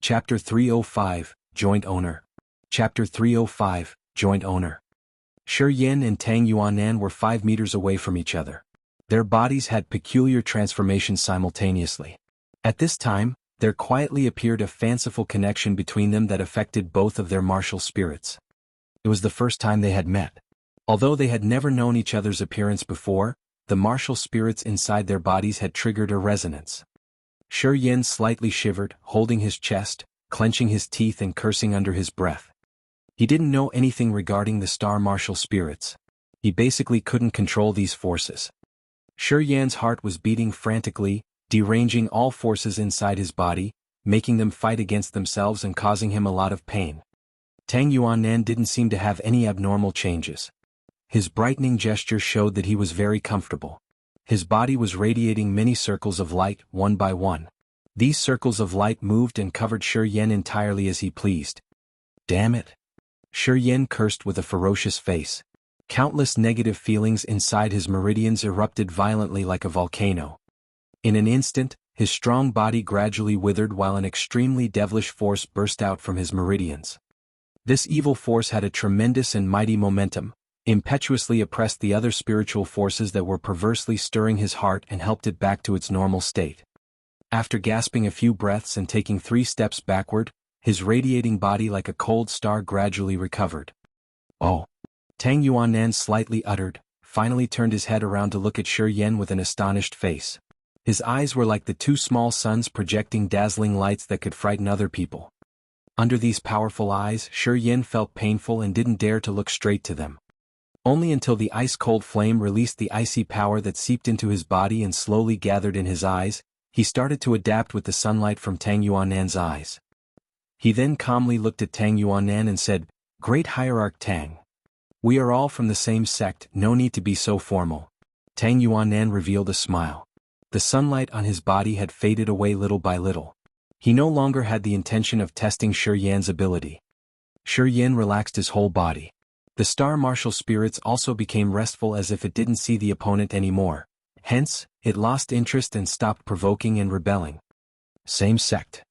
Chapter 305, Joint Owner. Chapter 305, Joint Owner. ChiYan and Tang Yuanan were 5 meters away from each other. Their bodies had peculiar transformations simultaneously. At this time, there quietly appeared a fanciful connection between them that affected both of their martial spirits. It was the first time they had met. Although they had never known each other's appearance before, the martial spirits inside their bodies had triggered a resonance. ChiYan slightly shivered, holding his chest, clenching his teeth and cursing under his breath. He didn't know anything regarding the star martial spirits. He basically couldn't control these forces. ChiYan's heart was beating frantically, deranging all forces inside his body, making them fight against themselves and causing him a lot of pain. Tang Yuanan didn't seem to have any abnormal changes. His brightening gesture showed that he was very comfortable. His body was radiating many circles of light, one by one. These circles of light moved and covered ChiYan entirely as he pleased. Damn it! ChiYan cursed with a ferocious face. Countless negative feelings inside his meridians erupted violently like a volcano. In an instant, his strong body gradually withered while an extremely devilish force burst out from his meridians. This evil force had a tremendous and mighty momentum, impetuously oppressed the other spiritual forces that were perversely stirring his heart and helped it back to its normal state. After gasping a few breaths and taking 3 steps backward, his radiating body like a cold star gradually recovered. Oh! Tang Yuanan slightly uttered, finally turned his head around to look at ChiYan with an astonished face. His eyes were like the 2 small suns projecting dazzling lights that could frighten other people. Under these powerful eyes, ChiYan felt painful and didn't dare to look straight to them. Only until the ice-cold flame released the icy power that seeped into his body and slowly gathered in his eyes, he started to adapt with the sunlight from Tang Yuanan's eyes. He then calmly looked at Tang Yuanan and said, "Great Hierarch Tang. We are all from the same sect, no need to be so formal." Tang Yuanan revealed a smile. The sunlight on his body had faded away little by little. He no longer had the intention of testing ChiYan's ability. ChiYan relaxed his whole body. The star martial spirits also became restful as if it didn't see the opponent anymore. Hence, it lost interest and stopped provoking and rebelling. Same sect.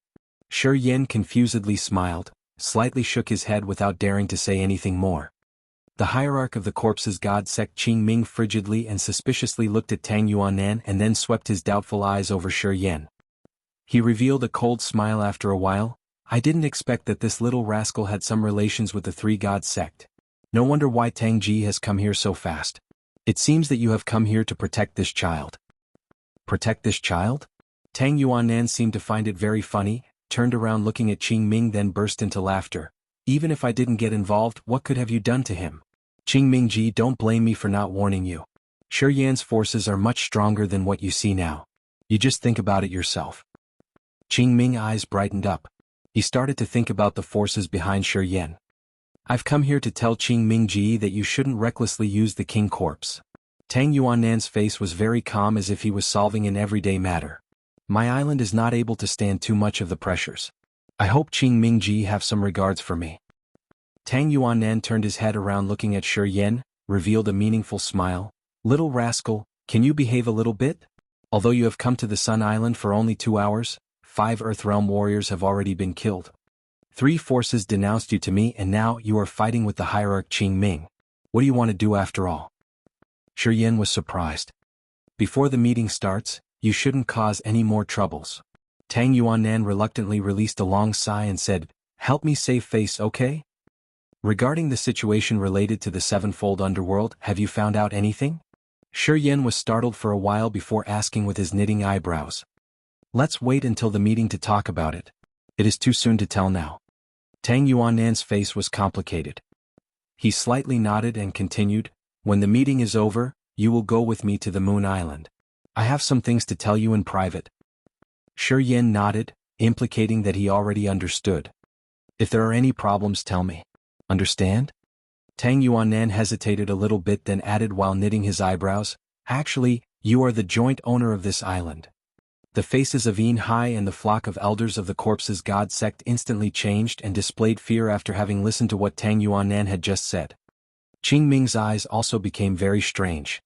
ChiYan confusedly smiled, slightly shook his head without daring to say anything more. The hierarch of the corpse's god sect Qingming frigidly and suspiciously looked at Tang Yuanan and then swept his doubtful eyes over ChiYan. He revealed a cold smile after a while. "I didn't expect that this little rascal had some relations with the 3-god sect. No wonder why Tang Ji has come here so fast. It seems that you have come here to protect this child." Protect this child? Tang Yuanan seemed to find it very funny, turned around looking at Qingming then burst into laughter. "Even if I didn't get involved, what could have you done to him? Qingming Ji, don't blame me for not warning you. ChiYan's forces are much stronger than what you see now. You just think about it yourself." Qingming's eyes brightened up. He started to think about the forces behind ChiYan. "I've come here to tell Qingming Ji that you shouldn't recklessly use the king corpse." Tang Yuanan's face was very calm as if he was solving an everyday matter. "My island is not able to stand too much of the pressures. I hope Qingming Ji have some regards for me." Tang Yuanan turned his head around looking at ChiYan, revealed a meaningful smile. "Little rascal, can you behave a little bit? Although you have come to the Sun Island for only 2 hours, 5 Earthrealm warriors have already been killed. 3 forces denounced you to me and now you are fighting with the hierarch Qingming. What do you want to do after all?" ChiYan was surprised. "Before the meeting starts, you shouldn't cause any more troubles." Tang Yuanan reluctantly released a long sigh and said, "Help me save face, okay? Regarding the situation related to the 7-fold underworld, have you found out anything?" ChiYan was startled for a while before asking with his knitting eyebrows. "Let's wait until the meeting to talk about it. It is too soon to tell now." Tang Yuanan's face was complicated. He slightly nodded and continued, "When the meeting is over, you will go with me to the Moon Island. I have some things to tell you in private." ChiYan nodded, implicating that he already understood. "If there are any problems, tell me. Understand?" Tang Yuanan hesitated a little bit then added while knitting his eyebrows, "Actually, you are the joint owner of this island." The faces of Yin Hai and the flock of elders of the corpse's god sect instantly changed and displayed fear after having listened to what Tang Yuanan had just said. Qingming's eyes also became very strange.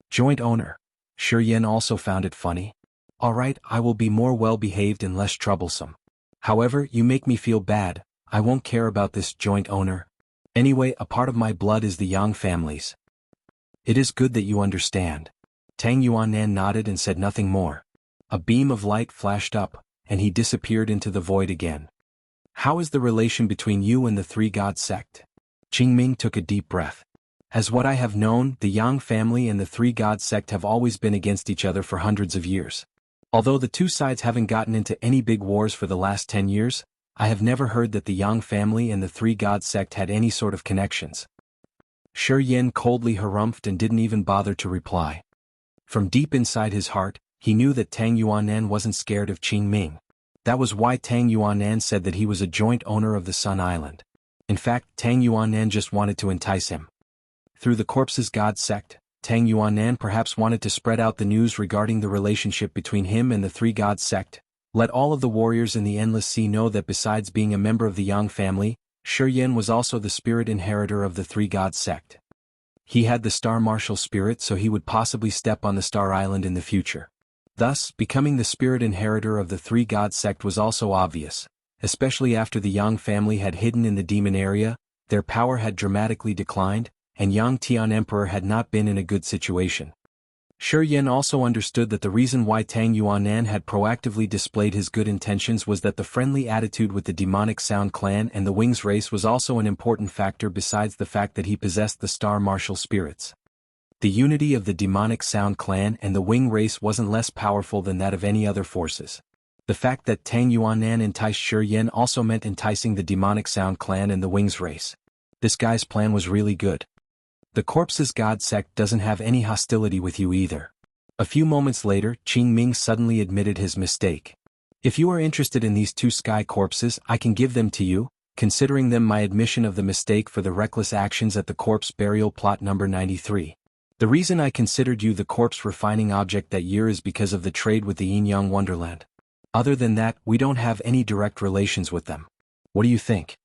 "Joint owner." ChiYan also found it funny. "Alright, I will be more well-behaved and less troublesome. However, you make me feel bad. I won't care about this, joint owner. Anyway, a part of my blood is the Yang family's. It is good that you understand. Tang Yuanan nodded and said nothing more. A beam of light flashed up, and he disappeared into the void again. How is the relation between you and the Three-God sect? Qingming took a deep breath. As what I have known, the Yang family and the Three-God sect have always been against each other for hundreds of years. Although the two sides haven't gotten into any big wars for the last 10 years, I have never heard that the Yang family and the Three-God sect had any sort of connections. ChiYan coldly harumphed and didn't even bother to reply. From deep inside his heart, he knew that Tang Yuanan wasn't scared of Qingming. That was why Tang Yuanan said that he was a joint owner of the Sun Island. In fact, Tang Yuanan just wanted to entice him. Through the Corpse's God sect, Tang Yuanan perhaps wanted to spread out the news regarding the relationship between him and the Three-God sect. Let all of the warriors in the Endless Sea know that besides being a member of the Yang family, ChiYan was also the spirit inheritor of the Three-God sect. He had the Star Martial spirit, so he would possibly step on the Star Island in the future. Thus, becoming the spirit inheritor of the Three-God sect was also obvious, especially after the Yang family had hidden in the demon area. Their power had dramatically declined, and Yang Tian Emperor had not been in a good situation. ChiYan also understood that the reason why Tang Yuanan had proactively displayed his good intentions was that the friendly attitude with the demonic Sound clan and the Wings race was also an important factor besides the fact that he possessed the Star Martial spirits. The unity of the demonic Sound clan and the Wing race wasn't less powerful than that of any other forces. The fact that Tang Yuanan enticed ChiYan also meant enticing the demonic Sound clan and the Wings race. This guy's plan was really good. The Corpse's God sect doesn't have any hostility with you either. A few moments later, Qingming suddenly admitted his mistake. If you are interested in these two sky corpses, I can give them to you, considering them my admission of the mistake for the reckless actions at the corpse burial plot number 93. The reason I considered you the corpse refining object that year is because of the trade with the Yin-Yang Wonderland. Other than that, we don't have any direct relations with them. What do you think?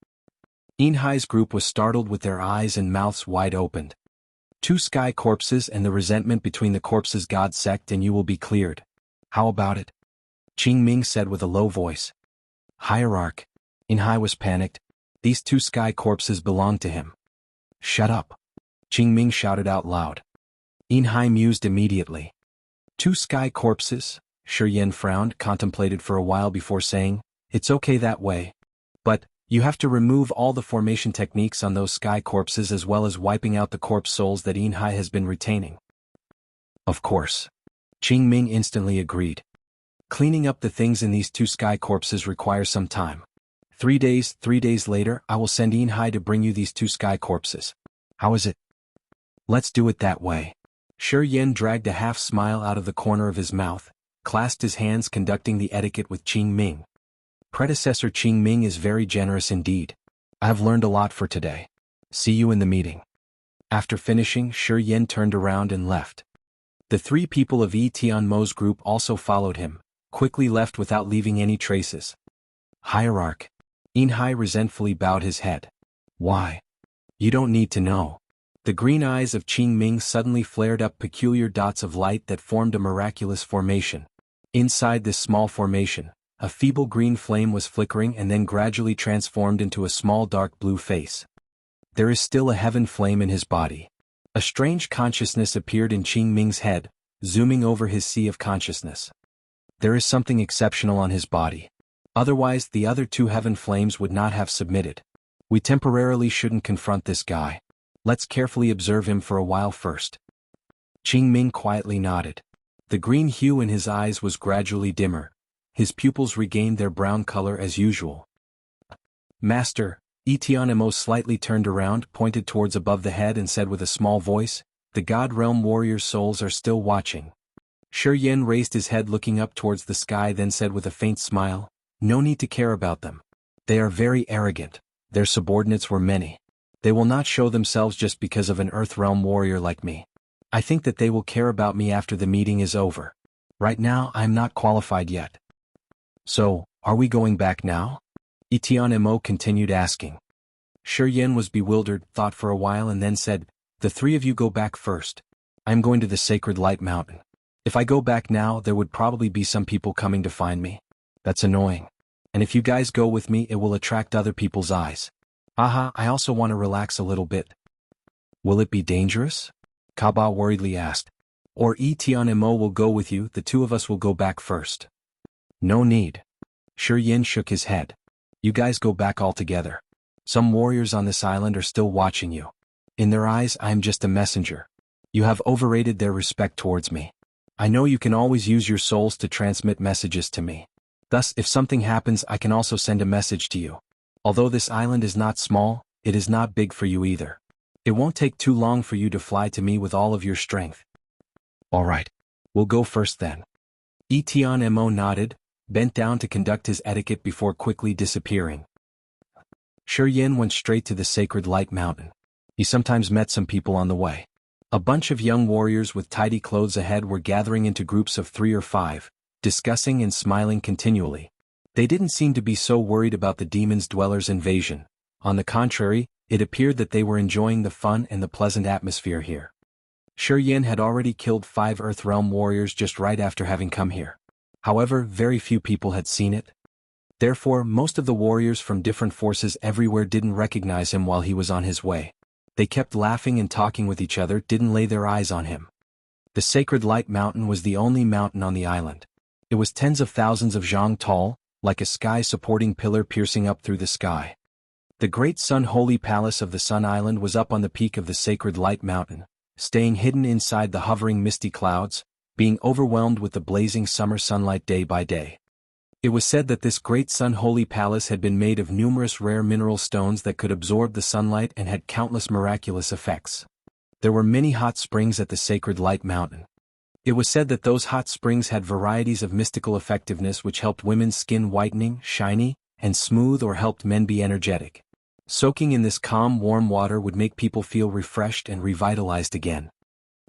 Inhai's group was startled with their eyes and mouths wide opened. Two sky corpses and the resentment between the Corpse's God sect and you will be cleared. How about it? Qingming said with a low voice. Hierarch. Inhai was panicked. These two sky corpses belong to him. Shut up. Qingming shouted out loud. Inhai mused immediately. Two sky corpses? ChiYan frowned, contemplated for a while before saying, it's okay that way. But, you have to remove all the formation techniques on those sky corpses as well as wiping out the corpse souls that Inhai has been retaining. Of course. Qingming instantly agreed. Cleaning up the things in these two sky corpses requires some time. 3 days later, I will send Inhai to bring you these two sky corpses. How is it? Let's do it that way. ChiYan dragged a half-smile out of the corner of his mouth, clasped his hands conducting the etiquette with Qingming. Predecessor Qingming is very generous indeed. I have learned a lot for today. See you in the meeting. After finishing, ChiYan turned around and left. The three people of Yi Tianmo's group also followed him, quickly left without leaving any traces. Hierarch. Inhai resentfully bowed his head. Why? You don't need to know. The green eyes of Qingming suddenly flared up peculiar dots of light that formed a miraculous formation. Inside this small formation, a feeble green flame was flickering and then gradually transformed into a small dark blue face. There is still a heaven flame in his body. A strange consciousness appeared in Qingming's head, zooming over his sea of consciousness. There is something exceptional on his body. Otherwise, the other two heaven flames would not have submitted. We temporarily shouldn't confront this guy. Let's carefully observe him for a while first. Qingming quietly nodded. The green hue in his eyes was gradually dimmer. His pupils regained their brown color as usual. Master, Etianemo slightly turned around, pointed towards above the head and said with a small voice, the God Realm warriors' souls are still watching. ChiYan raised his head looking up towards the sky then said with a faint smile, no need to care about them. They are very arrogant. Their subordinates were many. They will not show themselves just because of an Earth Realm warrior like me. I think that they will care about me after the meeting is over. Right now I am not qualified yet. So, are we going back now? Etianemo continued asking. ChiYan was bewildered, thought for a while and then said, the three of you go back first. I am going to the Sacred Light Mountain. If I go back now there would probably be some people coming to find me. That's annoying. And if you guys go with me, it will attract other people's eyes. Aha, I also want to relax a little bit. Will it be dangerous? Kaba worriedly asked. Or Tian and Mo will go with you, the two of us will go back first. No need. ChiYan shook his head. You guys go back all together. Some warriors on this island are still watching you. In their eyes, I am just a messenger. You have overrated their respect towards me. I know you can always use your souls to transmit messages to me. Thus, if something happens, I can also send a message to you. Although this island is not small, it is not big for you either. It won't take too long for you to fly to me with all of your strength. Alright. We'll go first then. Tian Mo nodded, bent down to conduct his etiquette before quickly disappearing. ChiYan went straight to the sacred light mountain. He sometimes met some people on the way. A bunch of young warriors with tidy clothes ahead were gathering into groups of 3 or 5, discussing and smiling continually. They didn't seem to be so worried about the demon's dwellers' invasion. On the contrary, it appeared that they were enjoying the fun and the pleasant atmosphere here. ChiYan had already killed 5 Earthrealm warriors just right after having come here. However, very few people had seen it. Therefore, most of the warriors from different forces everywhere didn't recognize him while he was on his way. They kept laughing and talking with each other, didn't lay their eyes on him. The Sacred Light Mountain was the only mountain on the island. It was tens of thousands of zhang tall, like a sky-supporting pillar piercing up through the sky. The great Sun Holy Palace of the Sun Island was up on the peak of the Sacred Light Mountain, staying hidden inside the hovering misty clouds, being overwhelmed with the blazing summer sunlight day by day. It was said that this great Sun Holy Palace had been made of numerous rare mineral stones that could absorb the sunlight and had countless miraculous effects. There were many hot springs at the Sacred Light Mountain. It was said that those hot springs had varieties of mystical effectiveness which helped women's skin whitening, shiny, and smooth, or helped men be energetic. Soaking in this calm, warm water would make people feel refreshed and revitalized again.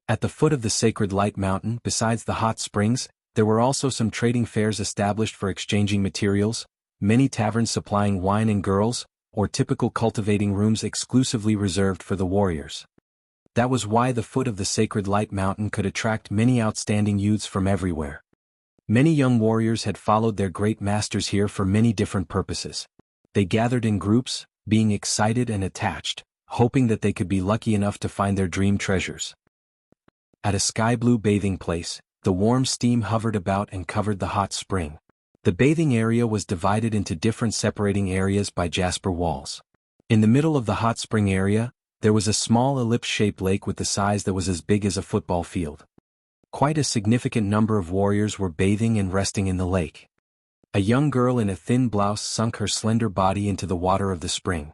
At the foot of the Sacred Light Mountain, besides the hot springs, there were also some trading fairs established for exchanging materials, many taverns supplying wine and girls, or typical cultivating rooms exclusively reserved for the warriors. That was why the foot of the Sacred Light Mountain could attract many outstanding youths from everywhere. Many young warriors had followed their great masters here for many different purposes. They gathered in groups, being excited and attached, hoping that they could be lucky enough to find their dream treasures. At a sky-blue bathing place, the warm steam hovered about and covered the hot spring. The bathing area was divided into different separating areas by jasper walls. In the middle of the hot spring area, there was a small ellipse-shaped lake with the size that was as big as a football field. Quite a significant number of warriors were bathing and resting in the lake. A young girl in a thin blouse sunk her slender body into the water of the spring.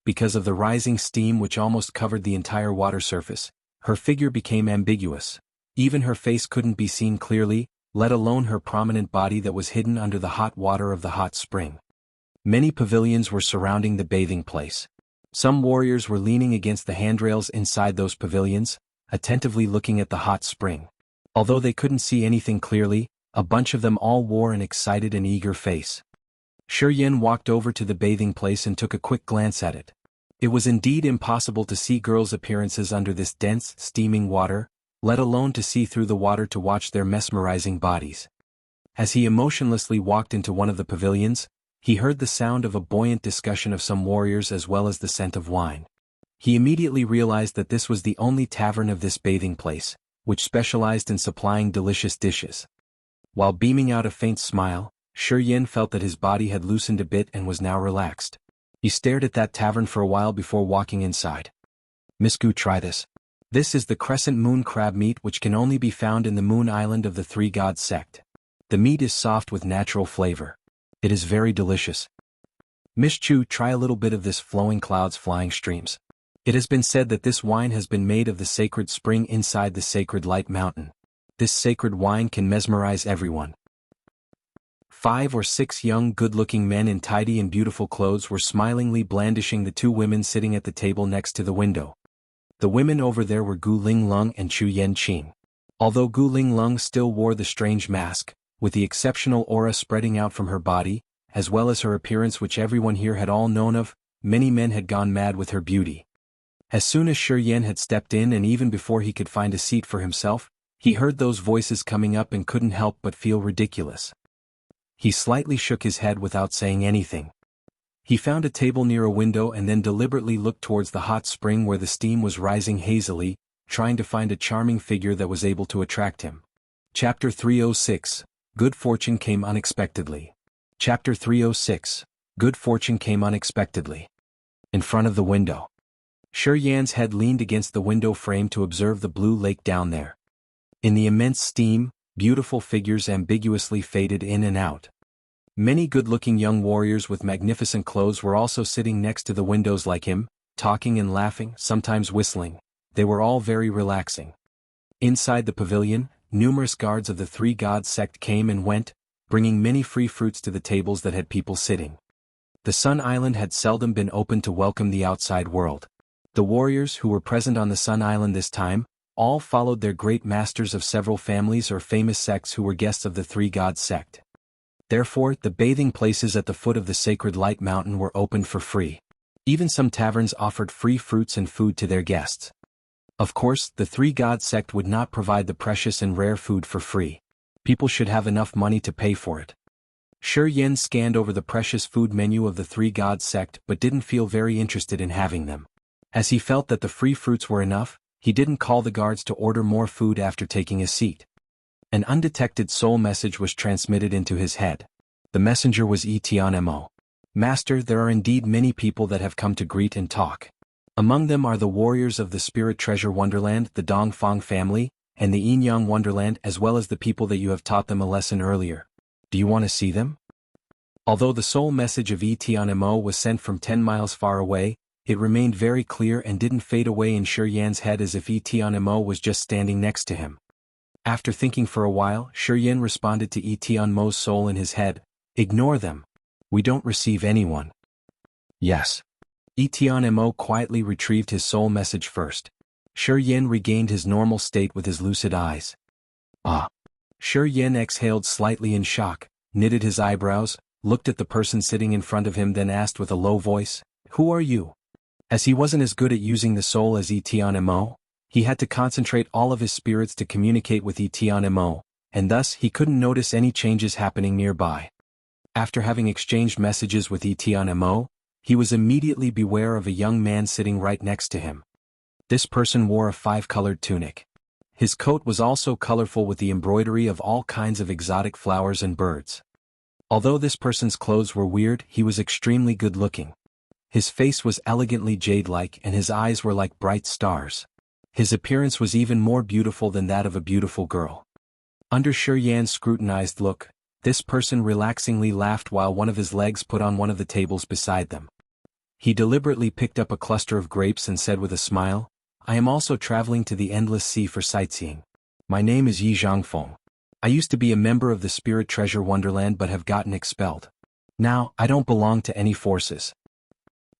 Because of the rising steam which almost covered the entire water surface, her figure became ambiguous. Even her face couldn't be seen clearly, let alone her prominent body that was hidden under the hot water of the hot spring. Many pavilions were surrounding the bathing place. Some warriors were leaning against the handrails inside those pavilions, attentively looking at the hot spring. Although they couldn't see anything clearly, a bunch of them all wore an excited and eager face. ChiYan walked over to the bathing place and took a quick glance at it. It was indeed impossible to see girls' appearances under this dense, steaming water, let alone to see through the water to watch their mesmerizing bodies. As he emotionlessly walked into one of the pavilions, he heard the sound of a buoyant discussion of some warriors as well as the scent of wine. He immediately realized that this was the only tavern of this bathing place, which specialized in supplying delicious dishes. While beaming out a faint smile, ChiYan felt that his body had loosened a bit and was now relaxed. He stared at that tavern for a while before walking inside. Misku, try this. This is the crescent moon crab meat which can only be found in the moon island of the Three Gods sect. The meat is soft with natural flavor. It is very delicious. Miss Chu, try a little bit of this flowing clouds flying streams. It has been said that this wine has been made of the sacred spring inside the Sacred Light Mountain. This sacred wine can mesmerize everyone. 5 or 6 young good-looking men in tidy and beautiful clothes were smilingly blandishing the 2 women sitting at the table next to the window. The women over there were Gu Linglong and Chuyen Qing. Although Gu Linglong still wore the strange mask, with the exceptional aura spreading out from her body, as well as her appearance which everyone here had all known of, many men had gone mad with her beauty. As soon as ChiYan had stepped in and even before he could find a seat for himself, he heard those voices coming up and couldn't help but feel ridiculous. He slightly shook his head without saying anything. He found a table near a window and then deliberately looked towards the hot spring where the steam was rising hazily, trying to find a charming figure that was able to attract him. Chapter 306. Good Fortune Came Unexpectedly. Chapter 306. Good Fortune Came Unexpectedly. In front of the window. ChiYan's head leaned against the window frame to observe the blue lake down there. In the immense steam, beautiful figures ambiguously faded in and out. Many good-looking young warriors with magnificent clothes were also sitting next to the windows like him, talking and laughing, sometimes whistling. They were all very relaxing. Inside the pavilion, numerous guards of the Three Gods sect came and went, bringing many free fruits to the tables that had people sitting. The Sun Island had seldom been open to welcome the outside world. The warriors who were present on the Sun Island this time, all followed their great masters of several families or famous sects who were guests of the Three Gods sect. Therefore, the bathing places at the foot of the sacred Light Mountain were opened for free. Even some taverns offered free fruits and food to their guests. Of course, the Three Gods sect would not provide the precious and rare food for free. People should have enough money to pay for it. ChiYan scanned over the precious food menu of the Three Gods sect but didn't feel very interested in having them. As he felt that the free fruits were enough, he didn't call the guards to order more food after taking a seat. An undetected soul message was transmitted into his head. The messenger was Mo. Master, there are indeed many people that have come to greet and talk. Among them are the warriors of the Spirit Treasure Wonderland, the Dongfang family, and the Yinyang Wonderland, as well as the people that you have taught them a lesson earlier. Do you want to see them? Although the soul message of Mo was sent from 10 miles far away, it remained very clear and didn't fade away in ChiYan's head as if Mo was just standing next to him. After thinking for a while, ChiYan responded to Mo's soul in his head, "Ignore them. We don't receive anyone." Yes. Mo quietly retrieved his soul message first. ChiYan regained his normal state with his lucid eyes. Ah. ChiYan exhaled slightly in shock, knitted his eyebrows, looked at the person sitting in front of him, then asked with a low voice, "Who are you?" As he wasn't as good at using the soul as Mo, he had to concentrate all of his spirits to communicate with Mo, and thus he couldn't notice any changes happening nearby. After having exchanged messages with Mo, he was immediately beware of a young man sitting right next to him. This person wore a 5-colored tunic. His coat was also colorful with the embroidery of all kinds of exotic flowers and birds. Although this person's clothes were weird, he was extremely good-looking. His face was elegantly jade-like and his eyes were like bright stars. His appearance was even more beautiful than that of a beautiful girl. Under ChiYan's scrutinized look, this person relaxingly laughed while one of his legs put on one of the tables beside them. He deliberately picked up a cluster of grapes and said with a smile, "I am also traveling to the Endless Sea for sightseeing. My name is Jianghu. I used to be a member of the Spirit Treasure Wonderland but have gotten expelled. Now, I don't belong to any forces."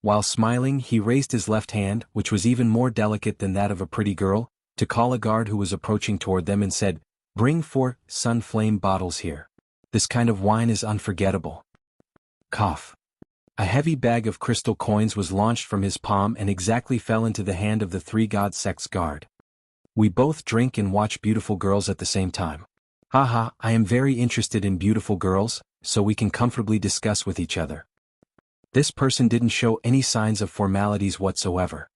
While smiling, he raised his left hand, which was even more delicate than that of a pretty girl, to call a guard who was approaching toward them and said, "Bring 4 sun flame bottles here. This kind of wine is unforgettable." Cough. A heavy bag of crystal coins was launched from his palm and exactly fell into the hand of the Three God sect's guard. "We both drink and watch beautiful girls at the same time. Haha, I am very interested in beautiful girls, so we can comfortably discuss with each other." This person didn't show any signs of formalities whatsoever.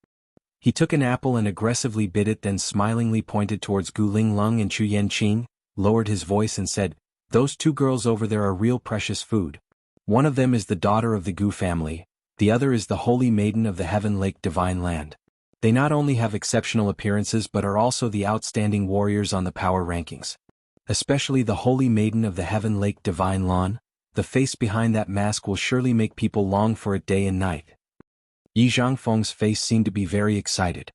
He took an apple and aggressively bit it, then smilingly pointed towards Guling Lung and Chuyan Qing, lowered his voice and said, "Those 2 girls over there are real precious food. One of them is the daughter of the Gu family, the other is the Holy Maiden of the Heaven Lake Divine Land. They not only have exceptional appearances but are also the outstanding warriors on the power rankings. Especially the Holy Maiden of the Heaven Lake Divine Lawn. The face behind that mask will surely make people long for it day and night." Yi Zhangfeng's face seemed to be very excited.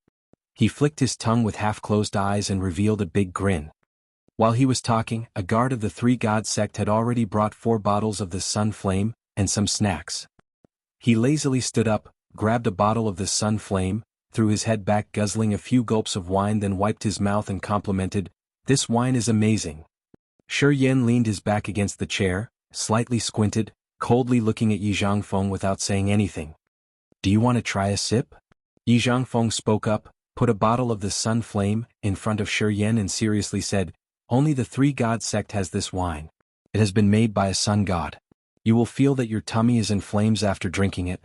He flicked his tongue with half-closed eyes and revealed a big grin. While he was talking, a guard of the Three God sect had already brought 4 bottles of the Sun Flame, and some snacks. He lazily stood up, grabbed a bottle of the Sun Flame, threw his head back guzzling a few gulps of wine, then wiped his mouth and complimented, "This wine is amazing." ChiYan leaned his back against the chair, slightly squinted, coldly looking at Yi Zhangfeng without saying anything. "Do you want to try a sip?" Yi Zhangfeng spoke up, put a bottle of the Sun Flame in front of ChiYan and seriously said, "Only the Three God sect has this wine. It has been made by a sun god. You will feel that your tummy is in flames after drinking it.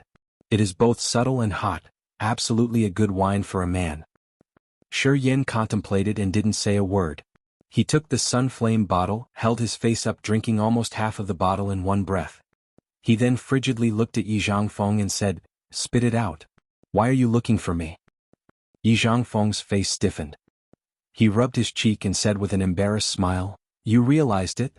It is both subtle and hot, absolutely a good wine for a man. ChiYan contemplated and didn't say a word. He took the sun flame bottle, held his face up drinking almost half of the bottle in one breath. He then frigidly looked at Jianghu and said, "Spit it out. Why are you looking for me?" Jianghu's face stiffened. He rubbed his cheek and said with an embarrassed smile, "You realized it?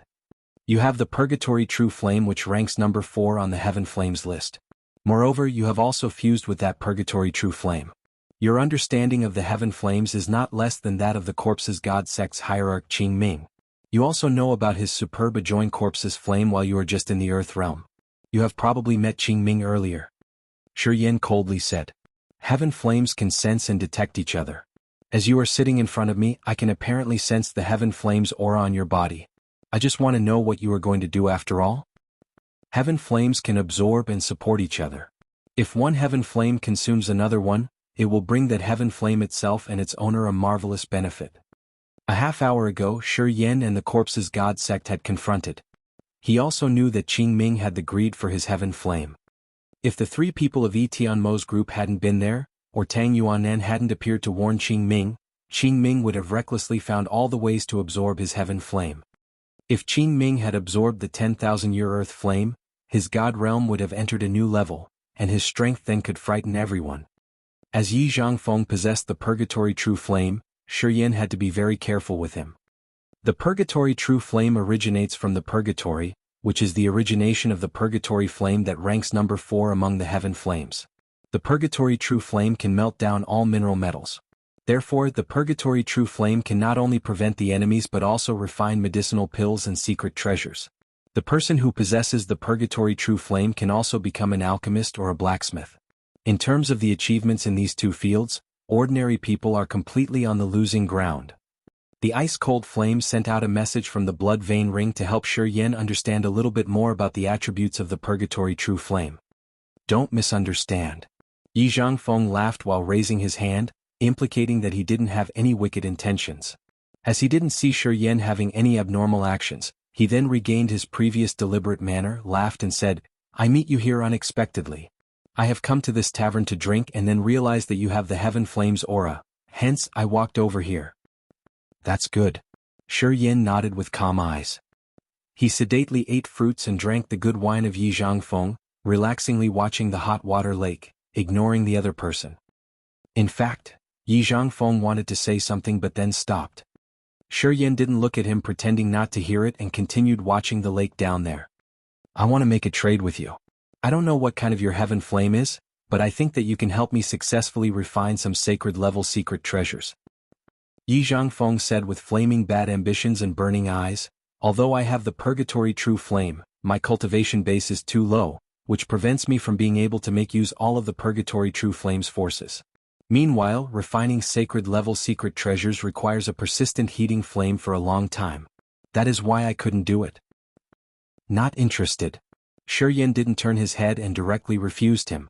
You have the Purgatory True Flame which ranks number 4 on the Heaven Flames list. Moreover, you have also fused with that Purgatory True Flame. Your understanding of the Heaven Flames is not less than that of the Corpses God Sect's hierarch Qingming. You also know about his superb adjoined Corpses Flame while you are just in the Earth Realm. You have probably met Qingming earlier." ChiYan coldly said. "Heaven Flames can sense and detect each other. As you are sitting in front of me, I can apparently sense the Heaven Flames aura on your body. I just want to know what you are going to do after all." Heaven Flames can absorb and support each other. If one Heaven Flame consumes another one, it will bring that Heaven Flame itself and its owner a marvelous benefit. A half hour ago, ChiYan and the Corpses God Sect had confronted. He also knew that Qingming had the greed for his Heaven Flame. If the 3 people of Tianmo's group hadn't been there, or Tang Yuanan hadn't appeared to warn Qingming, Qingming would have recklessly found all the ways to absorb his Heaven Flame. If Qingming had absorbed the 10,000-year Earth Flame, his God realm would have entered a new level, and his strength then could frighten everyone. As Jianghu possessed the Purgatory True Flame, ChiYan had to be very careful with him. The Purgatory True Flame originates from the Purgatory, which is the origination of the Purgatory Flame that ranks number 4 among the Heaven Flames. The Purgatory True Flame can melt down all mineral metals. Therefore, the Purgatory True Flame can not only prevent the enemies but also refine medicinal pills and secret treasures. The person who possesses the Purgatory True Flame can also become an alchemist or a blacksmith. In terms of the achievements in these 2 fields, ordinary people are completely on the losing ground. The ice-cold flame sent out a message from the blood vein ring to help ChiYan understand a little bit more about the attributes of the Purgatory True Flame. "Don't misunderstand." Jianghu laughed while raising his hand, implicating that he didn't have any wicked intentions. As he didn't see ChiYan having any abnormal actions, he then regained his previous deliberate manner, laughed and said, "I meet you here unexpectedly. I have come to this tavern to drink and then realized that you have the Heaven Flames aura, hence I walked over here." "That's good." ChiYan nodded with calm eyes. He sedately ate fruits and drank the good wine of Jianghu, relaxingly watching the hot water lake, ignoring the other person. In fact, Jianghu wanted to say something but then stopped. ChiYan didn't look at him, pretending not to hear it, and continued watching the lake down there. "I want to make a trade with you. I don't know what kind of your Heaven Flame is, but I think that you can help me successfully refine some sacred-level secret treasures." Jianghu said with flaming bad ambitions and burning eyes, "Although I have the Purgatory True Flame, my cultivation base is too low, which prevents me from being able to make use all of the Purgatory True Flame's forces. Meanwhile, refining sacred-level secret treasures requires a persistent heating flame for a long time. That is why I couldn't do it." "Not interested." ChiYan didn't turn his head and directly refused him.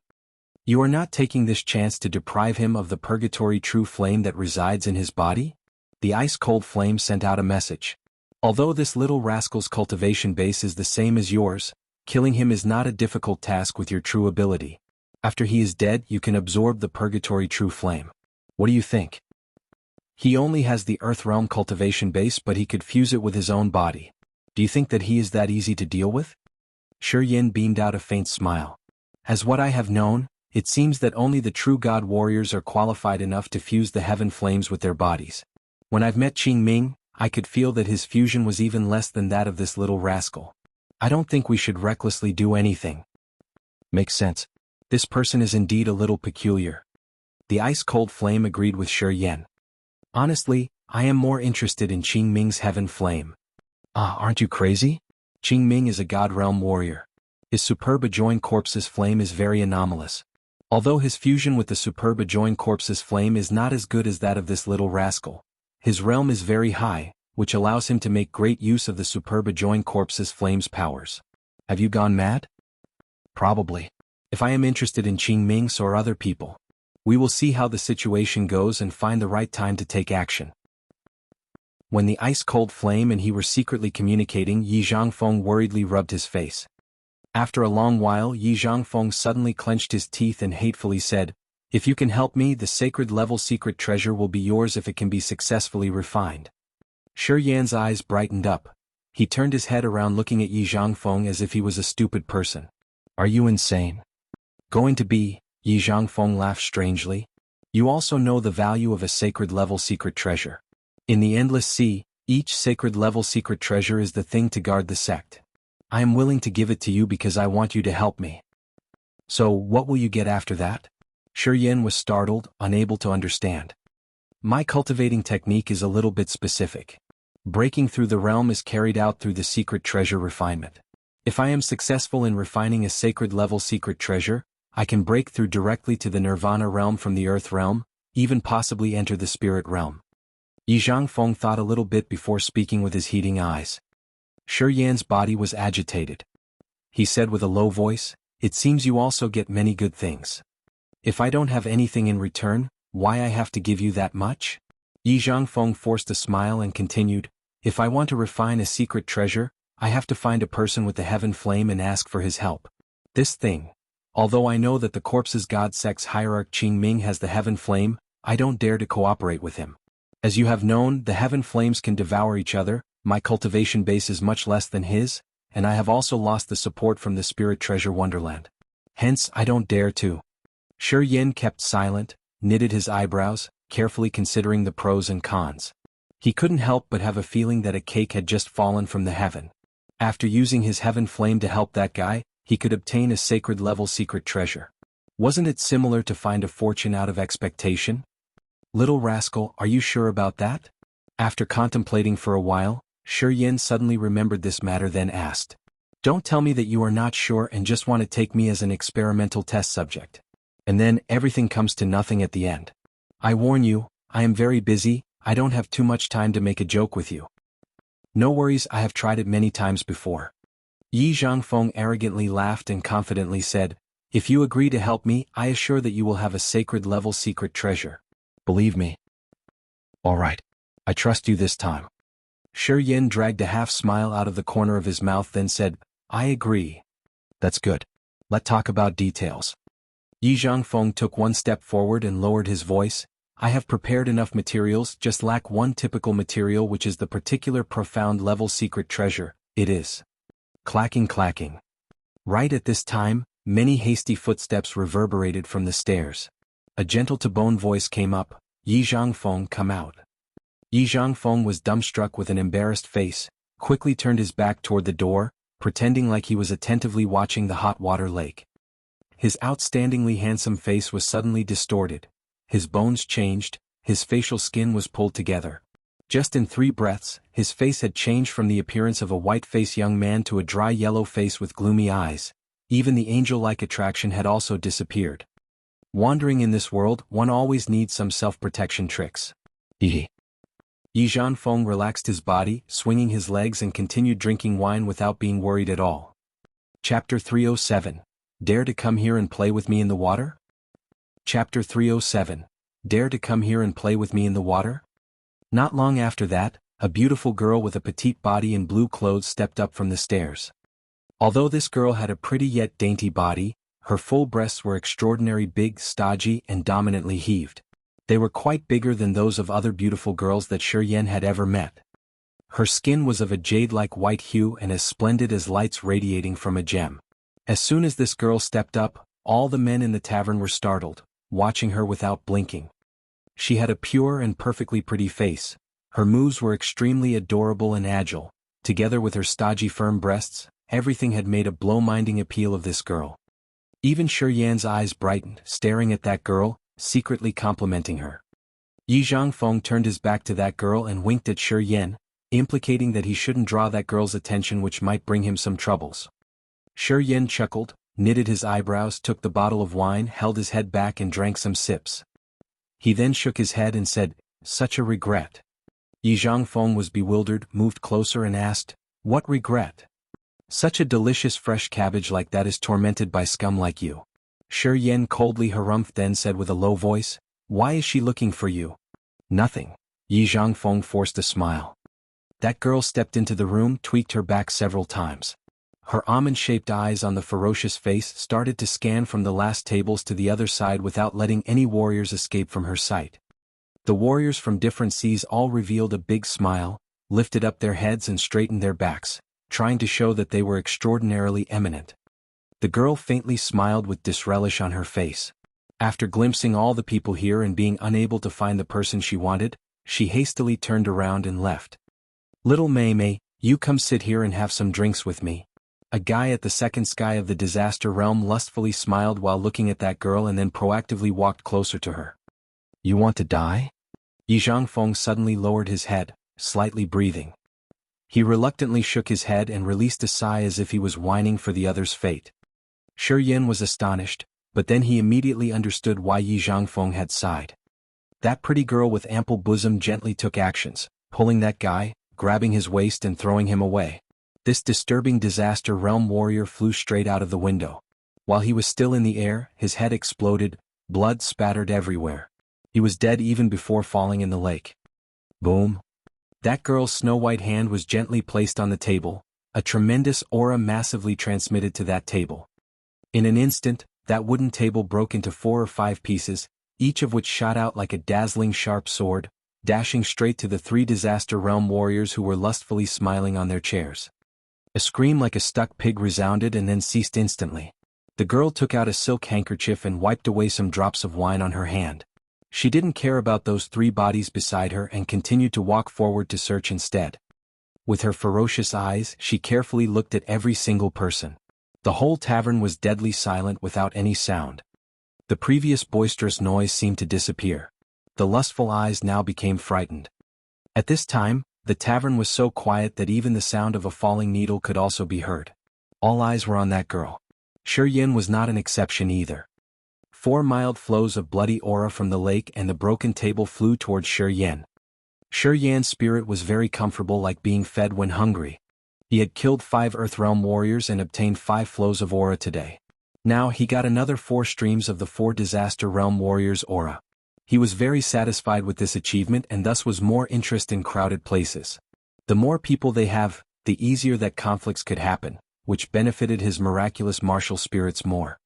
"You are not taking this chance to deprive him of the Purgatory True Flame that resides in his body?" The ice-cold flame sent out a message. "Although this little rascal's cultivation base is the same as yours, killing him is not a difficult task with your true ability. After he is dead, you can absorb the Purgatory True Flame. What do you think? He only has the Earth Realm cultivation base, but he could fuse it with his own body. Do you think that he is that easy to deal with?" ChiYan beamed out a faint smile. "As what I have known, it seems that only the true God warriors are qualified enough to fuse the Heaven Flames with their bodies. When I've met Qingming, I could feel that his fusion was even less than that of this little rascal. I don't think we should recklessly do anything." "Makes sense. This person is indeed a little peculiar." The ice-cold flame agreed with ChiYan. "Honestly, I am more interested in Qingming's Heaven Flame." Aren't you crazy? Qingming is a God Realm warrior. His superb adjoined corpse's flame is very anomalous. Although his fusion with the superb adjoined corpse's flame is not as good as that of this little rascal, his realm is very high, which allows him to make great use of the superb adjoined corpse's flame's powers. Have you gone mad? Probably. If I am interested in Qingming's or other people, we will see how the situation goes and find the right time to take action. When the ice-cold flame and he were secretly communicating, Yi Zhangfeng worriedly rubbed his face. After a long while, Yi Zhangfeng suddenly clenched his teeth and hatefully said, "If you can help me, the sacred level secret treasure will be yours if it can be successfully refined." ChiYan's eyes brightened up. He turned his head around looking at Yi Zhangfeng as if he was a stupid person. "Are you insane?" "Going to be," Yi Zhangfeng laughed strangely. "You also know the value of a sacred level secret treasure. In the Endless Sea, each sacred level secret treasure is the thing to guard the sect. I am willing to give it to you because I want you to help me." "So, what will you get after that?" ChiYan was startled, unable to understand. "My cultivating technique is a little bit specific. Breaking through the realm is carried out through the secret treasure refinement. If I am successful in refining a sacred level secret treasure, I can break through directly to the Nirvana realm from the Earth realm, even possibly enter the Spirit realm." Yi Zhangfeng thought a little bit before speaking with his heating eyes. ChiYan's body was agitated. He said with a low voice, "It seems you also get many good things. If I don't have anything in return, why I have to give you that much?" Yi Zhangfeng forced a smile and continued, "If I want to refine a secret treasure, I have to find a person with the heaven flame and ask for his help. This thing, although I know that the corpse's god sect's hierarch Qing Ming has the heaven flame, I don't dare to cooperate with him. As you have known, the heaven flames can devour each other, my cultivation base is much less than his, and I have also lost the support from the spirit treasure wonderland. Hence, I don't dare to." ChiYan kept silent, knitted his eyebrows, carefully considering the pros and cons. He couldn't help but have a feeling that a cake had just fallen from the heaven. After using his heaven flame to help that guy, he could obtain a sacred level secret treasure. Wasn't it similar to find a fortune out of expectation? "Little rascal, are you sure about that?" After contemplating for a while, ChiYan suddenly remembered this matter, then asked, "Don't tell me that you are not sure and just want to take me as an experimental test subject. And then, everything comes to nothing at the end. I warn you, I am very busy, I don't have too much time to make a joke with you." "No worries, I have tried it many times before." Yi Zhangfeng arrogantly laughed and confidently said, "If you agree to help me, I assure that you will have a sacred level secret treasure. Believe me." "All right. I trust you this time." ChiYan dragged a half-smile out of the corner of his mouth, then said, "I agree." "That's good. Let's talk about details." Yi Zhangfeng took one step forward and lowered his voice. "I have prepared enough materials, just lack one typical material, which is the particular profound level secret treasure. It is." Clacking clacking. Right at this time, many hasty footsteps reverberated from the stairs. A gentle-to-bone voice came up, "Yi Zhangfeng, come out." Yi Zhangfeng was dumbstruck with an embarrassed face, quickly turned his back toward the door, pretending like he was attentively watching the hot water lake. His outstandingly handsome face was suddenly distorted. His bones changed, his facial skin was pulled together. Just in 3 breaths, his face had changed from the appearance of a white-faced young man to a dry yellow face with gloomy eyes. Even the angel-like attraction had also disappeared. Wandering in this world, one always needs some self-protection tricks. Yi Zhangfeng relaxed his body, swinging his legs, and continued drinking wine without being worried at all. Chapter 307. Dare to come here and play with me in the water? Chapter 307. Dare to come here and play with me in the water? Not long after that, a beautiful girl with a petite body in blue clothes stepped up from the stairs. Although this girl had a pretty yet dainty body, her full breasts were extraordinarily big, stodgy, and dominantly heaved. They were quite bigger than those of other beautiful girls that ChiYan had ever met. Her skin was of a jade-like white hue and as splendid as lights radiating from a gem. As soon as this girl stepped up, all the men in the tavern were startled, watching her without blinking. She had a pure and perfectly pretty face. Her moves were extremely adorable and agile. Together with her stodgy firm breasts, everything had made a blow-minding appeal of this girl. Even ChiYan's eyes brightened, staring at that girl, secretly complimenting her. Yi Zhangfeng turned his back to that girl and winked at ChiYan, implicating that he shouldn't draw that girl's attention, which might bring him some troubles. ChiYan chuckled, knitted his eyebrows, took the bottle of wine, held his head back and drank some sips. He then shook his head and said, "Such a regret." Yi Zhangfeng was bewildered, moved closer and asked, "What regret?" "Such a delicious fresh cabbage like that is tormented by scum like you." ChiYan coldly harumphed, then said with a low voice, "Why is she looking for you?" "Nothing." Yi Zhangfeng forced a smile. That girl stepped into the room, tweaked her back several times. Her almond-shaped eyes on the ferocious face started to scan from the last tables to the other side without letting any warriors escape from her sight. The warriors from different seas all revealed a big smile, lifted up their heads and straightened their backs, trying to show that they were extraordinarily eminent. The girl faintly smiled with disrelish on her face. After glimpsing all the people here and being unable to find the person she wanted, she hastily turned around and left. "Little Mei, you come sit here and have some drinks with me." A guy at the second sky of the disaster realm lustfully smiled while looking at that girl and then proactively walked closer to her. "You want to die?" Jianghu suddenly lowered his head, slightly breathing. He reluctantly shook his head and released a sigh as if he was whining for the other's fate. ChiYan was astonished, but then he immediately understood why Jianghu had sighed. That pretty girl with ample bosom gently took actions, pulling that guy, grabbing his waist and throwing him away. This disturbing disaster realm warrior flew straight out of the window. While he was still in the air, his head exploded, blood spattered everywhere. He was dead even before falling in the lake. Boom. That girl's snow-white hand was gently placed on the table, a tremendous aura massively transmitted to that table. In an instant, that wooden table broke into 4 or 5 pieces, each of which shot out like a dazzling sharp sword, dashing straight to the 3 disaster realm warriors who were lustfully smiling on their chairs. A scream like a stuck pig resounded and then ceased instantly. The girl took out a silk handkerchief and wiped away some drops of wine on her hand. She didn't care about those 3 bodies beside her and continued to walk forward to search instead. With her ferocious eyes, she carefully looked at every single person. The whole tavern was deadly silent without any sound. The previous boisterous noise seemed to disappear. The lustful eyes now became frightened. At this time, the tavern was so quiet that even the sound of a falling needle could also be heard. All eyes were on that girl. ChiYan was not an exception either. 4 mild flows of bloody aura from the lake and the broken table flew towards ChiYan. ChiYan's spirit was very comfortable, like being fed when hungry. He had killed 5 Earthrealm warriors and obtained 5 flows of aura today. Now he got another 4 streams of the 4 Disaster Realm warriors' aura. He was very satisfied with this achievement and thus was more interested in crowded places. The more people they have, the easier that conflicts could happen, which benefited his miraculous martial spirits more.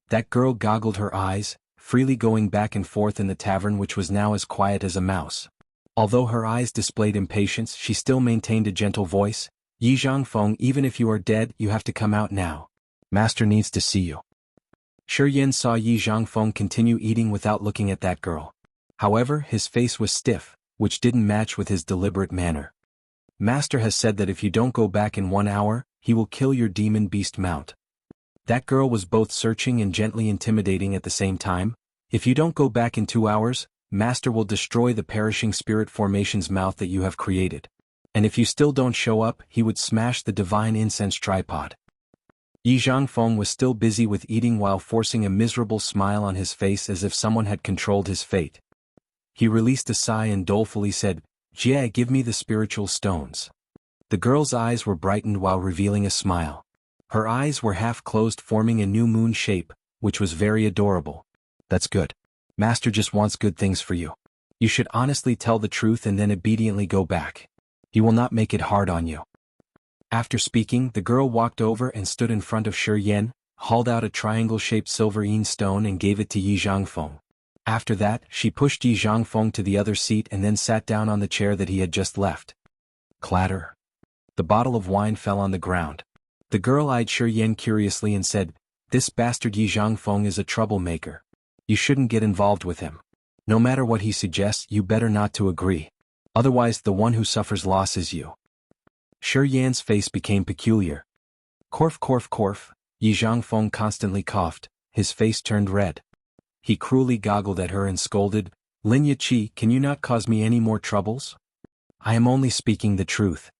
That girl goggled her eyes, freely going back and forth in the tavern, which was now as quiet as a mouse. Although her eyes displayed impatience, she still maintained a gentle voice. "Jianghu, even if you are dead, you have to come out now. Master needs to see you." ChiYan saw Jianghu continue eating without looking at that girl. However, his face was stiff, which didn't match with his deliberate manner. "Master has said that if you don't go back in 1 hour, he will kill your demon beast mount." That girl was both searching and gently intimidating at the same time. "If you don't go back in 2 hours, Master will destroy the perishing spirit formation's mouth that you have created. And if you still don't show up, he would smash the divine incense tripod." Jianghu was still busy with eating while forcing a miserable smile on his face as if someone had controlled his fate. He released a sigh and dolefully said, "Jia, give me the spiritual stones." The girl's eyes were brightened while revealing a smile. Her eyes were half closed, forming a new moon shape, which was very adorable. "That's good. Master just wants good things for you. You should honestly tell the truth and then obediently go back. He will not make it hard on you." After speaking, the girl walked over and stood in front of ChiYan, hauled out a triangle-shaped silverine stone and gave it to Jianghu. After that, she pushed Jianghu to the other seat and then sat down on the chair that he had just left. Clatter. The bottle of wine fell on the ground. The girl eyed ChiYan curiously and said, "This bastard Jianghu is a troublemaker. You shouldn't get involved with him. No matter what he suggests, you better not to agree. Otherwise the one who suffers loss is you." ChiYan's face became peculiar. "Korf korf korf," Jianghu constantly coughed, his face turned red. He cruelly goggled at her and scolded, "Linya Qi, can you not cause me any more troubles? I am only speaking the truth."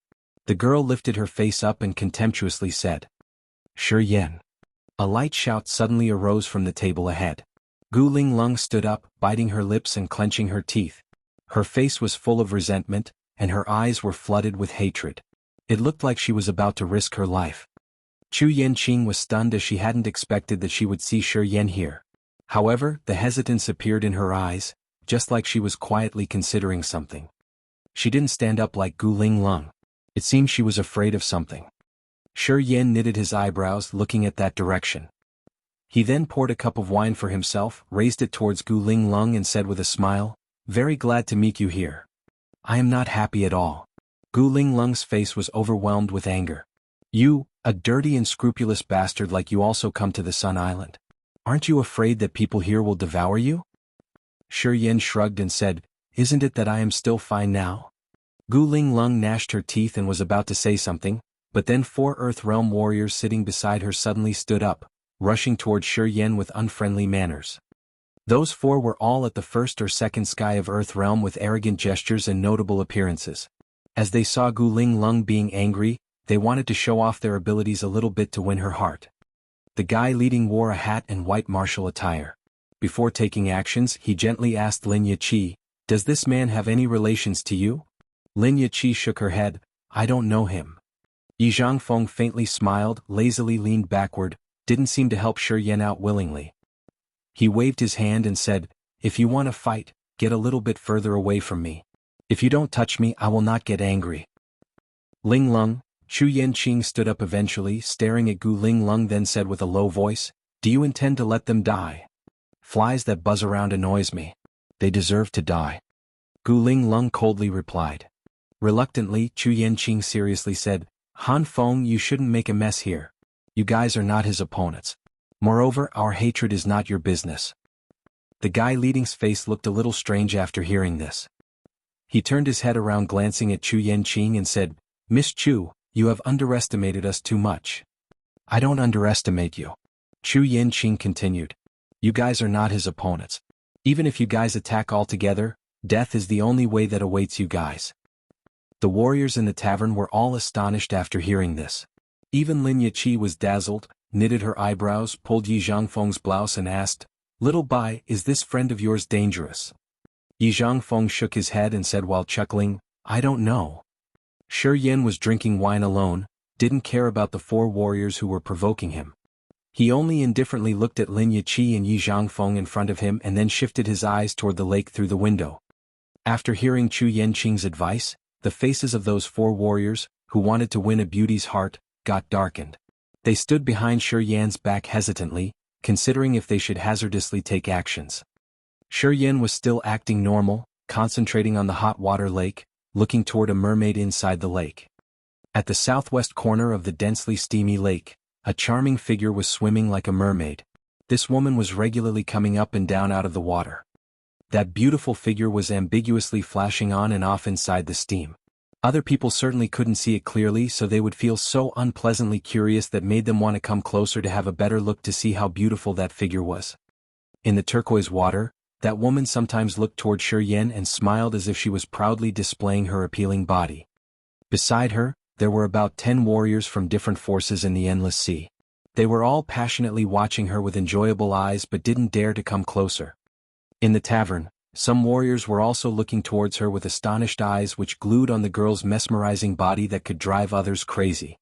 The girl lifted her face up and contemptuously said, "ChiYan." A light shout suddenly arose from the table ahead. Gu Linglong stood up, biting her lips and clenching her teeth. Her face was full of resentment, and her eyes were flooded with hatred. It looked like she was about to risk her life. Chu Yanqing was stunned as she hadn't expected that she would see ChiYan here. However, the hesitance appeared in her eyes, just like she was quietly considering something. She didn't stand up like Gu Linglong. It seemed she was afraid of something. ChiYan knitted his eyebrows, looking at that direction. He then poured a cup of wine for himself, raised it towards Gu Linglong and said with a smile, "Very glad to meet you here." "I am not happy at all." Gu Linglong's face was overwhelmed with anger. "You, a dirty and scrupulous bastard like you, also come to the Sun Island. Aren't you afraid that people here will devour you?" ChiYan shrugged and said, "Isn't it that I am still fine now?" Gu Linglong gnashed her teeth and was about to say something, but then 4 Earth Realm warriors sitting beside her suddenly stood up, rushing toward ChiYan with unfriendly manners. Those 4 were all at the first or second sky of Earth Realm with arrogant gestures and notable appearances. As they saw Gu Linglong being angry, they wanted to show off their abilities a little bit to win her heart. The guy leading wore a hat and white martial attire. Before taking actions, he gently asked Lin Yiqi, "Does this man have any relations to you?" Lin Yiqi shook her head, "I don't know him." Jianghu faintly smiled, lazily leaned backward, didn't seem to help ChiYan out willingly. He waved his hand and said, "If you want to fight, get a little bit further away from me. If you don't touch me, I will not get angry." Linglong, Chu Yanqing stood up eventually, staring at Gu Linglong, then said with a low voice, "Do you intend to let them die? Flies that buzz around annoys me. They deserve to die." Gu Linglong coldly replied. Reluctantly, Chu Yanqing seriously said, "Han Feng, you shouldn't make a mess here. You guys are not his opponents. Moreover, our hatred is not your business." The guy leading's face looked a little strange after hearing this. He turned his head around, glancing at Chu Yanqing and said, "Miss Chu, you have underestimated us too much." "I don't underestimate you." Chu Yanqing continued. "You guys are not his opponents. Even if you guys attack all together, death is the only way that awaits you guys." The warriors in the tavern were all astonished after hearing this. Even Lin Yiqi was dazzled, knitted her eyebrows, pulled Jianghu's blouse and asked, "Little Bai, is this friend of yours dangerous?" Jianghu shook his head and said while chuckling, "I don't know." ChiYan was drinking wine alone, didn't care about the 4 warriors who were provoking him. He only indifferently looked at Lin Yiqi and Jianghu in front of him and then shifted his eyes toward the lake through the window. After hearing Chu Yanqing's advice, the faces of those 4 warriors, who wanted to win a beauty's heart, got darkened. They stood behind ChiYan's back hesitantly, considering if they should hazardously take actions. ChiYan was still acting normal, concentrating on the hot water lake, looking toward a mermaid inside the lake. At the southwest corner of the densely steamy lake, a charming figure was swimming like a mermaid. This woman was regularly coming up and down out of the water. That beautiful figure was ambiguously flashing on and off inside the steam. Other people certainly couldn't see it clearly, so they would feel so unpleasantly curious that made them want to come closer to have a better look to see how beautiful that figure was. In the turquoise water, that woman sometimes looked toward ChiYan and smiled as if she was proudly displaying her appealing body. Beside her, there were about 10 warriors from different forces in the endless sea. They were all passionately watching her with enjoyable eyes but didn't dare to come closer. In the tavern, some warriors were also looking towards her with astonished eyes which glued on the girl's mesmerizing body that could drive others crazy.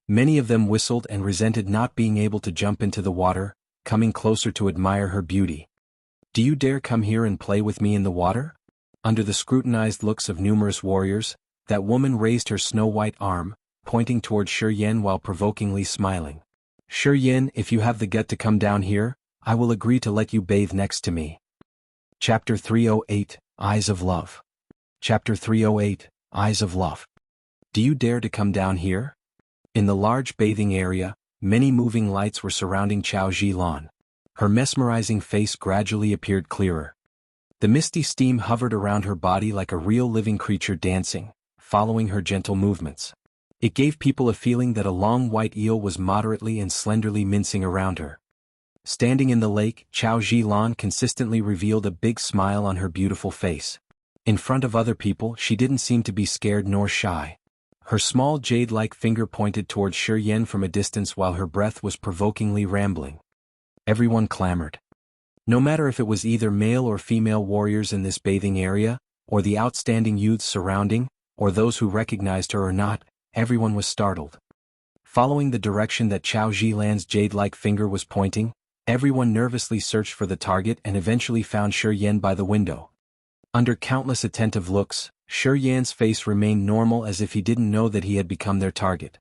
Many of them whistled and resented not being able to jump into the water, coming closer to admire her beauty. "Do you dare come here and play with me in the water?" Under the scrutinized looks of numerous warriors, that woman raised her snow-white arm, pointing toward ChiYan while provokingly smiling. "ChiYan, if you have the gut to come down here, I will agree to let you bathe next to me." Chapter 308, Eyes of Love. Chapter 308, Eyes of Love. "Do you dare to come down here?" In the large bathing area, many moving lights were surrounding Chao Zhilan. Her mesmerizing face gradually appeared clearer. The misty steam hovered around her body like a real living creature dancing, following her gentle movements. It gave people a feeling that a long white eel was moderately and slenderly mincing around her. Standing in the lake, Chao Zhilan consistently revealed a big smile on her beautiful face. In front of other people, she didn't seem to be scared nor shy. Her small jade-like finger pointed toward ChiYan from a distance while her breath was provokingly rambling. Everyone clamored. No matter if it was either male or female warriors in this bathing area, or the outstanding youths surrounding, or those who recognized her or not, everyone was startled. Following the direction that Chao Zhilan's jade-like finger was pointing, everyone nervously searched for the target and eventually found ChiYan by the window. Under countless attentive looks, ChiYan's face remained normal as if he didn't know that he had become their target.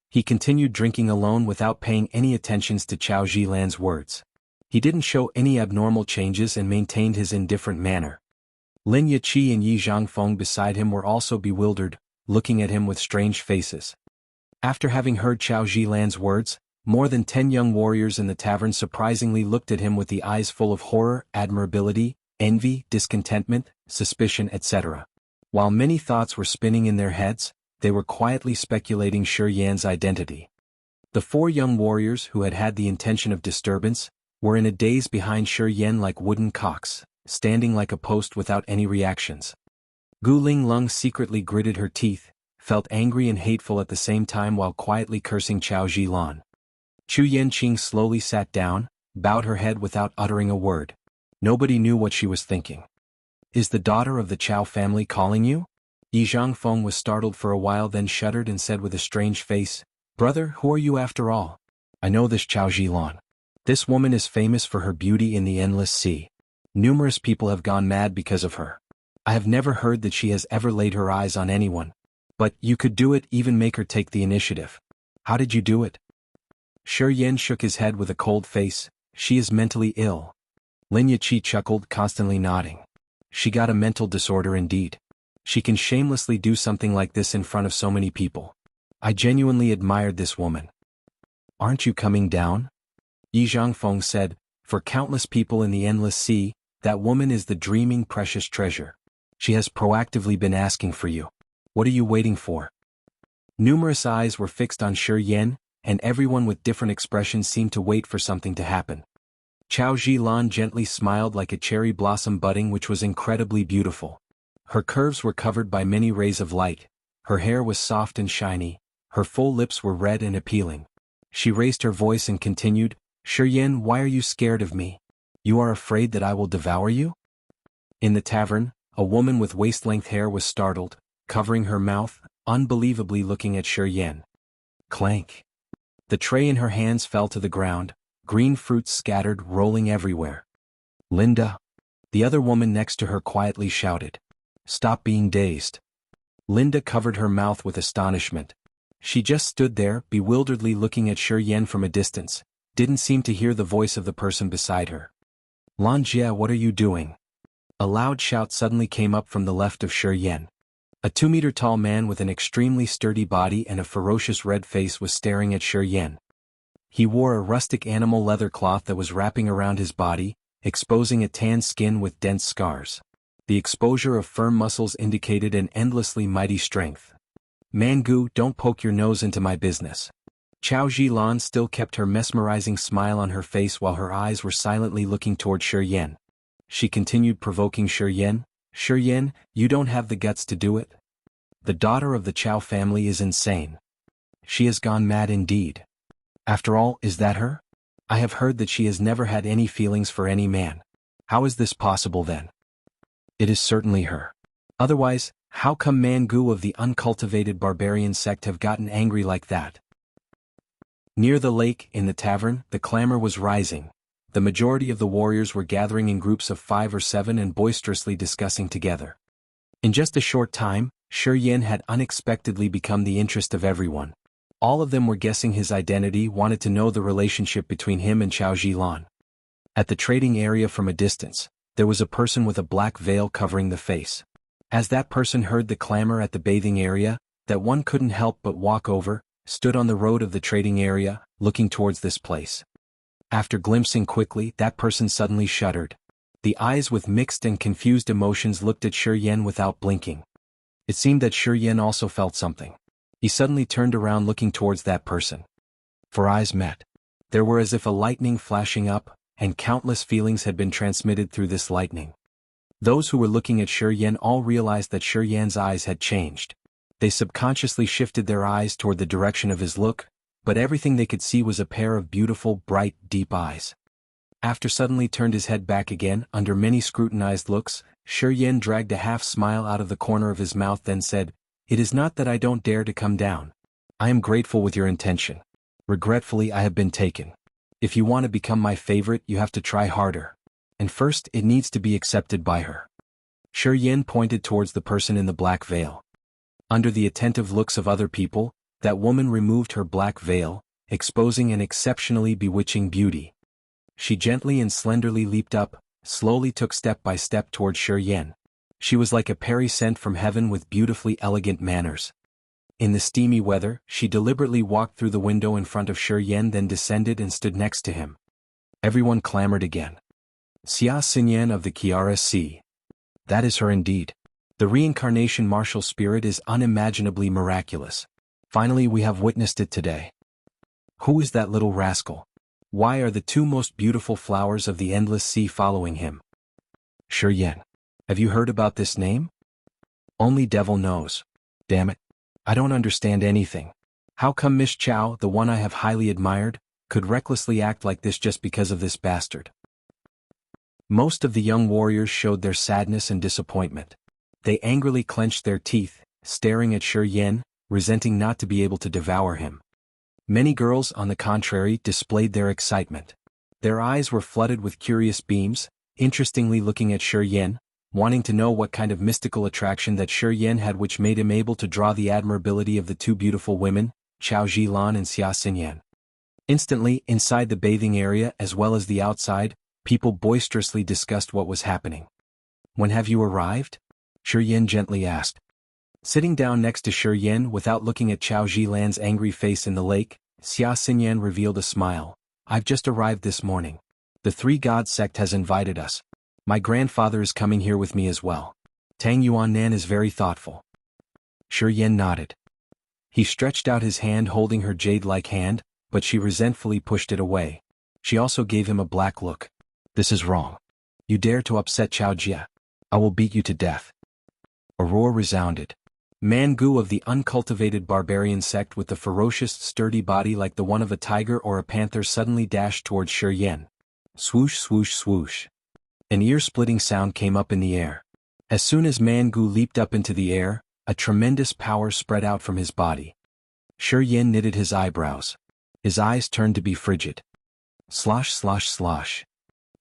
He continued drinking alone without paying any attention to Cao Zilan's words. He didn't show any abnormal changes and maintained his indifferent manner. Lin Yiqi and Yi Zhangfeng beside him were also bewildered, looking at him with strange faces. After having heard Cao Zilan's words, more than 10 young warriors in the tavern surprisingly looked at him with the eyes full of horror, admirability, envy, discontentment, suspicion, etc. While many thoughts were spinning in their heads, they were quietly speculating ChiYan's identity. The 4 young warriors who had had the intention of disturbance were in a daze behind ChiYan like wooden cocks, standing like a post without any reactions. Gu Linglong secretly gritted her teeth, felt angry and hateful at the same time while quietly cursing Cao Zilan. Chu Yanqing slowly sat down, bowed her head without uttering a word. Nobody knew what she was thinking. "Is the daughter of the Cao family calling you?" Yi Zhangfeng was startled for a while, then shuddered and said with a strange face, "Brother, who are you after all? I know this Cao Zilan. This woman is famous for her beauty in the endless sea. Numerous people have gone mad because of her. I have never heard that she has ever laid her eyes on anyone. But you could do it, even make her take the initiative. How did you do it?" ChiYan shook his head with a cold face. "She is mentally ill." Lin Yiqi chuckled, constantly nodding. "She got a mental disorder indeed. She can shamelessly do something like this in front of so many people. I genuinely admired this woman." "Aren't you coming down?" Yi Zhangfeng said. "For countless people in the endless sea, that woman is the dreaming precious treasure. She has proactively been asking for you. What are you waiting for?" Numerous eyes were fixed on ChiYan, and everyone with different expressions seemed to wait for something to happen. Cao Zilan gently smiled like a cherry blossom budding, which was incredibly beautiful. Her curves were covered by many rays of light, her hair was soft and shiny, her full lips were red and appealing. She raised her voice and continued, "ChiYan, why are you scared of me? You are afraid that I will devour you?" In the tavern, a woman with waist-length hair was startled, covering her mouth, unbelievably looking at ChiYan. Clank. The tray in her hands fell to the ground, green fruits scattered, rolling everywhere. "Linda!" The other woman next to her quietly shouted. "Stop being dazed." Linda covered her mouth with astonishment. She just stood there, bewilderedly looking at ChiYan from a distance, didn't seem to hear the voice of the person beside her. "Lan Jie, what are you doing?" A loud shout suddenly came up from the left of ChiYan. A 2-meter-tall man with an extremely sturdy body and a ferocious red face was staring at ChiYan. He wore a rustic animal leather cloth that was wrapping around his body, exposing a tan skin with dense scars. The exposure of firm muscles indicated an endlessly mighty strength. "Mangu, don't poke your nose into my business." Cao Zilan still kept her mesmerizing smile on her face while her eyes were silently looking toward ChiYan. She continued provoking ChiYan. "ChiYan, you don't have the guts to do it. The daughter of the Cao family is insane. She has gone mad indeed. After all, is that her? I have heard that she has never had any feelings for any man. How is this possible then?" "It is certainly her. Otherwise, how come Mangu of the uncultivated barbarian sect have gotten angry like that?" Near the lake, in the tavern, the clamor was rising. The majority of the warriors were gathering in groups of 5 or 7 and boisterously discussing together. In just a short time, ChiYan had unexpectedly become the interest of everyone. All of them were guessing his identity, wanted to know the relationship between him and Cao Zilan. At the trading area from a distance, there was a person with a black veil covering the face. As that person heard the clamor at the bathing area, that one couldn't help but walk over, stood on the road of the trading area, looking towards this place. After glimpsing quickly, that person suddenly shuddered. The eyes with mixed and confused emotions looked at ChiYan without blinking. It seemed that ChiYan also felt something. He suddenly turned around looking towards that person. For eyes met. There were as if a lightning flashing up, and countless feelings had been transmitted through this lightning. Those who were looking at ChiYan all realized that ChiYan's eyes had changed. They subconsciously shifted their eyes toward the direction of his look, but everything they could see was a pair of beautiful, bright, deep eyes. After suddenly turned his head back again, under many scrutinized looks, ChiYan dragged a half-smile out of the corner of his mouth, then said, "It is not that I don't dare to come down. I am grateful with your intention. Regretfully, I have been taken. If you want to become my favorite, you have to try harder. And first, it needs to be accepted by her." ChiYan pointed towards the person in the black veil. Under the attentive looks of other people, that woman removed her black veil, exposing an exceptionally bewitching beauty. She gently and slenderly leaped up, slowly took step by step toward ChiYan. She was like a peri sent from heaven with beautifully elegant manners. In the steamy weather, she deliberately walked through the window in front of ChiYan, then descended and stood next to him. Everyone clamored again. ChiYan of the KRSC. That is her indeed. The reincarnation martial spirit is unimaginably miraculous. Finally we have witnessed it today. Who is that little rascal? Why are the two most beautiful flowers of the endless sea following him? ChiYan. Have you heard about this name? Only devil knows. Damn it. I don't understand anything. How come Miss Chow, the one I have highly admired, could recklessly act like this just because of this bastard? Most of the young warriors showed their sadness and disappointment. They angrily clenched their teeth, staring at ChiYan, resenting not to be able to devour him. Many girls, on the contrary, displayed their excitement. Their eyes were flooded with curious beams, interestingly looking at ChiYan, wanting to know what kind of mystical attraction that ChiYan had which made him able to draw the admirability of the two beautiful women, Chao Zhilan and ChiYan. Instantly, inside the bathing area as well as the outside, people boisterously discussed what was happening. When have you arrived? ChiYan gently asked. Sitting down next to ChiYan without looking at Chao Zhilan's angry face in the lake, ChiYan revealed a smile. I've just arrived this morning. The Three God sect has invited us. My grandfather is coming here with me as well. Tang Yuannan is very thoughtful. ChiYan nodded. He stretched out his hand holding her jade-like hand, but she resentfully pushed it away. She also gave him a black look. This is wrong. You dare to upset Chao Jia. I will beat you to death. A roar resounded. Mangu of the uncultivated barbarian sect with the ferocious, sturdy body like the one of a tiger or a panther suddenly dashed towards ChiYan. Swoosh, swoosh, swoosh. An ear-splitting sound came up in the air. As soon as Mangu leaped up into the air, a tremendous power spread out from his body. ChiYan knitted his eyebrows. His eyes turned to be frigid. Slosh, slosh, slosh.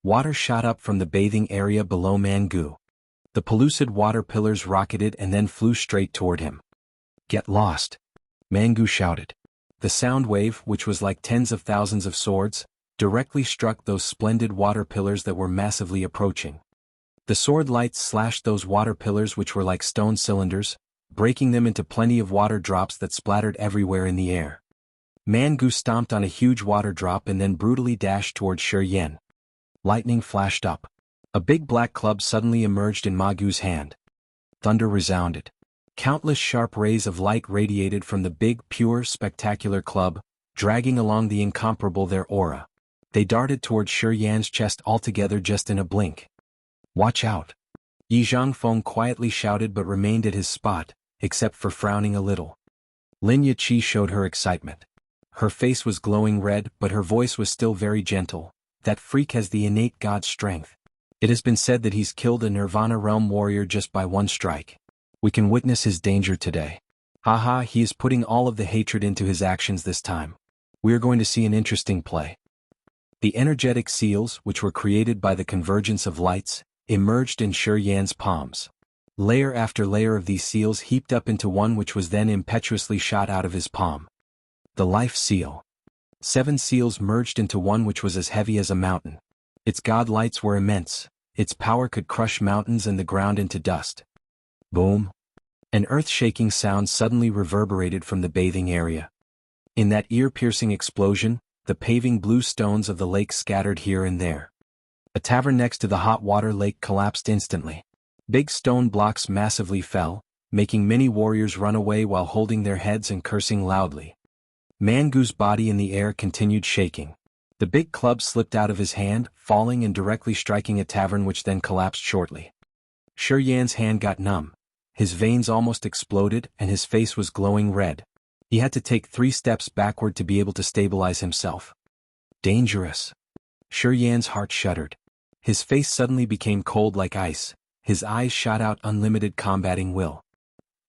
Water shot up from the bathing area below Mangu. The pellucid water pillars rocketed and then flew straight toward him. Get lost! Mangu shouted. The sound wave, which was like tens of thousands of swords, directly struck those splendid water pillars that were massively approaching. The sword lights slashed those water pillars which were like stone cylinders, breaking them into plenty of water drops that splattered everywhere in the air. Mangu stomped on a huge water drop and then brutally dashed toward ChiYan. Lightning flashed up. A big black club suddenly emerged in Mangu's hand. Thunder resounded. Countless sharp rays of light radiated from the big, pure, spectacular club, dragging along the incomparable their aura. They darted toward ChiYan's chest altogether just in a blink. Watch out! Yi Zhangfeng quietly shouted but remained at his spot, except for frowning a little. Lin Yiqi showed her excitement. Her face was glowing red but her voice was still very gentle. That freak has the innate god strength. It has been said that he's killed a Nirvana realm warrior just by one strike. We can witness his danger today. Haha, he is putting all of the hatred into his actions this time. We are going to see an interesting play. The energetic seals, which were created by the convergence of lights, emerged in ChiYan's palms. Layer after layer of these seals heaped up into one which was then impetuously shot out of his palm. The life seal. 7 seals merged into one which was as heavy as a mountain. Its god lights were immense. Its power could crush mountains and the ground into dust. Boom. An earth-shaking sound suddenly reverberated from the bathing area. In that ear-piercing explosion, the paving blue stones of the lake scattered here and there. A tavern next to the hot water lake collapsed instantly. Big stone blocks massively fell, making many warriors run away while holding their heads and cursing loudly. Mangu's body in the air continued shaking. The big club slipped out of his hand, falling and directly striking a tavern which then collapsed shortly. ChiYan's hand got numb. His veins almost exploded and his face was glowing red. He had to take 3 steps backward to be able to stabilize himself. Dangerous. ChiYan's heart shuddered. His face suddenly became cold like ice. His eyes shot out unlimited combating will.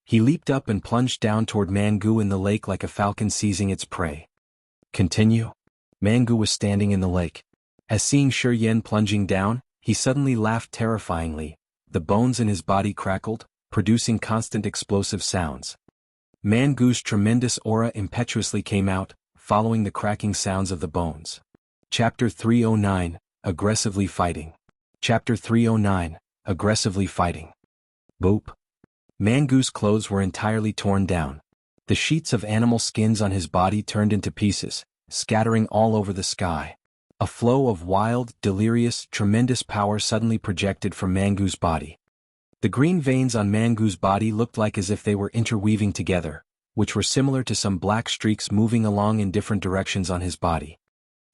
He leaped up and plunged down toward Mangu in the lake like a falcon seizing its prey. Continue. Mangu was standing in the lake. As seeing ChiYan plunging down, he suddenly laughed terrifyingly. the bones in his body crackled, producing constant explosive sounds. Mangu's tremendous aura impetuously came out, following the cracking sounds of the bones. Chapter 309, Aggressively Fighting. Chapter 309, Aggressively Fighting. Boop. Mangu's clothes were entirely torn down. The sheets of animal skins on his body turned into pieces, scattering all over the sky. A flow of wild, delirious, tremendous power suddenly projected from Mangu's body. The green veins on Mangu's body looked like as if they were interweaving together, which were similar to some black streaks moving along in different directions on his body.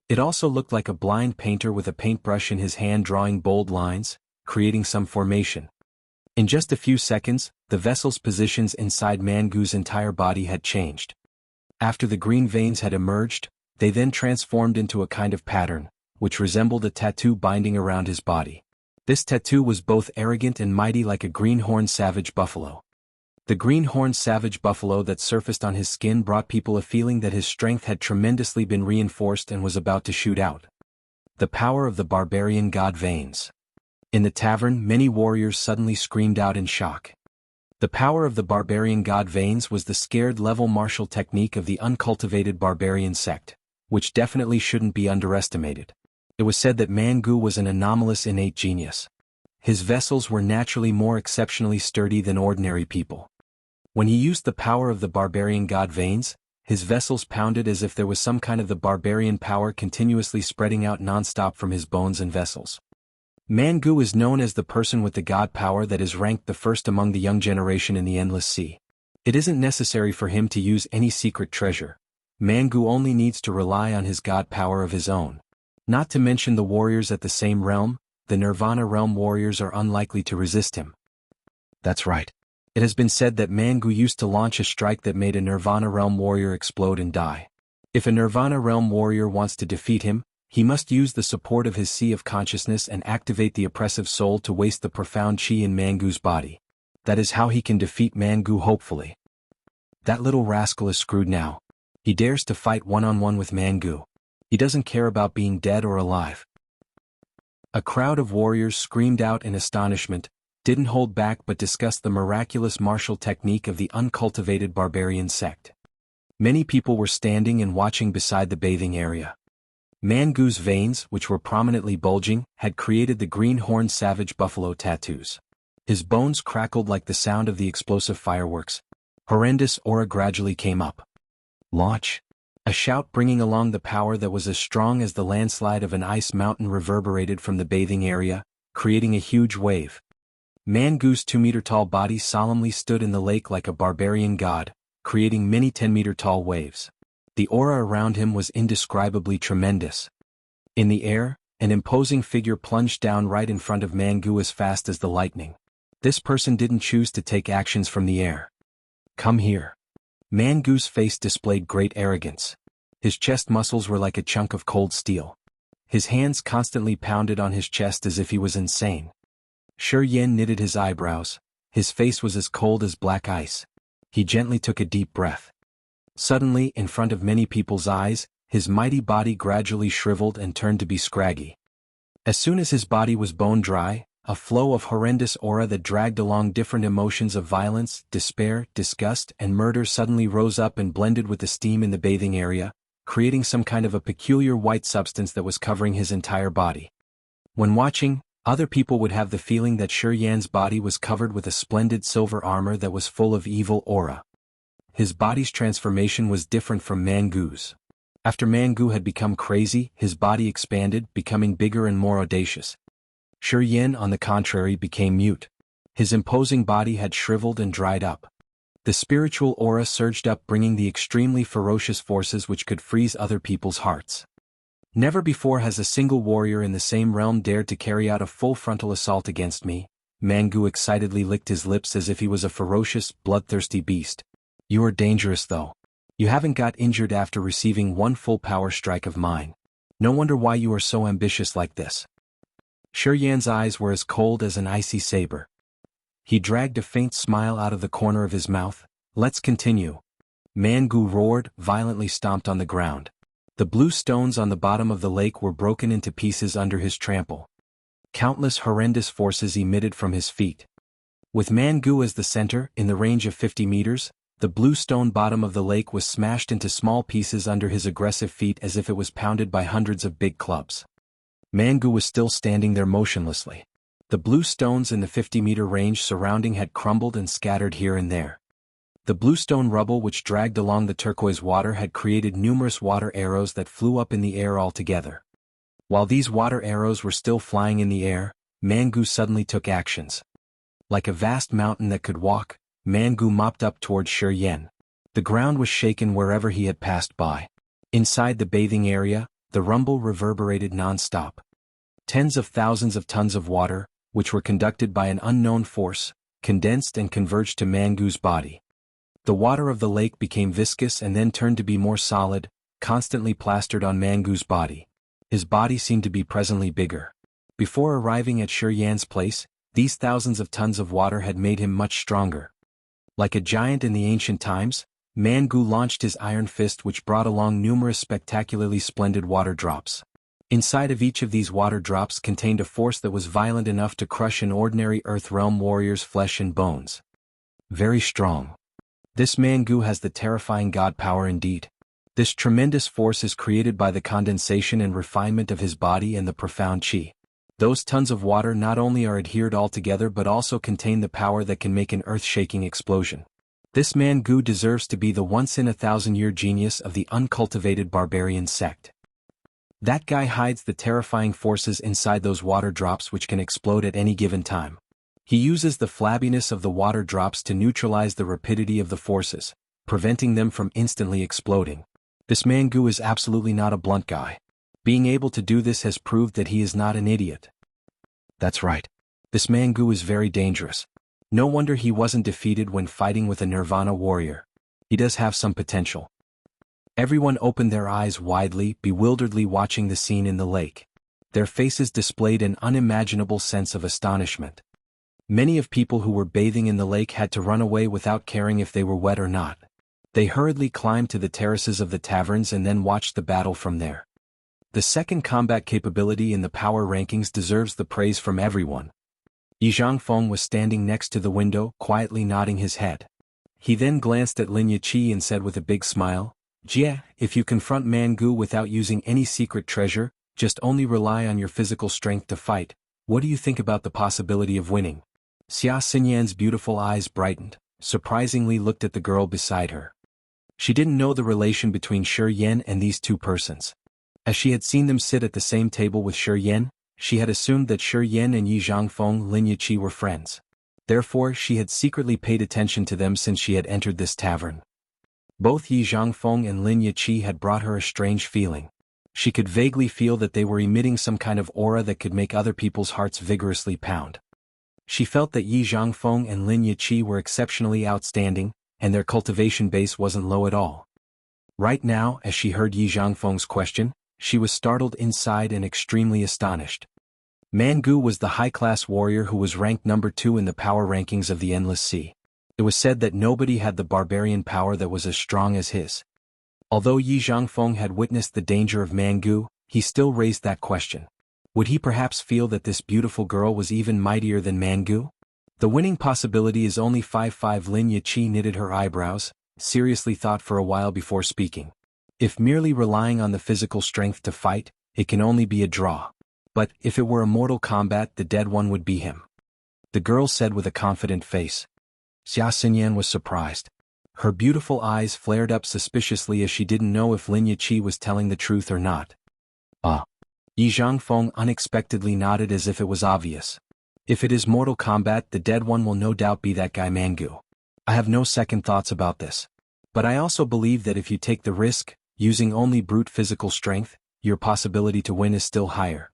It also looked like a blind painter with a paintbrush in his hand drawing bold lines, creating some formation. In just a few seconds, the vessel's positions inside Mangu's entire body had changed. After the green veins had emerged, they then transformed into a kind of pattern, which resembled a tattoo binding around his body. This tattoo was both arrogant and mighty like a greenhorn savage buffalo. The greenhorn savage buffalo that surfaced on his skin brought people a feeling that his strength had tremendously been reinforced and was about to shoot out. The power of the barbarian god veins. In the tavern, many warriors suddenly screamed out in shock. The power of the barbarian god veins was the scared level martial technique of the uncultivated barbarian sect, which definitely shouldn't be underestimated. It was said that Mangu was an anomalous innate genius. His vessels were naturally more exceptionally sturdy than ordinary people. When he used the power of the barbarian god veins, his vessels pounded as if there was some kind of the barbarian power continuously spreading out non-stop from his bones and vessels. Mangu is known as the person with the god power that is ranked the first among the young generation in the Endless Sea. It isn't necessary for him to use any secret treasure. Mangu only needs to rely on his god power of his own. Not to mention the warriors at the same realm, the Nirvana realm warriors are unlikely to resist him. That's right. It has been said that Mangu used to launch a strike that made a Nirvana realm warrior explode and die. If a Nirvana realm warrior wants to defeat him, he must use the support of his sea of consciousness and activate the oppressive soul to waste the profound chi in Mangu's body. That is how he can defeat Mangu hopefully. That little rascal is screwed now. He dares to fight one-on-one with Mangu. He doesn't care about being dead or alive. A crowd of warriors screamed out in astonishment, didn't hold back but discussed the miraculous martial technique of the uncultivated barbarian sect. Many people were standing and watching beside the bathing area. Mangu's veins, which were prominently bulging, had created the greenhorn savage buffalo tattoos. His bones crackled like the sound of the explosive fireworks. Horrendous aura gradually came up. Launch! A shout bringing along the power that was as strong as the landslide of an ice mountain reverberated from the bathing area, creating a huge wave. Mangu's 2-meter-tall body solemnly stood in the lake like a barbarian god, creating many 10-meter-tall waves. The aura around him was indescribably tremendous. In the air, an imposing figure plunged down right in front of Mangu as fast as the lightning. This person didn't choose to take actions from the air. Come here. Mangu's face displayed great arrogance. His chest muscles were like a chunk of cold steel. His hands constantly pounded on his chest as if he was insane. ChiYan knitted his eyebrows. His face was as cold as black ice. He gently took a deep breath. Suddenly, in front of many people's eyes, his mighty body gradually shriveled and turned to be scraggy. As soon as his body was bone dry, a flow of horrendous aura that dragged along different emotions of violence, despair, disgust, and murder suddenly rose up and blended with the steam in the bathing area, creating some kind of a peculiar white substance that was covering his entire body. When watching, other people would have the feeling that ChiYan's body was covered with a splendid silver armor that was full of evil aura. His body's transformation was different from Mangu's. After Mangu had become crazy, his body expanded, becoming bigger and more audacious. ChiYan, on the contrary, became mute. His imposing body had shriveled and dried up. The spiritual aura surged up, bringing the extremely ferocious forces which could freeze other people's hearts. Never before has a single warrior in the same realm dared to carry out a full frontal assault against me. Mangu excitedly licked his lips as if he was a ferocious, bloodthirsty beast. You are dangerous though. You haven't got injured after receiving one full power strike of mine. No wonder why you are so ambitious like this. ChiYan's eyes were as cold as an icy saber. He dragged a faint smile out of the corner of his mouth. Let's continue. Mangu roared, violently stomped on the ground. The blue stones on the bottom of the lake were broken into pieces under his trample. Countless horrendous forces emitted from his feet. With Jianghu as the center, in the range of 50 meters, the blue stone bottom of the lake was smashed into small pieces under his aggressive feet as if it was pounded by hundreds of big clubs. Jianghu was still standing there motionlessly. The blue stones in the 50-meter range surrounding had crumbled and scattered here and there. The bluestone rubble which dragged along the turquoise water had created numerous water arrows that flew up in the air altogether. While these water arrows were still flying in the air, Jianghu suddenly took actions. Like a vast mountain that could walk, Jianghu mopped up toward ChiYan. The ground was shaken wherever he had passed by. Inside the bathing area, the rumble reverberated non-stop. Tens of thousands of tons of water, which were conducted by an unknown force, condensed and converged to Jianghu's body. The water of the lake became viscous and then turned to be more solid, constantly plastered on Jianghu's body. His body seemed to be presently bigger. Before arriving at ChiYan's place, these thousands of tons of water had made him much stronger. Like a giant in the ancient times, Jianghu launched his iron fist which brought along numerous spectacularly splendid water drops. Inside of each of these water drops contained a force that was violent enough to crush an ordinary Earth Realm warrior's flesh and bones. Very strong. This Jianghu has the terrifying god power indeed. This tremendous force is created by the condensation and refinement of his body and the profound qi. Those tons of water not only are adhered all together but also contain the power that can make an earth-shaking explosion. This Jianghu deserves to be the once-in-a-thousand-year genius of the uncultivated barbarian sect. That guy hides the terrifying forces inside those water drops which can explode at any given time. He uses the flabbiness of the water drops to neutralize the rapidity of the forces, preventing them from instantly exploding. This Jianghu is absolutely not a blunt guy. Being able to do this has proved that he is not an idiot. That's right. This Jianghu is very dangerous. No wonder he wasn't defeated when fighting with a Nirvana warrior. He does have some potential. Everyone opened their eyes widely, bewilderedly watching the scene in the lake. Their faces displayed an unimaginable sense of astonishment. Many of people who were bathing in the lake had to run away without caring if they were wet or not. They hurriedly climbed to the terraces of the taverns and then watched the battle from there. The second combat capability in the power rankings deserves the praise from everyone. Jianghu was standing next to the window, quietly nodding his head. He then glanced at Lin Yiqi and said with a big smile, "Jie, if you confront Jianghu without using any secret treasure, just only rely on your physical strength to fight, what do you think about the possibility of winning?" Xinyan's beautiful eyes brightened, surprisingly looked at the girl beside her. She didn't know the relation between ChiYan and these two persons. As she had seen them sit at the same table with ChiYan, she had assumed that ChiYan and Jianghu Lin Yiqi were friends. Therefore she had secretly paid attention to them since she had entered this tavern. Both Jianghu and Lin Yiqi had brought her a strange feeling. She could vaguely feel that they were emitting some kind of aura that could make other people's hearts vigorously pound. She felt that Jianghu and Lin Yiqi were exceptionally outstanding, and their cultivation base wasn't low at all. Right now, as she heard Jianghu's question, she was startled inside and extremely astonished. Jianghu was the high-class warrior who was ranked number 2 in the power rankings of the Endless Sea. It was said that nobody had the barbarian power that was as strong as his. Although Jianghu had witnessed the danger of Jianghu, he still raised that question. Would he perhaps feel that this beautiful girl was even mightier than Jianghu? The winning possibility is only 5-5. Lin Yiqi knitted her eyebrows, seriously thought for a while before speaking. If merely relying on the physical strength to fight, it can only be a draw. But, if it were a mortal combat, the dead one would be him. The girl said with a confident face. Xinyan was surprised. Her beautiful eyes flared up suspiciously as she didn't know if Lin Yiqi was telling the truth or not. Jianghu unexpectedly nodded as if it was obvious. If it is mortal combat, the dead one will no doubt be that guy Jianghu. I have no second thoughts about this. But I also believe that if you take the risk, using only brute physical strength, your possibility to win is still higher.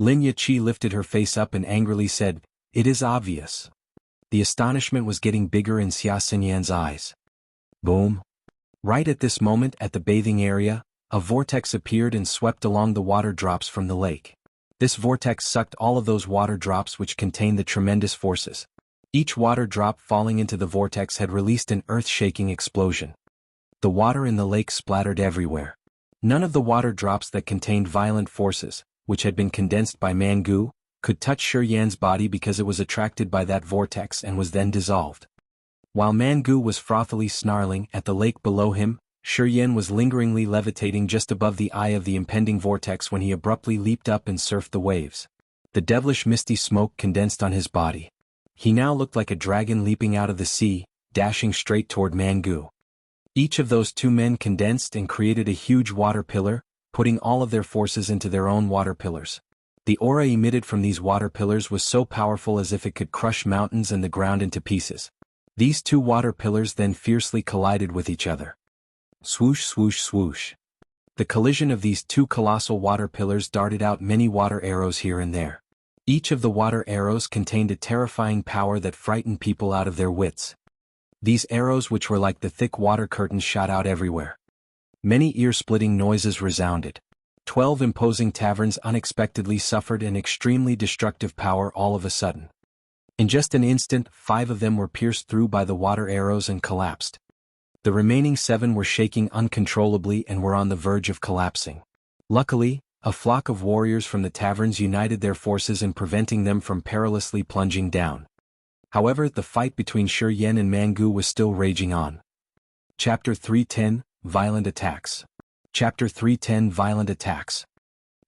Lin Yiqi lifted her face up and angrily said, "It is obvious." The astonishment was getting bigger in Xinyan's eyes. Boom! Right at this moment at the bathing area, a vortex appeared and swept along the water drops from the lake. This vortex sucked all of those water drops which contained the tremendous forces. Each water drop falling into the vortex had released an earth-shaking explosion. The water in the lake splattered everywhere. None of the water drops that contained violent forces, which had been condensed by Jianghu, could touch ChiYan's body because it was attracted by that vortex and was then dissolved. While Jianghu was frothily snarling at the lake below him, ChiYan was lingeringly levitating just above the eye of the impending vortex when he abruptly leaped up and surfed the waves. The devilish misty smoke condensed on his body. He now looked like a dragon leaping out of the sea, dashing straight toward Jianghu. Each of those two men condensed and created a huge water pillar, putting all of their forces into their own water pillars. The aura emitted from these water pillars was so powerful as if it could crush mountains and the ground into pieces. These two water pillars then fiercely collided with each other. Swoosh, swoosh, swoosh. The collision of these two colossal water pillars darted out many water arrows here and there. Each of the water arrows contained a terrifying power that frightened people out of their wits. These arrows, which were like the thick water curtains, shot out everywhere. Many ear-splitting noises resounded. 12 imposing taverns unexpectedly suffered an extremely destructive power all of a sudden. In just an instant, 5 of them were pierced through by the water arrows and collapsed. The remaining 7 were shaking uncontrollably and were on the verge of collapsing. Luckily, a flock of warriors from the taverns united their forces in preventing them from perilously plunging down. However, the fight between ChiYan and Jianghu was still raging on. Chapter 310, Violent Attacks. Chapter 310, Violent Attacks.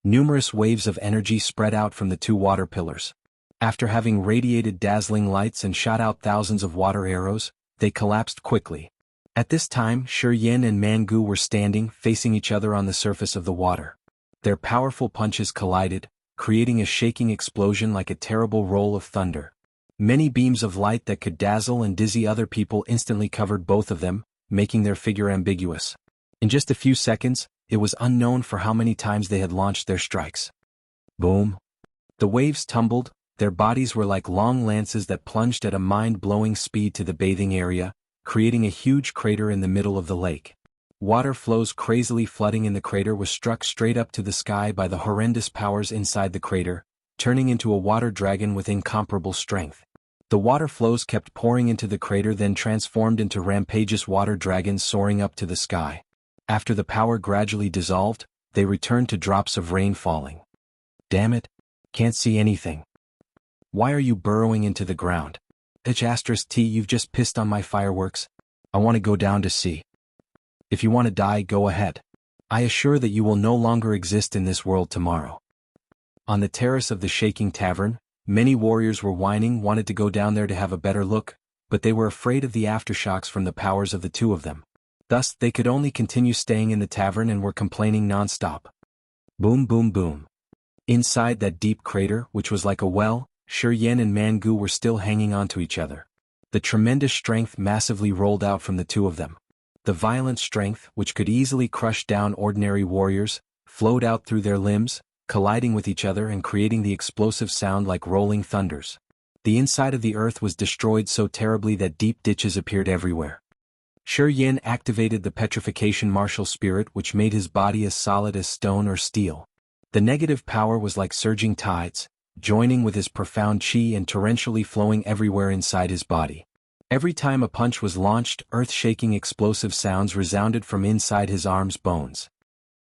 Numerous waves of energy spread out from the two water pillars. After having radiated dazzling lights and shot out thousands of water arrows, they collapsed quickly. At this time, ChiYan and Jianghu were standing, facing each other on the surface of the water. Their powerful punches collided, creating a shaking explosion like a terrible roll of thunder. Many beams of light that could dazzle and dizzy other people instantly covered both of them, making their figure ambiguous. In just a few seconds, it was unknown for how many times they had launched their strikes. Boom! The waves tumbled, their bodies were like long lances that plunged at a mind-blowing speed to the bathing area, creating a huge crater in the middle of the lake. Water flows crazily flooding in the crater was struck straight up to the sky by the horrendous powers inside the crater, turning into a water dragon with incomparable strength. The water flows kept pouring into the crater, then transformed into rampageous water dragons soaring up to the sky. After the power gradually dissolved, they returned to drops of rain falling. Damn it! Can't see anything. Why are you burrowing into the ground? H*T, you've just pissed on my fireworks. I want to go down to see. If you want to die, go ahead. I assure that you will no longer exist in this world tomorrow. On the terrace of the shaking tavern, many warriors were whining, wanted to go down there to have a better look, but they were afraid of the aftershocks from the powers of the two of them. Thus, they could only continue staying in the tavern and were complaining non-stop. Boom, boom, boom. Inside that deep crater, which was like a well, ChiYan and Jianghu were still hanging on to each other. The tremendous strength massively rolled out from the two of them. The violent strength, which could easily crush down ordinary warriors, flowed out through their limbs, colliding with each other and creating the explosive sound like rolling thunders. The inside of the earth was destroyed so terribly that deep ditches appeared everywhere. ChiYan activated the petrification martial spirit, which made his body as solid as stone or steel. The negative power was like surging tides, joining with his profound chi and torrentially flowing everywhere inside his body. Every time a punch was launched, earth-shaking explosive sounds resounded from inside his arms' bones.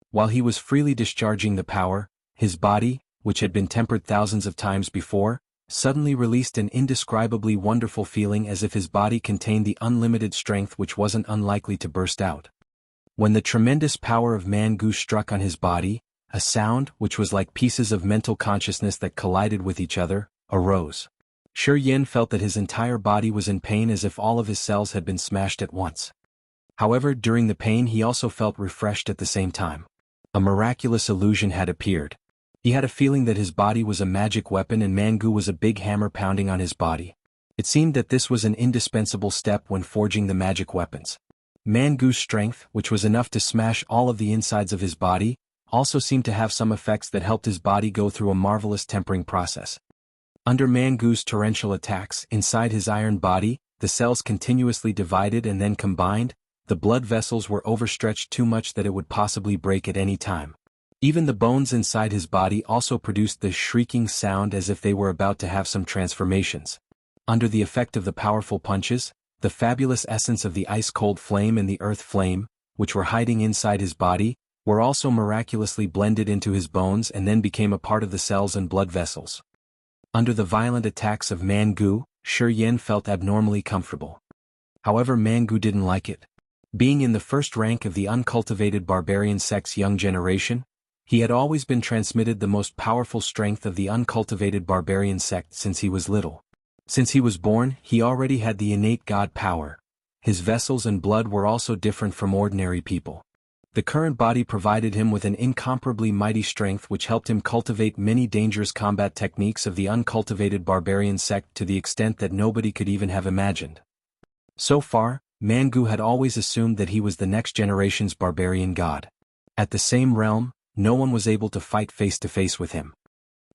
While he was freely discharging the power, his body, which had been tempered thousands of times before, suddenly released an indescribably wonderful feeling as if his body contained the unlimited strength which wasn't unlikely to burst out. When the tremendous power of Jianghu struck on his body, a sound, which was like pieces of mental consciousness that collided with each other, arose. ChiYan felt that his entire body was in pain as if all of his cells had been smashed at once. However, during the pain he also felt refreshed at the same time. A miraculous illusion had appeared. He had a feeling that his body was a magic weapon and Jianghu was a big hammer pounding on his body. It seemed that this was an indispensable step when forging the magic weapons. Jianghu's strength, which was enough to smash all of the insides of his body, also seemed to have some effects that helped his body go through a marvelous tempering process. Under Jianghu's torrential attacks, inside his iron body, the cells continuously divided and then combined. The blood vessels were overstretched too much that it would possibly break at any time. Even the bones inside his body also produced this shrieking sound as if they were about to have some transformations. Under the effect of the powerful punches, the fabulous essence of the ice-cold flame and the earth flame, which were hiding inside his body, were also miraculously blended into his bones and then became a part of the cells and blood vessels. Under the violent attacks of Mangu, ChiYan felt abnormally comfortable. However, Mangu didn't like it. Being in the first rank of the uncultivated barbarian sect's young generation, he had always been transmitted the most powerful strength of the uncultivated barbarian sect since he was little. Since he was born, he already had the innate god power. His vessels and blood were also different from ordinary people. The current body provided him with an incomparably mighty strength which helped him cultivate many dangerous combat techniques of the uncultivated barbarian sect to the extent that nobody could even have imagined. So far, Mangu had always assumed that he was the next generation's barbarian god. At the same realm, no one was able to fight face-to-face with him.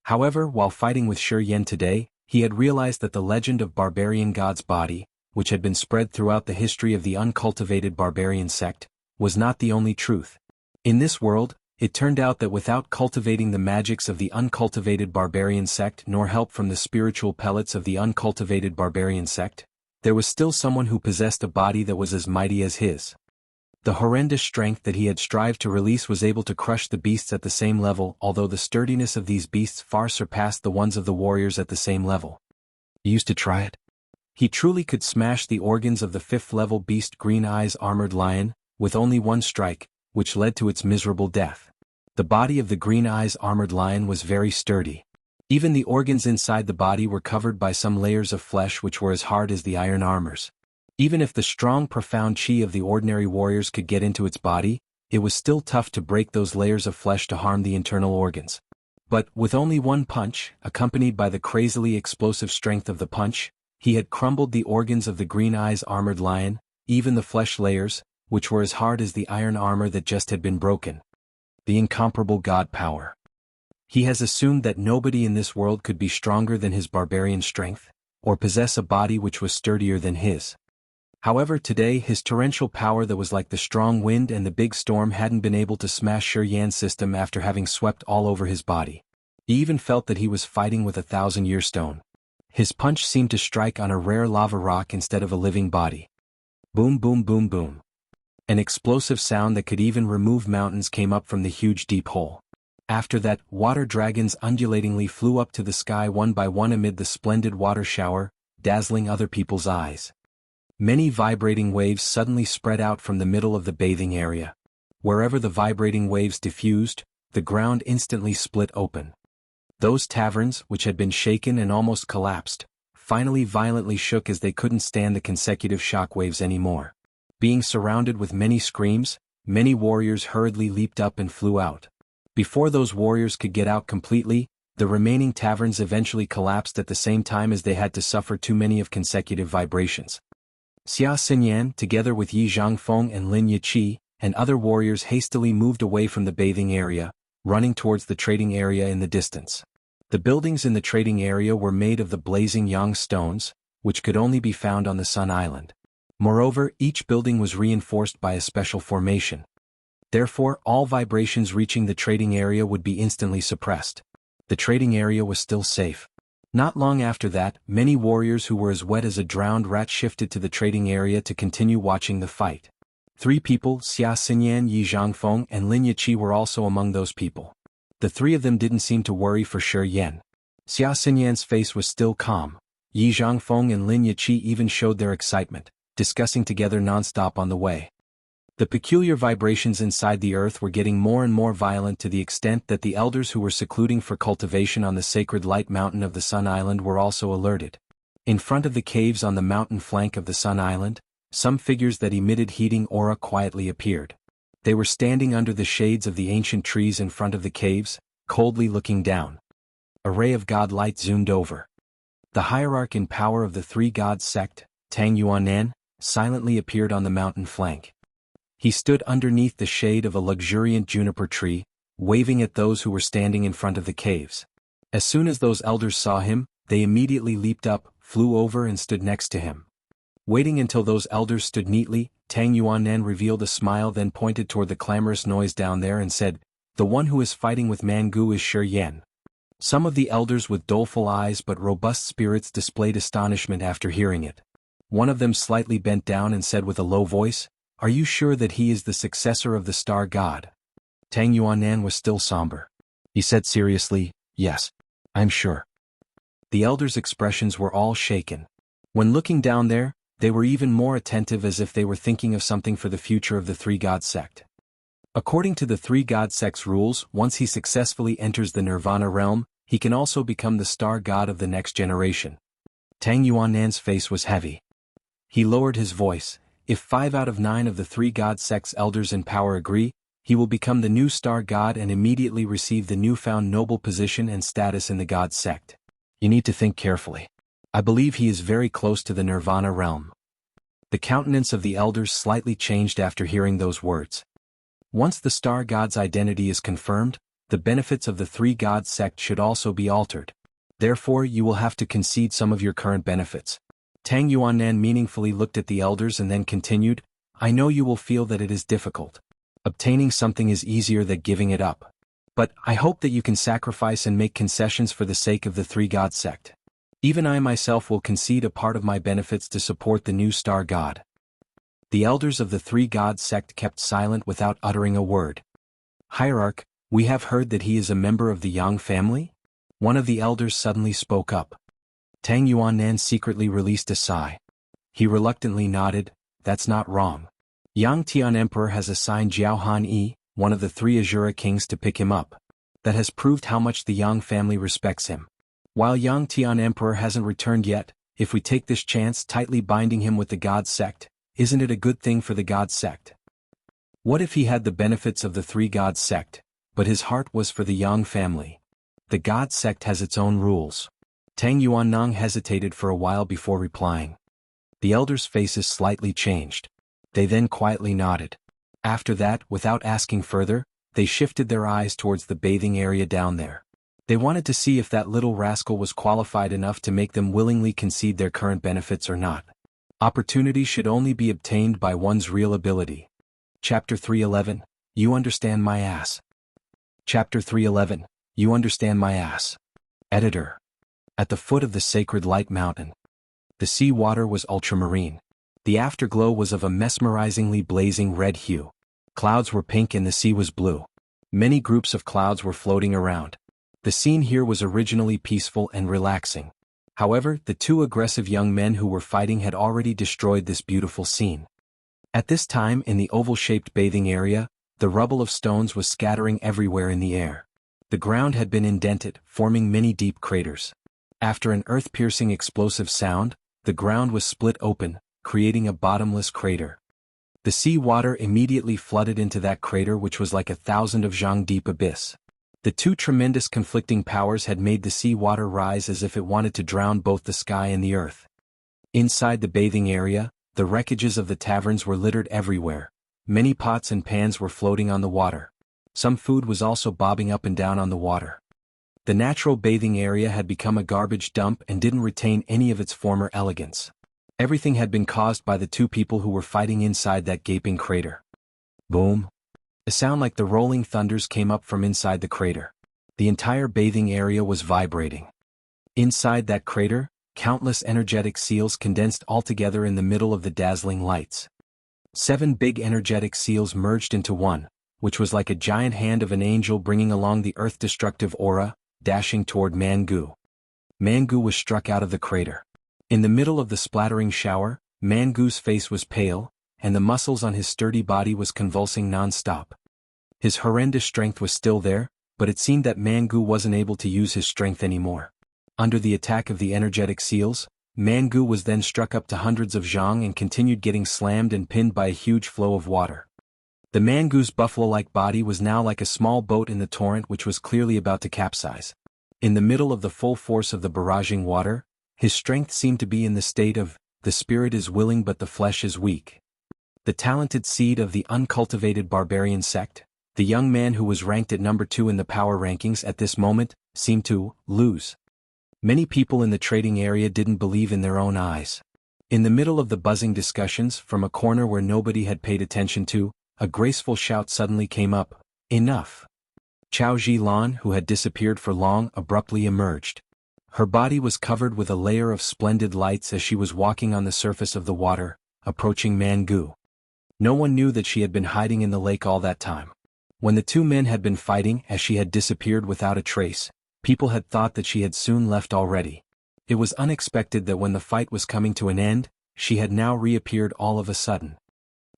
However, while fighting with ChiYan today, he had realized that the legend of barbarian god's body, which had been spread throughout the history of the uncultivated barbarian sect, was not the only truth. In this world, it turned out that without cultivating the magics of the uncultivated barbarian sect nor help from the spiritual pellets of the uncultivated barbarian sect, there was still someone who possessed a body that was as mighty as his. The horrendous strength that he had strived to release was able to crush the beasts at the same level, although the sturdiness of these beasts far surpassed the ones of the warriors at the same level. He used to try it. He truly could smash the organs of the 5th-level beast Green Eyes Armored Lion, with only one strike, which led to its miserable death. The body of the Green Eyes Armored Lion was very sturdy. Even the organs inside the body were covered by some layers of flesh which were as hard as the iron armors. Even if the strong profound chi of the ordinary warriors could get into its body, it was still tough to break those layers of flesh to harm the internal organs. But, with only one punch, accompanied by the crazily explosive strength of the punch, he had crumbled the organs of the Green Eyes Armored Lion, even the flesh layers, which were as hard as the iron armor that just had been broken. The incomparable god power. He has assumed that nobody in this world could be stronger than his barbarian strength, or possess a body which was sturdier than his. However, today his torrential power that was like the strong wind and the big storm hadn't been able to smash ChiYan's system after having swept all over his body. He even felt that he was fighting with a 1,000-year stone. His punch seemed to strike on a rare lava rock instead of a living body. Boom boom boom boom. An explosive sound that could even remove mountains came up from the huge deep hole. After that, water dragons undulatingly flew up to the sky one by one amid the splendid water shower, dazzling other people's eyes. Many vibrating waves suddenly spread out from the middle of the bathing area. Wherever the vibrating waves diffused, the ground instantly split open. Those taverns, which had been shaken and almost collapsed, finally violently shook as they couldn't stand the consecutive shock waves anymore. Being surrounded with many screams, many warriors hurriedly leaped up and flew out. Before those warriors could get out completely, the remaining taverns eventually collapsed at the same time as they had to suffer too many of consecutive vibrations. ChiYan, together with Jianghu and Lin Yiqi, and other warriors hastily moved away from the bathing area, running towards the trading area in the distance. The buildings in the trading area were made of the blazing yang stones, which could only be found on the Sun Island. Moreover, each building was reinforced by a special formation. Therefore, all vibrations reaching the trading area would be instantly suppressed. The trading area was still safe. Not long after that, many warriors who were as wet as a drowned rat shifted to the trading area to continue watching the fight. 3 people, ChiYan, Jianghu, and Lin Yiqi were also among those people. The 3 of them didn't seem to worry for ChiYan. ChiYan's face was still calm. Jianghu and Lin Yiqi even showed their excitement, discussing together non-stop on the way. The peculiar vibrations inside the earth were getting more and more violent to the extent that the elders who were secluding for cultivation on the sacred light mountain of the Sun Island were also alerted. In front of the caves on the mountain flank of the Sun Island, some figures that emitted heating aura quietly appeared. They were standing under the shades of the ancient trees in front of the caves, coldly looking down. A ray of god light zoomed over. The hierarch in power of the 3 gods sect, Tang Yuanan, silently appeared on the mountain flank. He stood underneath the shade of a luxuriant juniper tree, waving at those who were standing in front of the caves. As soon as those elders saw him, they immediately leaped up, flew over and stood next to him. Waiting until those elders stood neatly, Tang Yuanan revealed a smile, then pointed toward the clamorous noise down there and said, "The one who is fighting with Mangu is ChiYan." Some of the elders with doleful eyes but robust spirits displayed astonishment after hearing it. One of them slightly bent down and said with a low voice, "Are you sure that he is the successor of the star god?" Tang Yuanan was still somber. He said seriously, "Yes, I'm sure." The elders' expressions were all shaken. When looking down there, they were even more attentive, as if they were thinking of something for the future of the Three-God sect. According to the Three-God sect's rules, once he successfully enters the Nirvana realm, he can also become the star god of the next generation. Tang Yuannan's face was heavy. He lowered his voice. If 5 out of 9 of the Three-God sect's elders in power agree, he will become the new star god and immediately receive the newfound noble position and status in the God sect. You need to think carefully. I believe he is very close to the Nirvana realm. The countenance of the elders slightly changed after hearing those words. Once the star god's identity is confirmed, the benefits of the Three-God sect should also be altered. Therefore, you will have to concede some of your current benefits. Tang Yuannan meaningfully looked at the elders and then continued, I know you will feel that it is difficult. Obtaining something is easier than giving it up. But I hope that you can sacrifice and make concessions for the sake of the Three-God sect. Even I myself will concede a part of my benefits to support the new star god. The elders of the Three-God sect kept silent without uttering a word. Hierarch, we have heard that he is a member of the Yang family? One of the elders suddenly spoke up. Tang Yuannan secretly released a sigh. He reluctantly nodded, that's not wrong. Yang Tian Emperor has assigned Jiao Han Yi, one of the 3 Azura kings, to pick him up. That has proved how much the Yang family respects him. While Yang Tian Emperor hasn't returned yet, if we take this chance tightly binding him with the God sect, isn't it a good thing for the God sect? What if he had the benefits of the Three-God sect, but his heart was for the Yang family? The God sect has its own rules. Tang Yuannang hesitated for a while before replying. The elders' faces slightly changed. They then quietly nodded. After that, without asking further, they shifted their eyes towards the bathing area down there. They wanted to see if that little rascal was qualified enough to make them willingly concede their current benefits or not. Opportunity should only be obtained by one's real ability. Chapter 311, You Understand My Ass. Chapter 311, You Understand My Ass. Editor. At the foot of the sacred light mountain. The sea water was ultramarine. The afterglow was of a mesmerizingly blazing red hue. Clouds were pink and the sea was blue. Many groups of clouds were floating around. The scene here was originally peaceful and relaxing. However, the 2 aggressive young men who were fighting had already destroyed this beautiful scene. At this time, in the oval-shaped bathing area, the rubble of stones was scattering everywhere in the air. The ground had been indented, forming many deep craters. After an earth-piercing explosive sound, the ground was split open, creating a bottomless crater. The sea water immediately flooded into that crater, which was like 1,000 of Jianghu deep abyss. The 2 tremendous conflicting powers had made the sea water rise as if it wanted to drown both the sky and the earth. Inside the bathing area, the wreckages of the taverns were littered everywhere. Many pots and pans were floating on the water. Some food was also bobbing up and down on the water. The natural bathing area had become a garbage dump and didn't retain any of its former elegance. Everything had been caused by the 2 people who were fighting inside that gaping crater. Boom! A sound like the rolling thunders came up from inside the crater. The entire bathing area was vibrating. Inside that crater, countless energetic seals condensed all together in the middle of the dazzling lights. 7 big energetic seals merged into one, which was like a giant hand of an angel bringing along the earth-destructive aura, dashing toward Mangu. Mangu was struck out of the crater. In the middle of the splattering shower, Mangu's face was pale, and the muscles on his sturdy body was convulsing non-stop. His horrendous strength was still there, but it seemed that Mangu wasn't able to use his strength anymore. Under the attack of the energetic seals, Mangu was then struck up to hundreds of zhang and continued getting slammed and pinned by a huge flow of water. The Mangu's buffalo-like body was now like a small boat in the torrent which was clearly about to capsize. In the middle of the full force of the barraging water, his strength seemed to be in the state of, the spirit is willing but the flesh is weak. The talented seed of the uncultivated barbarian sect, the young man who was ranked at number 2 in the power rankings at this moment, seemed to lose. Many people in the trading area didn't believe in their own eyes. In the middle of the buzzing discussions, from a corner where nobody had paid attention to, a graceful shout suddenly came up, enough. Chao Zhilan, who had disappeared for long, abruptly emerged. Her body was covered with a layer of splendid lights as she was walking on the surface of the water, approaching Mangu. No one knew that she had been hiding in the lake all that time. When the 2 men had been fighting as she had disappeared without a trace, people had thought that she had soon left already. It was unexpected that when the fight was coming to an end, she had now reappeared all of a sudden.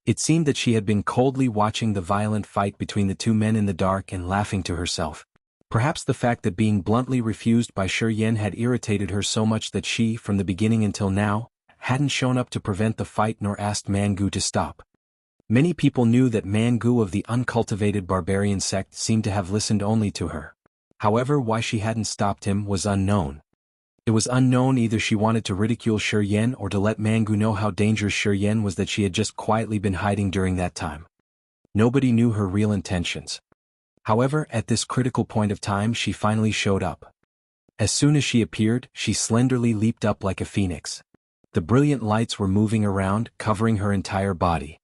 It seemed that she had been coldly watching the violent fight between the two men in the dark and laughing to herself. Perhaps the fact that being bluntly refused by ChiYan had irritated her so much that she, from the beginning until now, hadn't shown up to prevent the fight nor asked Jianghu to stop. Many people knew that Jianghu of the uncultivated barbarian sect seemed to have listened only to her. However, why she hadn't stopped him was unknown. It was unknown either she wanted to ridicule ChiYan or to let Jianghu know how dangerous ChiYan was that she had just quietly been hiding during that time. Nobody knew her real intentions. However, at this critical point of time she finally showed up. As soon as she appeared, she slenderly leaped up like a phoenix. The brilliant lights were moving around, covering her entire body.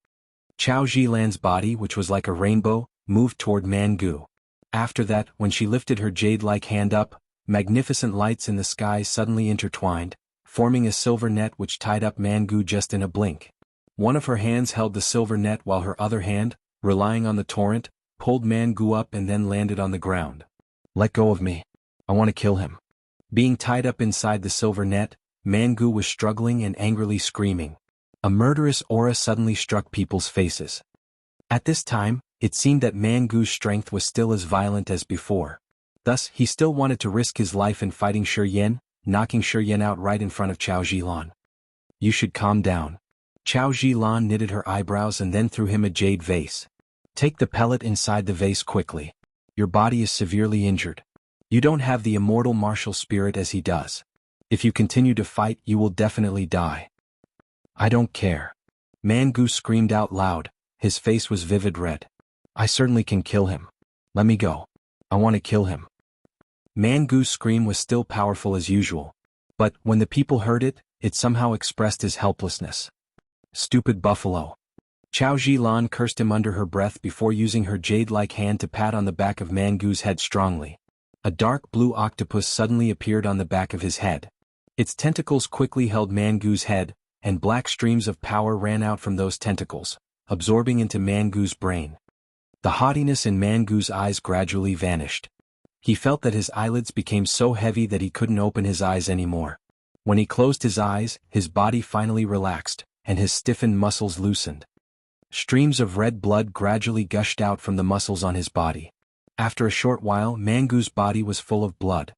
Chao Zilan's body, which was like a rainbow, moved toward Jianghu. After that, when she lifted her jade-like hand up, magnificent lights in the sky suddenly intertwined, forming a silver net which tied up Jianghu just in a blink. One of her hands held the silver net while her other hand, relying on the torrent, pulled Jianghu up and then landed on the ground. "Let go of me. I want to kill him." Being tied up inside the silver net, Jianghu was struggling and angrily screaming. A murderous aura suddenly struck people's faces. At this time, it seemed that Jianghu's strength was still as violent as before. Thus, he still wanted to risk his life in fighting ChiYan, knocking ChiYan out right in front of Chao Zilan. "You should calm down." Chao Zilan knitted her eyebrows and then threw him a jade vase. "Take the pellet inside the vase quickly. Your body is severely injured. You don't have the immortal martial spirit as he does. If you continue to fight, you will definitely die." "I don't care." Jianghu screamed out loud, his face was vivid red. "I certainly can kill him. Let me go. I want to kill him." Jianghu's scream was still powerful as usual. But, when the people heard it, it somehow expressed his helplessness. "Stupid buffalo." Chao Zilan cursed him under her breath before using her jade-like hand to pat on the back of Jianghu's head strongly. A dark blue octopus suddenly appeared on the back of his head. Its tentacles quickly held Jianghu's head, and black streams of power ran out from those tentacles, absorbing into Jianghu's brain. The haughtiness in Jianghu's eyes gradually vanished. He felt that his eyelids became so heavy that he couldn't open his eyes anymore. When he closed his eyes, his body finally relaxed, and his stiffened muscles loosened. Streams of red blood gradually gushed out from the muscles on his body. After a short while, Jianghu's body was full of blood.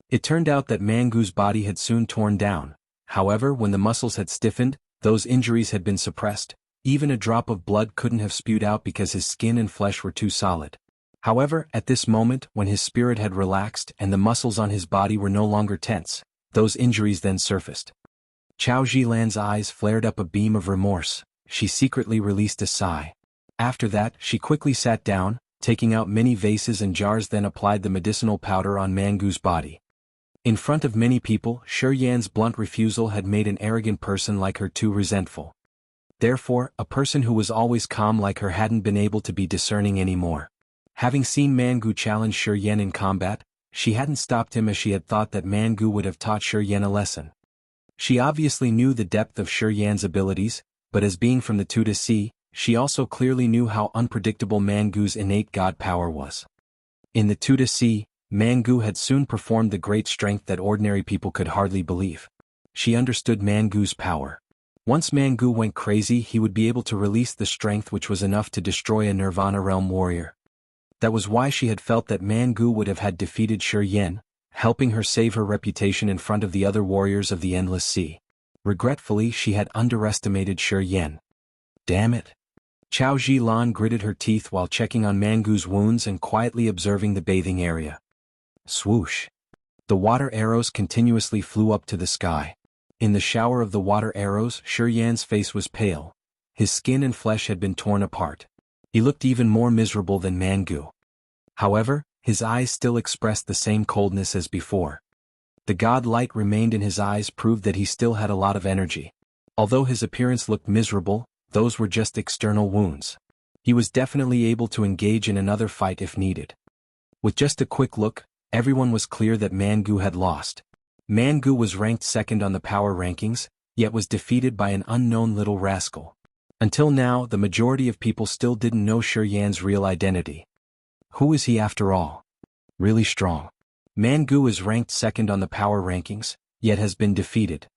It turned out that Jianghu's body had soon torn down. However, when the muscles had stiffened, those injuries had been suppressed. Even a drop of blood couldn't have spewed out because his skin and flesh were too solid. However, at this moment, when his spirit had relaxed and the muscles on his body were no longer tense, those injuries then surfaced. Chao Zilan's eyes flared up a beam of remorse. She secretly released a sigh. After that, she quickly sat down, taking out many vases and jars, then applied the medicinal powder on Jianghu's body. In front of many people, ChiYan's blunt refusal had made an arrogant person like her too resentful. Therefore, a person who was always calm like her hadn't been able to be discerning anymore. Having seen Jianghu challenge ChiYan in combat, she hadn't stopped him as she had thought that Jianghu would have taught ChiYan a lesson. She obviously knew the depth of ChiYan's abilities, but as being from the Tuta Sea, she also clearly knew how unpredictable Jianghu's innate god power was. In the Tuta Sea, Jianghu had soon performed the great strength that ordinary people could hardly believe. She understood Jianghu's power. Once Jianghu went crazy, he would be able to release the strength which was enough to destroy a Nirvana realm warrior. That was why she had felt that Jianghu would have had defeated ChiYan, helping her save her reputation in front of the other warriors of the Endless Sea. Regretfully, she had underestimated ChiYan. Damn it. Chao Zilan gritted her teeth while checking on Jianghu's wounds and quietly observing the bathing area. Swoosh. The water arrows continuously flew up to the sky. In the shower of the water arrows, ChiYan's face was pale. His skin and flesh had been torn apart. He looked even more miserable than Jianghu. However, his eyes still expressed the same coldness as before. The god light remained in his eyes proved that he still had a lot of energy. Although his appearance looked miserable, those were just external wounds. He was definitely able to engage in another fight if needed. With just a quick look, everyone was clear that Jianghu had lost. Jianghu was ranked second on the power rankings, yet was defeated by an unknown little rascal. Until now, the majority of people still didn't know ChiYan's real identity. Who is he after all? Really strong. Jianghu is ranked second on the power rankings, yet has been defeated.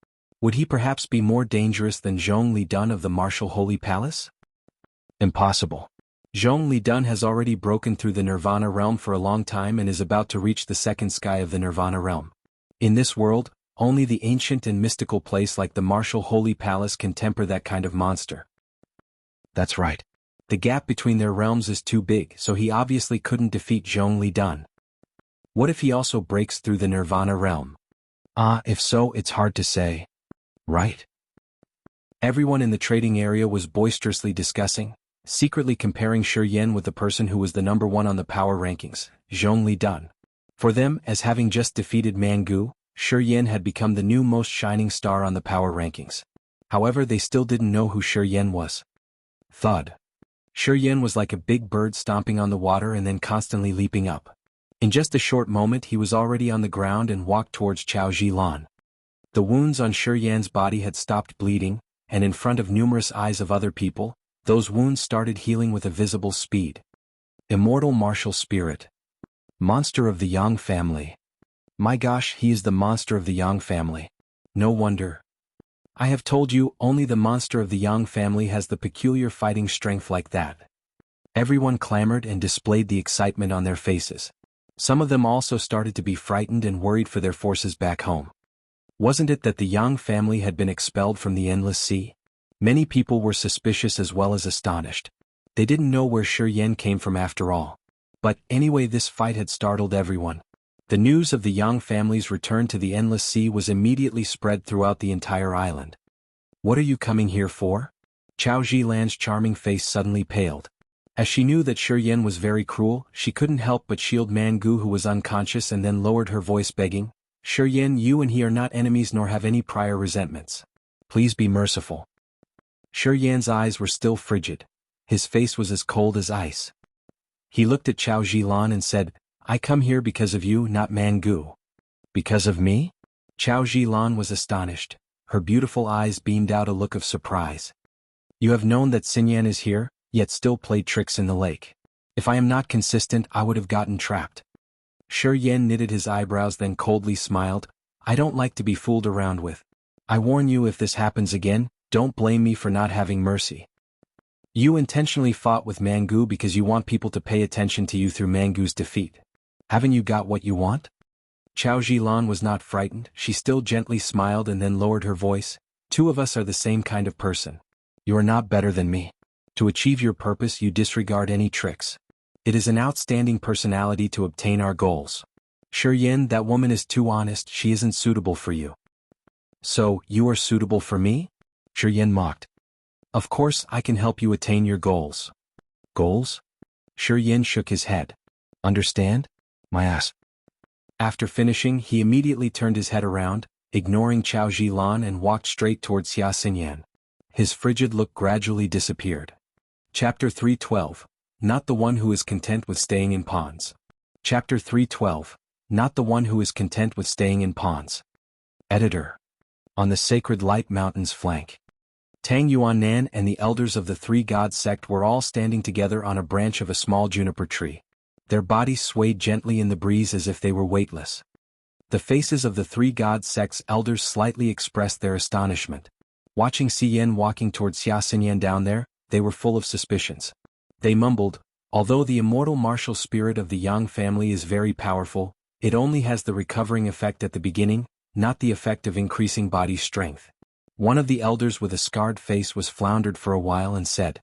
Would he perhaps be more dangerous than Zhong Lidun of the martial Holy Palace? Impossible. Zhong Lidun has already broken through the Nirvana realm for a long time and is about to reach the second sky of the Nirvana realm. In this world, only the ancient and mystical place like the martial Holy Palace can temper that kind of monster. That's right. The gap between their realms is too big, so he obviously couldn't defeat Zhong Lidun. What if he also breaks through the Nirvana realm? If so, it's hard to say. Right? Everyone in the trading area was boisterously discussing, secretly comparing ChiYan with the person who was the number one on the power rankings, Zhong Lidun. For them, as having just defeated Mangu, ChiYan had become the new most shining star on the power rankings. However, they still didn't know who ChiYan was. Thud. ChiYan was like a big bird stomping on the water and then constantly leaping up. In just a short moment he was already on the ground and walked towards Chao Zhilan. The wounds on ChiYan's body had stopped bleeding, and in front of numerous eyes of other people, those wounds started healing with a visible speed. Immortal martial spirit. Monster of the Yang family. My gosh, he is the monster of the Yang family. No wonder. I have told you, only the monster of the Yang family has the peculiar fighting strength like that. Everyone clamored and displayed the excitement on their faces. Some of them also started to be frightened and worried for their forces back home. Wasn't it that the Yang family had been expelled from the Endless Sea? Many people were suspicious as well as astonished. They didn't know where ChiYan came from after all. But anyway, this fight had startled everyone. The news of the Yang family's return to the Endless Sea was immediately spread throughout the entire island. What are you coming here for? Chao Zhilan's charming face suddenly paled. As she knew that ChiYan was very cruel, she couldn't help but shield Mangu, who was unconscious, and then lowered her voice begging, ChiYan, you and he are not enemies nor have any prior resentments. Please be merciful. ChiYan's eyes were still frigid. His face was as cold as ice. He looked at Chao Zhilan and said, I come here because of you, not Mangu. Because of me? Chao Zhilan was astonished. Her beautiful eyes beamed out a look of surprise. You have known that ChiYan is here, yet still played tricks in the lake. If I am not consistent, I would have gotten trapped. ChiYan knitted his eyebrows, then coldly smiled. I don't like to be fooled around with. I warn you, if this happens again, don't blame me for not having mercy. You intentionally fought with Mangu because you want people to pay attention to you through Mangu's defeat. Haven't you got what you want? Chao Zhilan was not frightened. She still gently smiled and then lowered her voice. Two of us are the same kind of person. You are not better than me. To achieve your purpose, you disregard any tricks. It is an outstanding personality to obtain our goals. ChiYan, that woman is too honest. She isn't suitable for you. So, you are suitable for me? ChiYan mocked. Of course, I can help you attain your goals. Goals? ChiYan shook his head. Understand? My ass. After finishing, he immediately turned his head around, ignoring Chao Zhilan, and walked straight towards ChiYan. His frigid look gradually disappeared. Chapter 312. Not the one who is content with staying in ponds. Chapter 312. Not the one who is content with staying in ponds. Editor. On the Sacred Light Mountain's flank. Tang Yuannan and the elders of the Three Gods sect were all standing together on a branch of a small juniper tree. Their bodies swayed gently in the breeze as if they were weightless. The faces of the Three Gods sect's elders slightly expressed their astonishment. Watching ChiYan walking towards ChiYan down there, they were full of suspicions. They mumbled, although the immortal martial spirit of the Yang family is very powerful, it only has the recovering effect at the beginning, not the effect of increasing body strength. One of the elders with a scarred face was floundered for a while and said,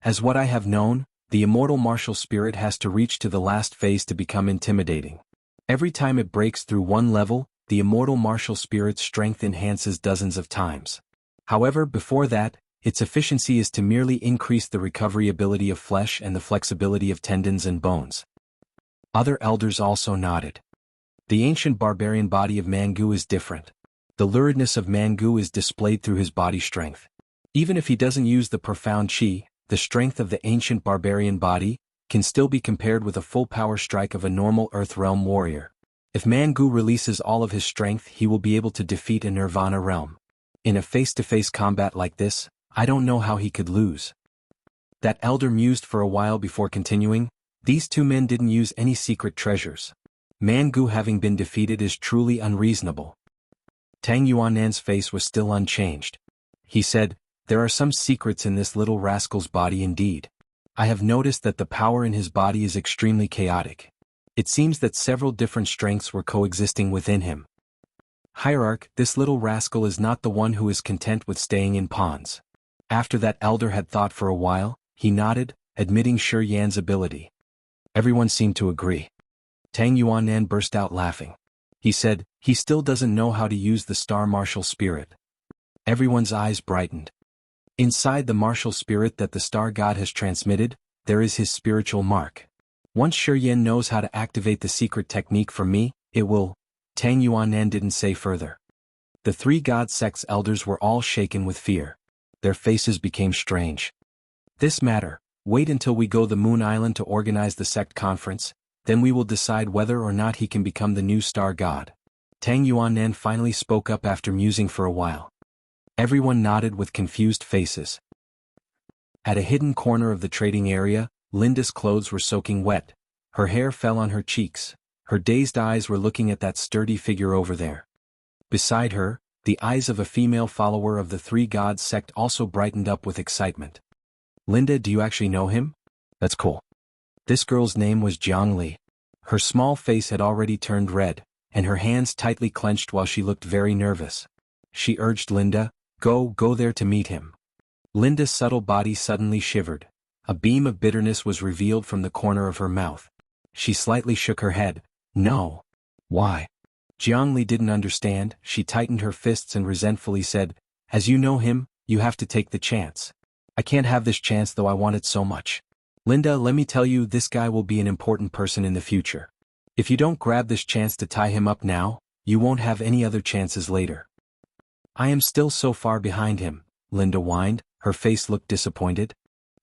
as what I have known, the immortal martial spirit has to reach to the last phase to become intimidating. Every time it breaks through one level, the immortal martial spirit's strength enhances dozens of times. However, before that, its efficiency is to merely increase the recovery ability of flesh and the flexibility of tendons and bones. Other elders also nodded. The ancient barbarian body of Mangu is different. The luridness of Mangu is displayed through his body strength. Even if he doesn't use the profound chi, the strength of the ancient barbarian body can still be compared with a full power strike of a normal Earth Realm warrior. If Mangu releases all of his strength, he will be able to defeat a Nirvana realm. In a face-to-face combat like this, I don't know how he could lose. That elder mused for a while before continuing. These two men didn't use any secret treasures. Mangu having been defeated is truly unreasonable. Tang Yuannan's face was still unchanged. He said, "There are some secrets in this little rascal's body indeed. I have noticed that the power in his body is extremely chaotic. It seems that several different strengths were coexisting within him. Hierarch, this little rascal is not the one who is content with staying in ponds." After that elder had thought for a while, he nodded, admitting ChiYan's ability. Everyone seemed to agree. Tang Yuannan burst out laughing. He said, "He still doesn't know how to use the star martial spirit." Everyone's eyes brightened. Inside the martial spirit that the star god has transmitted, there is his spiritual mark. Once ChiYan knows how to activate the secret technique from me, it will. Tang Yuannan didn't say further. The three god sect's elders were all shaken with fear. Their faces became strange. "This matter, wait until we go the Moon Island to organize the sect conference, then we will decide whether or not he can become the new star god." Tang Yuannan finally spoke up after musing for a while. Everyone nodded with confused faces. At a hidden corner of the trading area, Linda's clothes were soaking wet. Her hair fell on her cheeks. Her dazed eyes were looking at that sturdy figure over there. Beside her, the eyes of a female follower of the Three Gods sect also brightened up with excitement. "Linda, do you actually know him? That's cool." This girl's name was Jianghu. Her small face had already turned red, and her hands tightly clenched while she looked very nervous. She urged Linda, Go there to meet him." Linda's subtle body suddenly shivered. A beam of bitterness was revealed from the corner of her mouth. She slightly shook her head. "No." "Why?" Jianghu didn't understand. She tightened her fists and resentfully said, "As you know him, you have to take the chance." "I can't have this chance though I want it so much." "Linda, let me tell you, this guy will be an important person in the future. If you don't grab this chance to tie him up now, you won't have any other chances later." "I am still so far behind him," Linda whined. Her face looked disappointed.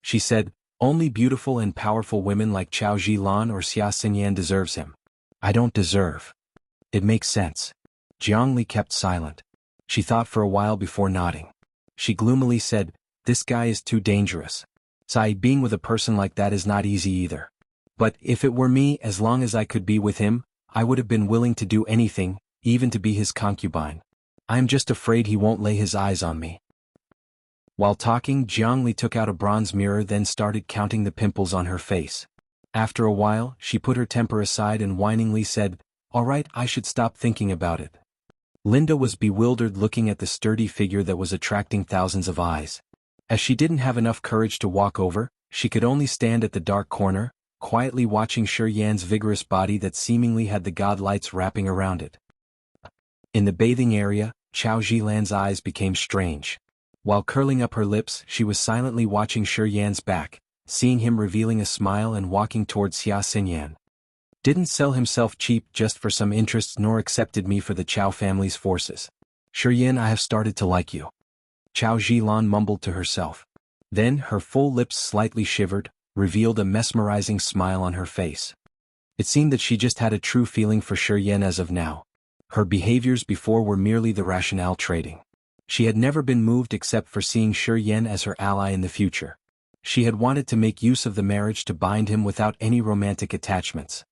She said, "Only beautiful and powerful women like Chao Zhilan or Xia Xinyan deserves him. I don't deserve." "It makes sense." Jianghu kept silent. She thought for a while before nodding. She gloomily said, "This guy is too dangerous. Being with a person like that is not easy either. But if it were me, as long as I could be with him, I would have been willing to do anything, even to be his concubine. I am just afraid he won't lay his eyes on me." While talking, Jianghu took out a bronze mirror, then started counting the pimples on her face. After a while, she put her temper aside and whiningly said, "All right, I should stop thinking about it." Linda was bewildered looking at the sturdy figure that was attracting thousands of eyes. As she didn't have enough courage to walk over, she could only stand at the dark corner, quietly watching ChiYan's vigorous body that seemingly had the god lights wrapping around it. In the bathing area, Chao Zhilan's eyes became strange. While curling up her lips, she was silently watching ChiYan's back, seeing him revealing a smile and walking towards Xia Xinyan. "Didn't sell himself cheap just for some interests nor accepted me for the Chao family's forces. ChiYan, I have started to like you." Chao Zhilan mumbled to herself. Then her full lips slightly shivered, revealed a mesmerizing smile on her face. It seemed that she just had a true feeling for ChiYan as of now. Her behaviors before were merely the rationale trading. She had never been moved except for seeing ChiYan as her ally in the future. She had wanted to make use of the marriage to bind him without any romantic attachments.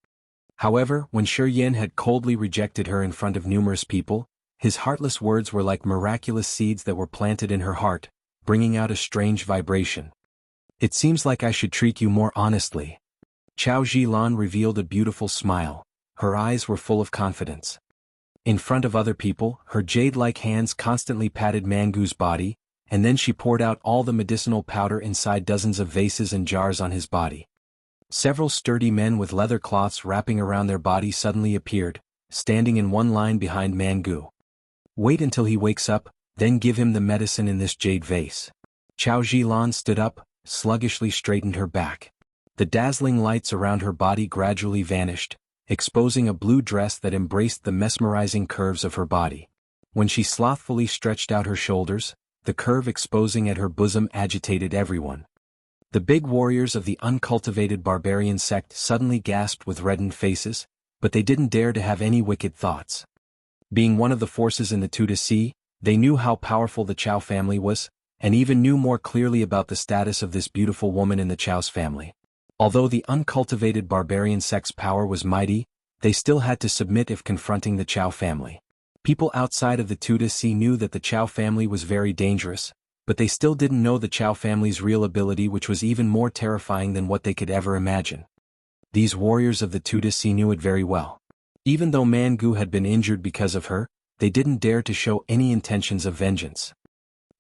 However, when ChiYan had coldly rejected her in front of numerous people, his heartless words were like miraculous seeds that were planted in her heart, bringing out a strange vibration. "It seems like I should treat you more honestly." Chao Zhilan revealed a beautiful smile. Her eyes were full of confidence. In front of other people, her jade-like hands constantly patted Mangu's body, and then she poured out all the medicinal powder inside dozens of vases and jars on his body. Several sturdy men with leather cloths wrapping around their body suddenly appeared, standing in one line behind Mangu. "Wait until he wakes up, then give him the medicine in this jade vase." Chao Zhilan stood up, sluggishly straightened her back. The dazzling lights around her body gradually vanished, exposing a blue dress that embraced the mesmerizing curves of her body. When she slothfully stretched out her shoulders, the curve exposing at her bosom agitated everyone. The big warriors of the uncultivated barbarian sect suddenly gasped with reddened faces, but they didn't dare to have any wicked thoughts. Being one of the forces in the Tuta Sea, they knew how powerful the Chao family was, and even knew more clearly about the status of this beautiful woman in the Chao's family. Although the uncultivated barbarian sect's power was mighty, they still had to submit if confronting the Chao family. People outside of the Tutsi knew that the Chao family was very dangerous, but they still didn't know the Chao family's real ability, which was even more terrifying than what they could ever imagine. These warriors of the Tutsi knew it very well. Even though Mangu had been injured because of her, they didn't dare to show any intentions of vengeance.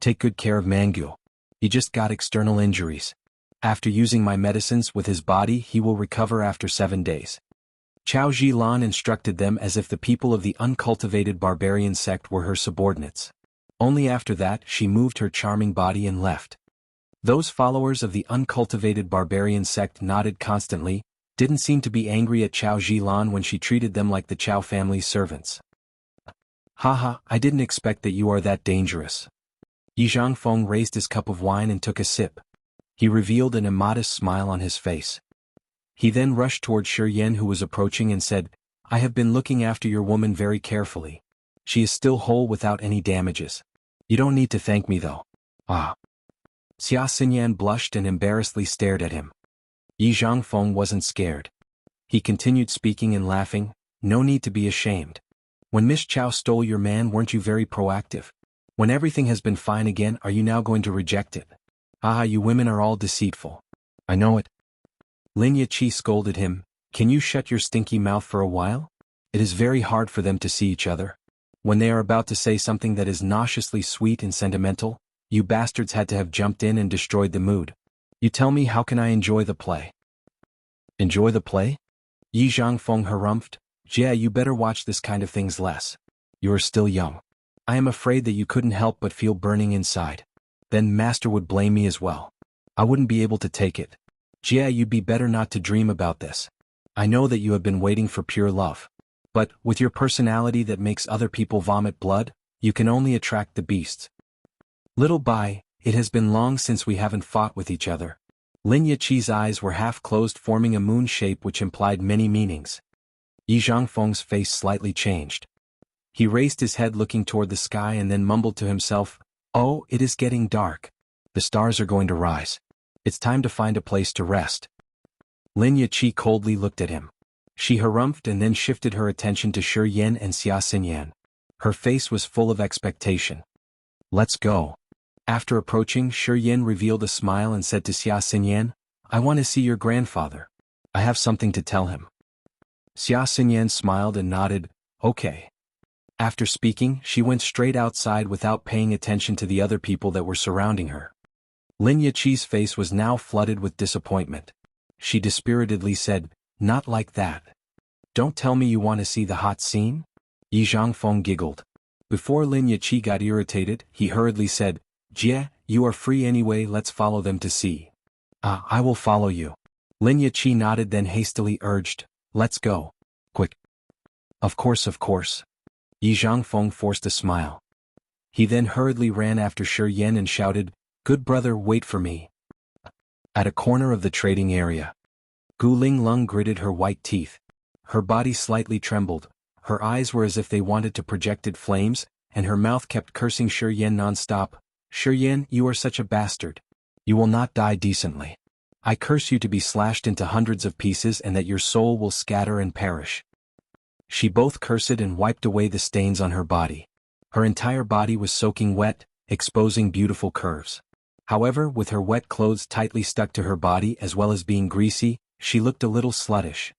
Take good care of Mangu. He just got external injuries. After using my medicines with his body, he will recover after 7 days. Chao Zhilan instructed them as if the people of the uncultivated barbarian sect were her subordinates. Only after that she moved her charming body and left. Those followers of the uncultivated barbarian sect nodded constantly, didn't seem to be angry at Chao Zhilan when she treated them like the Chao family's servants. Haha, I didn't expect that you are that dangerous. Yi Zhangfeng raised his cup of wine and took a sip. He revealed an immodest smile on his face. He then rushed toward ChiYan, who was approaching, and said, I have been looking after your woman very carefully. She is still whole without any damages. You don't need to thank me though. Ah. ChiYan blushed and embarrassedly stared at him. Yi Zhangfeng wasn't scared. He continued speaking and laughing, no need to be ashamed. When Miss Chao stole your man, weren't you very proactive? When everything has been fine again, are you now going to reject it? Ah, you women are all deceitful. I know it. Lin Yachi scolded him, can you shut your stinky mouth for a while? It is very hard for them to see each other. When they are about to say something that is nauseously sweet and sentimental, you bastards had to have jumped in and destroyed the mood. You tell me, how can I enjoy the play? Enjoy the play? Yi Zhangfeng harumphed, yeah, you better watch this kind of things less. You are still young. I am afraid that you couldn't help but feel burning inside. Then master would blame me as well. I wouldn't be able to take it. Jia, you'd be better not to dream about this. I know that you have been waiting for pure love. But, with your personality that makes other people vomit blood, you can only attract the beasts. Little Bai, it has been long since we haven't fought with each other. Lin Yaqi's eyes were half closed, forming a moon shape which implied many meanings. Yi Zhangfeng's face slightly changed. He raised his head looking toward the sky and then mumbled to himself, oh, it is getting dark. The stars are going to rise. It's time to find a place to rest. Lin Yachi coldly looked at him. She harumphed and then shifted her attention to ChiYan and ChiYan. Her face was full of expectation. Let's go. After approaching, ChiYan revealed a smile and said to ChiYan, I want to see your grandfather. I have something to tell him. ChiYan smiled and nodded, okay. After speaking, she went straight outside without paying attention to the other people that were surrounding her. Lin Yaqi's face was now flooded with disappointment. She dispiritedly said, not like that. Don't tell me you want to see the hot scene? Yi Zhangfeng giggled. Before Lin Yachi got irritated, he hurriedly said, Jie, you are free anyway, let's follow them to see. Ah, I will follow you. Lin Yachi nodded, then hastily urged, let's go. Quick. Of course, of course. Yi Zhangfeng forced a smile. He then hurriedly ran after ChiYan and shouted, good brother, wait for me. At a corner of the trading area, Gu Linglong gritted her white teeth. Her body slightly trembled, her eyes were as if they wanted to projected flames, and her mouth kept cursing ChiYan non-stop. ChiYan, you are such a bastard. You will not die decently. I curse you to be slashed into hundreds of pieces and that your soul will scatter and perish. She both cursed and wiped away the stains on her body. Her entire body was soaking wet, exposing beautiful curves. However, with her wet clothes tightly stuck to her body as well as being greasy, she looked a little sluttish.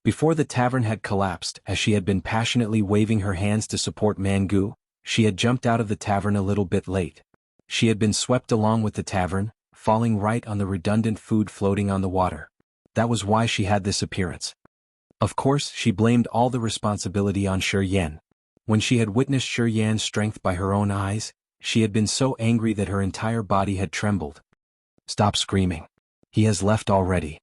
Before the tavern had collapsed, as she had been passionately waving her hands to support Mangu, she had jumped out of the tavern a little bit late. She had been swept along with the tavern, falling right on the redundant food floating on the water. That was why she had this appearance. Of course, she blamed all the responsibility on ChiYan. When she had witnessed ChiYan's strength by her own eyes, she had been so angry that her entire body had trembled. Stop screaming. He has left already.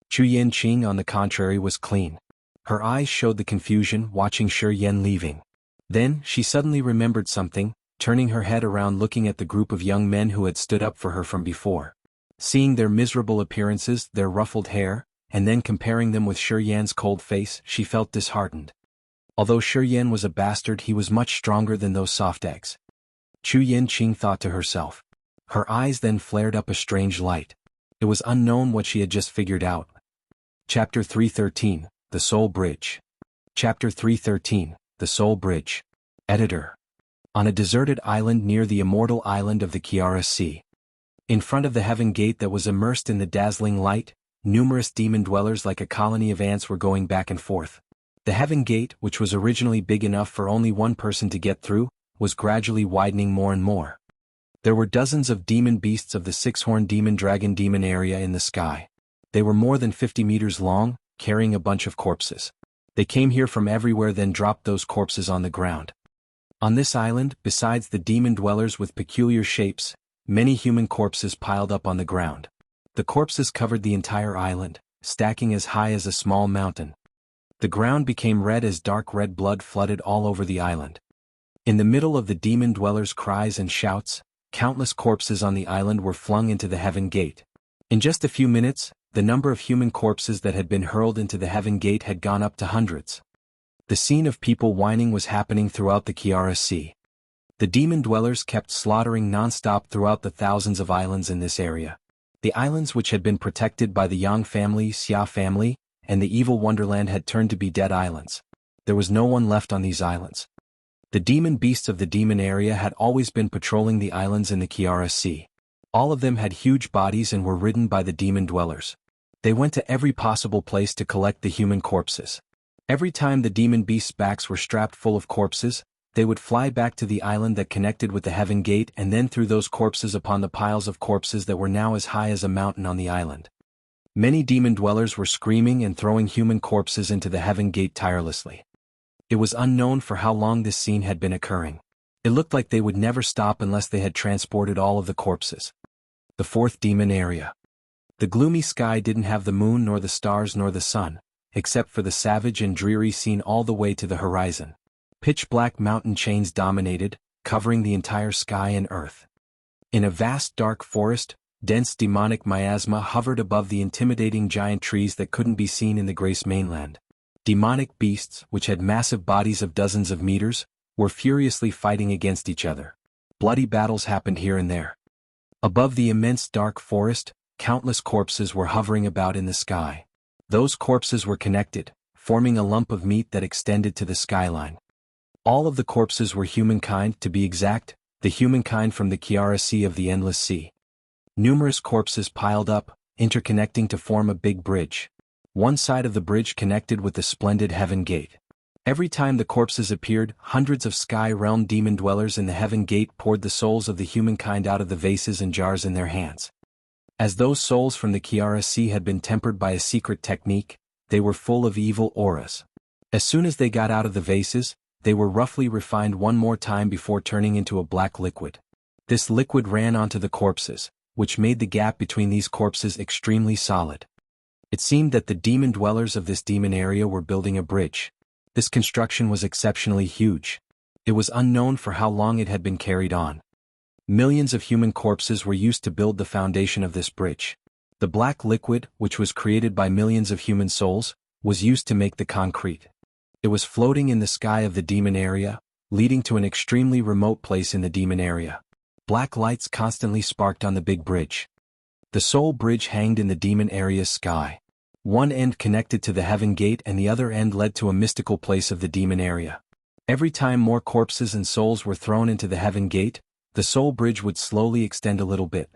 Chuyan Qing, on the contrary, was clean. Her eyes showed the confusion watching ChiYan leaving. Then, she suddenly remembered something, turning her head around looking at the group of young men who had stood up for her from before. Seeing their miserable appearances, their ruffled hair, and then comparing them with ChiYan's cold face, she felt disheartened. Although ChiYan was a bastard, he was much stronger than those soft eggs. Chuyan Qing thought to herself. Her eyes then flared up a strange light. It was unknown what she had just figured out. Chapter 313, The Soul Bridge. Chapter 313, The Soul Bridge. Editor. On a deserted island near the immortal island of the Chiara Sea. In front of the heaven gate that was immersed in the dazzling light, numerous demon dwellers like a colony of ants were going back and forth. The heaven gate, which was originally big enough for only one person to get through, was gradually widening more and more. There were dozens of demon beasts of the six-horned demon dragon area in the sky. They were more than 50 meters long, carrying a bunch of corpses. They came here from everywhere, then dropped those corpses on the ground. On this island, besides the demon dwellers with peculiar shapes, many human corpses piled up on the ground. The corpses covered the entire island, stacking as high as a small mountain. The ground became red as dark red blood flooded all over the island. In the middle of the demon dwellers' cries and shouts, countless corpses on the island were flung into the heaven gate. In just a few minutes, the number of human corpses that had been hurled into the heaven gate had gone up to hundreds. The scene of people whining was happening throughout the Chiara Sea. The demon dwellers kept slaughtering non-stop throughout the thousands of islands in this area. The islands which had been protected by the Yang family, Xia family, and the evil wonderland had turned to be dead islands. There was no one left on these islands. The demon beasts of the demon area had always been patrolling the islands in the Chiara Sea. All of them had huge bodies and were ridden by the demon dwellers. They went to every possible place to collect the human corpses. Every time the demon beasts' backs were strapped full of corpses, they would fly back to the island that connected with the heaven gate and then threw those corpses upon the piles of corpses that were now as high as a mountain on the island. Many demon dwellers were screaming and throwing human corpses into the heaven gate tirelessly. It was unknown for how long this scene had been occurring. It looked like they would never stop unless they had transported all of the corpses. The fourth demon area. The gloomy sky didn't have the moon nor the stars nor the sun, except for the savage and dreary scene all the way to the horizon. Pitch-black mountain chains dominated, covering the entire sky and earth. In a vast dark forest, dense demonic miasma hovered above the intimidating giant trees that couldn't be seen in the Grace mainland. Demonic beasts, which had massive bodies of dozens of meters, were furiously fighting against each other. Bloody battles happened here and there. Above the immense dark forest, countless corpses were hovering about in the sky. Those corpses were connected, forming a lump of meat that extended to the skyline. All of the corpses were humankind, to be exact, the humankind from the Chiara Sea of the Endless Sea. Numerous corpses piled up, interconnecting to form a big bridge. One side of the bridge connected with the splendid heaven gate. Every time the corpses appeared, hundreds of sky realm demon dwellers in the heaven gate poured the souls of the humankind out of the vases and jars in their hands. As those souls from the Chiara Sea had been tempered by a secret technique, they were full of evil auras. As soon as they got out of the vases, they were roughly refined one more time before turning into a black liquid. This liquid ran onto the corpses, which made the gap between these corpses extremely solid. It seemed that the demon dwellers of this demon area were building a bridge. This construction was exceptionally huge. It was unknown for how long it had been carried on. Millions of human corpses were used to build the foundation of this bridge. The black liquid, which was created by millions of human souls, was used to make the concrete. It was floating in the sky of the demon area, leading to an extremely remote place in the demon area. Black lights constantly sparked on the big bridge. The soul bridge hanged in the demon area's sky. One end connected to the heaven gate and the other end led to a mystical place of the demon area. Every time more corpses and souls were thrown into the heaven gate, the soul bridge would slowly extend a little bit.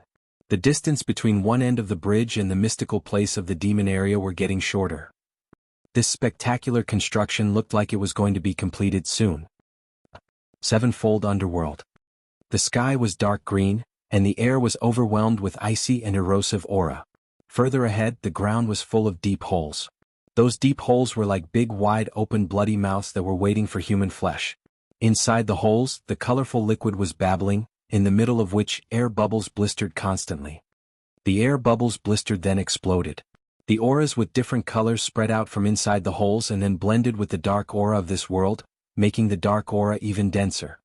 The distance between one end of the bridge and the mystical place of the demon area were getting shorter. This spectacular construction looked like it was going to be completed soon. Sevenfold Underworld. The sky was dark green, and the air was overwhelmed with icy and erosive aura. Further ahead, the ground was full of deep holes. Those deep holes were like big wide open bloody mouths that were waiting for human flesh. Inside the holes, the colorful liquid was babbling, in the middle of which air bubbles blistered constantly. The air bubbles blistered then exploded. The auras with different colors spread out from inside the holes and then blended with the dark aura of this world, making the dark aura even denser.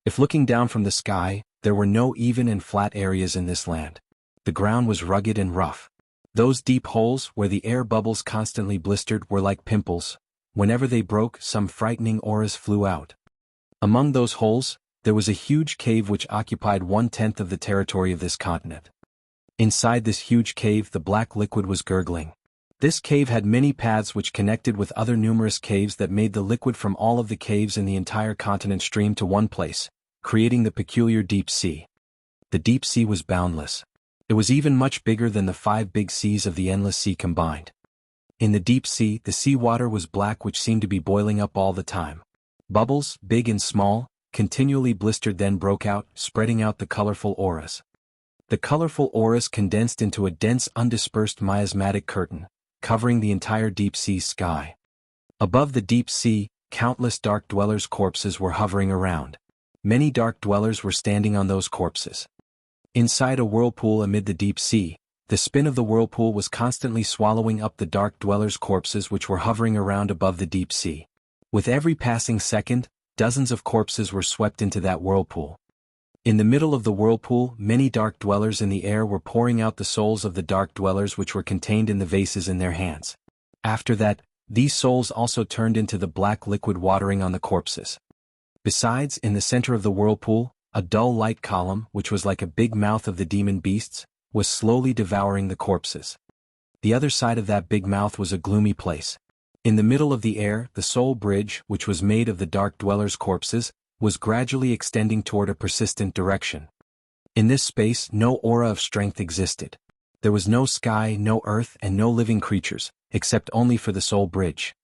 If looking down from the sky, there were no even and flat areas in this land. The ground was rugged and rough. Those deep holes, where the air bubbles constantly blistered, were like pimples. Whenever they broke, some frightening auras flew out. Among those holes, there was a huge cave which occupied 1/10 of the territory of this continent. Inside this huge cave, the black liquid was gurgling. This cave had many paths which connected with other numerous caves that made the liquid from all of the caves in the entire continent stream to one place, creating the peculiar deep sea. The deep sea was boundless. It was even much bigger than the 5 big seas of the endless sea combined. In the deep sea, the sea water was black, which seemed to be boiling up all the time. Bubbles, big and small, continually blistered, then broke out, spreading out the colorful auras. The colorful auras condensed into a dense undispersed miasmatic curtain, covering the entire deep sea sky. Above the deep sea, countless dark dwellers' corpses were hovering around. Many dark dwellers were standing on those corpses. Inside a whirlpool amid the deep sea, the spin of the whirlpool was constantly swallowing up the dark dwellers' corpses which were hovering around above the deep sea. With every passing second, dozens of corpses were swept into that whirlpool. In the middle of the whirlpool, many dark dwellers in the air were pouring out the souls of the dark dwellers which were contained in the vases in their hands. After that, these souls also turned into the black liquid watering on the corpses. Besides, in the center of the whirlpool, a dull light column, which was like a big mouth of the demon beasts, was slowly devouring the corpses. The other side of that big mouth was a gloomy place. In the middle of the air, the soul bridge, which was made of the dark dwellers' corpses, was gradually extending toward a persistent direction. In this space, no aura of strength existed. There was no sky, no earth, and no living creatures, except only for the soul bridge.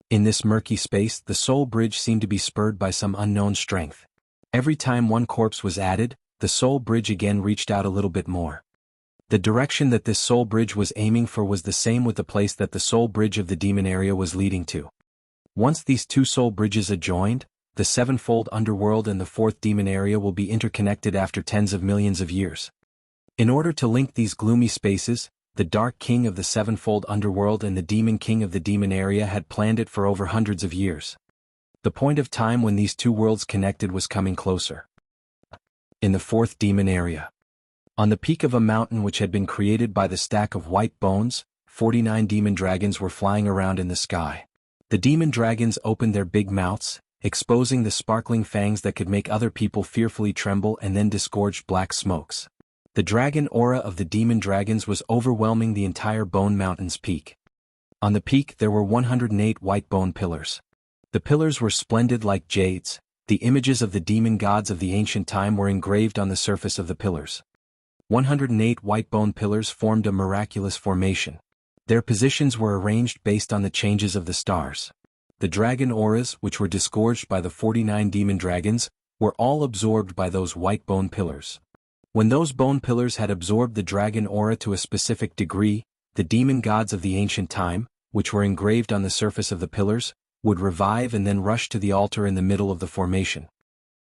In this murky space, the soul bridge seemed to be spurred by some unknown strength. Every time one corpse was added, the soul bridge again reached out a little bit more. The direction that this soul bridge was aiming for was the same with the place that the soul bridge of the demon area was leading to. Once these two soul bridges adjoined, the sevenfold underworld and the fourth demon area will be interconnected after tens of millions of years. In order to link these gloomy spaces, the Dark King of the sevenfold underworld and the Demon King of the demon area had planned it for over hundreds of years. The point of time when these two worlds connected was coming closer. In the fourth demon area. On the peak of a mountain which had been created by the stack of white bones, 49 demon dragons were flying around in the sky. The demon dragons opened their big mouths, exposing the sparkling fangs that could make other people fearfully tremble, and then disgorged black smokes. The dragon aura of the demon dragons was overwhelming the entire Bone Mountain's peak. On the peak there were 108 white bone pillars. The pillars were splendid like jades. The images of the demon gods of the ancient time were engraved on the surface of the pillars. 108 white bone pillars formed a miraculous formation. Their positions were arranged based on the changes of the stars. The dragon auras, which were disgorged by the 49 demon dragons, were all absorbed by those white bone pillars. When those bone pillars had absorbed the dragon aura to a specific degree, the demon gods of the ancient time, which were engraved on the surface of the pillars, would revive and then rush to the altar in the middle of the formation.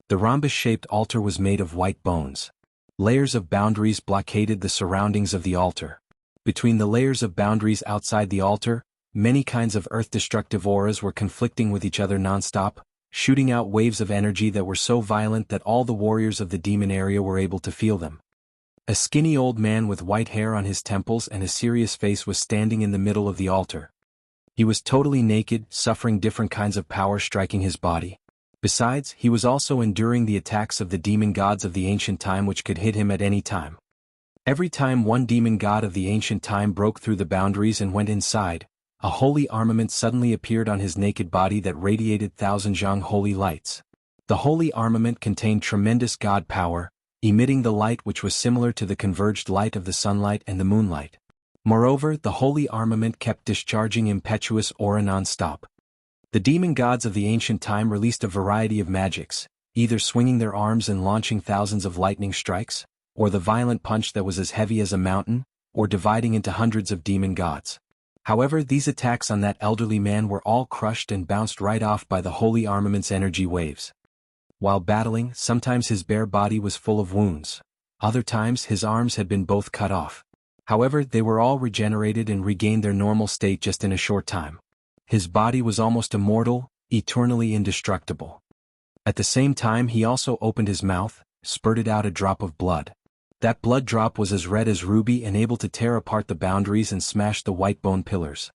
The rhombus-shaped altar was made of white bones. Layers of boundaries blockaded the surroundings of the altar. Between the layers of boundaries outside the altar, many kinds of earth-destructive auras were conflicting with each other non-stop, shooting out waves of energy that were so violent that all the warriors of the demon area were able to feel them. A skinny old man with white hair on his temples and a serious face was standing in the middle of the altar. He was totally naked, suffering different kinds of power striking his body. Besides, he was also enduring the attacks of the demon gods of the ancient time which could hit him at any time. Every time one demon god of the ancient time broke through the boundaries and went inside, a holy armament suddenly appeared on his naked body that radiated thousand Jianghu holy lights. The holy armament contained tremendous god power, emitting the light which was similar to the converged light of the sunlight and the moonlight. Moreover, the holy armament kept discharging impetuous aura non-stop. The demon gods of the ancient time released a variety of magics, either swinging their arms and launching thousands of lightning strikes, or the violent punch that was as heavy as a mountain, or dividing into hundreds of demon gods. However, these attacks on that elderly man were all crushed and bounced right off by the holy armament's energy waves. While battling, sometimes his bare body was full of wounds. Other times his arms had been both cut off. However, they were all regenerated and regained their normal state just in a short time. His body was almost immortal, eternally indestructible. At the same time he also opened his mouth, spurted out a drop of blood. That blood drop was as red as ruby and able to tear apart the boundaries and smash the white bone pillars.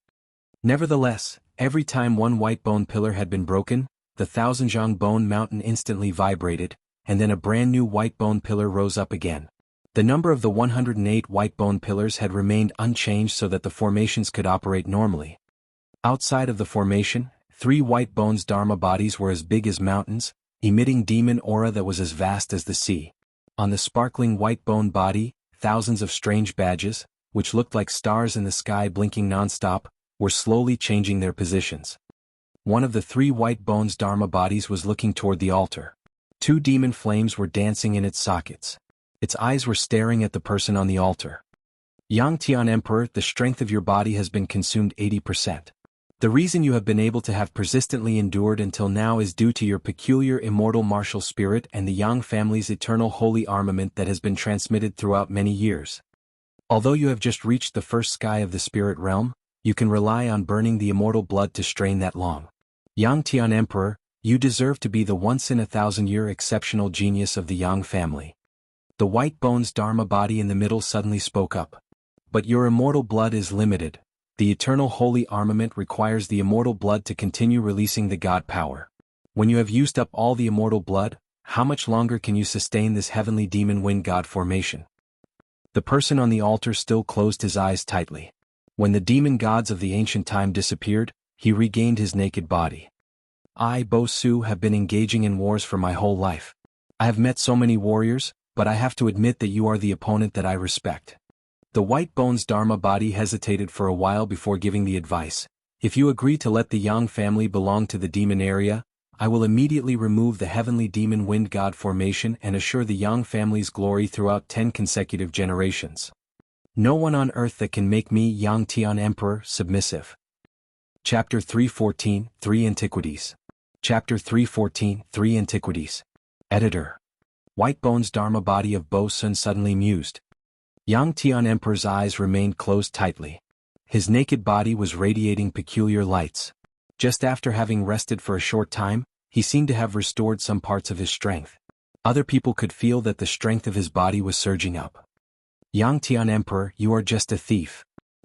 Nevertheless, every time one white bone pillar had been broken, the Thousand Jianghu Bone Mountain instantly vibrated, and then a brand new white bone pillar rose up again. The number of the 108 white bone pillars had remained unchanged so that the formations could operate normally. Outside of the formation, 3 white bones Dharma bodies were as big as mountains, emitting demon aura that was as vast as the sea. On the sparkling white bone body, thousands of strange badges, which looked like stars in the sky blinking non-stop, were slowly changing their positions. One of the 3 white bones Dharma bodies was looking toward the altar. 2 demon flames were dancing in its sockets. Its eyes were staring at the person on the altar. Tian Emperor, the strength of your body has been consumed 80%. The reason you have been able to have persistently endured until now is due to your peculiar immortal martial spirit and the Yang family's eternal holy armament that has been transmitted throughout many years. Although you have just reached the first sky of the spirit realm, you can rely on burning the immortal blood to strain that long. Tian Emperor, you deserve to be the once-in-a-thousand-year exceptional genius of the Yang family. The white bones Dharma body in the middle suddenly spoke up. But your immortal blood is limited. The eternal holy armament requires the immortal blood to continue releasing the god power. When you have used up all the immortal blood, how much longer can you sustain this heavenly demon wind god formation? The person on the altar still closed his eyes tightly. When the demon gods of the ancient time disappeared, he regained his naked body. I, Bo Su, have been engaging in wars for my whole life. I have met so many warriors, but I have to admit that you are the opponent that I respect. The white bones Dharma body hesitated for a while before giving the advice. If you agree to let the Yang family belong to the demon area, I will immediately remove the heavenly demon wind god formation and assure the Yang family's glory throughout 10 consecutive generations. No one on earth that can make me Tian Emperor submissive. Chapter 314, 3 Antiquities. Chapter 314, 3 Antiquities. Editor. White bones Dharma body of Bo Sun suddenly mused. Tian Emperor's eyes remained closed tightly. His naked body was radiating peculiar lights. Just after having rested for a short time, he seemed to have restored some parts of his strength. Other people could feel that the strength of his body was surging up. Tian Emperor, you are just a thief.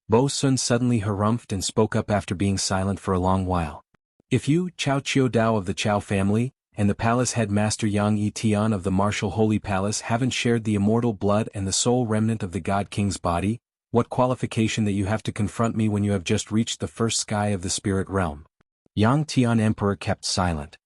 Bo Sun suddenly harumphed and spoke up after being silent for a long while. If you, Chao Chiu Dao of the Chao family, and the palace headmaster Yang Tian of the martial holy palace haven't shared the immortal blood and the soul remnant of the god king's body, what qualification that you have to confront me when you have just reached the first sky of the spirit realm? Tian Emperor kept silent.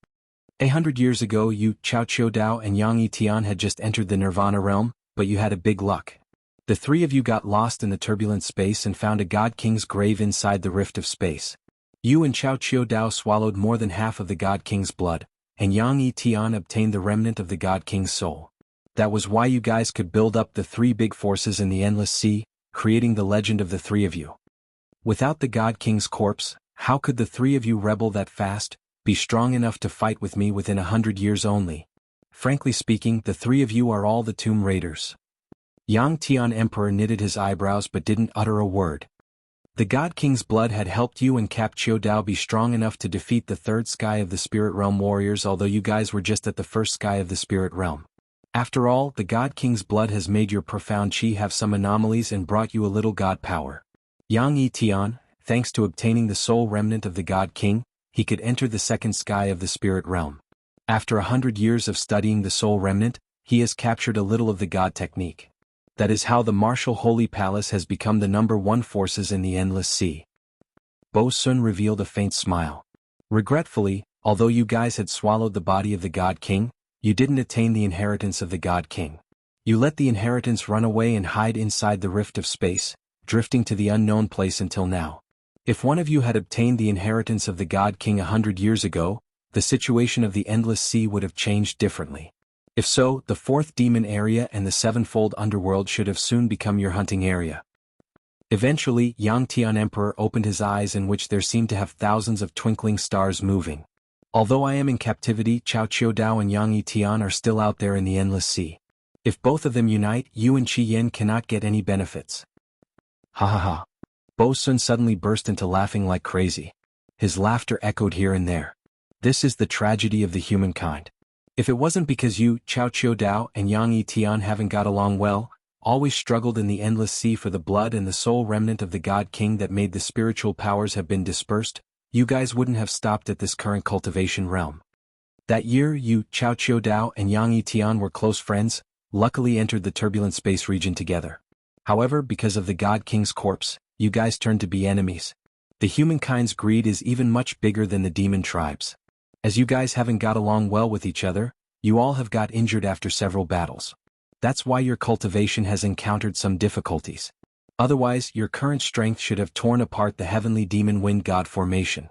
100 years ago you, Chao Chiu Dao and Yang Tian had just entered the Nirvana realm, but you had a big luck. The 3 of you got lost in the turbulent space and found a god king's grave inside the rift of space. You and Chao Chiu Dao swallowed more than half of the god king's blood, and Yang Tian obtained the remnant of the god king's soul. That was why you guys could build up the 3 big forces in the endless sea, creating the legend of the 3 of you. Without the god king's corpse, how could the 3 of you rebel that fast, be strong enough to fight with me within 100 years only? Frankly speaking, the 3 of you are all the Tomb Raiders. Tian Emperor knitted his eyebrows but didn't utter a word. The God King's blood had helped you and Cap Chiu Dao be strong enough to defeat the 3rd sky of the Spirit Realm warriors, although you guys were just at the 1st sky of the Spirit Realm. After all, the God King's blood has made your profound chi have some anomalies and brought you a little god power. Yang Tian, thanks to obtaining the soul remnant of the God King, he could enter the 2nd sky of the Spirit Realm. After 100 years of studying the soul remnant, he has captured a little of the god technique. That is how the martial holy palace has become the #1 forces in the endless sea. Bo Sun revealed a faint smile. Regretfully, although you guys had swallowed the body of the God King, you didn't attain the inheritance of the God King. You let the inheritance run away and hide inside the rift of space, drifting to the unknown place until now. If one of you had obtained the inheritance of the God King 100 years ago, the situation of the endless sea would have changed differently. If so, the 4th demon area and the 7-fold underworld should have soon become your hunting area. Eventually, Yang Tian Emperor opened his eyes, in which there seemed to have thousands of twinkling stars moving. Although I am in captivity, Chao Chiu Dao and Yang Tian are still out there in the endless sea. If both of them unite, you and ChiYan cannot get any benefits. Ha ha ha. Bo Sun suddenly burst into laughing like crazy. His laughter echoed here and there. This is the tragedy of the humankind. If it wasn't because you, Chao Chiu Dao and Yang Tian haven't got along well, always struggled in the endless sea for the blood and the soul remnant of the God King that made the spiritual powers have been dispersed, you guys wouldn't have stopped at this current cultivation realm. That year you, Chao Chiu Dao and Yang Tian were close friends, luckily entered the turbulent space region together. However, because of the God King's corpse, you guys turned to be enemies. The humankind's greed is even much bigger than the demon tribes. As you guys haven't got along well with each other, you all have got injured after several battles. That's why your cultivation has encountered some difficulties. Otherwise, your current strength should have torn apart the heavenly demon wind god formation.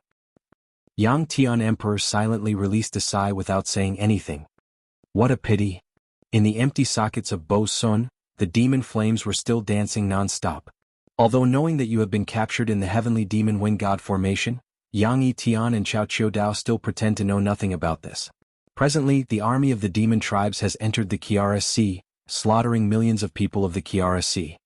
Yang Tian Emperor silently released a sigh without saying anything. What a pity. In the empty sockets of Bo Sun, the demon flames were still dancing non-stop. Although knowing that you have been captured in the heavenly demon wind god formation, Yang Tian and Chao Qiudao still pretend to know nothing about this. Presently, the army of the demon tribes has entered the Kiara Sea, slaughtering millions of people of the Kiara Sea.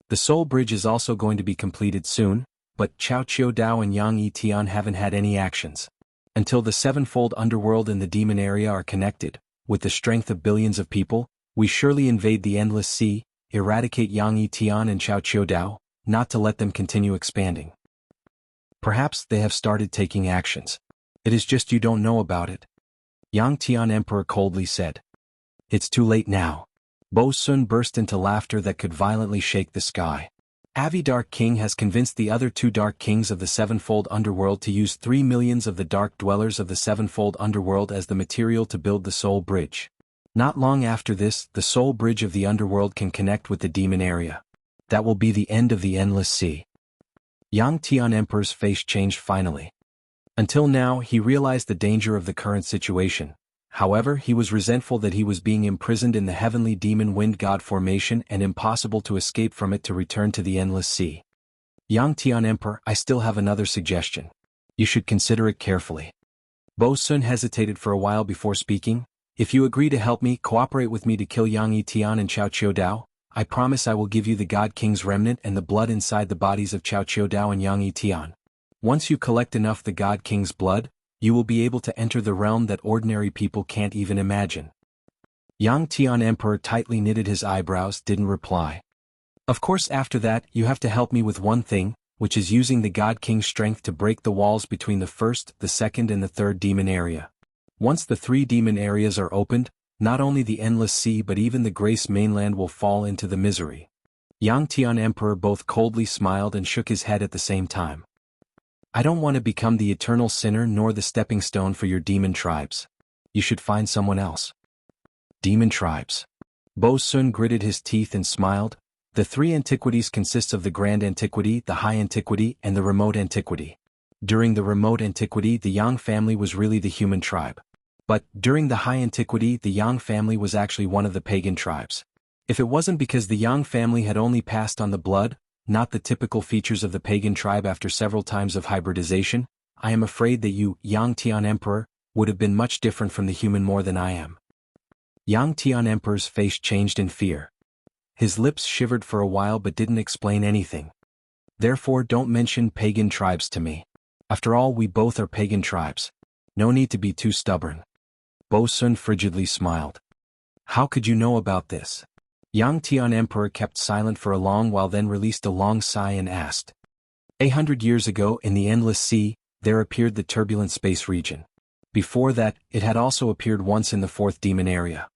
The Soul Bridge is also going to be completed soon, but Chao Qiudao and Yang Tian haven't had any actions. Until the sevenfold underworld and the demon area are connected, with the strength of billions of people, we surely invade the endless sea, eradicate Yang Tian and Chao Qiudao, not to let them continue expanding. Perhaps they have started taking actions. It is just you don't know about it. Yang Tian Emperor coldly said. It's too late now. Bo Sun burst into laughter that could violently shake the sky. Avi Dark King has convinced the other two Dark Kings of the Sevenfold Underworld to use 3 million of the Dark Dwellers of the Sevenfold Underworld as the material to build the Soul Bridge. Not long after this, the Soul Bridge of the Underworld can connect with the demon area. That will be the end of the Endless Sea. Yang Tian Emperor's face changed finally. Until now, he realized the danger of the current situation. However, he was resentful that he was being imprisoned in the heavenly demon wind god formation and impossible to escape from it to return to the Endless Sea. Yang Tian Emperor, I still have another suggestion. You should consider it carefully. Bo Sun hesitated for a while before speaking. If you agree to help me, cooperate with me to kill Yang Tian and Chao Qiudao, I promise I will give you the God King's remnant and the blood inside the bodies of Chao Qiudao and Yang Tian. Once you collect enough the God King's blood, you will be able to enter the realm that ordinary people can't even imagine. Yang Tian Emperor tightly knitted his eyebrows, didn't reply. Of course, after that, you have to help me with one thing, which is using the God King's strength to break the walls between the first, the second and the third demon area. Once the 3 demon areas are opened, not only the Endless Sea but even the Grace mainland will fall into the misery. Yang Tian Emperor both coldly smiled and shook his head at the same time. I don't want to become the eternal sinner nor the stepping stone for your demon tribes. You should find someone else. Demon tribes. Bo Sun gritted his teeth and smiled. The 3 antiquities consist of the Grand Antiquity, the High Antiquity, and the Remote Antiquity. During the Remote Antiquity, the Yang family was really the human tribe. But, during the High Antiquity, the Yang family was actually one of the pagan tribes. If it wasn't because the Yang family had only passed on the blood, not the typical features of the pagan tribe after several times of hybridization, I am afraid that you, Yang Tian Emperor, would have been much different from the human more than I am. Yang Tian Emperor's face changed in fear. His lips shivered for a while but didn't explain anything. Therefore don't mention pagan tribes to me. After all, we both are pagan tribes. No need to be too stubborn. Bo Sun frigidly smiled. How could you know about this? Yang Tian Emperor kept silent for a long while, then released a long sigh and asked. 800 years ago, in the Endless Sea, there appeared the turbulent space region. Before that, it had also appeared once in the 4th demon area.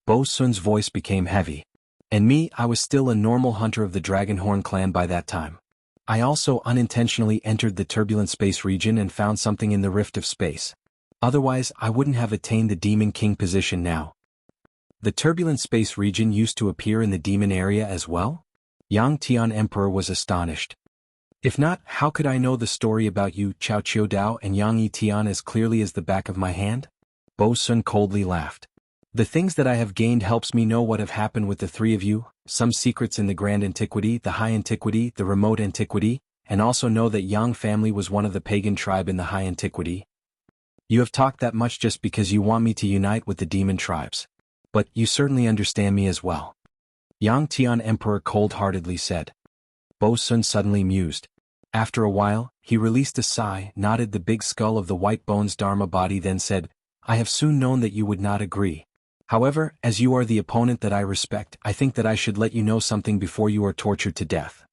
Bo Sun's voice became heavy. And me, I was still a normal hunter of the Dragonhorn clan by that time. I also unintentionally entered the turbulent space region and found something in the rift of space. Otherwise, I wouldn't have attained the Demon King position now. The turbulent space region used to appear in the demon area as well? Yang Tian Emperor was astonished. If not, how could I know the story about you, Chao Qiudao and Yang Tian as clearly as the back of my hand? Bo Sun coldly laughed. The things that I have gained helps me know what have happened with the 3 of you, some secrets in the Grand Antiquity, the High Antiquity, the Remote Antiquity, and also know that Yang family was one of the pagan tribe in the High Antiquity. You have talked that much just because you want me to unite with the demon tribes. But you certainly understand me as well. Yang Tian Emperor cold-heartedly said. Bo Sun suddenly mused. After a while, he released a sigh, nodded the big skull of the white bones Dharma body, then said, I have soon known that you would not agree. However, as you are the opponent that I respect, I think that I should let you know something before you are tortured to death.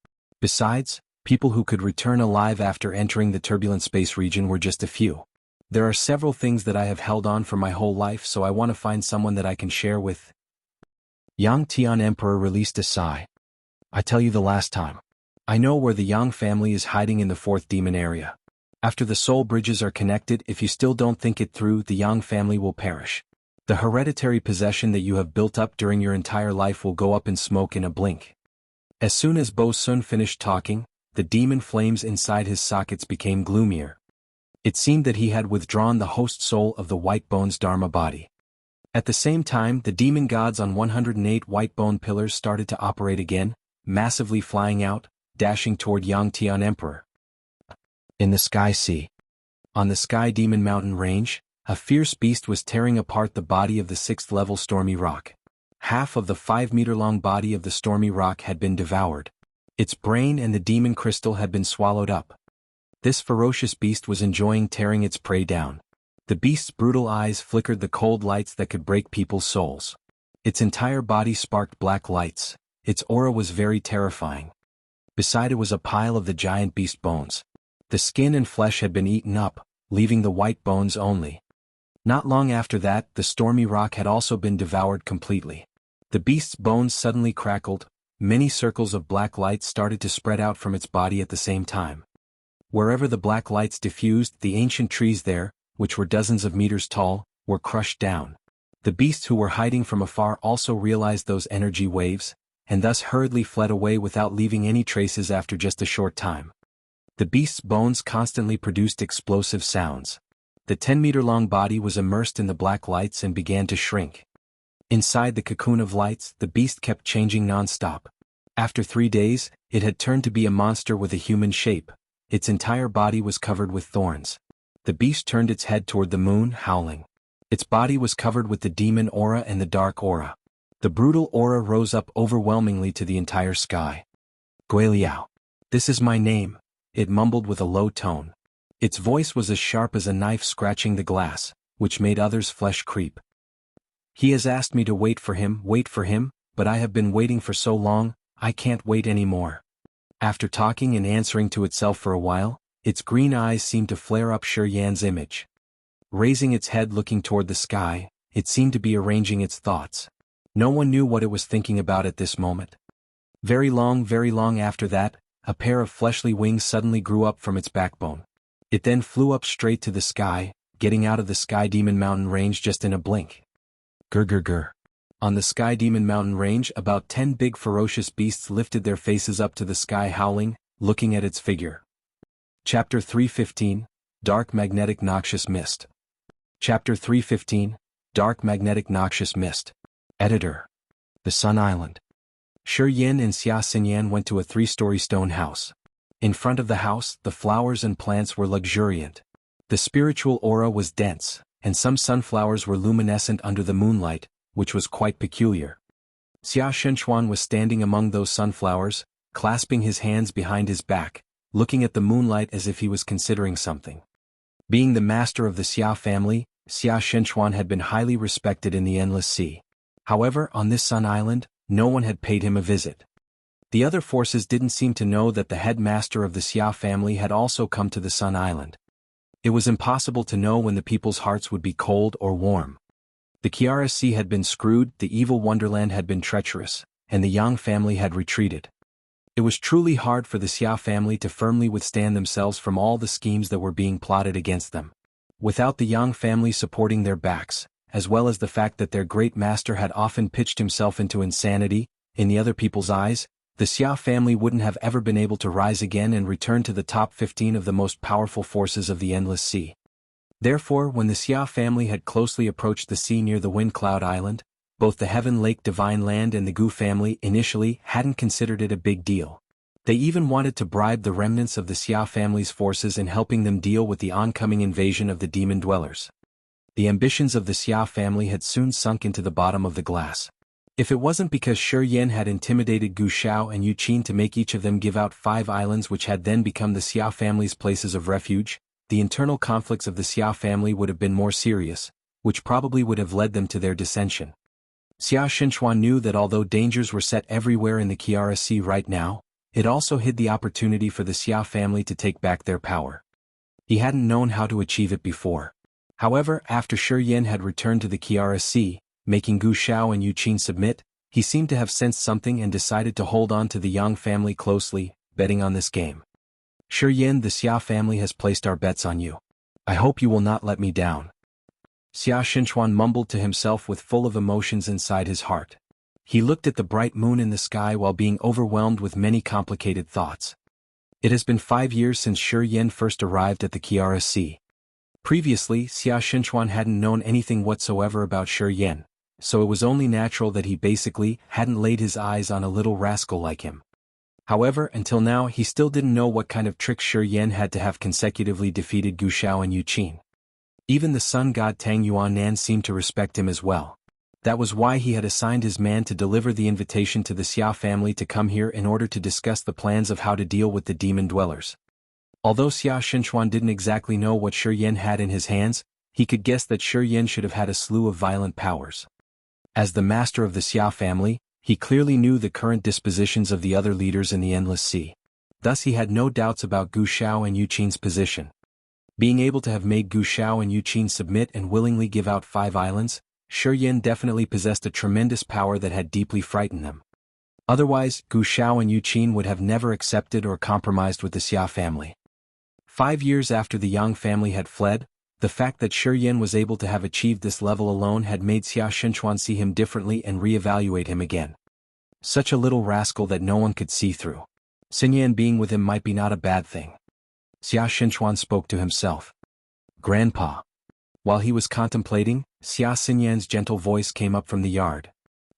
Besides, people who could return alive after entering the turbulent space region were just a few. There are several things that I have held on for my whole life, so I want to find someone that I can share with. Yang Tian Emperor released a sigh. I tell you the last time. I know where the Yang family is hiding in the 4th demon area. After the soul bridges are connected, if you still don't think it through, the Yang family will perish. The hereditary possession that you have built up during your entire life will go up in smoke in a blink. As soon as Bo Sun finished talking, the demon flames inside his sockets became gloomier. It seemed that he had withdrawn the host soul of the White Bone's Dharma body. At the same time, the demon gods on 108 white bone pillars started to operate again, massively flying out, dashing toward Yang Tian Emperor. In the Sky Sea. On the Sky Demon Mountain Range, a fierce beast was tearing apart the body of the 6th-level Stormy Rock. Half of the 5-meter-long body of the Stormy Rock had been devoured. Its brain and the demon crystal had been swallowed up. This ferocious beast was enjoying tearing its prey down. The beast's brutal eyes flickered the cold lights that could break people's souls. Its entire body sparked black lights. Its aura was very terrifying. Beside it was a pile of the giant beast bones. The skin and flesh had been eaten up, leaving the white bones only. Not long after that, the Stormy Rock had also been devoured completely. The beast's bones suddenly crackled. Many circles of black lights started to spread out from its body at the same time. Wherever the black lights diffused, the ancient trees there, which were dozens of meters tall, were crushed down. The beasts who were hiding from afar also realized those energy waves, and thus hurriedly fled away without leaving any traces after just a short time. The beast's bones constantly produced explosive sounds. The 10-meter-long body was immersed in the black lights and began to shrink. Inside the cocoon of lights, the beast kept changing non-stop. After 3 days, it had turned to be a monster with a human shape. Its entire body was covered with thorns. The beast turned its head toward the moon, howling. Its body was covered with the demon aura and the dark aura. The brutal aura rose up overwhelmingly to the entire sky. Guiliao. This is my name, it mumbled with a low tone. Its voice was as sharp as a knife scratching the glass, which made others' flesh creep. He has asked me to wait for him, but I have been waiting for so long, I can't wait anymore. After talking and answering to itself for a while, its green eyes seemed to flare up ChiYan's image. Raising its head looking toward the sky, it seemed to be arranging its thoughts. No one knew what it was thinking about at this moment. Very long after that, a pair of fleshly wings suddenly grew up from its backbone. It then flew up straight to the sky, getting out of the Sky Demon Mountain Range just in a blink. Grr. On the Sky Demon Mountain Range, about 10 big ferocious beasts lifted their faces up to the sky howling, looking at its figure. Chapter 315, Dark Magnetic Noxious Mist. Chapter 315, Dark Magnetic Noxious Mist. Editor. The Sun Island. ChiYan and ChiYan went to a 3-story stone house. In front of the house, the flowers and plants were luxuriant. The spiritual aura was dense, and some sunflowers were luminescent under the moonlight, which was quite peculiar. Xia Shenchuan was standing among those sunflowers, clasping his hands behind his back, looking at the moonlight as if he was considering something. Being the master of the Xia family, Xia Shenchuan had been highly respected in the Endless Sea. However, on this Sun Island, no one had paid him a visit. The other forces didn't seem to know that the headmaster of the Xia family had also come to the Sun Island. It was impossible to know when the people's hearts would be cold or warm. The Kiara Sea had been screwed, the evil wonderland had been treacherous, and the Yang family had retreated. It was truly hard for the Xia family to firmly withstand themselves from all the schemes that were being plotted against them. Without the Yang family supporting their backs, as well as the fact that their great master had often pitched himself into insanity, in the other people's eyes, the Xia family wouldn't have ever been able to rise again and return to the top 15 of the most powerful forces of the Endless Sea. Therefore, when the Xia family had closely approached the sea near the Wind Cloud Island, both the Heaven Lake Divine Land and the Gu family initially hadn't considered it a big deal. They even wanted to bribe the remnants of the Xia family's forces in helping them deal with the oncoming invasion of the demon dwellers. The ambitions of the Xia family had soon sunk into the bottom of the glass. If it wasn't because ChiYan had intimidated Gu Shao and Yu Qin to make each of them give out 5 islands which had then become the Xia family's places of refuge, the internal conflicts of the Xia family would have been more serious, which probably would have led them to their dissension. Xia Shenchuan knew that although dangers were set everywhere in the Kiara Sea right now, it also hid the opportunity for the Xia family to take back their power. He hadn't known how to achieve it before. However, after ChiYan had returned to the Kiara Sea, making Gu Shao and Yu Qin submit, He seemed to have sensed something and decided to hold on to the Yang family closely, betting on this game. ChiYan, the Xia family has placed our bets on you. I hope you will not let me down. Xia Xinchuan mumbled to himself with full of emotions inside his heart. He looked at the bright moon in the sky while being overwhelmed with many complicated thoughts. It has been 5 years since ChiYan first arrived at the Kiara Sea. Previously, Xia Xinchuan hadn't known anything whatsoever about ChiYan, so it was only natural that he basically hadn't laid his eyes on a little rascal like him. However, until now he still didn't know what kind of tricks ChiYan had to have consecutively defeated Gu Xiao and Yu Qin. Even the sun god Tang Yuanan seemed to respect him as well. That was why he had assigned his man to deliver the invitation to the Xia family to come here in order to discuss the plans of how to deal with the demon dwellers. Although Xia Xinchuan didn't exactly know what ChiYan had in his hands, he could guess that ChiYan should have had a slew of violent powers. As the master of the Xia family, he clearly knew the current dispositions of the other leaders in the Endless Sea. Thus he had no doubts about Gu Xiao and Yu Qin's position. Being able to have made Gu Xiao and Yu Qin submit and willingly give out 5 islands, ChiYan definitely possessed a tremendous power that had deeply frightened them. Otherwise, Gu Xiao and Yu Qin would have never accepted or compromised with the Xia family. 5 years after the Yang family had fled, the fact that ChiYan was able to have achieved this level alone had made Xia Xinchuan see him differently and re-evaluate him again. Such a little rascal that no one could see through. Xinyan being with him might be not a bad thing. Xia Xinchuan spoke to himself. Grandpa. While he was contemplating, Xia Xinyan's gentle voice came up from the yard.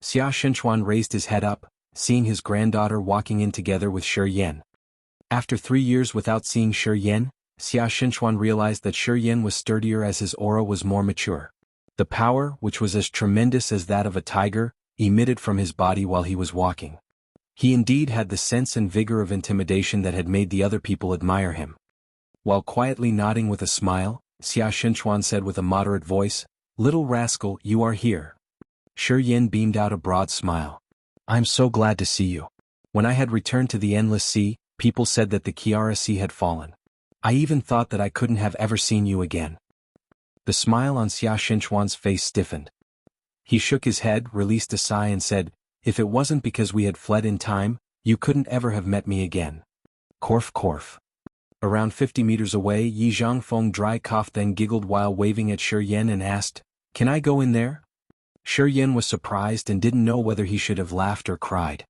Xia Xinchuan raised his head up, seeing his granddaughter walking in together with ChiYan. After 3 years without seeing ChiYan, Xia Xinchuan realized that ChiYan was sturdier as his aura was more mature. The power, which was as tremendous as that of a tiger, emitted from his body while he was walking. He indeed had the sense and vigor of intimidation that had made the other people admire him. While quietly nodding with a smile, Xia Xinchuan said with a moderate voice, "Little rascal, you are here." ChiYan beamed out a broad smile. "I'm so glad to see you. When I had returned to the Endless Sea, people said that the Kiara Sea had fallen. I even thought that I couldn't have ever seen you again." The smile on Xia Xinchuan's face stiffened. He shook his head, released a sigh and said, "If it wasn't because we had fled in time, you couldn't ever have met me again." Korf korf. Around 50 meters away, Yi Zhangfeng dry coughed then giggled while waving at ChiYan and asked, "Can I go in there?" ChiYan was surprised and didn't know whether he should have laughed or cried.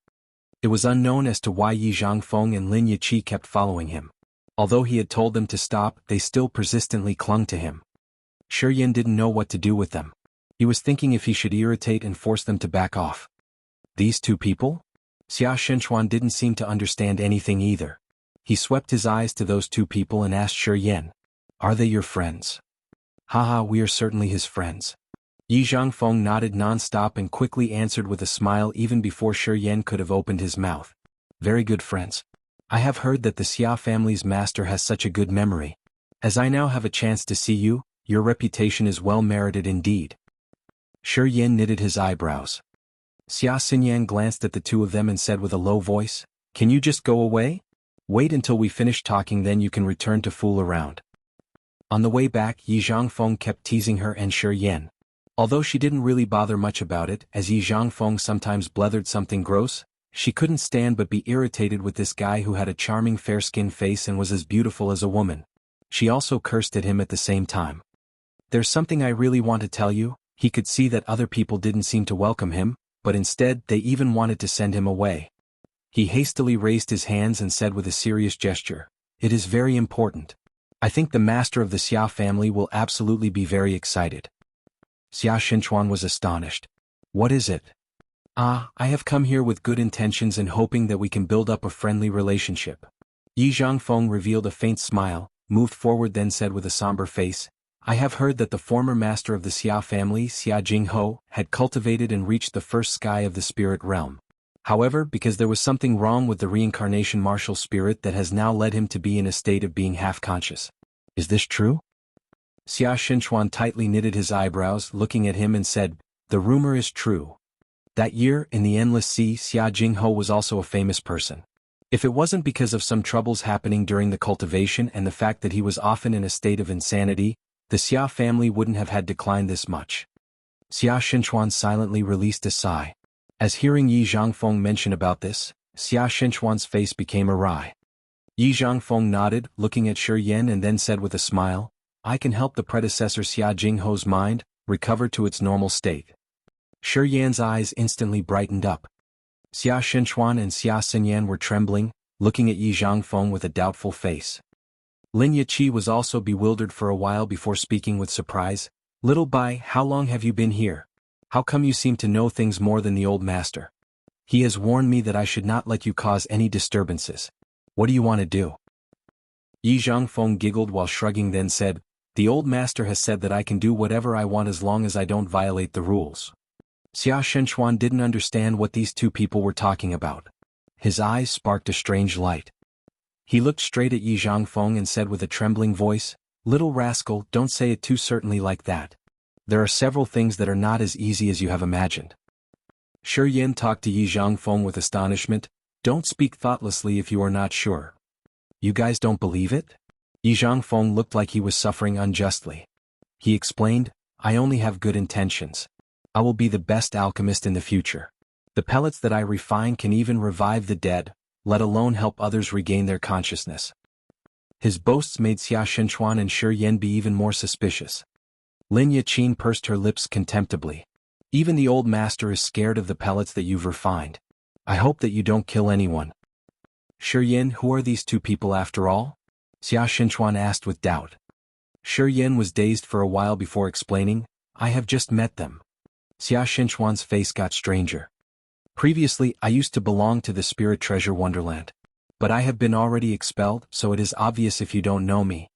It was unknown as to why Yi Zhangfeng and Lin Yiqi kept following him. Although he had told them to stop, they still persistently clung to him. ChiYan didn't know what to do with them. He was thinking if he should irritate and force them to back off. These 2 people? Xia Xinchuan didn't seem to understand anything either. He swept his eyes to those 2 people and asked ChiYan, "Are they your friends?" "Haha, we are certainly his friends." Yi Zhangfeng nodded non-stop and quickly answered with a smile even before ChiYan could have opened his mouth. "Very good friends. I have heard that the Xia family's master has such a good memory. As I now have a chance to see you, your reputation is well merited indeed." ChiYan knitted his eyebrows. Xia Xinyan glanced at the 2 of them and said with a low voice, "Can you just go away? Wait until we finish talking, then you can return to fool around." On the way back, Yi Zhangfeng kept teasing her and ChiYan. Although she didn't really bother much about it, as Yi Zhangfeng sometimes blethered something gross, she couldn't stand but be irritated with this guy who had a charming fair-skinned face and was as beautiful as a woman. She also cursed at him at the same time. "There's something I really want to tell you." He could see that other people didn't seem to welcome him, but instead they even wanted to send him away. He hastily raised his hands and said with a serious gesture, "It is very important. I think the master of the Xia family will absolutely be very excited." Xia Xinchuan was astonished. "What is it?" "I have come here with good intentions and hoping that we can build up a friendly relationship." Yi Zhangfeng revealed a faint smile, moved forward then said with a somber face, "I have heard that the former master of the Xia family, Xia Jianghu, had cultivated and reached the first sky of the spirit realm. However, because there was something wrong with the reincarnation martial spirit that has now led him to be in a state of being half-conscious. Is this true?" Xia Xinchuan tightly knitted his eyebrows, looking at him and said, "The rumor is true. That year, in the Endless Sea, Xia Jianghu was also a famous person. If it wasn't because of some troubles happening during the cultivation and the fact that he was often in a state of insanity, the Xia family wouldn't have had declined this much." Xia Xinchuan silently released a sigh. As hearing Yi Zhangfeng mention about this, Xia Shenchuan's face became awry. Yi Zhangfeng nodded, looking at ChiYan, and then said with a smile, I can help the predecessor Xia Jingho's mind recover to its normal state. ChiYan's eyes instantly brightened up. Xia Shenchuan and Xia Xinyan were trembling, looking at Yi Zhangfeng with a doubtful face. Lin Yiqi was also bewildered for a while before speaking with surprise. Little Bai, how long have you been here? How come you seem to know things more than the old master? He has warned me that I should not let you cause any disturbances. What do you want to do? Yi Zhangfeng giggled while shrugging, then said, The old master has said that I can do whatever I want as long as I don't violate the rules. Xia Shenchuan didn't understand what these two people were talking about. His eyes sparked a strange light. He looked straight at Yi Zhangfeng and said with a trembling voice, Little rascal, don't say it too certainly like that. There are several things that are not as easy as you have imagined. ChiYan talked to Yi Zhangfeng with astonishment, Don't speak thoughtlessly if you are not sure. You guys don't believe it? Yi Zhangfeng looked like he was suffering unjustly. He explained, I only have good intentions. I will be the best alchemist in the future. The pellets that I refine can even revive the dead, let alone help others regain their consciousness. His boasts made Xia Shenchuan and ChiYan be even more suspicious. Lin Yiqi pursed her lips contemptibly. Even the old master is scared of the pellets that you've refined. I hope that you don't kill anyone. ChiYan, who are these two people after all? Xia Shenchuan asked with doubt. ChiYan was dazed for a while before explaining, I have just met them. Xia Shenchuan's face got stranger. Previously, I used to belong to the Spirit Treasure Wonderland. But I have been already expelled, so it is obvious if you don't know me.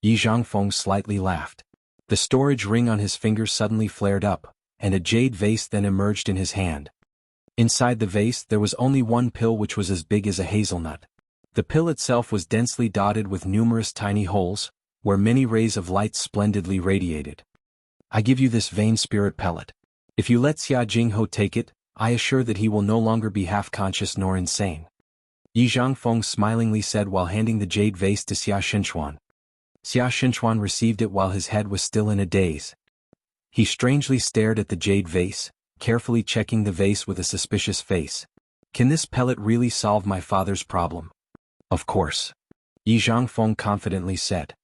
Yi Zhangfeng slightly laughed. The storage ring on his finger suddenly flared up, and a jade vase then emerged in his hand. Inside the vase there was only one pill which was as big as a hazelnut. The pill itself was densely dotted with numerous tiny holes, where many rays of light splendidly radiated. I give you this vain spirit pellet. If you let Xia Jinghu take it, I assure that he will no longer be half-conscious nor insane. Yi Zhangfeng smilingly said while handing the jade vase to Xia Shenchuan. Xia Shenchuan received it while his head was still in a daze. He strangely stared at the jade vase, carefully checking the vase with a suspicious face. Can this pellet really solve my father's problem? Of course. Yi Zhangfeng confidently said.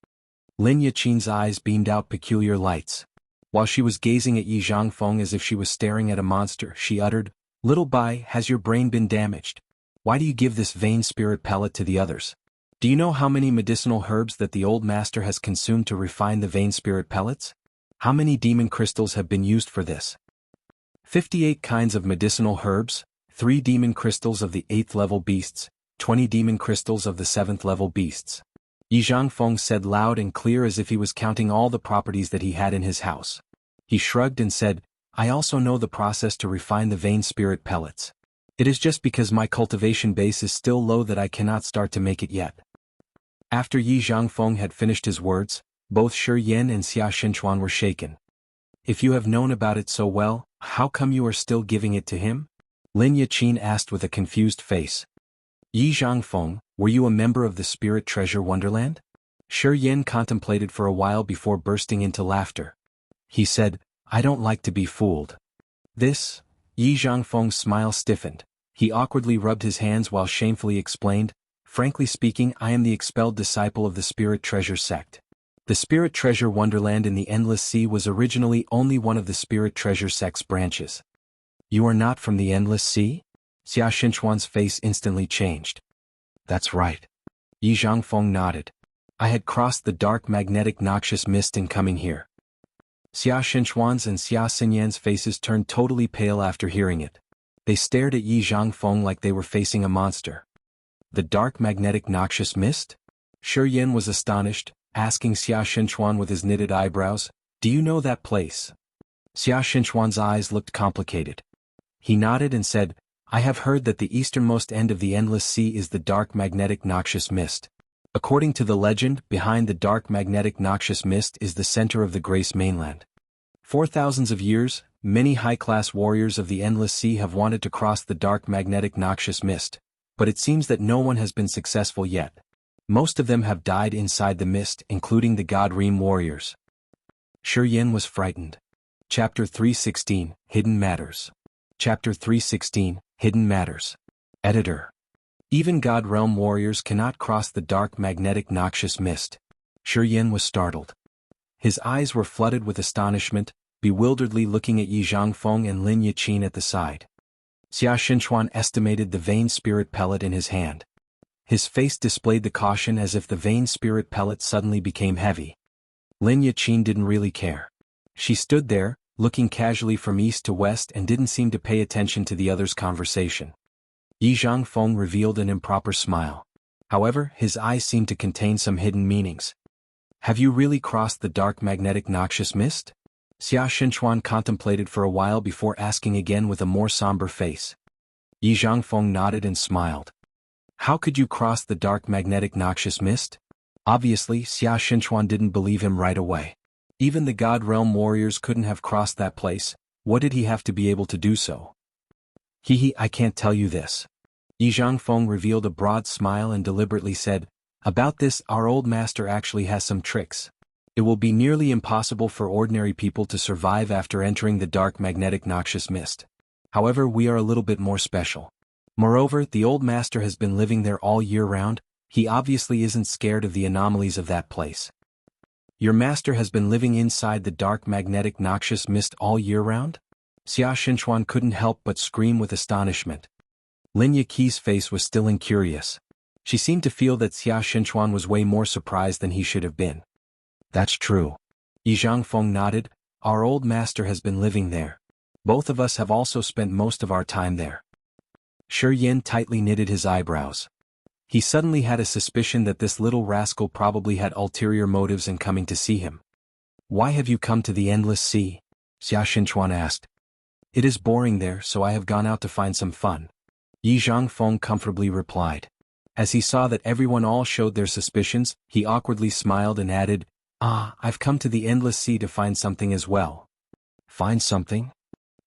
Lin Yiqi's eyes beamed out peculiar lights. While she was gazing at Yi Zhangfeng as if she was staring at a monster, she uttered, Little Bai, has your brain been damaged? Why do you give this vain spirit pellet to the others? Do you know how many medicinal herbs that the old master has consumed to refine the vain spirit pellets? How many demon crystals have been used for this? 58 kinds of medicinal herbs, 3 demon crystals of the 8th level beasts, 20 demon crystals of the 7th level beasts. Yi Zhangfeng said loud and clear as if he was counting all the properties that he had in his house. He shrugged and said, I also know the process to refine the vain spirit pellets. It is just because my cultivation base is still low that I cannot start to make it yet. After Yi Zhangfeng had finished his words, both ChiYan and Xia Shenchuan were shaken. If you have known about it so well, how come you are still giving it to him? Lin Yiqi asked with a confused face. Yi Zhangfeng, were you a member of the Spirit Treasure Wonderland? ChiYan contemplated for a while before bursting into laughter. He said, I don't like to be fooled. This? Yi Zhangfeng's smile stiffened. He awkwardly rubbed his hands while shamefully explained, Frankly speaking, I am the expelled disciple of the Spirit Treasure sect. The Spirit Treasure Wonderland in the Endless Sea was originally only one of the Spirit Treasure sect's branches. You are not from the Endless Sea? Xia Shenchuan's face instantly changed. That's right. Yi Zhangfeng nodded. I had crossed the dark magnetic noxious mist in coming here. Xia Shenchuan's and Xia Xinyan's faces turned totally pale after hearing it. They stared at Yi Zhangfeng like they were facing a monster. The dark magnetic noxious mist? ChiYan was astonished, asking Xia Shenchuan with his knitted eyebrows, Do you know that place? Xia Shenchuan's eyes looked complicated. He nodded and said, I have heard that the easternmost end of the Endless Sea is the dark magnetic noxious mist. According to the legend, behind the dark magnetic noxious mist is the center of the Grace mainland. For thousands of years, many high-class warriors of the Endless Sea have wanted to cross the dark magnetic noxious mist, but it seems that no one has been successful yet. Most of them have died inside the mist, including the God Ream warriors. ChiYan was frightened. Chapter 316, Hidden Matters. Chapter 316, Hidden Matters. Editor. Even God Realm warriors cannot cross the dark magnetic noxious mist. ChiYan was startled. His eyes were flooded with astonishment, bewilderedly looking at Yi Zhangfeng and Lin Yaqin at the side. Xia Xinchuan estimated the vein spirit pellet in his hand. His face displayed the caution as if the vein spirit pellet suddenly became heavy. Lin Yaqin didn't really care. She stood there, looking casually from east to west and didn't seem to pay attention to the other's conversation. Yi Zhangfeng revealed an improper smile. However, his eyes seemed to contain some hidden meanings. Have you really crossed the dark magnetic noxious mist? Xia Xinchuan contemplated for a while before asking again with a more somber face. Yi Zhangfeng nodded and smiled. How could you cross the dark magnetic noxious mist? Obviously, Xia Xinchuan didn't believe him right away. Even the God Realm warriors couldn't have crossed that place. What did he have to be able to do so? I can't tell you this. Yi Zhangfeng revealed a broad smile and deliberately said, about this, our old master actually has some tricks. It will be nearly impossible for ordinary people to survive after entering the dark magnetic noxious mist. However, we are a little bit more special. Moreover, the old master has been living there all year round. He obviously isn't scared of the anomalies of that place. Your master has been living inside the dark magnetic noxious mist all year round? Xia Xinchuan couldn't help but scream with astonishment. Lin Yaqi's face was still incurious. She seemed to feel that Xia Xinchuan was way more surprised than he should have been. That's true. Yi Zhangfeng nodded. Our old master has been living there. Both of us have also spent most of our time there. ChiYan tightly knitted his eyebrows. He suddenly had a suspicion that this little rascal probably had ulterior motives in coming to see him. Why have you come to the Endless Sea? Xia Xinchuan asked. It is boring there, so I have gone out to find some fun. Yi Zhangfeng comfortably replied. As he saw that everyone all showed their suspicions, he awkwardly smiled and added, I've come to the Endless Sea to find something as well. Find something?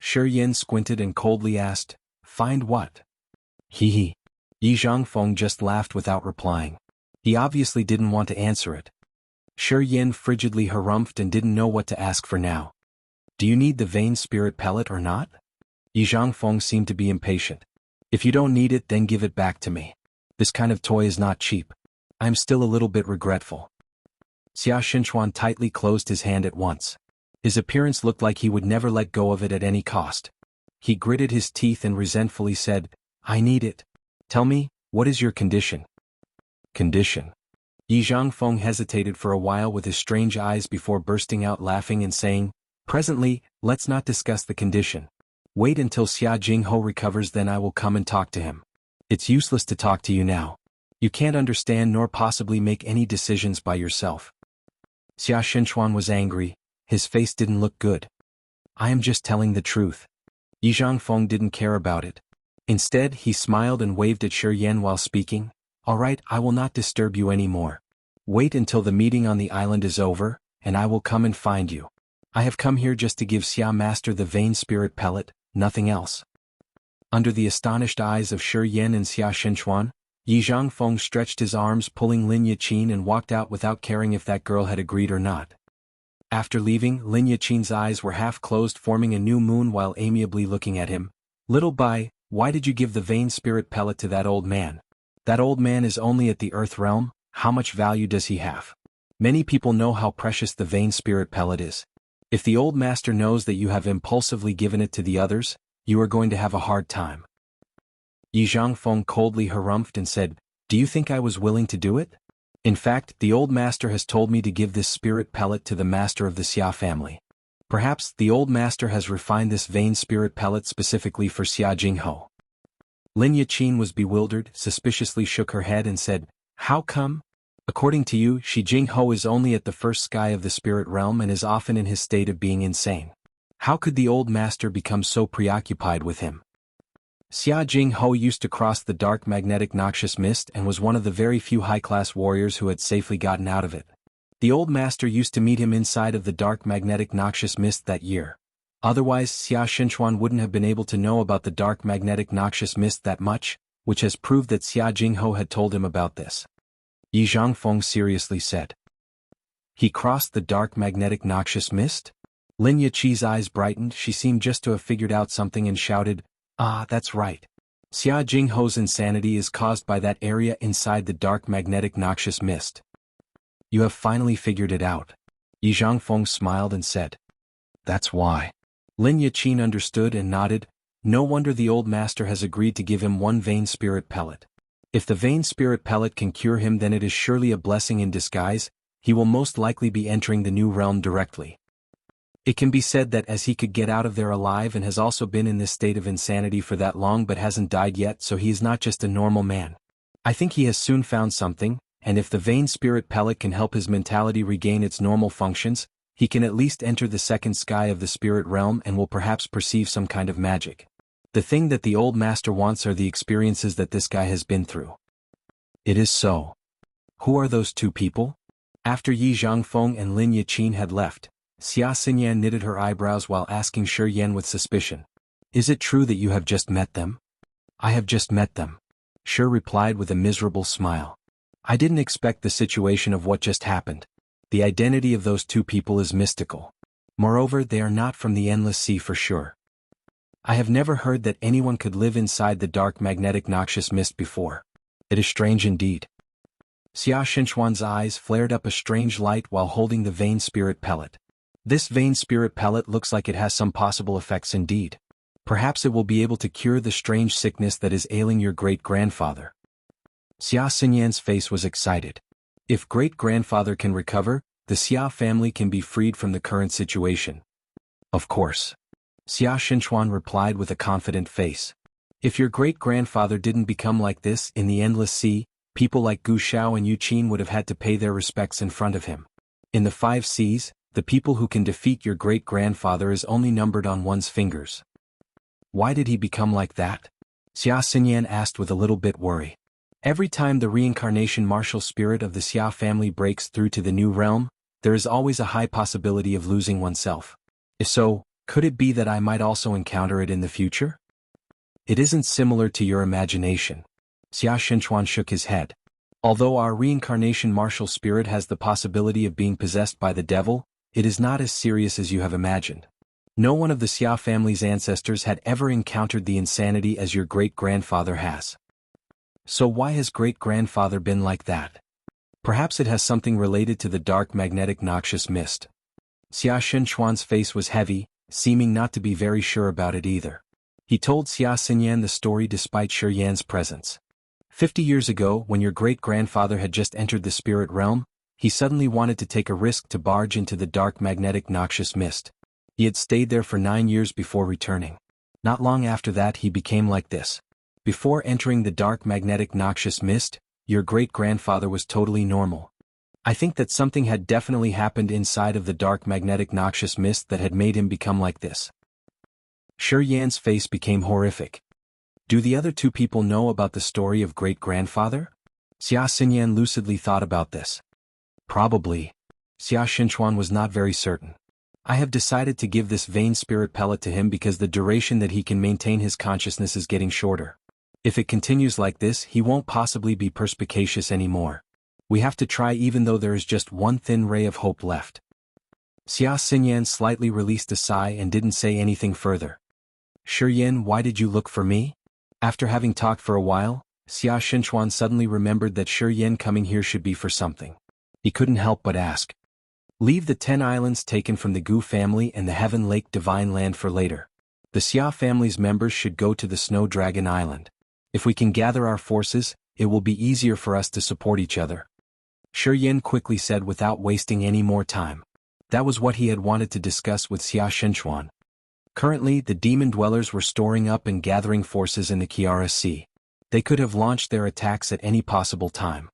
ChiYan squinted and coldly asked, Find what? Yi Zhangfeng just laughed without replying. He obviously didn't want to answer it. ChiYan frigidly harumphed and didn't know what to ask for now. Do you need the vein spirit pellet or not? Yi Zhangfeng seemed to be impatient. If you don't need it, then give it back to me. This kind of toy is not cheap. I'm still a little bit regretful. Xia Xinchuan tightly closed his hand at once. His appearance looked like he would never let go of it at any cost. He gritted his teeth and resentfully said, I need it. Tell me, what is your condition? Condition? Yi Zhangfeng hesitated for a while with his strange eyes before bursting out laughing and saying, Presently, let's not discuss the condition. Wait until Jianghu recovers, then I will come and talk to him. It's useless to talk to you now. You can't understand nor possibly make any decisions by yourself. Xia Xinchuan was angry. His face didn't look good. I am just telling the truth. Yi Zhangfeng didn't care about it. Instead, he smiled and waved at ChiYan while speaking. All right, I will not disturb you anymore. Wait until the meeting on the island is over, and I will come and find you. I have come here just to give Xia Master the vein spirit pellet, nothing else. Under the astonished eyes of ChiYan and Xia Xinchuan, Yi Zhangfeng stretched his arms, pulling Lin Yaqin, and walked out without caring if that girl had agreed or not. After leaving, Lin Yaqin's eyes were half closed, forming a new moon while amiably looking at him. Little Bai, why did you give the vein spirit pellet to that old man? That old man is only at the Earth realm. How much value does he have? Many people know how precious the vein spirit pellet is. If the old master knows that you have impulsively given it to the others, you are going to have a hard time. Yi Zhangfeng coldly harumphed and said, Do you think I was willing to do it? In fact, the old master has told me to give this spirit pellet to the master of the Xia family. Perhaps the old master has refined this vein spirit pellet specifically for Jianghu. Lin Yaqin was bewildered, suspiciously shook her head and said, How come? According to you, Jianghu is only at the first sky of the spirit realm and is often in his state of being insane. How could the old master become so preoccupied with him? Jianghu used to cross the dark magnetic noxious mist and was one of the very few high-class warriors who had safely gotten out of it. The old master used to meet him inside of the dark magnetic noxious mist that year. Otherwise, Xia Xinchuan wouldn't have been able to know about the dark magnetic noxious mist that much, which has proved that Jianghu had told him about this. Yi Zhangfeng seriously said. He crossed the dark magnetic noxious mist? Lin Yaqi's eyes brightened. She seemed just to have figured out something and shouted, "Ah, that's right. Jianghu's insanity is caused by that area inside the dark magnetic noxious mist. You have finally figured it out." Yi Zhangfeng smiled and said, "That's why." Lin Yaqin understood and nodded. No wonder the old master has agreed to give him one vein spirit pellet. If the vein spirit pellet can cure him, then it is surely a blessing in disguise. He will most likely be entering the new realm directly. It can be said that as he could get out of there alive and has also been in this state of insanity for that long but hasn't died yet, so he is not just a normal man. I think he has soon found something, and if the vein spirit pellet can help his mentality regain its normal functions, he can at least enter the second sky of the spirit realm and will perhaps perceive some kind of magic. The thing that the old master wants are the experiences that this guy has been through. It is so. Who are those two people? After Yi Zhangfeng and Lin Yaqin had left, ChiYan knitted her eyebrows while asking ChiYan with suspicion, "Is it true that you have just met them?" "I have just met them," Shi replied with a miserable smile. "I didn't expect the situation of what just happened. The identity of those two people is mystical. Moreover, they are not from the Endless Sea for sure. I have never heard that anyone could live inside the dark magnetic noxious mist before. It is strange indeed." Xia Shenchuan's eyes flared up a strange light while holding the vein spirit pellet. This vein spirit pellet looks like it has some possible effects indeed. Perhaps it will be able to cure the strange sickness that is ailing your great-grandfather. Xia Xinyan's face was excited. If great-grandfather can recover, the Xia family can be freed from the current situation. Of course. Xia Shenchuan replied with a confident face. If your great-grandfather didn't become like this in the Endless Sea, people like Gu Xiao and Yu Qin would have had to pay their respects in front of him. In the 5 seas, the people who can defeat your great-grandfather is only numbered on one's fingers. Why did he become like that? Xia Xinyan asked with a little bit worry. Every time the reincarnation martial spirit of the Xia family breaks through to the new realm, there is always a high possibility of losing oneself. If so, could it be that I might also encounter it in the future? It isn't similar to your imagination. Xia Shenchuan shook his head. Although our reincarnation martial spirit has the possibility of being possessed by the devil, it is not as serious as you have imagined. No one of the Xia family's ancestors had ever encountered the insanity as your great-grandfather has. So why has great-grandfather been like that? Perhaps it has something related to the dark magnetic noxious mist. Xia Shenchuan's face was heavy, seeming not to be very sure about it either. He told Xia Xinyan the story despite ChiYan's presence. 50 years ago, when your great-grandfather had just entered the spirit realm, he suddenly wanted to take a risk to barge into the dark magnetic noxious mist. He had stayed there for 9 years before returning. Not long after that he became like this. Before entering the dark magnetic noxious mist, your great-grandfather was totally normal. I think that something had definitely happened inside of the dark magnetic noxious mist that had made him become like this. ChiYan's face became horrific. Do the other two people know about the story of great-grandfather? Xia Xinyan lucidly thought about this. Probably. Xia Shenchuan was not very certain. I have decided to give this vein spirit pellet to him because the duration that he can maintain his consciousness is getting shorter. If it continues like this, he won't possibly be perspicacious anymore. We have to try even though there is just one thin ray of hope left. Xia Xinyan slightly released a sigh and didn't say anything further. ChiYan, why did you look for me? After having talked for a while, Xia Shenchuan suddenly remembered that ChiYan coming here should be for something. He couldn't help but ask. Leave the 10 islands taken from the Gu family and the Heaven Lake Divine Land for later. The Xia family's members should go to the Snow Dragon Island. If we can gather our forces, it will be easier for us to support each other. ChiYan quickly said without wasting any more time. That was what he had wanted to discuss with Xia Shenchuan. Currently, the demon dwellers were storing up and gathering forces in the Kiara Sea. They could have launched their attacks at any possible time.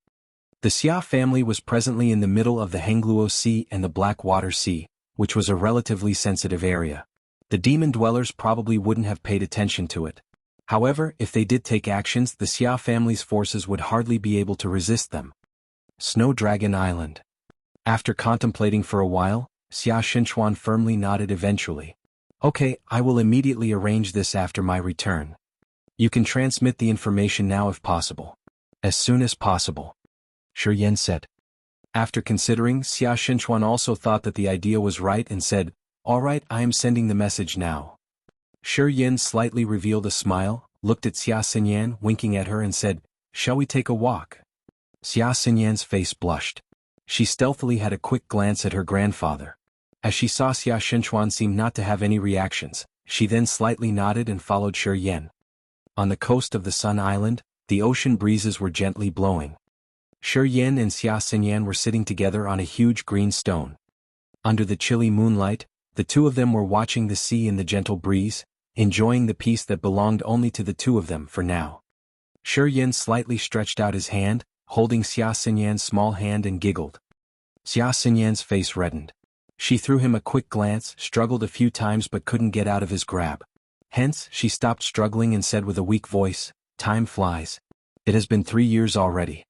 The Xia family was presently in the middle of the Hengluo Sea and the Blackwater Sea, which was a relatively sensitive area. The demon dwellers probably wouldn't have paid attention to it. However, if they did take actions, the Xia family's forces would hardly be able to resist them. Snow Dragon Island. After contemplating for a while, Xia Shenchuan firmly nodded eventually. Okay, I will immediately arrange this after my return. You can transmit the information now if possible. As soon as possible. ChiYan said. After considering, Xia Shenchuan also thought that the idea was right and said, Alright, I am sending the message now. ChiYan slightly revealed a smile, looked at ChiYan winking at her and said, "Shall we take a walk?" ChiYan's face blushed. She stealthily had a quick glance at her grandfather. As she saw ChiYan seem not to have any reactions, she then slightly nodded and followed ChiYan. On the coast of the Sun Island, the ocean breezes were gently blowing. ChiYan and ChiYan were sitting together on a huge green stone. Under the chilly moonlight, the two of them were watching the sea in the gentle breeze, enjoying the peace that belonged only to the two of them for now. ChiYan slightly stretched out his hand, holding ChiYan's small hand and giggled. ChiYan's face reddened. She threw him a quick glance, struggled a few times but couldn't get out of his grab. Hence, she stopped struggling and said with a weak voice, "Time flies. It has been 3 years already."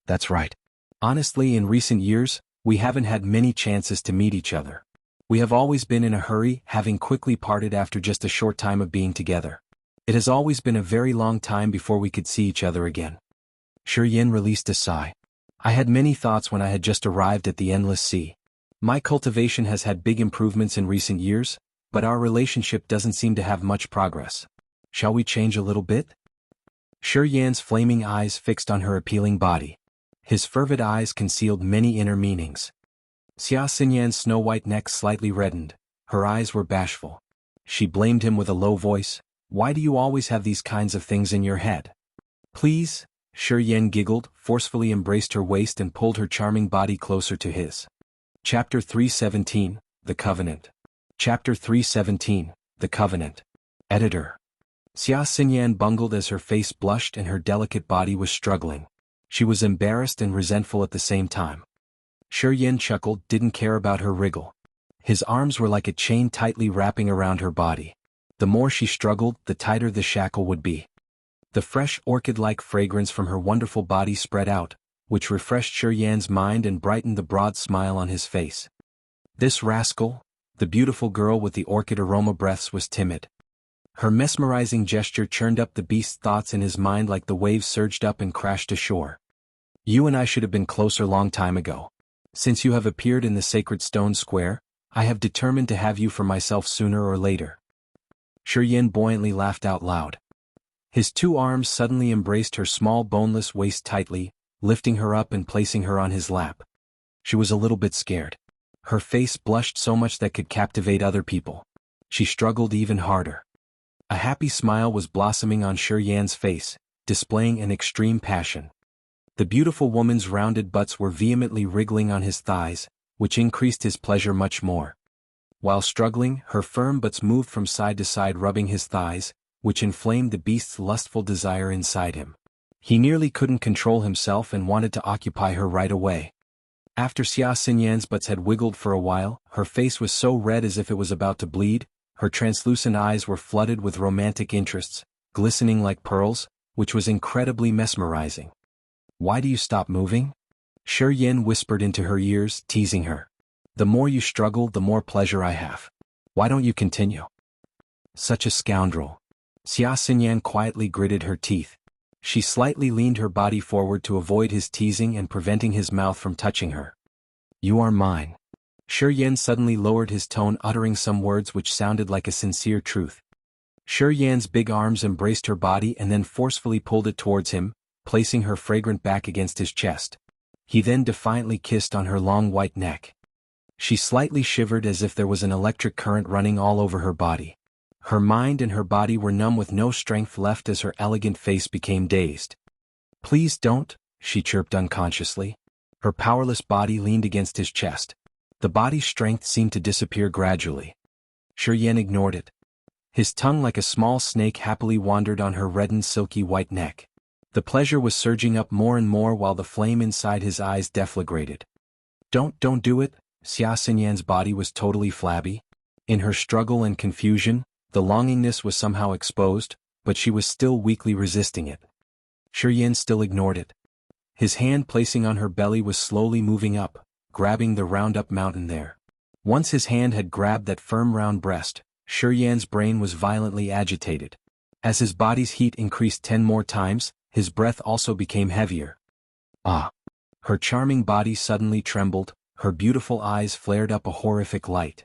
That's right. Honestly, in recent years, we haven't had many chances to meet each other. We have always been in a hurry, having quickly parted after just a short time of being together. It has always been a very long time before we could see each other again. ChiYan released a sigh. I had many thoughts when I had just arrived at the Endless Sea. My cultivation has had big improvements in recent years, but our relationship doesn't seem to have much progress. Shall we change a little bit? ChiYan's flaming eyes fixed on her appealing body. His fervid eyes concealed many inner meanings. ChiYan's snow-white neck slightly reddened. Her eyes were bashful. She blamed him with a low voice. Why do you always have these kinds of things in your head? Please, ChiYan giggled, forcefully embraced her waist and pulled her charming body closer to his. Chapter 317, The Covenant. Chapter 317, The Covenant. Editor. ChiYan bungled as her face blushed and her delicate body was struggling. She was embarrassed and resentful at the same time. ChiYan chuckled, didn't care about her wriggle. His arms were like a chain tightly wrapping around her body. The more she struggled, the tighter the shackle would be. The fresh orchid-like fragrance from her wonderful body spread out, which refreshed ChiYan's mind and brightened the broad smile on his face. This rascal, the beautiful girl with the orchid aroma breaths, was timid. Her mesmerizing gesture churned up the beast's thoughts in his mind like the waves surged up and crashed ashore. You and I should have been closer long time ago. Since you have appeared in the sacred stone square, I have determined to have you for myself sooner or later. ChiYan buoyantly laughed out loud. His two arms suddenly embraced her small boneless waist tightly, lifting her up and placing her on his lap. She was a little bit scared. Her face blushed so much that could captivate other people. She struggled even harder. A happy smile was blossoming on ChiYan's face, displaying an extreme passion. The beautiful woman's rounded butts were vehemently wriggling on his thighs, which increased his pleasure much more. While struggling, her firm butts moved from side to side, rubbing his thighs, which inflamed the beast's lustful desire inside him. He nearly couldn't control himself and wanted to occupy her right away. After ChiYan's butts had wiggled for a while, her face was so red as if it was about to bleed, her translucent eyes were flooded with romantic interests, glistening like pearls, which was incredibly mesmerizing. Why do you stop moving? ChiYan whispered into her ears, teasing her. The more you struggle, the more pleasure I have. Why don't you continue? Such a scoundrel. ChiYan quietly gritted her teeth. She slightly leaned her body forward to avoid his teasing and preventing his mouth from touching her. You are mine. ChiYan suddenly lowered his tone, uttering some words which sounded like a sincere truth. ChiYan's big arms embraced her body and then forcefully pulled it towards him, placing her fragrant back against his chest. He then defiantly kissed on her long white neck. She slightly shivered as if there was an electric current running all over her body. Her mind and her body were numb with no strength left as her elegant face became dazed. Please don't, she chirped unconsciously. Her powerless body leaned against his chest. The body's strength seemed to disappear gradually. ChiYan ignored it. His tongue like a small snake happily wandered on her reddened silky white neck. The pleasure was surging up more and more while the flame inside his eyes deflagrated. Don't do it. ChiYan's body was totally flabby. In her struggle and confusion, the longingness was somehow exposed, but she was still weakly resisting it. ChiYan still ignored it. His hand placing on her belly was slowly moving up, grabbing the round-up mountain there. Once his hand had grabbed that firm round breast, ChiYan's brain was violently agitated. As his body's heat increased 10 more times, his breath also became heavier. Ah! Her charming body suddenly trembled, her beautiful eyes flared up a horrific light.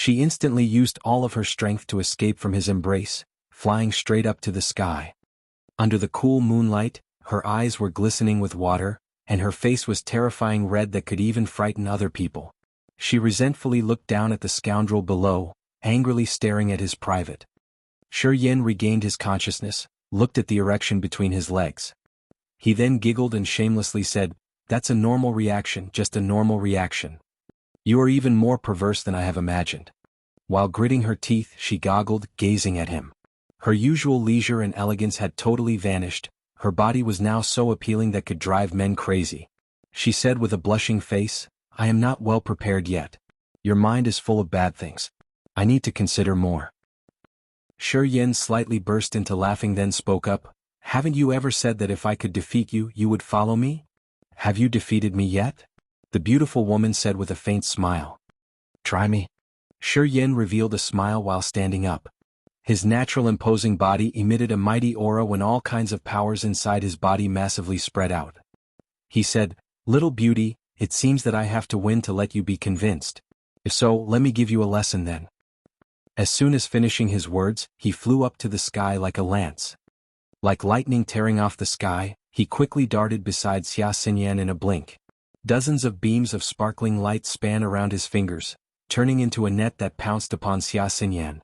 She instantly used all of her strength to escape from his embrace, flying straight up to the sky. Under the cool moonlight, her eyes were glistening with water, and her face was terrifying red that could even frighten other people. She resentfully looked down at the scoundrel below, angrily staring at his private. ChiYan regained his consciousness, looked at the erection between his legs. He then giggled and shamelessly said, "That's a normal reaction, just a normal reaction. You are even more perverse than I have imagined." While gritting her teeth, she goggled, gazing at him. Her usual leisure and elegance had totally vanished. Her body was now so appealing that could drive men crazy. She said with a blushing face, "I am not well prepared yet. Your mind is full of bad things. I need to consider more." ChiYan slightly burst into laughing, then spoke up, "Haven't you ever said that if I could defeat you, you would follow me? Have you defeated me yet?" The beautiful woman said with a faint smile. "Try me." ChiYan revealed a smile while standing up. His natural imposing body emitted a mighty aura when all kinds of powers inside his body massively spread out. He said, "Little beauty, it seems that I have to win to let you be convinced. If so, let me give you a lesson then." As soon as finishing his words, he flew up to the sky like a lance. Like lightning tearing off the sky, he quickly darted beside ChiYan in a blink. Dozens of beams of sparkling light span around his fingers, turning into a net that pounced upon ChiYan.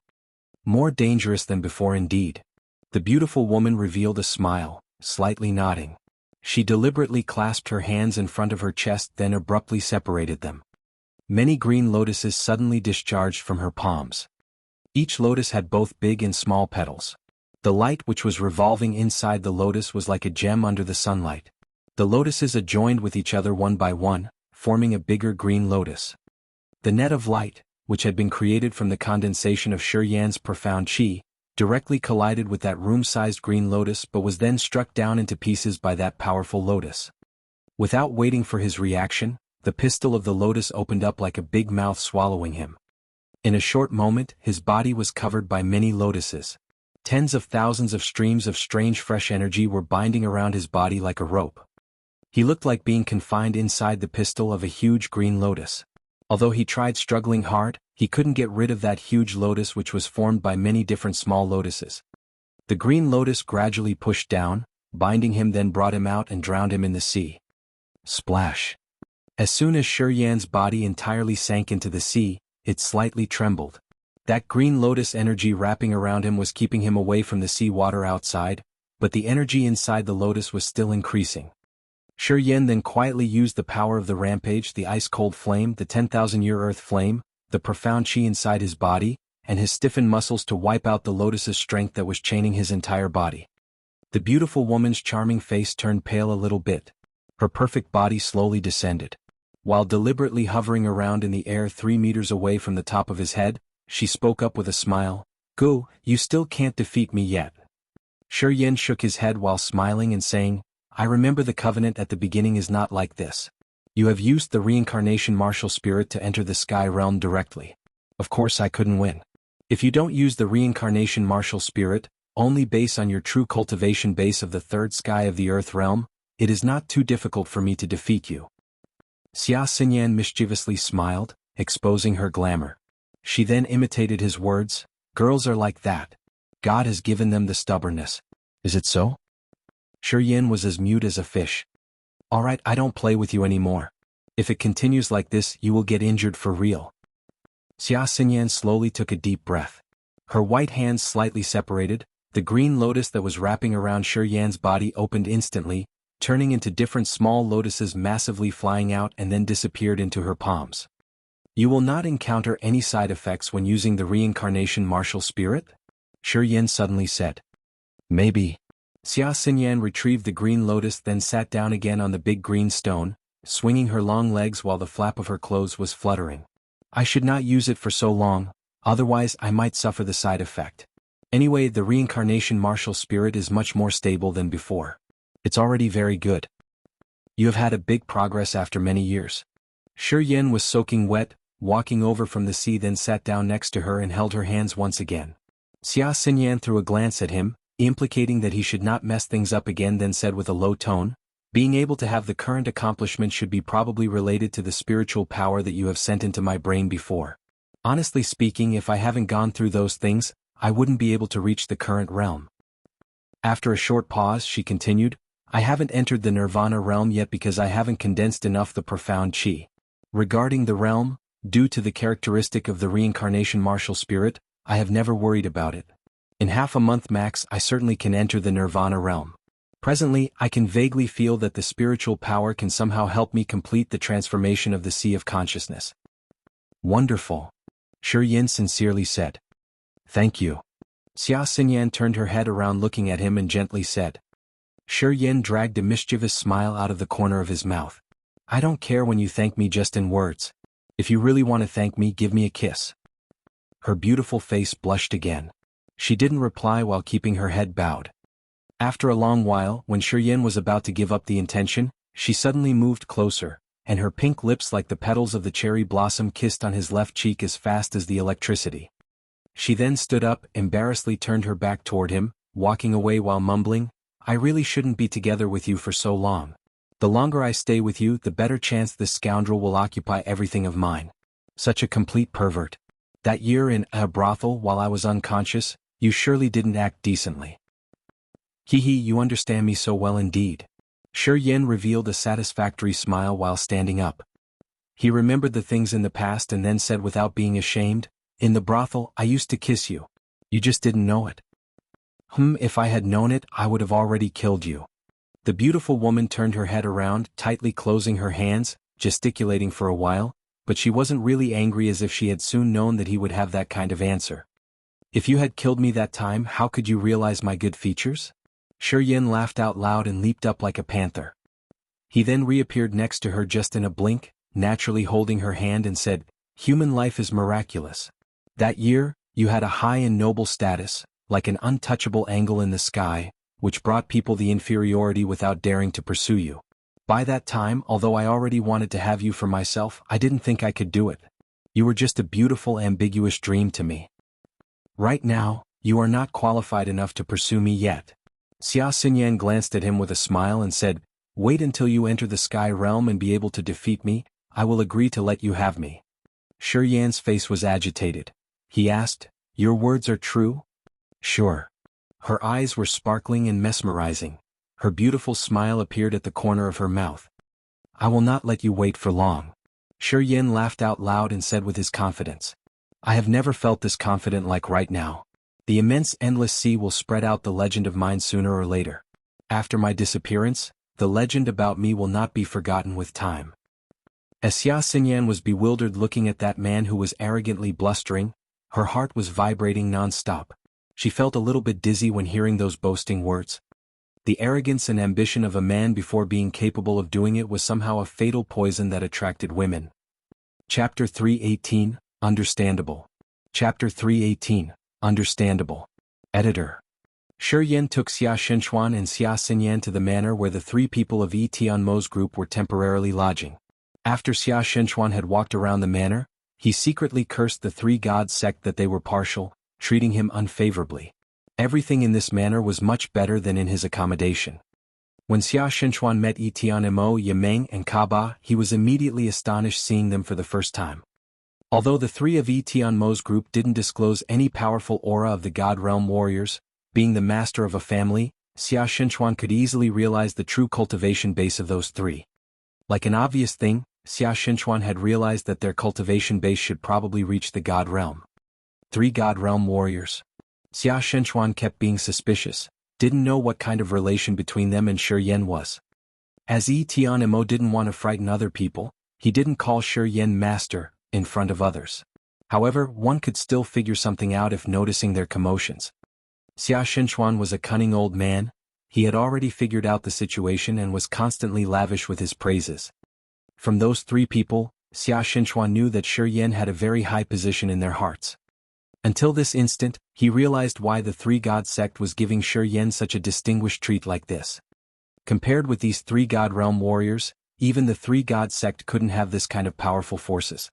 More dangerous than before indeed. The beautiful woman revealed a smile, slightly nodding. She deliberately clasped her hands in front of her chest, then abruptly separated them. Many green lotuses suddenly discharged from her palms. Each lotus had both big and small petals. The light which was revolving inside the lotus was like a gem under the sunlight. The lotuses adjoined with each other one by one, forming a bigger green lotus. The net of light, which had been created from the condensation of ChiYan's profound chi, directly collided with that room-sized green lotus but was then struck down into pieces by that powerful lotus. Without waiting for his reaction, the pistil of the lotus opened up like a big mouth swallowing him. In a short moment, his body was covered by many lotuses. Tens of thousands of streams of strange fresh energy were binding around his body like a rope. He looked like being confined inside the pistil of a huge green lotus. Although he tried struggling hard, he couldn't get rid of that huge lotus which was formed by many different small lotuses. The green lotus gradually pushed down, binding him, then brought him out and drowned him in the sea. Splash! As soon as ChiYan's body entirely sank into the sea, it slightly trembled. That green lotus energy wrapping around him was keeping him away from the sea water outside, but the energy inside the lotus was still increasing. ChiYan then quietly used the power of the rampage, the ice-cold flame, the 10,000-year earth flame, the profound chi inside his body, and his stiffened muscles to wipe out the lotus's strength that was chaining his entire body. The beautiful woman's charming face turned pale a little bit. Her perfect body slowly descended. While deliberately hovering around in the air 3 meters away from the top of his head, she spoke up with a smile, "Go, you still can't defeat me yet." ChiYan shook his head while smiling and saying, "I remember the covenant at the beginning is not like this. You have used the reincarnation martial spirit to enter the sky realm directly. Of course I couldn't win. If you don't use the reincarnation martial spirit, only base on your true cultivation base of the third sky of the earth realm, it is not too difficult for me to defeat you." ChiYan mischievously smiled, exposing her glamour. She then imitated his words, "Girls are like that. God has given them the stubbornness. Is it so?" ChiYan was as mute as a fish. "Alright, I don't play with you anymore. If it continues like this, you will get injured for real." ChiYan slowly took a deep breath. Her white hands slightly separated, the green lotus that was wrapping around ChiYan's body opened instantly, turning into different small lotuses massively flying out and then disappeared into her palms. "You will not encounter any side effects when using the reincarnation martial spirit?" ChiYan suddenly said. "Maybe." ChiYan retrieved the green lotus, then sat down again on the big green stone, swinging her long legs while the flap of her clothes was fluttering. "I should not use it for so long, otherwise I might suffer the side effect. Anyway, the reincarnation martial spirit is much more stable than before. It's already very good. You have had a big progress after many years." ChiYan was soaking wet, walking over from the sea, then sat down next to her and held her hands once again. ChiYan threw a glance at him, implicating that he should not mess things up again, then said with a low tone, "Being able to have the current accomplishment should be probably related to the spiritual power that you have sent into my brain before. Honestly speaking, if I haven't gone through those things, I wouldn't be able to reach the current realm. After a short pause, she continued, I haven't entered the Nirvana realm yet because I haven't condensed enough the profound chi. Regarding the realm, due to the characteristic of the reincarnation martial spirit, I have never worried about it. In half a month max, I certainly can enter the Nirvana realm. Presently, I can vaguely feel that the spiritual power can somehow help me complete the transformation of the sea of consciousness. Wonderful. ChiYan sincerely said. Thank you. ChiYan turned her head around looking at him and gently said. ChiYan dragged a mischievous smile out of the corner of his mouth. I don't care when you thank me just in words. If you really want to thank me, give me a kiss. Her beautiful face blushed again. She didn't reply while keeping her head bowed. After a long while, when ChiYan was about to give up the intention, she suddenly moved closer, and her pink lips like the petals of the cherry blossom kissed on his left cheek as fast as the electricity. She then stood up, embarrassedly turned her back toward him, walking away while mumbling, I really shouldn't be together with you for so long. The longer I stay with you, the better chance this scoundrel will occupy everything of mine. Such a complete pervert. That year in a brothel while I was unconscious, you surely didn't act decently. Hee, you understand me so well indeed. ChiYan revealed a satisfactory smile while standing up. He remembered the things in the past and then said without being ashamed, in the brothel, I used to kiss you. You just didn't know it. If I had known it, I would have already killed you. The beautiful woman turned her head around, tightly closing her hands, gesticulating for a while, but she wasn't really angry, as if she had soon known that he would have that kind of answer. If you had killed me that time, how could you realize my good features? ChiYan laughed out loud and leaped up like a panther. He then reappeared next to her just in a blink, naturally holding her hand, and said, Human life is miraculous. That year, you had a high and noble status, like an untouchable angle in the sky, which brought people the inferiority without daring to pursue you. By that time, although I already wanted to have you for myself, I didn't think I could do it. You were just a beautiful, ambiguous dream to me. Right now, you are not qualified enough to pursue me yet. ChiYan glanced at him with a smile and said, Wait until you enter the sky realm and be able to defeat me, I will agree to let you have me. ChiYan's face was agitated. He asked, Your words are true? Sure. Her eyes were sparkling and mesmerizing. Her beautiful smile appeared at the corner of her mouth. I will not let you wait for long. ChiYan laughed out loud and said with his confidence. I have never felt this confident like right now. The immense endless sea will spread out the legend of mine sooner or later. After my disappearance, the legend about me will not be forgotten with time. As ChiYan was bewildered looking at that man who was arrogantly blustering, her heart was vibrating non-stop. She felt a little bit dizzy when hearing those boasting words. The arrogance and ambition of a man before being capable of doing it was somehow a fatal poison that attracted women. Chapter 318, Understandable. Chapter 318, Understandable. Editor. ChiYan took Xia Shenchuan and Xia Xinyan to the manor where the three people of Tianmo's group were temporarily lodging. After Xia Shenchuan had walked around the manor, he secretly cursed the three gods sect that they were partial, treating him unfavorably. Everything in this manor was much better than in his accommodation. When Xia Shenchuan met Tianmo, Yimeng and Kaba, he was immediately astonished seeing them for the first time. Although the three of Tianmo's group didn't disclose any powerful aura of the God Realm warriors, being the master of a family, Xia Shenchuan could easily realize the true cultivation base of those three. Like an obvious thing, Xia Shenchuan had realized that their cultivation base should probably reach the God Realm. Three God Realm warriors. Xia Shenchuan kept being suspicious, didn't know what kind of relation between them and ChiYan was. As Tianmo didn't want to frighten other people, he didn't call ChiYan master in front of others. However, one could still figure something out if noticing their commotions. Xia Shenchuan was a cunning old man. He had already figured out the situation and was constantly lavish with his praises. From those three people, Xia Shenchuan knew that ChiYan had a very high position in their hearts. Until this instant, he realized why the three god sect was giving ChiYan such a distinguished treat like this. Compared with these three god realm warriors, even the three god sect couldn't have this kind of powerful forces.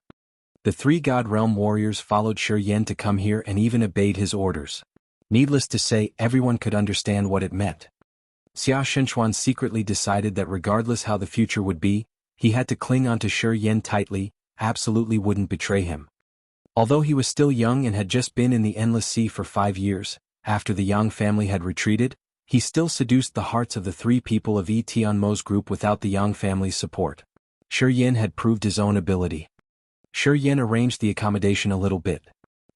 The three god realm warriors followed ChiYan to come here and even obeyed his orders. Needless to say, everyone could understand what it meant. Xia Shenchuan secretly decided that regardless how the future would be, he had to cling on to ChiYan tightly, absolutely wouldn't betray him. Although he was still young and had just been in the Endless Sea for 5 years, after the Yang family had retreated, he still seduced the hearts of the 3 people of Tianmo's group without the Yang family's support. ChiYan had proved his own ability. ChiYan arranged the accommodation a little bit.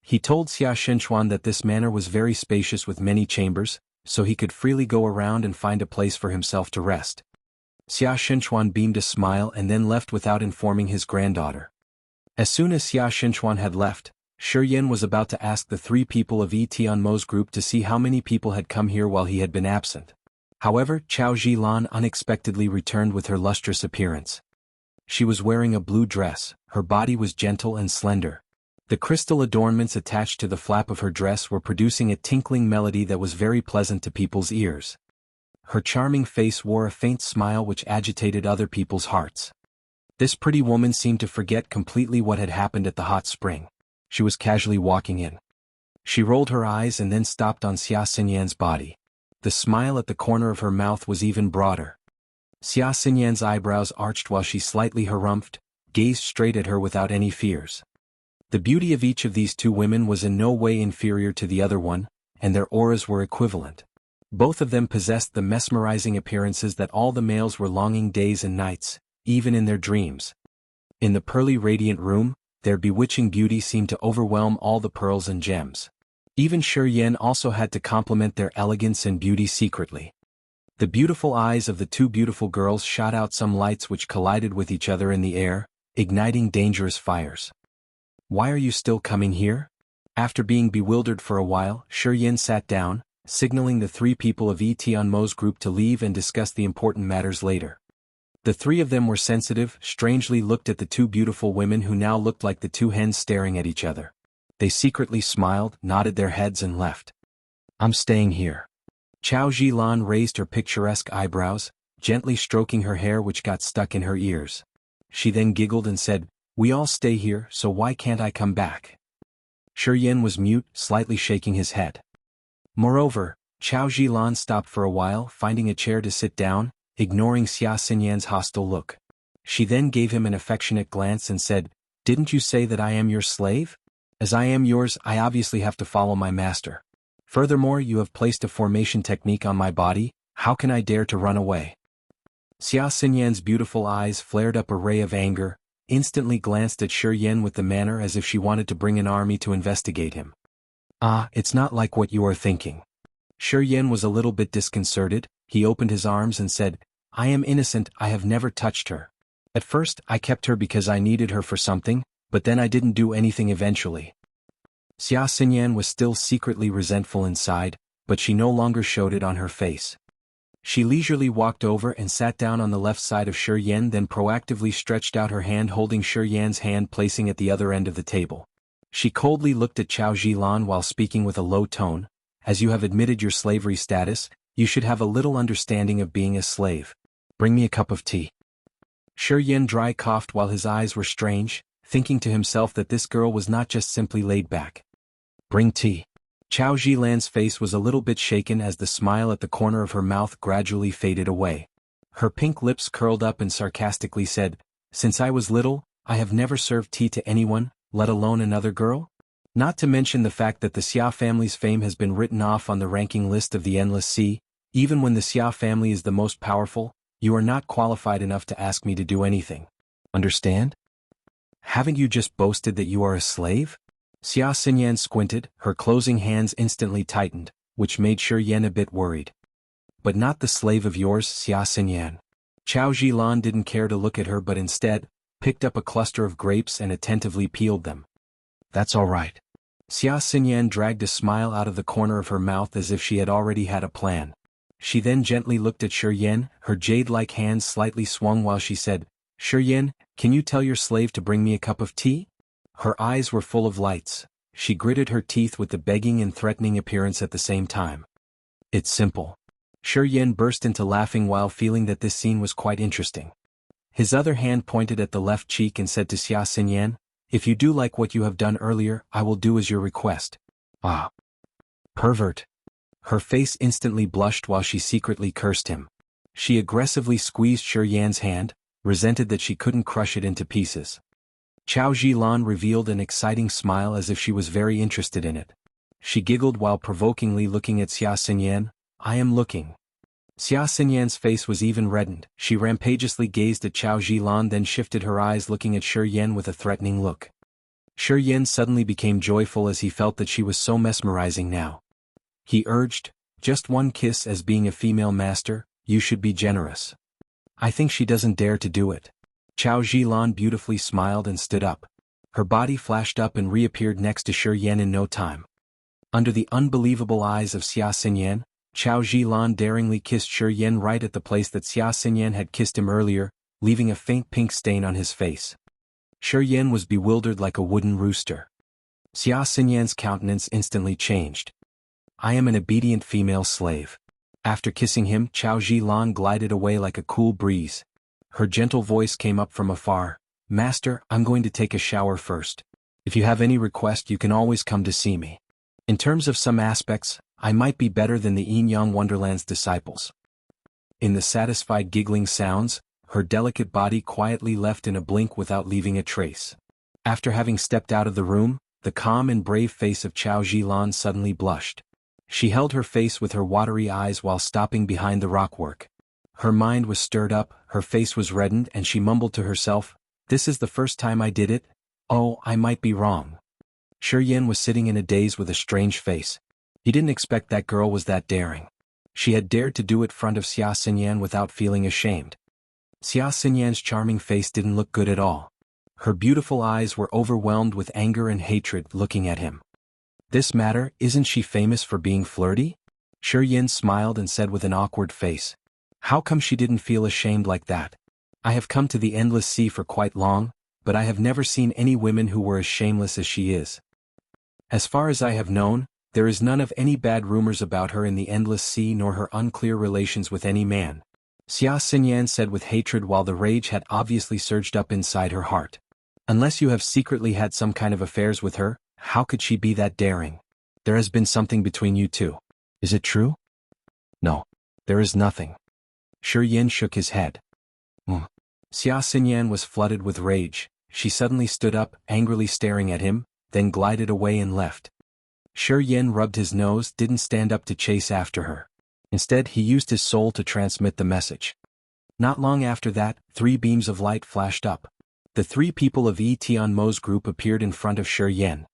He told Xia Shenchuan that this manor was very spacious with many chambers, so he could freely go around and find a place for himself to rest. Xia Shenchuan beamed a smile and then left without informing his granddaughter. As soon as Xia Shenchuan had left, ChiYan was about to ask the 3 people of Tianmo's group to see how many people had come here while he had been absent. However, Chao Zhilan unexpectedly returned with her lustrous appearance. She was wearing a blue dress, her body was gentle and slender. The crystal adornments attached to the flap of her dress were producing a tinkling melody that was very pleasant to people's ears. Her charming face wore a faint smile which agitated other people's hearts. This pretty woman seemed to forget completely what had happened at the hot spring. She was casually walking in. She rolled her eyes and then stopped on Xia Xinyan's body. The smile at the corner of her mouth was even broader. Xia Xinyan's eyebrows arched while she slightly harumphed, gazed straight at her without any fears. The beauty of each of these 2 women was in no way inferior to the other one, and their auras were equivalent. Both of them possessed the mesmerizing appearances that all the males were longing days and nights, even in their dreams. In the pearly radiant room, their bewitching beauty seemed to overwhelm all the pearls and gems. Even ChiYan also had to compliment their elegance and beauty secretly. The beautiful eyes of the 2 beautiful girls shot out some lights which collided with each other in the air, igniting dangerous fires. "Why are you still coming here?" After being bewildered for a while, ChiYan sat down, signaling the 3 people of Tianmo's group to leave and discuss the important matters later. The 3 of them were sensitive, strangely looked at the 2 beautiful women who now looked like the 2 hens staring at each other. They secretly smiled, nodded their heads and left. "I'm staying here." Chao Zhilan raised her picturesque eyebrows, gently stroking her hair which got stuck in her ears. She then giggled and said, "We all stay here, so why can't I come back?" ChiYan was mute, slightly shaking his head. Moreover, Chao Zhilan stopped for a while, finding a chair to sit down, ignoring Xia Xinyan's hostile look. She then gave him an affectionate glance and said, "Didn't you say that I am your slave? As I am yours, I obviously have to follow my master. Furthermore, you have placed a formation technique on my body, how can I dare to run away?" Xia Xinyan's beautiful eyes flared up a ray of anger, instantly glanced at ChiYan with the manner as if she wanted to bring an army to investigate him. "Ah, it's not like what you are thinking." ChiYan was a little bit disconcerted. He opened his arms and said, "I am innocent, I have never touched her. At first, I kept her because I needed her for something, but then I didn't do anything eventually." Xia Xinyan was still secretly resentful inside, but she no longer showed it on her face. She leisurely walked over and sat down on the left side of ChiYan, then proactively stretched out her hand holding ChiYan's hand, placing at the other end of the table. She coldly looked at Chao Zhilan while speaking with a low tone, "As you have admitted your slavery status, you should have a little understanding of being a slave. Bring me a cup of tea." ChiYan dry coughed while his eyes were strange, thinking to himself that this girl was not just simply laid back. "Bring tea." Chao Zhilan's face was a little bit shaken as the smile at the corner of her mouth gradually faded away. Her pink lips curled up and sarcastically said, "Since I was little, I have never served tea to anyone, let alone another girl? Not to mention the fact that the Xia family's fame has been written off on the ranking list of the Endless Sea. Even when the Xia family is the most powerful, you are not qualified enough to ask me to do anything. Understand? Haven't you just boasted that you are a slave?" Xia Xinyan squinted, her closing hands instantly tightened, which made ChiYan a bit worried. "But not the slave of yours, Xia Xinyan." Chao Zhilan didn't care to look at her but instead, picked up a cluster of grapes and attentively peeled them. "That's all right." Xia Xinyan dragged a smile out of the corner of her mouth as if she had already had a plan. She then gently looked at ChiYan, her jade-like hands slightly swung while she said, "ChiYan, can you tell your slave to bring me a cup of tea?" Her eyes were full of lights. She gritted her teeth with the begging and threatening appearance at the same time. "It's simple." ChiYan burst into laughing while feeling that this scene was quite interesting. His other hand pointed at the left cheek and said to Xia Xinyan, "If you do like what you have done earlier, I will do as your request." "Ah. Pervert." Her face instantly blushed while she secretly cursed him. She aggressively squeezed ChiYan's hand, resented that she couldn't crush it into pieces. Chao Zilan revealed an exciting smile as if she was very interested in it. She giggled while provokingly looking at Xia Xinyan. I am looking. Xia Xinyan's face was even reddened. She rampageously gazed at Chao Zilan, then shifted her eyes, looking at ChiYan with a threatening look. ChiYan suddenly became joyful as he felt that she was so mesmerizing now. He urged, just one kiss. As being a female master, you should be generous. I think she doesn't dare to do it. Chao Zilan beautifully smiled and stood up. Her body flashed up and reappeared next to ChiYan in no time. Under the unbelievable eyes of Xia Xinyan, Chao Zilan daringly kissed ChiYan right at the place that Xia Xinyan had kissed him earlier, leaving a faint pink stain on his face. ChiYan was bewildered like a wooden rooster. Xia Xinyan's countenance instantly changed. I am an obedient female slave. After kissing him, Chao Zilan glided away like a cool breeze. Her gentle voice came up from afar. Master, I'm going to take a shower first. If you have any request, you can always come to see me. In terms of some aspects, I might be better than the Yin-Yang Wonderland's disciples. In the satisfied giggling sounds, her delicate body quietly left in a blink without leaving a trace. After having stepped out of the room, the calm and brave face of Chao Zilan suddenly blushed. She held her face with her watery eyes while stopping behind the rockwork. Her mind was stirred up, her face was reddened, and she mumbled to herself, this is the first time I did it? Oh, I might be wrong. ChiYan was sitting in a daze with a strange face. He didn't expect that girl was that daring. She had dared to do it in front of Xia Xinyan without feeling ashamed. Xia Xinyan's charming face didn't look good at all. Her beautiful eyes were overwhelmed with anger and hatred looking at him. This matter, isn't she famous for being flirty? ChiYan smiled and said with an awkward face. How come she didn't feel ashamed like that? I have come to the Endless Sea for quite long, but I have never seen any women who were as shameless as she is. As far as I have known, there is none of any bad rumors about her in the Endless Sea nor her unclear relations with any man. Xia Xinyan said with hatred while the rage had obviously surged up inside her heart. Unless you have secretly had some kind of affairs with her, how could she be that daring? There has been something between you two. Is it true? No. There is nothing. ChiYan shook his head. Xia Xinyan was flooded with rage. She suddenly stood up, angrily staring at him, then glided away and left. ChiYan rubbed his nose, didn't stand up to chase after her. Instead, he used his soul to transmit the message. Not long after that, 3 beams of light flashed up. The 3 people of Tian Mo's group appeared in front of ChiYan.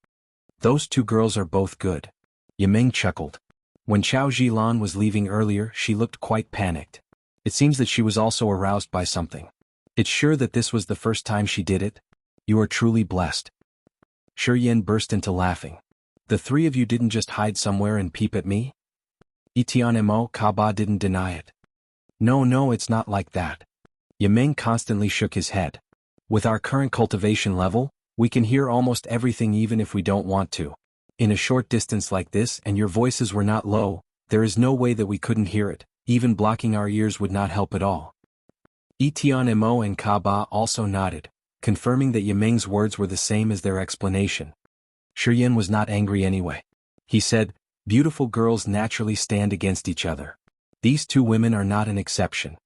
Those 2 girls are both good. Yimeng chuckled. When Chao Zilan was leaving earlier, she looked quite panicked. It seems that she was also aroused by something. It's sure that this was the first time she did it? You are truly blessed. ChiYan burst into laughing. The 3 of you didn't just hide somewhere and peep at me? Etian Mo Kaba didn't deny it. No, it's not like that. Yimeng constantly shook his head. With our current cultivation level, we can hear almost everything even if we don't want to. In a short distance like this and your voices were not low, there is no way that we couldn't hear it, even blocking our ears would not help at all. Etian Mo and Kaba also nodded, confirming that Yimeng's words were the same as their explanation. ChiYan was not angry anyway. He said, beautiful girls naturally stand against each other. These 2 women are not an exception.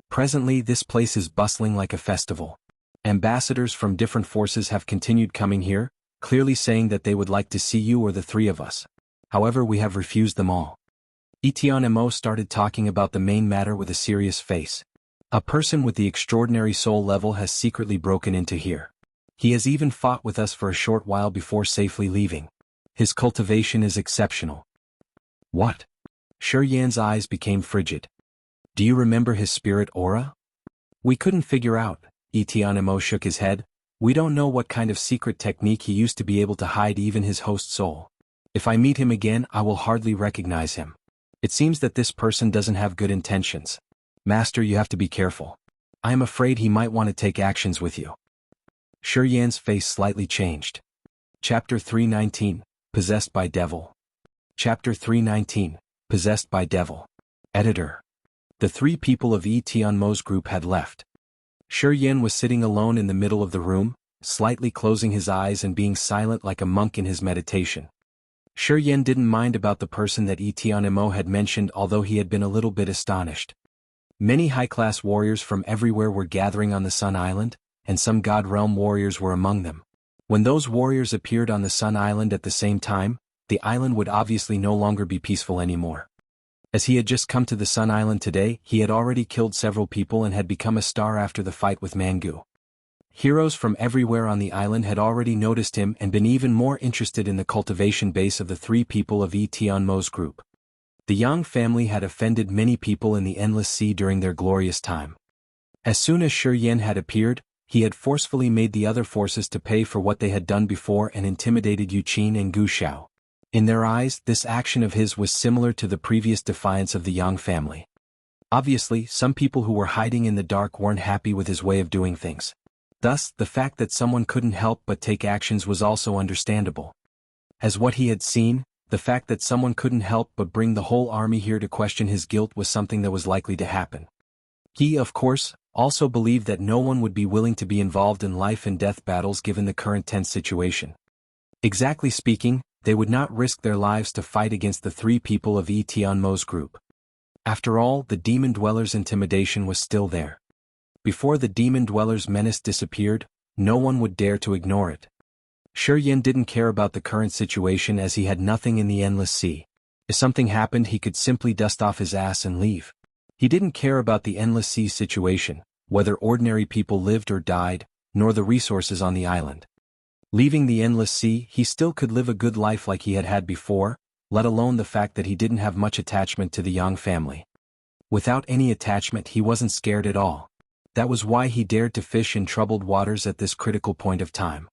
Presently this place is bustling like a festival. Ambassadors from different forces have continued coming here, clearly saying that they would like to see you or the 3 of us. However, we have refused them all. Etian Mo started talking about the main matter with a serious face. A person with the extraordinary soul level has secretly broken into here. He has even fought with us for a short while before safely leaving. His cultivation is exceptional. What? ChiYan's eyes became frigid. Do you remember his spirit aura? We couldn't figure out. Etian Mo shook his head. We don't know what kind of secret technique he used to be able to hide even his host soul. If I meet him again, I will hardly recognize him. It seems that this person doesn't have good intentions. Master, you have to be careful. I am afraid he might want to take actions with you. ChiYan's face slightly changed. Chapter 319, Possessed by Devil. Chapter 319, Possessed by Devil. Editor. The 3 people of Tian Mo's group had left. ChiYan was sitting alone in the middle of the room, slightly closing his eyes and being silent like a monk in his meditation. ChiYan didn't mind about the person that Etian Mo had mentioned, although he had been a little bit astonished. Many high-class warriors from everywhere were gathering on the Sun Island, and some God Realm warriors were among them. When those warriors appeared on the Sun Island at the same time, the island would obviously no longer be peaceful anymore. As he had just come to the Sun Island today, he had already killed several people and had become a star after the fight with Mangu. Heroes from everywhere on the island had already noticed him and been even more interested in the cultivation base of the three people of Tianmo's group. The Yang family had offended many people in the Endless Sea during their glorious time. As soon as ChiYan had appeared, he had forcefully made the other forces to pay for what they had done before and intimidated Yuqin and Guxiao. In their eyes, this action of his was similar to the previous defiance of the Yang family. Obviously, some people who were hiding in the dark weren't happy with his way of doing things. Thus, the fact that someone couldn't help but take actions was also understandable. As what he had seen, the fact that someone couldn't help but bring the whole army here to question his guilt was something that was likely to happen. He, of course, also believed that no one would be willing to be involved in life and death battles given the current tense situation. Exactly speaking, they would not risk their lives to fight against the three people of Tianmo's group. After all, the demon dweller's intimidation was still there. Before the demon dweller's menace disappeared, no one would dare to ignore it. ChiYan didn't care about the current situation as he had nothing in the Endless Sea. If something happened, he could simply dust off his ass and leave. He didn't care about the Endless Sea situation, whether ordinary people lived or died, nor the resources on the island. Leaving the Endless Sea, he still could live a good life like he had had before, let alone the fact that he didn't have much attachment to the Yang family. Without any attachment, he wasn't scared at all. That was why he dared to fish in troubled waters at this critical point of time.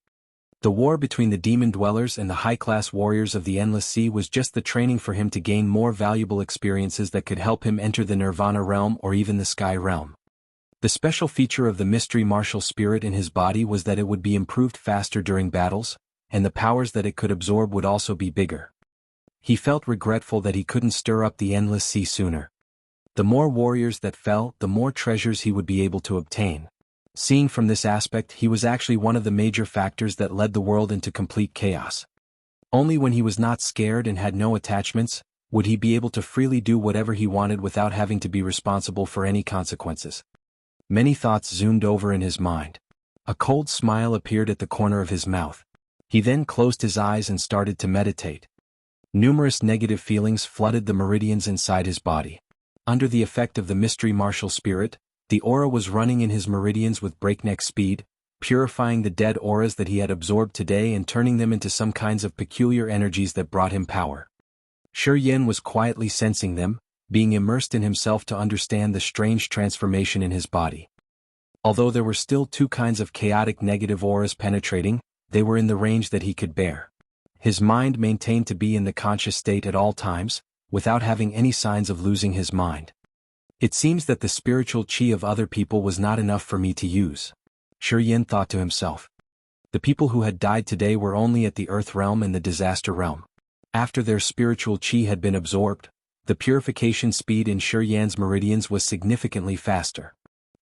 The war between the demon dwellers and the high-class warriors of the Endless Sea was just the training for him to gain more valuable experiences that could help him enter the Nirvana realm or even the Sky realm. The special feature of the mystery martial spirit in his body was that it would be improved faster during battles, and the powers that it could absorb would also be bigger. He felt regretful that he couldn't stir up the Endless Sea sooner. The more warriors that fell, the more treasures he would be able to obtain. Seeing from this aspect, he was actually one of the major factors that led the world into complete chaos. Only when he was not scared and had no attachments, would he be able to freely do whatever he wanted without having to be responsible for any consequences. Many thoughts zoomed over in his mind. A cold smile appeared at the corner of his mouth. He then closed his eyes and started to meditate. Numerous negative feelings flooded the meridians inside his body. Under the effect of the mystery martial spirit, the aura was running in his meridians with breakneck speed, purifying the dead auras that he had absorbed today and turning them into some kinds of peculiar energies that brought him power. ChiYan was quietly sensing them, being immersed in himself to understand the strange transformation in his body. Although there were still two kinds of chaotic negative auras penetrating, they were in the range that he could bear. His mind maintained to be in the conscious state at all times, without having any signs of losing his mind. It seems that the spiritual chi of other people was not enough for me to use. ChiYan thought to himself. The people who had died today were only at the Earth realm and the Disaster realm. After their spiritual chi had been absorbed, the purification speed in ChiYan's meridians was significantly faster.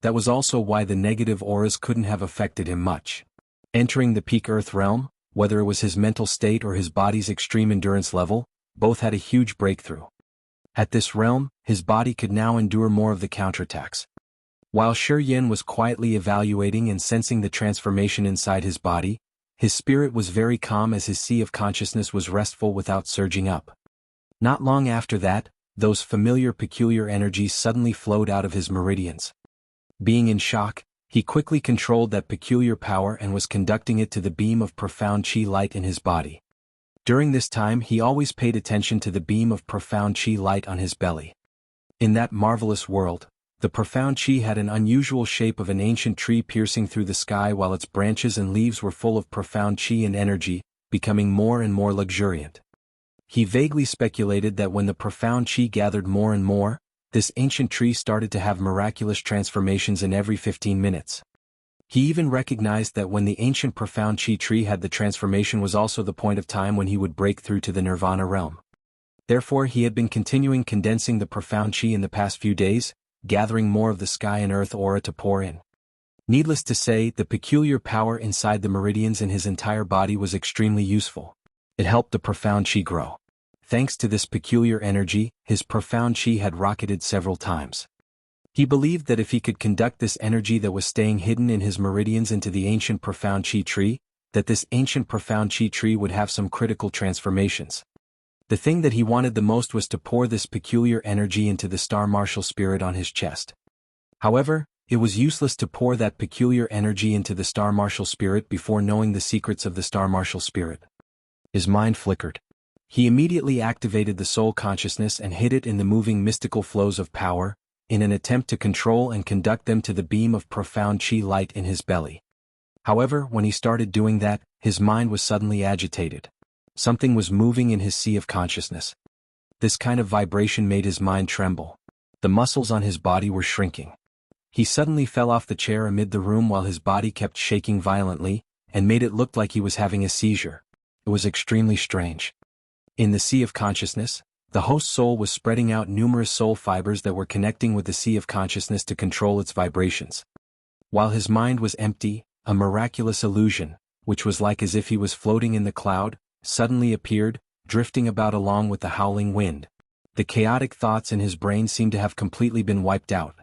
That was also why the negative auras couldn't have affected him much. Entering the peak Earth realm, whether it was his mental state or his body's extreme endurance level, both had a huge breakthrough. At this realm, his body could now endure more of the counterattacks. While ChiYan was quietly evaluating and sensing the transformation inside his body, his spirit was very calm as his sea of consciousness was restful without surging up. Not long after that, those familiar peculiar energies suddenly flowed out of his meridians. Being in shock, he quickly controlled that peculiar power and was conducting it to the beam of profound chi light in his body. During this time he always paid attention to the beam of profound chi light on his belly. In that marvelous world, the profound chi had an unusual shape of an ancient tree piercing through the sky while its branches and leaves were full of profound chi and energy, becoming more and more luxuriant. He vaguely speculated that when the profound chi gathered more and more, this ancient tree started to have miraculous transformations in every 15 minutes. He even recognized that when the ancient profound chi tree had the transformation was also the point of time when he would break through to the Nirvana realm. Therefore he had been continuing condensing the profound chi in the past few days, gathering more of the sky and earth aura to pour in. Needless to say, the peculiar power inside the meridians in his entire body was extremely useful. It helped the profound chi grow. Thanks to this peculiar energy, his profound chi had rocketed several times. He believed that if he could conduct this energy that was staying hidden in his meridians into the ancient profound Qi tree, that this ancient profound Qi tree would have some critical transformations. The thing that he wanted the most was to pour this peculiar energy into the star martial spirit on his chest. However, it was useless to pour that peculiar energy into the star martial spirit before knowing the secrets of the star martial spirit. His mind flickered. He immediately activated the soul consciousness and hid it in the moving mystical flows of power, in an attempt to control and conduct them to the beam of profound Qi light in his belly. However, when he started doing that, his mind was suddenly agitated. Something was moving in his sea of consciousness. This kind of vibration made his mind tremble. The muscles on his body were shrinking. He suddenly fell off the chair amid the room while his body kept shaking violently, and made it look like he was having a seizure. It was extremely strange. In the sea of consciousness, the host soul was spreading out numerous soul fibers that were connecting with the sea of consciousness to control its vibrations. While his mind was empty, a miraculous illusion, which was like as if he was floating in the cloud, suddenly appeared, drifting about along with the howling wind. The chaotic thoughts in his brain seemed to have completely been wiped out.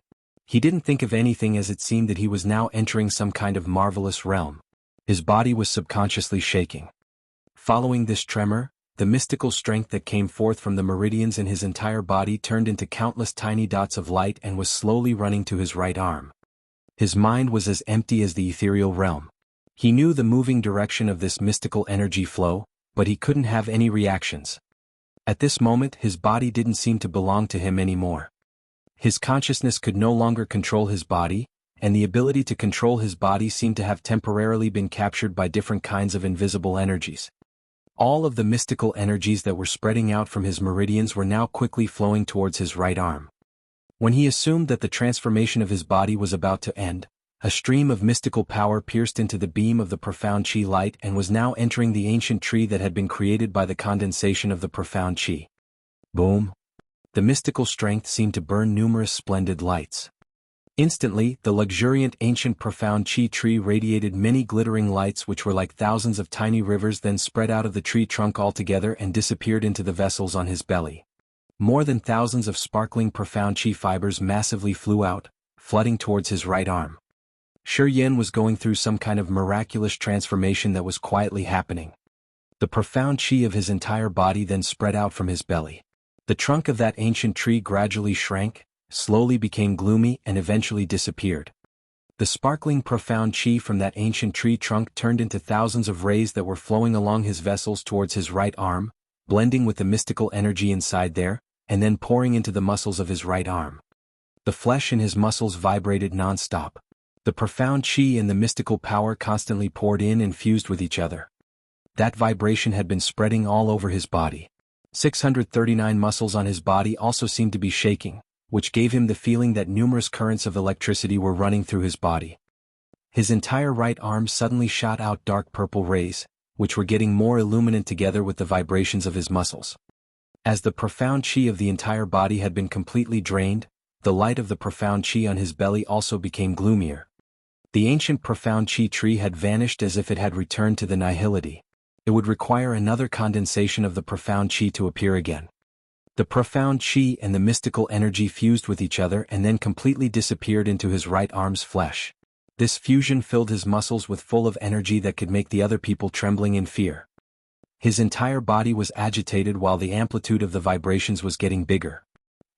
He didn't think of anything as it seemed that he was now entering some kind of marvelous realm. His body was subconsciously shaking. Following this tremor, the mystical strength that came forth from the meridians in his entire body turned into countless tiny dots of light and was slowly running to his right arm. His mind was as empty as the ethereal realm. He knew the moving direction of this mystical energy flow, but he couldn't have any reactions. At this moment his body didn't seem to belong to him anymore. His consciousness could no longer control his body, and the ability to control his body seemed to have temporarily been captured by different kinds of invisible energies. All of the mystical energies that were spreading out from his meridians were now quickly flowing towards his right arm. When he assumed that the transformation of his body was about to end, a stream of mystical power pierced into the beam of the profound Qi light and was now entering the ancient tree that had been created by the condensation of the profound Qi. Boom! The mystical strength seemed to burn numerous splendid lights. Instantly, the luxuriant ancient profound Qi tree radiated many glittering lights which were like thousands of tiny rivers, then spread out of the tree trunk altogether and disappeared into the vessels on his belly. More than thousands of sparkling profound Qi fibers massively flew out, flooding towards his right arm. ChiYan was going through some kind of miraculous transformation that was quietly happening. The profound Qi of his entire body then spread out from his belly. The trunk of that ancient tree gradually shrank, slowly became gloomy and eventually disappeared. The sparkling profound Qi from that ancient tree trunk turned into thousands of rays that were flowing along his vessels towards his right arm, blending with the mystical energy inside there, and then pouring into the muscles of his right arm. The flesh in his muscles vibrated non-stop. The profound Qi and the mystical power constantly poured in and fused with each other. That vibration had been spreading all over his body. 639 muscles on his body also seemed to be shaking, which gave him the feeling that numerous currents of electricity were running through his body. His entire right arm suddenly shot out dark purple rays, which were getting more illuminant together with the vibrations of his muscles. As the profound Qi of the entire body had been completely drained, the light of the profound Qi on his belly also became gloomier. The ancient profound Qi tree had vanished as if it had returned to the nihility. It would require another condensation of the profound Qi to appear again. The profound Qi and the mystical energy fused with each other and then completely disappeared into his right arm's flesh. This fusion filled his muscles with full of energy that could make the other people trembling in fear. His entire body was agitated while the amplitude of the vibrations was getting bigger.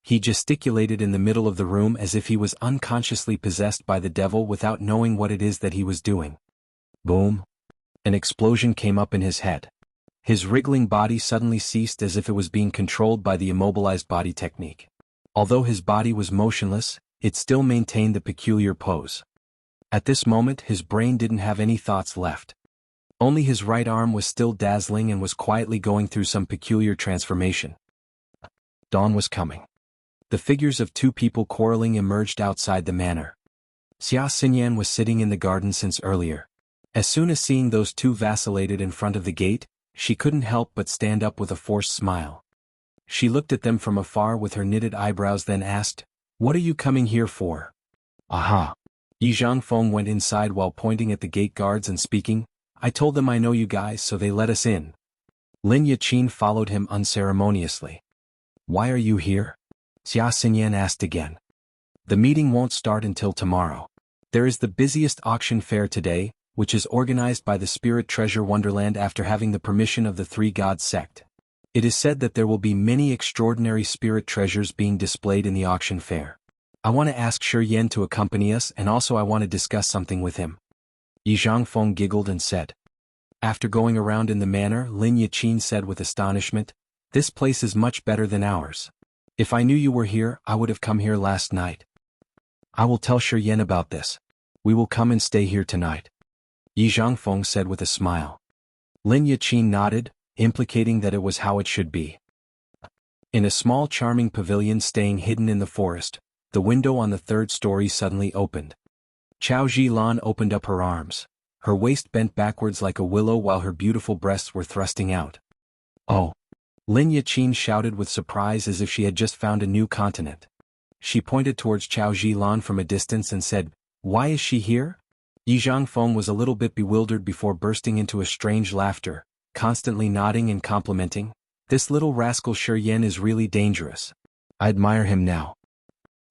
He gesticulated in the middle of the room as if he was unconsciously possessed by the devil without knowing what it is that he was doing. Boom! An explosion came up in his head. His wriggling body suddenly ceased as if it was being controlled by the immobilized body technique. Although his body was motionless, it still maintained the peculiar pose. At this moment his brain didn't have any thoughts left. Only his right arm was still dazzling and was quietly going through some peculiar transformation. Dawn was coming. The figures of two people quarreling emerged outside the manor. ChiYan was sitting in the garden since earlier. As soon as seeing those two vacillated in front of the gate, she couldn't help but stand up with a forced smile. She looked at them from afar with her knitted eyebrows, then asked, "What are you coming here for?" "Aha." Jianghu went inside while pointing at the gate guards and speaking, "I told them I know you guys, so they let us in." Lin Yaqin followed him unceremoniously. "Why are you here?" ChiYan asked again. The meeting won't start until tomorrow. There is the busiest auction fair today, which is organized by the Spirit Treasure Wonderland after having the permission of the Three Gods sect. It is said that there will be many extraordinary spirit treasures being displayed in the auction fair. I want to ask ChiYan to accompany us, and also I want to discuss something with him. Jianghu giggled and said. After going around in the manner Lin Yaqin said with astonishment, "This place is much better than ours. If I knew you were here, I would have come here last night." "I will tell ChiYan about this. We will come and stay here tonight," Jianghu said with a smile. Lin Yaqin nodded, implicating that it was how it should be. In a small charming pavilion staying hidden in the forest, the window on the third story suddenly opened. Chao Zhilan opened up her arms. Her waist bent backwards like a willow while her beautiful breasts were thrusting out. "Oh!" Lin Yaqin shouted with surprise as if she had just found a new continent. She pointed towards Chao Zhilan from a distance and said, "Why is she here?" Jianghu was a little bit bewildered before bursting into a strange laughter, constantly nodding and complimenting. "This little rascal ChiYan is really dangerous. I admire him now."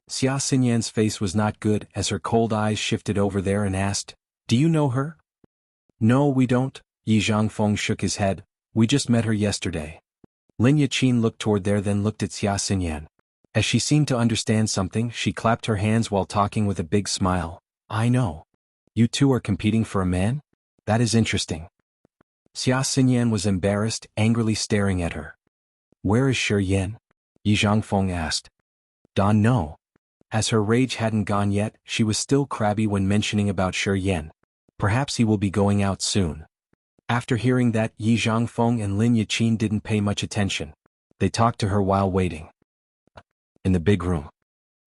Xia Xinyan's face was not good as her cold eyes shifted over there and asked, "Do you know her?" "No, we don't," Jianghu shook his head. "We just met her yesterday." Lin Yaqin looked toward there, then looked at Xia Xinyan. As she seemed to understand something, she clapped her hands while talking with a big smile. "I know. You two are competing for a man? That is interesting." Xia Xinyan was embarrassed, angrily staring at her. "Where is ChiYan?" Jianghu asked. "Don't know." As her rage hadn't gone yet, she was still crabby when mentioning about ChiYan. "Perhaps he will be going out soon." After hearing that, Jianghu and Lin Yaqin didn't pay much attention. They talked to her while waiting. In the big room,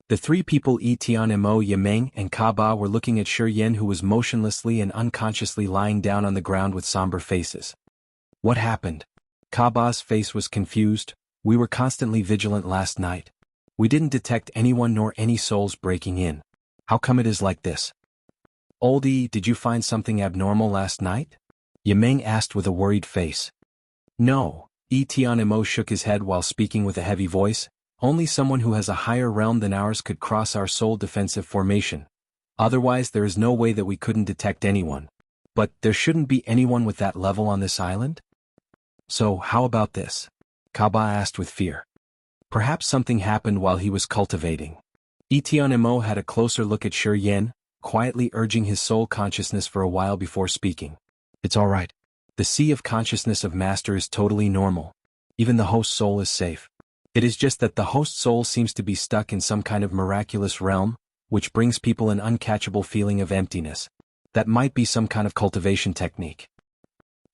the three people Etianmo, Yimeng, and Kaba were looking at ChiYan, who was motionlessly and unconsciously lying down on the ground with somber faces. "What happened?" Kaba's face was confused. "We were constantly vigilant last night. We didn't detect anyone nor any souls breaking in. How come it is like this?" "Oldie, did you find something abnormal last night?" Yimeng asked with a worried face. "No," Etianmo shook his head while speaking with a heavy voice. "Only someone who has a higher realm than ours could cross our soul defensive formation. Otherwise there is no way that we couldn't detect anyone. But there shouldn't be anyone with that level on this island?" "So how about this?" Kaba asked with fear. "Perhaps something happened while he was cultivating." Etianmo had a closer look at ChiYan, quietly urging his soul consciousness for a while before speaking. "It's all right. The sea of consciousness of Master is totally normal. Even the host soul is safe. It is just that the host soul seems to be stuck in some kind of miraculous realm, which brings people an uncatchable feeling of emptiness. That might be some kind of cultivation technique."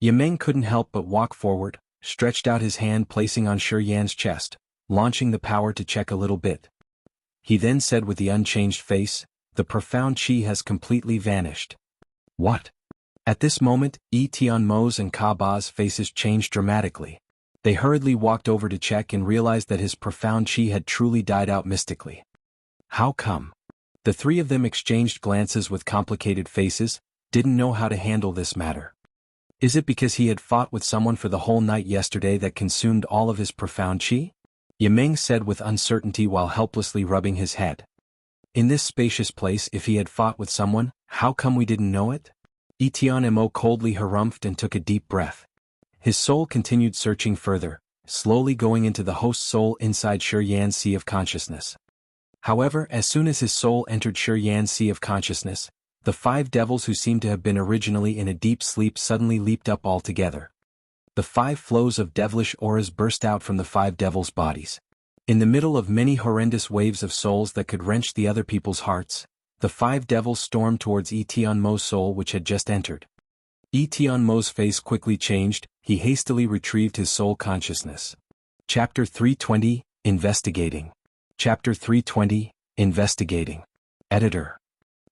Yimeng couldn't help but walk forward, stretched out his hand placing on ChiYan's chest, launching the power to check a little bit. He then said with the unchanged face, "The profound chi has completely vanished." "What?" At this moment, Etianmo's and Kaba's faces changed dramatically. They hurriedly walked over to check and realized that his profound chi had truly died out mystically. "How come?" The three of them exchanged glances with complicated faces, didn't know how to handle this matter. "Is it because he had fought with someone for the whole night yesterday that consumed all of his profound chi?" Yimeng said with uncertainty while helplessly rubbing his head. "In this spacious place, if he had fought with someone, how come we didn't know it?" Etianmo coldly harumphed and took a deep breath. His soul continued searching further, slowly going into the host soul inside ChiYan's sea of consciousness. However, as soon as his soul entered ChiYan's sea of consciousness, the five devils who seemed to have been originally in a deep sleep suddenly leaped up altogether. The five flows of devilish auras burst out from the five devils' bodies. In the middle of many horrendous waves of souls that could wrench the other people's hearts, the five devils stormed towards Etianmo's soul which had just entered. Etianmo's face quickly changed, he hastily retrieved his soul consciousness. Chapter 320, Investigating. Chapter 320, Investigating. Editor.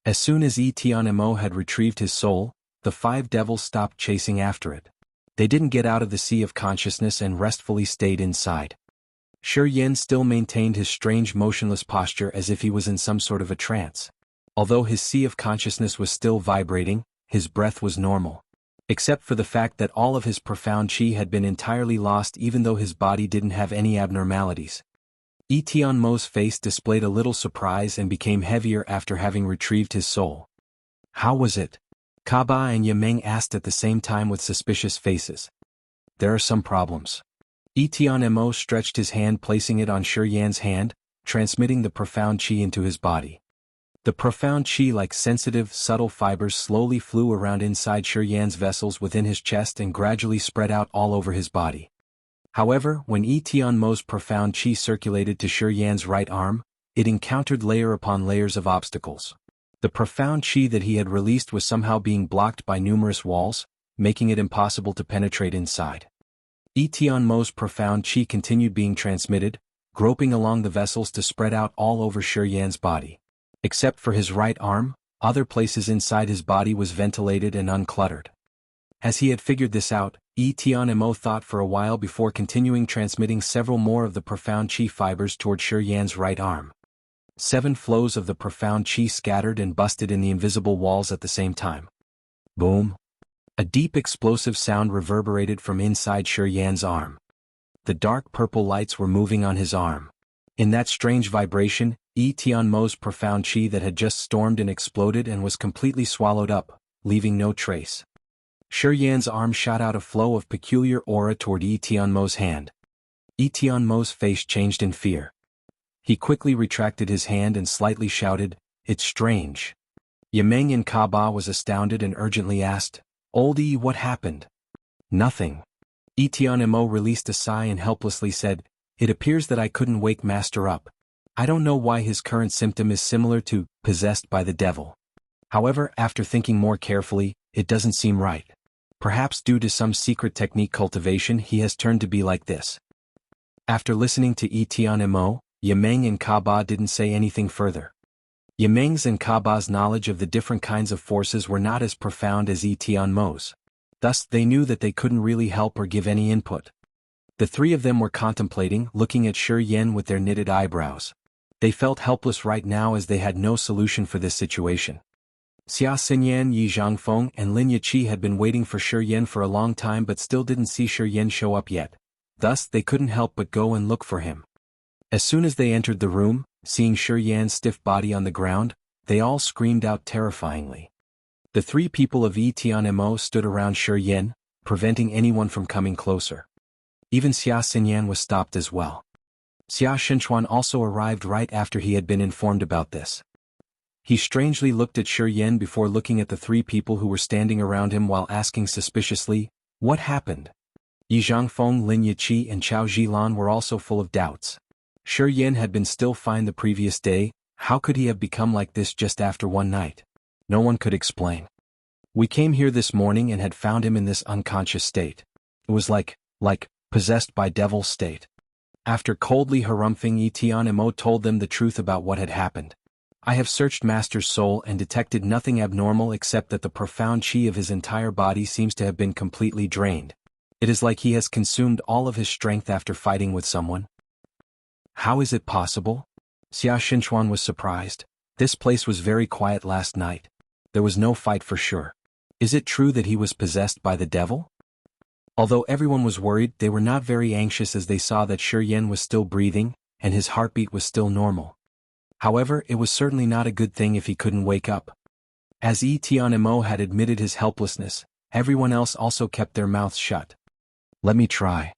As soon as Etianmo had retrieved his soul, the five devils stopped chasing after it. They didn't get out of the sea of consciousness and restfully stayed inside. ChiYan still maintained his strange motionless posture as if he was in some sort of a trance. Although his sea of consciousness was still vibrating, his breath was normal. Except for the fact that all of his profound chi had been entirely lost even though his body didn't have any abnormalities. Tianmo's face displayed a little surprise and became heavier after having retrieved his soul. How was it? Kaba and Yimeng asked at the same time with suspicious faces. There are some problems. Tianmo stretched his hand, placing it on ChiYan's hand, transmitting the profound qi into his body. The profound qi, like sensitive, subtle fibers, slowly flew around inside ChiYan's vessels within his chest and gradually spread out all over his body. However, when Tianmo's profound qi circulated to ChiYan's right arm, it encountered layer upon layers of obstacles. The profound qi that he had released was somehow being blocked by numerous walls, making it impossible to penetrate inside. Tianmo's profound qi continued being transmitted, groping along the vessels to spread out all over ChiYan's body. Except for his right arm, other places inside his body was ventilated and uncluttered. As he had figured this out, Tianmo thought for a while before continuing transmitting several more of the profound qi fibers toward ChiYan's right arm. 7 flows of the profound qi scattered and busted in the invisible walls at the same time. Boom! A deep explosive sound reverberated from inside ChiYan's arm. The dark purple lights were moving on his arm. In that strange vibration, Tianmo's profound qi that had just stormed and exploded and was completely swallowed up, leaving no trace. ChiYan's arm shot out a flow of peculiar aura toward Tianmo's hand. Tianmo's face changed in fear. He quickly retracted his hand and slightly shouted, "It's strange." Yimeng in Kaba was astounded and urgently asked, "Oldie, what happened?" "Nothing." Tianmo released a sigh and helplessly said, "It appears that I couldn't wake Master up. I don't know why his current symptom is similar to possessed by the devil. However, after thinking more carefully, it doesn't seem right. Perhaps due to some secret technique cultivation he has turned to be like this." After listening to Tianmo, Yimeng and Kaba didn't say anything further. Yimeng's and Kaba's knowledge of the different kinds of forces were not as profound as Tianmo's. Thus, they knew that they couldn't really help or give any input. The three of them were contemplating, looking at ChiYan with their knitted eyebrows. They felt helpless right now as they had no solution for this situation. Xia Xinyan, Yi Zhangfeng, and Lin Yiqi had been waiting for ChiYan for a long time but still didn't see ChiYan show up yet. Thus, they couldn't help but go and look for him. As soon as they entered the room, seeing ChiYan's stiff body on the ground, they all screamed out terrifyingly. The 3 people of Tianmo stood around ChiYan, preventing anyone from coming closer. Even Xia Xinyan was stopped as well. Xia Shenchuan also arrived right after he had been informed about this. He strangely looked at ChiYan before looking at the 3 people who were standing around him while asking suspiciously, "What happened?" Yi Zhangfeng, Lin Yiqi, and Chao Zhilan were also full of doubts. ChiYan had been still fine the previous day, how could he have become like this just after one night? No one could explain. "We came here this morning and had found him in this unconscious state. It was like, possessed by devil state." After coldly harumphing, Tianmo told them the truth about what had happened. "I have searched Master's soul and detected nothing abnormal except that the profound qi of his entire body seems to have been completely drained. It is like he has consumed all of his strength after fighting with someone." "How is it possible?" Xia Shenchuan was surprised. "This place was very quiet last night. There was no fight for sure. Is it true that he was possessed by the devil?" Although everyone was worried, they were not very anxious as they saw that ChiYan was still breathing, and his heartbeat was still normal. However, it was certainly not a good thing if he couldn't wake up. As Tianmo had admitted his helplessness, everyone else also kept their mouths shut. "Let me try."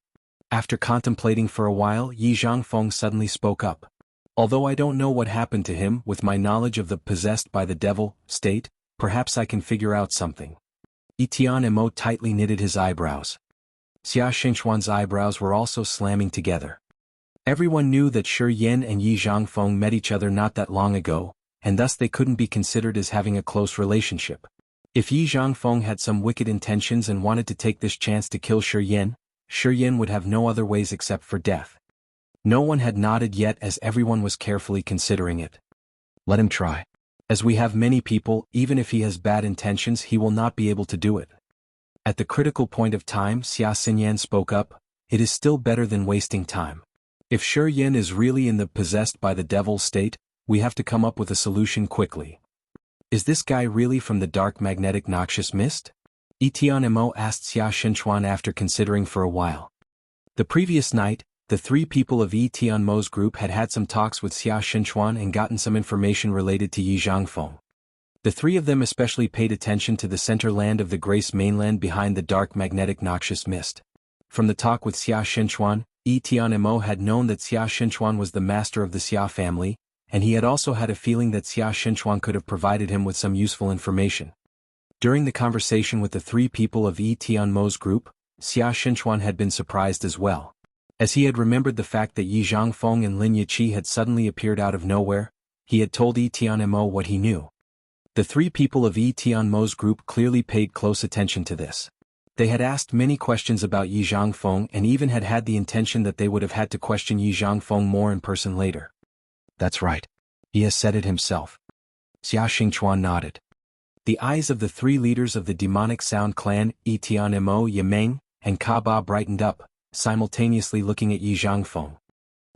After contemplating for a while, Yi Zhangfeng suddenly spoke up. "Although I don't know what happened to him, with my knowledge of the possessed by the devil state, perhaps I can figure out something." Tianmo tightly knitted his eyebrows. Xia Shenchuan's eyebrows were also slamming together. Everyone knew that ChiYan and Yi Zhangfeng met each other not that long ago, and thus they couldn't be considered as having a close relationship. If Yi Zhangfeng had some wicked intentions and wanted to take this chance to kill ChiYan would have no other ways except for death. No one had nodded yet as everyone was carefully considering it. "Let him try. As we have many people, even if he has bad intentions he will not be able to do it." At the critical point of time, Xia Xinyan spoke up, "It is still better than wasting time. If ChiYan is really in the possessed by the devil state, we have to come up with a solution quickly." "Is this guy really from the dark magnetic noxious mist?" Tianmo asked Xia Shenchuan after considering for a while. The previous night, The three people of Yi Tianmo's group had had some talks with Xia Xinchuan and gotten some information related to Yi Jiangfeng. The three of them especially paid attention to the center land of the Grace mainland behind the dark magnetic noxious mist. From the talk with Xia Xinchuan, Yi Tianmo had known that Xia Xinchuan was the master of the Xia family, and he had also had a feeling that Xia Xinchuan could have provided him with some useful information. During the conversation with the three people of Yi Tianmo's group, Xia Xinchuan had been surprised as well. As he had remembered the fact that Yi Jiangfeng and Lin Yiqi had suddenly appeared out of nowhere, he had told Yi Tianmo what he knew. The three people of Yi Tianmo's group clearly paid close attention to this. They had asked many questions about Yi Jiangfeng and even had had the intention that they would have had to question Yi Jiangfeng more in person later. That's right. He has said it himself. Xia Xingchuan nodded. The eyes of the three leaders of the demonic sound clan, Yi Tianmo, Yimeng, and Kaba brightened up, simultaneously looking at Yi Jiangfeng.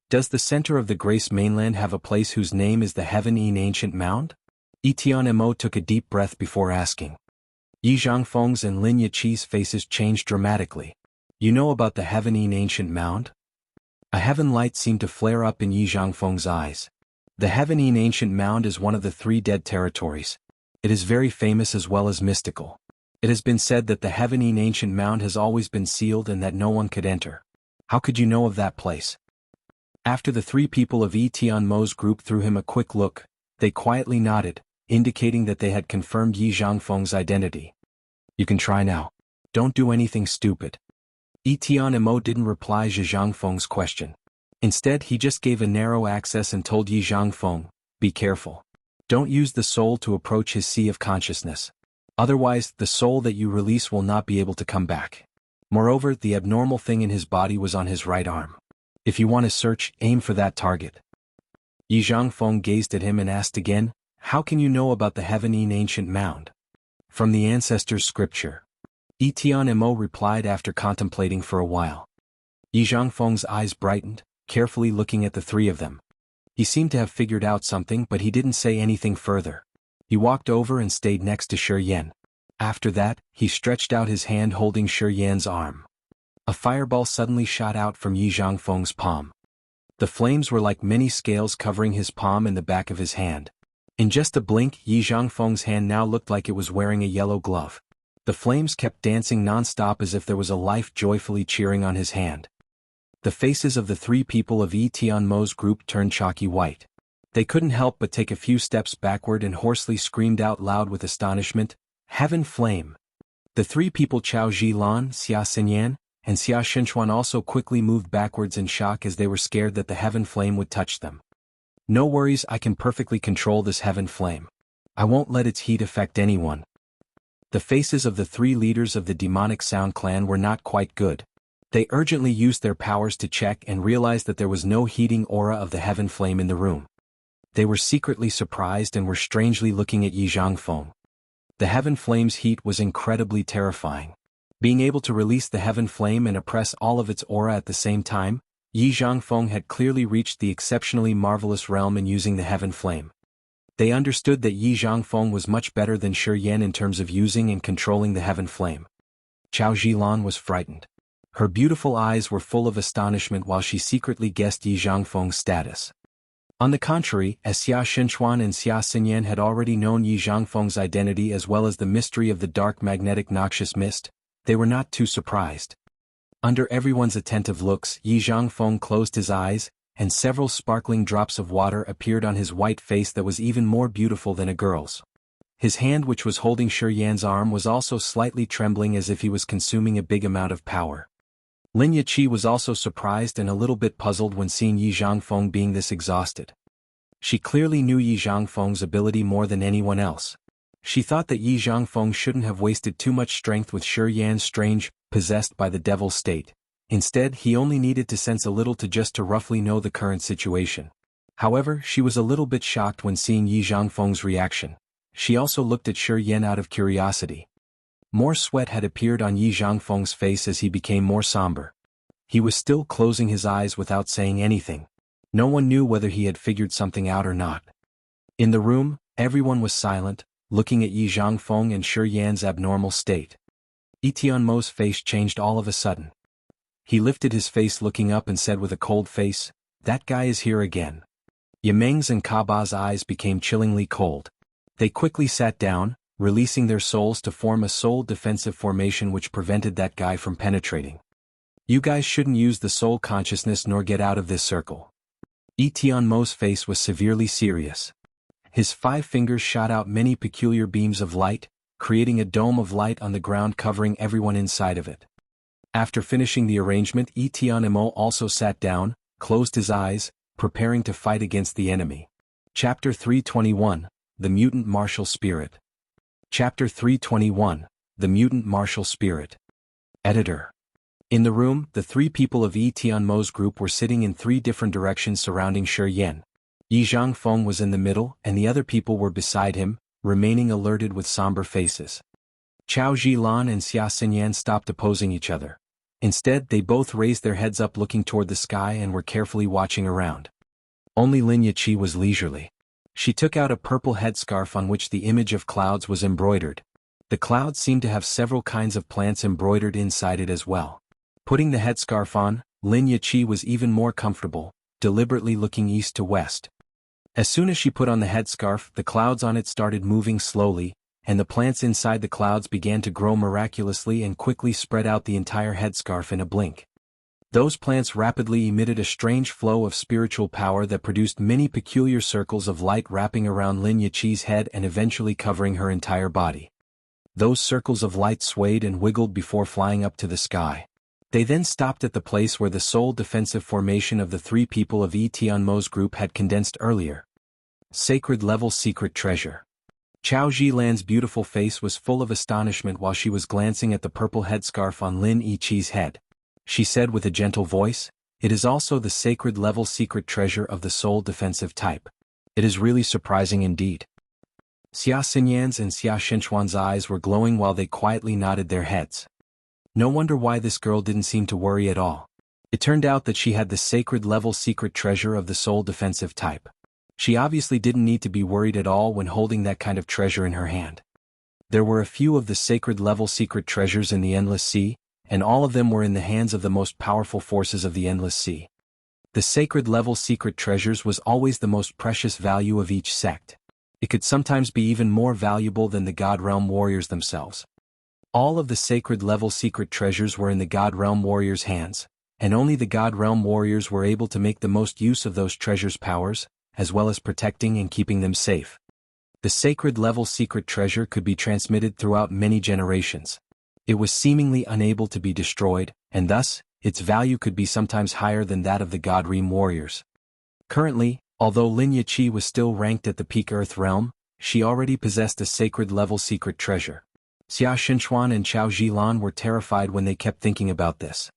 Does the center of the Grace mainland have a place whose name is the Heaven-Ean Ancient Mound? Yi Tianmo took a deep breath before asking. Yi Jiangfeng's and Lin Yiqi's faces changed dramatically. You know about the Heaven-Ean Ancient Mound? A heaven light seemed to flare up in Yi Jiangfeng's eyes. The Heaven-Ean Ancient Mound is one of the three dead territories. It is very famous as well as mystical. It has been said that the Heaven-Ean Ancient Mound has always been sealed and that no one could enter. How could you know of that place? After the three people of Yi Tianmo's group threw him a quick look, they quietly nodded, indicating that they had confirmed Yi Jiangfeng's identity. You can try now. Don't do anything stupid. Yi Tianmo didn't reply Yi Jiangfeng's question. Instead he just gave a narrow access and told Yi Jiangfeng, be careful. Don't use the soul to approach his sea of consciousness. Otherwise, the soul that you release will not be able to come back. Moreover, the abnormal thing in his body was on his right arm. If you want to search, aim for that target. Yi Jiangfeng gazed at him and asked again, how can you know about the Heaven-Ean Ancient Mound? From the ancestors' scripture. Yi Tianmo replied after contemplating for a while. Yi Jiangfeng's eyes brightened, carefully looking at the three of them. He seemed to have figured out something but he didn't say anything further. He walked over and stayed next to ChiYan. After that, he stretched out his hand holding ChiYan's arm. A fireball suddenly shot out from Yi Jiangfeng's palm. The flames were like many scales covering his palm and the back of his hand. In just a blink, Yi Jiangfeng's hand now looked like it was wearing a yellow glove. The flames kept dancing non-stop as if there was a life joyfully cheering on his hand. The faces of the three people of Yi Tianmo's group turned chalky white. They couldn't help but take a few steps backward and hoarsely screamed out loud with astonishment, Heaven Flame! The three people Chao Zhilan, Xia Xinyan, and Xia Xinchuan also quickly moved backwards in shock as they were scared that the Heaven Flame would touch them. No worries, I can perfectly control this Heaven Flame. I won't let its heat affect anyone. The faces of the three leaders of the demonic sound clan were not quite good. They urgently used their powers to check and realized that there was no heating aura of the Heaven Flame in the room. They were secretly surprised and were strangely looking at Yi Jiangfeng. The Heaven Flame's heat was incredibly terrifying. Being able to release the Heaven Flame and oppress all of its aura at the same time, Yi Jiangfeng had clearly reached the exceptionally marvelous realm in using the Heaven Flame. They understood that Yi Jiangfeng was much better than ChiYan in terms of using and controlling the Heaven Flame. Chao Zhilan was frightened. Her beautiful eyes were full of astonishment while she secretly guessed Yi Jiangfeng's status. On the contrary, as Xia Xinchuan and Xia Xinyan had already known Yi Jiangfeng's identity as well as the mystery of the dark magnetic noxious mist, they were not too surprised. Under everyone's attentive looks, Yi Jiangfeng closed his eyes, and several sparkling drops of water appeared on his white face that was even more beautiful than a girl's. His hand which was holding ChiYan's arm was also slightly trembling as if he was consuming a big amount of power. Lin Yiqi was also surprised and a little bit puzzled when seeing Yi Jiangfeng being this exhausted. She clearly knew Yi Jiangfeng's ability more than anyone else. She thought that Yi Jiangfeng shouldn't have wasted too much strength with ChiYan's strange, possessed by the devil state. Instead, he only needed to sense a little to just to roughly know the current situation. However, she was a little bit shocked when seeing Yi Jiangfeng's reaction. She also looked at ChiYan out of curiosity. More sweat had appeared on Yi Jiangfeng's face as he became more somber. He was still closing his eyes without saying anything. No one knew whether he had figured something out or not. In the room, everyone was silent, looking at Yi Jiangfeng and ChiYan's abnormal state. Yi Tianmo's face changed all of a sudden. He lifted his face looking up and said with a cold face, "That guy is here again." Yimeng's and Kaba's eyes became chillingly cold. They quickly sat down, releasing their souls to form a soul defensive formation which prevented that guy from penetrating. "You guys shouldn't use the soul consciousness nor get out of this circle." Tianmo's face was severely serious. His 5 fingers shot out many peculiar beams of light, creating a dome of light on the ground covering everyone inside of it. After finishing the arrangement, Tianmo also sat down, closed his eyes, preparing to fight against the enemy. Chapter 321, The Mutant Martial Spirit. Chapter 321, The Mutant Martial Spirit. Editor. In the room, the 3 people of Tianmo's group were sitting in 3 different directions surrounding ChiYan. Zhangfeng was in the middle and the other people were beside him, remaining alerted with somber faces. Chao Zhilan and Xia Xinyan stopped opposing each other. Instead, they both raised their heads up looking toward the sky and were carefully watching around. Only Lin Yiqi was leisurely. She took out a purple headscarf on which the image of clouds was embroidered. The clouds seemed to have several kinds of plants embroidered inside it as well. Putting the headscarf on, Lin Yiqi was even more comfortable, deliberately looking east to west. As soon as she put on the headscarf, the clouds on it started moving slowly, and the plants inside the clouds began to grow miraculously and quickly spread out the entire headscarf in a blink. Those plants rapidly emitted a strange flow of spiritual power that produced many peculiar circles of light wrapping around Lin Yiqi's head and eventually covering her entire body. Those circles of light swayed and wiggled before flying up to the sky. They then stopped at the place where the soul defensive formation of the 3 people of Tianmo's group had condensed earlier. Sacred Level Secret Treasure. Chao Zhilan's beautiful face was full of astonishment while she was glancing at the purple headscarf on Lin Yiqi's head. She said with a gentle voice, "It is also the Sacred Level Secret Treasure of the soul defensive type. It is really surprising indeed." Xia Xinyan's and Xia Shenchuan's eyes were glowing while they quietly nodded their heads. No wonder why this girl didn't seem to worry at all. It turned out that she had the Sacred Level Secret Treasure of the soul defensive type. She obviously didn't need to be worried at all when holding that kind of treasure in her hand. There were a few of the Sacred Level Secret Treasures in the Endless Sea, and all of them were in the hands of the most powerful forces of the Endless Sea. The Sacred Level Secret Treasures was always the most precious value of each sect. It could sometimes be even more valuable than the God Realm warriors themselves. All of the Sacred Level Secret Treasures were in the God Realm warriors' hands, and only the God Realm warriors were able to make the most use of those treasures' powers, as well as protecting and keeping them safe. The Sacred Level Secret Treasure could be transmitted throughout many generations. It was seemingly unable to be destroyed, and thus, its value could be sometimes higher than that of the God Realm warriors. Currently, although Lin Yiqi was still ranked at the peak Earth Realm, she already possessed a Sacred Level Secret Treasure. Xia Shenchuan and Chao Zhilan were terrified when they kept thinking about this.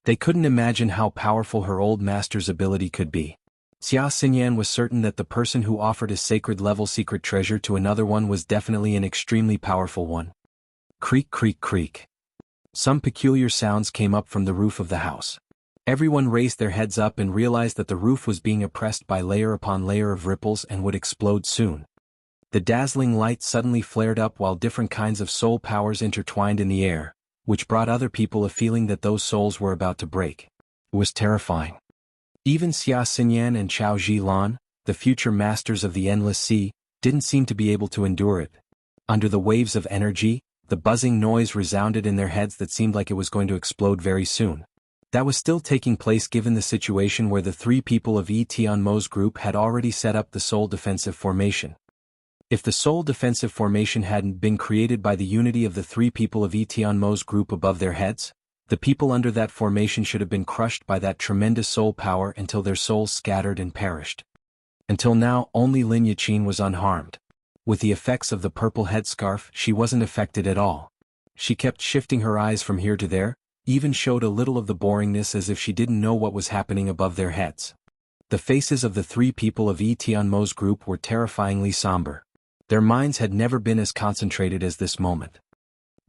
They couldn't imagine how powerful her old master's ability could be. Xia Xinyan was certain that the person who offered a Sacred Level Secret Treasure to another one was definitely an extremely powerful one. Creak, creak, creak. Some peculiar sounds came up from the roof of the house. Everyone raised their heads up and realized that the roof was being oppressed by layer upon layer of ripples and would explode soon. The dazzling light suddenly flared up while different kinds of soul powers intertwined in the air, which brought other people a feeling that those souls were about to break. It was terrifying. Even Xia Xinyan and Chao Zhilan, the future masters of the Endless Sea, didn't seem to be able to endure it. Under the waves of energy, the buzzing noise resounded in their heads that seemed like it was going to explode very soon. That was still taking place given the situation where the 3 people of Tianmo's group had already set up the soul defensive formation. If the soul defensive formation hadn't been created by the unity of the 3 people of Tianmo's group above their heads, the people under that formation should have been crushed by that tremendous soul power until their souls scattered and perished. Until now, only Lin Yiqi was unharmed. With the effects of the purple headscarf, she wasn't affected at all. She kept shifting her eyes from here to there, even showed a little of the boringness as if she didn't know what was happening above their heads. The faces of the 3 people of Tianmo's group were terrifyingly somber. Their minds had never been as concentrated as this moment.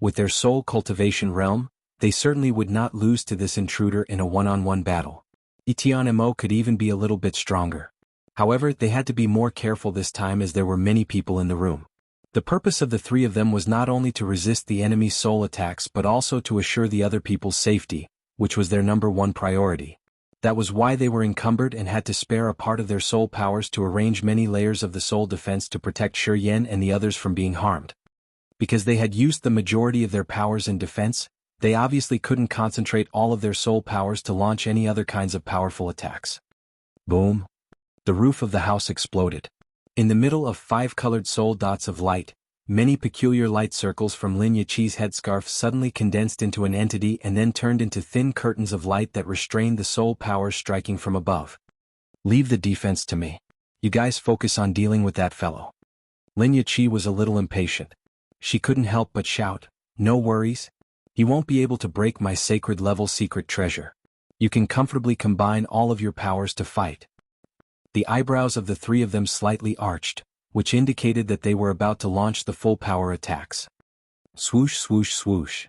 With their soul cultivation realm, they certainly would not lose to this intruder in a one-on-one battle. Tianmo could even be a little bit stronger. However, they had to be more careful this time as there were many people in the room. The purpose of the 3 of them was not only to resist the enemy's soul attacks but also to assure the other people's safety, which was their #1 priority. That was why they were encumbered and had to spare a part of their soul powers to arrange many layers of the soul defense to protect ChiYan and the others from being harmed. Because they had used the majority of their powers in defense, they obviously couldn't concentrate all of their soul powers to launch any other kinds of powerful attacks. Boom! The roof of the house exploded. In the middle of 5 colored soul dots of light, many peculiar light circles from Lin Yiqi's headscarf suddenly condensed into an entity and then turned into thin curtains of light that restrained the soul powers striking from above. Leave the defense to me. You guys focus on dealing with that fellow. Lin Yiqi was a little impatient. She couldn't help but shout, "No worries. He won't be able to break my sacred level secret treasure. You can comfortably combine all of your powers to fight." The eyebrows of the 3 of them slightly arched, which indicated that they were about to launch the full power attacks. Swoosh, swoosh, swoosh.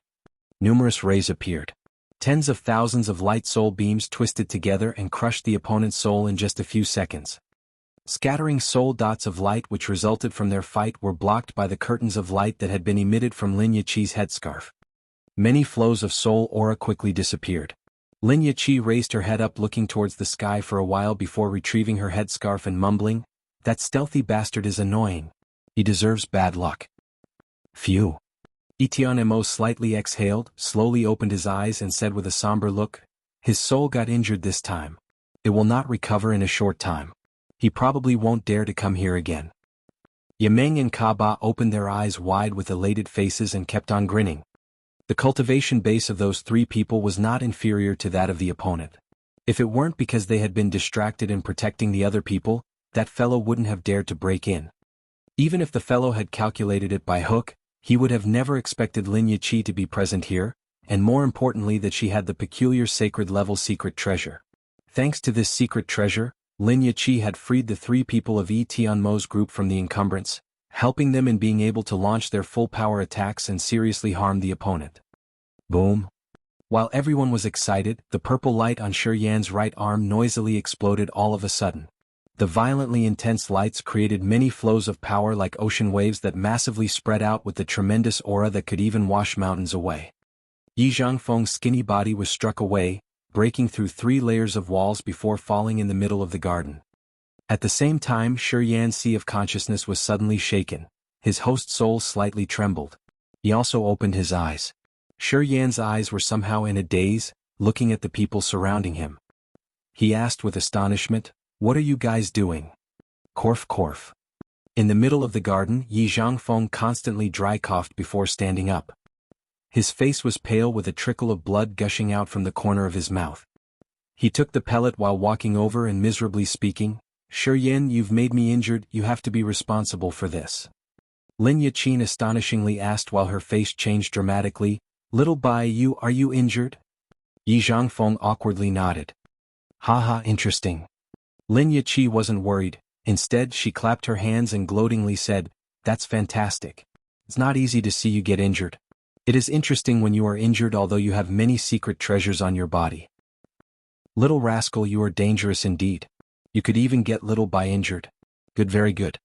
Numerous rays appeared. Tens of thousands of light soul beams twisted together and crushed the opponent's soul in just a few seconds. Scattering soul dots of light which resulted from their fight were blocked by the curtains of light that had been emitted from Lin Yiqi's headscarf. Many flows of soul aura quickly disappeared. Lin Yiqi raised her head up looking towards the sky for a while before retrieving her headscarf and mumbling, "That stealthy bastard is annoying. He deserves bad luck." Phew. Etienne slightly exhaled, slowly opened his eyes and said with a somber look, "His soul got injured this time. It will not recover in a short time. He probably won't dare to come here again." Yameng and Kaba opened their eyes wide with elated faces and kept on grinning. The cultivation base of those 3 people was not inferior to that of the opponent. If it weren't because they had been distracted in protecting the other people, that fellow wouldn't have dared to break in. Even if the fellow had calculated it by hook, he would have never expected Lin Yiqi to be present here, and more importantly that she had the peculiar sacred level secret treasure. Thanks to this secret treasure, Lin Yiqi had freed the 3 people of Etienne group from the encumbrance, helping them in being able to launch their full power attacks and seriously harm the opponent. Boom! While everyone was excited, the purple light on ChiYan's right arm noisily exploded all of a sudden. The violently intense lights created many flows of power like ocean waves that massively spread out with the tremendous aura that could even wash mountains away. Yi Zhangfeng's skinny body was struck away, breaking through 3 layers of walls before falling in the middle of the garden. At the same time, ChiYan's sea of consciousness was suddenly shaken. His host's soul slightly trembled. He also opened his eyes. ChiYan's eyes were somehow in a daze, looking at the people surrounding him. He asked with astonishment, "What are you guys doing?" Korf korf. In the middle of the garden, Yi Zhangfeng constantly dry coughed before standing up. His face was pale with a trickle of blood gushing out from the corner of his mouth. He took the pellet while walking over and miserably speaking, "ChiYan, you've made me injured, you have to be responsible for this." Lin Yiqi astonishingly asked while her face changed dramatically, "Little Bai, are you injured?" Yi Zhangfeng awkwardly nodded. "Haha, interesting." Lin Yiqi wasn't worried. Instead, she clapped her hands and gloatingly said, "That's fantastic. It's not easy to see you get injured. It is interesting when you are injured although you have many secret treasures on your body. Little rascal, you are dangerous indeed. You could even get Little Bai injured. Good, very good.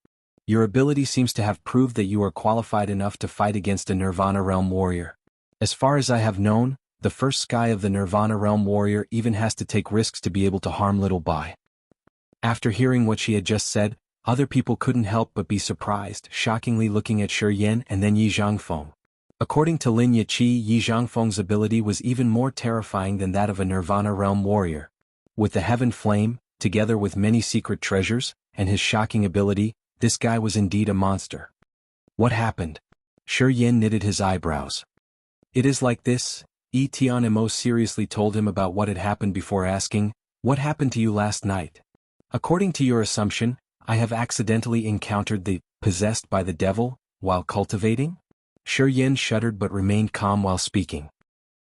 Your ability seems to have proved that you are qualified enough to fight against a Nirvana Realm warrior. As far as I have known, the first sky of the Nirvana Realm warrior even has to take risks to be able to harm Little Bai." After hearing what she had just said, other people couldn't help but be surprised, shockingly looking at ChiYan and then Yi Zhangfeng. According to Lin Yiqi, Yi Zhangfeng's ability was even more terrifying than that of a Nirvana Realm warrior. With the Heaven Flame, together with many secret treasures, and his shocking ability, this guy was indeed a monster. What happened? ChiYan knitted his eyebrows. It is like this, Etienne seriously told him about what had happened before asking, "What happened to you last night?" "According to your assumption, I have accidentally encountered the possessed by the devil while cultivating?" ChiYan shuddered but remained calm while speaking.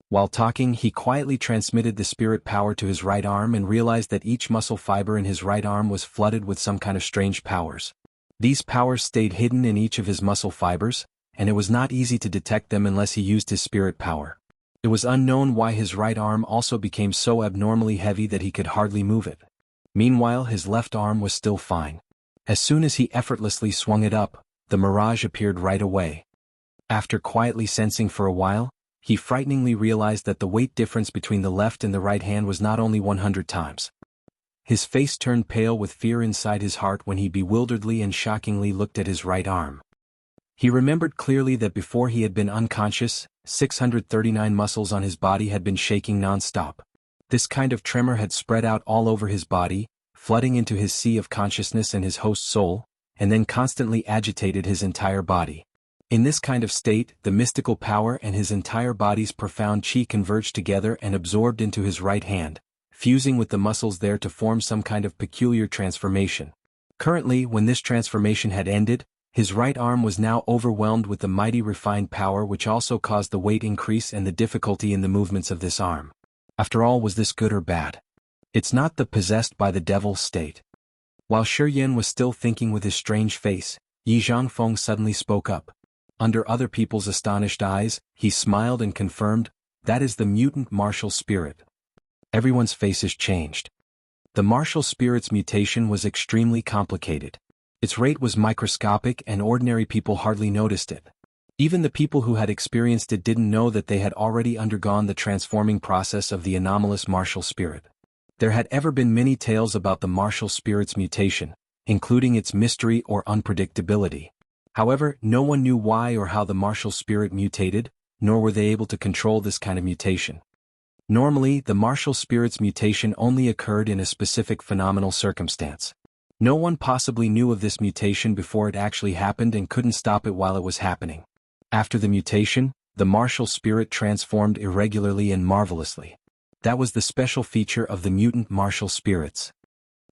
While talking, he quietly transmitted the spirit power to his right arm and realized that each muscle fiber in his right arm was flooded with some kind of strange powers. These powers stayed hidden in each of his muscle fibers, and it was not easy to detect them unless he used his spirit power. It was unknown why his right arm also became so abnormally heavy that he could hardly move it. Meanwhile, his left arm was still fine. As soon as he effortlessly swung it up, the mirage appeared right away. After quietly sensing for a while, he frighteningly realized that the weight difference between the left and the right hand was not only 100 times. His face turned pale with fear inside his heart when he bewilderedly and shockingly looked at his right arm. He remembered clearly that before he had been unconscious, 639 muscles on his body had been shaking non-stop. This kind of tremor had spread out all over his body, flooding into his sea of consciousness and his host's soul, and then constantly agitated his entire body. In this kind of state, the mystical power and his entire body's profound chi converged together and absorbed into his right hand, fusing with the muscles there to form some kind of peculiar transformation. Currently, when this transformation had ended, his right arm was now overwhelmed with the mighty refined power which also caused the weight increase and the difficulty in the movements of this arm. After all, was this good or bad? It's not the possessed by the devil state. While ChiYan was still thinking with his strange face, Jianghu suddenly spoke up. Under other people's astonished eyes, he smiled and confirmed, "That is the mutant martial spirit." Everyone's faces changed. The martial spirit's mutation was extremely complicated. Its rate was microscopic and ordinary people hardly noticed it. Even the people who had experienced it didn't know that they had already undergone the transforming process of the anomalous martial spirit. There had ever been many tales about the martial spirit's mutation, including its mystery or unpredictability. However, no one knew why or how the martial spirit mutated, nor were they able to control this kind of mutation. Normally, the martial spirit's mutation only occurred in a specific phenomenal circumstance. No one possibly knew of this mutation before it actually happened and couldn't stop it while it was happening. After the mutation, the martial spirit transformed irregularly and marvelously. That was the special feature of the mutant martial spirits.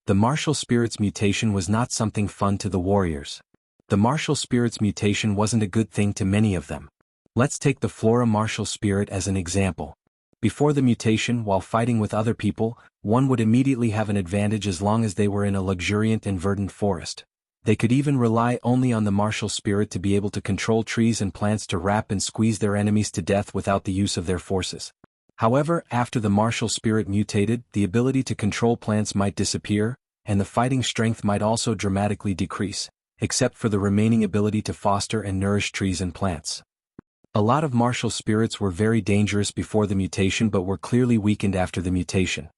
The martial spirit's mutation was not something fun to the warriors. The martial spirit's mutation wasn't a good thing to many of them. Let's take the flora martial spirit as an example. Before the mutation, while fighting with other people, one would immediately have an advantage as long as they were in a luxuriant and verdant forest. They could even rely only on the martial spirit to be able to control trees and plants to wrap and squeeze their enemies to death without the use of their forces. However, after the martial spirit mutated, the ability to control plants might disappear, and the fighting strength might also dramatically decrease, except for the remaining ability to foster and nourish trees and plants. A lot of martial spirits were very dangerous before the mutation but were clearly weakened after the mutation.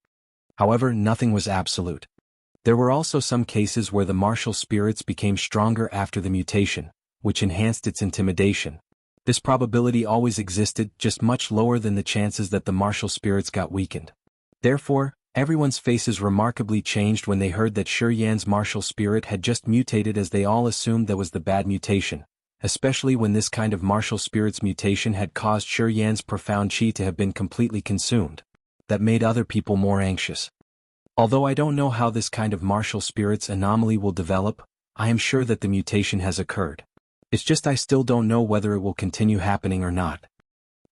However, nothing was absolute. There were also some cases where the martial spirits became stronger after the mutation, which enhanced its intimidation. This probability always existed, just much lower than the chances that the martial spirits got weakened. Therefore, everyone's faces remarkably changed when they heard that ChiYan's martial spirit had just mutated, as they all assumed that was the bad mutation, especially when this kind of martial spirit's mutation had caused ChiYan's profound chi to have been completely consumed. That made other people more anxious. Although I don't know how this kind of martial spirit's anomaly will develop, I am sure that the mutation has occurred. It's just I still don't know whether it will continue happening or not.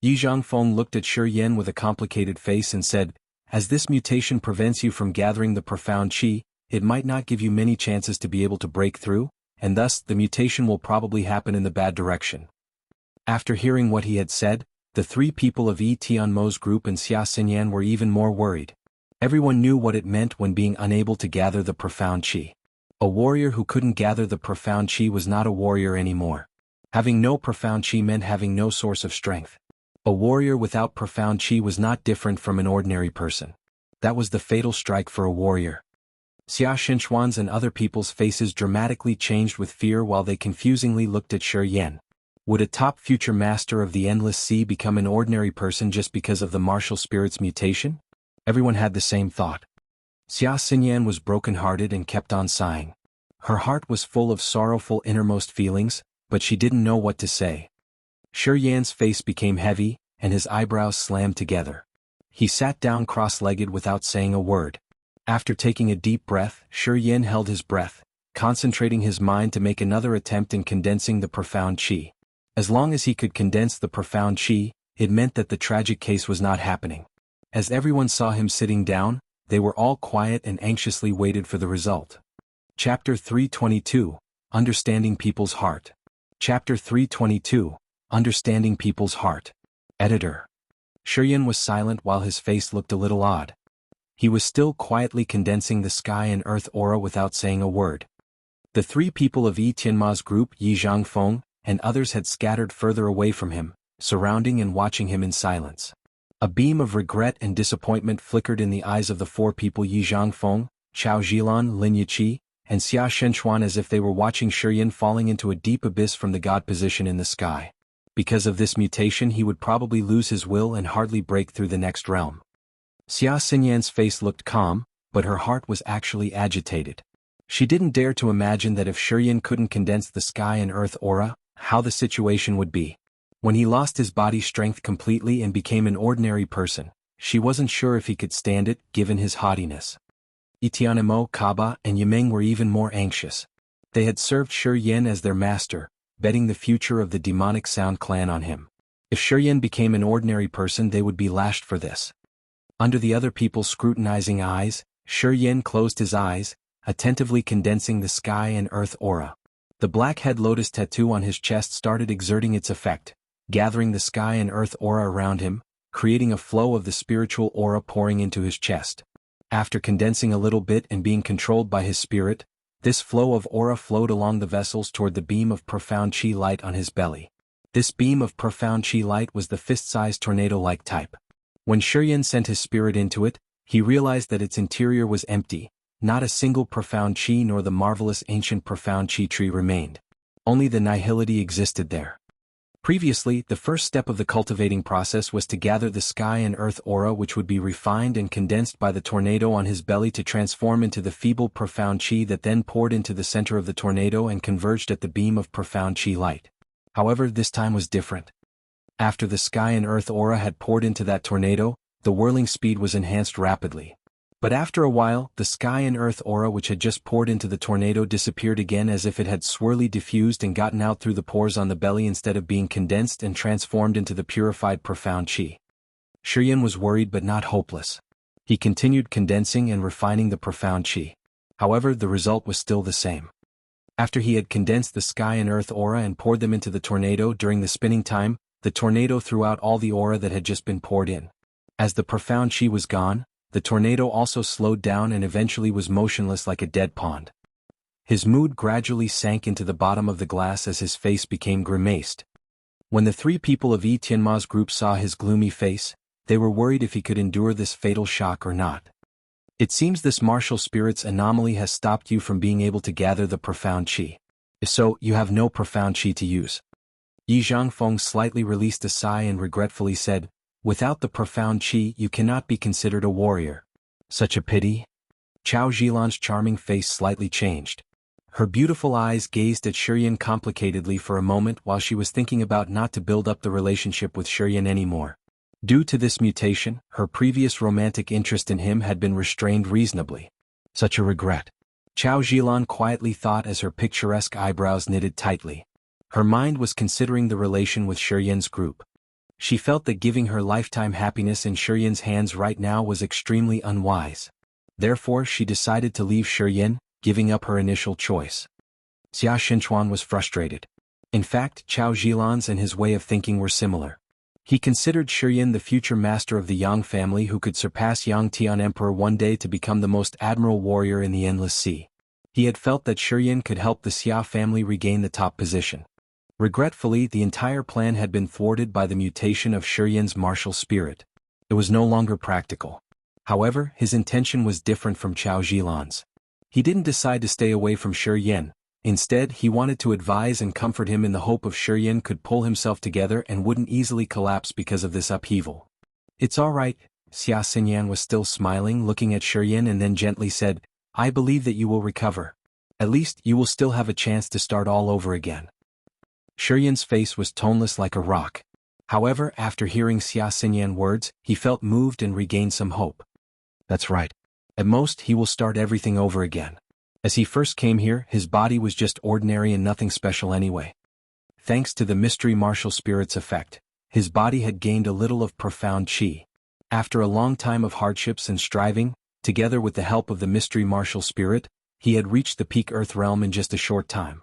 Jianghu looked at ChiYan with a complicated face and said, "As this mutation prevents you from gathering the profound chi, it might not give you many chances to be able to break through, and thus the mutation will probably happen in the bad direction." After hearing what he had said, the three people of Tianmo's group and Xinyan were even more worried. Everyone knew what it meant when being unable to gather the profound chi. A warrior who couldn't gather the profound chi was not a warrior anymore. Having no profound chi meant having no source of strength. A warrior without profound chi was not different from an ordinary person. That was the fatal strike for a warrior. Xia Xinchuan's and other people's faces dramatically changed with fear while they confusingly looked at ChiYan. Would a top future master of the Endless Sea become an ordinary person just because of the martial spirit's mutation? Everyone had the same thought. Xia Xinyan was broken-hearted and kept on sighing. Her heart was full of sorrowful innermost feelings, but she didn't know what to say. ChiYan's face became heavy, and his eyebrows slammed together. He sat down cross-legged without saying a word. After taking a deep breath, ChiYan held his breath, concentrating his mind to make another attempt in condensing the profound chi. As long as he could condense the profound chi, it meant that the tragic case was not happening. As everyone saw him sitting down, they were all quiet and anxiously waited for the result. Chapter 322, Understanding People's Heart. Chapter 322, Understanding People's Heart. Editor. ChiYan was silent while his face looked a little odd. He was still quietly condensing the sky and earth aura without saying a word. The three people of Tianma's group, Jianghu and others had scattered further away from him, surrounding and watching him in silence. A beam of regret and disappointment flickered in the eyes of the four people Yi Zhangfeng, Chao Zhilan, Lin Yiqi, and Xia Shenchuan, as if they were watching ChiYan falling into a deep abyss from the god position in the sky. Because of this mutation he would probably lose his will and hardly break through the next realm. Xia Xinyan's face looked calm, but her heart was actually agitated. She didn't dare to imagine that if ChiYan couldn't condense the sky and earth aura, how the situation would be. When he lost his body strength completely and became an ordinary person, she wasn't sure if he could stand it, given his haughtiness. Itianemo, Kaba, and Yimeng were even more anxious. They had served ChiYan as their master, betting the future of the demonic Sound clan on him. If ChiYan became an ordinary person, they would be lashed for this. Under the other people's scrutinizing eyes, ChiYan closed his eyes, attentively condensing the sky and earth aura. The black head lotus tattoo on his chest started exerting its effect, gathering the sky and earth aura around him, creating a flow of the spiritual aura pouring into his chest. After condensing a little bit and being controlled by his spirit, this flow of aura flowed along the vessels toward the beam of profound chi light on his belly. This beam of profound chi light was the fist-sized tornado-like type. When ChiYan sent his spirit into it, he realized that its interior was empty, not a single profound chi nor the marvelous ancient profound chi tree remained. Only the nihility existed there. Previously, the first step of the cultivating process was to gather the sky and earth aura, which would be refined and condensed by the tornado on his belly to transform into the feeble profound chi that then poured into the center of the tornado and converged at the beam of profound chi light. However, this time was different. After the sky and earth aura had poured into that tornado, the whirling speed was enhanced rapidly. But after a while, the sky and earth aura which had just poured into the tornado disappeared again, as if it had swirly diffused and gotten out through the pores on the belly instead of being condensed and transformed into the purified profound chi. ChiYan was worried but not hopeless. He continued condensing and refining the profound chi. However, the result was still the same. After he had condensed the sky and earth aura and poured them into the tornado during the spinning time, the tornado threw out all the aura that had just been poured in. As the profound chi was gone, the tornado also slowed down and eventually was motionless like a dead pond. His mood gradually sank into the bottom of the glass as his face became grimaced. When the three people of Yi Tianma's group saw his gloomy face, they were worried if he could endure this fatal shock or not. It seems this martial spirit's anomaly has stopped you from being able to gather the profound chi. If so, you have no profound chi to use. Yi Zhangfeng slightly released a sigh and regretfully said, "Without the profound chi you cannot be considered a warrior. Such a pity." Chao Zhilan's charming face slightly changed. Her beautiful eyes gazed at ChiYan complicatedly for a moment while she was thinking about not to build up the relationship with ChiYan anymore. Due to this mutation, her previous romantic interest in him had been restrained reasonably. Such a regret. Chao Zhilan quietly thought as her picturesque eyebrows knitted tightly. Her mind was considering the relation with ChiYan's group. She felt that giving her lifetime happiness in ChiYan's hands right now was extremely unwise. Therefore she decided to leave ChiYan, giving up her initial choice. Xia Shenchuan was frustrated. In fact, Chao Zhilan's and his way of thinking were similar. He considered ChiYan the future master of the Yang family who could surpass Yang Tian Emperor one day to become the most admirable warrior in the Endless Sea. He had felt that ChiYan could help the Xia family regain the top position. Regretfully, the entire plan had been thwarted by the mutation of ChiYan's martial spirit. It was no longer practical. However, his intention was different from Chao Zhilan's. He didn't decide to stay away from ChiYan. Instead, he wanted to advise and comfort him in the hope of ChiYan could pull himself together and wouldn't easily collapse because of this upheaval. "It's all right." Xia Xinyan was still smiling, looking at ChiYan, and then gently said, "I believe that you will recover. At least, you will still have a chance to start all over again." ChiYan's face was toneless like a rock. However, after hearing Xia Xinyan's words, he felt moved and regained some hope. That's right. At most, he will start everything over again. As he first came here, his body was just ordinary and nothing special anyway. Thanks to the mystery martial spirit's effect, his body had gained a little of profound chi. After a long time of hardships and striving, together with the help of the mystery martial spirit, he had reached the peak Earth realm in just a short time.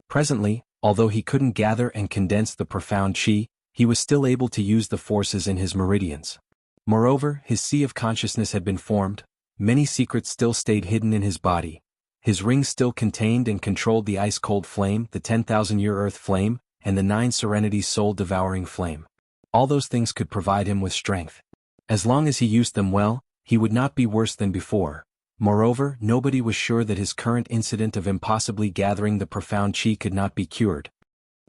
Presently, although he couldn't gather and condense the profound chi, he was still able to use the forces in his meridians. Moreover, his sea of consciousness had been formed, many secrets still stayed hidden in his body. His rings still contained and controlled the ice-cold flame, the 10,000-year earth flame, and the 9 serenities soul-devouring flame. All those things could provide him with strength. As long as he used them well, he would not be worse than before. Moreover, nobody was sure that his current incident of impossibly gathering the profound chi could not be cured.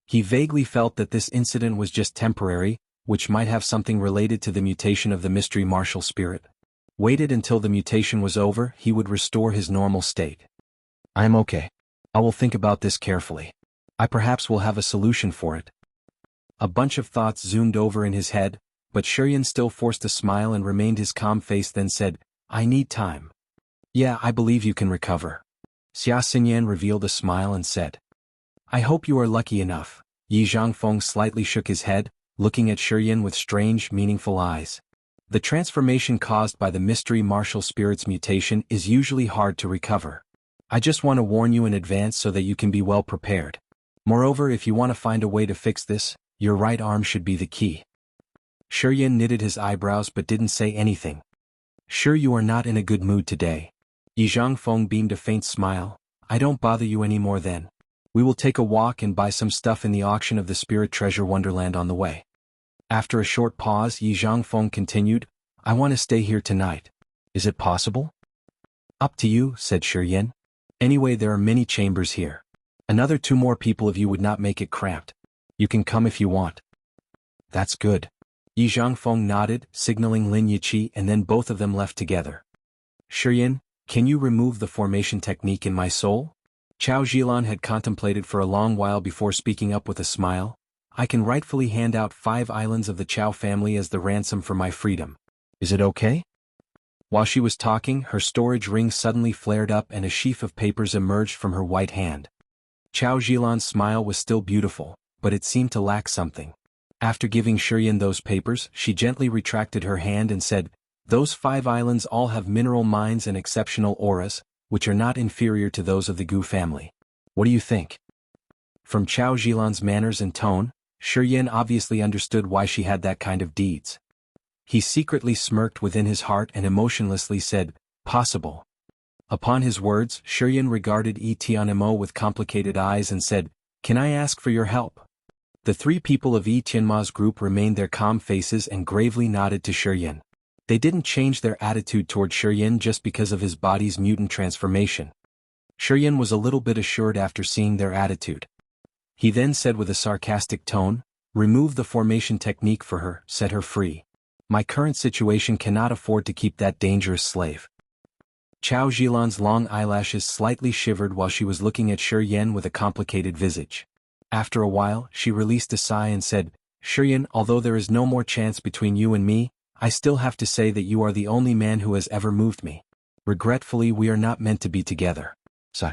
He vaguely felt that this incident was just temporary, which might have something related to the mutation of the mystery martial spirit. Waited until the mutation was over, he would restore his normal state. I'm okay. I will think about this carefully. I perhaps will have a solution for it. A bunch of thoughts zoomed over in his head, but ChiYan still forced a smile and remained his calm face, then said, I need time. Yeah, I believe you can recover. ChiYan revealed a smile and said, I hope you are lucky enough. Yi Zhangfeng slightly shook his head, looking at ChiYan with strange, meaningful eyes. The transformation caused by the mystery martial spirit's mutation is usually hard to recover. I just want to warn you in advance so that you can be well prepared. Moreover, if you want to find a way to fix this, your right arm should be the key. ChiYan knitted his eyebrows but didn't say anything. Sure you are not in a good mood today. Yi Zhangfeng beamed a faint smile. I don't bother you anymore then. We will take a walk and buy some stuff in the auction of the Spirit Treasure Wonderland on the way. After a short pause, Yi Zhangfeng continued, I want to stay here tonight. Is it possible? Up to you, said ChiYan. Anyway, there are many chambers here. Another 2 more people of you would not make it cramped. You can come if you want. That's good. Yi Zhangfeng nodded, signaling Lin Yiqi, and then both of them left together. ChiYan, can you remove the formation technique in my soul? Chao Zhilan had contemplated for a long while before speaking up with a smile. I can rightfully hand out 5 islands of the Chao family as the ransom for my freedom. Is it okay? While she was talking, her storage ring suddenly flared up and a sheaf of papers emerged from her white hand. Chao Zhilan's smile was still beautiful, but it seemed to lack something. After giving ChiYan those papers, she gently retracted her hand and said, Those 5 islands all have mineral mines and exceptional auras, which are not inferior to those of the Gu family. What do you think? From Chao Zhilan's manners and tone, ChiYan obviously understood why she had that kind of deeds. He secretly smirked within his heart and emotionlessly said, Possible. Upon his words, ChiYan regarded Tianmo with complicated eyes and said, Can I ask for your help? The 3 people of Tianma's group remained their calm faces and gravely nodded to ChiYan. They didn't change their attitude toward ChiYan just because of his body's mutant transformation. ChiYan was a little bit assured after seeing their attitude. He then said with a sarcastic tone, Remove the formation technique for her, set her free. My current situation cannot afford to keep that dangerous slave. Chao Zhilan's long eyelashes slightly shivered while she was looking at ChiYan with a complicated visage. After a while, she released a sigh and said, ChiYan, although there is no more chance between you and me, I still have to say that you are the only man who has ever moved me. Regretfully, we are not meant to be together. So.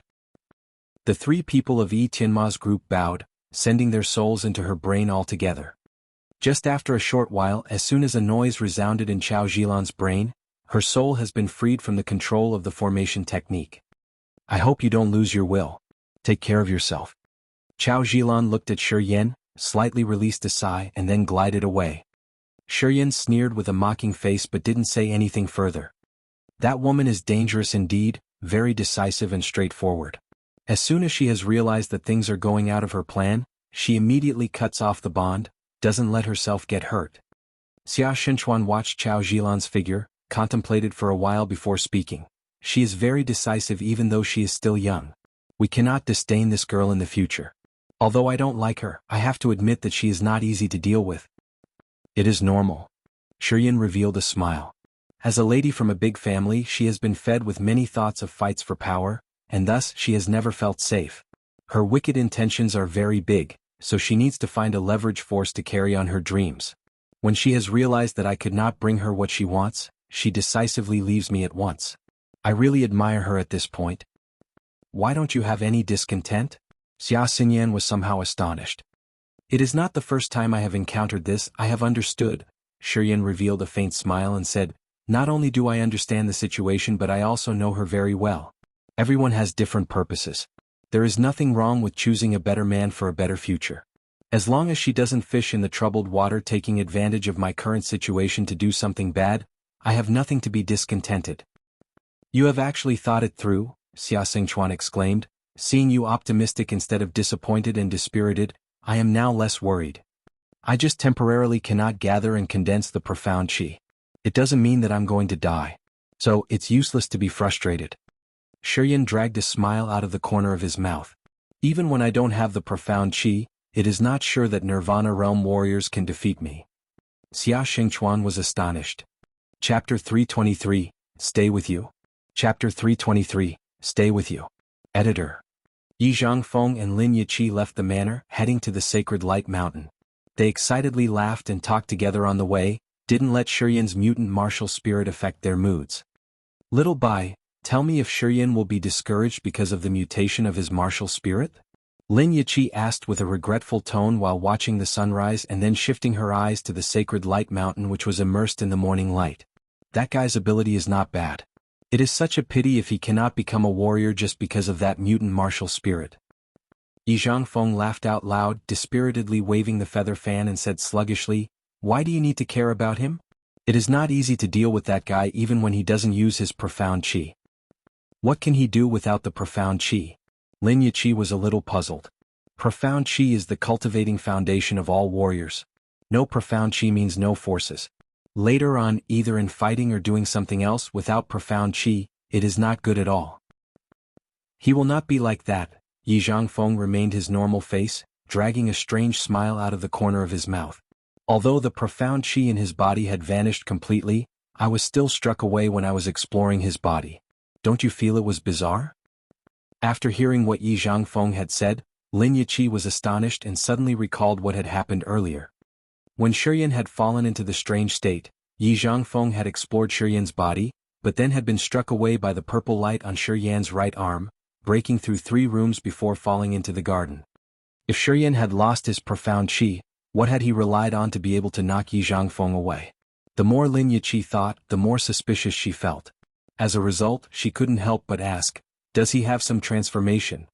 The 3 people of Tianma's group bowed, sending their souls into her brain altogether. Just after a short while, as soon as a noise resounded in Chao Zhilan's brain, her soul has been freed from the control of the formation technique. I hope you don't lose your will. Take care of yourself. Chao Zhilan looked at ChiYan, slightly released a sigh and then glided away. ChiYan sneered with a mocking face but didn't say anything further. That woman is dangerous indeed, very decisive and straightforward. As soon as she has realized that things are going out of her plan, she immediately cuts off the bond, doesn't let herself get hurt. Xia Shenchuan watched Chao Zhilan's figure, contemplated for a while before speaking. She is very decisive even though she is still young. We cannot disdain this girl in the future. Although I don't like her, I have to admit that she is not easy to deal with. It is normal. ChiYan revealed a smile. As a lady from a big family, she has been fed with many thoughts of fights for power, and thus she has never felt safe. Her wicked intentions are very big, so she needs to find a leverage force to carry on her dreams. When she has realized that I could not bring her what she wants, she decisively leaves me at once. I really admire her at this point. Why don't you have any discontent? Xia Xinyan was somehow astonished. It is not the first time I have encountered this, I have understood. ChiYan revealed a faint smile and said, Not only do I understand the situation but I also know her very well. Everyone has different purposes. There is nothing wrong with choosing a better man for a better future. As long as she doesn't fish in the troubled water taking advantage of my current situation to do something bad, I have nothing to be discontented. You have actually thought it through, Xia Xingchuan exclaimed. Seeing you optimistic instead of disappointed and dispirited, I am now less worried. I just temporarily cannot gather and condense the profound chi. It doesn't mean that I'm going to die. So, it's useless to be frustrated. ChiYan dragged a smile out of the corner of his mouth. Even when I don't have the profound chi, it is not sure that Nirvana Realm warriors can defeat me. Xia Xingchuan was astonished. Chapter 323, Stay with you. Chapter 323, Stay with you. Editor. Yi Zhangfeng and Lin Yiqi left the manor, heading to the Sacred Light Mountain. They excitedly laughed and talked together on the way, didn't let ChiYan's mutant martial spirit affect their moods. Little Bai, tell me if ChiYan will be discouraged because of the mutation of his martial spirit? Lin Yiqi asked with a regretful tone while watching the sunrise and then shifting her eyes to the Sacred Light Mountain which was immersed in the morning light. That guy's ability is not bad. It is such a pity if he cannot become a warrior just because of that mutant martial spirit. Yi Zhangfeng laughed out loud, dispiritedly waving the feather fan and said sluggishly, Why do you need to care about him? It is not easy to deal with that guy even when he doesn't use his profound chi. What can he do without the profound chi? Lin Yiqi was a little puzzled. Profound chi is the cultivating foundation of all warriors. No profound chi means no forces. Later on, either in fighting or doing something else without profound chi, it is not good at all. He will not be like that. Yi Zhangfeng remained his normal face, dragging a strange smile out of the corner of his mouth. Although the profound chi in his body had vanished completely, I was still struck away when I was exploring his body. Don't you feel it was bizarre? After hearing what Yi Zhangfeng had said, Lin Yiqi was astonished and suddenly recalled what had happened earlier. When ChiYan had fallen into the strange state, Yi Zhangfeng had explored ChiYan's body, but then had been struck away by the purple light on ChiYan's right arm, breaking through 3 rooms before falling into the garden. If ChiYan had lost his profound chi, what had he relied on to be able to knock Yi Zhangfeng away? The more Lin Yiqi thought, the more suspicious she felt. As a result, she couldn't help but ask, does he have some transformation?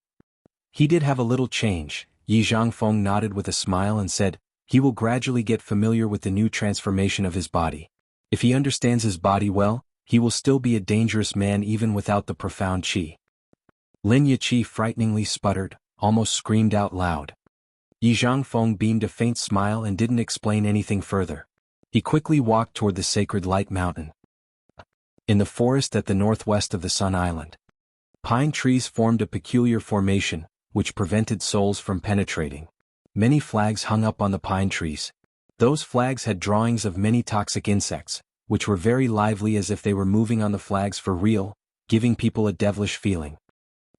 He did have a little change. Yi Zhangfeng nodded with a smile and said, he will gradually get familiar with the new transformation of his body. If he understands his body well, he will still be a dangerous man even without the profound chi. Lin Yiqi frighteningly sputtered, almost screamed out loud. Yi Zhangfeng beamed a faint smile and didn't explain anything further. He quickly walked toward the Sacred Light Mountain. In the forest at the northwest of the Sun Island, pine trees formed a peculiar formation, which prevented souls from penetrating. Many flags hung up on the pine trees. Those flags had drawings of many toxic insects, which were very lively as if they were moving on the flags for real, giving people a devilish feeling.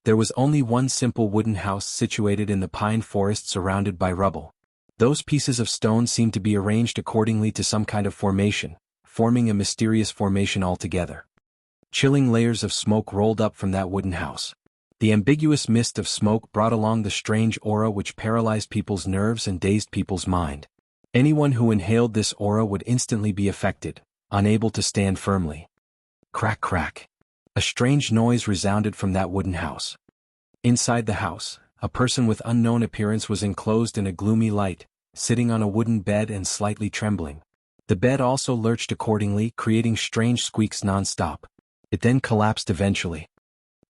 There was only one simple wooden house situated in the pine forest surrounded by rubble. Those pieces of stone seemed to be arranged accordingly to some kind of formation, forming a mysterious formation altogether. Chilling layers of smoke rolled up from that wooden house. The ambiguous mist of smoke brought along the strange aura which paralyzed people's nerves and dazed people's mind. Anyone who inhaled this aura would instantly be affected, unable to stand firmly. Crack crack. A strange noise resounded from that wooden house. Inside the house, a person with unknown appearance was enclosed in a gloomy light, sitting on a wooden bed and slightly trembling. The bed also lurched accordingly, creating strange squeaks non-stop. It then collapsed eventually.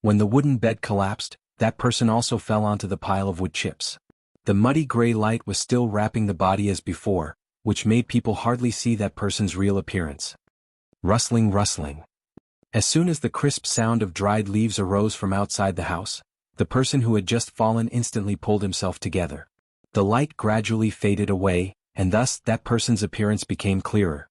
When the wooden bed collapsed, that person also fell onto the pile of wood chips. The muddy gray light was still wrapping the body as before, which made people hardly see that person's real appearance. Rustling, rustling. As soon as the crisp sound of dried leaves arose from outside the house, the person who had just fallen instantly pulled himself together. The light gradually faded away, and thus that person's appearance became clearer.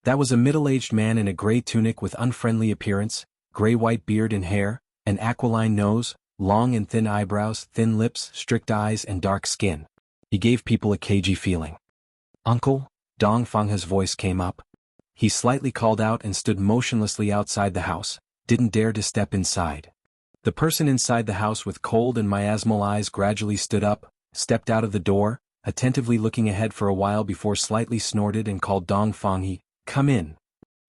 That was a middle-aged man in a gray tunic with unfriendly appearance, gray-white beard and hair, an aquiline nose, long and thin eyebrows, thin lips, strict eyes and dark skin. He gave people a cagey feeling. "Uncle?" Dong Fanghe's voice came up. He slightly called out and stood motionlessly outside the house, didn't dare to step inside. The person inside the house with cold and miasmal eyes gradually stood up, stepped out of the door, attentively looking ahead for a while before slightly snorted and called Dong Fanghe, "Come in."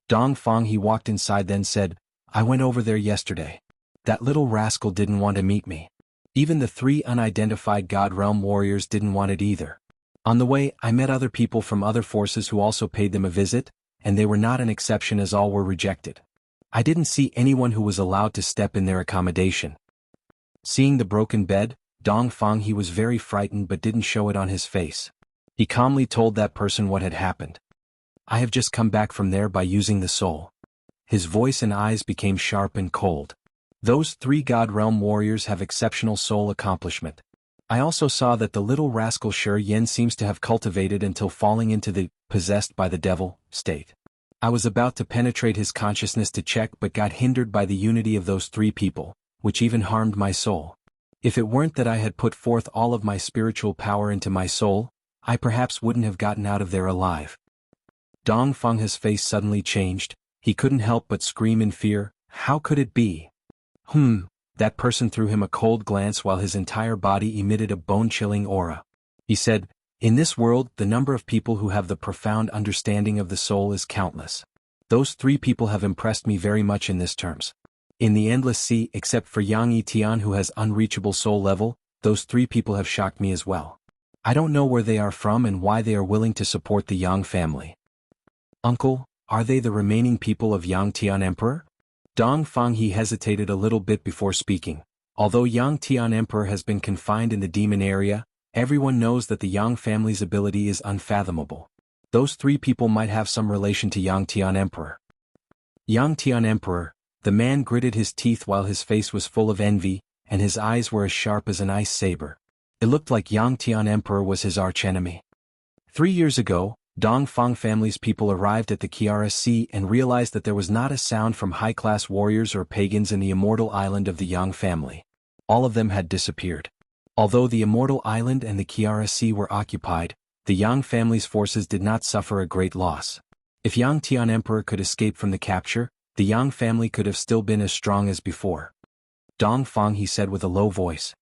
Dong Fanghe walked inside then said, "I went over there yesterday. That little rascal didn't want to meet me. Even the 3 unidentified God Realm warriors didn't want it either. On the way, I met other people from other forces who also paid them a visit, and they were not an exception as all were rejected. I didn't see anyone who was allowed to step in their accommodation." Seeing the broken bed, Dongfang. He was very frightened but didn't show it on his face. He calmly told that person what had happened. I have just come back from there by using the soul. His voice and eyes became sharp and cold. Those 3 God Realm warriors have exceptional soul accomplishment. I also saw that the little rascal ChiYan seems to have cultivated until falling into the possessed by the devil state. I was about to penetrate his consciousness to check but got hindered by the unity of those 3 people, which even harmed my soul. If it weren't that I had put forth all of my spiritual power into my soul, I perhaps wouldn't have gotten out of there alive. Dongfang's face suddenly changed. He couldn't help but scream in fear. How could it be? That person threw him a cold glance while his entire body emitted a bone-chilling aura. He said, in this world, the number of people who have the profound understanding of the soul is countless. Those 3 people have impressed me very much in this terms. In the Endless Sea, except for Yang Yitian who has unreachable soul level, those 3 people have shocked me as well. I don't know where they are from and why they are willing to support the Yang family. Uncle, are they the remaining people of Yang Tian Emperor? Dongfang. He hesitated a little bit before speaking. Although Yang Tian Emperor has been confined in the demon area, everyone knows that the Yang family's ability is unfathomable. Those 3 people might have some relation to Yang Tian Emperor. Yang Tian Emperor, the man gritted his teeth while his face was full of envy, and his eyes were as sharp as an ice saber. It looked like Yang Tian Emperor was his archenemy. 3 years ago, Dongfang family's people arrived at the Kiara Sea and realized that there was not a sound from high-class warriors or pagans in the immortal island of the Yang family. All of them had disappeared. Although the immortal island and the Kiara Sea were occupied, the Yang family's forces did not suffer a great loss. If Yang Tian Emperor could escape from the capture, the Yang family could have still been as strong as before. Dongfang, he said with a low voice.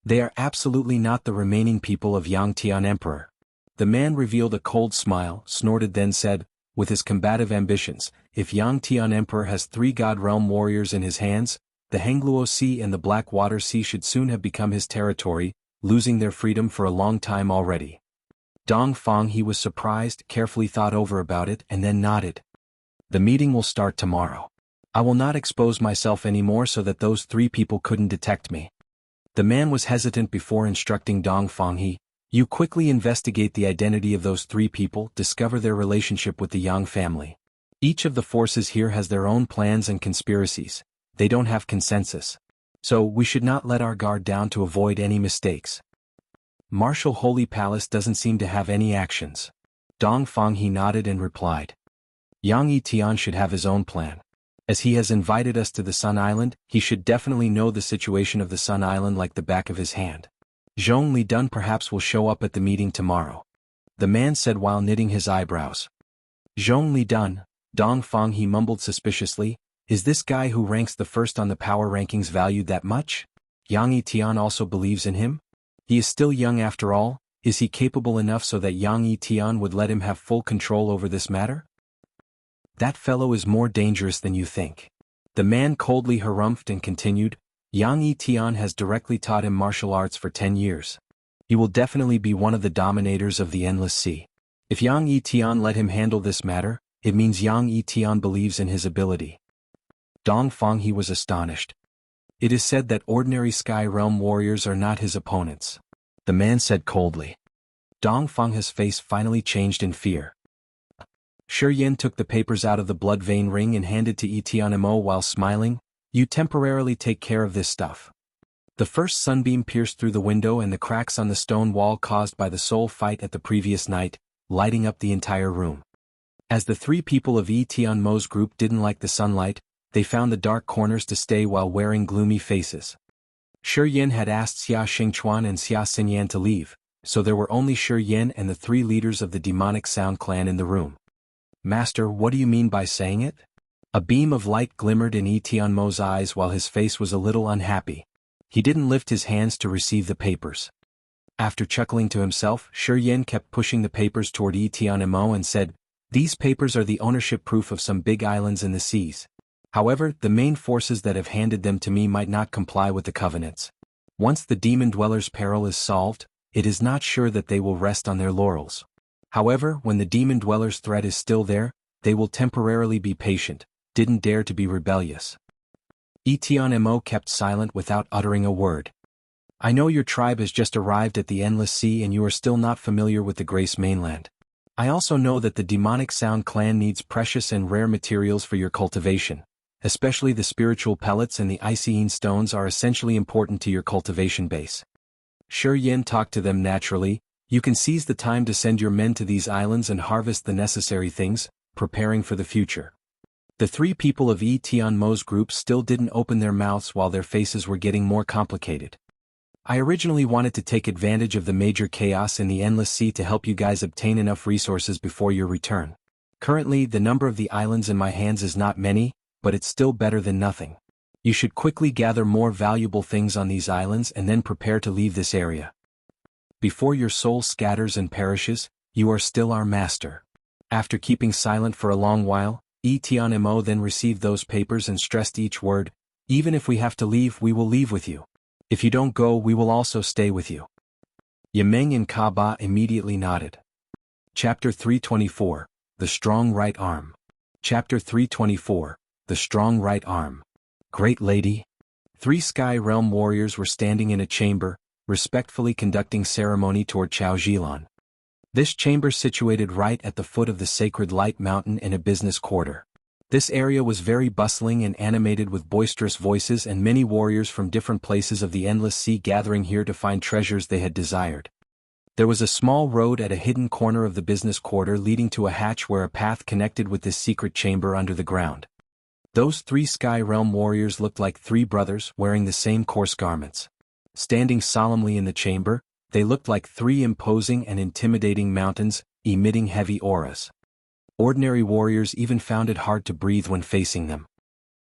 They are absolutely not the remaining people of Yang Tian Emperor. The man revealed a cold smile, snorted then said, with his combative ambitions, if Yang Tian Emperor has 3 God Realm warriors in his hands, the Hengluo Sea and the Blackwater Sea should soon have become his territory, losing their freedom for a long time already. Dongfang, he was surprised, carefully thought over about it and then nodded. The meeting will start tomorrow. I will not expose myself anymore so that those 3 people couldn't detect me. The man was hesitant before instructing Dongfang. You quickly investigate the identity of those 3 people, discover their relationship with the Yang family. Each of the forces here has their own plans and conspiracies. They don't have consensus. So we should not let our guard down to avoid any mistakes. Martial Holy Palace doesn't seem to have any actions. Dongfang, he nodded and replied. Yang Yitian should have his own plan. As he has invited us to the Sun Island, he should definitely know the situation of the Sun Island like the back of his hand. Zhong Lidun perhaps will show up at the meeting tomorrow. The man said while knitting his eyebrows. Zhong Lidun, Dongfang, he mumbled suspiciously, is this guy who ranks the first on the power rankings valued that much? Yang Yitian also believes in him? He is still young after all. Is he capable enough so that Yang Yitian would let him have full control over this matter? That fellow is more dangerous than you think. The man coldly harumphed and continued, Yang Yitian has directly taught him martial arts for 10 years. He will definitely be one of the dominators of the Endless Sea. If Yang Yitian let him handle this matter, it means Yang Yitian believes in his ability. Dongfang, he was astonished. It is said that ordinary Sky Realm warriors are not his opponents. The man said coldly. Dongfang's face finally changed in fear. ChiYan took the papers out of the blood vein ring and handed to Yitian Mo while smiling. You temporarily take care of this stuff. The first sunbeam pierced through the window and the cracks on the stone wall caused by the soul fight at the previous night, lighting up the entire room. As the 3 people of Yitian Mo's group didn't like the sunlight, they found the dark corners to stay while wearing gloomy faces. ChiYan had asked Xia Xingchuan and Xia Xinyan to leave, so there were only ChiYan and the 3 leaders of the demonic sound clan in the room. Master, what do you mean by saying it? A beam of light glimmered in Yitian Mo's eyes while his face was a little unhappy. He didn't lift his hands to receive the papers. After chuckling to himself, ChiYan kept pushing the papers toward Yitian Mo and said, these papers are the ownership proof of some big islands in the seas. However, the main forces that have handed them to me might not comply with the covenants. Once the demon dwellers' peril is solved, it is not sure that they will rest on their laurels. However, when the demon dwellers' threat is still there, they will temporarily be patient, didn't dare to be rebellious. Yitian Mo kept silent without uttering a word. I know your tribe has just arrived at the Endless Sea and you are still not familiar with the Grace mainland. I also know that the Demonic Sound clan needs precious and rare materials for your cultivation. Especially the spiritual pellets and the Icene stones are essentially important to your cultivation base. ChiYan talked to them naturally. You can seize the time to send your men to these islands and harvest the necessary things, preparing for the future. The three people of Tianmo's group still didn't open their mouths while their faces were getting more complicated. I originally wanted to take advantage of the major chaos in the Endless Sea to help you guys obtain enough resources before your return. Currently, the number of the islands in my hands is not many, but it's still better than nothing. You should quickly gather more valuable things on these islands and then prepare to leave this area. Before your soul scatters and perishes, you are still our master. After keeping silent for a long while, Tianmo then received those papers and stressed each word. Even if we have to leave, we will leave with you. If you don't go, we will also stay with you. Yimeng and Kaba immediately nodded. Chapter 324, The Strong Right Arm. Chapter 324, The Strong Right Arm. Great lady. 3 Sky Realm warriors were standing in a chamber, respectfully conducting ceremony toward Jianghu. This chamber situated right at the foot of the sacred Light Mountain in a business quarter. This area was very bustling and animated with boisterous voices and many warriors from different places of the Endless Sea gathering here to find treasures they had desired. There was a small road at a hidden corner of the business quarter leading to a hatch where a path connected with this secret chamber under the ground. Those 3 Sky Realm warriors looked like 3 brothers wearing the same coarse garments. Standing solemnly in the chamber, they looked like 3 imposing and intimidating mountains, emitting heavy auras. Ordinary warriors even found it hard to breathe when facing them.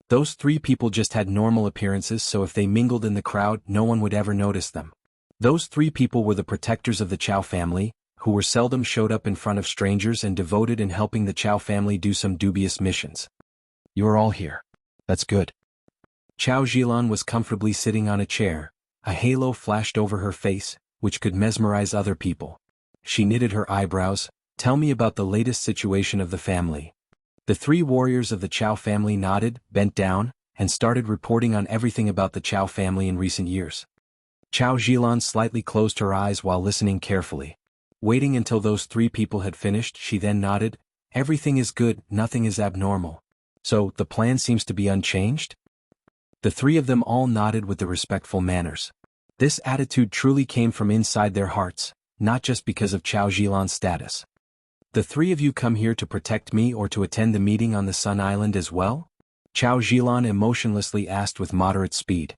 Those 3 people just had normal appearances, so if they mingled in the crowd, no one would ever notice them. Those 3 people were the protectors of the Chao family, who were seldom showed up in front of strangers and devoted in helping the Chao family do some dubious missions. You're all here. That's good. Jianghu was comfortably sitting on a chair. A halo flashed over her face, which could mesmerize other people. She knitted her eyebrows. Tell me about the latest situation of the family. The 3 warriors of the Chao family nodded, bent down, and started reporting on everything about the Chao family in recent years. Jianghu slightly closed her eyes while listening carefully. Waiting until those 3 people had finished, she then nodded. Everything is good, nothing is abnormal. So, the plan seems to be unchanged? The 3 of them all nodded with the respectful manners. This attitude truly came from inside their hearts, not just because of Jianghu's status. The 3 of you come here to protect me or to attend the meeting on the Sun Island as well? Jianghu emotionlessly asked with moderate speed.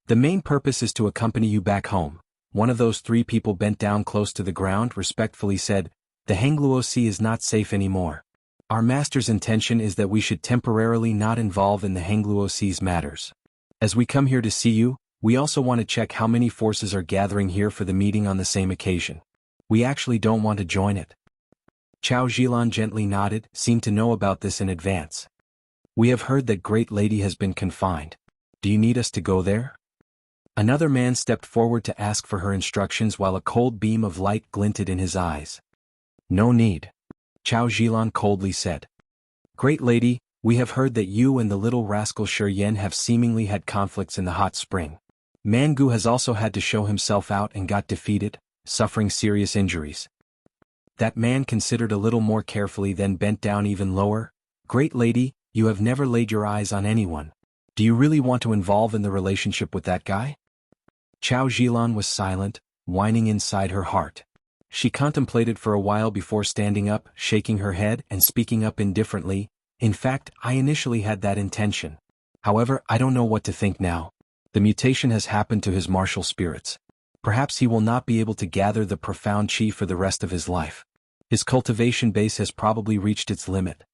The main purpose is to accompany you back home. One of those 3 people bent down close to the ground respectfully said, The Hangluo Sea is not safe anymore. Our master's intention is that we should temporarily not involve in the Hangluo Sea's matters. As we come here to see you, we also want to check how many forces are gathering here for the meeting on the same occasion. We actually don't want to join it. Jianghu gently nodded, seemed to know about this in advance. We have heard that Great Lady has been confined. Do you need us to go there? Another man stepped forward to ask for her instructions while a cold beam of light glinted in his eyes. No need. Jianghu coldly said. Great Lady, we have heard that you and the little rascal ChiYan have seemingly had conflicts in the hot spring. Mangu has also had to show himself out and got defeated, suffering serious injuries. That man considered a little more carefully, then bent down even lower. Great Lady, you have never laid your eyes on anyone. Do you really want to involve in the relationship with that guy? Jianghu was silent, whining inside her heart. She contemplated for a while before standing up, shaking her head and speaking up indifferently. In fact, I initially had that intention. However, I don't know what to think now. The mutation has happened to his martial spirits. Perhaps he will not be able to gather the profound chi for the rest of his life. His cultivation base has probably reached its limit.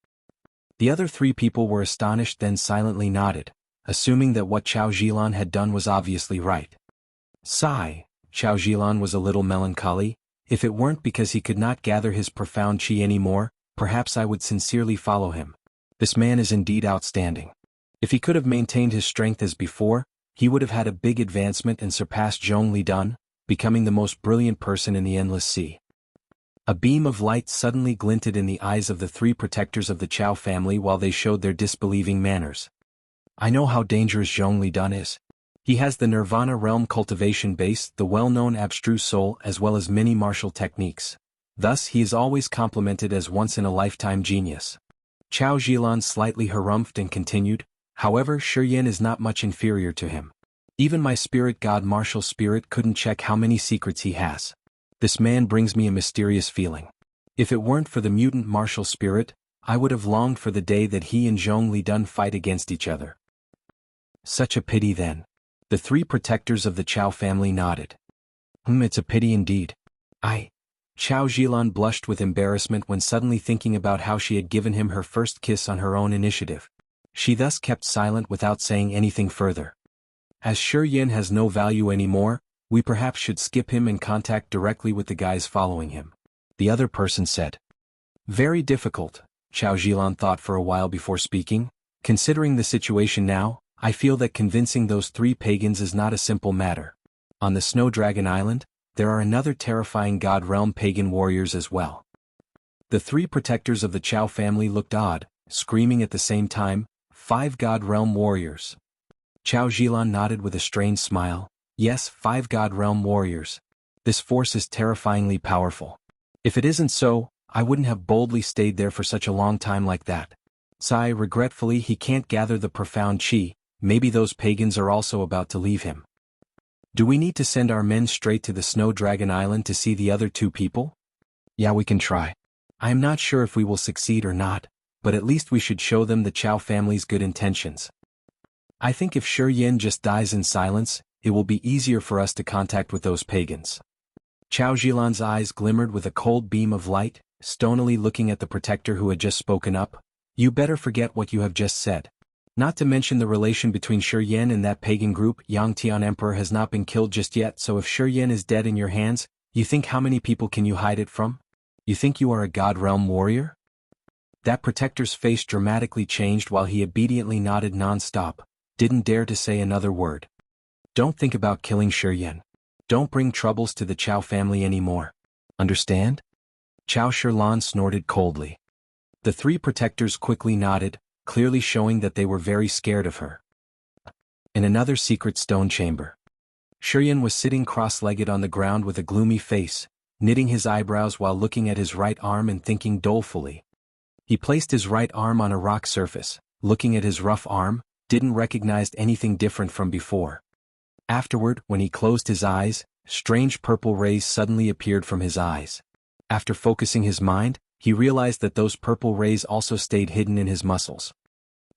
The other 3 people were astonished, then silently nodded, assuming that what Jianghu had done was obviously right. Sigh, Jianghu was a little melancholy. If it weren't because he could not gather his profound chi anymore, perhaps I would sincerely follow him. This man is indeed outstanding. If he could have maintained his strength as before, he would have had a big advancement and surpassed Zhongli Dun, becoming the most brilliant person in the Endless Sea. A beam of light suddenly glinted in the eyes of the 3 protectors of the Chao family while they showed their disbelieving manners. I know how dangerous Zhongli Dun is. He has the Nirvana Realm Cultivation base, the well-known Abstruse Soul, as well as many martial techniques. Thus he is always complimented as once-in-a-lifetime genius. Cao Zhilan slightly harumphed and continued, however, ChiYan is not much inferior to him. Even my spirit god martial spirit couldn't check how many secrets he has. This man brings me a mysterious feeling. If it weren't for the mutant martial spirit, I would have longed for the day that he and Zhong Lidun fight against each other. Such a pity then. The three protectors of the Chao family nodded. It's a pity indeed. Cao Zhilan blushed with embarrassment when suddenly thinking about how she had given him her first kiss on her own initiative. She thus kept silent without saying anything further. As ChiYan has no value anymore, we perhaps should skip him and contact directly with the guys following him. The other person said. Very difficult, Cao Zhilan thought for a while before speaking. Considering the situation now, I feel that convincing those three pagans is not a simple matter. On the Snow Dragon Island, there are another terrifying God Realm pagan warriors as well. The three protectors of the Chao family looked odd, screaming at the same time, 5 God Realm warriors. Cao Zhilan nodded with a strange smile. Yes, 5 God Realm warriors. This force is terrifyingly powerful. If it isn't so, I wouldn't have boldly stayed there for such a long time like that. Sigh regretfully he can't gather the profound chi, maybe those pagans are also about to leave him. Do we need to send our men straight to the Snow Dragon Island to see the other 2 people? Yeah, we can try. I am not sure if we will succeed or not, but at least we should show them the Chao family's good intentions. I think if ChiYan just dies in silence, it will be easier for us to contact with those pagans. Cao Zhilan's eyes glimmered with a cold beam of light, stonily looking at the protector who had just spoken up. You better forget what you have just said. Not to mention the relation between ChiYan and that pagan group. Yangtian Emperor has not been killed just yet, so if ChiYan is dead in your hands, you think how many people can you hide it from? You think you are a God Realm warrior? That protector's face dramatically changed while he obediently nodded non-stop, didn't dare to say another word. Don't think about killing ChiYan. Don't bring troubles to the Chao family anymore. Understand? Cao Zhilan snorted coldly. The three protectors quickly nodded, clearly showing that they were very scared of her. In another secret stone chamber, ChiYan was sitting cross-legged on the ground with a gloomy face, knitting his eyebrows while looking at his right arm and thinking dolefully. He placed his right arm on a rock surface, looking at his rough arm, didn't recognize anything different from before. Afterward, when he closed his eyes, strange purple rays suddenly appeared from his eyes. After focusing his mind, he realized that those purple rays also stayed hidden in his muscles.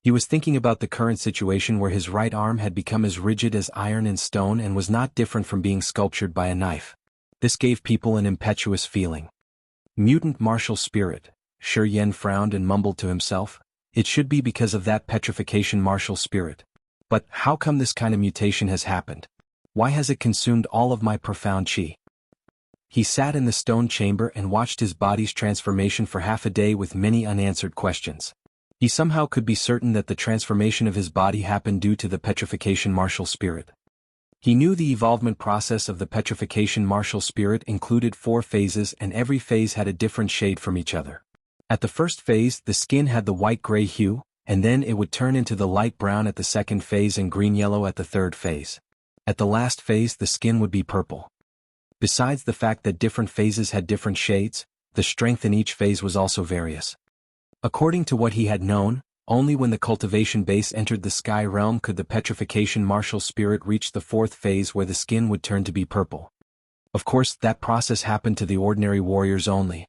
He was thinking about the current situation where his right arm had become as rigid as iron and stone and was not different from being sculptured by a knife. This gave people an impetuous feeling. Mutant martial spirit, ChiYan frowned and mumbled to himself. It should be because of that petrification martial spirit. But how come this kind of mutation has happened? Why has it consumed all of my profound chi? He sat in the stone chamber and watched his body's transformation for half a day with many unanswered questions. He somehow could be certain that the transformation of his body happened due to the petrification martial spirit. He knew the evolvement process of the petrification martial spirit included 4 phases and every phase had a different shade from each other. At the first phase, the skin had the white-gray hue, and then it would turn into the light brown at the second phase and green-yellow at the third phase. At the last phase, the skin would be purple. Besides the fact that different phases had different shades, the strength in each phase was also various. According to what he had known, only when the cultivation base entered the sky realm could the petrification martial spirit reach the 4th phase where the skin would turn to be purple. Of course, that process happened to the ordinary warriors only.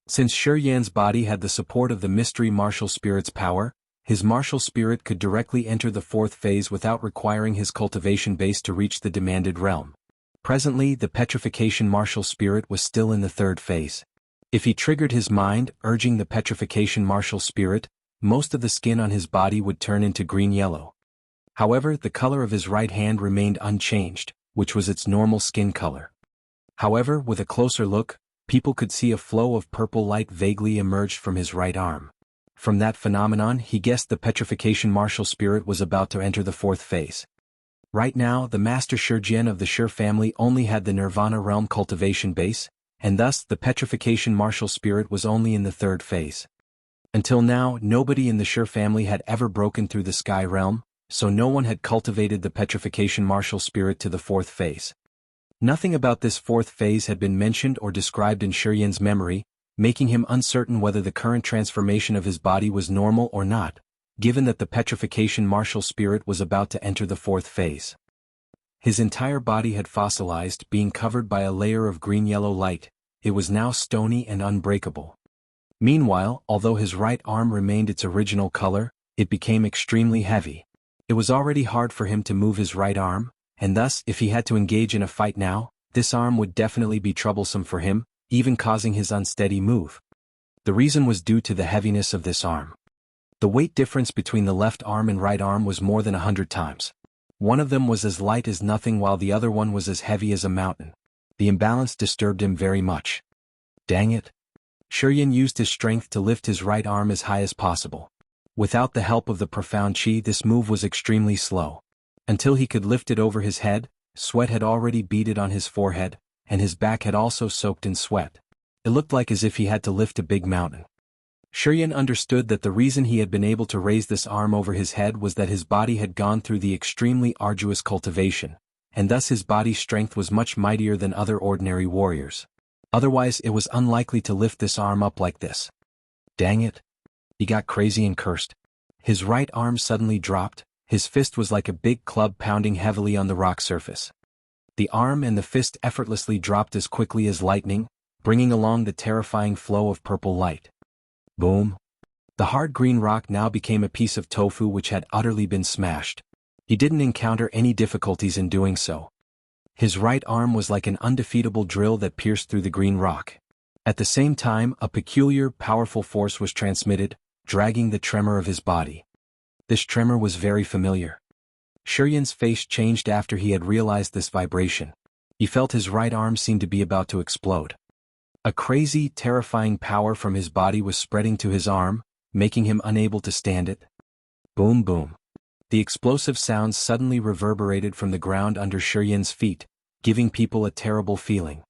Since ChiYan's body had the support of the mystery martial spirit's power, his martial spirit could directly enter the 4th phase without requiring his cultivation base to reach the demanded realm. Presently, the petrification martial spirit was still in the 3rd phase. If he triggered his mind, urging the petrification martial spirit, most of the skin on his body would turn into green-yellow. However, the color of his right hand remained unchanged, which was its normal skin color. However, with a closer look, people could see a flow of purple light vaguely emerged from his right arm. From that phenomenon, he guessed the petrification martial spirit was about to enter the 4th phase. Right now, the Master ChiYan of the Shi family only had the Nirvana Realm cultivation base, and thus the petrification martial spirit was only in the 3rd phase. Until now, nobody in the Shi family had ever broken through the sky realm, so no one had cultivated the petrification martial spirit to the fourth phase. Nothing about this fourth phase had been mentioned or described in ChiYan's memory, making him uncertain whether the current transformation of his body was normal or not, given that the petrification martial spirit was about to enter the fourth phase. His entire body had fossilized, being covered by a layer of green-yellow light. It was now stony and unbreakable. Meanwhile, although his right arm remained its original color, it became extremely heavy. It was already hard for him to move his right arm, and thus, if he had to engage in a fight now, this arm would definitely be troublesome for him, even causing his unsteady move. The reason was due to the heaviness of this arm. The weight difference between the left arm and right arm was more than 100 times. One of them was as light as nothing while the other one was as heavy as a mountain. The imbalance disturbed him very much. Dang it. ChiYan used his strength to lift his right arm as high as possible. Without the help of the profound chi, this move was extremely slow. Until he could lift it over his head, sweat had already beaded on his forehead, and his back had also soaked in sweat. It looked like as if he had to lift a big mountain. ChiYan understood that the reason he had been able to raise this arm over his head was that his body had gone through the extremely arduous cultivation, and thus his body's strength was much mightier than other ordinary warriors. Otherwise it was unlikely to lift this arm up like this. Dang it. He got crazy and cursed. His right arm suddenly dropped, his fist was like a big club pounding heavily on the rock surface. The arm and the fist effortlessly dropped as quickly as lightning, bringing along the terrifying flow of purple light. Boom. The hard green rock now became a piece of tofu which had utterly been smashed. He didn't encounter any difficulties in doing so. His right arm was like an undefeatable drill that pierced through the green rock. At the same time, a peculiar, powerful force was transmitted, dragging the tremor of his body. This tremor was very familiar. ChiYan's face changed after he had realized this vibration. He felt his right arm seemed to be about to explode. A crazy, terrifying power from his body was spreading to his arm, making him unable to stand it. Boom boom. The explosive sounds suddenly reverberated from the ground under ChiYan's feet, giving people a terrible feeling.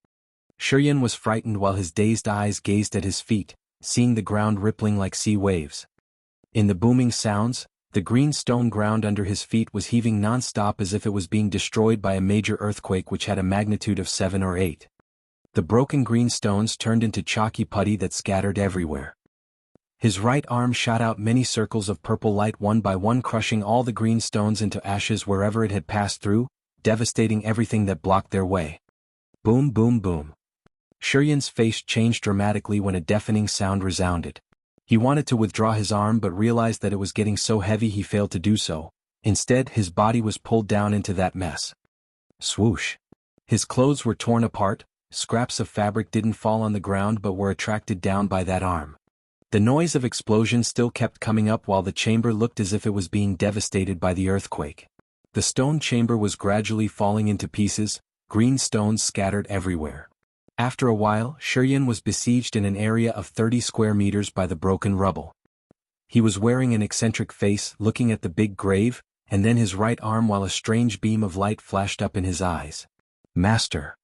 ChiYan was frightened while his dazed eyes gazed at his feet, seeing the ground rippling like sea waves. In the booming sounds, the green stone ground under his feet was heaving non-stop as if it was being destroyed by a major earthquake which had a magnitude of 7 or 8. The broken green stones turned into chalky putty that scattered everywhere. His right arm shot out many circles of purple light one by one, crushing all the green stones into ashes wherever it had passed through, devastating everything that blocked their way. Boom boom boom. ChiYan's face changed dramatically when a deafening sound resounded. He wanted to withdraw his arm but realized that it was getting so heavy he failed to do so. Instead, his body was pulled down into that mess. Swoosh. His clothes were torn apart, scraps of fabric didn't fall on the ground but were attracted down by that arm. The noise of explosion still kept coming up while the chamber looked as if it was being devastated by the earthquake. The stone chamber was gradually falling into pieces, green stones scattered everywhere. After a while, ChiYan was besieged in an area of 30 square meters by the broken rubble. He was wearing an eccentric face, looking at the big grave, and then his right arm while a strange beam of light flashed up in his eyes. Master.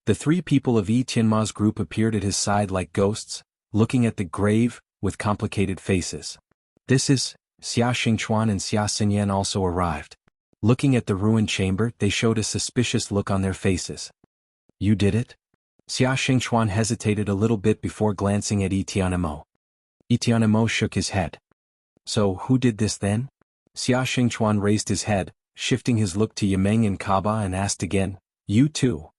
The 3 people of Yi Tianma's group appeared at his side like ghosts, looking at the grave, with complicated faces. This is, Xia Xingchuan and Xia Xinyan also arrived. Looking at the ruined chamber, they showed a suspicious look on their faces. You did it? Xia Xingchuan hesitated a little bit before glancing at Yi Tianmo. Yi Tianmo shook his head. So who did this then? Xia Xingchuan raised his head, shifting his look to Yimeng and Kaba and asked again, You too?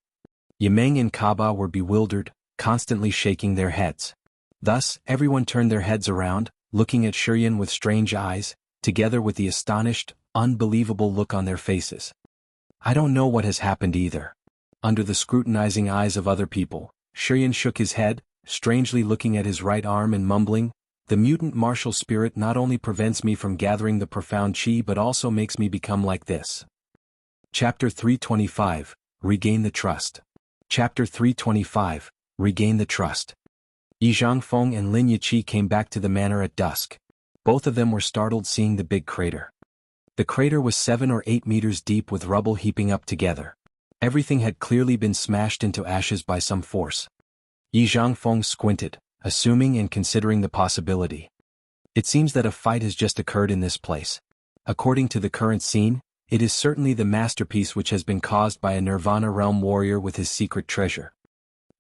Yimeng and Kaba were bewildered, constantly shaking their heads. Thus, everyone turned their heads around, looking at ChiYan with strange eyes, together with the astonished, unbelievable look on their faces. I don't know what has happened either. Under the scrutinizing eyes of other people, ChiYan shook his head, strangely looking at his right arm and mumbling, The mutant martial spirit not only prevents me from gathering the profound chi but also makes me become like this. Chapter 325, Regain the Trust. Chapter 325, Regain the Trust. Yi Zhangfeng and Lin Yiqi came back to the manor at dusk. Both of them were startled seeing the big crater. The crater was 7 or 8 meters deep with rubble heaping up together. Everything had clearly been smashed into ashes by some force. Yi Zhangfeng squinted, assuming and considering the possibility. It seems that a fight has just occurred in this place. According to the current scene, it is certainly the masterpiece which has been caused by a Nirvana realm warrior with his secret treasure.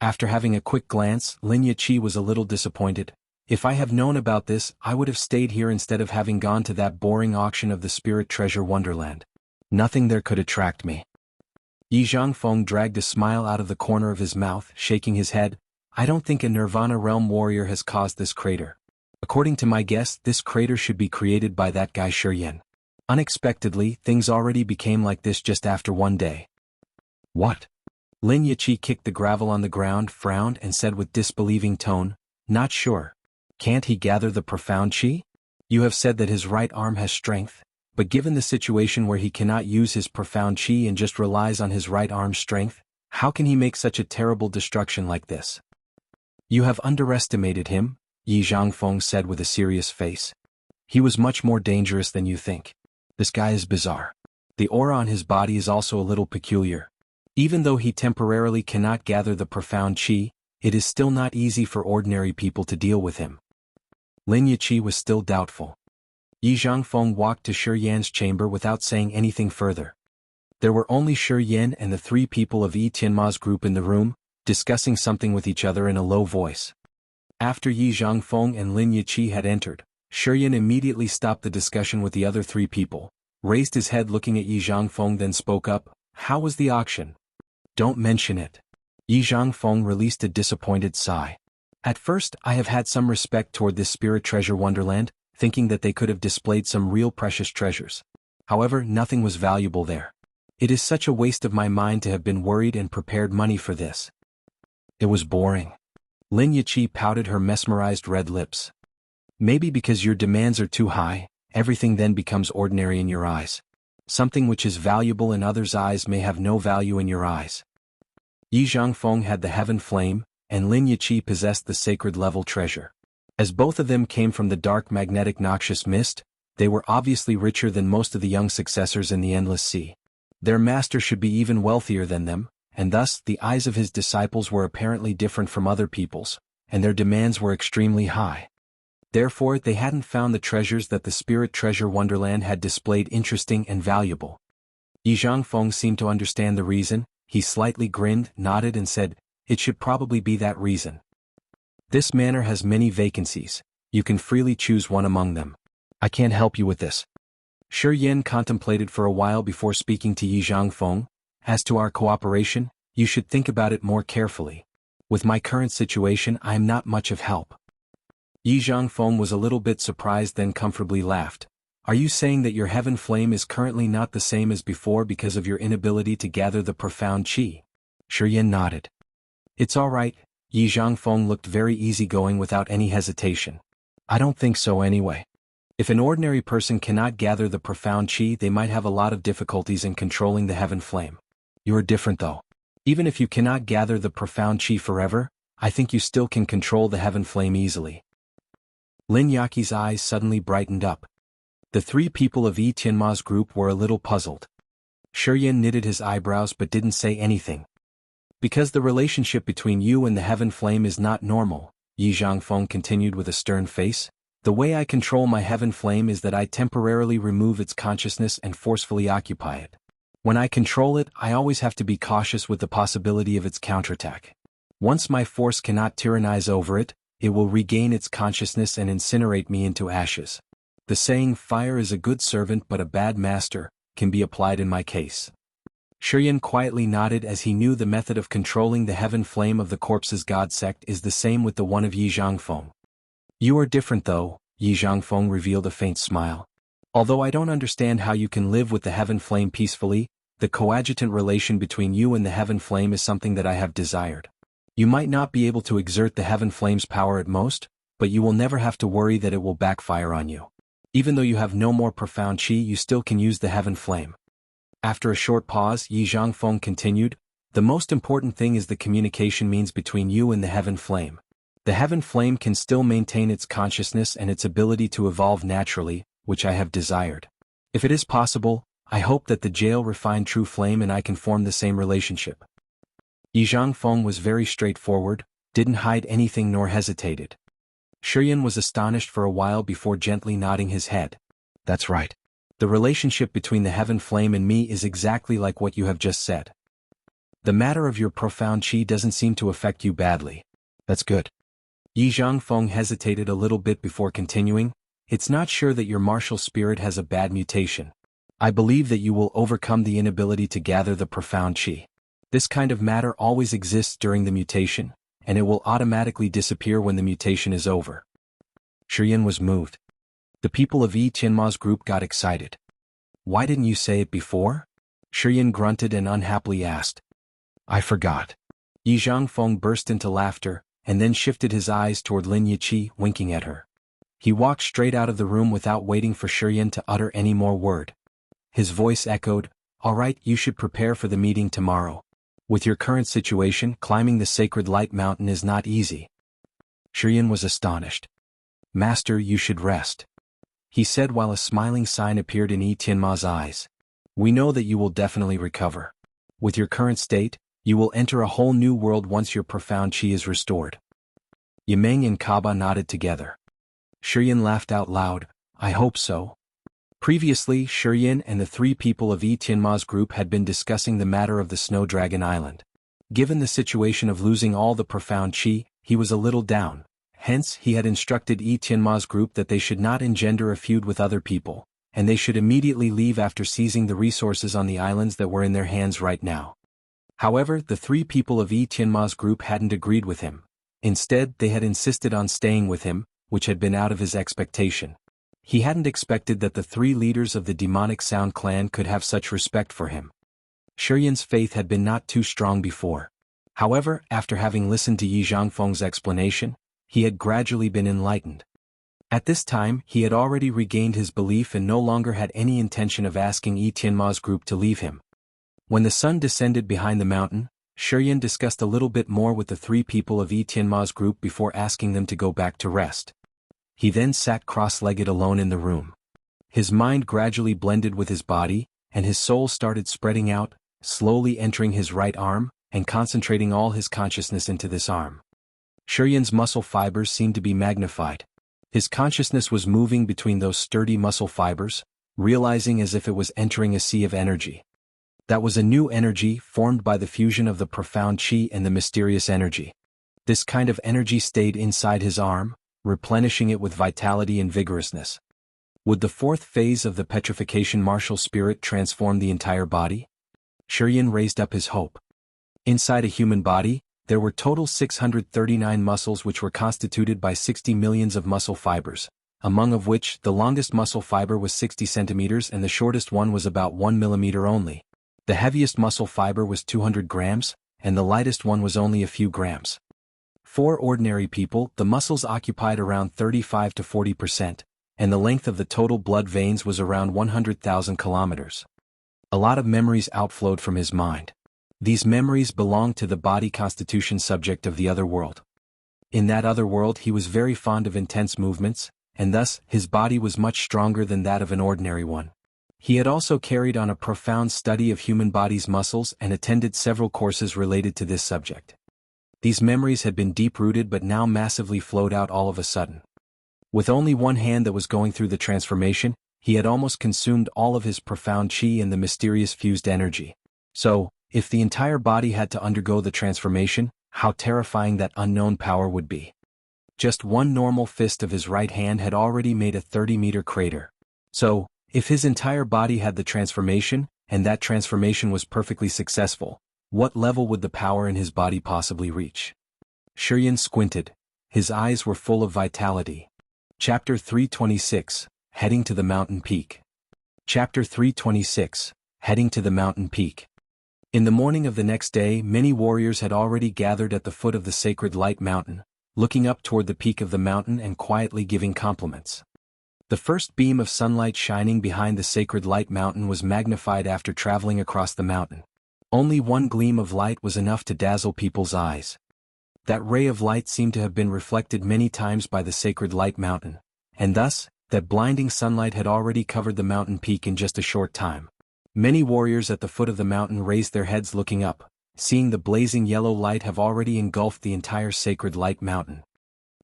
After having a quick glance, Lin Yiqi was a little disappointed. If I have known about this, I would have stayed here instead of having gone to that boring auction of the Spirit Treasure Wonderland. Nothing there could attract me. Yi Zhangfeng dragged a smile out of the corner of his mouth, shaking his head. I don't think a Nirvana realm warrior has caused this crater. According to my guess, this crater should be created by that guy ChiYan. Unexpectedly, things already became like this just after one day. What? Lin Yiqi kicked the gravel on the ground, frowned, and said with disbelieving tone, not sure. Can't he gather the profound chi? You have said that his right arm has strength, but given the situation where he cannot use his profound chi and just relies on his right arm's strength, how can he make such a terrible destruction like this? You have underestimated him, Yi Zhangfeng said with a serious face. He was much more dangerous than you think. This guy is bizarre. The aura on his body is also a little peculiar. Even though he temporarily cannot gather the profound chi, it is still not easy for ordinary people to deal with him. Lin Yiqi was still doubtful. Yi Zhangfeng walked to ChiYan's chamber without saying anything further. There were only ChiYan and the three people of Yi Tianma's group in the room, discussing something with each other in a low voice. After Yi Zhangfeng and Lin Yiqi had entered, ChiYan immediately stopped the discussion with the other three people, raised his head looking at Yi Zhangfeng, then spoke up, "How was the auction?" "Don't mention it." Yi Zhangfeng released a disappointed sigh. "At first, I have had some respect toward this Spirit Treasure Wonderland, thinking that they could have displayed some real precious treasures. However, nothing was valuable there. It is such a waste of my mind to have been worried and prepared money for this. It was boring." Lin Yiqi pouted her mesmerized red lips. "Maybe because your demands are too high, everything then becomes ordinary in your eyes. Something which is valuable in others' eyes may have no value in your eyes." Yi Zhangfeng had the heaven flame, and Lin Yiqi possessed the sacred level treasure. As both of them came from the dark magnetic noxious mist, they were obviously richer than most of the young successors in the Endless Sea. Their master should be even wealthier than them, and thus the eyes of his disciples were apparently different from other people's, and their demands were extremely high. Therefore, they hadn't found the treasures that the Spirit Treasure Wonderland had displayed interesting and valuable. Yi Zhangfeng seemed to understand the reason. He slightly grinned, nodded and said, "It should probably be that reason. This manor has many vacancies. You can freely choose one among them. I can't help you with this." ChiYan contemplated for a while before speaking to Yi Zhangfeng. "As to our cooperation, you should think about it more carefully. With my current situation, I am not much of help." Yi Zhangfeng was a little bit surprised, then comfortably laughed. "Are you saying that your heaven flame is currently not the same as before because of your inability to gather the profound chi?" ChiYan nodded. "It's all right." Yi Zhangfeng looked very easygoing without any hesitation. "I don't think so anyway. If an ordinary person cannot gather the profound chi, they might have a lot of difficulties in controlling the heaven flame. You are different though. Even if you cannot gather the profound chi forever, I think you still can control the heaven flame easily." Lin Yaqi's eyes suddenly brightened up. The three people of Yi Tianma's group were a little puzzled. ChiYan knitted his eyebrows but didn't say anything. "Because the relationship between you and the heaven flame is not normal," Yi Zhangfeng continued with a stern face. "The way I control my heaven flame is that I temporarily remove its consciousness and forcefully occupy it. When I control it, I always have to be cautious with the possibility of its counterattack. Once my force cannot tyrannize over it, it will regain its consciousness and incinerate me into ashes. The saying, 'Fire is a good servant but a bad master,' can be applied in my case." ChiYan quietly nodded as he knew the method of controlling the heaven flame of the corpse's god sect is the same with the one of Yi Zhangfeng. "You are different though," Yi Zhangfeng revealed a faint smile. "Although I don't understand how you can live with the heaven flame peacefully, the coadjutant relation between you and the heaven flame is something that I have desired. You might not be able to exert the heaven flame's power at most, but you will never have to worry that it will backfire on you. Even though you have no more profound chi, you still can use the heaven flame." After a short pause, Yi Zhangfeng continued, "The most important thing is the communication means between you and the heaven flame. The heaven flame can still maintain its consciousness and its ability to evolve naturally, which I have desired. If it is possible, I hope that the jail refined true flame and I can form the same relationship." Yi Zhangfeng was very straightforward, didn't hide anything nor hesitated. ChiYan was astonished for a while before gently nodding his head. "That's right. The relationship between the heaven flame and me is exactly like what you have just said. The matter of your profound qi doesn't seem to affect you badly. That's good. Yi Zhangfeng hesitated a little bit before continuing. It's not sure that your martial spirit has a bad mutation. I believe that you will overcome the inability to gather the profound qi. This kind of matter always exists during the mutation, and it will automatically disappear when the mutation is over. ChiYan was moved. The people of Yi Tianma's group got excited. Why didn't you say it before? ChiYan grunted and unhappily asked. I forgot. Yi Zhangfeng burst into laughter, and then shifted his eyes toward Lin Yiqi, winking at her. He walked straight out of the room without waiting for ChiYan to utter any more word. His voice echoed, All right, you should prepare for the meeting tomorrow. With your current situation, climbing the sacred light mountain is not easy. ChiYan was astonished. Master, you should rest. He said while a smiling sign appeared in Yi Tianma's eyes. We know that you will definitely recover. With your current state, you will enter a whole new world once your profound qi is restored. Yimeng and Kaba nodded together. ChiYan laughed out loud, I hope so. Previously, ChiYan and the three people of Yi Tianma's group had been discussing the matter of the Snow Dragon Island. Given the situation of losing all the profound qi, he was a little down. Hence, he had instructed Yi Tianma's group that they should not engender a feud with other people, and they should immediately leave after seizing the resources on the islands that were in their hands right now. However, the three people of Yi Tianma's group hadn't agreed with him. Instead, they had insisted on staying with him, which had been out of his expectation. He hadn't expected that the three leaders of the demonic Sound clan could have such respect for him. ChiYan's faith had been not too strong before. However, after having listened to Yi Zhangfeng's explanation, he had gradually been enlightened. At this time, he had already regained his belief and no longer had any intention of asking Yi Tianma's group to leave him. When the sun descended behind the mountain, ChiYan discussed a little bit more with the three people of Yi Tianma's group before asking them to go back to rest. He then sat cross-legged alone in the room. His mind gradually blended with his body, and his soul started spreading out, slowly entering his right arm, and concentrating all his consciousness into this arm. ChiYan's muscle fibers seemed to be magnified. His consciousness was moving between those sturdy muscle fibers, realizing as if it was entering a sea of energy. That was a new energy formed by the fusion of the profound qi and the mysterious energy. This kind of energy stayed inside his arm, replenishing it with vitality and vigorousness. Would the fourth phase of the petrification martial spirit transform the entire body? ChiYan raised up his hope. Inside a human body, there were total 639 muscles which were constituted by 60 millions of muscle fibers, among of which the longest muscle fiber was 60 centimeters and the shortest one was about 1 millimeter only. The heaviest muscle fiber was 200 grams, and the lightest one was only a few grams. For ordinary people, the muscles occupied around 35 to 40%, and the length of the total blood veins was around 100,000 kilometers. A lot of memories outflowed from his mind. These memories belonged to the body constitution subject of the other world. In that other world he was very fond of intense movements, and thus his body was much stronger than that of an ordinary one. He had also carried on a profound study of human body's muscles and attended several courses related to this subject. These memories had been deep-rooted but now massively flowed out all of a sudden. With only one hand that was going through the transformation, he had almost consumed all of his profound qi and the mysterious fused energy. So, if the entire body had to undergo the transformation, how terrifying that unknown power would be. Just one normal fist of his right hand had already made a 30-meter crater. So, if his entire body had the transformation, and that transformation was perfectly successful, what level would the power in his body possibly reach? ChiYan squinted. His eyes were full of vitality. Chapter 326, Heading to the Mountain Peak. Chapter 326, Heading to the Mountain Peak. In the morning of the next day, many warriors had already gathered at the foot of the sacred light mountain, looking up toward the peak of the mountain and quietly giving compliments. The first beam of sunlight shining behind the sacred light mountain was magnified after traveling across the mountain. Only one gleam of light was enough to dazzle people's eyes. That ray of light seemed to have been reflected many times by the sacred light mountain, and thus, that blinding sunlight had already covered the mountain peak in just a short time. Many warriors at the foot of the mountain raised their heads looking up, seeing the blazing yellow light have already engulfed the entire sacred light mountain.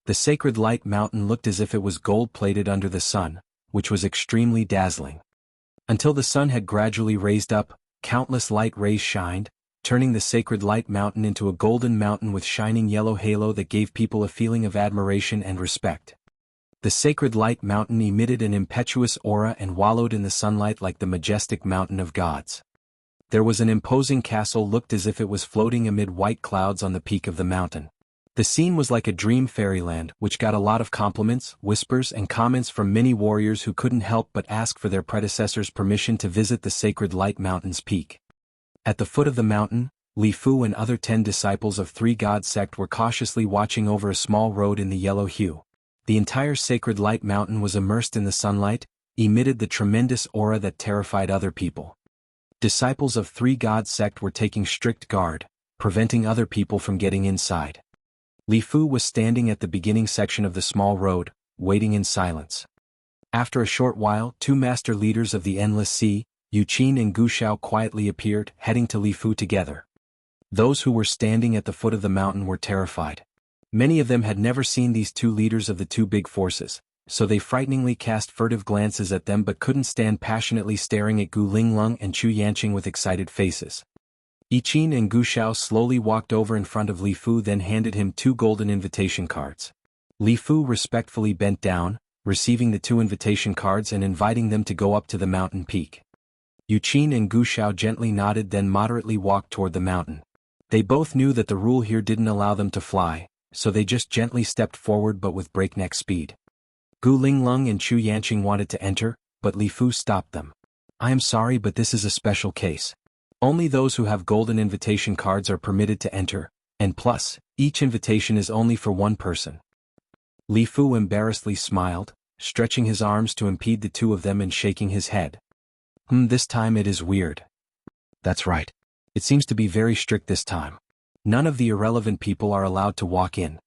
The sacred light mountain looked as if it was gold-plated under the sun, which was extremely dazzling. Until the sun had gradually raised up, countless light rays shined, turning the sacred light mountain into a golden mountain with shining yellow halo that gave people a feeling of admiration and respect. The sacred light mountain emitted an impetuous aura and wallowed in the sunlight like the majestic mountain of gods. There was an imposing castle looked as if it was floating amid white clouds on the peak of the mountain. The scene was like a dream fairyland, which got a lot of compliments, whispers and comments from many warriors who couldn't help but ask for their predecessors' permission to visit the sacred light mountain's peak. At the foot of the mountain, Li Fu and other 10 disciples of Three God sect were cautiously watching over a small road in the yellow hue. The entire sacred light mountain was immersed in the sunlight, emitted the tremendous aura that terrified other people. Disciples of Three God sect were taking strict guard, preventing other people from getting inside. Li Fu was standing at the beginning section of the small road, waiting in silence. After a short while, 2 master leaders of the Endless Sea, Yuqin and Gushao, quietly appeared, heading to Li Fu together. Those who were standing at the foot of the mountain were terrified. Many of them had never seen these 2 leaders of the 2 big forces, so they frighteningly cast furtive glances at them but couldn't stand passionately staring at Gu Linglong and Chu Yanqing with excited faces. Yiqin and Gushao slowly walked over in front of Li Fu, then handed him 2 golden invitation cards. Li Fu respectfully bent down, receiving the 2 invitation cards and inviting them to go up to the mountain peak. Yiqin and Gushao gently nodded, then moderately walked toward the mountain. They both knew that the rule here didn't allow them to fly, so they just gently stepped forward but with breakneck speed. Gu Linglong and Chu Yanqing wanted to enter, but Li Fu stopped them. "I am sorry, but this is a special case. Only those who have golden invitation cards are permitted to enter, and plus, each invitation is only for 1 person." Li Fu embarrassedly smiled, stretching his arms to impede the 2 of them and shaking his head. This time it is weird." "That's right. It seems to be very strict this time. None of the irrelevant people are allowed to walk in.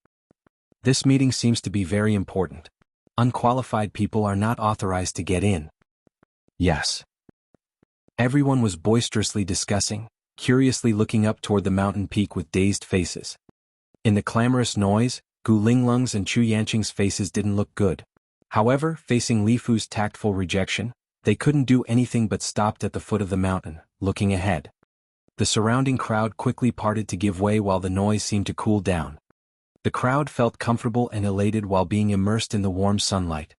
This meeting seems to be very important. Unqualified people are not authorized to get in." "Yes." Everyone was boisterously discussing, curiously looking up toward the mountain peak with dazed faces. In the clamorous noise, Gu Linglong's and Chu Yanqing's faces didn't look good. However, facing Li Fu's tactful rejection, they couldn't do anything but stopped at the foot of the mountain, looking ahead. The surrounding crowd quickly parted to give way while the noise seemed to cool down. The crowd felt comfortable and elated while being immersed in the warm sunlight.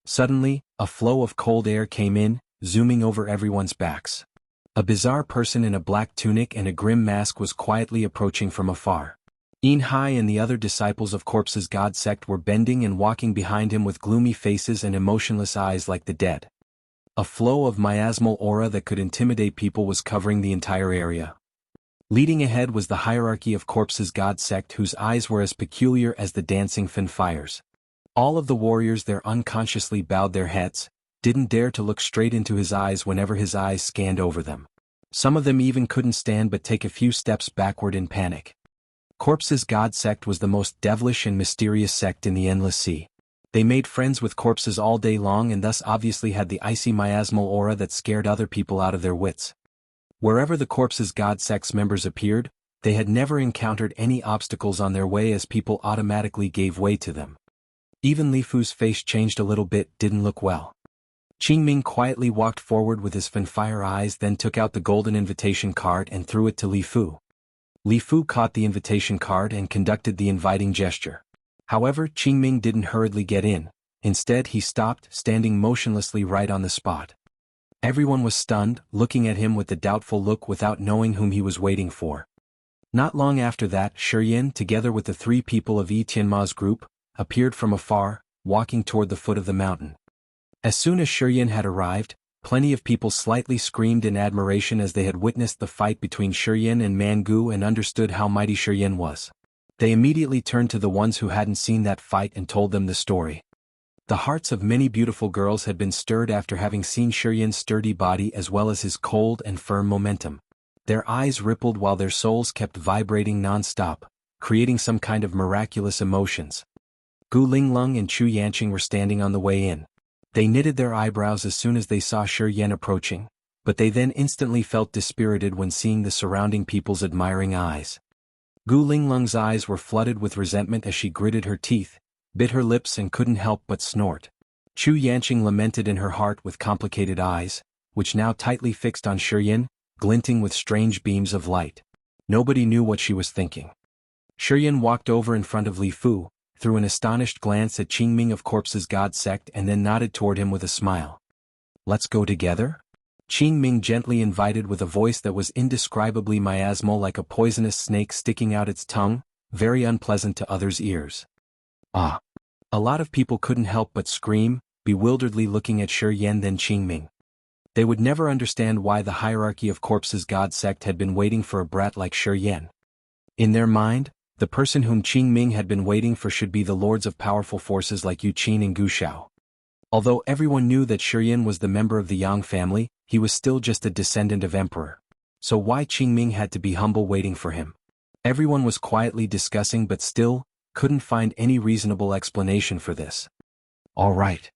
Suddenly, a flow of cold air came in, zooming over everyone's backs. A bizarre person in a black tunic and a grim mask was quietly approaching from afar. Yin Hai and the other disciples of Corpse's God sect were bending and walking behind him with gloomy faces and emotionless eyes like the dead. A flow of miasmal aura that could intimidate people was covering the entire area. Leading ahead was the hierarchy of Corpse's God sect, whose eyes were as peculiar as the dancing fin fires. All of the warriors there unconsciously bowed their heads, didn't dare to look straight into his eyes whenever his eyes scanned over them. Some of them even couldn't stand but take a few steps backward in panic. Corpse's God sect was the most devilish and mysterious sect in the Endless Sea. They made friends with corpses all day long and thus obviously had the icy miasmal aura that scared other people out of their wits. Wherever the Corpse's God sect's members appeared, they had never encountered any obstacles on their way as people automatically gave way to them. Even Li Fu's face changed a little bit, didn't look well. Qingming quietly walked forward with his finfire eyes, then took out the golden invitation card and threw it to Li Fu. Li Fu caught the invitation card and conducted the inviting gesture. However, Qingming didn't hurriedly get in. Instead, he stopped, standing motionlessly right on the spot. Everyone was stunned, looking at him with a doubtful look without knowing whom he was waiting for. Not long after that, ChiYan, together with the 3 people of Yi Tianma's group, appeared from afar, walking toward the foot of the mountain. As soon as ChiYan had arrived, plenty of people slightly screamed in admiration as they had witnessed the fight between ChiYan and Mangu and understood how mighty ChiYan was. They immediately turned to the ones who hadn't seen that fight and told them the story. The hearts of many beautiful girls had been stirred after having seen ChiYan's sturdy body as well as his cold and firm momentum. Their eyes rippled while their souls kept vibrating non-stop, creating some kind of miraculous emotions. Gu Linglong and Chu Yanqing were standing on the way in. They knitted their eyebrows as soon as they saw ChiYan approaching, but they then instantly felt dispirited when seeing the surrounding people's admiring eyes. Gu Linglong's eyes were flooded with resentment as she gritted her teeth, bit her lips and couldn't help but snort. Chu Yanqing lamented in her heart with complicated eyes, which now tightly fixed on ChiYan, glinting with strange beams of light. Nobody knew what she was thinking. ChiYan walked over in front of Li Fu, threw an astonished glance at Qingming of Corpse's God Sect and then nodded toward him with a smile. "Let's go together?" Qingming gently invited with a voice that was indescribably miasmal like a poisonous snake sticking out its tongue, very unpleasant to others' ears. Ah! A lot of people couldn't help but scream, bewilderedly looking at ChiYan then Qingming. They would never understand why the hierarchy of Corpse's God Sect had been waiting for a brat like ChiYan. In their mind, the person whom Qingming had been waiting for should be the lords of powerful forces like Yu Qin and Gu Shao. Although everyone knew that ChiYan was the member of the Yang family, he was still just a descendant of emperor. So why Qingming had to be humble waiting for him? Everyone was quietly discussing but still, couldn't find any reasonable explanation for this. All right.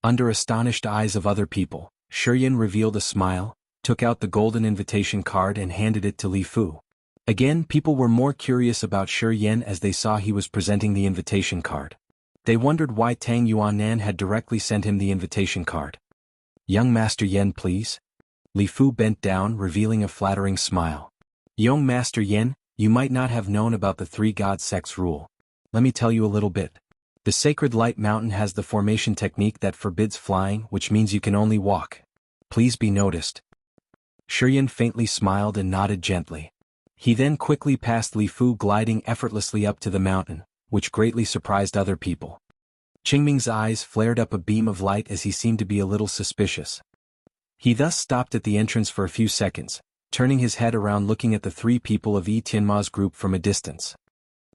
Under astonished eyes of other people, ChiYan revealed a smile, took out the golden invitation card and handed it to Li Fu. Again, people were more curious about ChiYan as they saw he was presenting the invitation card. They wondered why Tang Yuanan had directly sent him the invitation card. "Young Master Yan, please." Li Fu bent down, revealing a flattering smile. "Young Master Yan, you might not have known about the three god sects rule. Let me tell you a little bit. The Sacred Light Mountain has the formation technique that forbids flying, which means you can only walk. Please be noticed." ChiYan faintly smiled and nodded gently. He then quickly passed Li Fu gliding effortlessly up to the mountain, which greatly surprised other people. Qingming's eyes flared up a beam of light as he seemed to be a little suspicious. He thus stopped at the entrance for a few seconds, turning his head around looking at the three people of Yi Tianma's group from a distance.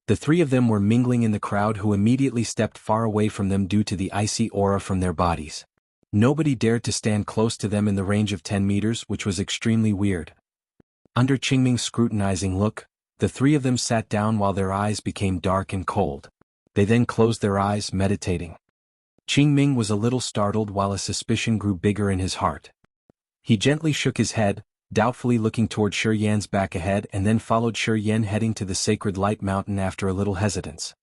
The three of them were mingling in the crowd who immediately stepped far away from them due to the icy aura from their bodies. Nobody dared to stand close to them in the range of 10 meters, which was extremely weird. Under Qingming's scrutinizing look, the three of them sat down while their eyes became dark and cold. They then closed their eyes, meditating. Qingming was a little startled while a suspicion grew bigger in his heart. He gently shook his head, doubtfully looking toward ChiYan's back ahead and then followed ChiYan heading to the Sacred Light Mountain after a little hesitance.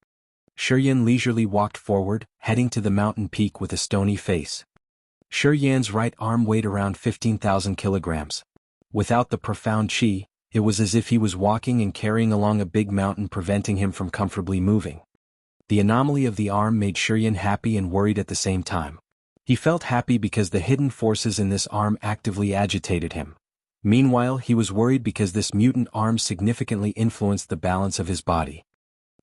ChiYan leisurely walked forward, heading to the mountain peak with a stony face. ChiYan's right arm weighed around 15,000 kilograms. Without the profound qi, it was as if he was walking and carrying along a big mountain, preventing him from comfortably moving. The anomaly of the arm made ChiYan happy and worried at the same time. He felt happy because the hidden forces in this arm actively agitated him. Meanwhile, he was worried because this mutant arm significantly influenced the balance of his body.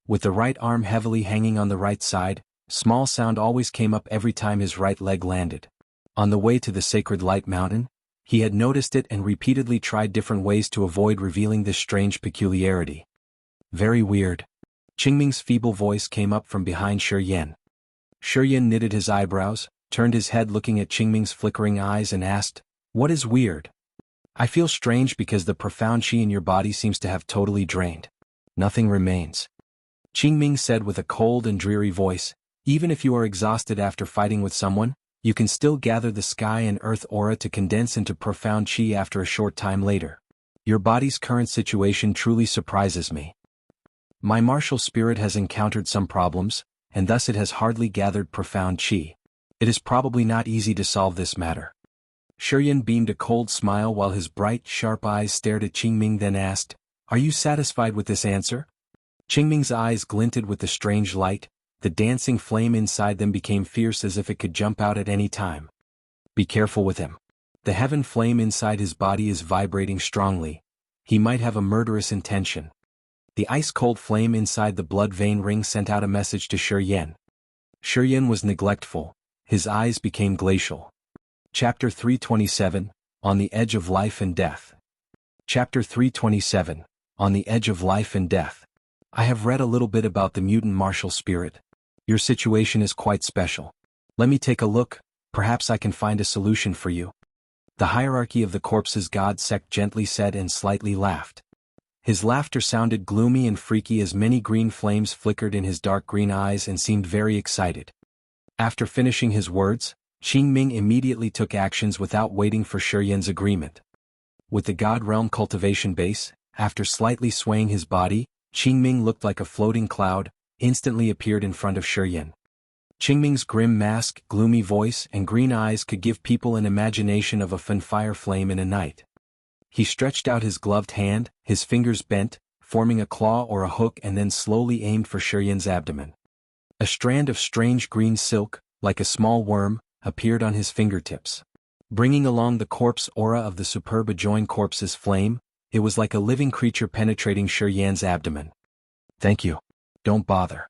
With the right arm heavily hanging on the right side, small sound always came up every time his right leg landed. On the way to the Sacred Light Mountain, he had noticed it and repeatedly tried different ways to avoid revealing this strange peculiarity. "Very weird." Qingming's feeble voice came up from behind ChiYan. ChiYan knitted his eyebrows, turned his head looking at Qingming's flickering eyes and asked, "What is weird?" "I feel strange because the profound qi in your body seems to have totally drained. Nothing remains." Qingming said with a cold and dreary voice, "Even if you are exhausted after fighting with someone, you can still gather the sky and earth aura to condense into profound qi after a short time later. Your body's current situation truly surprises me. My martial spirit has encountered some problems, and thus it has hardly gathered profound qi. It is probably not easy to solve this matter." ChiYan beamed a cold smile while his bright, sharp eyes stared at Qingming, then asked, "Are you satisfied with this answer?" Qingming's eyes glinted with the strange light. The dancing flame inside them became fierce as if it could jump out at any time. "Be careful with him. The heaven flame inside his body is vibrating strongly. He might have a murderous intention." The ice-cold flame inside the blood vein ring sent out a message to ChiYan. ChiYan was neglectful. His eyes became glacial. Chapter 327, On the Edge of Life and Death. Chapter 327, On the Edge of Life and Death. I have read a little bit about the mutant martial spirit. Your situation is quite special. Let me take a look, perhaps I can find a solution for you. The hierarchy of the Corpse's God Sect gently said and slightly laughed. His laughter sounded gloomy and freaky as many green flames flickered in his dark green eyes and seemed very excited. After finishing his words, Qingming immediately took actions without waiting for ChiYan's agreement. With the God Realm Cultivation base, after slightly swaying his body, Qingming looked like a floating cloud, instantly appeared in front of ChiYan. Qingming's grim mask, gloomy voice, and green eyes could give people an imagination of a fire flame in a night. He stretched out his gloved hand, his fingers bent, forming a claw or a hook, and then slowly aimed for ChiYan's abdomen. A strand of strange green silk, like a small worm, appeared on his fingertips. Bringing along the corpse aura of the superb adjoined corpse's flame, it was like a living creature penetrating ChiYan's abdomen. "Thank you. Don't bother."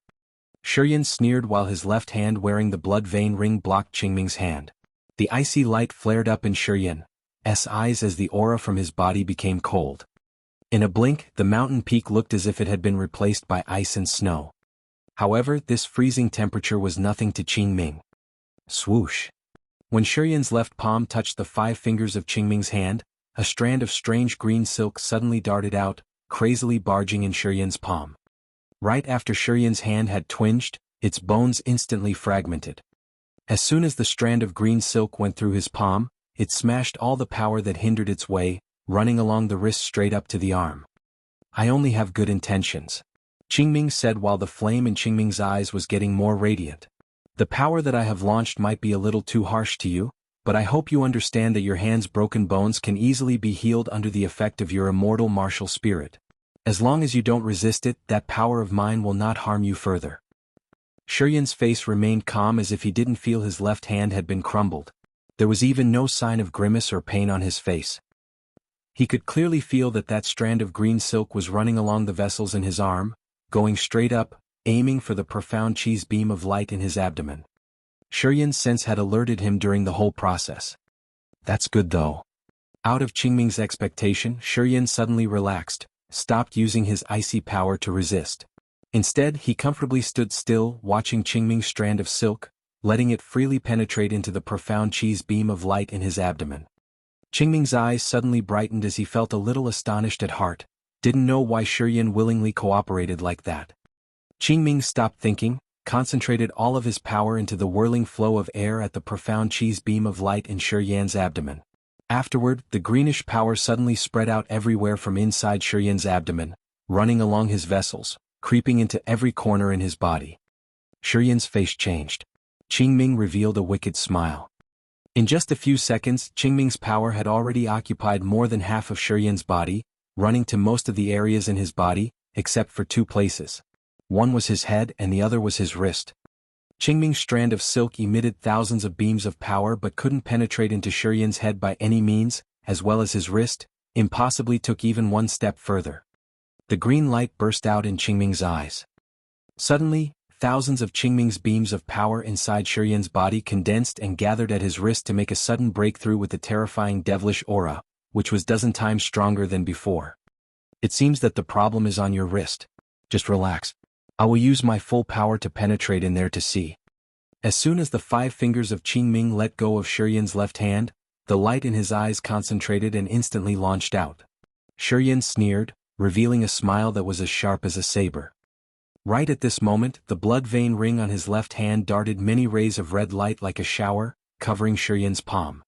ChiYan sneered while his left hand wearing the blood vein ring blocked Qingming's hand. The icy light flared up in ChiYan's eyes as the aura from his body became cold. In a blink, the mountain peak looked as if it had been replaced by ice and snow. However, this freezing temperature was nothing to Qingming. Swoosh! When ChiYan's left palm touched the 5 fingers of Qingming's hand, a strand of strange green silk suddenly darted out, crazily barging in ChiYan's palm. Right after ChiYan's hand had twinged, its bones instantly fragmented. As soon as the strand of green silk went through his palm, it smashed all the power that hindered its way, running along the wrist straight up to the arm. "I only have good intentions," Qingming said while the flame in Qingming's eyes was getting more radiant. "The power that I have launched might be a little too harsh to you, but I hope you understand that your hand's broken bones can easily be healed under the effect of your immortal martial spirit. As long as you don't resist it, that power of mine will not harm you further." ChiYan's face remained calm as if he didn't feel his left hand had been crumbled. There was even no sign of grimace or pain on his face. He could clearly feel that strand of green silk was running along the vessels in his arm, going straight up, aiming for the profound cheese beam of light in his abdomen. ChiYan's sense had alerted him during the whole process. "That's good though." Out of Qingming's expectation, ChiYan suddenly relaxed, stopped using his icy power to resist. Instead, he comfortably stood still, watching Qingming's strand of silk, letting it freely penetrate into the profound cheese beam of light in his abdomen. Qingming's eyes suddenly brightened as he felt a little astonished at heart, didn't know why ChiYan willingly cooperated like that. Qingming stopped thinking, concentrated all of his power into the whirling flow of air at the profound cheese beam of light in ChiYan's abdomen. Afterward, the greenish power suddenly spread out everywhere from inside ChiYan's abdomen, running along his vessels, creeping into every corner in his body. ChiYan's face changed. Qingming revealed a wicked smile. In just a few seconds, Qingming's power had already occupied more than half of ChiYan's body, running to most of the areas in his body, except for 2 places. One was his head and the other was his wrist. Qingming's strand of silk emitted thousands of beams of power but couldn't penetrate into ChiYan's head by any means, as well as his wrist, impossibly took even one step further. The green light burst out in Qingming's eyes. Suddenly, thousands of Qingming's beams of power inside ChiYan's body condensed and gathered at his wrist to make a sudden breakthrough with the terrifying devilish aura, which was dozen times stronger than before. "It seems that the problem is on your wrist. Just relax. I will use my full power to penetrate in there to see." As soon as the 5 fingers of Qingming let go of ChiYan's left hand, the light in his eyes concentrated and instantly launched out. ChiYan sneered, revealing a smile that was as sharp as a saber. Right at this moment, the blood vein ring on his left hand darted many rays of red light like a shower, covering ChiYan's palm.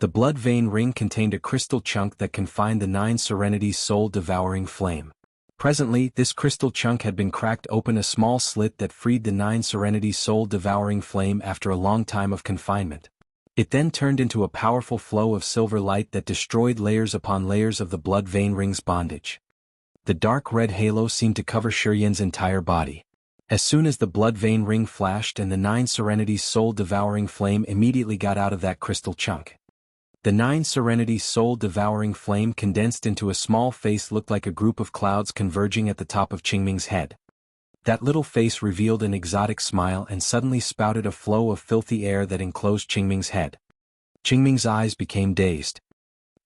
The blood vein ring contained a crystal chunk that confined the 9 serenities soul-devouring flame. Presently, this crystal chunk had been cracked open, a small slit that freed the 9 serenities soul-devouring flame after a long time of confinement. It then turned into a powerful flow of silver light that destroyed layers upon layers of the blood vein ring's bondage. The dark red halo seemed to cover ChiYan's entire body. As soon as the blood vein ring flashed and the 9 serenities soul-devouring flame immediately got out of that crystal chunk. The 9 serenities soul-devouring flame condensed into a small face looked like a group of clouds converging at the top of Qingming's head. That little face revealed an exotic smile and suddenly spouted a flow of filthy air that enclosed Qingming's head. Qingming's eyes became dazed.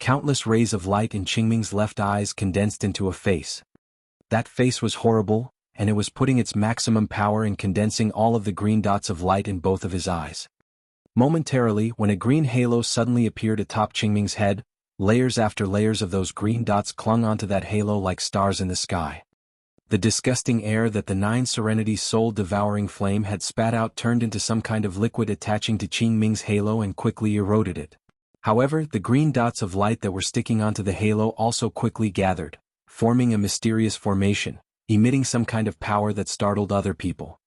Countless rays of light in Qingming's left eyes condensed into a face. That face was horrible, and it was putting its maximum power in condensing all of the green dots of light in both of his eyes. Momentarily, when a green halo suddenly appeared atop Qingming's head, layers after layers of those green dots clung onto that halo like stars in the sky. The disgusting air that the 9 serenities soul-devouring flame had spat out turned into some kind of liquid attaching to Qingming's halo and quickly eroded it. However, the green dots of light that were sticking onto the halo also quickly gathered, forming a mysterious formation, emitting some kind of power that startled other people.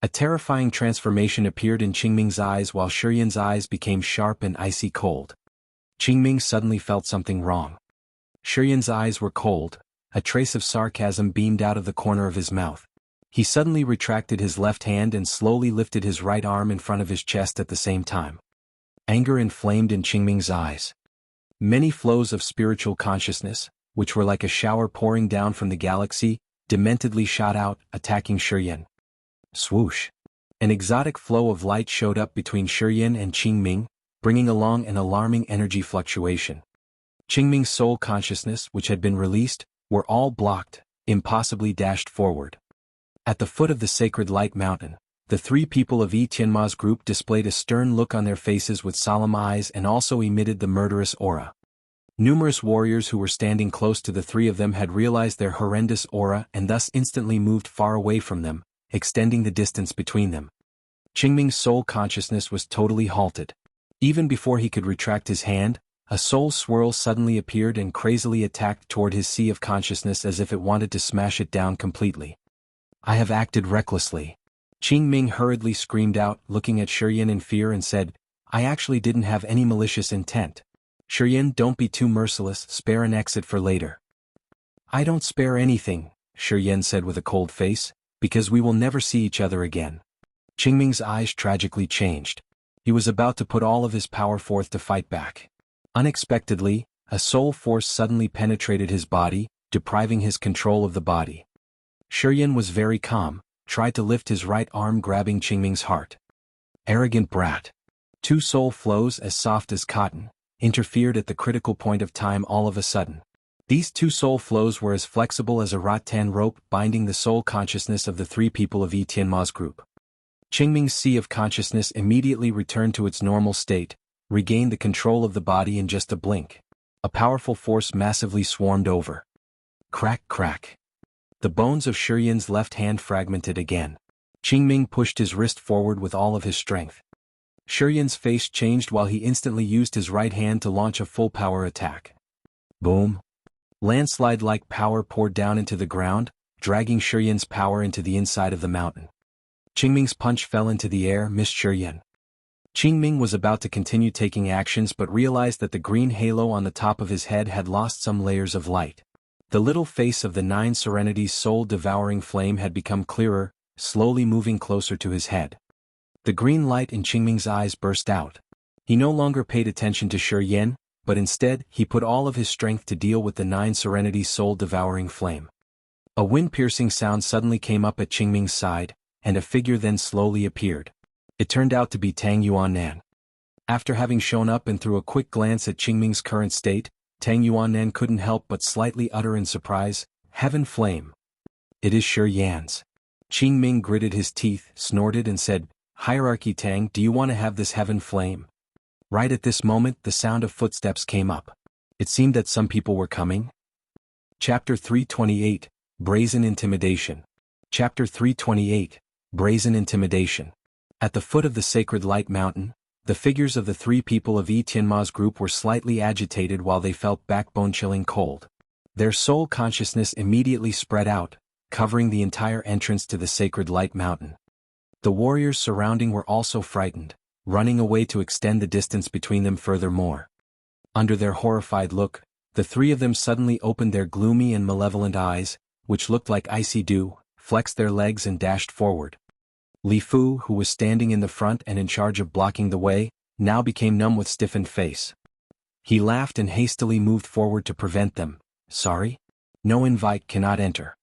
A terrifying transformation appeared in Qingming's eyes while Shiyan's eyes became sharp and icy cold. Qingming suddenly felt something wrong. Shiyan's eyes were cold, a trace of sarcasm beamed out of the corner of his mouth. He suddenly retracted his left hand and slowly lifted his right arm in front of his chest at the same time. Anger inflamed in Qingming's eyes. Many flows of spiritual consciousness, which were like a shower pouring down from the galaxy, dementedly shot out, attacking Shiyan. Swoosh! An exotic flow of light showed up between Shiyan and Qingming, bringing along an alarming energy fluctuation. Qingming's soul consciousness, which had been released, were all blocked, impossibly dashed forward. At the foot of the sacred light mountain, the three people of Tianma's group displayed a stern look on their faces with solemn eyes and also emitted the murderous aura. Numerous warriors who were standing close to the three of them had realized their horrendous aura and thus instantly moved far away from them, extending the distance between them. Qingming's soul consciousness was totally halted. Even before he could retract his hand, a soul swirl suddenly appeared and crazily attacked toward his sea of consciousness as if it wanted to smash it down completely. I have acted recklessly. Qingming hurriedly screamed out, looking at Shiyan in fear and said, I actually didn't have any malicious intent. Shiyan, don't be too merciless, spare an exit for later. I don't spare anything, Shiyan said with a cold face, because we will never see each other again. Qingming's eyes tragically changed. He was about to put all of his power forth to fight back. Unexpectedly, a soul force suddenly penetrated his body, depriving his control of the body. Shiyan was very calm, tried to lift his right arm, grabbing Qingming's heart. Arrogant brat. Two soul flows as soft as cotton interfered at the critical point of time all of a sudden. These two soul flows were as flexible as a rattan rope binding the soul consciousness of the three people of Tianma's group. Qingming's sea of consciousness immediately returned to its normal state, regained the control of the body in just a blink. A powerful force massively swarmed over. Crack, crack. The bones of Shiyan's left hand fragmented again. Qingming pushed his wrist forward with all of his strength. Shiyan's face changed while he instantly used his right hand to launch a full-power attack. Boom! Landslide-like power poured down into the ground, dragging Shiyan's power into the inside of the mountain. Qingming's punch fell into the air, missed Shiyan. Qingming was about to continue taking actions but realized that the green halo on the top of his head had lost some layers of light. The little face of the Nine Serenities' soul-devouring flame had become clearer, slowly moving closer to his head. The green light in Qingming's eyes burst out. He no longer paid attention to Shiyan, but instead, he put all of his strength to deal with the Nine Serenities' soul-devouring flame. A wind-piercing sound suddenly came up at Qingming's side, and a figure then slowly appeared. It turned out to be Tang Yuannan. After having shown up and threw a quick glance at Qingming's current state, Tang Yuannan couldn't help but slightly utter in surprise, Heaven Flame. It is Shiyan's. Qingming gritted his teeth, snorted and said, Hierarchy Tang, do you want to have this Heaven Flame? Right at this moment, the sound of footsteps came up. It seemed that some people were coming. Chapter 328, Brazen Intimidation. Chapter 328, Brazen Intimidation. At the foot of the sacred light mountain, the figures of the three people of Tianma's group were slightly agitated while they felt backbone-chilling cold. Their soul consciousness immediately spread out, covering the entire entrance to the sacred light mountain. The warriors surrounding were also frightened, running away to extend the distance between them furthermore. Under their horrified look, the three of them suddenly opened their gloomy and malevolent eyes, which looked like icy dew, flexed their legs and dashed forward. Li Fu, who was standing in the front and in charge of blocking the way, now became numb with stiffened face. He laughed and hastily moved forward to prevent them. Sorry? No invite, cannot enter.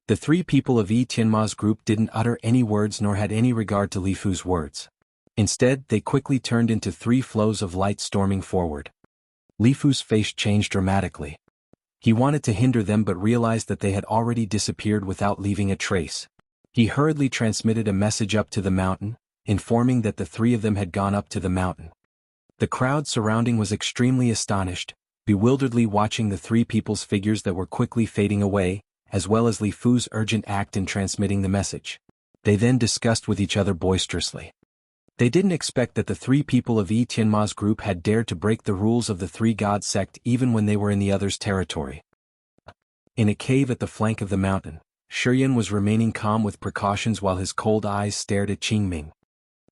The three people of Tianma's group didn't utter any words nor had any regard to Li Fu's words. Instead, they quickly turned into three flows of light storming forward. Li Fu's face changed dramatically. He wanted to hinder them but realized that they had already disappeared without leaving a trace. He hurriedly transmitted a message up to the mountain, informing that the three of them had gone up to the mountain. The crowd surrounding was extremely astonished, bewilderedly watching the three people's figures that were quickly fading away, as well as Li Fu's urgent act in transmitting the message. They then discussed with each other boisterously. They didn't expect that the three people of Tianma's group had dared to break the rules of the Three God sect even when they were in the other's territory. In a cave at the flank of the mountain, ChiYan was remaining calm with precautions while his cold eyes stared at Qingming.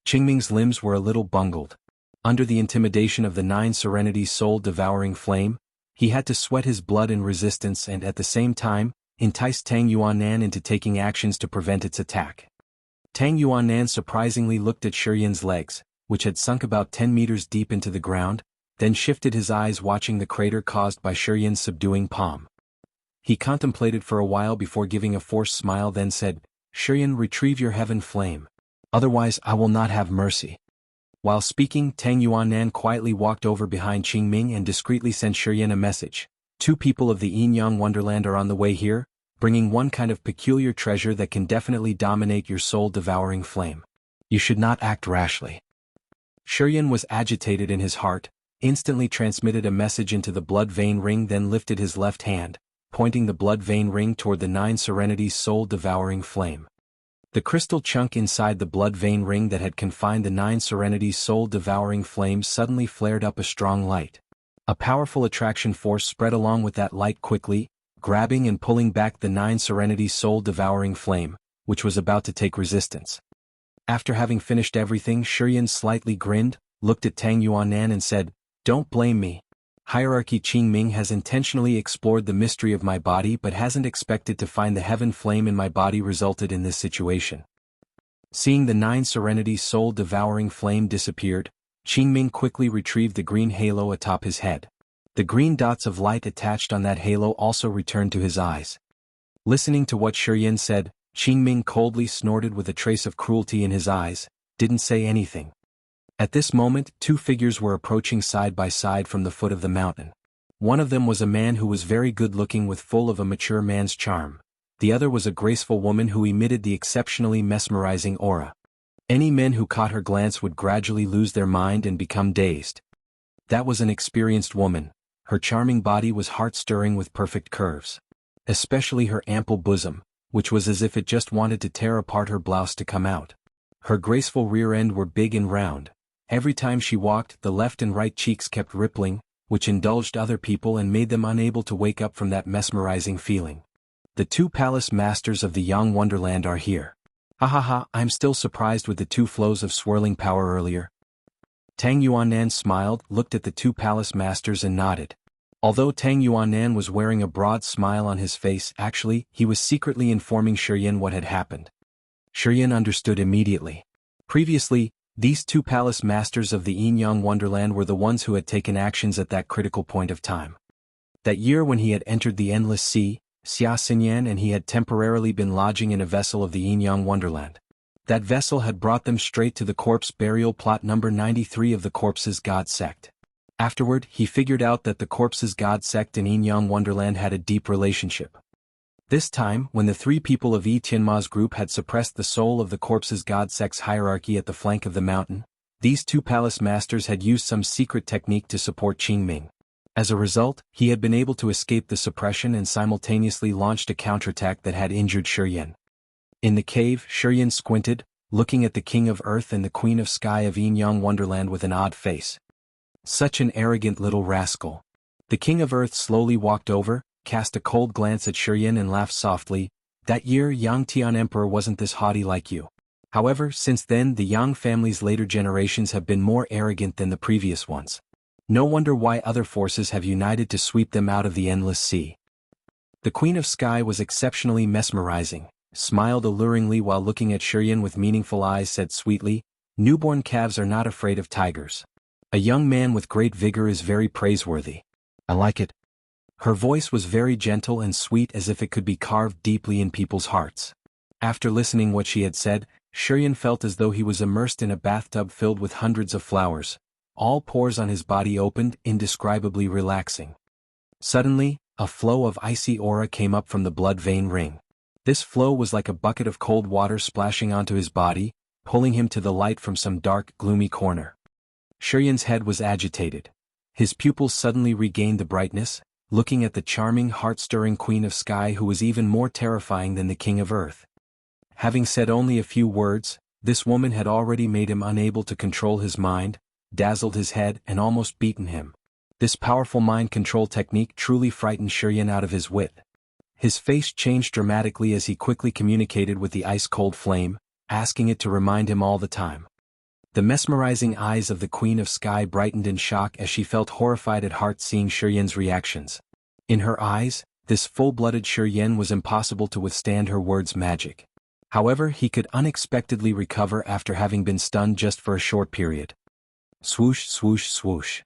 Qingming's limbs were a little bungled. Under the intimidation of the 9 Serenity's soul-devouring flame, he had to sweat his blood in resistance and at the same time, entice Tang Yuannan into taking actions to prevent its attack. Tang Yuannan surprisingly looked at ChiYan's legs, which had sunk about 10 meters deep into the ground, then shifted his eyes watching the crater caused by ChiYan's subduing palm. He contemplated for a while before giving a forced smile, then said, "ChiYan, retrieve your heaven flame. Otherwise I will not have mercy." While speaking, Tang Yuannan quietly walked over behind Qingming and discreetly sent ChiYan a message. "2 people of the Yinyang Wonderland are on the way here, bringing one kind of peculiar treasure that can definitely dominate your soul-devouring flame. You should not act rashly." ChiYan was agitated in his heart, instantly transmitted a message into the blood vein ring, then lifted his left hand, pointing the blood vein ring toward the 9 Serenity's soul-devouring flame. The crystal chunk inside the blood vein ring that had confined the 9 Serenity's soul-devouring flame suddenly flared up a strong light. A powerful attraction force spread along with that light quickly, grabbing and pulling back the 9 Serenity's soul-devouring flame, which was about to take resistance. After having finished everything, ChiYan slightly grinned, looked at Tang Yuannan and said, "Don't blame me. Hierarchy Qingming has intentionally explored the mystery of my body but hasn't expected to find the heaven flame in my body resulted in this situation." Seeing the 9 Serenity's soul-devouring flame disappeared, Qingming quickly retrieved the green halo atop his head. The green dots of light attached on that halo also returned to his eyes. Listening to what ChiYan said, Qingming coldly snorted with a trace of cruelty in his eyes, didn't say anything. At this moment, 2 figures were approaching side by side from the foot of the mountain. One of them was a man who was very good-looking with full of a mature man's charm. The other was a graceful woman who emitted the exceptionally mesmerizing aura. Any men who caught her glance would gradually lose their mind and become dazed. That was an experienced woman. Her charming body was heart-stirring with perfect curves. Especially her ample bosom, which was as if it just wanted to tear apart her blouse to come out. Her graceful rear end were big and round. Every time she walked, the left and right cheeks kept rippling, which indulged other people and made them unable to wake up from that mesmerizing feeling. "The 2 palace masters of the Yang Wonderland are here. Ha ha ha, I'm still surprised with the 2 flows of swirling power earlier." Tang Yuannan smiled, looked at the 2 palace masters and nodded. Although Tang Yuannan was wearing a broad smile on his face, actually, he was secretly informing ChiYan what had happened. ChiYan understood immediately. Previously, these 2 palace masters of the Yinyang Wonderland were the ones who had taken actions at that critical point of time. That year when he had entered the Endless Sea, Xia Xinyan and he had temporarily been lodging in a vessel of the Yinyang Wonderland. That vessel had brought them straight to the corpse burial plot number 93 of the Corpse's God sect. Afterward, he figured out that the Corpse's God sect and Yinyang Wonderland had a deep relationship. This time, when the 3 people of Yi Tianma's group had suppressed the soul of the Corpse's God sect's hierarchy at the flank of the mountain, these 2 palace masters had used some secret technique to support Qingming. As a result, he had been able to escape the suppression and simultaneously launched a counterattack that had injured ChiYan. In the cave, ChiYan squinted, looking at the King of Earth and the Queen of Sky of Yinyang Wonderland with an odd face. Such an arrogant little rascal. The King of Earth slowly walked over, cast a cold glance at ChiYan and laughed softly. "That year Yang Tian Emperor wasn't this haughty like you. However, since then the Yang family's later generations have been more arrogant than the previous ones. No wonder why other forces have united to sweep them out of the Endless Sea." The Queen of Sky was exceptionally mesmerizing, smiled alluringly while looking at ChiYan with meaningful eyes, said sweetly, "Newborn calves are not afraid of tigers. A young man with great vigor is very praiseworthy. I like it." Her voice was very gentle and sweet as if it could be carved deeply in people's hearts. After listening what she had said, ChiYan felt as though he was immersed in a bathtub filled with hundreds of flowers. All pores on his body opened, indescribably relaxing. Suddenly, a flow of icy aura came up from the blood vein ring. This flow was like a bucket of cold water splashing onto his body, pulling him to the light from some dark, gloomy corner. ChiYan's head was agitated. His pupils suddenly regained the brightness, looking at the charming, heart-stirring Queen of Sky who was even more terrifying than the King of Earth. Having said only a few words, this woman had already made him unable to control his mind, dazzled his head and almost beaten him. This powerful mind control technique truly frightened ChiYan out of his wit. His face changed dramatically as he quickly communicated with the ice-cold flame, asking it to remind him all the time. The mesmerizing eyes of the Queen of Sky brightened in shock as she felt horrified at heart seeing ChiYan's reactions. In her eyes, this full-blooded ChiYan was impossible to withstand her words' magic. However, he could unexpectedly recover after having been stunned just for a short period. Swoosh, swoosh, swoosh.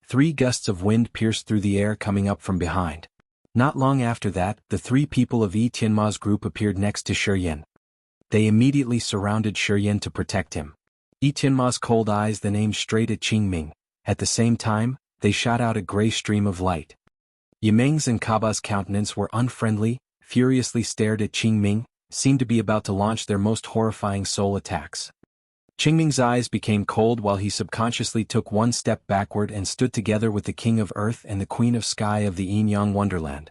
3 gusts of wind pierced through the air coming up from behind. Not long after that, the 3 people of Yi Tianma's group appeared next to ChiYan. They immediately surrounded ChiYan to protect him. Yi Tianma's cold eyes then aimed straight at Qingming. At the same time, they shot out a gray stream of light. Yimeng's and Kaba's countenance were unfriendly, furiously stared at Qingming, seemed to be about to launch their most horrifying soul attacks. Qingming's eyes became cold while he subconsciously took one step backward and stood together with the King of Earth and the Queen of Sky of the Yin-Yang Wonderland.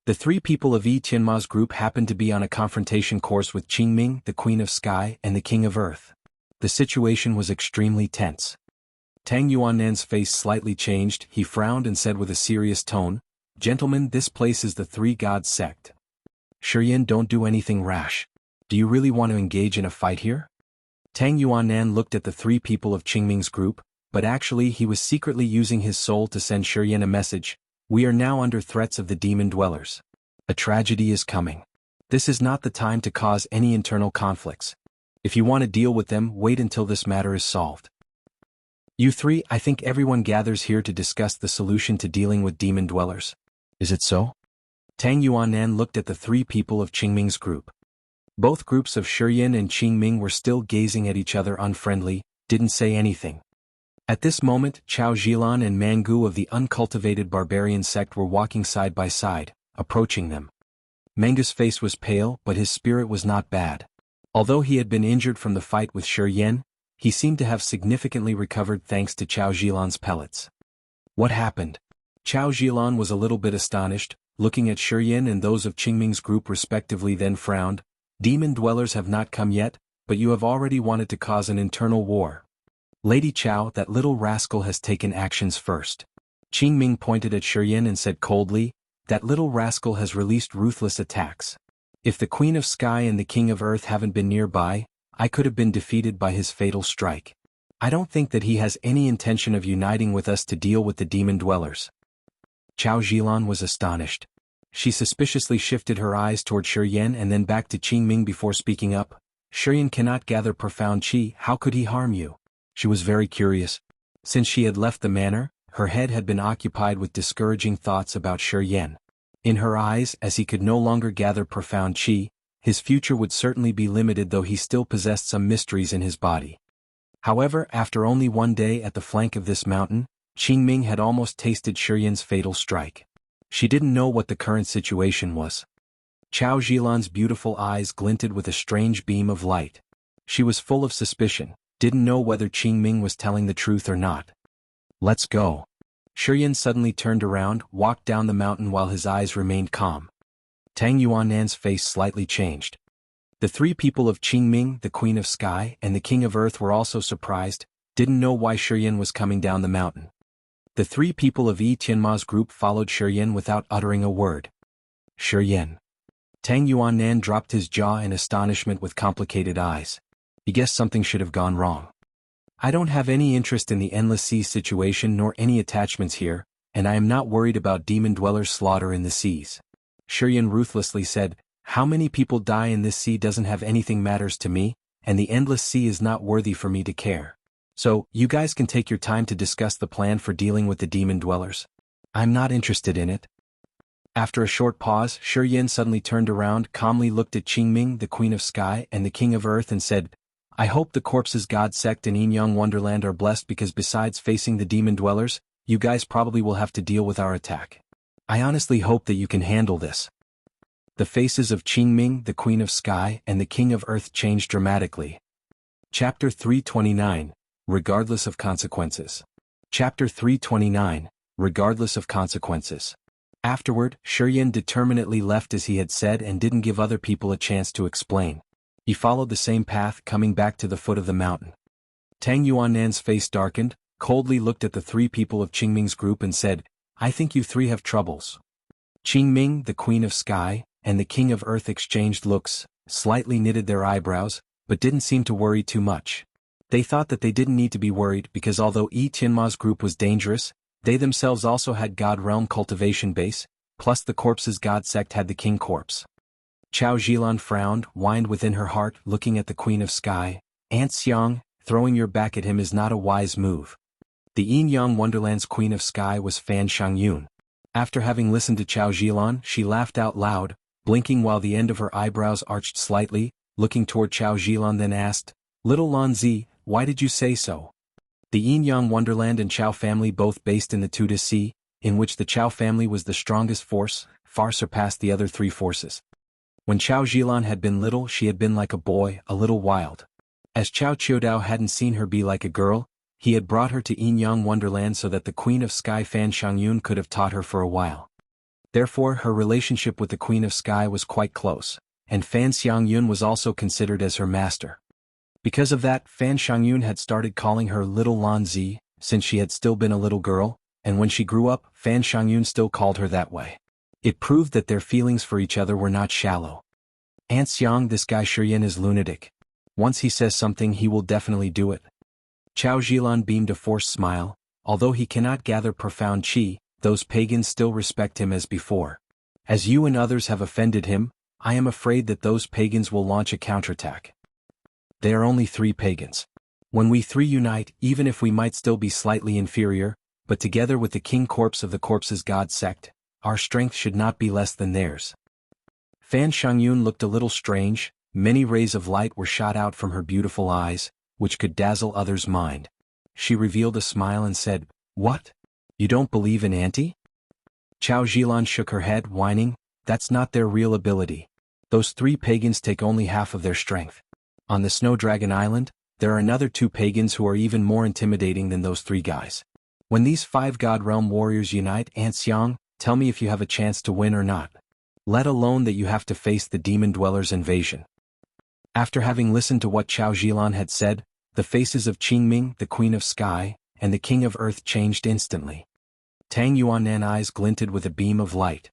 The 3 people of Yi Tianma's group happened to be on a confrontation course with Qingming, the Queen of Sky, and the King of Earth. The situation was extremely tense. Tang Yuannan's face slightly changed, he frowned and said with a serious tone, "Gentlemen, this place is the 3 Gods sect. ChiYan, don't do anything rash. Do you really want to engage in a fight here?" Tang Yuannan looked at the 3 people of Qingming's group, but actually he was secretly using his soul to send ChiYan a message. "We are now under threats of the demon dwellers. A tragedy is coming. This is not the time to cause any internal conflicts. If you want to deal with them, wait until this matter is solved. You 3, I think everyone gathers here to discuss the solution to dealing with demon dwellers. Is it so?" Tang Yuannan looked at the 3 people of Qingming's group. Both groups of ChiYan and Qingming were still gazing at each other unfriendly, didn't say anything. At this moment, Chao Zhilan and Mangu of the uncultivated barbarian sect were walking side by side, approaching them. Mangu's face was pale, but his spirit was not bad. Although he had been injured from the fight with ChiYan, he seemed to have significantly recovered thanks to Chao Zhilan's pellets. What happened? Chao Zhilan was a little bit astonished, looking at ChiYan and those of Qingming's group respectively, then frowned. "Demon dwellers have not come yet, but you have already wanted to cause an internal war. Lady Chao, that little rascal has taken actions first." Qingming pointed at ChiYan and said coldly, "That little rascal has released ruthless attacks. If the Queen of Sky and the King of Earth haven't been nearby, I could have been defeated by his fatal strike. I don't think that he has any intention of uniting with us to deal with the demon dwellers." Chao Zhilan was astonished. She suspiciously shifted her eyes toward ChiYan and then back to Qingming before speaking up. "ChiYan cannot gather profound qi, how could he harm you?" She was very curious. Since she had left the manor, her head had been occupied with discouraging thoughts about ChiYan. In her eyes, as he could no longer gather profound qi, his future would certainly be limited, though he still possessed some mysteries in his body. However, after only 1 day at the flank of this mountain, Qingming had almost tasted ChiYan's fatal strike. She didn't know what the current situation was. Chao Zhilan's beautiful eyes glinted with a strange beam of light. She was full of suspicion, didn't know whether Qingming was telling the truth or not. "Let's go." ChiYan suddenly turned around, walked down the mountain while his eyes remained calm. Tang Yuannan's face slightly changed. The 3 people of Qingming, the Queen of Sky, and the King of Earth were also surprised, didn't know why ChiYan was coming down the mountain. The 3 people of Yi Tianma's group followed ChiYan without uttering a word. "ChiYan." Tang Yuannan dropped his jaw in astonishment with complicated eyes. He guessed something should have gone wrong. "I don't have any interest in the Endless Sea situation nor any attachments here, and I am not worried about demon dwellers' slaughter in the seas." ChiYan ruthlessly said, "How many people die in this sea doesn't have anything matters to me, and the Endless Sea is not worthy for me to care. So, you guys can take your time to discuss the plan for dealing with the demon dwellers. I'm not interested in it." After a short pause, ChiYan suddenly turned around, calmly looked at Qingming, the Queen of Sky, and the King of Earth and said, "I hope the corpses God sect and Yin-Yang Wonderland are blessed, because besides facing the demon dwellers, you guys probably will have to deal with our attack. I honestly hope that you can handle this." The faces of Qingming, the Queen of Sky, and the King of Earth changed dramatically. Chapter 329, Regardless of Consequences. Chapter 329, Regardless of Consequences. Afterward, ChiYan determinedly left as he had said and didn't give other people a chance to explain. He followed the same path, coming back to the foot of the mountain. Tang Yuannan's face darkened, coldly looked at the 3 people of Qingming's group and said, "I think you 3 have troubles. Qingming, the Queen of Sky, and the King of Earth exchanged looks, slightly knitted their eyebrows, but didn't seem to worry too much. They thought that they didn't need to be worried because although Yi Tianma's group was dangerous, they themselves also had God Realm Cultivation base, plus the corpse's God sect had the King Corpse. Chao Zhilan frowned, whined within her heart, looking at the Queen of Sky. Aunt Xiang, throwing your back at him is not a wise move. The Yin-Yang Wonderland's Queen of Sky was Fan Shangyun. After having listened to Chao Zhilan, she laughed out loud, blinking while the end of her eyebrows arched slightly, looking toward Chao Zhilan then asked, Little Lan Zi, why did you say so? The Yin-Yang Wonderland and Chao family both based in the Tuda Sea, in which the Chao family was the strongest force, far surpassed the other three forces. When Chao Zhilan had been little she had been like a boy, a little wild. As Chao Qiudao hadn't seen her be like a girl, he had brought her to Yin-Yang Wonderland so that the Queen of Sky Fan Shangyun could have taught her for a while. Therefore her relationship with the Queen of Sky was quite close, and Fan Xiangyun was also considered as her master. Because of that, Fan Shangyun had started calling her Little Lan Zi, since she had still been a little girl, and when she grew up, Fan Shangyun still called her that way. It proved that their feelings for each other were not shallow. Aunt Xiang, this guy ChiYan is lunatic. Once he says something he will definitely do it. Chao Zhilan beamed a forced smile, although he cannot gather profound qi, those pagans still respect him as before. As you and others have offended him, I am afraid that those pagans will launch a counterattack. They are only 3 pagans. When we 3 unite, even if we might still be slightly inferior, but together with the King Corpse of the Corpse's God sect, our strength should not be less than theirs. Fan Shangyun looked a little strange, many rays of light were shot out from her beautiful eyes, which could dazzle others' mind. She revealed a smile and said, What? You don't believe in Auntie? Chao Zhilan shook her head, whining, That's not their real ability. Those 3 pagans take only half of their strength. On the Snow Dragon Island, there are another 2 pagans who are even more intimidating than those 3 guys. When these 5 God Realm warriors unite, Aunt Xiang, tell me if you have a chance to win or not. Let alone that you have to face the Demon Dwellers' invasion. After having listened to what Chao Zhilan had said, the faces of Qingming, the Queen of Sky, and the King of Earth changed instantly. Tang Yuannan eyes glinted with a beam of light.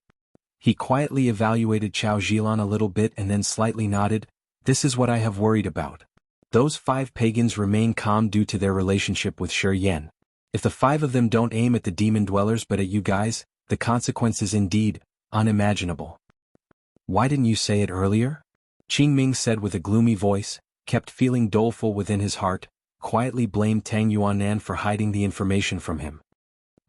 He quietly evaluated Chao Zhilan a little bit and then slightly nodded, This is what I have worried about. Those 5 pagans remain calm due to their relationship with ChiYan. If the 5 of them don't aim at the Demon Dwellers but at you guys, the consequence is indeed unimaginable. Why didn't you say it earlier? Qingming said with a gloomy voice, kept feeling doleful within his heart, quietly blamed Tang Yuannan for hiding the information from him.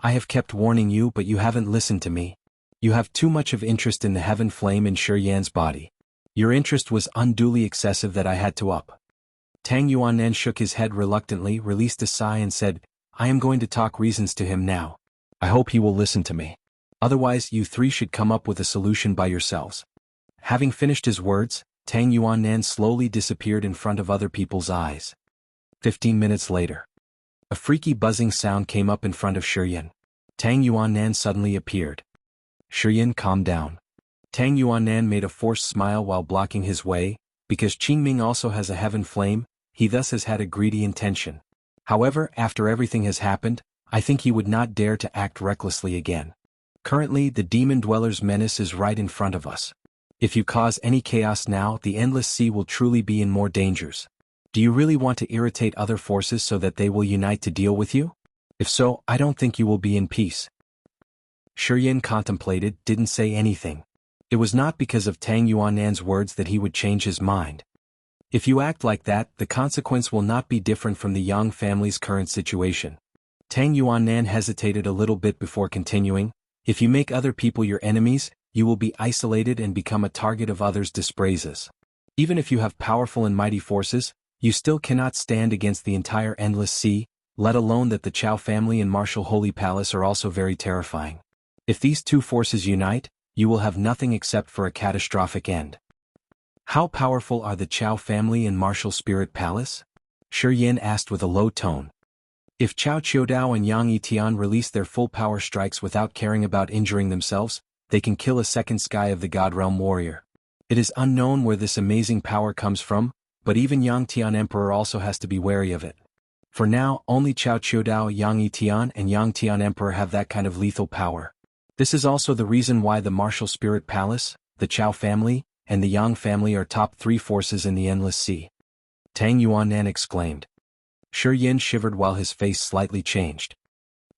I have kept warning you but you haven't listened to me. You have too much of interest in the heaven flame in ChiYan's body. Your interest was unduly excessive that I had to up. Tang Yuannan shook his head reluctantly, released a sigh and said, I am going to talk reasons to him now. I hope he will listen to me. Otherwise you 3 should come up with a solution by yourselves. Having finished his words, Tang Yuannan slowly disappeared in front of other people's eyes. 15 minutes later. A freaky buzzing sound came up in front of ChiYan. Tang Yuannan suddenly appeared. ChiYan, calm down. Tang Yuannan made a forced smile while blocking his way, because Qingming also has a heaven flame, he thus has had a greedy intention. However, after everything has happened, I think he would not dare to act recklessly again. Currently the Demon Dwellers' menace is right in front of us. If you cause any chaos now, the Endless Sea will truly be in more dangers. Do you really want to irritate other forces so that they will unite to deal with you? If so, I don't think you will be in peace. ChiYan contemplated, didn't say anything. It was not because of Tang Yuannan's words that he would change his mind. If you act like that, the consequence will not be different from the Yang family's current situation. Tang Yuannan hesitated a little bit before continuing, if you make other people your enemies, you will be isolated and become a target of others' dispraises. Even if you have powerful and mighty forces, you still cannot stand against the entire Endless Sea, let alone that the Chao family and Martial Holy Palace are also very terrifying. If these 2 forces unite, you will have nothing except for a catastrophic end. How powerful are the Chao family and Martial Spirit Palace? ChiYan asked with a low tone. If Chao Qiudao and Yang Yitian release their full power strikes without caring about injuring themselves, they can kill a second sky of the God Realm warrior. It is unknown where this amazing power comes from, but even Yang Tian Emperor also has to be wary of it. For now, only Chao Qiudao, Yang Yitian and Yang Tian Emperor have that kind of lethal power. This is also the reason why the Martial Spirit Palace, the Chao family, and the Yang family are top 3 forces in the Endless Sea. Tang Yuannan exclaimed. ChiYan shivered while his face slightly changed.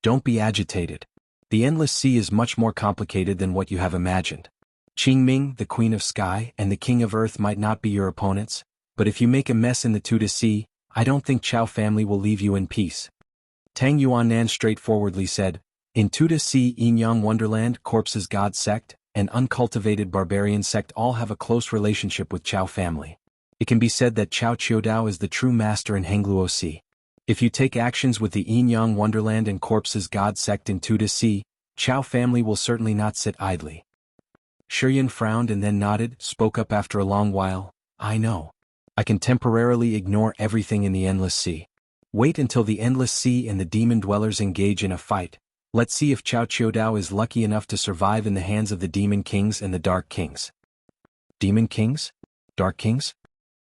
Don't be agitated. The Endless Sea is much more complicated than what you have imagined. Qingming, the Queen of Sky, and the King of Earth might not be your opponents, but if you make a mess in the Tuta Sea, I don't think Chao family will leave you in peace. Tang Yuannan straightforwardly said, in Tuta Sea, Yin Yang Wonderland, Corpses God Sect, and Uncultivated Barbarian Sect all have a close relationship with Chao family. It can be said that Chao Chiodao is the true master in Hengluo Sea. If you take actions with the Yin Yang Wonderland and Corpses God Sect in Tuta Sea, Chao family will certainly not sit idly. ChiYan frowned and then nodded, spoke up after a long while, I know. I can temporarily ignore everything in the Endless Sea. Wait until the Endless Sea and the demon dwellers engage in a fight. Let's see if Chao Chiodao is lucky enough to survive in the hands of the Demon Kings and the Dark Kings. Demon Kings? Dark Kings?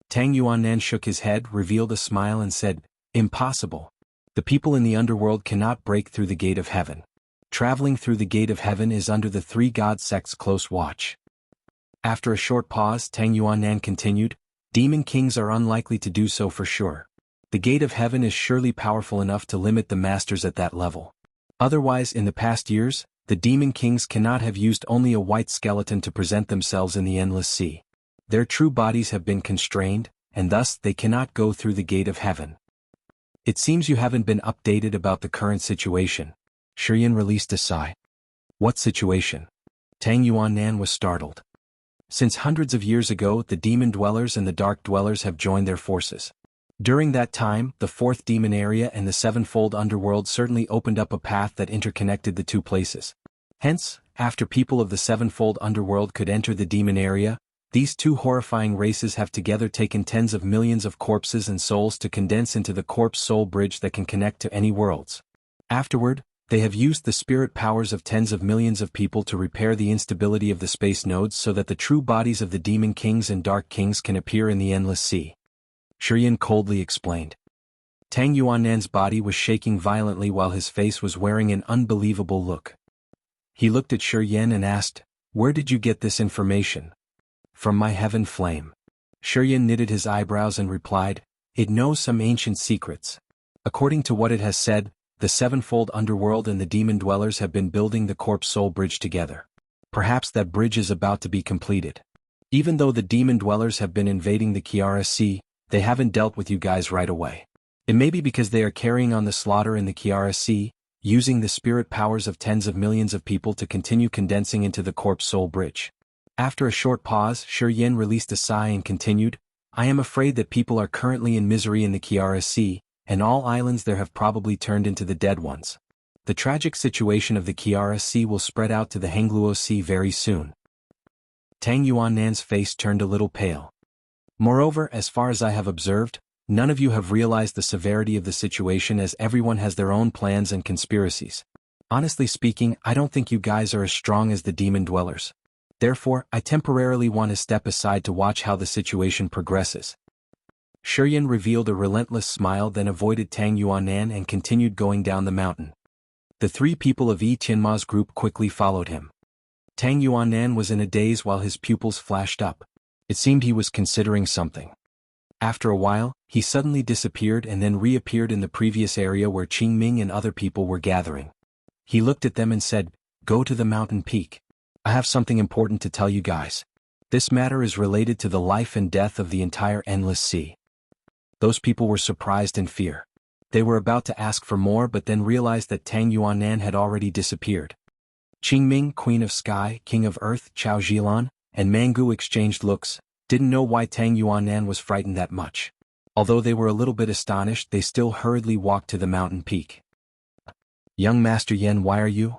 Tang Yuannan shook his head, revealed a smile and said, impossible. The people in the underworld cannot break through the gate of heaven. Traveling through the gate of heaven is under the 3 god sects' close watch. After a short pause, Tang Yuannan continued, Demon Kings are unlikely to do so for sure. The gate of heaven is surely powerful enough to limit the masters at that level. Otherwise, in the past years, the Demon Kings cannot have used only a white skeleton to present themselves in the Endless Sea. Their true bodies have been constrained, and thus they cannot go through the gate of heaven. It seems you haven't been updated about the current situation. ChiYan released a sigh. What situation? Tang Yuannan was startled. Since hundreds of years ago, the demon dwellers and the dark dwellers have joined their forces. During that time, the 4th demon area and the 7-fold underworld certainly opened up a path that interconnected the 2 places. Hence, after people of the 7-fold underworld could enter the demon area, these 2 horrifying races have together taken tens of millions of corpses and souls to condense into the corpse-soul bridge that can connect to any worlds. Afterward, they have used the spirit powers of tens of millions of people to repair the instability of the space nodes so that the true bodies of the Demon Kings and Dark Kings can appear in the Endless Sea. ChiYan coldly explained. Tang Yuannan's body was shaking violently while his face was wearing an unbelievable look. He looked at ChiYan and asked, where did you get this information? From my heaven flame. ChiYan knitted his eyebrows and replied, it knows some ancient secrets. According to what it has said, the 7-fold underworld and the demon dwellers have been building the corpse-soul bridge together. Perhaps that bridge is about to be completed. Even though the demon dwellers have been invading the Kiara Sea, they haven't dealt with you guys right away. It may be because they are carrying on the slaughter in the Kiara Sea, using the spirit powers of tens of millions of people to continue condensing into the corpse-soul bridge. After a short pause, ChiYan released a sigh and continued, I am afraid that people are currently in misery in the Kiara Sea, and all islands there have probably turned into the dead ones. The tragic situation of the Kiara Sea will spread out to the Hengluo Sea very soon. Tang Yuannan's face turned a little pale. Moreover, as far as I have observed, none of you have realized the severity of the situation as everyone has their own plans and conspiracies. Honestly speaking, I don't think you guys are as strong as the demon dwellers. Therefore, I temporarily want to step aside to watch how the situation progresses. ChiYan revealed a relentless smile, then avoided Tang Yuannan and continued going down the mountain. The 3 people of Yi Tianma's group quickly followed him. Tang Yuannan was in a daze while his pupils flashed up. It seemed he was considering something. After a while, he suddenly disappeared and then reappeared in the previous area where Qingming and other people were gathering. He looked at them and said, go to the mountain peak. I have something important to tell you guys. This matter is related to the life and death of the entire Endless Sea. Those people were surprised and fear. They were about to ask for more but then realized that Tang Yuannan had already disappeared. Qingming, Queen of Sky, King of Earth, Chao Zhilan, and Mangu exchanged looks, didn't know why Tang Yuannan was frightened that much. Although they were a little bit astonished, they still hurriedly walked to the mountain peak. Young Master Yan, why are you?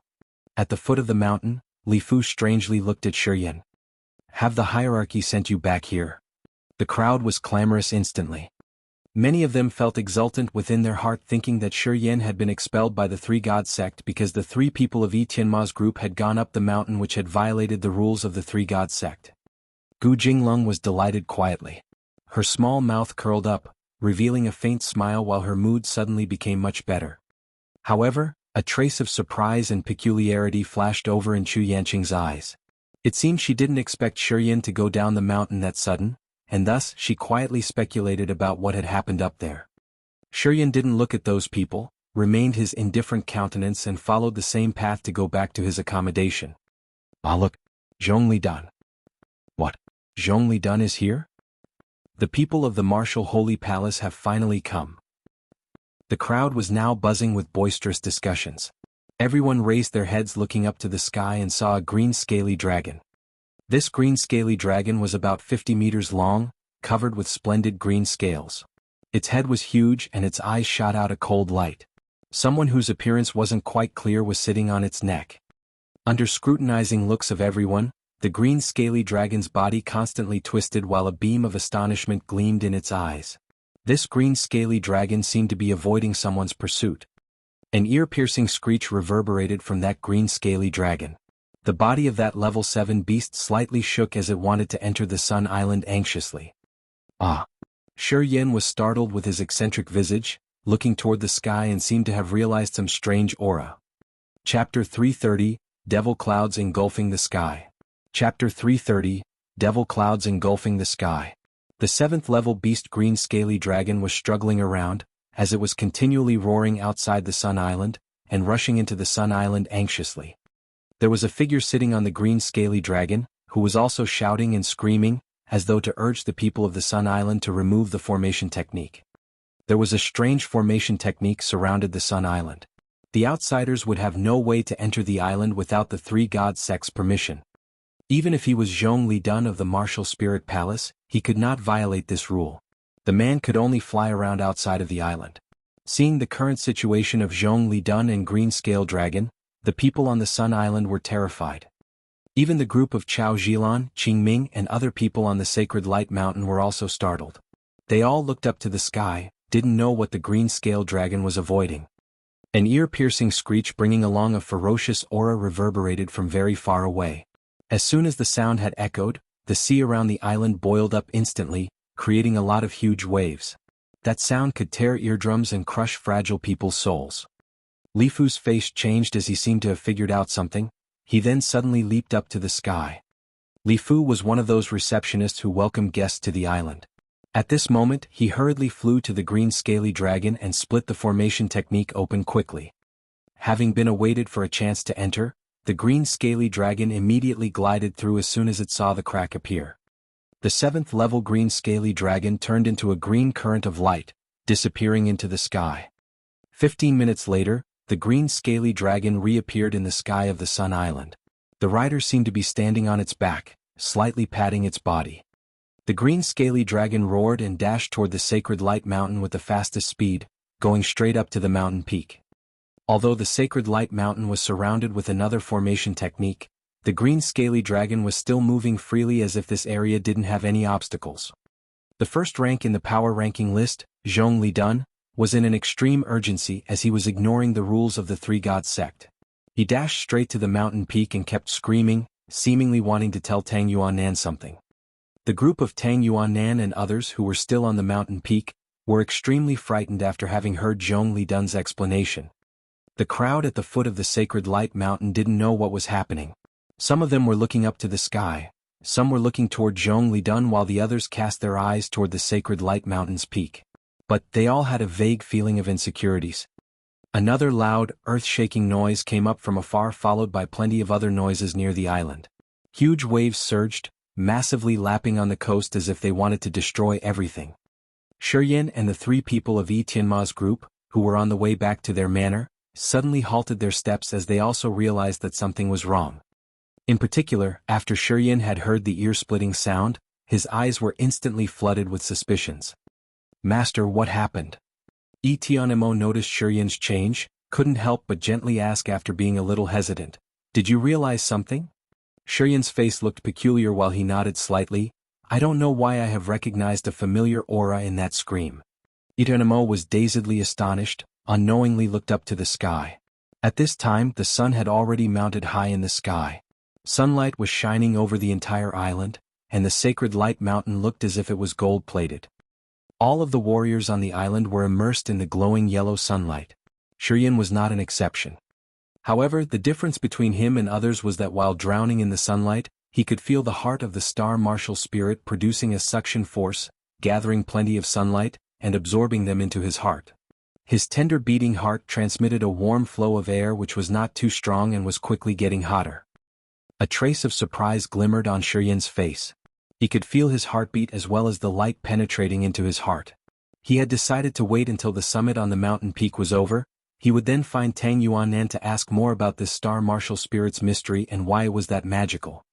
At the foot of the mountain, Li Fu strangely looked at ChiYan. Have the hierarchy sent you back here? The crowd was clamorous instantly. Many of them felt exultant within their heart, thinking that ChiYan had been expelled by the 3 god sect because the 3 people of Yi Tianma's group had gone up the mountain which had violated the rules of the 3 god sect. Gu Jinglong was delighted quietly. Her small mouth curled up, revealing a faint smile while her mood suddenly became much better. However, A trace of surprise and peculiarity flashed over in Chu Yanqing's eyes. It seemed she didn't expect ChiYan to go down the mountain that sudden, and thus she quietly speculated about what had happened up there. ChiYan didn't look at those people, remained his indifferent countenance and followed the same path to go back to his accommodation. Ah look, Zhong Lidan. What? Zhong Lidan is here? The people of the martial holy palace have finally come. The crowd was now buzzing with boisterous discussions. Everyone raised their heads looking up to the sky and saw a green scaly dragon. This green scaly dragon was about 50 meters long, covered with splendid green scales. Its head was huge and its eyes shot out a cold light. Someone whose appearance wasn't quite clear was sitting on its neck. Under scrutinizing looks of everyone, the green scaly dragon's body constantly twisted while a beam of astonishment gleamed in its eyes. This green scaly dragon seemed to be avoiding someone's pursuit. An ear-piercing screech reverberated from that green scaly dragon. The body of that level 7 beast slightly shook as it wanted to enter the Sun Island anxiously. Ah! ChiYan was startled with his eccentric visage, looking toward the sky and seemed to have realized some strange aura. Chapter 330, Devil Clouds Engulfing the Sky. Chapter 330, Devil Clouds Engulfing the Sky. The 7th level beast green scaly dragon was struggling around, as it was continually roaring outside the Sun Island, and rushing into the Sun Island anxiously. There was a figure sitting on the green scaly dragon, who was also shouting and screaming, as though to urge the people of the Sun Island to remove the formation technique. There was a strange formation technique surrounded the Sun Island. The outsiders would have no way to enter the island without the 3 god sect's permission. Even if he was Zhong Lidan of the Martial Spirit Palace, he could not violate this rule. The man could only fly around outside of the island. Seeing the current situation of Zhong Lidan and Green Scale Dragon, the people on the Sun Island were terrified. Even the group of Chao Zhilan, Qingming and other people on the Sacred Light Mountain were also startled. They all looked up to the sky, didn't know what the Green Scale Dragon was avoiding. An ear-piercing screech bringing along a ferocious aura reverberated from very far away. As soon as the sound had echoed, the sea around the island boiled up instantly, creating a lot of huge waves. That sound could tear eardrums and crush fragile people's souls. Li Fu's face changed as he seemed to have figured out something. He then suddenly leaped up to the sky. Li Fu was one of those receptionists who welcome guests to the island. At this moment, he hurriedly flew to the green scaly dragon and split the formation technique open quickly. Having been awaited for a chance to enter, the green scaly dragon immediately glided through as soon as it saw the crack appear. The 7th level green scaly dragon turned into a green current of light, disappearing into the sky. 15 minutes later, the green scaly dragon reappeared in the sky of the Sun Island. The rider seemed to be standing on its back, slightly patting its body. The green scaly dragon roared and dashed toward the Sacred Light Mountain with the fastest speed, going straight up to the mountain peak. Although the Sacred Light Mountain was surrounded with another formation technique, the green scaly dragon was still moving freely as if this area didn't have any obstacles. The first rank in the power ranking list, Zhong Lidan, was in an extreme urgency as he was ignoring the rules of the 3 god sect. He dashed straight to the mountain peak and kept screaming, seemingly wanting to tell Tang Yuannan something. The group of Tang Yuannan and others who were still on the mountain peak were extremely frightened after having heard Zhong Lidan's explanation. The crowd at the foot of the Sacred Light Mountain didn't know what was happening. Some of them were looking up to the sky, some were looking toward Zhong Lidan while the others cast their eyes toward the Sacred Light Mountain's peak. But they all had a vague feeling of insecurities. Another loud, earth-shaking noise came up from afar, followed by plenty of other noises near the island. Huge waves surged, massively lapping on the coast as if they wanted to destroy everything. ChiYan and the 3 people of Yi Tianma's group, who were on the way back to their manor, suddenly halted their steps as they also realized that something was wrong. In particular, after ChiYan had heard the ear-splitting sound, his eyes were instantly flooded with suspicions. "Master, what happened?" Yi Tianmo noticed ChiYan's change, couldn't help but gently ask after being a little hesitant. "Did you realize something?" ChiYan's face looked peculiar while he nodded slightly. "I don't know why I have recognized a familiar aura in that scream." Yi Tianmo was dazedly astonished, unknowingly looked up to the sky. At this time the sun had already mounted high in the sky. Sunlight was shining over the entire island, and the Sacred Light Mountain looked as if it was gold-plated. All of the warriors on the island were immersed in the glowing yellow sunlight. ChiYan was not an exception. However, the difference between him and others was that while drowning in the sunlight, he could feel the heart of the star martial spirit producing a suction force, gathering plenty of sunlight, and absorbing them into his heart. His tender beating heart transmitted a warm flow of air which was not too strong and was quickly getting hotter. A trace of surprise glimmered on ChiYan's face. He could feel his heartbeat as well as the light penetrating into his heart. He had decided to wait until the summit on the mountain peak was over. He would then find Tang Yuanan to ask more about this star martial spirit's mystery and why it was that magical.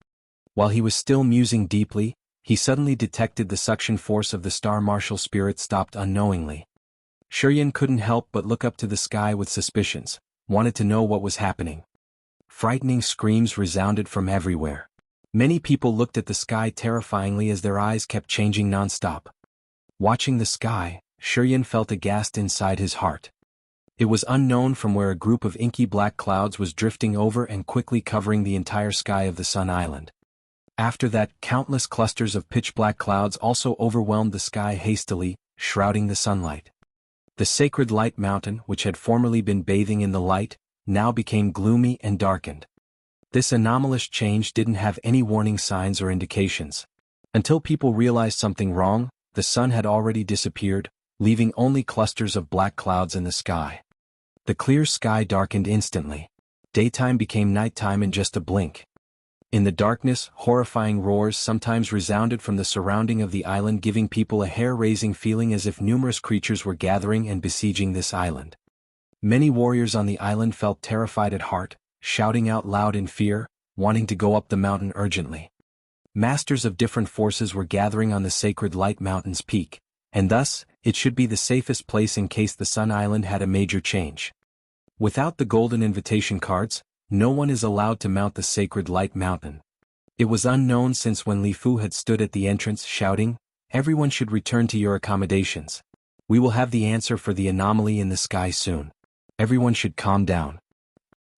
While he was still musing deeply, he suddenly detected the suction force of the star martial spirit stopped unknowingly. ChiYan couldn't help but look up to the sky with suspicions, wanted to know what was happening. Frightening screams resounded from everywhere. Many people looked at the sky terrifyingly as their eyes kept changing non-stop. Watching the sky, ChiYan felt aghast inside his heart. It was unknown from where a group of inky black clouds was drifting over and quickly covering the entire sky of the Sun Island. After that, countless clusters of pitch-black clouds also overwhelmed the sky hastily, shrouding the sunlight. The sacred light mountain, which had formerly been bathing in the light, now became gloomy and darkened. This anomalous change didn't have any warning signs or indications. Until people realized something wrong, the sun had already disappeared, leaving only clusters of black clouds in the sky. The clear sky darkened instantly. Daytime became nighttime in just a blink. In the darkness, horrifying roars sometimes resounded from the surrounding of the island, giving people a hair-raising feeling as if numerous creatures were gathering and besieging this island. Many warriors on the island felt terrified at heart, shouting out loud in fear, wanting to go up the mountain urgently. Masters of different forces were gathering on the sacred light mountain's peak, and thus, it should be the safest place in case the Sun Island had a major change. Without the golden invitation cards, no one is allowed to mount the sacred light mountain. It was unknown since when Li Fu had stood at the entrance shouting, "Everyone should return to your accommodations. We will have the answer for the anomaly in the sky soon. Everyone should calm down."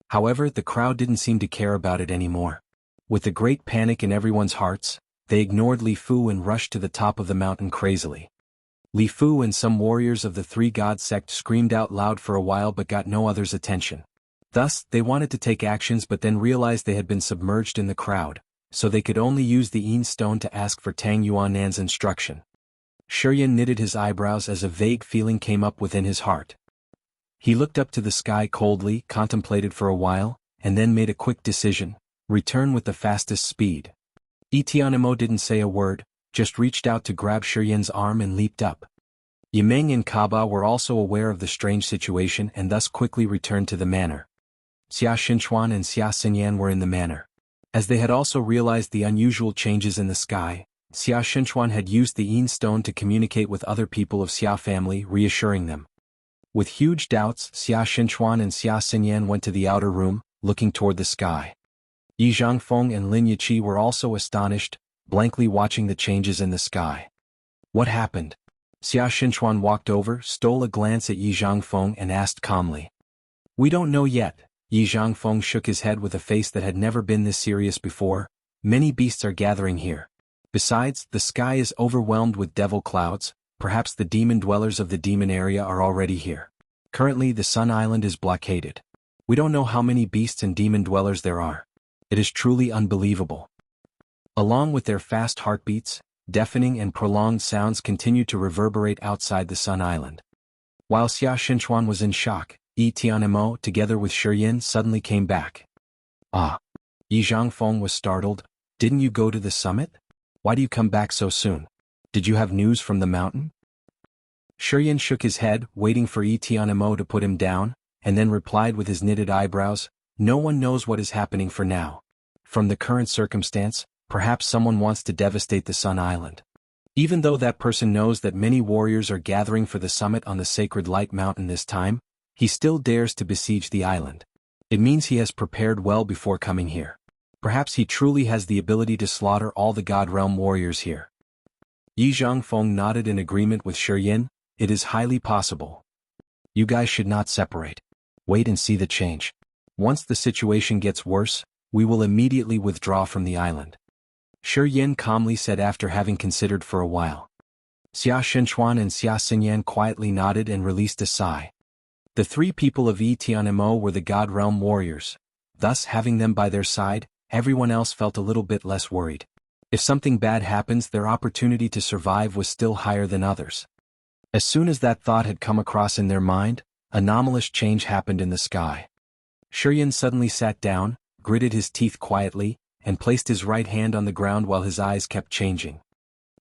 However, the crowd didn't seem to care about it anymore. With the great panic in everyone's hearts, they ignored Li Fu and rushed to the top of the mountain crazily. Li Fu and some warriors of the Three God sect screamed out loud for a while but got no other's attention. Thus, they wanted to take actions but then realized they had been submerged in the crowd, so they could only use the Yin stone to ask for Tang Yuanan's instruction. ChiYan knitted his eyebrows as a vague feeling came up within his heart. He looked up to the sky coldly, contemplated for a while, and then made a quick decision: return with the fastest speed. Etianimo didn't say a word, just reached out to grab ChiYan's arm and leaped up. Yimeng and Kaba were also aware of the strange situation and thus quickly returned to the manor. Xia Xinchuan and Xia Xinyan were in the manor. As they had also realized the unusual changes in the sky, Xia Xinchuan had used the Yin stone to communicate with other people of Xia family, reassuring them. With huge doubts, Xia Xinchuan and Xia Xinyan went to the outer room, looking toward the sky. Yi Zhangfeng and Lin Yiqi were also astonished, blankly watching the changes in the sky. What happened? Xia Xinchuan walked over, stole a glance at Yi Zhangfeng and asked calmly. We don't know yet. Yi Zhangfeng shook his head with a face that had never been this serious before. Many beasts are gathering here. Besides, the sky is overwhelmed with devil clouds. Perhaps the demon dwellers of the demon area are already here. Currently the Sun Island is blockaded. We don't know how many beasts and demon dwellers there are. It is truly unbelievable. Along with their fast heartbeats, deafening and prolonged sounds continued to reverberate outside the Sun Island. While Xia Xinchuan was in shock, Yi Tianmo, together with ChiYan, suddenly came back. Ah! Yi Zhangfeng was startled. Didn't you go to the summit? Why do you come back so soon? Did you have news from the mountain? ChiYan shook his head, waiting for Yi Tianmo to put him down, and then replied with his knitted eyebrows, No one knows what is happening for now. From the current circumstance, perhaps someone wants to devastate the Sun Island. Even though that person knows that many warriors are gathering for the summit on the sacred light mountain this time, he still dares to besiege the island. It means he has prepared well before coming here. Perhaps he truly has the ability to slaughter all the God Realm warriors here. Yi Zhangfeng nodded in agreement with ChiYan. It is highly possible. You guys should not separate. Wait and see the change. Once the situation gets worse, we will immediately withdraw from the island. ChiYan calmly said after having considered for a while. Xia Xinchuan and Xia Xinyan quietly nodded and released a sigh. The three people of Tianmo were the God Realm warriors. Thus, having them by their side, everyone else felt a little bit less worried. If something bad happens, their opportunity to survive was still higher than others. As soon as that thought had come across in their mind, anomalous change happened in the sky. ChiYan suddenly sat down, gritted his teeth quietly, and placed his right hand on the ground while his eyes kept changing.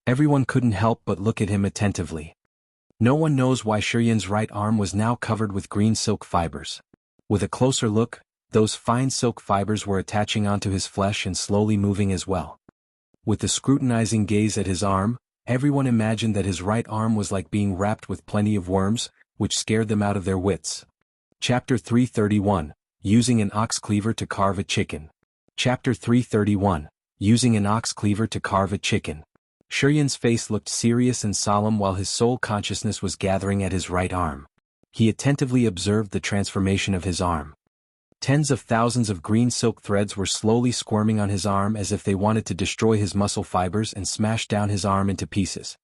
Everyone couldn't help but look at him attentively. No one knows why ChiYan's right arm was now covered with green silk fibers. With a closer look, those fine silk fibers were attaching onto his flesh and slowly moving as well. With the scrutinizing gaze at his arm, everyone imagined that his right arm was like being wrapped with plenty of worms, which scared them out of their wits. Chapter 331, Using an ox-cleaver to carve a chicken. Chapter 331, Using an ox-cleaver to carve a chicken. ChiYan's face looked serious and solemn while his soul consciousness was gathering at his right arm. He attentively observed the transformation of his arm. Tens of thousands of green silk threads were slowly squirming on his arm as if they wanted to destroy his muscle fibers and smash down his arm into pieces.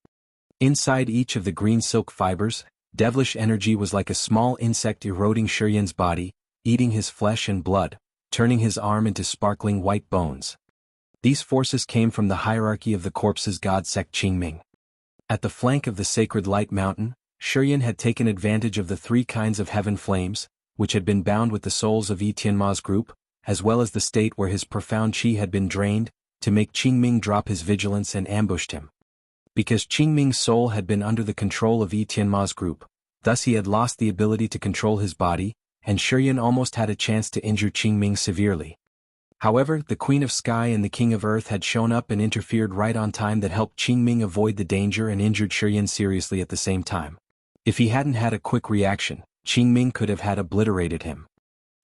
Inside each of the green silk fibers, devilish energy was like a small insect eroding ChiYan's body, eating his flesh and blood, turning his arm into sparkling white bones. These forces came from the hierarchy of the corpse's god sect Qingming. At the flank of the sacred light mountain, ChiYan had taken advantage of the three kinds of heaven flames, which had been bound with the souls of Tianma's group, as well as the state where his profound qi had been drained, to make Qingming drop his vigilance and ambushed him. Because Qingming's soul had been under the control of Tianma's group, thus he had lost the ability to control his body, and ChiYan almost had a chance to injure Qingming severely. However, the Queen of Sky and the King of Earth had shown up and interfered right on time that helped Qingming avoid the danger and injured ChiYan seriously at the same time. If he hadn't had a quick reaction, Qingming could have had obliterated him.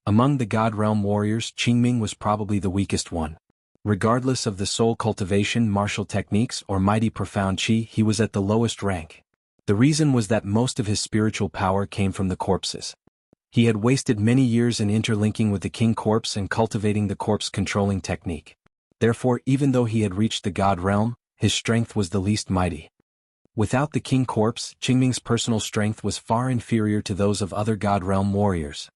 Among the God Realm warriors, Qingming was probably the weakest one. Regardless of the soul cultivation, martial techniques, or mighty profound qi, he was at the lowest rank. The reason was that most of his spiritual power came from the corpses. He had wasted many years in interlinking with the king corpse and cultivating the corpse controlling technique. Therefore, even though he had reached the God Realm, his strength was the least mighty. Without the king corpse, Qingming's personal strength was far inferior to those of other God Realm warriors.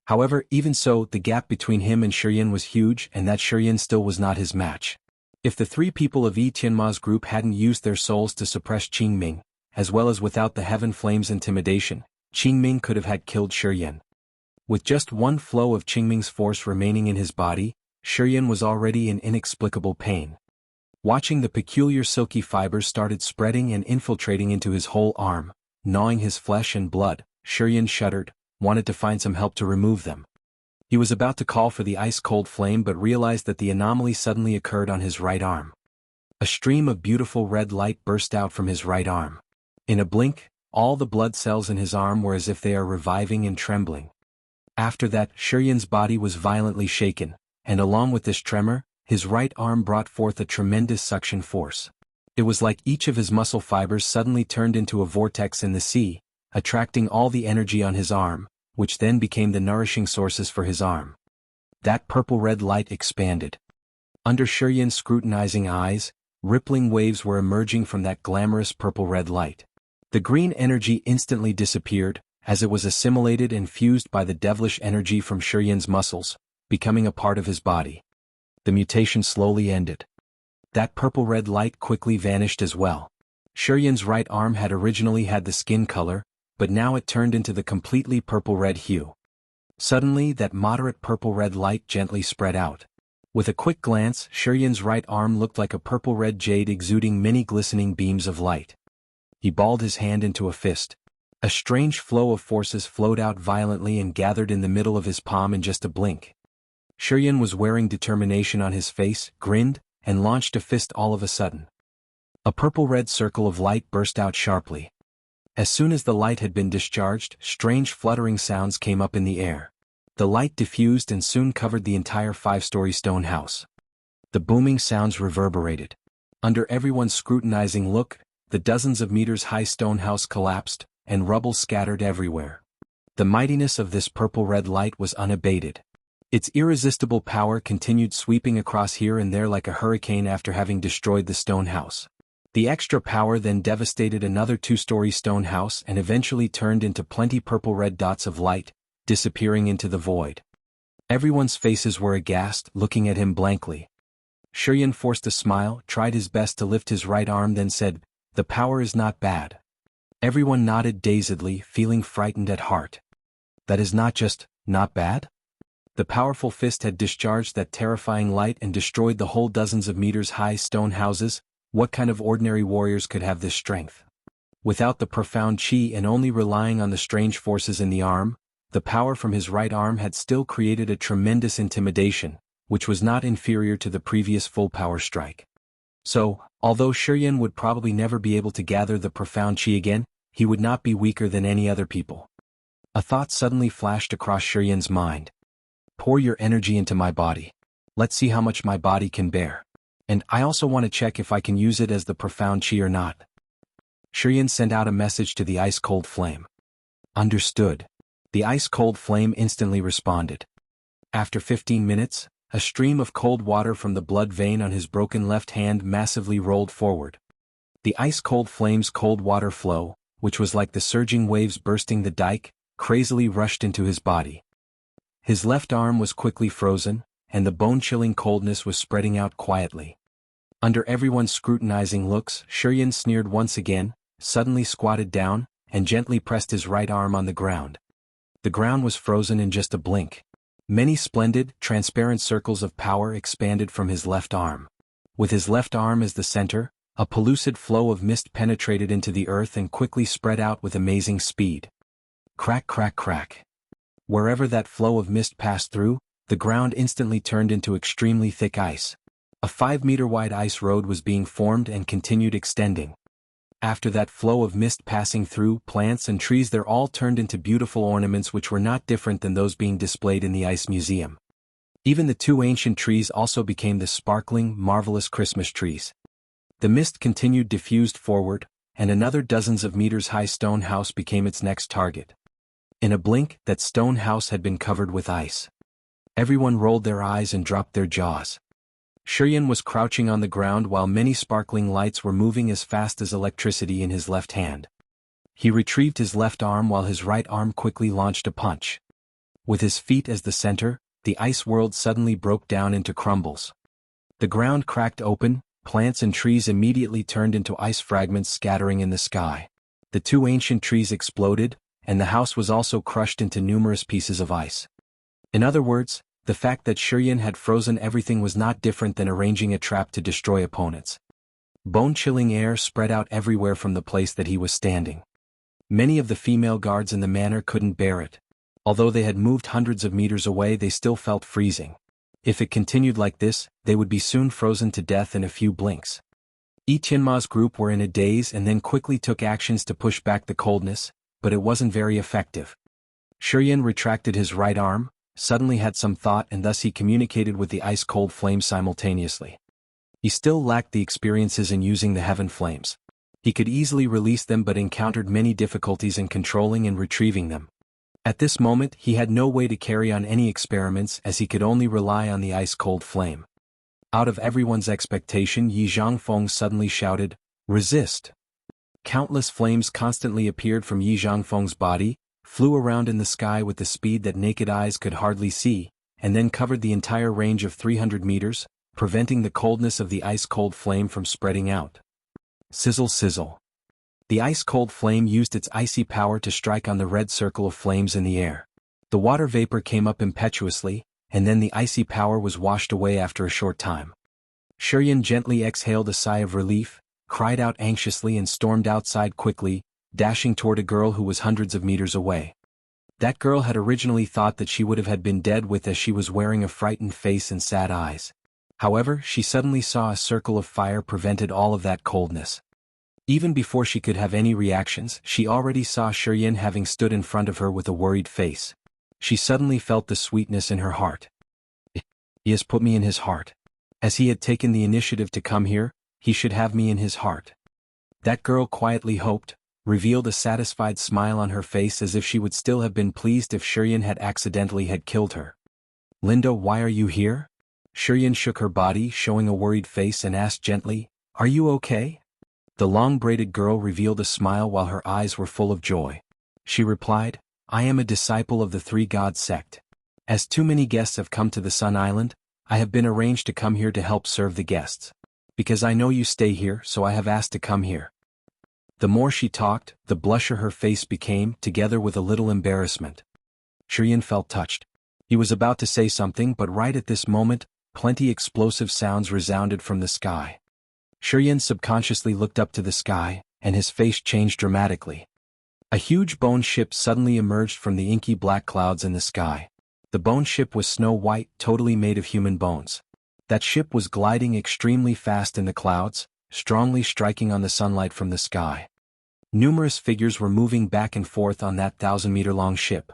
However, even so, the gap between him and ChiYan was huge, and that ChiYan still was not his match. If the three people of Tianma's group hadn't used their souls to suppress Qingming, as well as without the Heaven Flame's intimidation, Qingming could have had killed ChiYan. With just one flow of Qingming's force remaining in his body, ChiYan was already in inexplicable pain. Watching the peculiar silky fibers started spreading and infiltrating into his whole arm, gnawing his flesh and blood, ChiYan shuddered, wanted to find some help to remove them. He was about to call for the ice-cold flame but realized that the anomaly suddenly occurred on his right arm. A stream of beautiful red light burst out from his right arm. In a blink, all the blood cells in his arm were as if they are reviving and trembling. After that, ChiYan's body was violently shaken, and along with this tremor, his right arm brought forth a tremendous suction force. It was like each of his muscle fibers suddenly turned into a vortex in the sea, attracting all the energy on his arm, which then became the nourishing sources for his arm. That purple-red light expanded. Under ChiYan's scrutinizing eyes, rippling waves were emerging from that glamorous purple-red light. The green energy instantly disappeared, as it was assimilated and fused by the devilish energy from ChiYan's muscles, becoming a part of his body. The mutation slowly ended. That purple-red light quickly vanished as well. ChiYan's right arm had originally had the skin color, but now it turned into the completely purple-red hue. Suddenly, that moderate purple-red light gently spread out. With a quick glance, ChiYan's right arm looked like a purple-red jade exuding many glistening beams of light. He balled his hand into a fist. A strange flow of forces flowed out violently and gathered in the middle of his palm in just a blink. ChiYan was wearing determination on his face, grinned, and launched a fist all of a sudden. A purple-red circle of light burst out sharply. As soon as the light had been discharged, strange fluttering sounds came up in the air. The light diffused and soon covered the entire 5-story stone house. The booming sounds reverberated. Under everyone's scrutinizing look, the dozens of meters high stone house collapsed, and rubble scattered everywhere. The mightiness of this purple-red light was unabated. Its irresistible power continued sweeping across here and there like a hurricane after having destroyed the stone house. The extra power then devastated another 2-story stone house and eventually turned into plenty purple-red dots of light, disappearing into the void. Everyone's faces were aghast, looking at him blankly. ChiYan forced a smile, tried his best to lift his right arm, then said, "The power is not bad." Everyone nodded dazedly, feeling frightened at heart. That is not just, not bad? The powerful fist had discharged that terrifying light and destroyed the whole dozens of meters-high stone houses. What kind of ordinary warriors could have this strength? Without the profound chi and only relying on the strange forces in the arm, the power from his right arm had still created a tremendous intimidation, which was not inferior to the previous full-power strike. So, although ChiYan would probably never be able to gather the profound chi again, he would not be weaker than any other people. A thought suddenly flashed across ChiYan's mind. Pour your energy into my body. Let's see how much my body can bear. And I also want to check if I can use it as the profound chi or not. ChiYan sent out a message to the ice-cold flame. Understood. The ice-cold flame instantly responded. After 15 minutes, a stream of cold water from the blood vein on his broken left hand massively rolled forward. The ice-cold flame's cold water flow, which was like the surging waves bursting the dike, crazily rushed into his body. His left arm was quickly frozen, and the bone-chilling coldness was spreading out quietly. Under everyone's scrutinizing looks, ChiYan sneered once again, suddenly squatted down, and gently pressed his right arm on the ground. The ground was frozen in just a blink. Many splendid, transparent circles of power expanded from his left arm. With his left arm as the center, a pellucid flow of mist penetrated into the earth and quickly spread out with amazing speed. Crack, crack, crack. Wherever that flow of mist passed through, the ground instantly turned into extremely thick ice. A 5-meter-wide ice road was being formed and continued extending. After that flow of mist passing through, plants and trees there all turned into beautiful ornaments which were not different than those being displayed in the ice museum. Even the 2 ancient trees also became the sparkling, marvelous Christmas trees. The mist continued diffused forward, and another dozens of meters-high stone house became its next target. In a blink, that stone house had been covered with ice. Everyone rolled their eyes and dropped their jaws. ChiYan was crouching on the ground while many sparkling lights were moving as fast as electricity in his left hand. He retrieved his left arm while his right arm quickly launched a punch. With his feet as the center, the ice world suddenly broke down into crumbles. The ground cracked open, plants and trees immediately turned into ice fragments scattering in the sky. The 2 ancient trees exploded, and the house was also crushed into numerous pieces of ice. In other words, the fact that ChiYan had frozen everything was not different than arranging a trap to destroy opponents. Bone-chilling air spread out everywhere from the place that he was standing. Many of the female guards in the manor couldn't bear it. Although they had moved hundreds of meters away, they still felt freezing. If it continued like this, they would be soon frozen to death in a few blinks. Tianma's group were in a daze and then quickly took actions to push back the coldness, but it wasn't very effective. ChiYan retracted his right arm, suddenly had some thought, and thus he communicated with the ice-cold flame simultaneously. He still lacked the experiences in using the heaven flames. He could easily release them but encountered many difficulties in controlling and retrieving them. At this moment he had no way to carry on any experiments as he could only rely on the ice-cold flame. Out of everyone's expectation, Jianghu suddenly shouted, "Resist!" Countless flames constantly appeared from Jianghu's body, flew around in the sky with the speed that naked eyes could hardly see, and then covered the entire range of 300 meters, preventing the coldness of the ice-cold flame from spreading out. Sizzle, sizzle. The ice-cold flame used its icy power to strike on the red circle of flames in the air. The water vapor came up impetuously, and then the icy power was washed away after a short time. ChiYan gently exhaled a sigh of relief, cried out anxiously and stormed outside quickly, dashing toward a girl who was hundreds of meters away. That girl had originally thought that she would have had been dead with as she was wearing a frightened face and sad eyes. However, she suddenly saw a circle of fire prevented all of that coldness. Even before she could have any reactions, she already saw ChiYan having stood in front of her with a worried face. She suddenly felt the sweetness in her heart. He has put me in his heart. As he had taken the initiative to come here, he should have me in his heart. That girl quietly hoped, revealed a satisfied smile on her face as if she would still have been pleased if ChiYan had accidentally killed her. "Linda, why are you here?" ChiYan shook her body, showing a worried face, and asked gently, "Are you okay?" The long-braided girl revealed a smile while her eyes were full of joy. She replied, I am a disciple of the Three Gods sect. As too many guests have come to the Sun Island, I have been arranged to come here to help serve the guests. Because I know you stay here, so I have asked to come here. The more she talked, the blusher her face became, together with a little embarrassment. ChiYan felt touched. He was about to say something, but right at this moment, plenty explosive sounds resounded from the sky. ChiYan subconsciously looked up to the sky, and his face changed dramatically. A huge bone ship suddenly emerged from the inky black clouds in the sky. The bone ship was snow white, totally made of human bones. That ship was gliding extremely fast in the clouds, strongly striking on the sunlight from the sky. Numerous figures were moving back and forth on that 1,000-meter-long ship.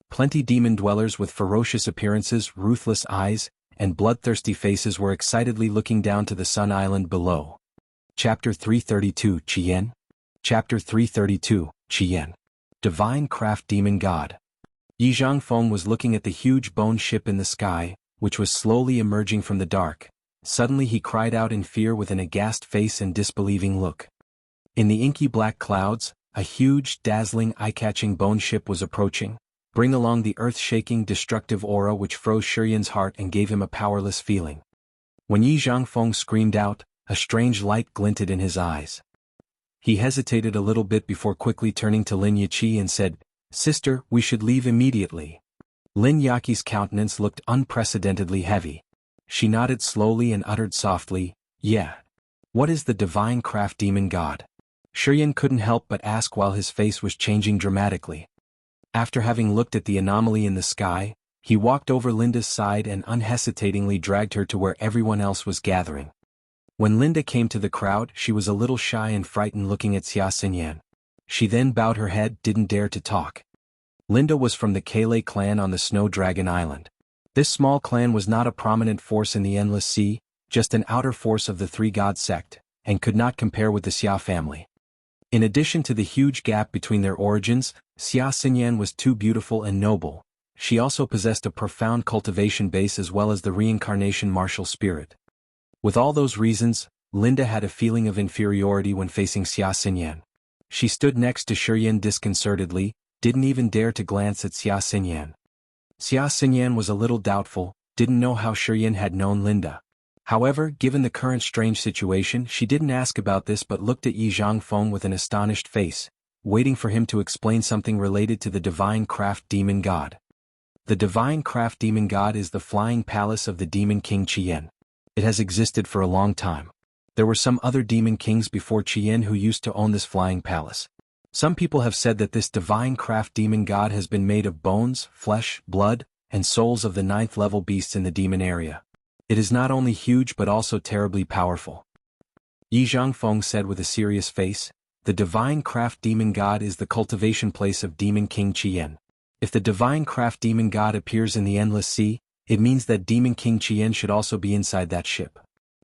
Plenty demon dwellers with ferocious appearances, ruthless eyes, and bloodthirsty faces were excitedly looking down to the Sun Island below. Chapter 332 ChiYan. Chapter 332 ChiYan. Divine Craft Demon God. Jianghu was looking at the huge bone ship in the sky, which was slowly emerging from the dark. Suddenly he cried out in fear with an aghast face and disbelieving look. In the inky black clouds, a huge, dazzling, eye-catching bone ship was approaching, bringing along the earth-shaking, destructive aura which froze ChiYan's heart and gave him a powerless feeling. When Jianghu screamed out, a strange light glinted in his eyes. He hesitated a little bit before quickly turning to Lin Yaqi and said, Sister, we should leave immediately. Lin Yaqi's countenance looked unprecedentedly heavy. She nodded slowly and uttered softly, Yeah. What is the Divine Craft Demon God? ChiYan couldn't help but ask while his face was changing dramatically. After having looked at the anomaly in the sky, he walked over Linda's side and unhesitatingly dragged her to where everyone else was gathering. When Linda came to the crowd, she was a little shy and frightened looking at ChiYan. She then bowed her head, didn't dare to talk. Linda was from the Kale clan on the Snow Dragon Island. This small clan was not a prominent force in the Endless Sea, just an outer force of the Three God sect, and could not compare with the Xia family. In addition to the huge gap between their origins, ChiYan was too beautiful and noble. She also possessed a profound cultivation base as well as the reincarnation martial spirit. With all those reasons, Linda had a feeling of inferiority when facing ChiYan. She stood next to ChiYan disconcertedly, didn't even dare to glance at ChiYan. ChiYan was a little doubtful, didn't know how ChiYan had known Linda. However, given the current strange situation, she didn't ask about this but looked at Jianghu with an astonished face, waiting for him to explain something related to the Divine Craft Demon God. The Divine Craft Demon God is the flying palace of the Demon King ChiYan. It has existed for a long time. There were some other demon kings before ChiYan who used to own this flying palace. Some people have said that this Divine Craft Demon God has been made of bones, flesh, blood, and souls of the 9th-level beasts in the demon area. It is not only huge but also terribly powerful. Jianghu said with a serious face, The Divine Craft Demon God is the cultivation place of Demon King ChiYan. If the Divine Craft Demon God appears in the Endless Sea, it means that Demon King ChiYan should also be inside that ship.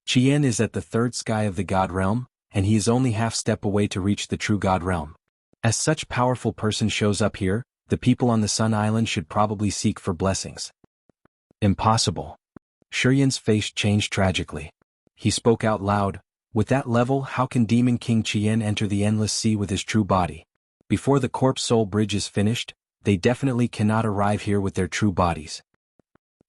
ChiYan is at the 3rd sky of the God Realm, and he is only half-step away to reach the true God Realm. As such powerful person shows up here, the people on the Sun Island should probably seek for blessings. Impossible. ChiYan's face changed tragically. He spoke out loud, With that level, how can Demon King ChiYan enter the Endless Sea with his true body? Before the Corpse Soul Bridge is finished, they definitely cannot arrive here with their true bodies.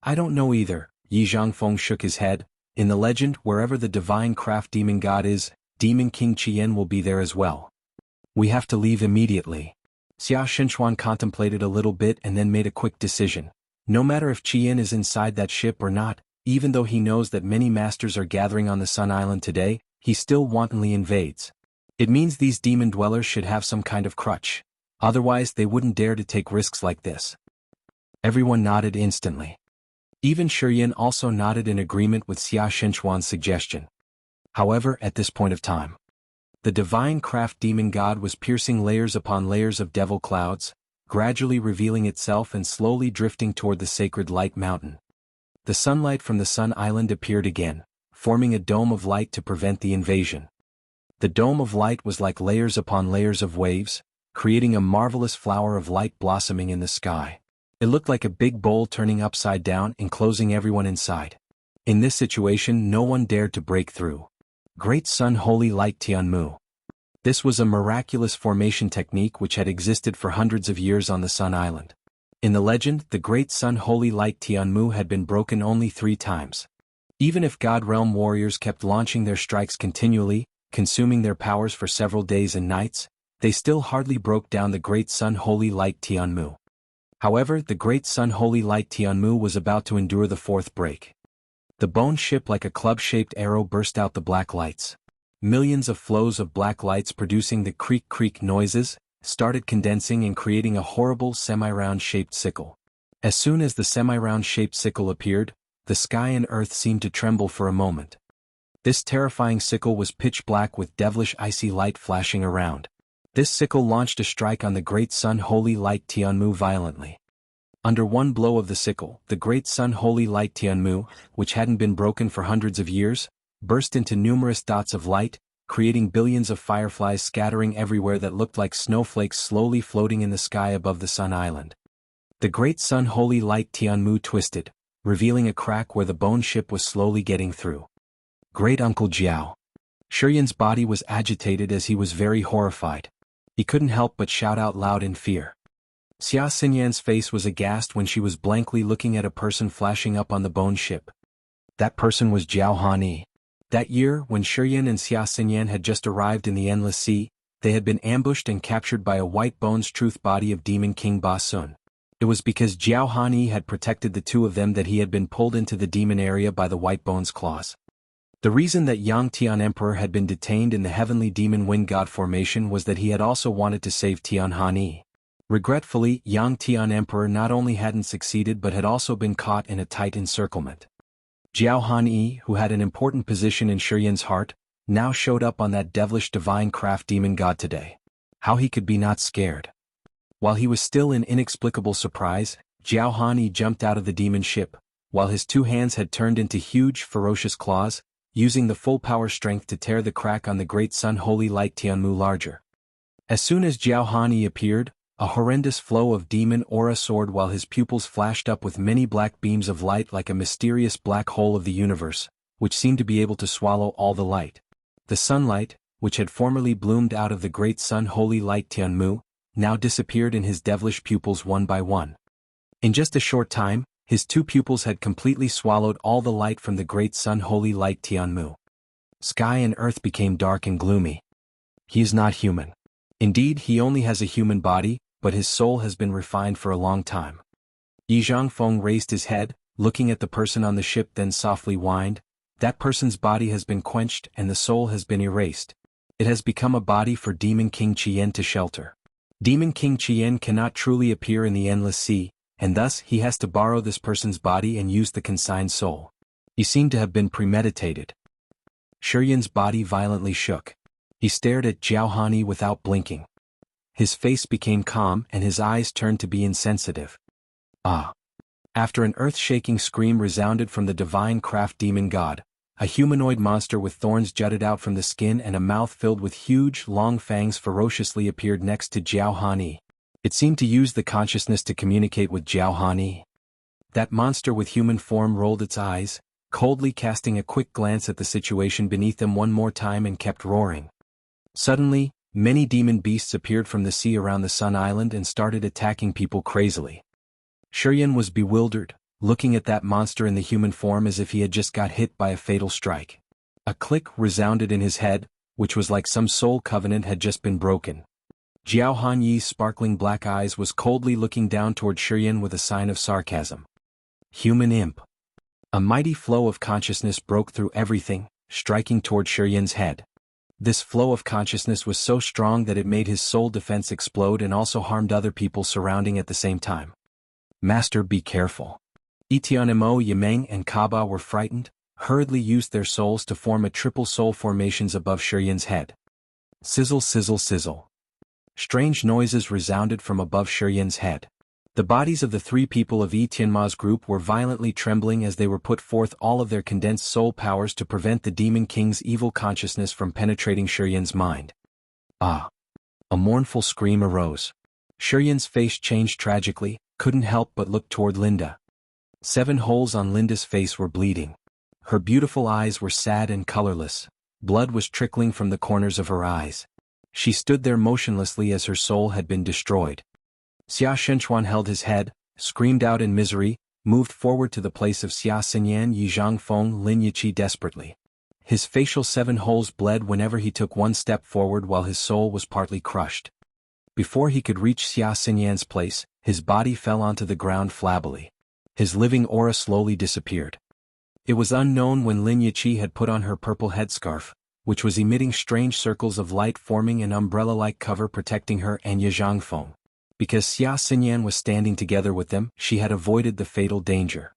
I don't know either, Jianghu shook his head. In the legend, wherever the Divine Craft Demon God is, Demon King ChiYan will be there as well. We have to leave immediately. Xia Shenchuan contemplated a little bit and then made a quick decision. No matter if ChiYan is inside that ship or not, even though he knows that many masters are gathering on the Sun Island today, he still wantonly invades. It means these demon dwellers should have some kind of crutch. Otherwise they wouldn't dare to take risks like this. Everyone nodded instantly. Even ChiYan also nodded in agreement with Xia Shenchuan's suggestion. However, at this point of time, the Divine Craft Demon God was piercing layers upon layers of devil clouds, gradually revealing itself and slowly drifting toward the sacred light mountain. The sunlight from the Sun Island appeared again, forming a dome of light to prevent the invasion. The dome of light was like layers upon layers of waves, creating a marvelous flower of light blossoming in the sky. It looked like a big bowl turning upside down, enclosing everyone inside. In this situation, no one dared to break through. Great Sun Holy Light Tianmu. This was a miraculous formation technique which had existed for hundreds of years on the Sun Island. In the legend, the Great Sun Holy Light Tianmu had been broken only 3 times. Even if God Realm warriors kept launching their strikes continually, consuming their powers for several days and nights, they still hardly broke down the Great Sun Holy Light Tianmu. However, the Great Sun Holy Light Tianmu was about to endure the 4th break. The bone ship like a club-shaped arrow burst out the black lights. Millions of flows of black lights producing the creak-creak noises, started condensing and creating a horrible semi-round shaped sickle. As soon as the semi-round shaped sickle appeared, the sky and earth seemed to tremble for a moment. This terrifying sickle was pitch black with devilish icy light flashing around. This sickle launched a strike on the Great Sun Holy Light Tianmu violently. Under one blow of the sickle, the Great Sun Holy Light Tianmu, which hadn't been broken for hundreds of years, burst into numerous dots of light, creating billions of fireflies scattering everywhere that looked like snowflakes slowly floating in the sky above the Sun Island. The Great Sun Holy Light Tianmu twisted, revealing a crack where the bone ship was slowly getting through. Great Uncle Jiao. ChiYan's body was agitated as he was very horrified. He couldn't help but shout out loud in fear. Xinyan's face was aghast when she was blankly looking at a person flashing up on the bone ship. That person was Jiao Hanyi. That year, when ChiYan and Xinyan had just arrived in the Endless Sea, they had been ambushed and captured by a white bones truth body of Demon King Ba Sun. It was because Jiao Hanyi had protected the 2 of them that he had been pulled into the demon area by the white bones claws. The reason that Yang Tian Emperor had been detained in the heavenly demon wind god formation was that he had also wanted to save Tian Hanyi. Regretfully, Yang Tian Emperor not only hadn't succeeded but had also been caught in a tight encirclement. Jiao Hanyi, who had an important position in ChiYan's heart, now showed up on that devilish divine craft demon god today. How he could be not scared. While he was still in inexplicable surprise, Jiao Hanyi jumped out of the demon ship, while his 2 hands had turned into huge, ferocious claws, using the full power strength to tear the crack on the Great Sun Holy Light Tianmu larger. As soon as Jiao Hanyi appeared, a horrendous flow of demon aura soared while his pupils flashed up with many black beams of light like a mysterious black hole of the universe, which seemed to be able to swallow all the light. The sunlight, which had formerly bloomed out of the Great Sun Holy Light Tianmu, now disappeared in his devilish pupils one by one. In just a short time, his 2 pupils had completely swallowed all the light from the Great Sun Holy Light Tianmu. Sky and earth became dark and gloomy. He is not human. Indeed, he only has a human body, but his soul has been refined for a long time. Yi Zhangfeng raised his head, looking at the person on the ship, then softly whined, "That person's body has been quenched and the soul has been erased. It has become a body for Demon King ChiYan to shelter. Demon King ChiYan cannot truly appear in the Endless Sea, and thus he has to borrow this person's body and use the consigned soul." He seemed to have been premeditated. ChiYan's body violently shook. He stared at Jiao Hanyi without blinking. His face became calm and his eyes turned to be insensitive. Ah! After an earth-shaking scream resounded from the divine craft demon god, a humanoid monster with thorns jutted out from the skin and a mouth filled with huge, long fangs ferociously appeared next to Jiao Hanyi. It seemed to use the consciousness to communicate with Jiao Hanyi. That monster with human form rolled its eyes, coldly casting a quick glance at the situation beneath them one more time and kept roaring. Suddenly, many demon beasts appeared from the sea around the Sun Island and started attacking people crazily. ChiYan was bewildered, looking at that monster in the human form as if he had just got hit by a fatal strike. A click resounded in his head, which was like some soul covenant had just been broken. Jiao Hanyi's sparkling black eyes was coldly looking down toward ChiYan with a sign of sarcasm. Human imp. A mighty flow of consciousness broke through everything, striking toward ChiYan's head. This flow of consciousness was so strong that it made his soul defense explode and also harmed other people surrounding at the same time. Master, be careful. Etianmo, Yimeng and Kaba were frightened, hurriedly used their souls to form a triple soul formations above ChiYan's head. Sizzle, sizzle, sizzle. Strange noises resounded from above ChiYan's head. The bodies of the 3 people of Etianma's group were violently trembling as they were put forth all of their condensed soul powers to prevent the Demon King's evil consciousness from penetrating ChiYan's mind. Ah! A mournful scream arose. ChiYan's face changed tragically, couldn't help but look toward Linda. 7 holes on Linda's face were bleeding. Her beautiful eyes were sad and colorless. Blood was trickling from the corners of her eyes. She stood there motionlessly as her soul had been destroyed. Xia Shenchuan held his head, screamed out in misery, moved forward to the place of Xia Xinyan Yi Zhangfeng Lin Yiqi desperately. His facial 7 holes bled whenever he took one step forward while his soul was partly crushed. Before he could reach Xia Xinyan's place, his body fell onto the ground flabbily. His living aura slowly disappeared. It was unknown when Lin Yiqi had put on her purple headscarf, which was emitting strange circles of light forming an umbrella-like cover protecting her and Yi Zhangfeng. Because Xia Xinyan was standing together with them, she had avoided the fatal danger.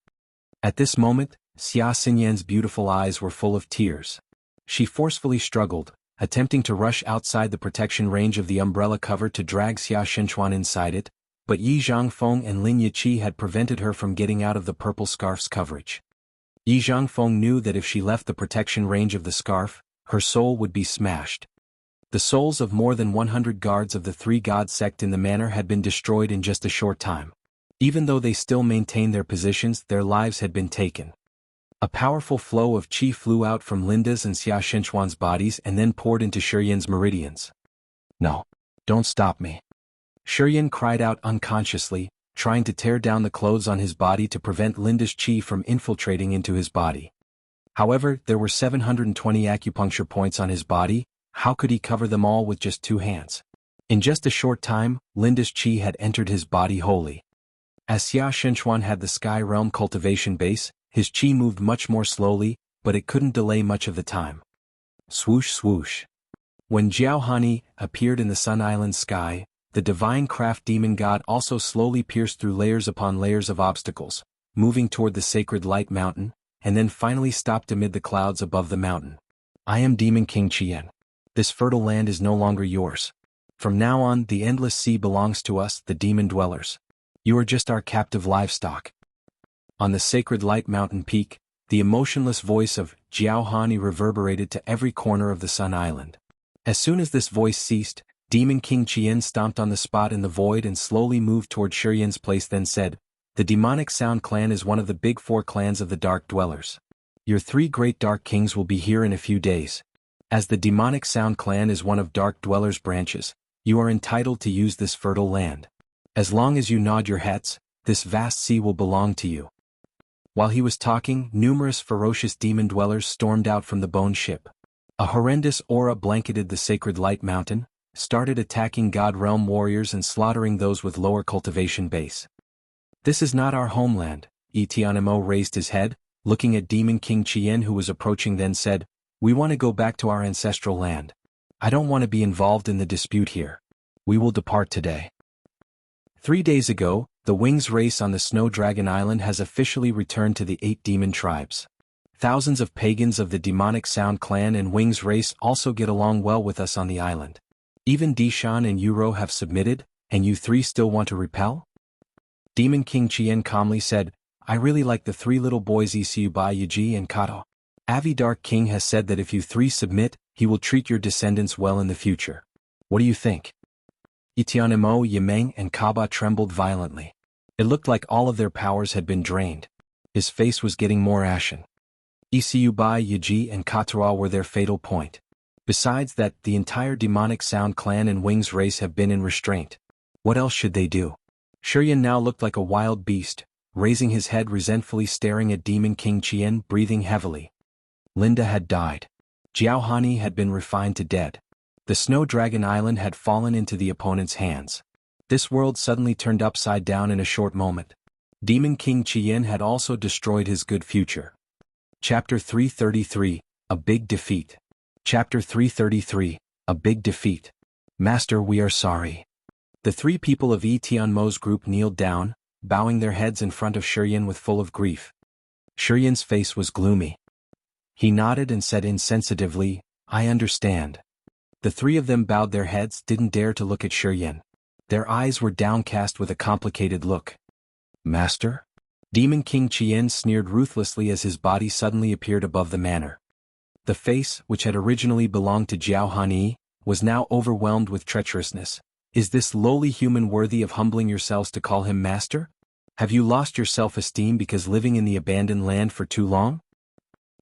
At this moment, Xia Xinyan's beautiful eyes were full of tears. She forcefully struggled, attempting to rush outside the protection range of the umbrella cover to drag Xia Shenchuan inside it, but Yi Zhangfeng and Lin Yiqi had prevented her from getting out of the purple scarf's coverage. Yi Zhangfeng knew that if she left the protection range of the scarf, her soul would be smashed. The souls of more than 100 guards of the 3-god sect in the manor had been destroyed in just a short time. Even though they still maintained their positions, their lives had been taken. A powerful flow of qi flew out from Linda's and Xia Shenchuan's bodies and then poured into ChiYan's meridians. "No, don't stop me." ChiYan cried out unconsciously, trying to tear down the clothes on his body to prevent Linda's qi from infiltrating into his body. However, there were 720 acupuncture points on his body. How could he cover them all with just 2 hands? In just a short time, Linda's qi had entered his body wholly. As Xia Shenchuan had the Sky Realm cultivation base, his qi moved much more slowly, but it couldn't delay much of the time. Swoosh swoosh. When Jianghu appeared in the Sun Island sky, the divine craft demon god also slowly pierced through layers upon layers of obstacles, moving toward the sacred light mountain, and then finally stopped amid the clouds above the mountain. "I am Demon King ChiYan. This fertile land is no longer yours. From now on, the endless sea belongs to us, the demon dwellers. You are just our captive livestock." On the sacred light mountain peak, the emotionless voice of Jianghu reverberated to every corner of the Sun Island. As soon as this voice ceased, Demon King ChiYan stomped on the spot in the void and slowly moved toward ChiYan's place, then said, "The Demonic Sound clan is one of the big 4 clans of the Dark Dwellers. Your 3 great Dark Kings will be here in a few days. As the Demonic Sound clan is one of Dark Dwellers' branches, you are entitled to use this fertile land. As long as you nod your heads, this vast sea will belong to you." While he was talking, numerous ferocious demon dwellers stormed out from the bone ship. A horrendous aura blanketed the sacred light mountain, started attacking God Realm warriors and slaughtering those with lower cultivation base. "This is not our homeland." Etianimo raised his head, looking at Demon King ChiYan who was approaching, then said, "We want to go back to our ancestral land. I don't want to be involved in the dispute here. We will depart today." 3 days ago, the Wings race on the Snow Dragon Island has officially returned to the 8 demon tribes. Thousands of pagans of the Demonic Sound clan and Wings race also get along well with us on the island. Even Dishan and Yuro have submitted, and you 3 still want to repel? Demon King ChiYan calmly said, "I really like the 3 little boys Isubai Yaji and Kato. Avi Dark King has said that if you 3 submit, he will treat your descendants well in the future. What do you think?" Itianimo, Yimeng and Kaba trembled violently. It looked like all of their powers had been drained. His face was getting more ashen. Isubai Yaji and Katoa were their fatal point. Besides that, the entire Demonic Sound clan and Wings race have been in restraint. What else should they do? ChiYan now looked like a wild beast, raising his head resentfully, staring at Demon King ChiYan, breathing heavily. Linda had died. Jianghu had been refined to dead. The Snow Dragon Island had fallen into the opponent's hands. This world suddenly turned upside down in a short moment. Demon King ChiYan had also destroyed his good future. Chapter 333, A Big Defeat. Chapter 333, A Big Defeat. "Master, we are sorry." The 3 people of Tianmo's group kneeled down, bowing their heads in front of ChiYan with full of grief. ChiYan's face was gloomy. He nodded and said insensitively, "I understand." The 3 of them bowed their heads, didn't dare to look at ChiYan. Their eyes were downcast with a complicated look. "Master?" Demon King ChiYan sneered ruthlessly as his body suddenly appeared above the manor. The face, which had originally belonged to Jianghu, was now overwhelmed with treacherousness. "Is this lowly human worthy of humbling yourselves to call him master? Have you lost your self-esteem because living in the abandoned land for too long?"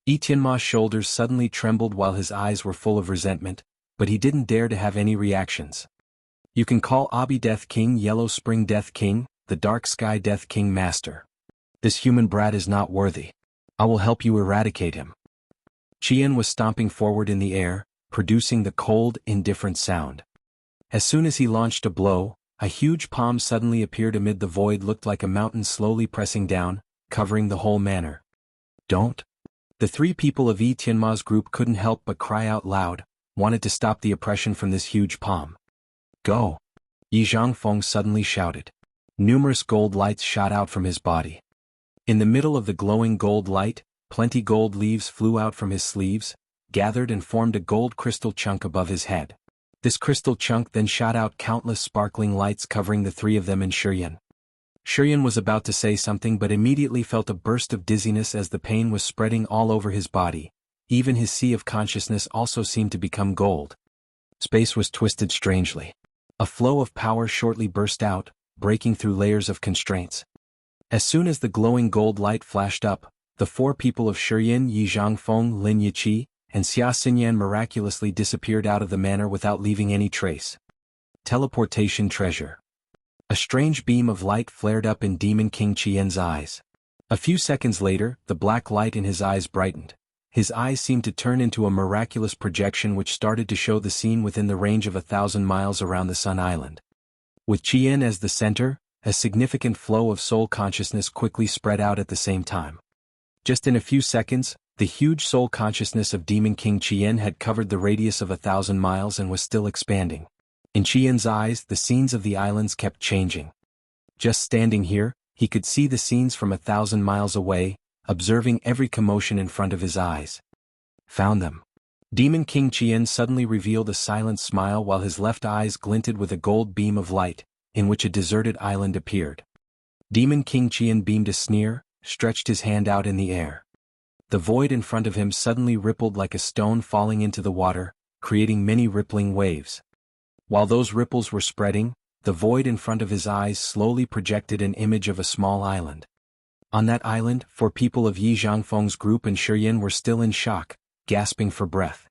Etianma's shoulders suddenly trembled while his eyes were full of resentment. but he didn't dare to have any reactions. You can call Abi Death King, Yellow Spring Death King, the Dark Sky Death King Master. This human brat is not worthy. I will help you eradicate him. ChiYan was stomping forward in the air, producing the cold, indifferent sound. As soon as he launched a blow, a huge palm suddenly appeared amid the void, looked like a mountain slowly pressing down, covering the whole manor. Don't. The three people of Yi Tianma's group couldn't help but cry out loud, wanted to stop the oppression from this huge palm. Go! Yi Jiangfeng suddenly shouted. Numerous gold lights shot out from his body. In the middle of the glowing gold light, plenty gold leaves flew out from his sleeves, gathered and formed a gold crystal chunk above his head. This crystal chunk then shot out countless sparkling lights covering the three of them and ChiYan. ChiYan was about to say something but immediately felt a burst of dizziness as the pain was spreading all over his body. Even his sea of consciousness also seemed to become gold. Space was twisted strangely. A flow of power shortly burst out, breaking through layers of constraints. As soon as the glowing gold light flashed up, the four people of ChiYan, Yi Jiangfeng, Lin Yiqi, and Xia Xinyan miraculously disappeared out of the manor without leaving any trace. Teleportation treasure. A strange beam of light flared up in Demon King ChiYan's eyes. A few seconds later, the black light in his eyes brightened. His eyes seemed to turn into a miraculous projection which started to show the scene within the range of 1,000 miles around the Sun Island. With ChiYan as the center, a significant flow of soul consciousness quickly spread out at the same time. Just in a few seconds, the huge soul consciousness of Demon King ChiYan had covered the radius of 1,000 miles and was still expanding. In ChiYan's eyes, the scenes of the islands kept changing. Just standing here, he could see the scenes from 1,000 miles away, observing every commotion in front of his eyes. Found them. Demon King ChiYan suddenly revealed a silent smile while his left eyes glinted with a gold beam of light, in which a deserted island appeared. Demon King ChiYan beamed a sneer, stretched his hand out in the air. The void in front of him suddenly rippled like a stone falling into the water, creating many rippling waves. While those ripples were spreading, the void in front of his eyes slowly projected an image of a small island. On that island, four people of Yi Jiangfeng's group and ChiYan were still in shock, gasping for breath.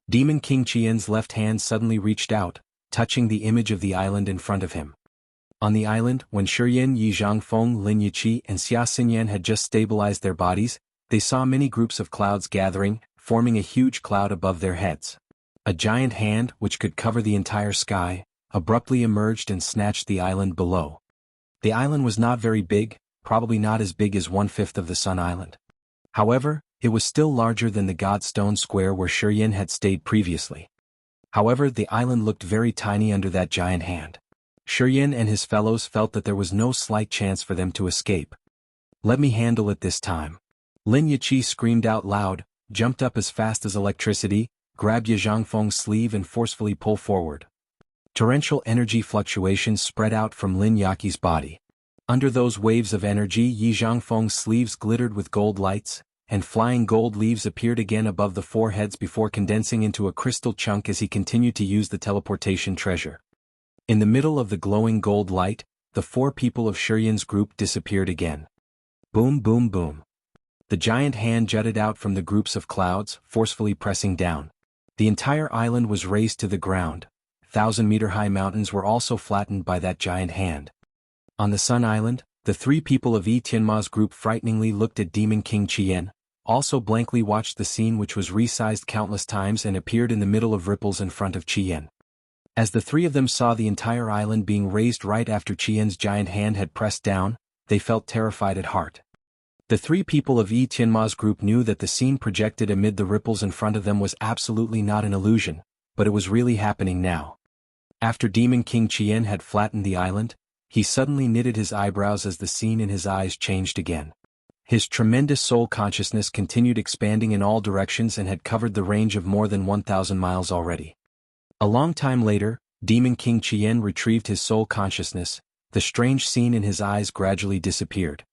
Demon King ChiYan's left hand suddenly reached out, touching the image of the island in front of him. On the island, when ChiYan, Yi Jiangfeng, Lin Yiqi, and Xia Xinyan had just stabilized their bodies, they saw many groups of clouds gathering, forming a huge cloud above their heads. A giant hand, which could cover the entire sky, abruptly emerged and snatched the island below. The island was not very big, probably not as big as 1/5 of the Sun Island. However, it was still larger than the Godstone Square where ChiYan had stayed previously. However, the island looked very tiny under that giant hand. ChiYan and his fellows felt that there was no slight chance for them to escape. Let me handle it this time. Lin Yiqi screamed out loud, jumped up as fast as electricity, grabbed Yi Jiangfeng's sleeve and forcefully pulled forward. Torrential energy fluctuations spread out from Lin Yiqi's body. Under those waves of energy, Yi Jiangfeng's sleeves glittered with gold lights, and flying gold leaves appeared again above the four heads before condensing into a crystal chunk as he continued to use the teleportation treasure. In the middle of the glowing gold light, the four people of ChiYan's group disappeared again. Boom, boom, boom. The giant hand jutted out from the groups of clouds, forcefully pressing down. The entire island was razed to the ground. 1,000-meter-high mountains were also flattened by that giant hand. On the Sun Island, the three people of Yi Tianma's group frighteningly looked at Demon King ChiYan, also blankly watched the scene which was resized countless times and appeared in the middle of ripples in front of ChiYan. As the three of them saw the entire island being raised right after ChiYan's giant hand had pressed down, they felt terrified at heart. The three people of Yi Tianma's group knew that the scene projected amid the ripples in front of them was absolutely not an illusion, but it was really happening now. After Demon King ChiYan had flattened the island, he suddenly knitted his eyebrows as the scene in his eyes changed again. His tremendous soul consciousness continued expanding in all directions and had covered the range of more than 1,000 miles already. A long time later, Demon King ChiYan retrieved his soul consciousness. The strange scene in his eyes gradually disappeared.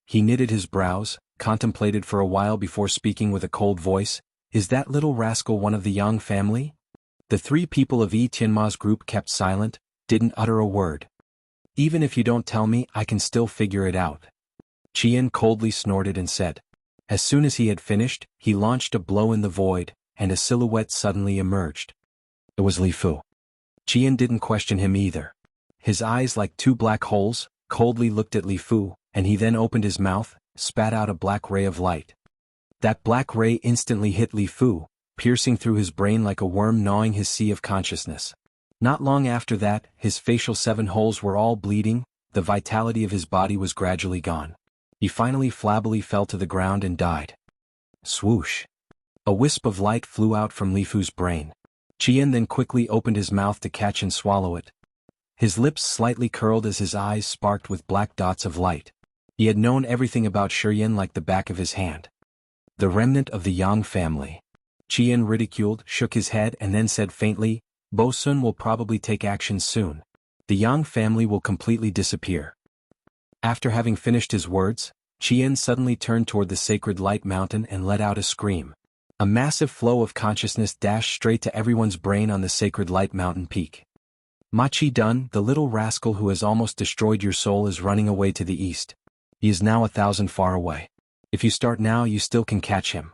He knitted his brows, contemplated for a while before speaking with a cold voice, "Is that little rascal one of the Yang family?" The three people of Yi Tianma's group kept silent, didn't utter a word. "Even if you don't tell me, I can still figure it out." ChiYan coldly snorted and said. As soon as he had finished, he launched a blow in the void, and a silhouette suddenly emerged. It was Li Fu. ChiYan didn't question him either. His eyes, like two black holes, coldly looked at Li Fu, and he then opened his mouth, spat out a black ray of light. That black ray instantly hit Li Fu, piercing through his brain like a worm gnawing his sea of consciousness. Not long after that, his facial 7 holes were all bleeding, the vitality of his body was gradually gone. He finally flabbily fell to the ground and died. Swoosh! A wisp of light flew out from Li Fu's brain. ChiYan then quickly opened his mouth to catch and swallow it. His lips slightly curled as his eyes sparked with black dots of light. He had known everything about ChiYan like the back of his hand. The remnant of the Yang family. ChiYan ridiculed, shook his head and then said faintly, Bo Sun will probably take action soon. The Yang family will completely disappear. After having finished his words, ChiYan suddenly turned toward the sacred light mountain and let out a scream. A massive flow of consciousness dashed straight to everyone's brain on the sacred light mountain peak. Ma Chi-dun, the little rascal who has almost destroyed your soul, is running away to the east. He is now 1,000 far away. If you start now, you still can catch him.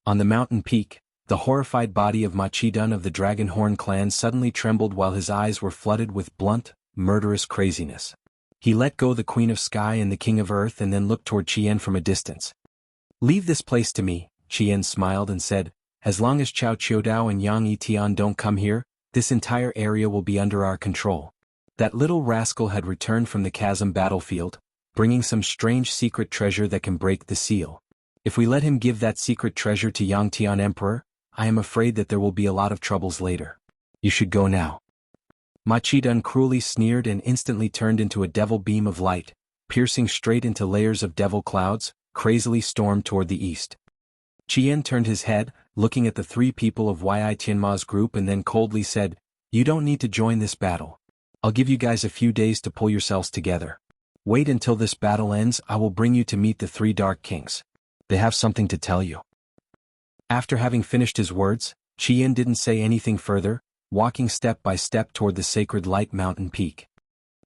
On the mountain peak, the horrified body of Ma Chi-dun of the Dragonhorn clan suddenly trembled while his eyes were flooded with blunt, murderous craziness. He let go the Queen of Sky and the King of Earth and then looked toward ChiYan from a distance. Leave this place to me, ChiYan smiled and said, as long as Chao Chiodao and Yang Yitian don't come here, this entire area will be under our control. That little rascal had returned from the chasm battlefield, bringing some strange secret treasure that can break the seal. If we let him give that secret treasure to Yang Tian Emperor, I am afraid that there will be a lot of troubles later. You should go now. Ma Chi-dun cruelly sneered and instantly turned into a devil beam of light, piercing straight into layers of devil clouds, crazily stormed toward the east. ChiYan turned his head, looking at the 3 people of Yi Tianma's group and then coldly said, You don't need to join this battle. I'll give you guys a few days to pull yourselves together. Wait until this battle ends, I will bring you to meet the 3 Dark Kings. They have something to tell you. After having finished his words, ChiYan didn't say anything further, walking step by step toward the sacred light mountain peak.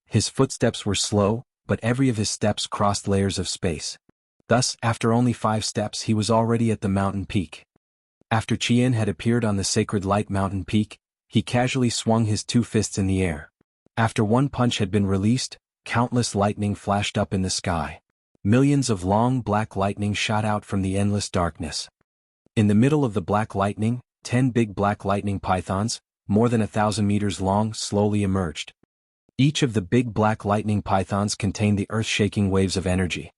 His footsteps were slow, but every of his steps crossed layers of space. Thus, after only 5 steps he was already at the mountain peak. After ChiYan had appeared on the sacred light mountain peak, he casually swung his 2 fists in the air. After one punch had been released, countless lightning flashed up in the sky. Millions of long black lightning shot out from the endless darkness. In the middle of the black lightning, 10 big black lightning pythons, more than 1,000 meters long, slowly emerged. Each of the big black lightning pythons contained the earth-shaking waves of energy.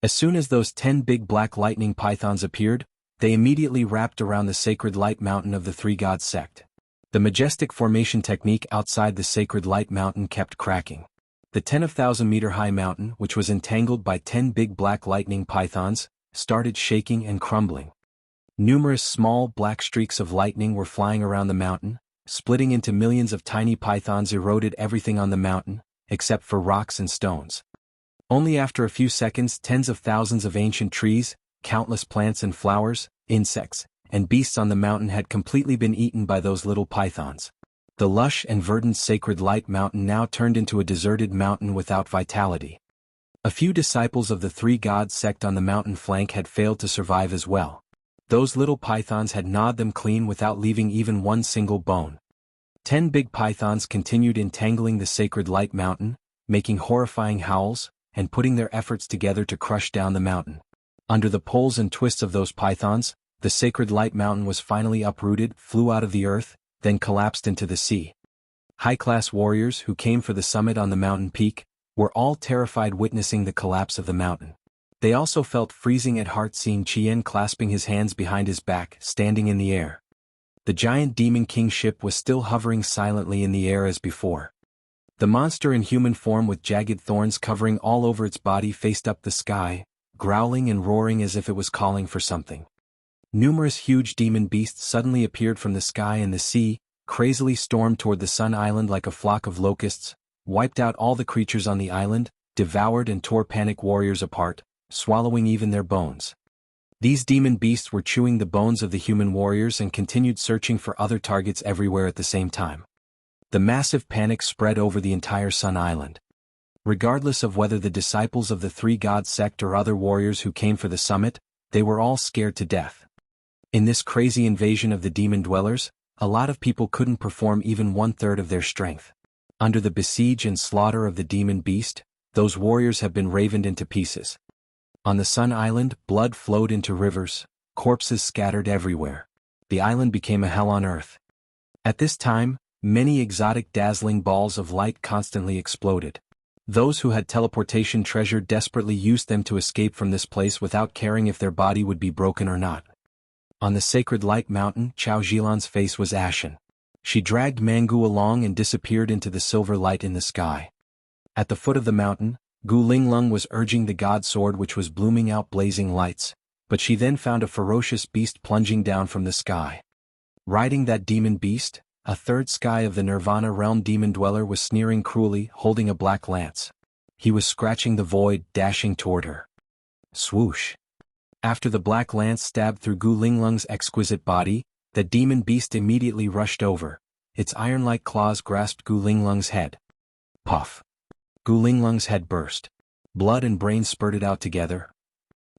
As soon as those 10 big black lightning pythons appeared, they immediately wrapped around the sacred light mountain of the 3 gods sect. The majestic formation technique outside the sacred light mountain kept cracking. The 10,000-meter-high mountain, which was entangled by 10 big black lightning pythons, started shaking and crumbling. Numerous small black streaks of lightning were flying around the mountain, splitting into millions of tiny pythons eroded everything on the mountain, except for rocks and stones. Only after a few seconds, tens of thousands of ancient trees, countless plants and flowers, insects, and beasts on the mountain had completely been eaten by those little pythons. The lush and verdant sacred light mountain now turned into a deserted mountain without vitality. A few disciples of the 3 gods sect on the mountain flank had failed to survive as well. Those little pythons had gnawed them clean without leaving even one single bone. 10 big pythons continued entangling the sacred light mountain, making horrifying howls, and putting their efforts together to crush down the mountain. Under the pulls and twists of those pythons, the sacred light mountain was finally uprooted, flew out of the earth, then collapsed into the sea. High-class warriors who came for the summit on the mountain peak were all terrified witnessing the collapse of the mountain. They also felt freezing at heart seeing ChiYan clasping his hands behind his back, standing in the air. The giant Demon King ship was still hovering silently in the air as before. The monster in human form with jagged thorns covering all over its body faced up the sky, growling and roaring as if it was calling for something. Numerous huge demon beasts suddenly appeared from the sky and the sea, crazily stormed toward the Sun Island like a flock of locusts, wiped out all the creatures on the island, devoured and tore panic warriors apart, swallowing even their bones. These demon beasts were chewing the bones of the human warriors and continued searching for other targets everywhere at the same time. The massive panic spread over the entire Sun Island. Regardless of whether the disciples of the 3 gods sect or other warriors who came for the summit, they were all scared to death. In this crazy invasion of the demon dwellers, a lot of people couldn't perform even 1/3 of their strength. Under the besiege and slaughter of the demon beast, those warriors have been ravened into pieces. On the Sun Island, blood flowed into rivers, corpses scattered everywhere. The island became a hell on earth. At this time, many exotic dazzling balls of light constantly exploded. Those who had teleportation treasure desperately used them to escape from this place without caring if their body would be broken or not. On the sacred light mountain, Chao Jilan's face was ashen. She dragged Mangu along and disappeared into the silver light in the sky. At the foot of the mountain, Gu Linglong was urging the god sword which was blooming out blazing lights, but she then found a ferocious beast plunging down from the sky. Riding that demon beast, a third sky of the Nirvana realm demon dweller was sneering cruelly, holding a black lance. He was scratching the void, dashing toward her. Swoosh! After the black lance stabbed through Gu Linglong's exquisite body, the demon beast immediately rushed over. Its iron-like claws grasped Gu Linglong's head. Puff! Gu Linglong's head burst. Blood and brain spurted out together.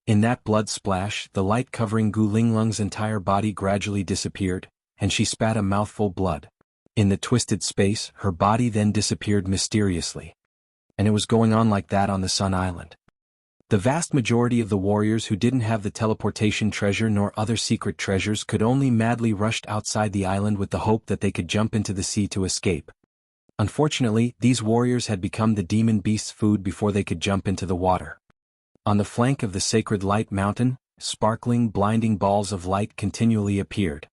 In that blood splash, the light covering Gu Linglong's entire body gradually disappeared, and she spat a mouthful blood. In the twisted space, her body then disappeared mysteriously. And it was going on like that on the Sun Island. The vast majority of the warriors who didn't have the teleportation treasure nor other secret treasures could only madly rush outside the island with the hope that they could jump into the sea to escape. Unfortunately, these warriors had become the demon beast's food before they could jump into the water. On the flank of the sacred light mountain, sparkling, blinding balls of light continually appeared.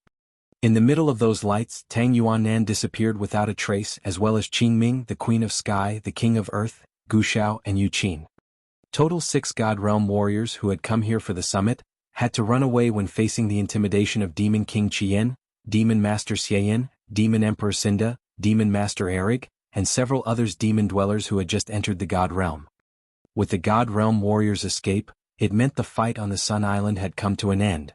In the middle of those lights, Tang Yuanan disappeared without a trace, as well as Qingming, the Queen of Sky, the King of Earth, Gushao and Yuqin. Total 6 God Realm warriors who had come here for the summit, had to run away when facing the intimidation of Demon King ChiYan, Demon Master ChiYan, Demon Emperor Cinda, Demon Master Eric, and several others demon dwellers who had just entered the God Realm. With the God Realm warriors' escape, it meant the fight on the Sun Island had come to an end.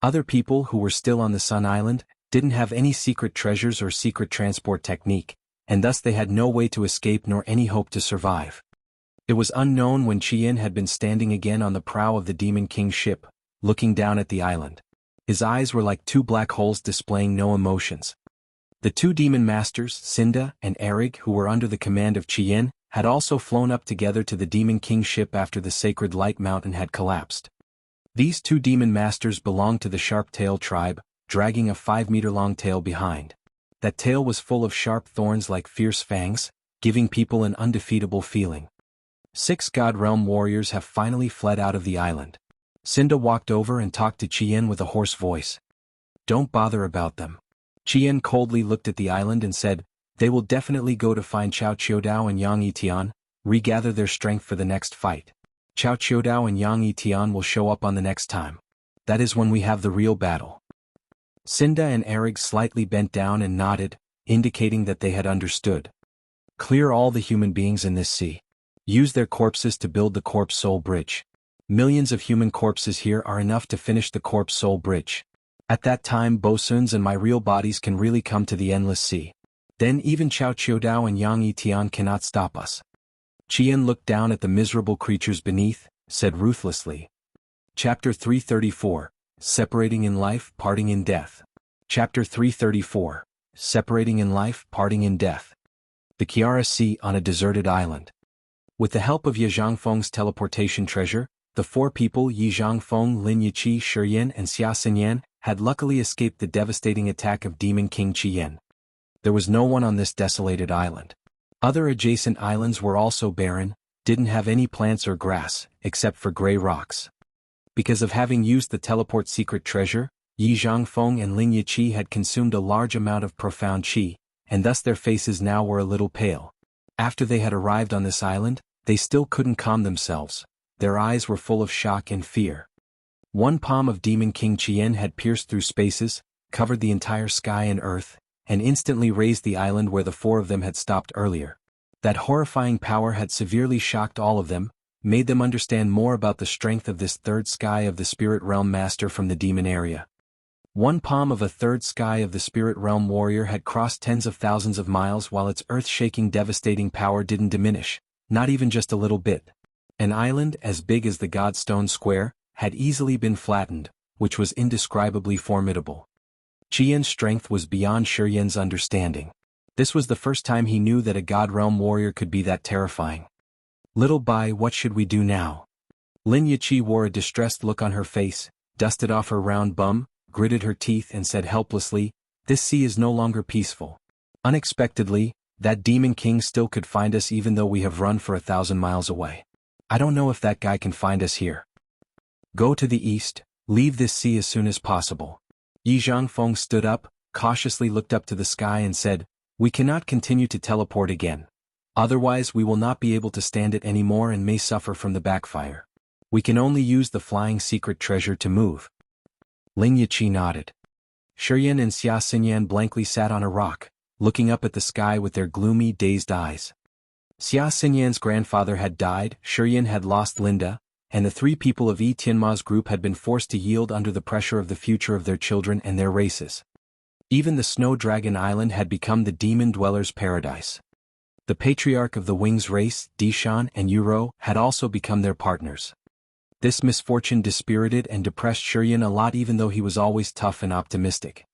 Other people who were still on the Sun Island didn't have any secret treasures or secret transport technique, and thus they had no way to escape nor any hope to survive. It was unknown when ChiYan had been standing again on the prow of the Demon King's ship, looking down at the island. His eyes were like 2 black holes displaying no emotions. The 2 demon masters, Cinda and Eric, who were under the command of ChiYan, had also flown up together to the Demon King's ship after the sacred light mountain had collapsed. These 2 demon masters belonged to the Sharp-Tail tribe, dragging a 5-meter-long tail behind. That tail was full of sharp thorns like fierce fangs, giving people an undefeatable feeling. 6 God Realm warriors have finally fled out of the island. Cinda walked over and talked to ChiYan with a hoarse voice. Don't bother about them. ChiYan coldly looked at the island and said, they will definitely go to find Chao Qiudao and Yang Yitian, regather their strength for the next fight. Chao Qiudao and Yang Yitian will show up on the next time. That is when we have the real battle. Cinda and Eric slightly bent down and nodded, indicating that they had understood. Clear all the human beings in this sea. Use their corpses to build the Corpse Soul Bridge. Millions of human corpses here are enough to finish the Corpse Soul Bridge. At that time Bosun's and my real bodies can really come to the endless sea. Then even Chao Qiudao and Yang Yitian cannot stop us. ChiYan looked down at the miserable creatures beneath, said ruthlessly. Chapter 334, Separating in Life, Parting in Death. Chapter 334, Separating in Life, Parting in Death. The Kiara Sea on a deserted island. With the help of Ye Zhangfeng's teleportation treasure, the 4 people Ye Zhangfeng, Lin Yiqi, Shiyan and Xia Xinyan had luckily escaped the devastating attack of Demon King ChiYan. There was no one on this desolated island. Other adjacent islands were also barren, didn't have any plants or grass, except for gray rocks. Because of having used the teleport secret treasure, Ye Zhangfeng and Lin Yiqi had consumed a large amount of profound qi, and thus their faces now were a little pale. After they had arrived on this island, they still couldn't calm themselves. Their eyes were full of shock and fear. One palm of Demon King ChiYan had pierced through spaces, covered the entire sky and earth, and instantly raised the island where the 4 of them had stopped earlier. That horrifying power had severely shocked all of them, made them understand more about the strength of this 3rd sky of the Spirit Realm Master from the demon area. One palm of a 3rd sky of the Spirit Realm warrior had crossed tens of thousands of miles while its earth-shaking devastating power didn't diminish, not even just a little bit. An island as big as the Godstone Square had easily been flattened, which was indescribably formidable. ChiYan's strength was beyond ChiYan's understanding. This was the first time he knew that a God Realm warrior could be that terrifying. Little Bai, what should we do now? Lin Yiqi wore a distressed look on her face, dusted off her round bum, gritted her teeth and said helplessly, "This sea is no longer peaceful. Unexpectedly, that demon king still could find us even though we have run for 1,000 miles away. I don't know if that guy can find us here. Go to the east, leave this sea as soon as possible." Yi Zhangfeng stood up, cautiously looked up to the sky and said, "We cannot continue to teleport again. Otherwise we will not be able to stand it anymore and may suffer from the backfire. We can only use the flying secret treasure to move." Lin Yiqi nodded. ChiYan and Xia Xinyan blankly sat on a rock, looking up at the sky with their gloomy, dazed eyes. Xia Xinyan's grandfather had died, ChiYan had lost Linda, and the three people of Yi Tianma's group had been forced to yield under the pressure of the future of their children and their races. Even the Snow Dragon Island had become the demon dwellers' paradise. The patriarch of the Wings race, Dishan and Yuro, had also become their partners. This misfortune dispirited and depressed ChiYan a lot even though he was always tough and optimistic.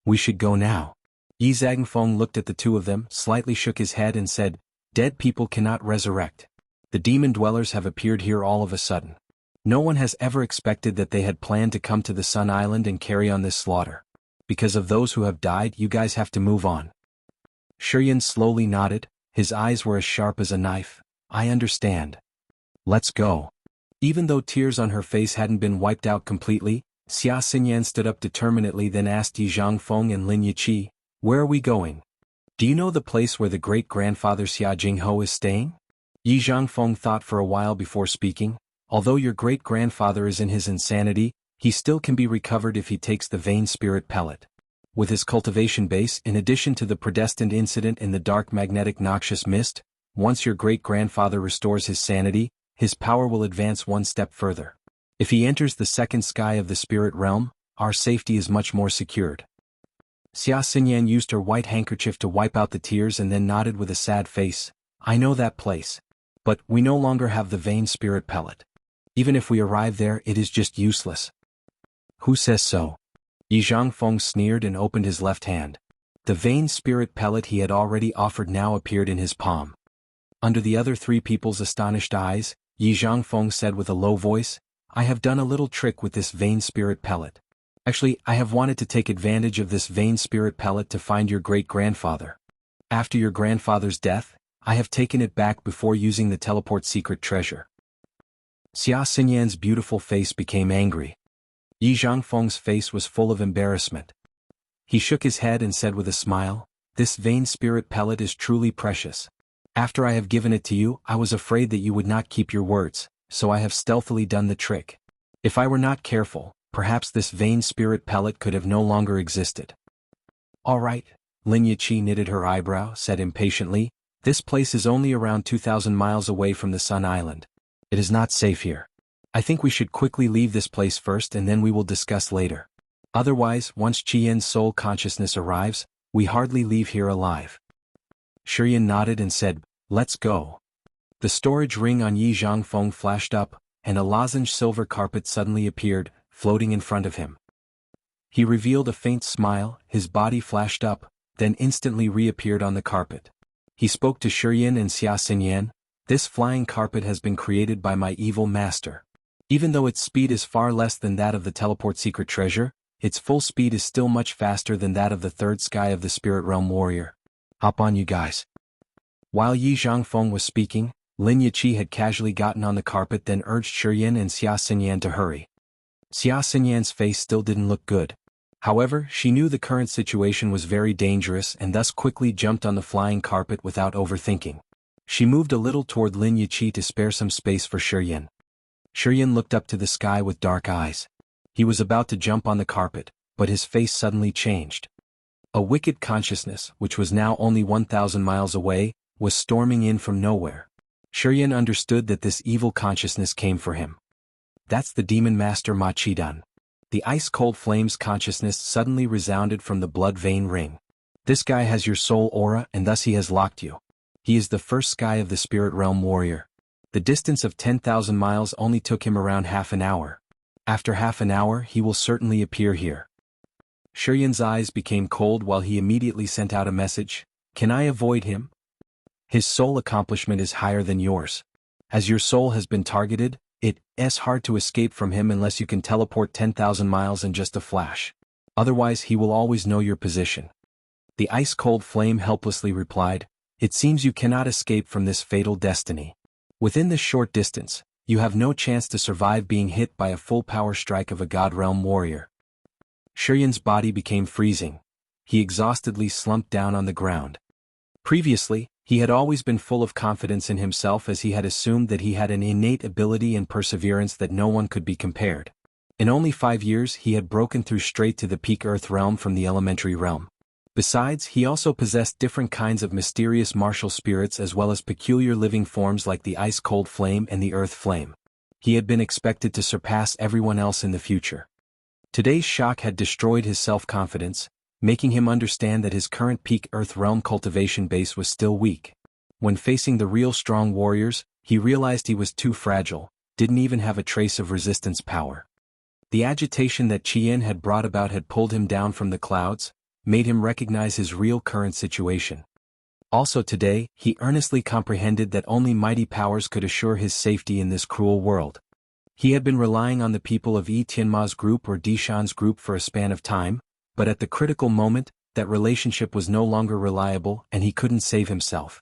"We should go now." Yi Zhangfeng looked at the two of them, slightly shook his head and said, "Dead people cannot resurrect. The demon dwellers have appeared here all of a sudden. No one has ever expected that they had planned to come to the Sun Island and carry on this slaughter. Because of those who have died, you guys have to move on." ChiYan slowly nodded, his eyes were as sharp as a knife. "I understand. Let's go." Even though tears on her face hadn't been wiped out completely, Xia Xinyan stood up determinedly then asked Yi Zhangfeng and Lin Yiqi, "Where are we going? Do you know the place where the great-grandfather Xia Jianghu is staying?" Yi Zhangfeng thought for a while before speaking, "Although your great-grandfather is in his insanity, he still can be recovered if he takes the Vain Spirit pellet. With his cultivation base, in addition to the predestined incident in the dark magnetic noxious mist, once your great-grandfather restores his sanity, his power will advance one step further. If he enters the second sky of the spirit realm, our safety is much more secured." Xia Xinyan used her white handkerchief to wipe out the tears and then nodded with a sad face, "I know that place. But we no longer have the Vain Spirit pellet. Even if we arrive there, it is just useless." "Who says so?" Yi Zhangfeng sneered and opened his left hand. The Vain Spirit pellet he had already offered now appeared in his palm. Under the other three people's astonished eyes, Yi Zhangfeng said with a low voice, "I have done a little trick with this Vain Spirit pellet. Actually, I have wanted to take advantage of this Vain Spirit pellet to find your great-grandfather. After your grandfather's death, I have taken it back before using the teleport secret treasure." Xia Xinyan's beautiful face became angry. Yi Zhangfeng's face was full of embarrassment. He shook his head and said with a smile, "This Vain Spirit pellet is truly precious. After I have given it to you, I was afraid that you would not keep your words, so I have stealthily done the trick. If I were not careful, perhaps this Vain Spirit pellet could have no longer existed." "All right," Lin Yiqi knitted her eyebrow, said impatiently, "This place is only around 2,000 miles away from the Sun Island. It is not safe here. I think we should quickly leave this place first and then we will discuss later. Otherwise, once ChiYan's soul consciousness arrives, we hardly leave here alive." ChiYan nodded and said, "Let's go." The storage ring on Yi Zhangfeng flashed up, and a lozenge silver carpet suddenly appeared, floating in front of him. He revealed a faint smile, his body flashed up, then instantly reappeared on the carpet. He spoke to ChiYan and Xia Xinyan, "This flying carpet has been created by my evil master. Even though its speed is far less than that of the teleport secret treasure, its full speed is still much faster than that of the third sky of the spirit realm warrior. Hop on you guys." While Yi Zhangfeng was speaking, Lin Yiqi had casually gotten on the carpet then urged ChiYan and Xia Xinyan to hurry. Xia Xinyan's face still didn't look good. However, she knew the current situation was very dangerous and thus quickly jumped on the flying carpet without overthinking. She moved a little toward Lin Yiqi to spare some space for ChiYan. ChiYan looked up to the sky with dark eyes. He was about to jump on the carpet, but his face suddenly changed. A wicked consciousness, which was now only 1,000 miles away, was storming in from nowhere. ChiYan understood that this evil consciousness came for him. That's the demon master Ma Chidan. The ice-cold flames consciousness suddenly resounded from the blood vein ring. "This guy has your soul aura and thus he has locked you. He is the first sky of the spirit realm warrior. The distance of 10,000 miles only took him around half an hour. After half an hour he will certainly appear here." ChiYan's eyes became cold while he immediately sent out a message. Can I avoid him? His soul accomplishment is higher than yours. As your soul has been targeted, it's hard to escape from him unless you can teleport 10,000 miles in just a flash. Otherwise he will always know your position. The ice-cold flame helplessly replied, It seems you cannot escape from this fatal destiny. Within this short distance, you have no chance to survive being hit by a full power strike of a God Realm warrior. ChiYan's body became freezing. He exhaustedly slumped down on the ground. Previously, he had always been full of confidence in himself as he had assumed that he had an innate ability and perseverance that no one could be compared. In only 5 years he had broken through straight to the peak Earth realm from the elementary realm. Besides, he also possessed different kinds of mysterious martial spirits as well as peculiar living forms like the ice-cold flame and the earth flame. He had been expected to surpass everyone else in the future. Today's shock had destroyed his self-confidence, making him understand that his current peak Earth realm cultivation base was still weak. When facing the real strong warriors, he realized he was too fragile, didn't even have a trace of resistance power. The agitation that ChiYan had brought about had pulled him down from the clouds, made him recognize his real current situation. Also today, he earnestly comprehended that only mighty powers could assure his safety in this cruel world. He had been relying on the people of Tianma's group or Dishan's group for a span of time, but at the critical moment, that relationship was no longer reliable and he couldn't save himself.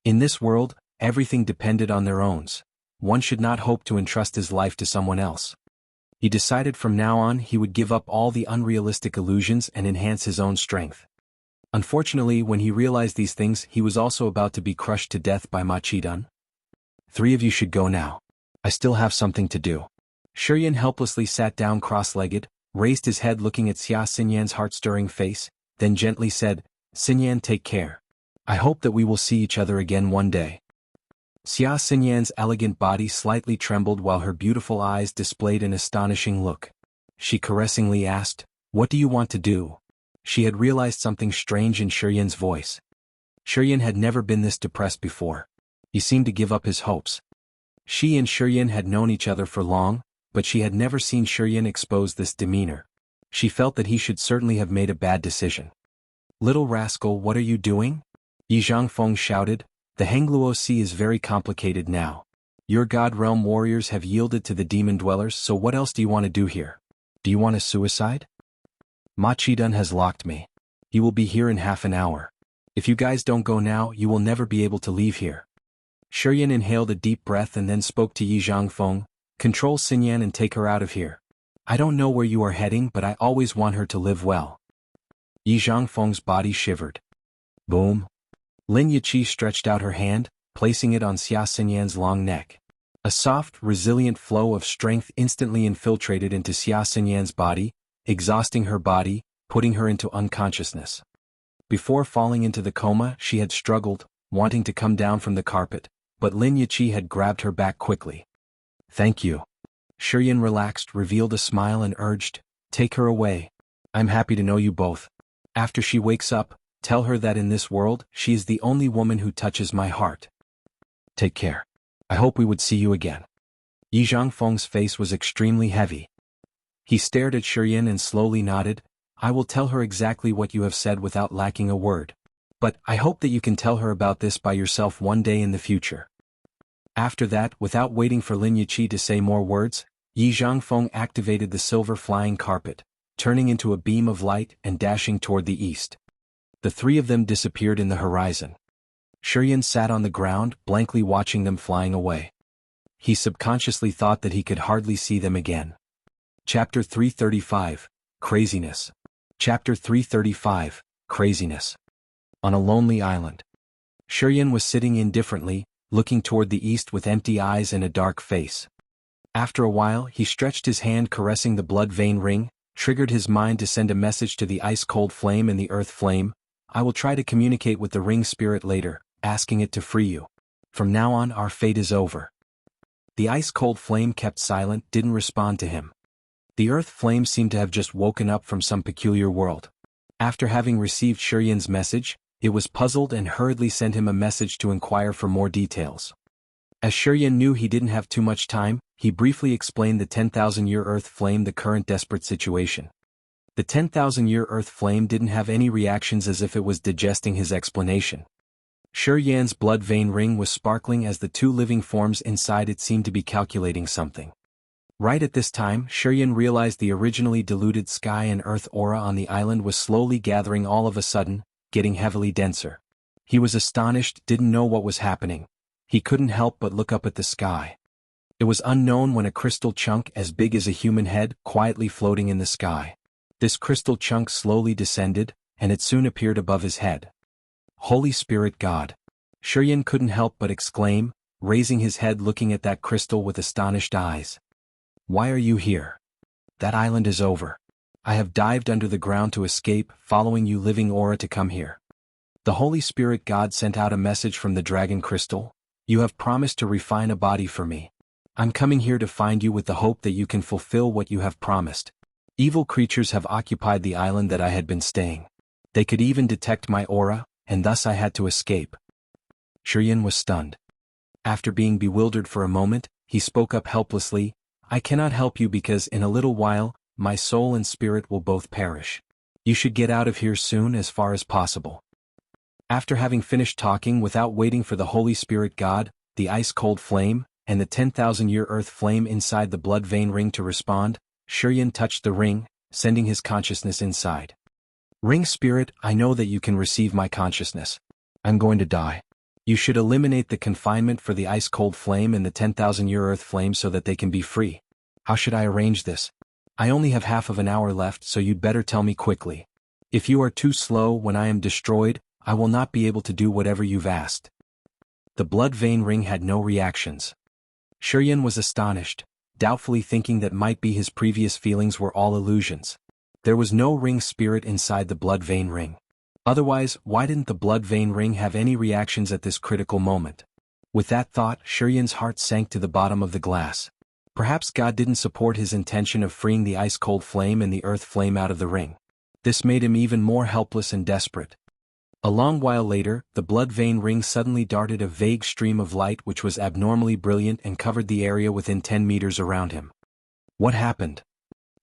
In this world, everything depended on their owns. One should not hope to entrust his life to someone else. He decided from now on he would give up all the unrealistic illusions and enhance his own strength. Unfortunately, when he realized these things, he was also about to be crushed to death by Mutant. 3 of you should go now. I still have something to do. ChiYan helplessly sat down cross-legged, raised his head looking at Xinyan's heart-stirring face, then gently said, Xinyan, take care. I hope that we will see each other again one day. Xinyan's elegant body slightly trembled while her beautiful eyes displayed an astonishing look. She caressingly asked, What do you want to do? She had realized something strange in ChiYan's voice. ChiYan had never been this depressed before. He seemed to give up his hopes. She and ChiYan had known each other for long, but she had never seen ChiYan expose this demeanor. She felt that he should certainly have made a bad decision. Little rascal, what are you doing? Jianghu shouted. The Hengluo Sea is very complicated now. Your God Realm warriors have yielded to the demon dwellers, so what else do you want to do here? Do you want a suicide? Mutant has locked me. He will be here in half an hour. If you guys don't go now, you will never be able to leave here. ChiYan inhaled a deep breath and then spoke to Jianghu. Control Xinyan and take her out of here. I don't know where you are heading, but I always want her to live well. Jianghu's body shivered. Boom. Lin Yiqi stretched out her hand, placing it on Xinyan's long neck. A soft, resilient flow of strength instantly infiltrated into Xinyan's body, exhausting her body, putting her into unconsciousness. Before falling into the coma, she had struggled, wanting to come down from the carpet, but Lin Yiqi had grabbed her back quickly. Thank you. ChiYan relaxed, revealed a smile and urged, Take her away. I'm happy to know you both. After she wakes up, tell her that in this world, she is the only woman who touches my heart. Take care. I hope we would see you again. Jianghu's face was extremely heavy. He stared at ChiYan and slowly nodded. I will tell her exactly what you have said without lacking a word. But I hope that you can tell her about this by yourself one day in the future. After that, without waiting for Lin Yiqi to say more words, Jianghu activated the silver flying carpet, turning into a beam of light and dashing toward the east. The 3 of them disappeared in the horizon. ChiYan sat on the ground, blankly watching them flying away. He subconsciously thought that he could hardly see them again. Chapter 335, Craziness. Chapter 335, Craziness. On a lonely island. ChiYan was sitting indifferently, looking toward the east with empty eyes and a dark face. After a while, he stretched his hand caressing the blood vein ring, triggered his mind to send a message to the ice-cold flame and the earth flame. I will try to communicate with the ring spirit later, asking it to free you. From now on, our fate is over. The ice-cold flame kept silent, didn't respond to him. The earth flame seemed to have just woken up from some peculiar world. After having received ChiYan's message, it was puzzled and hurriedly sent him a message to inquire for more details. As ChiYan knew he didn't have too much time, he briefly explained the 10,000-year earth flame the current desperate situation. The 10,000-year earth flame didn't have any reactions, as if it was digesting his explanation. ChiYan's blood vein ring was sparkling as the two living forms inside it seemed to be calculating something. Right at this time, ChiYan realized the originally diluted sky and earth aura on the island was slowly gathering, all of a sudden, getting heavily denser. He was astonished, didn't know what was happening. He couldn't help but look up at the sky. It was unknown when a crystal chunk as big as a human head quietly floating in the sky. This crystal chunk slowly descended, and it soon appeared above his head. Holy Spirit God! ChiYan couldn't help but exclaim, raising his head looking at that crystal with astonished eyes. Why are you here? That island is over. I have dived under the ground to escape, following you living aura to come here. The Holy Spirit God sent out a message from the dragon crystal. You have promised to refine a body for me. I'm coming here to find you with the hope that you can fulfill what you have promised. Evil creatures have occupied the island that I had been staying. They could even detect my aura, and thus I had to escape. ChiYan was stunned. After being bewildered for a moment, he spoke up helplessly, I cannot help you because in a little while, my soul and spirit will both perish. You should get out of here soon, as far as possible. After having finished talking without waiting for the Holy Spirit God, the ice-cold flame, and the 10,000-year earth flame inside the blood vein ring to respond, ChiYan touched the ring, sending his consciousness inside. Ring spirit, I know that you can receive my consciousness. I'm going to die. You should eliminate the confinement for the ice-cold flame and the 10,000-year earth flame so that they can be free. How should I arrange this? I only have half of an hour left, so you'd better tell me quickly. If you are too slow when I am destroyed, I will not be able to do whatever you've asked. The blood vein ring had no reactions. ChiYan was astonished, doubtfully thinking that might be his previous feelings were all illusions. There was no ring spirit inside the blood vein ring. Otherwise, why didn't the blood vein ring have any reactions at this critical moment? With that thought, ChiYan's heart sank to the bottom of the glass. Perhaps God didn't support his intention of freeing the ice-cold flame and the earth flame out of the ring. This made him even more helpless and desperate. A long while later, the blood vein ring suddenly darted a vague stream of light which was abnormally brilliant and covered the area within 10 meters around him. What happened?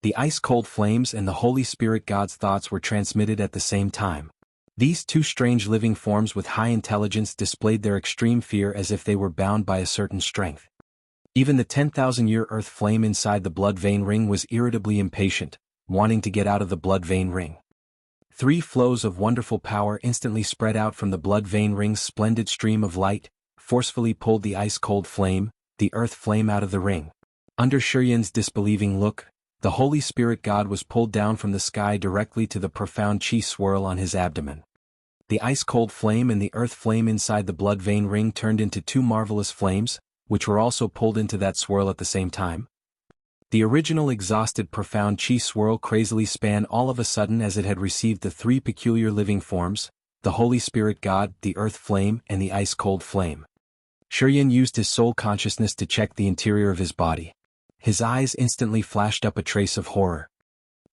The ice-cold flames and the Holy Spirit God's thoughts were transmitted at the same time. These two strange living forms with high intelligence displayed their extreme fear as if they were bound by a certain strength. Even the 10,000-year earth flame inside the blood vein ring was irritably impatient, wanting to get out of the blood vein ring. 3 flows of wonderful power instantly spread out from the blood vein ring's splendid stream of light, forcefully pulled the ice-cold flame, the earth flame out of the ring. Under ChiYan's disbelieving look, the Holy Spirit God was pulled down from the sky directly to the profound chi swirl on his abdomen. The ice-cold flame and the earth flame inside the blood vein ring turned into 2 marvelous flames, which were also pulled into that swirl at the same time. The original exhausted profound chi swirl crazily span all of a sudden as it had received the 3 peculiar living forms, the Holy Spirit God, the earth flame, and the ice-cold flame. ChiYan used his soul consciousness to check the interior of his body. His eyes instantly flashed up a trace of horror.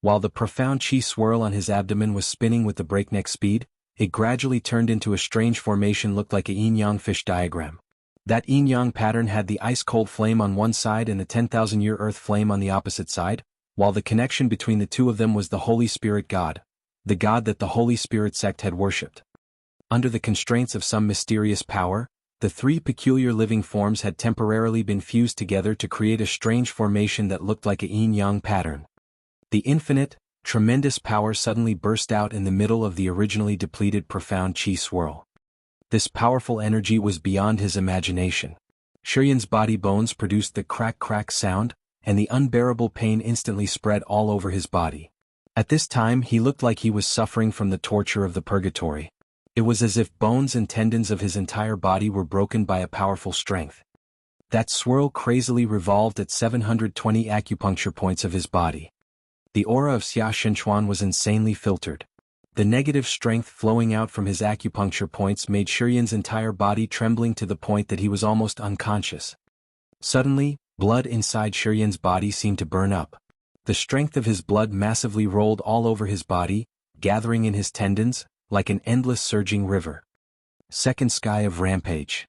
While the profound chi swirl on his abdomen was spinning with the breakneck speed, it gradually turned into a strange formation looked like a yin-yang fish diagram. That yin-yang pattern had the ice-cold flame on one side and the 10,000-year earth flame on the opposite side, while the connection between the two of them was the Holy Spirit God, the God that the Holy Spirit sect had worshipped. Under the constraints of some mysterious power, the 3 peculiar living forms had temporarily been fused together to create a strange formation that looked like a yin-yang pattern. The infinite, tremendous power suddenly burst out in the middle of the originally depleted profound chi swirl. This powerful energy was beyond his imagination. ChiYan's body bones produced the crack-crack sound, and the unbearable pain instantly spread all over his body. At this time he looked like he was suffering from the torture of the purgatory. It was as if bones and tendons of his entire body were broken by a powerful strength. That swirl crazily revolved at 720 acupuncture points of his body. The aura of Xia Shenchuan was insanely filtered. The negative strength flowing out from his acupuncture points made ChiYan's entire body trembling to the point that he was almost unconscious. Suddenly, blood inside ChiYan's body seemed to burn up. The strength of his blood massively rolled all over his body, gathering in his tendons, like an endless surging river. Second sky of rampage.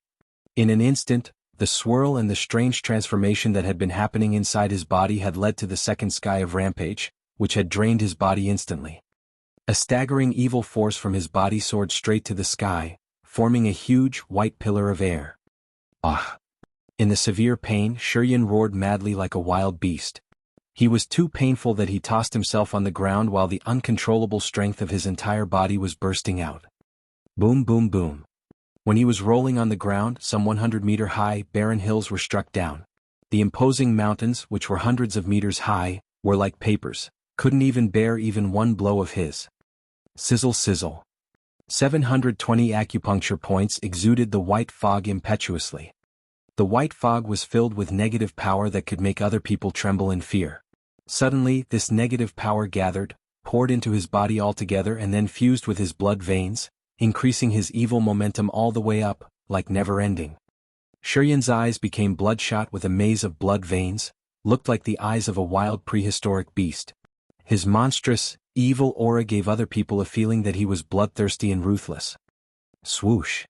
In an instant, the swirl and the strange transformation that had been happening inside his body had led to the second sky of rampage, which had drained his body instantly. A staggering evil force from his body soared straight to the sky, forming a huge, white pillar of air. Ah! In the severe pain, ChiYan roared madly like a wild beast. He was too painful that he tossed himself on the ground while the uncontrollable strength of his entire body was bursting out. Boom boom boom. When he was rolling on the ground, some 100-meter-high, barren hills were struck down. The imposing mountains, which were hundreds of meters high, were like papers, couldn't even bear even one blow of his. Sizzle sizzle. 720 acupuncture points exuded the white fog impetuously. The white fog was filled with negative power that could make other people tremble in fear. Suddenly, this negative power gathered, poured into his body altogether and then fused with his blood veins, increasing his evil momentum all the way up, like never-ending. ChiYan's eyes became bloodshot with a maze of blood veins, looked like the eyes of a wild prehistoric beast. His monstrous, evil aura gave other people a feeling that he was bloodthirsty and ruthless. Swoosh!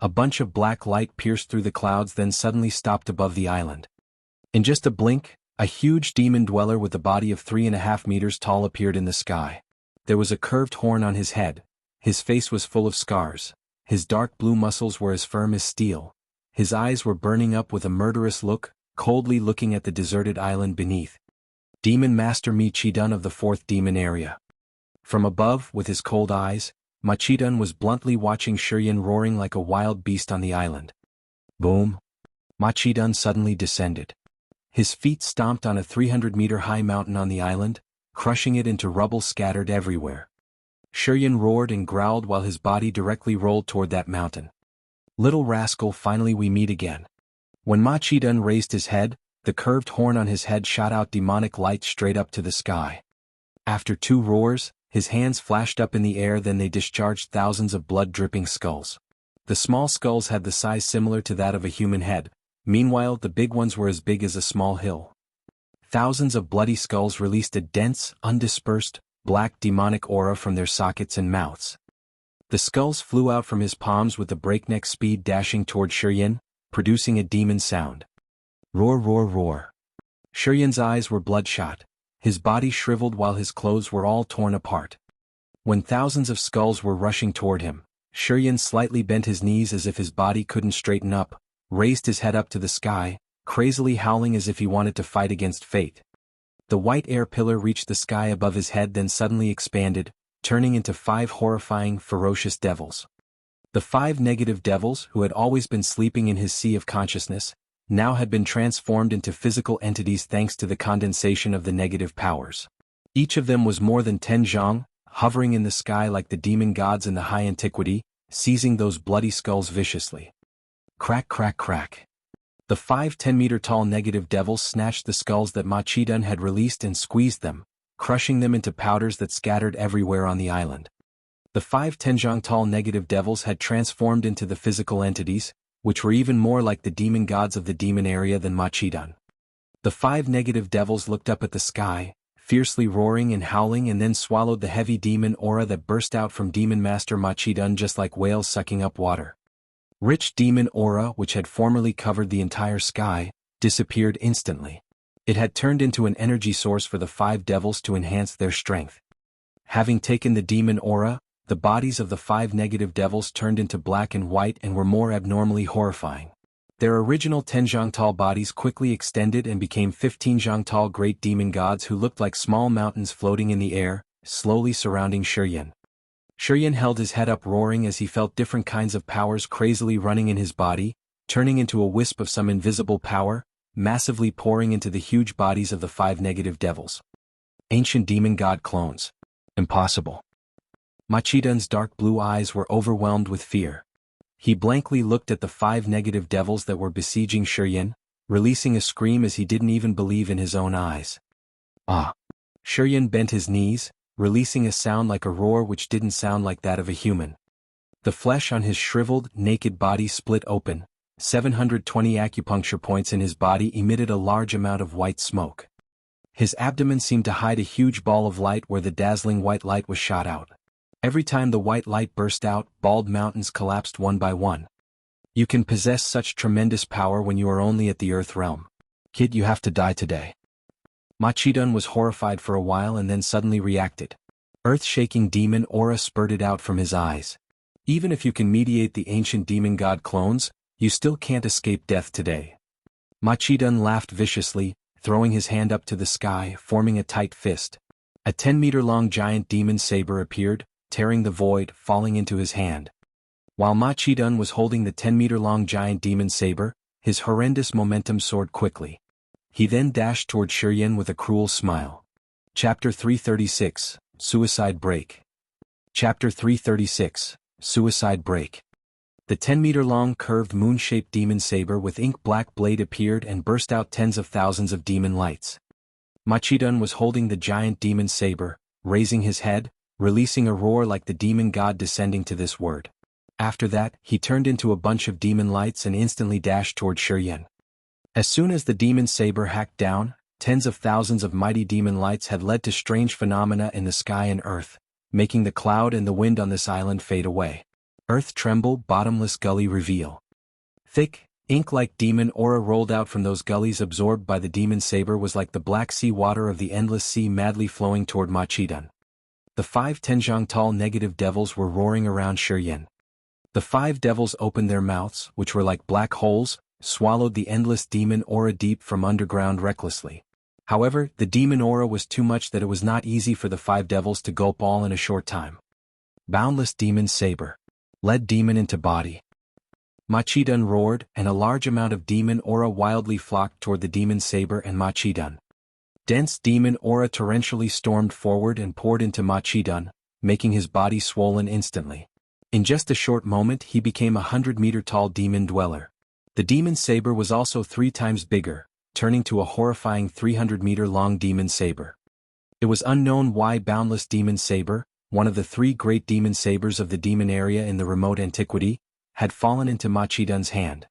A bunch of black light pierced through the clouds then suddenly stopped above the island. In just a blink, a huge demon dweller with a body of 3.5 meters tall appeared in the sky. There was a curved horn on his head. His face was full of scars. His dark blue muscles were as firm as steel. His eyes were burning up with a murderous look, coldly looking at the deserted island beneath. Demon Master Mutating of the 4th Demon Area. From above, with his cold eyes, Mutating was bluntly watching ChiYan roaring like a wild beast on the island. Boom! Mutating suddenly descended. His feet stomped on a 300-meter-high mountain on the island, crushing it into rubble scattered everywhere. ChiYan roared and growled while his body directly rolled toward that mountain. Little rascal, finally we meet again. When Mutating raised his head, the curved horn on his head shot out demonic light straight up to the sky. After 2 roars, his hands flashed up in the air, then they discharged thousands of blood-dripping skulls. The small skulls had the size similar to that of a human head, meanwhile the big ones were as big as a small hill. Thousands of bloody skulls released a dense, undispersed, black demonic aura from their sockets and mouths. The skulls flew out from his palms with a breakneck speed dashing toward ChiYan, producing a demon sound. Roar roar roar. ChiYan's eyes were bloodshot. His body shriveled while his clothes were all torn apart. When thousands of skulls were rushing toward him, ChiYan slightly bent his knees as if his body couldn't straighten up, raised his head up to the sky, crazily howling as if he wanted to fight against fate. The white air pillar reached the sky above his head then suddenly expanded, turning into 5 horrifying, ferocious devils. The 5 negative devils, who had always been sleeping in his sea of consciousness, now had been transformed into physical entities thanks to the condensation of the negative powers. Each of them was more than 10 zhang, hovering in the sky like the demon gods in the high antiquity, seizing those bloody skulls viciously. Crack crack crack. The 5 10-meter-tall negative devils snatched the skulls that Mutating had released and squeezed them, crushing them into powders that scattered everywhere on the island. The 5 10-zhang-tall negative devils had transformed into the physical entities, which were even more like the demon gods of the demon area than Mutating. The 5 negative devils looked up at the sky, fiercely roaring and howling, and then swallowed the heavy demon aura that burst out from Demon Master Mutating just like whales sucking up water. Rich demon aura, which had formerly covered the entire sky, disappeared instantly. It had turned into an energy source for the 5 devils to enhance their strength. Having taken the demon aura, the bodies of the 5 negative devils turned into black and white and were more abnormally horrifying. Their original 10 zhang-tall bodies quickly extended and became 15 zhang-tall great demon gods who looked like small mountains floating in the air, slowly surrounding ChiYan. ChiYan held his head up roaring as he felt different kinds of powers crazily running in his body, turning into a wisp of some invisible power, massively pouring into the huge bodies of the 5 negative devils. Ancient demon god clones. Impossible. Mutating's dark blue eyes were overwhelmed with fear. He blankly looked at the 5 negative devils that were besieging ChiYan, releasing a scream as he didn't even believe in his own eyes. Ah! ChiYan bent his knees, releasing a sound like a roar which didn't sound like that of a human. The flesh on his shriveled, naked body split open. 720 acupuncture points in his body emitted a large amount of white smoke. His abdomen seemed to hide a huge ball of light where the dazzling white light was shot out. Every time the white light burst out, bald mountains collapsed one by one. You can possess such tremendous power when you are only at the Earth realm. Kid, you have to die today. Mutating was horrified for a while and then suddenly reacted. Earth-shaking demon aura spurted out from his eyes. Even if you can mediate the ancient demon god clones, you still can't escape death today. Mutating laughed viciously, throwing his hand up to the sky, forming a tight fist. A 10-meter-long giant demon saber appeared, tearing the void, falling into his hand. While Mutating was holding the 10-meter-long giant demon saber, his horrendous momentum soared quickly. He then dashed toward ChiYan with a cruel smile. Chapter 336, Suicide Break. Chapter 336, Suicide Break. The 10-meter-long curved moon-shaped demon saber with ink-black blade appeared and burst out tens of thousands of demon lights. Mutating was holding the giant demon saber, raising his head, releasing a roar like the demon god descending to this word. After that, he turned into a bunch of demon lights and instantly dashed toward ChiYan. As soon as the demon saber hacked down, tens of thousands of mighty demon lights had led to strange phenomena in the sky and earth, making the cloud and the wind on this island fade away. Earth tremble, bottomless gully reveal. Thick, ink-like demon aura rolled out from those gullies absorbed by the demon saber was like the black sea water of the endless sea madly flowing toward Mutating. The 5 tenjiang tall negative devils were roaring around ChiYan. The 5 devils opened their mouths, which were like black holes, swallowed the endless demon aura deep from underground recklessly. However, the demon aura was too much that it was not easy for the 5 devils to gulp all in a short time. Boundless demon saber. Led demon into body. Mutating roared, and a large amount of demon aura wildly flocked toward the demon saber and Mutating. Dense demon aura torrentially stormed forward and poured into Mutating, making his body swollen instantly. In just a short moment he became a 100-meter-tall demon dweller. The demon saber was also 3 times bigger, turning to a horrifying 300-meter-long demon saber. It was unknown why Boundless Demon Saber, one of the 3 great demon sabers of the demon area in the remote antiquity, had fallen into Mutating's hand.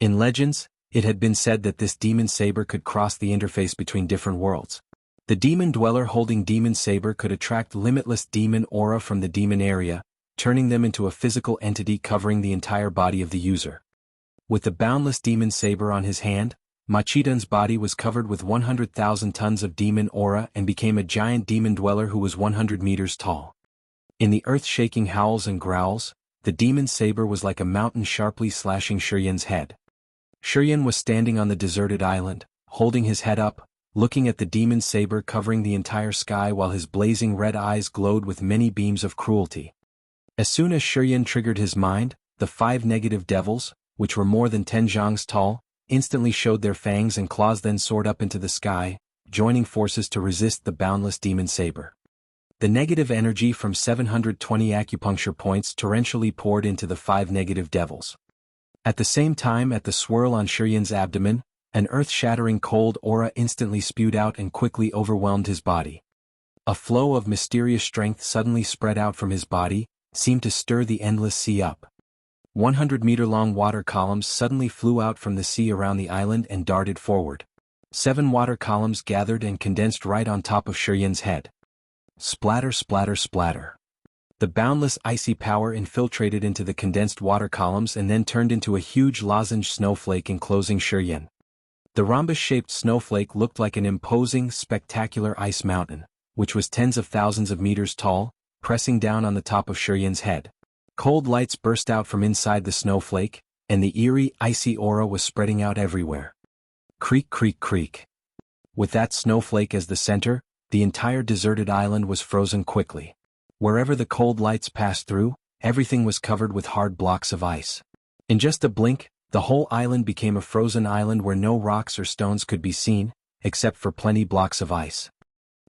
In legends, it had been said that this demon saber could cross the interface between different worlds. The demon dweller holding demon saber could attract limitless demon aura from the demon area, turning them into a physical entity covering the entire body of the user. With the boundless demon saber on his hand, Mutating's body was covered with 100,000 tons of demon aura and became a giant demon dweller who was 100 meters tall. In the earth-shaking howls and growls, the demon saber was like a mountain sharply slashing ChiYan's head. ChiYan was standing on the deserted island, holding his head up, looking at the demon saber covering the entire sky while his blazing red eyes glowed with many beams of cruelty. As soon as ChiYan triggered his mind, the 5 negative devils, which were more than 10 zhangs tall, instantly showed their fangs and claws, then soared up into the sky, joining forces to resist the boundless demon saber. The negative energy from 720 acupuncture points torrentially poured into the 5 negative devils. At the same time, at the swirl on ChiYan's abdomen, an earth-shattering cold aura instantly spewed out and quickly overwhelmed his body. A flow of mysterious strength suddenly spread out from his body, seemed to stir the endless sea up. 100-meter-long water columns suddenly flew out from the sea around the island and darted forward. 7 water columns gathered and condensed right on top of ChiYan's head. Splatter, splatter, splatter. The boundless icy power infiltrated into the condensed water columns and then turned into a huge lozenge snowflake enclosing ChiYan. The rhombus-shaped snowflake looked like an imposing, spectacular ice mountain, which was tens of thousands of meters tall, pressing down on the top of ChiYan's head. Cold lights burst out from inside the snowflake, and the eerie, icy aura was spreading out everywhere. Creak, creak, creak. With that snowflake as the center, the entire deserted island was frozen quickly. Wherever the cold lights passed through, everything was covered with hard blocks of ice. In just a blink, the whole island became a frozen island where no rocks or stones could be seen, except for plenty blocks of ice.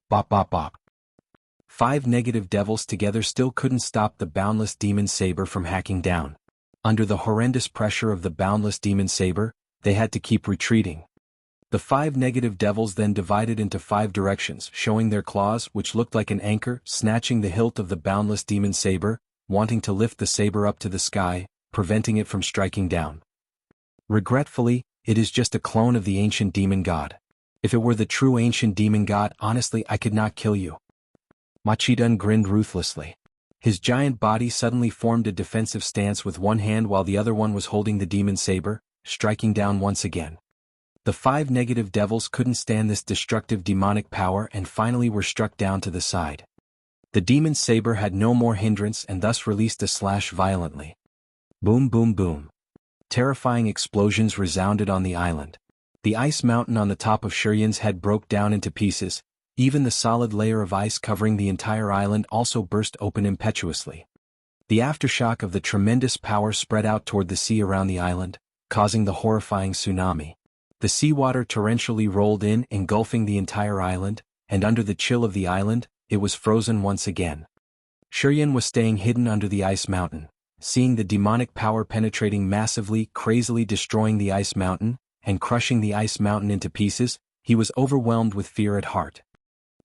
Bop, bop, bop. 5 negative devils together still couldn't stop the boundless demon saber from hacking down. Under the horrendous pressure of the boundless demon saber, they had to keep retreating. The 5 negative devils then divided into 5 directions, showing their claws, which looked like an anchor, snatching the hilt of the boundless demon saber, wanting to lift the saber up to the sky, preventing it from striking down. Regretfully, it is just a clone of the ancient demon god. If it were the true ancient demon god, honestly, I could not kill you. Mutating grinned ruthlessly. His giant body suddenly formed a defensive stance with one hand while the other one was holding the demon saber, striking down once again. The 5 negative devils couldn't stand this destructive demonic power and finally were struck down to the side. The demon's saber had no more hindrance and thus released a slash violently. Boom boom boom. Terrifying explosions resounded on the island. The ice mountain on the top of ChiYan's head broke down into pieces, even the solid layer of ice covering the entire island also burst open impetuously. The aftershock of the tremendous power spread out toward the sea around the island, causing the horrifying tsunami. The seawater torrentially rolled in, engulfing the entire island, and under the chill of the island, it was frozen once again. ChiYan was staying hidden under the ice mountain, seeing the demonic power penetrating massively, crazily destroying the ice mountain, and crushing the ice mountain into pieces. He was overwhelmed with fear at heart.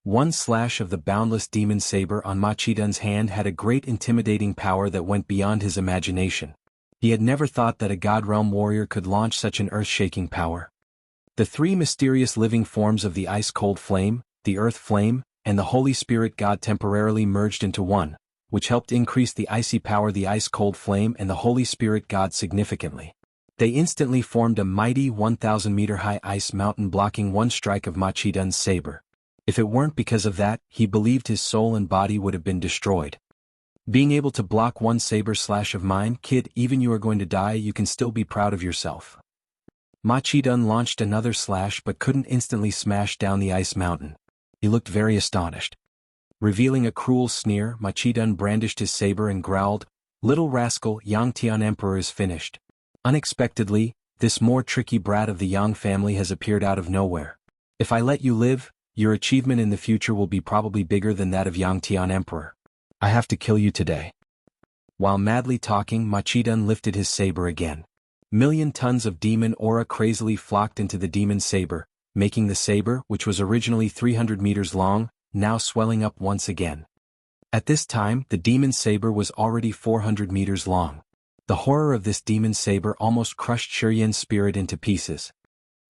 One slash of the boundless demon saber on Chidan's hand had a great intimidating power that went beyond his imagination. He had never thought that a God Realm warrior could launch such an earth-shaking power. The three mysterious living forms of the ice-cold flame, the earth flame, and the Holy Spirit God temporarily merged into one, which helped increase the icy power the ice-cold flame and the Holy Spirit God significantly. They instantly formed a mighty 1,000-meter-high ice mountain blocking one strike of Chidan's saber. If it weren't because of that, he believed his soul and body would have been destroyed. Being able to block one saber slash of mine, kid, even you are going to die, you can still be proud of yourself. Chidan launched another slash but couldn't instantly smash down the ice mountain. He looked very astonished. Revealing a cruel sneer, Chidan brandished his saber and growled, "Little rascal, Yang Tian Emperor is finished." Unexpectedly, this more tricky brat of the Yang family has appeared out of nowhere. If I let you live, your achievement in the future will be probably bigger than that of Yang Tian Emperor. I have to kill you today. While madly talking, Chidan lifted his saber again. Million tons of demon aura crazily flocked into the demon saber, making the saber, which was originally 300 meters long, now swelling up once again. At this time, the demon saber was already 400 meters long. The horror of this demon saber almost crushed ChiYan's spirit into pieces.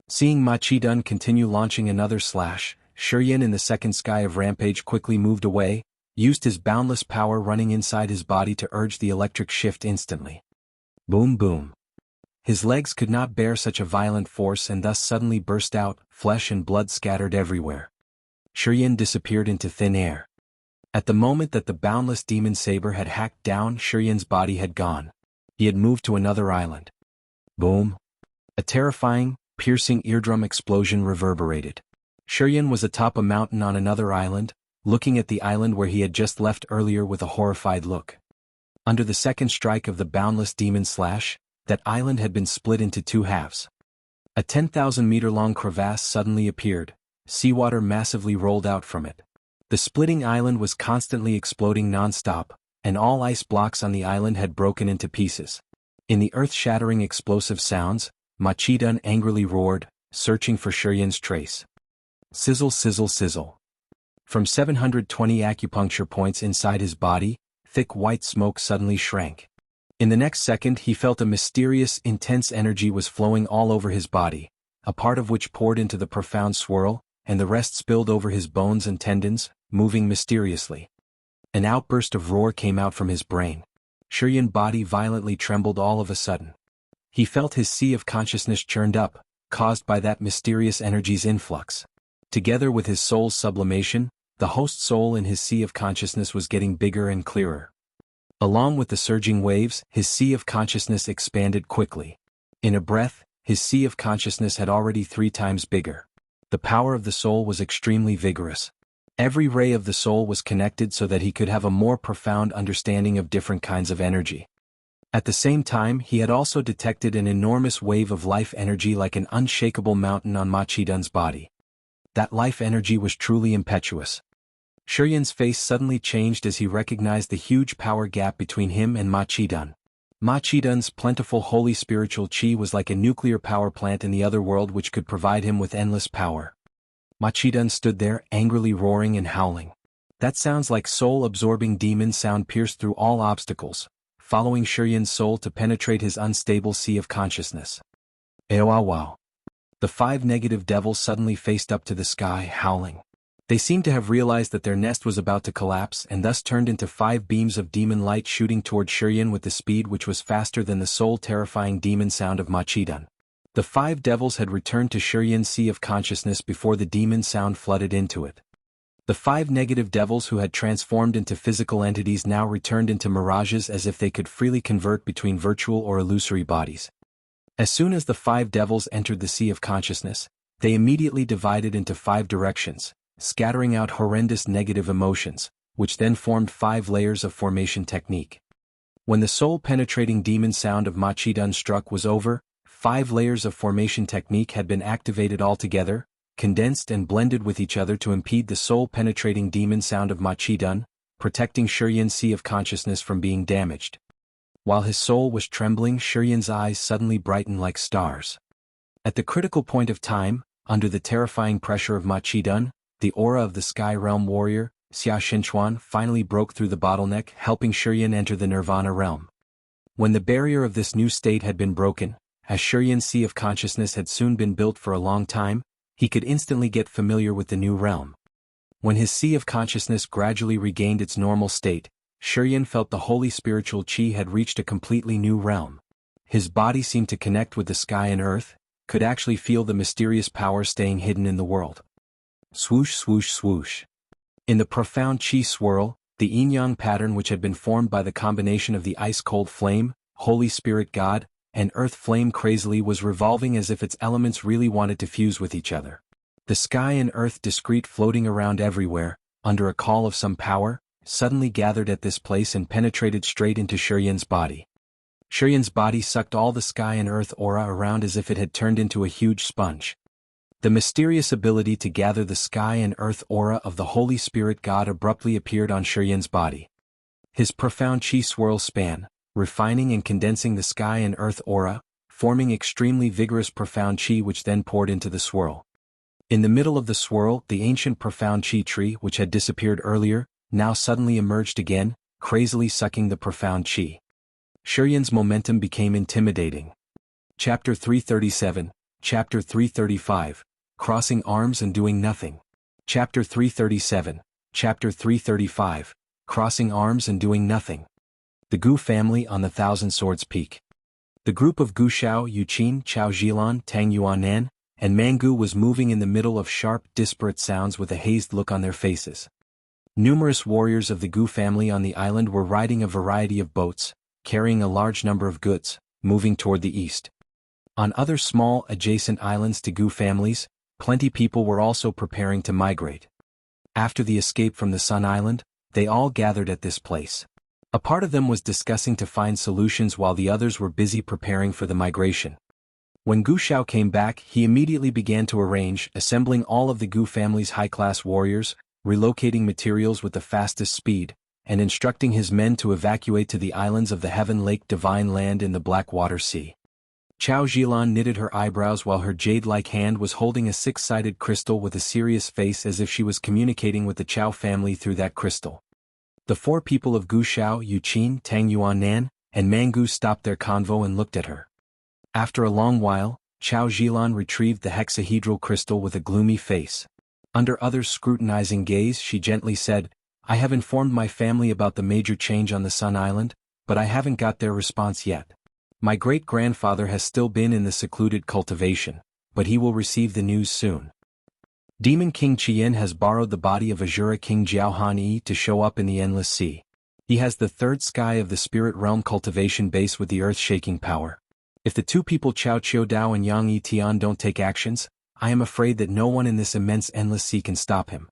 Seeing Chidan continue launching another slash, ChiYan in the second sky of rampage quickly moved away, used his boundless power running inside his body to urge the electric shift instantly. Boom boom. His legs could not bear such a violent force and thus suddenly burst out, flesh and blood scattered everywhere. ChiYan disappeared into thin air. At the moment that the boundless demon saber had hacked down, ChiYan's body had gone. He had moved to another island. Boom. A terrifying, piercing eardrum explosion reverberated. ChiYan was atop a mountain on another island, looking at the island where he had just left earlier with a horrified look. Under the second strike of the boundless demon slash, that island had been split into two halves. A 10,000-meter-long crevasse suddenly appeared, seawater massively rolled out from it. The splitting island was constantly exploding non-stop, and all ice blocks on the island had broken into pieces. In the earth-shattering explosive sounds, Chidan angrily roared, searching for ChiYan's trace. Sizzle sizzle sizzle. From 720 acupuncture points inside his body, thick white smoke suddenly shrank. In the next second he felt a mysterious, intense energy was flowing all over his body, a part of which poured into the profound swirl, and the rest spilled over his bones and tendons, moving mysteriously. An outburst of roar came out from his brain. ChiYan's body violently trembled all of a sudden. He felt his sea of consciousness churned up, caused by that mysterious energy's influx. Together with his soul's sublimation, the host soul in his sea of consciousness was getting bigger and clearer. Along with the surging waves, his sea of consciousness expanded quickly. In a breath, his sea of consciousness had already 3 times bigger. The power of the soul was extremely vigorous. Every ray of the soul was connected so that he could have a more profound understanding of different kinds of energy. At the same time, he had also detected an enormous wave of life energy like an unshakable mountain on Chidan's body. That life energy was truly impetuous. ChiYan's face suddenly changed as he recognized the huge power gap between him and Chidan. Chidan's plentiful holy spiritual chi was like a nuclear power plant in the other world which could provide him with endless power. Chidan stood there, angrily roaring and howling. That sounds like soul-absorbing demon sound pierced through all obstacles, following ChiYan's soul to penetrate his unstable sea of consciousness. Wow. The 5 negative devils suddenly faced up to the sky, howling. They seemed to have realized that their nest was about to collapse and thus turned into 5 beams of demon light shooting toward ChiYan with the speed which was faster than the soul-terrifying demon sound of Chidan. The 5 devils had returned to ChiYan's sea of consciousness before the demon sound flooded into it. The 5 negative devils who had transformed into physical entities now returned into mirages as if they could freely convert between virtual or illusory bodies. As soon as the 5 devils entered the sea of consciousness, they immediately divided into 5 directions, scattering out horrendous negative emotions, which then formed 5 layers of formation technique. When the soul-penetrating demon sound of Mutating struck was over, 5 layers of formation technique had been activated altogether, condensed and blended with each other to impede the soul-penetrating demon sound of Mutating, protecting ChiYan's sea of consciousness from being damaged. While his soul was trembling, ChiYan's eyes suddenly brightened like stars. At the critical point of time, under the terrifying pressure of Mutating, the aura of the Sky Realm warrior, Xia Xinchuan, finally broke through the bottleneck, helping ChiYan enter the Nirvana realm. When the barrier of this new state had been broken, as ChiYan's sea of consciousness had soon been built for a long time, he could instantly get familiar with the new realm. When his sea of consciousness gradually regained its normal state, ChiYan felt the holy spiritual qi had reached a completely new realm. His body seemed to connect with the sky and earth, could actually feel the mysterious power staying hidden in the world. Swoosh swoosh swoosh. In the profound qi swirl, the yin-yang pattern which had been formed by the combination of the ice-cold flame, Holy Spirit God, and earth flame crazily was revolving as if its elements really wanted to fuse with each other. The sky and earth discrete floating around everywhere, under a call of some power, suddenly gathered at this place and penetrated straight into ChiYan's body. ChiYan's body sucked all the sky and earth aura around as if it had turned into a huge sponge. The mysterious ability to gather the sky and earth aura of the Holy Spirit God abruptly appeared on ChiYan's body. His profound qi swirl span, refining and condensing the sky and earth aura, forming extremely vigorous profound qi which then poured into the swirl. In the middle of the swirl, the ancient profound qi tree which had disappeared earlier, now suddenly emerged again, crazily sucking the profound qi. ChiYan's momentum became intimidating. Chapter 337, Chapter 335, Crossing Arms and Doing Nothing. Chapter 337, Chapter 335, Crossing Arms and Doing Nothing. The Gu family on the Thousand Swords Peak. The group of Gu Shao, Yuqin, Chao Zhilan, Tang Yuanan, and Mangu was moving in the middle of sharp, disparate sounds with a hazed look on their faces. Numerous warriors of the Gu family on the island were riding a variety of boats, carrying a large number of goods, moving toward the east. On other small, adjacent islands to Gu families, plenty people were also preparing to migrate. After the escape from the Sun Island, they all gathered at this place. A part of them was discussing to find solutions while the others were busy preparing for the migration. When Gu Shao came back, he immediately began to arrange, assembling all of the Gu family's high-class warriors, relocating materials with the fastest speed, and instructing his men to evacuate to the islands of the Heaven Lake Divine Land in the Blackwater Sea. Chao Zhilan knitted her eyebrows while her jade-like hand was holding a 6-sided crystal with a serious face as if she was communicating with the Chao family through that crystal. The 4 people of Gu Shao, Yuqin, Tang Yuanan, and Mangu stopped their convo and looked at her. After a long while, Chao Zhilan retrieved the hexahedral crystal with a gloomy face. Under others' scrutinizing gaze, she gently said, "I have informed my family about the major change on the Sun Island, but I haven't got their response yet. My great-grandfather has still been in the secluded cultivation, but he will receive the news soon. Demon King ChiYan has borrowed the body of Azura King Jianghu Yi to show up in the Endless Sea. He has the 3rd sky of the Spirit Realm cultivation base with the earth-shaking power. If the 2 people Chao Qiudao and Yang Yi Tian don't take actions, I am afraid that no one in this immense Endless Sea can stop him."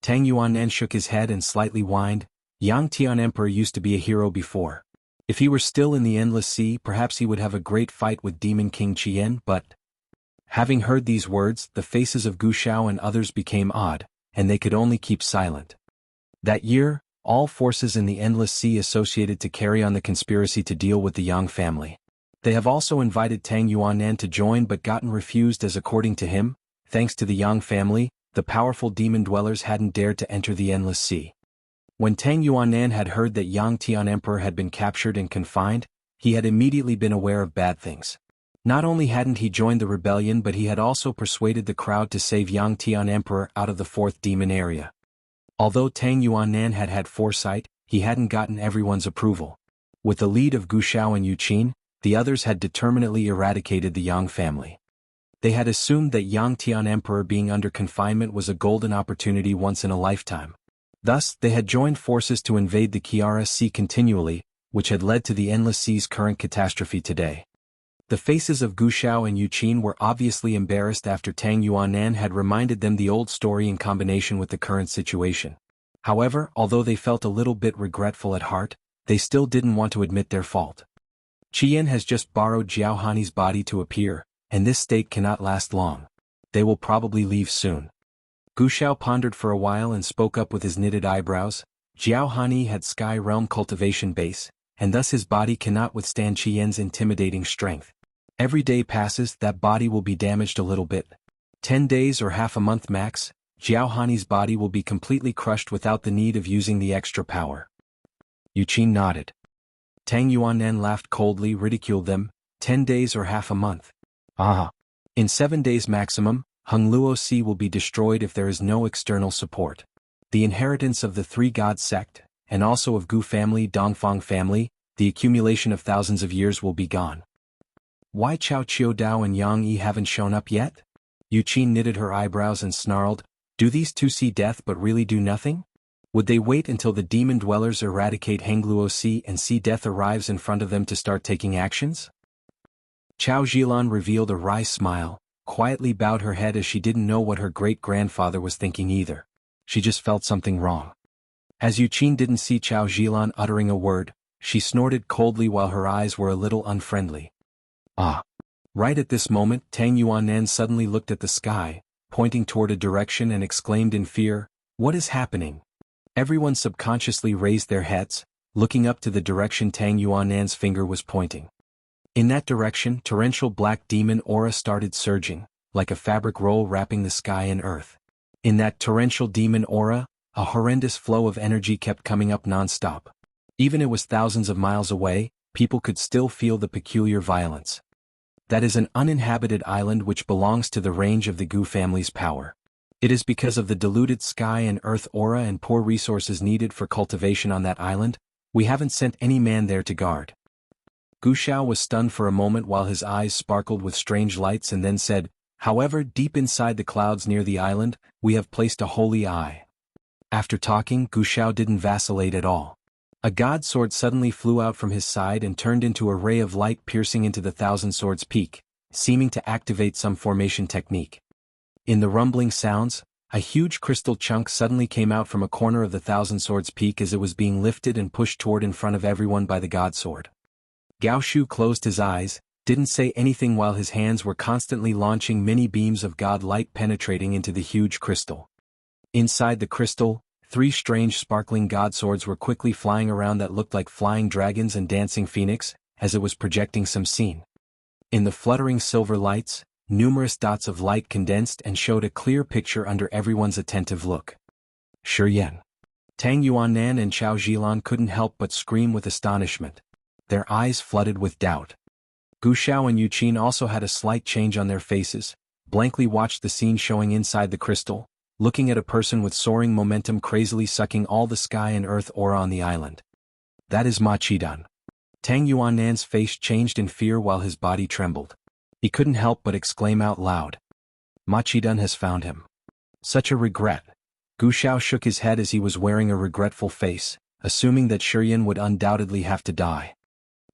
Tang Yuanan shook his head and slightly whined. Yang Tian Emperor used to be a hero before. If he were still in the Endless Sea, perhaps he would have a great fight with Demon King ChiYan, but... Having heard these words, the faces of Gu Shao and others became odd, and they could only keep silent. That year, all forces in the Endless Sea associated to carry on the conspiracy to deal with the Yang family. They have also invited Tang Yuanan to join but gotten refused as according to him, thanks to the Yang family, the powerful demon dwellers hadn't dared to enter the Endless Sea. When Tang Yuanan had heard that Yang Tian Emperor had been captured and confined, he had immediately been aware of bad things. Not only hadn't he joined the rebellion but he had also persuaded the crowd to save Yang Tian Emperor out of the 4th demon area. Although Tang Yuanan had had foresight, he hadn't gotten everyone's approval. With the lead of Gu Shao and Yuqin, the others had determinately eradicated the Yang family. They had assumed that Yang Tian Emperor being under confinement was a golden opportunity once in a lifetime. Thus, they had joined forces to invade the Chiara Sea continually, which had led to the Endless Sea's current catastrophe today. The faces of Gu Xiao and Yu Qin were obviously embarrassed after Tang Yuanan had reminded them the old story in combination with the current situation. However, although they felt a little bit regretful at heart, they still didn't want to admit their fault. ChiYan has just borrowed Jiao Hani's body to appear, and this state cannot last long. They will probably leave soon. Gu Xiao pondered for a while and spoke up with his knitted eyebrows. Jiao Hani had Sky Realm cultivation base, and thus his body cannot withstand ChiYan's intimidating strength. Every day passes, that body will be damaged a little bit. 10 days or half a month max, Jiao Hani's body will be completely crushed without the need of using the extra power. Yu Qin nodded. Tang Yuanan laughed coldly, ridiculed them. 10 days or half a month. Ah. In 7 days maximum, Hongluo Sea will be destroyed if there is no external support. The inheritance of the Three Gods sect, and also of Gu family, Dongfang family, the accumulation of thousands of years will be gone. Why Chao Qiudao and Yang Yi haven't shown up yet? Yu Qin knitted her eyebrows and snarled, do these two see death but really do nothing? Would they wait until the demon dwellers eradicate Hongluo Sea and see death arrives in front of them to start taking actions? Chao Zhilan revealed a wry smile, quietly bowed her head as she didn't know what her great-grandfather was thinking either. She just felt something wrong. As Yu Qin didn't see Chao Zhilan uttering a word, she snorted coldly while her eyes were a little unfriendly. Ah. Right at this moment, Tang Yuanan suddenly looked at the sky, pointing toward a direction and exclaimed in fear, what is happening? Everyone subconsciously raised their heads, looking up to the direction Tang Yuanan's finger was pointing. In that direction, torrential black demon aura started surging, like a fabric roll wrapping the sky and earth. In that torrential demon aura, a horrendous flow of energy kept coming up non-stop. Even it was thousands of miles away, people could still feel the peculiar violence. That is an uninhabited island which belongs to the range of the Gu family's power. It is because of the diluted sky and earth aura and poor resources needed for cultivation on that island, we haven't sent any man there to guard. Gu Xiao was stunned for a moment while his eyes sparkled with strange lights and then said, however, deep inside the clouds near the island, we have placed a holy eye. After talking, Gu Xiao didn't vacillate at all. A god sword suddenly flew out from his side and turned into a ray of light piercing into the Thousand Swords Peak, seeming to activate some formation technique. In the rumbling sounds, a huge crystal chunk suddenly came out from a corner of the Thousand Swords Peak as it was being lifted and pushed toward in front of everyone by the god sword. Gao Shu closed his eyes, didn't say anything while his hands were constantly launching many beams of god light penetrating into the huge crystal. Inside the crystal, 3 strange sparkling god swords were quickly flying around that looked like flying dragons and dancing phoenix, as it was projecting some scene. In the fluttering silver lights, numerous dots of light condensed and showed a clear picture under everyone's attentive look. ChiYan. Tang Yuanan and Chao Zhilan couldn't help but scream with astonishment. Their eyes flooded with doubt. Gu Xiao and Yu Qin also had a slight change on their faces, blankly watched the scene showing inside the crystal, looking at a person with soaring momentum crazily sucking all the sky and earth aura on the island. That is Ma Qidan. Tang Yuanan's face changed in fear while his body trembled. He couldn't help but exclaim out loud. Ma Qidan has found him. Such a regret. Gu Xiao shook his head as he was wearing a regretful face, assuming that ChiYan would undoubtedly have to die.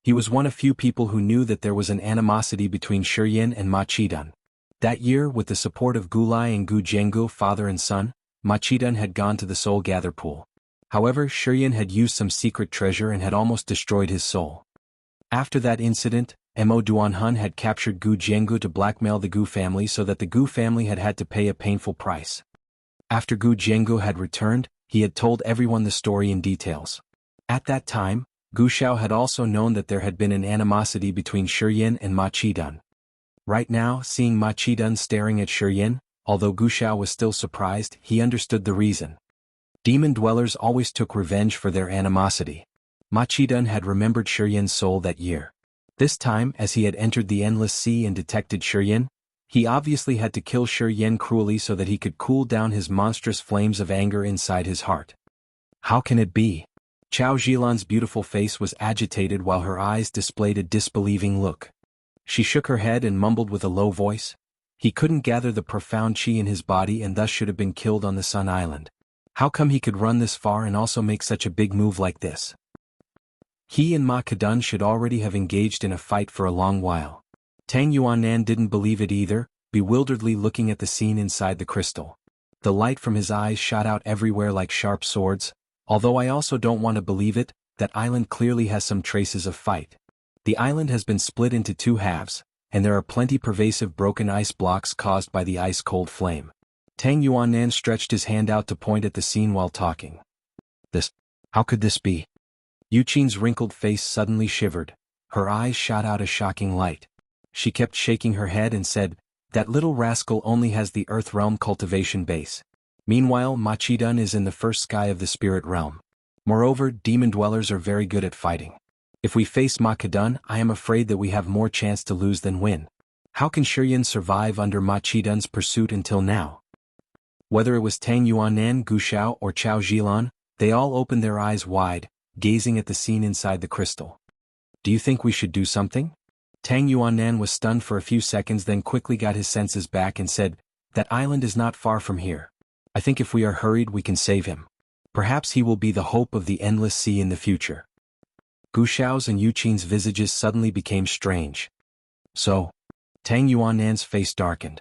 He was one of few people who knew that there was an animosity between ChiYan and Ma Qidan. That year, with the support of Gulai and Gu Jianghu, father and son, Ma Qidan had gone to the soul gather pool. However, ChiYan had used some secret treasure and had almost destroyed his soul. After that incident, Mo Duanhun had captured Gu Jianghu to blackmail the Gu family so that the Gu family had had to pay a painful price. After Gu Jianghu had returned, he had told everyone the story in details. At that time, Gu Xiao had also known that there had been an animosity between ChiYan and Ma Qidan. Right now, seeing Ma Qidan staring at ChiYan, although Gu Xiao was still surprised, he understood the reason. Demon dwellers always took revenge for their animosity. Ma Qidan had remembered ChiYan's soul that year. This time, as he had entered the Endless Sea and detected ChiYan, he obviously had to kill ChiYan cruelly so that he could cool down his monstrous flames of anger inside his heart. How can it be? Chao Zilan's beautiful face was agitated while her eyes displayed a disbelieving look. She shook her head and mumbled with a low voice. He couldn't gather the profound chi in his body and thus should have been killed on the Sun Island. How come he could run this far and also make such a big move like this? He and Ma Kadun should already have engaged in a fight for a long while. Tang Yuanan didn't believe it either, bewilderedly looking at the scene inside the crystal. The light from his eyes shot out everywhere like sharp swords. Although I also don't want to believe it, that island clearly has some traces of fight. The island has been split into two halves, and there are plenty pervasive broken ice blocks caused by the ice-cold flame. Tang Yuanan stretched his hand out to point at the scene while talking. How could this be? Yuqin's wrinkled face suddenly shivered. Her eyes shot out a shocking light. She kept shaking her head and said, "That little rascal only has the Earth Realm cultivation base. Meanwhile, Machidun is in the first sky of the Spirit Realm. Moreover, demon dwellers are very good at fighting. If we face Machidun, I am afraid that we have more chance to lose than win. How can ChiYan survive under Machidun's pursuit until now?" Whether it was Tang Yuanan, Gushao, or Chao Zilan, they all opened their eyes wide, gazing at the scene inside the crystal. "Do you think we should do something?" Tang Yuanan was stunned for a few seconds, then quickly got his senses back and said, "That island is not far from here. I think if we are hurried we can save him. Perhaps he will be the hope of the endless sea in the future." Gushao's and Yuqin's visages suddenly became strange. "So?" Tang Yuanan's face darkened.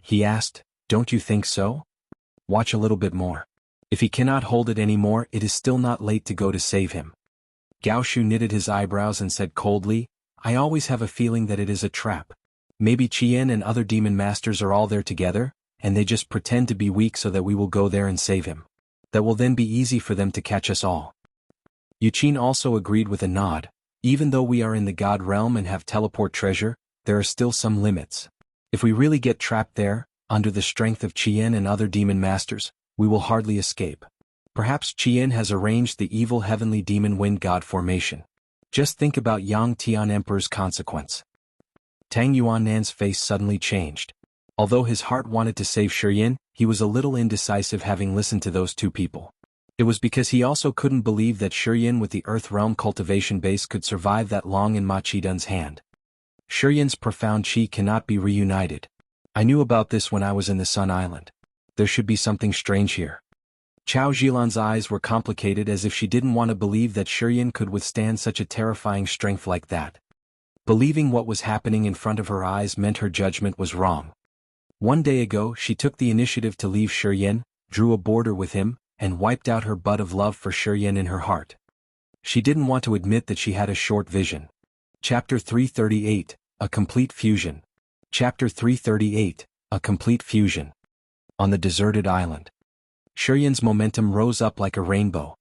He asked, "Don't you think so? Watch a little bit more. If he cannot hold it anymore, it is still not late to go to save him." Gao Shu knitted his eyebrows and said coldly, "I always have a feeling that it is a trap. Maybe ChiYan and other demon masters are all there together, and they just pretend to be weak so that we will go there and save him. That will then be easy for them to catch us all." Yuqin also agreed with a nod. "Even though we are in the God realm and have teleport treasure, there are still some limits. If we really get trapped there, under the strength of ChiYan and other demon masters, we will hardly escape. Perhaps ChiYan has arranged the evil heavenly demon wind god formation. Just think about Yang Tian Emperor's consequence." Tang Yuanan's face suddenly changed. Although his heart wanted to save ChiYan, he was a little indecisive having listened to those two people. It was because he also couldn't believe that ChiYan with the Earth Realm cultivation base could survive that long in Machidun's hand. ChiYan's profound chi cannot be reunited. I knew about this when I was in the Sun Island. There should be something strange here. Chao Zilan's eyes were complicated as if she didn't want to believe that ChiYan could withstand such a terrifying strength like that. Believing what was happening in front of her eyes meant her judgment was wrong. One day ago she took the initiative to leave ChiYan, drew a border with him, and wiped out her bud of love for ChiYan in her heart. She didn't want to admit that she had a short vision. Chapter 338, A Complete Fusion. Chapter 338, A Complete Fusion. On the deserted island. ChiYan's momentum rose up like a rainbow.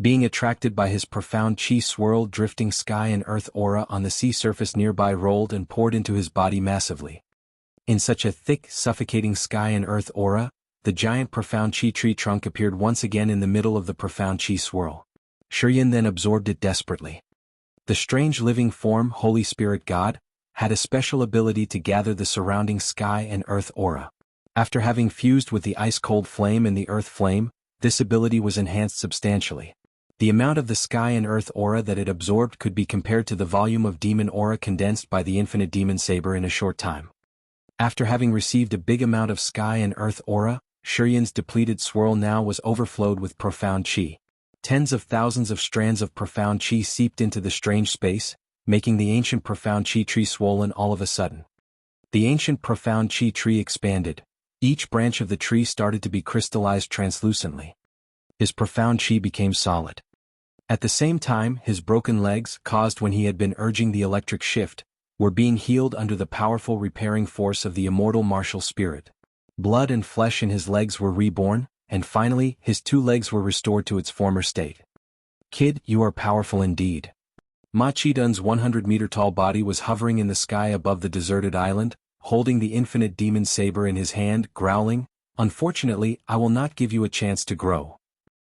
Being attracted by his profound chi swirled drifting sky and earth aura on the sea surface nearby rolled and poured into his body massively. In such a thick, suffocating sky and earth aura, the giant profound chi tree trunk appeared once again in the middle of the profound chi swirl. ChiYan then absorbed it desperately. The strange living form, Holy Spirit God, had a special ability to gather the surrounding sky and earth aura. After having fused with the ice-cold flame and the earth flame, this ability was enhanced substantially. The amount of the sky and earth aura that it absorbed could be compared to the volume of demon aura condensed by the infinite demon saber in a short time. After having received a big amount of sky and earth aura, ChiYan's depleted swirl now was overflowed with profound chi. Tens of thousands of strands of profound chi seeped into the strange space, making the ancient profound chi tree swollen all of a sudden. The ancient profound chi tree expanded. Each branch of the tree started to be crystallized translucently. His profound chi became solid. At the same time, his broken legs, caused when he had been urging the electric shift, were being healed under the powerful repairing force of the immortal martial spirit. Blood and flesh in his legs were reborn, and finally, his two legs were restored to its former state. "Kid, you are powerful indeed." Machidun's 100-meter-tall body was hovering in the sky above the deserted island, holding the infinite demon saber in his hand, growling, "Unfortunately, I will not give you a chance to grow."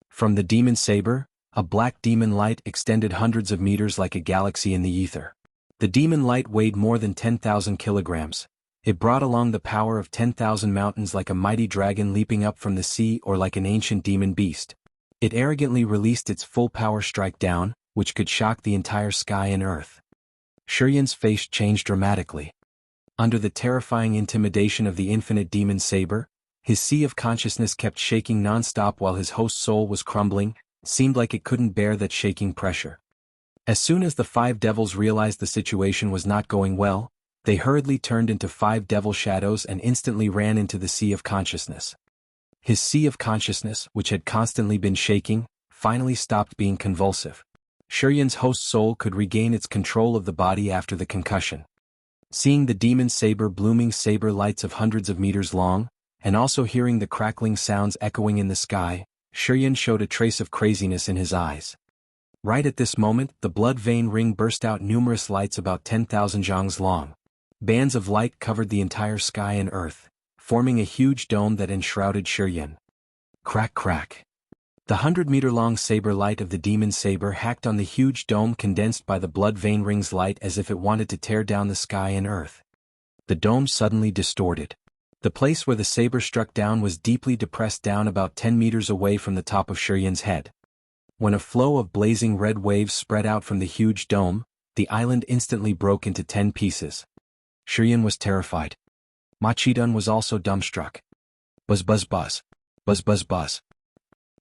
From the demon saber, a black demon light extended hundreds of meters like a galaxy in the ether. The demon light weighed more than 10,000 kilograms. It brought along the power of 10,000 mountains like a mighty dragon leaping up from the sea or like an ancient demon beast. It arrogantly released its full power strike down, which could shock the entire sky and earth. ChiYan's face changed dramatically. Under the terrifying intimidation of the infinite demon saber, his sea of consciousness kept shaking non-stop while his host's soul was crumbling, seemed like it couldn't bear that shaking pressure. As soon as the 5 devils realized the situation was not going well, they hurriedly turned into 5 devil shadows and instantly ran into the sea of consciousness. His sea of consciousness, which had constantly been shaking, finally stopped being convulsive. ChiYan's host soul could regain its control of the body after the concussion. Seeing the demon saber blooming saber lights of hundreds of meters long, and also hearing the crackling sounds echoing in the sky, ChiYan showed a trace of craziness in his eyes. Right at this moment, the blood vein ring burst out numerous lights about 10,000 zhangs long. Bands of light covered the entire sky and earth, forming a huge dome that enshrouded ChiYan. Crack crack. The 100-meter-long saber light of the demon saber hacked on the huge dome condensed by the blood vein ring's light as if it wanted to tear down the sky and earth. The dome suddenly distorted. The place where the saber struck down was deeply depressed down about 10 meters away from the top of ChiYan's head. When a flow of blazing red waves spread out from the huge dome, the island instantly broke into 10 pieces. ChiYan was terrified. Mutant was also dumbstruck. Buzz buzz buzz. Buzz buzz buzz.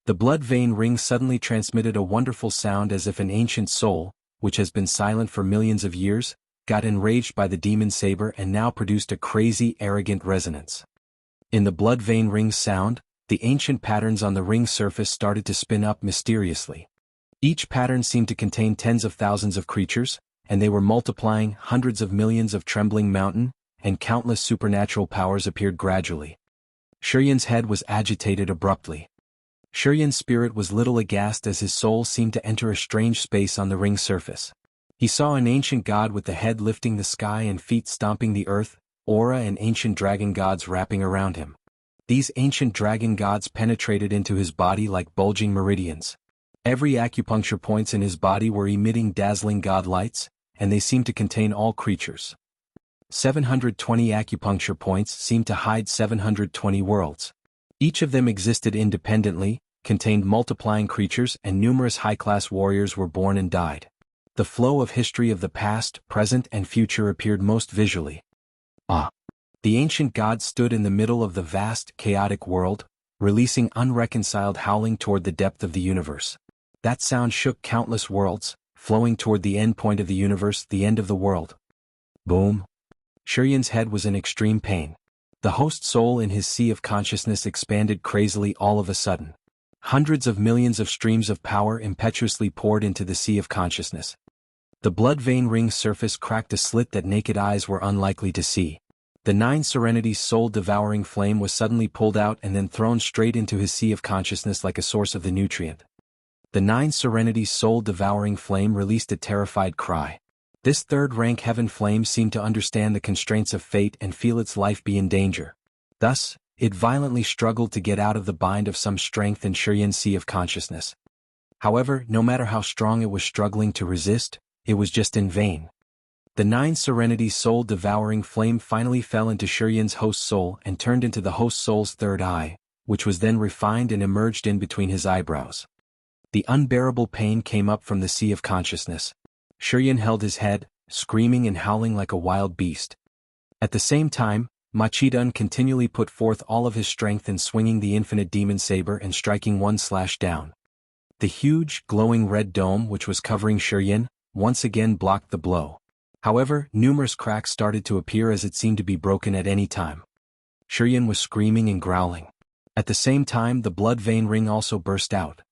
The blood vein ring suddenly transmitted a wonderful sound as if an ancient soul, which has been silent for millions of years, got enraged by the demon saber and now produced a crazy, arrogant resonance. In the blood vein ring's sound, the ancient patterns on the ring's surface started to spin up mysteriously. Each pattern seemed to contain tens of thousands of creatures, and they were multiplying. Hundreds of millions of trembling mountain, and countless supernatural powers appeared gradually. ChiYan's head was agitated abruptly. ChiYan's spirit was little aghast as his soul seemed to enter a strange space on the ring's surface. He saw an ancient god with the head lifting the sky and feet stomping the earth, aura and ancient dragon gods wrapping around him. These ancient dragon gods penetrated into his body like bulging meridians. Every acupuncture points in his body were emitting dazzling god lights, and they seemed to contain all creatures. 720 acupuncture points seemed to hide 720 worlds. Each of them existed independently, contained multiplying creatures, and numerous high-class warriors were born and died. The flow of history of the past, present, and future appeared most visually. The ancient god stood in the middle of the vast, chaotic world, releasing unreconciled howling toward the depth of the universe. That sound shook countless worlds, flowing toward the end point of the universe, the end of the world. Boom. ChiYan's head was in extreme pain. The host soul in his sea of consciousness expanded crazily all of a sudden. Hundreds of millions of streams of power impetuously poured into the sea of consciousness. The blood vein ring's surface cracked a slit that naked eyes were unlikely to see. The 9 Serenity's soul-devouring flame was suddenly pulled out and then thrown straight into his sea of consciousness like a source of the nutrient. The 9 Serenity's soul-devouring flame released a terrified cry. This third-rank heaven flame seemed to understand the constraints of fate and feel its life be in danger. Thus, it violently struggled to get out of the bind of some strength in ChiYan's sea of consciousness. However, no matter how strong it was struggling to resist, it was just in vain. The 9 Serenity's soul-devouring flame finally fell into ChiYan's host soul and turned into the host soul's third eye, which was then refined and emerged in between his eyebrows. The unbearable pain came up from the sea of consciousness. ChiYan held his head, screaming and howling like a wild beast. At the same time, Mutant continually put forth all of his strength in swinging the infinite demon saber and striking one slash down. The huge, glowing red dome which was covering ChiYan, once again blocked the blow. However, numerous cracks started to appear as it seemed to be broken at any time. ChiYan was screaming and growling. At the same time, the blood vein ring also burst out.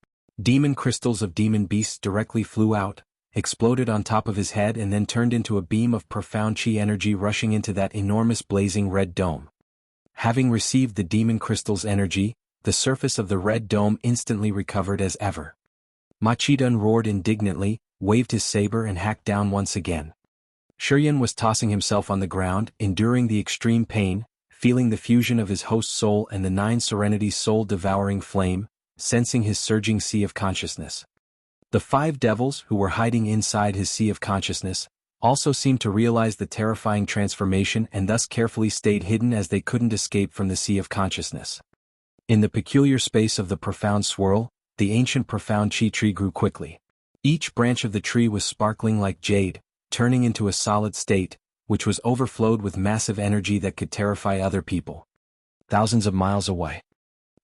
Demon crystals of demon beasts directly flew out, exploded on top of his head and then turned into a beam of profound chi energy rushing into that enormous blazing red dome. Having received the demon crystal's energy, the surface of the red dome instantly recovered as ever. Mutant roared indignantly, waved his saber and hacked down once again. ChiYan was tossing himself on the ground, enduring the extreme pain, feeling the fusion of his host soul and the 9 Serenity's soul-devouring flame, sensing his surging sea of consciousness. The 5 devils who were hiding inside his sea of consciousness also seemed to realize the terrifying transformation and thus carefully stayed hidden as they couldn't escape from the sea of consciousness. In the peculiar space of the profound swirl, the ancient profound Qi tree grew quickly. Each branch of the tree was sparkling like jade, turning into a solid state, which was overflowed with massive energy that could terrify other people. Thousands of miles away.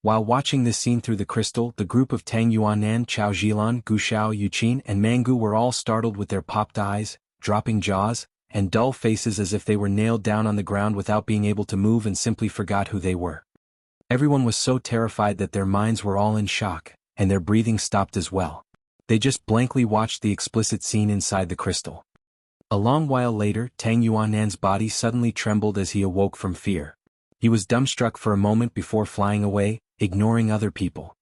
While watching this scene through the crystal, the group of Tang Yuanan, Chao Zhilan, Gu Xiao Yuqin and Mangu were all startled with their popped eyes, dropping jaws, and dull faces as if they were nailed down on the ground without being able to move and simply forgot who they were. Everyone was so terrified that their minds were all in shock, and their breathing stopped as well. They just blankly watched the explicit scene inside the crystal. A long while later, Tang Yuanan's body suddenly trembled as he awoke from fear. He was dumbstruck for a moment before flying away, ignoring other people.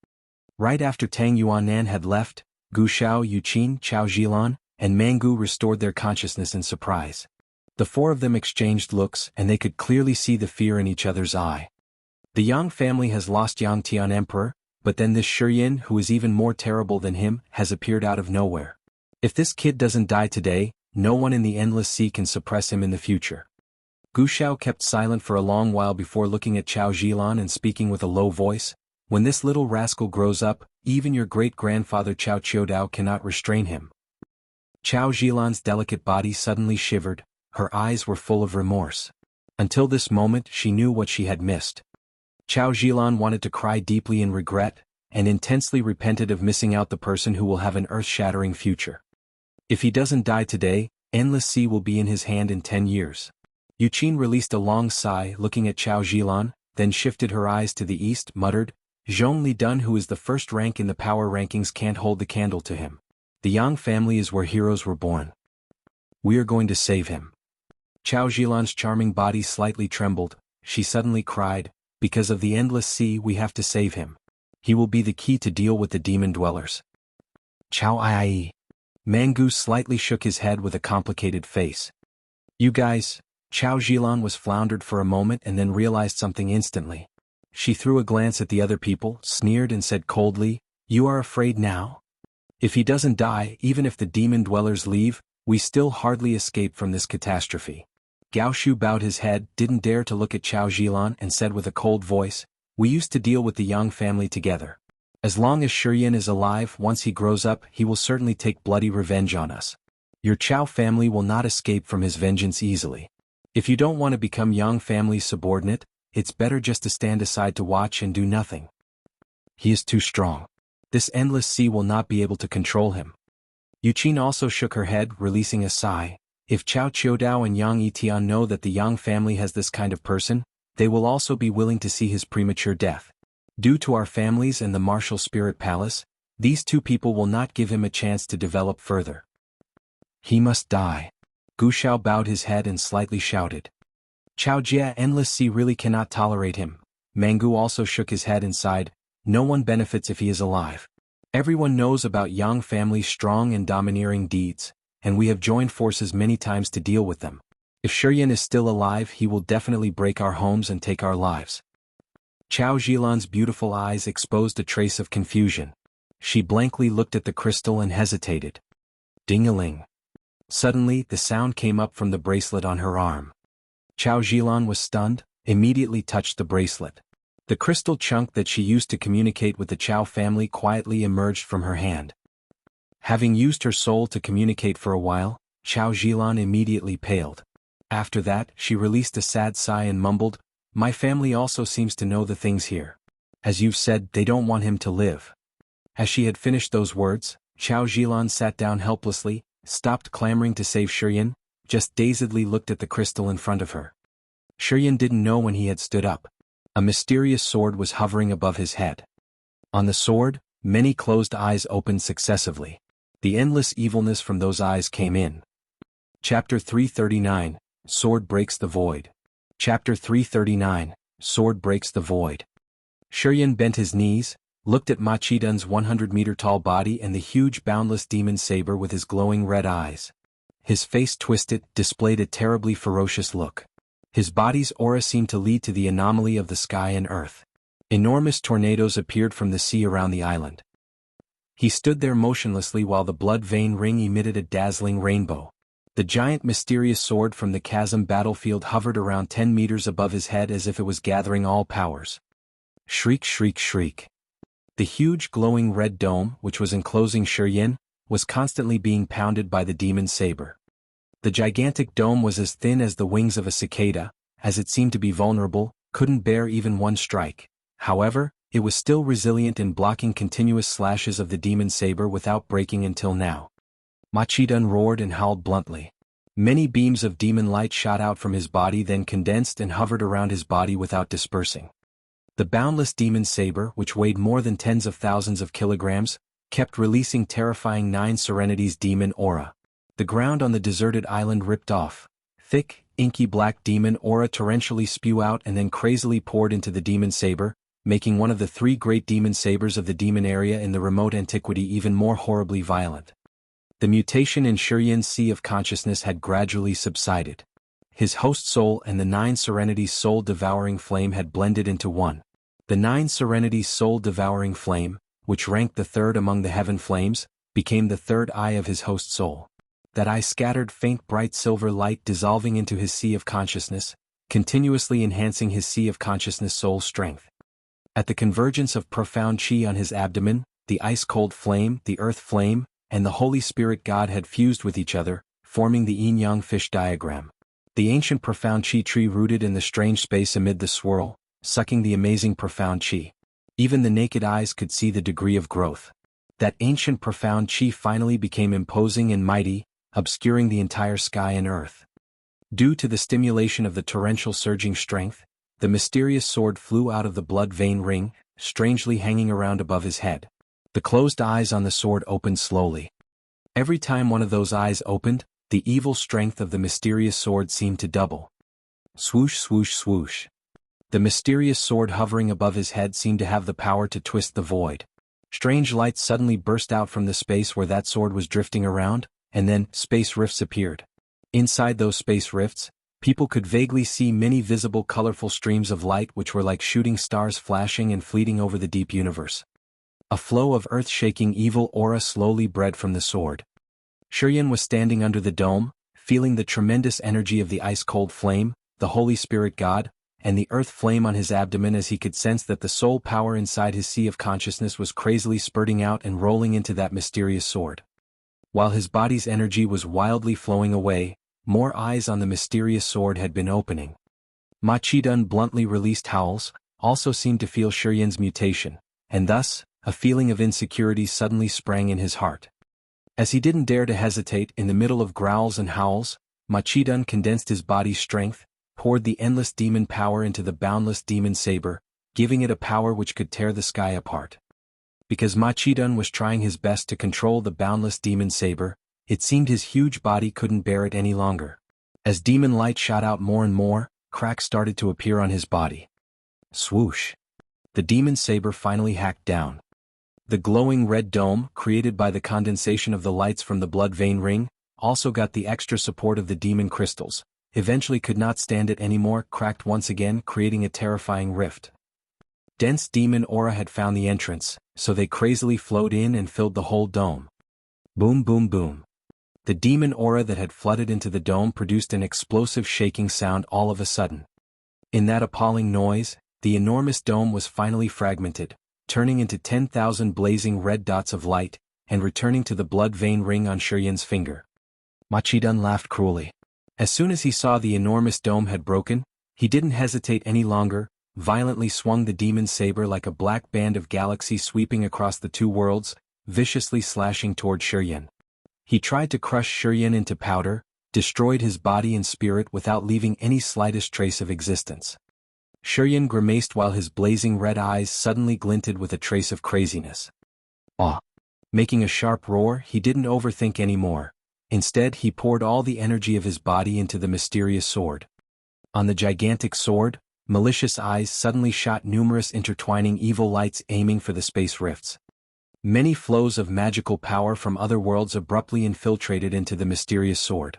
Right after Tang Yuanan had left, Gu Xiao Yuqin, Chao Zhilan, and Mangu restored their consciousness in surprise. The four of them exchanged looks, and they could clearly see the fear in each other's eye. The Yang family has lost Yang Tian Emperor, but then this ChiYan, who is even more terrible than him, has appeared out of nowhere. If this kid doesn't die today, no one in the Endless Sea can suppress him in the future. Gu Xiao kept silent for a long while before looking at Chao Zhilan and speaking with a low voice. When this little rascal grows up, even your great-grandfather Chao Qiudao cannot restrain him. Chao Zhilan's delicate body suddenly shivered, her eyes were full of remorse. Until this moment she knew what she had missed. Chao Zhilan wanted to cry deeply in regret, and intensely repented of missing out the person who will have an earth-shattering future. If he doesn't die today, Endless Sea will be in his hand in 10 years. Yuqin released a long sigh looking at Chao Zhilan, then shifted her eyes to the east, muttered, Zhong Lidun, who is the first rank in the power rankings, can't hold the candle to him. The Yang family is where heroes were born. We are going to save him. Chao Zhilan's charming body slightly trembled. She suddenly cried, because of the Endless Sea we have to save him. He will be the key to deal with the demon dwellers. Chao Ai. Mangu slightly shook his head with a complicated face. You guys. Chao Zhilan was floundered for a moment and then realized something instantly. She threw a glance at the other people, sneered and said coldly, You are afraid now? If he doesn't die, even if the demon dwellers leave, we still hardly escape from this catastrophe. Gao Shu bowed his head, didn't dare to look at Chao Zhilan and said with a cold voice, We used to deal with the Yang family together. As long as ChiYan is alive, once he grows up, he will certainly take bloody revenge on us. Your Chao family will not escape from his vengeance easily. If you don't want to become Yang family's subordinate, it's better just to stand aside to watch and do nothing. He is too strong. This Endless Sea will not be able to control him. Yuqin also shook her head, releasing a sigh. If Chao Qiudao and Yang Yitian know that the Yang family has this kind of person, they will also be willing to see his premature death. Due to our families and the martial spirit palace, these two people will not give him a chance to develop further. He must die. Gu Xiao bowed his head and slightly shouted. Chao Jia, Endless Sea really cannot tolerate him. Mangu also shook his head and sighed. No one benefits if he is alive. Everyone knows about Yang family's strong and domineering deeds, and we have joined forces many times to deal with them. If ChiYan is still alive, he will definitely break our homes and take our lives. Chao Zhilan's beautiful eyes exposed a trace of confusion. She blankly looked at the crystal and hesitated. Ding-a-ling. Suddenly, the sound came up from the bracelet on her arm. Chao Zhilan was stunned, immediately touched the bracelet. The crystal chunk that she used to communicate with the Chao family quietly emerged from her hand. Having used her soul to communicate for a while, Chao Zhilan immediately paled. After that, she released a sad sigh and mumbled, My family also seems to know the things here. As you've said, they don't want him to live. As she had finished those words, Chao Zhilan sat down helplessly, stopped clamoring to save ChiYan, just dazedly looked at the crystal in front of her. ChiYan didn't know when he had stood up. A mysterious sword was hovering above his head. On the sword, many closed eyes opened successively. The endless evilness from those eyes came in. Chapter 339, Sword Breaks the Void. Chapter 339, Sword Breaks the Void. ChiYan bent his knees, looked at Ma Qidun's 100-meter-tall body and the huge boundless demon saber with his glowing red eyes. His face twisted, displayed a terribly ferocious look. His body's aura seemed to lead to the anomaly of the sky and earth. Enormous tornadoes appeared from the sea around the island. He stood there motionlessly while the blood vein ring emitted a dazzling rainbow. The giant mysterious sword from the chasm battlefield hovered around 10 meters above his head as if it was gathering all powers. Shriek, shriek, shriek. The huge glowing red dome, which was enclosing ChiYan, was constantly being pounded by the demon saber. The gigantic dome was as thin as the wings of a cicada, as it seemed to be vulnerable, couldn't bear even one strike. However, it was still resilient in blocking continuous slashes of the demon saber without breaking until now. Mutating roared and howled bluntly. Many beams of demon light shot out from his body, then condensed and hovered around his body without dispersing. The boundless demon saber, which weighed more than tens of thousands of kilograms, kept releasing terrifying 9 Serenity's demon aura. The ground on the deserted island ripped off. Thick, inky black demon aura torrentially spew out and then crazily poured into the demon saber, making one of the 3 great demon sabers of the demon area in the remote antiquity even more horribly violent. The mutation in ChiYan's sea of consciousness had gradually subsided. His host soul and the 9 Serenity's soul-devouring flame had blended into one. The 9 Serenity's soul-devouring flame, which ranked the 3rd among the heaven flames, became the 3rd eye of his host soul. That eye scattered faint bright silver light dissolving into his sea of consciousness, continuously enhancing his sea of consciousness soul's strength. At the convergence of profound chi on his abdomen, the ice-cold flame, the earth flame, and the Holy Spirit God had fused with each other, forming the yin-yang fish diagram. The ancient profound chi tree rooted in the strange space amid the swirl, sucking the amazing profound chi. Even the naked eyes could see the degree of growth. That ancient profound chi finally became imposing and mighty, obscuring the entire sky and earth. Due to the stimulation of the torrential surging strength, the mysterious sword flew out of the blood vein ring, strangely hanging around above his head. The closed eyes on the sword opened slowly. Every time one of those eyes opened, the evil strength of the mysterious sword seemed to double. Swoosh, swoosh, swoosh. The mysterious sword hovering above his head seemed to have the power to twist the void. Strange lights suddenly burst out from the space where that sword was drifting around, and then space rifts appeared. Inside those space rifts, people could vaguely see many visible colorful streams of light which were like shooting stars flashing and fleeting over the deep universe. A flow of earth-shaking evil aura slowly bred from the sword. ChiYan was standing under the dome, feeling the tremendous energy of the ice-cold flame, the Holy Spirit God, and the earth flame on his abdomen as he could sense that the soul power inside his sea of consciousness was crazily spurting out and rolling into that mysterious sword. While his body's energy was wildly flowing away, more eyes on the mysterious sword had been opening. Mutating bluntly released howls, also seemed to feel ChiYan's mutation, and thus, a feeling of insecurity suddenly sprang in his heart. As he didn't dare to hesitate in the middle of growls and howls, Mutating condensed his body's strength, poured the endless demon power into the boundless demon saber, giving it a power which could tear the sky apart. Because Mutating was trying his best to control the boundless demon saber, it seemed his huge body couldn't bear it any longer. As demon light shot out more and more, cracks started to appear on his body. Swoosh. The demon saber finally hacked down. The glowing red dome, created by the condensation of the lights from the blood vein ring, also got the extra support of the demon crystals, eventually could not stand it anymore, cracked once again, creating a terrifying rift. Dense demon aura had found the entrance, so they crazily flowed in and filled the whole dome. Boom, boom, boom. The demon aura that had flooded into the dome produced an explosive shaking sound all of a sudden. In that appalling noise, the enormous dome was finally fragmented, turning into 10,000 blazing red dots of light, and returning to the blood vein ring on ChiYan's finger. Mutating laughed cruelly. As soon as he saw the enormous dome had broken, he didn't hesitate any longer, violently swung the demon saber like a black band of galaxy sweeping across the 2 worlds, viciously slashing toward ChiYan. He tried to crush ChiYan into powder, destroyed his body and spirit without leaving any slightest trace of existence. ChiYan grimaced while his blazing red eyes suddenly glinted with a trace of craziness. Ah! Making a sharp roar, he didn't overthink anymore. Instead, he poured all the energy of his body into the mysterious sword. On the gigantic sword, malicious eyes suddenly shot numerous intertwining evil lights aiming for the space rifts. Many flows of magical power from other worlds abruptly infiltrated into the mysterious sword.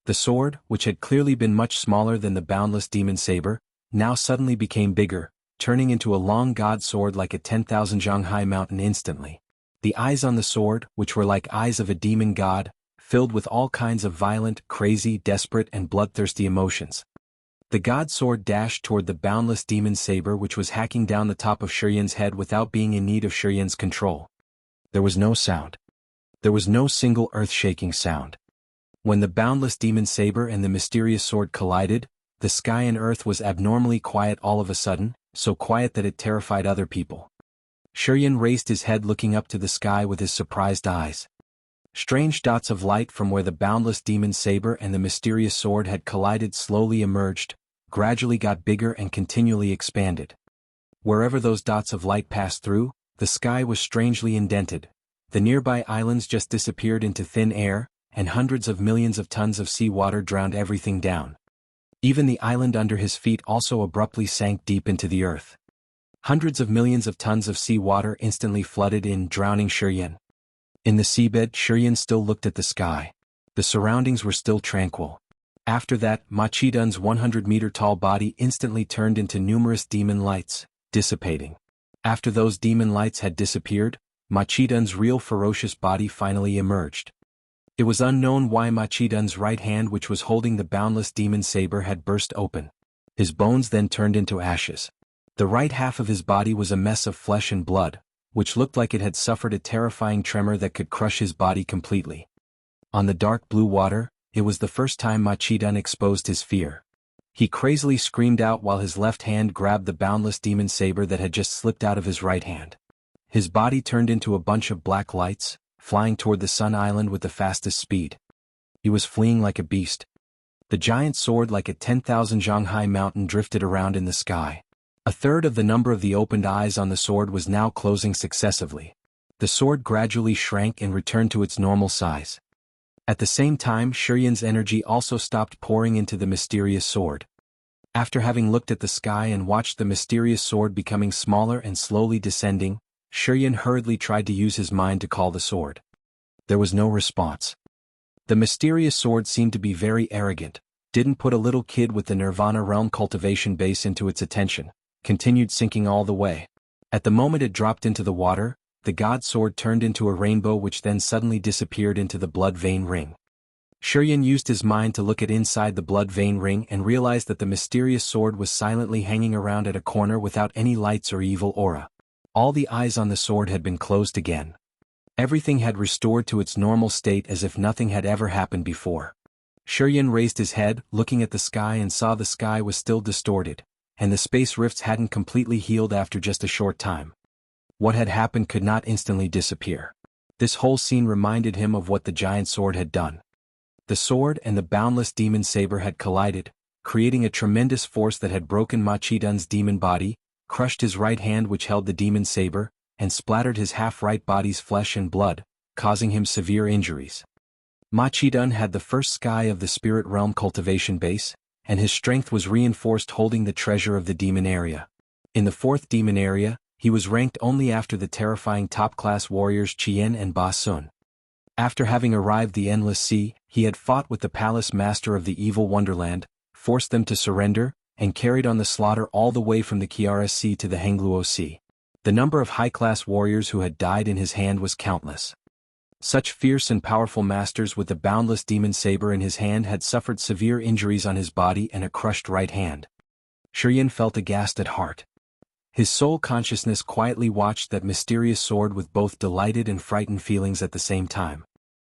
The sword, which had clearly been much smaller than the boundless demon saber, now suddenly became bigger, turning into a long god sword like a 10,000 Jianghu mountain instantly. The eyes on the sword, which were like eyes of a demon god, filled with all kinds of violent, crazy, desperate and bloodthirsty emotions. The god sword dashed toward the boundless demon saber which was hacking down the top of ChiYan's head without being in need of ChiYan's control. There was no sound. There was no single earth-shaking sound. When the boundless demon saber and the mysterious sword collided, the sky and earth was abnormally quiet all of a sudden, so quiet that it terrified other people. ChiYan raised his head looking up to the sky with his surprised eyes. Strange dots of light from where the boundless demon saber and the mysterious sword had collided slowly emerged, gradually got bigger and continually expanded. Wherever those dots of light passed through, the sky was strangely indented. The nearby islands just disappeared into thin air, and hundreds of millions of tons of seawater drowned everything down. Even the island under his feet also abruptly sank deep into the earth. Hundreds of millions of tons of seawater instantly flooded in, drowning ChiYan. In the seabed, ChiYan still looked at the sky. The surroundings were still tranquil. After that, Mutating's 100-meter-tall body instantly turned into numerous demon lights, dissipating. After those demon lights had disappeared, Mutating's real ferocious body finally emerged. It was unknown why Mutating's right hand, which was holding the boundless demon saber, had burst open. His bones then turned into ashes. The right half of his body was a mess of flesh and blood, which looked like it had suffered a terrifying tremor that could crush his body completely. On the dark blue water, it was the first time Mutant exposed his fear. He crazily screamed out while his left hand grabbed the boundless demon saber that had just slipped out of his right hand. His body turned into a bunch of black lights, flying toward the Sun Island with the fastest speed. He was fleeing like a beast. The giant sword like a 10,000 Jianghu mountain drifted around in the sky. A third of the number of the opened eyes on the sword was now closing successively. The sword gradually shrank and returned to its normal size. At the same time, ChiYan's energy also stopped pouring into the mysterious sword. After having looked at the sky and watched the mysterious sword becoming smaller and slowly descending, ChiYan hurriedly tried to use his mind to call the sword. There was no response. The mysterious sword seemed to be very arrogant, didn't put a little kid with the Nirvana realm cultivation base into its attention, continued sinking all the way. At the moment it dropped into the water, the god sword turned into a rainbow which then suddenly disappeared into the blood vein ring. ChiYan used his mind to look at inside the blood vein ring and realized that the mysterious sword was silently hanging around at a corner without any lights or evil aura. All the eyes on the sword had been closed again. Everything had restored to its normal state as if nothing had ever happened before. ChiYan raised his head, looking at the sky, and saw the sky was still distorted, and the space rifts hadn't completely healed after just a short time. What had happened could not instantly disappear. This whole scene reminded him of what the giant sword had done. The sword and the boundless demon saber had collided, creating a tremendous force that had broken Mutan's demon body, crushed his right hand which held the demon saber, and splattered his half-right body's flesh and blood, causing him severe injuries. Mutant had the first sky of the spirit realm cultivation base, and his strength was reinforced holding the treasure of the demon area. In the fourth demon area, he was ranked only after the terrifying top-class warriors ChiYan and Brazen. After having arrived the Endless Sea, he had fought with the palace master of the evil wonderland, forced them to surrender, and carried on the slaughter all the way from the Kiara Sea to the Hengluo Sea. The number of high-class warriors who had died in his hand was countless. Such fierce and powerful masters with the boundless demon saber in his hand had suffered severe injuries on his body and a crushed right hand. ChiYan felt aghast at heart. His soul consciousness quietly watched that mysterious sword with both delighted and frightened feelings at the same time.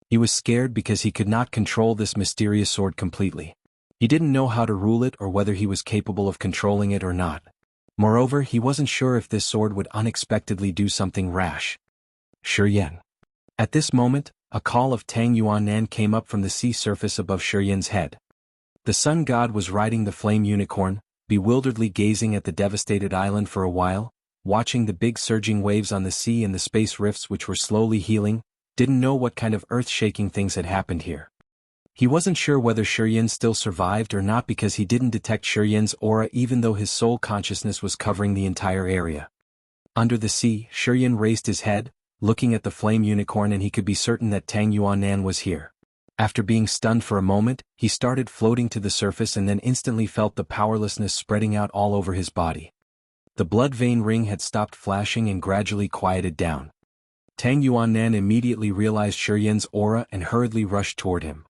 He was scared because he could not control this mysterious sword completely. He didn't know how to rule it or whether he was capable of controlling it or not. Moreover, he wasn't sure if this sword would unexpectedly do something rash. ChiYan. At this moment, a call of Tang Yuan came up from the sea surface above ChiYan's head. The sun god was riding the flame unicorn, bewilderedly gazing at the devastated island for a while, watching the big surging waves on the sea and the space rifts which were slowly healing, didn't know what kind of earth-shaking things had happened here. He wasn't sure whether ChiYan still survived or not because he didn't detect ChiYan's aura even though his soul consciousness was covering the entire area. Under the sea, ChiYan raised his head, looking at the flame unicorn, and he could be certain that Tang Yuan was here. After being stunned for a moment, he started floating to the surface and then instantly felt the powerlessness spreading out all over his body. The blood vein ring had stopped flashing and gradually quieted down. Tang Yuan immediately realized ChiYan's aura and hurriedly rushed toward him.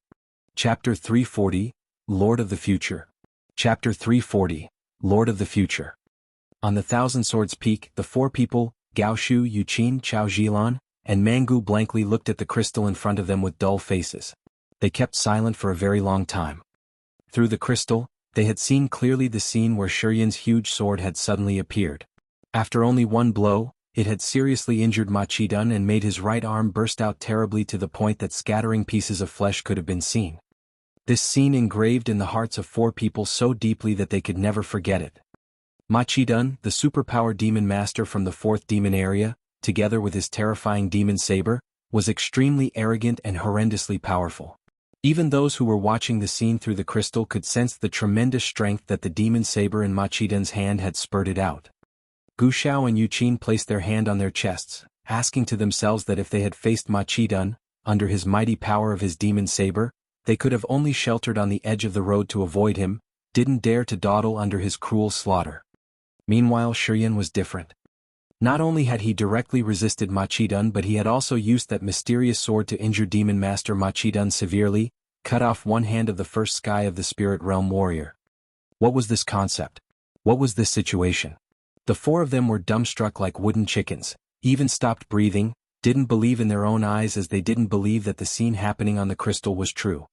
Chapter 340, Lord of the Future. Chapter 340, Lord of the Future. On the Thousand Swords Peak, the four people, Gao Shu, Yuqin, Chao Jilan, and Mangu blankly looked at the crystal in front of them with dull faces. They kept silent for a very long time. Through the crystal, they had seen clearly the scene where ChiYan's huge sword had suddenly appeared. After only one blow, it had seriously injured Mutating and made his right arm burst out terribly to the point that scattering pieces of flesh could have been seen. This scene engraved in the hearts of four people so deeply that they could never forget it. Mutating, the superpower demon master from the fourth demon area, together with his terrifying demon saber, was extremely arrogant and horrendously powerful. Even those who were watching the scene through the crystal could sense the tremendous strength that the demon saber in Mutating's hand had spurted out. Gu Xiao and Yuqin placed their hand on their chests, asking to themselves that if they had faced Mutating, under his mighty power of his demon saber, they could have only sheltered on the edge of the road to avoid him, didn't dare to dawdle under his cruel slaughter. Meanwhile, ChiYan was different. Not only had he directly resisted Mutating, but he had also used that mysterious sword to injure Demon Master Mutating severely, cut off one hand of the first sky of the Spirit Realm warrior. What was this concept? What was this situation? The four of them were dumbstruck like wooden chickens, even stopped breathing, didn't believe in their own eyes as they didn't believe that the scene happening on the crystal was true.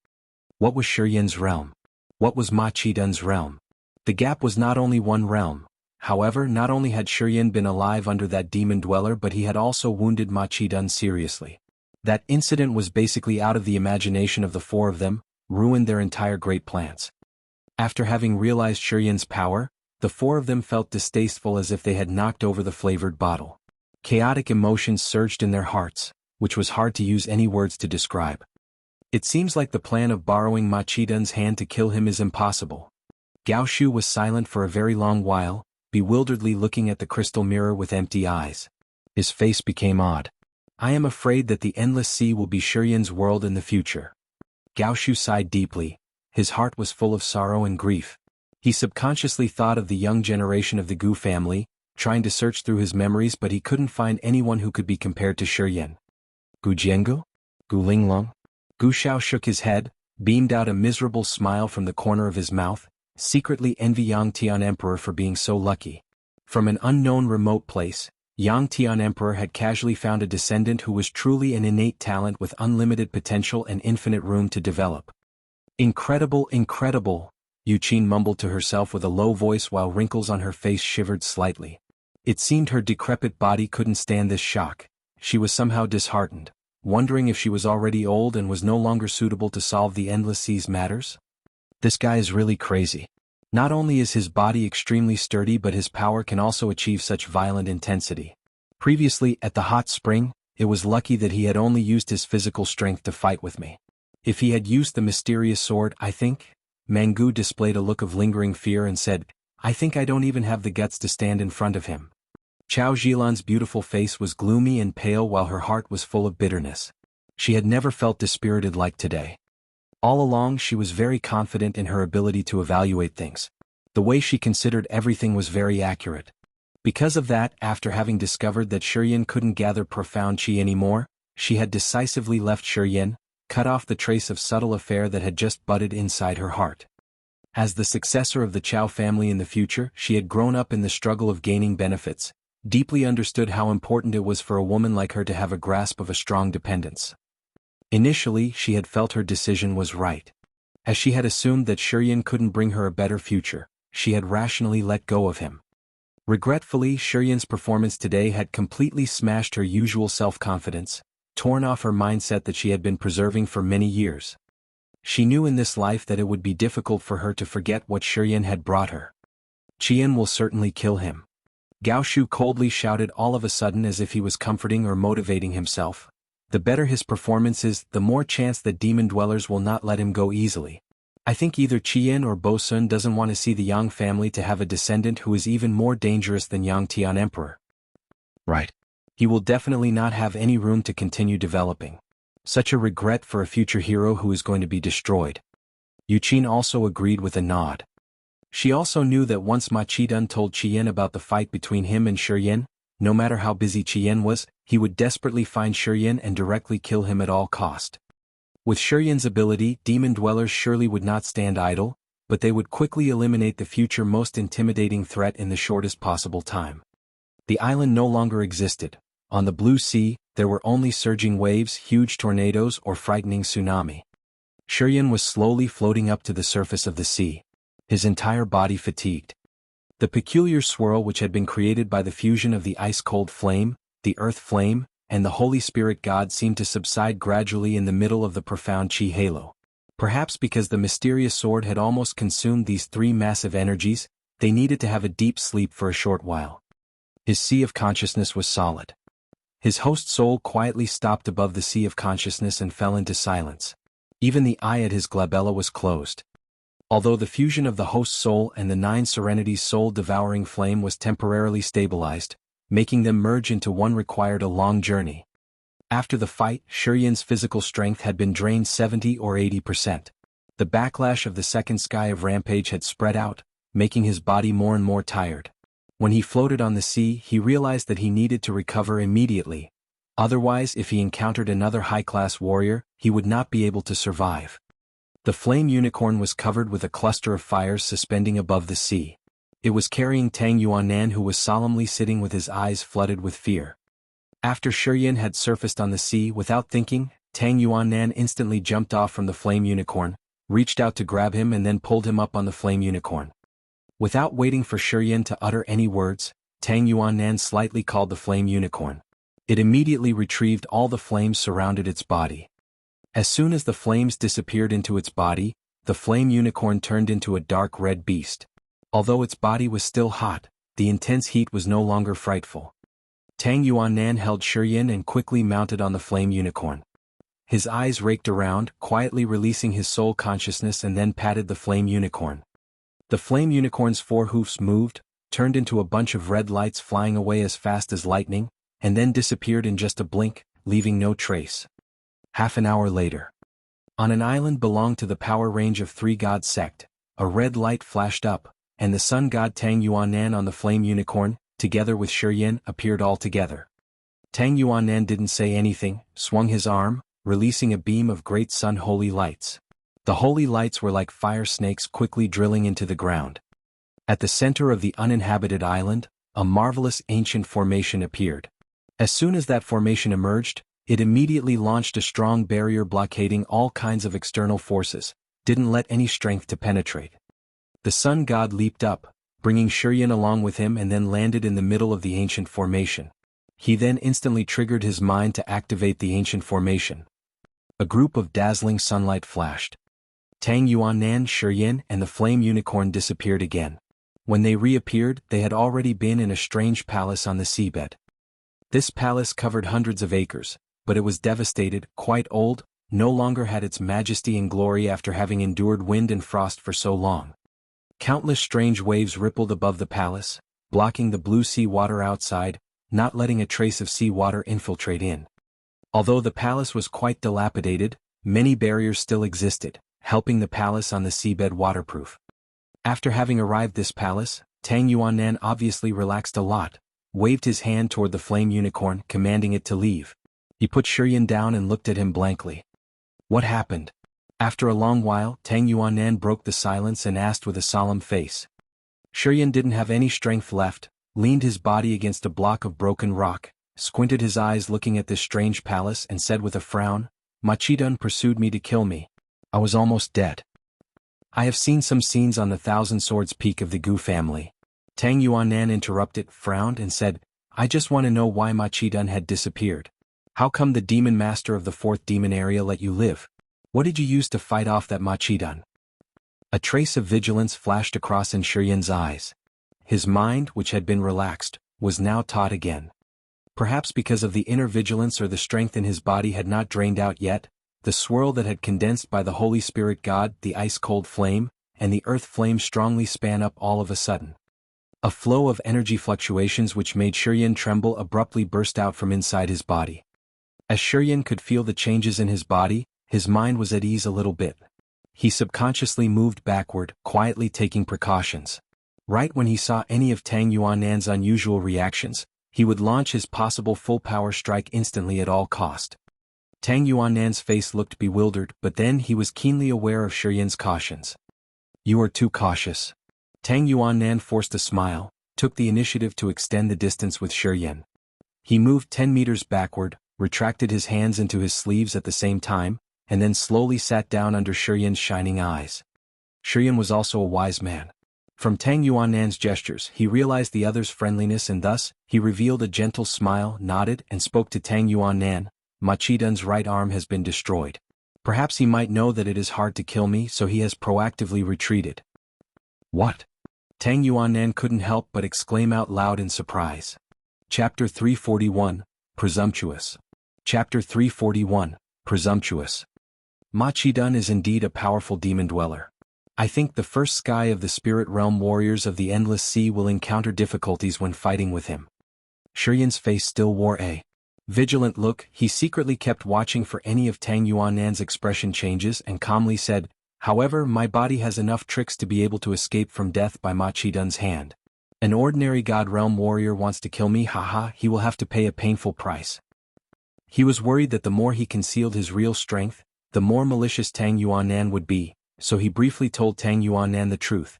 What was ChiYan's realm? What was Mutating's realm? The gap was not only one realm. However, not only had ChiYan been alive under that demon dweller, but he had also wounded Mutating seriously. That incident was basically out of the imagination of the four of them, ruined their entire great plans. After having realized ChiYan's power, the four of them felt distasteful as if they had knocked over the flavored bottle. Chaotic emotions surged in their hearts, which was hard to use any words to describe. It seems like the plan of borrowing Mutating's hand to kill him is impossible. Gao Shu was silent for a very long while, bewilderedly looking at the crystal mirror with empty eyes. His face became odd. I am afraid that the endless sea will be ChiYan's world in the future. Gao Shu sighed deeply. His heart was full of sorrow and grief. He subconsciously thought of the young generation of the Gu family, trying to search through his memories, but he couldn't find anyone who could be compared to ChiYan. Gu Jianghu? Gu Linglong? Gu Xiao shook his head, beamed out a miserable smile from the corner of his mouth, secretly envy Yang Tian Emperor for being so lucky. From an unknown remote place, Yang Tian Emperor had casually found a descendant who was truly an innate talent with unlimited potential and infinite room to develop. Incredible, incredible, Yuqin mumbled to herself with a low voice while wrinkles on her face shivered slightly. It seemed her decrepit body couldn't stand this shock. She was somehow disheartened, wondering if she was already old and was no longer suitable to solve the endless sea's matters. This guy is really crazy. Not only is his body extremely sturdy, but his power can also achieve such violent intensity. Previously, at the hot spring, it was lucky that he had only used his physical strength to fight with me. If he had used the mysterious sword, I think... Mangu displayed a look of lingering fear and said, I think I don't even have the guts to stand in front of him. Chao Jilan's beautiful face was gloomy and pale while her heart was full of bitterness. She had never felt dispirited like today. All along she was very confident in her ability to evaluate things. The way she considered everything was very accurate. Because of that, after having discovered that ChiYan couldn't gather profound chi anymore, she had decisively left ChiYan, cut off the trace of subtle affair that had just budded inside her heart. As the successor of the Chao family in the future, she had grown up in the struggle of gaining benefits, deeply understood how important it was for a woman like her to have a grasp of a strong dependence. Initially, she had felt her decision was right. As she had assumed that ChiYan couldn't bring her a better future, she had rationally let go of him. Regretfully, ChiYan's performance today had completely smashed her usual self-confidence, torn off her mindset that she had been preserving for many years. She knew in this life that it would be difficult for her to forget what ChiYan had brought her. ChiYan will certainly kill him. Gao Shu coldly shouted all of a sudden as if he was comforting or motivating himself. The better his performance is, the more chance that demon dwellers will not let him go easily. I think either ChiYan or Bo Sun doesn't want to see the Yang family to have a descendant who is even more dangerous than Yang Tian Emperor. Right. He will definitely not have any room to continue developing. Such a regret for a future hero who is going to be destroyed. Yuqin also agreed with a nod. She also knew that once Mutating told ChiYan about the fight between him and ChiYan, no matter how busy ChiYan was, he would desperately find ChiYan and directly kill him at all cost. With ChiYan's ability, demon dwellers surely would not stand idle, but they would quickly eliminate the future most intimidating threat in the shortest possible time. The island no longer existed. On the blue sea, there were only surging waves, huge tornadoes, or frightening tsunami. ChiYan was slowly floating up to the surface of the sea, his entire body fatigued. The peculiar swirl which had been created by the fusion of the ice-cold flame, the earth flame, and the Holy Spirit God seemed to subside gradually in the middle of the profound chi halo. Perhaps because the mysterious sword had almost consumed these three massive energies, they needed to have a deep sleep for a short while. His sea of consciousness was solid. His host soul quietly stopped above the sea of consciousness and fell into silence. Even the eye at his glabella was closed. Although the fusion of the host soul and the nine serenities soul-devouring flame was temporarily stabilized, making them merge into one required a long journey. After the fight, ChiYan's physical strength had been drained 70 or 80%. The backlash of the second sky of rampage had spread out, making his body more and more tired. When he floated on the sea, he realized that he needed to recover immediately. Otherwise, if he encountered another high-class warrior, he would not be able to survive. The flame unicorn was covered with a cluster of fires suspending above the sea. It was carrying Tang Yuanan, who was solemnly sitting with his eyes flooded with fear. After ChiYan had surfaced on the sea without thinking, Tang Yuanan instantly jumped off from the flame unicorn, reached out to grab him and then pulled him up on the flame unicorn. Without waiting for ChiYan to utter any words, Tang Yuanan slightly called the flame unicorn. It immediately retrieved all the flames surrounded its body. As soon as the flames disappeared into its body, the flame unicorn turned into a dark red beast. Although its body was still hot, the intense heat was no longer frightful. Tang Yuanan held ChiYan and quickly mounted on the flame unicorn. His eyes raked around, quietly releasing his soul consciousness, and then patted the flame unicorn. The flame unicorn's four hoofs moved, turned into a bunch of red lights flying away as fast as lightning, and then disappeared in just a blink, leaving no trace. Half an hour later, on an island belonged to the power range of Three Gods sect, a red light flashed up, and the sun god Tang Yuanan on the flame unicorn, together with ChiYan, appeared all together. Tang Yuanan didn't say anything, swung his arm, releasing a beam of great sun holy lights. The holy lights were like fire snakes quickly drilling into the ground. At the center of the uninhabited island, a marvelous ancient formation appeared. As soon as that formation emerged, it immediately launched a strong barrier blockading all kinds of external forces, didn't let any strength to penetrate. The sun god leaped up, bringing ChiYan along with him, and then landed in the middle of the ancient formation. He then instantly triggered his mind to activate the ancient formation. A group of dazzling sunlight flashed. Tang Yuanan, ChiYan, and the flame unicorn disappeared again. When they reappeared, they had already been in a strange palace on the seabed. This palace covered hundreds of acres, but it was devastated, quite old, no longer had its majesty and glory after having endured wind and frost for so long. Countless strange waves rippled above the palace, blocking the blue sea water outside, not letting a trace of sea water infiltrate in. Although the palace was quite dilapidated, many barriers still existed, helping the palace on the seabed waterproof. After having arrived this palace, Tang Yuanan obviously relaxed a lot, waved his hand toward the flame unicorn, commanding it to leave. He put ChiYan down and looked at him blankly. What happened? After a long while, Tang Yuanan broke the silence and asked with a solemn face. ChiYan didn't have any strength left, leaned his body against a block of broken rock, squinted his eyes looking at this strange palace, and said with a frown, "Mutating pursued me to kill me. I was almost dead. I have seen some scenes on the Thousand Swords Peak of the Gu family." Tang Yuanan interrupted, frowned, and said, "I just want to know why Mutating had disappeared. How come the demon master of the fourth demon area let you live? What did you use to fight off that Mutating?" A trace of vigilance flashed across in ChiYan's eyes. His mind, which had been relaxed, was now taut again. Perhaps because of the inner vigilance or the strength in his body had not drained out yet, the swirl that had condensed by the Holy Spirit God, the ice-cold flame, and the earth flame strongly span up all of a sudden. A flow of energy fluctuations which made ChiYan tremble abruptly burst out from inside his body. As ChiYan could feel the changes in his body, his mind was at ease a little bit. He subconsciously moved backward, quietly taking precautions. Right when he saw any of Tang Yuanan's unusual reactions, he would launch his possible full-power strike instantly at all cost. Tang Yuanan's face looked bewildered, but then he was keenly aware of ChiYan's cautions. You are too cautious. Tang Yuannan forced a smile, took the initiative to extend the distance with ChiYan. He moved 10 meters backward, retracted his hands into his sleeves at the same time, and then slowly sat down under ChiYan's shining eyes. ChiYan was also a wise man. From Tang Yuannan's gestures he realized the other's friendliness, and thus, he revealed a gentle smile, nodded, and spoke to Tang Yuannan. Machidan's right arm has been destroyed. Perhaps he might know that it is hard to kill me, so he has proactively retreated. What? Tang Yuannan couldn't help but exclaim out loud in surprise. Chapter 341, Presumptuous. Chapter 341, Presumptuous. Machidan is indeed a powerful demon dweller. I think the first sky of the spirit realm warriors of the Endless Sea will encounter difficulties when fighting with him. ChiYan's face still wore a vigilant look. He secretly kept watching for any of Tang Yuannan's expression changes and calmly said, "However, my body has enough tricks to be able to escape from death by Machidan's hand. An ordinary God Realm warrior wants to kill me, haha, he will have to pay a painful price." He was worried that the more he concealed his real strength, the more malicious Tang Yuannan would be, so he briefly told Tang Yuannan the truth.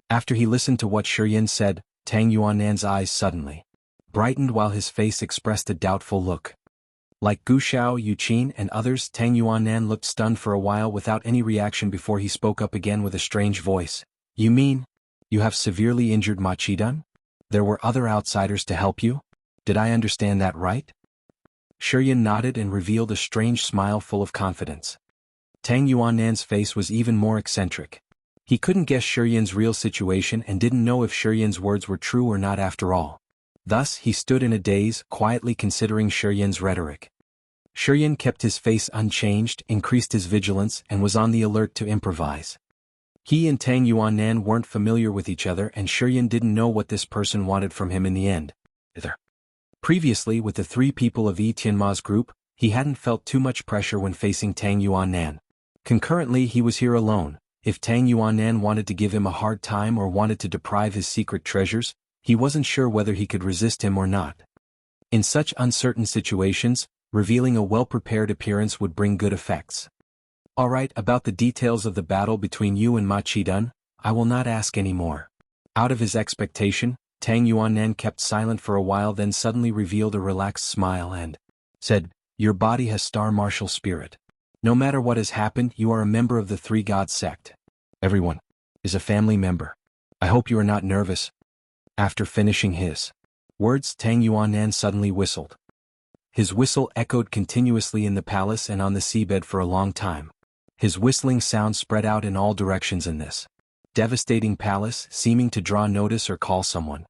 After he listened to what ChiYan said, Tang Yuannan's eyes suddenly brightened while his face expressed a doubtful look. Like Gu Shao, Yu Qin, and others, Tang Yuannan looked stunned for a while without any reaction before he spoke up again with a strange voice. "You mean, you have severely injured Machidan? There were other outsiders to help you? Did I understand that right?" ChiYan nodded and revealed a strange smile full of confidence. Tang Yuannan's face was even more eccentric. He couldn't guess ChiYan's real situation and didn't know if ChiYan's words were true or not after all. Thus, he stood in a daze, quietly considering ChiYan's rhetoric. ChiYan kept his face unchanged, increased his vigilance, and was on the alert to improvise. He and Tang Yuannan weren't familiar with each other, and ChiYan didn't know what this person wanted from him in the end. Previously, with the three people of Yi Tianma's group, he hadn't felt too much pressure when facing Tang Yuannan. Concurrently, he was here alone. If Tang Yuannan wanted to give him a hard time or wanted to deprive his secret treasures, he wasn't sure whether he could resist him or not. In such uncertain situations, revealing a well-prepared appearance would bring good effects. "Alright, about the details of the battle between you and Machidan, I will not ask any more." Out of his expectation, Tang Yuannan kept silent for a while, then suddenly revealed a relaxed smile and said, "Your body has star martial spirit. No matter what has happened, you are a member of the Three Gods sect. Everyone is a family member. I hope you are not nervous." After finishing his words, Tang Yuannan suddenly whistled. His whistle echoed continuously in the palace and on the seabed for a long time. His whistling sound spread out in all directions in this devastating palace, seeming to draw notice or call someone.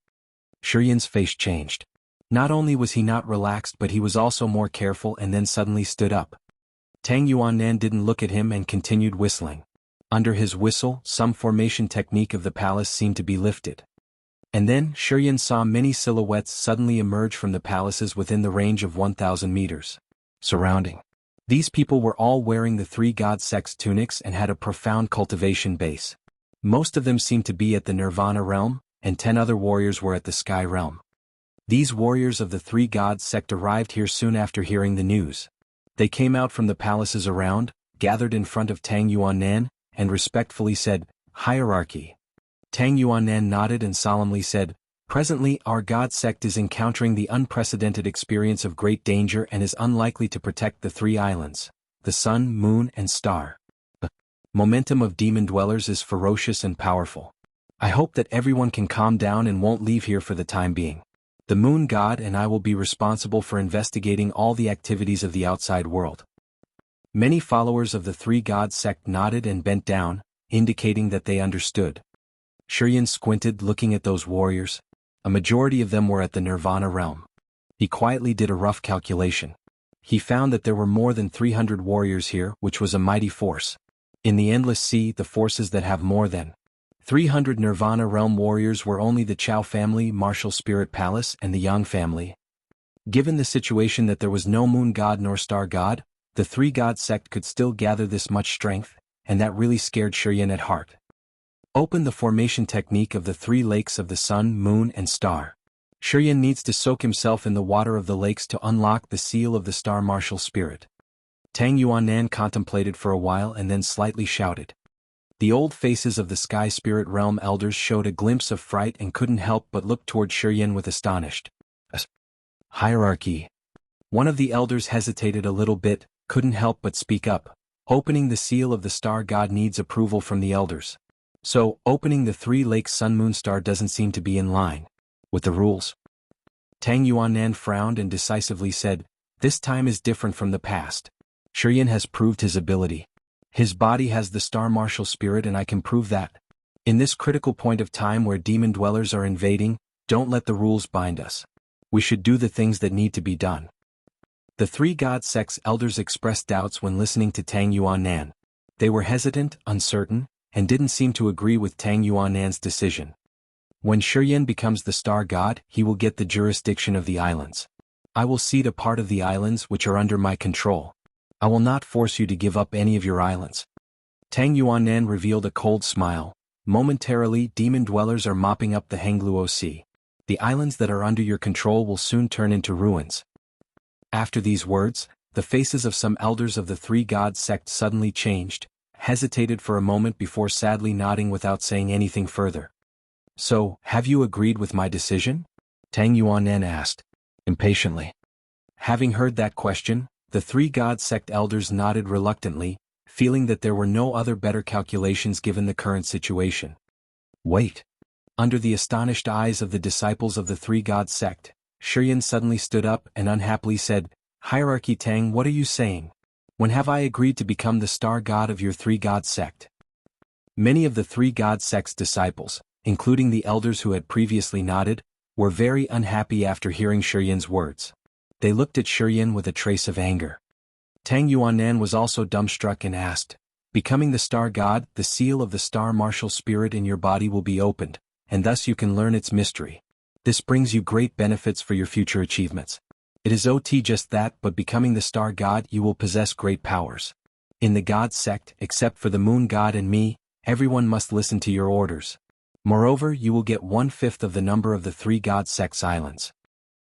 ChiYan's face changed. Not only was he not relaxed, but he was also more careful, and then suddenly stood up. Tang Yuannan didn't look at him and continued whistling. Under his whistle, some formation technique of the palace seemed to be lifted. And then, ChiYan saw many silhouettes suddenly emerge from the palaces within the range of 1,000 meters. Surrounding. These people were all wearing the Three God sect's tunics and had a profound cultivation base. Most of them seemed to be at the Nirvana realm, and 10 other warriors were at the Sky realm. These warriors of the Three God sect arrived here soon after hearing the news. They came out from the palaces around, gathered in front of Tang Yuannan, and respectfully said, "Hierarchy." Tang Yuannan nodded and solemnly said, "Presently our God sect is encountering the unprecedented experience of great danger and is unlikely to protect the three islands, the sun, moon, and star. The momentum of demon dwellers is ferocious and powerful. I hope that everyone can calm down and won't leave here for the time being. The moon god and I will be responsible for investigating all the activities of the outside world." Many followers of the Three God sect nodded and bent down, indicating that they understood. ChiYan squinted, looking at those warriors. A majority of them were at the Nirvana realm. He quietly did a rough calculation. He found that there were more than 300 warriors here, which was a mighty force. In the Endless Sea, the forces that have more than 300 Nirvana realm warriors were only the Chao family, Martial Spirit Palace, and the Yang family. Given the situation that there was no moon god nor star god, the Three God sect could still gather this much strength, and that really scared ChiYan at heart. Open the formation technique of the 3 lakes of the sun, moon, and star. ChiYan needs to soak himself in the water of the lakes to unlock the seal of the star martial spirit. Tang Yuannan contemplated for a while and then slightly shouted, The old faces of the Sky Spirit Realm elders showed a glimpse of fright and couldn't help but look toward ChiYan with astonished hierarchy. One of the elders hesitated a little bit, couldn't help but speak up. Opening the seal of the star god needs approval from the elders. So, opening the 3 lakes Sun Moon Star doesn't seem to be in line with the rules. Tang Yuannan frowned and decisively said, "This time is different from the past. ChiYan has proved his ability. His body has the star martial spirit and I can prove that. In this critical point of time where demon dwellers are invading, don't let the rules bind us. We should do the things that need to be done." The 3 god sects elders expressed doubts when listening to Tang Yuannan. They were hesitant, uncertain, and didn't seem to agree with Tang Yuannan's decision. When ChiYan becomes the star god, he will get the jurisdiction of the islands. I will cede a part of the islands which are under my control. I will not force you to give up any of your islands. Tang Yuannan revealed a cold smile. Momentarily, demon dwellers are mopping up the Hengluo Sea. The islands that are under your control will soon turn into ruins. After these words, the faces of some elders of the 3 god sect suddenly changed, hesitated for a moment before sadly nodding without saying anything further. "So, have you agreed with my decision?" Tang Yuannan asked, impatiently. Having heard that question, the 3 god sect elders nodded reluctantly, feeling that there were no other better calculations given the current situation. Wait. Under the astonished eyes of the disciples of the 3 god sect, ChiYan suddenly stood up and unhappily said, "Hierarchy Tang, what are you saying? When have I agreed to become the star god of your 3 god sect?" Many of the 3 god sect's disciples, including the elders who had previously nodded, were very unhappy after hearing ChiYan's words. They looked at ChiYan with a trace of anger. Tang Yuannan was also dumbstruck and asked, "Becoming the star god, the seal of the star martial spirit in your body will be opened, and thus you can learn its mystery. This brings you great benefits for your future achievements. It is OT just that, but becoming the star god you will possess great powers. In the god sect, except for the moon god and me, everyone must listen to your orders. Moreover, you will get 1/5 of the number of the 3 god sect's islands.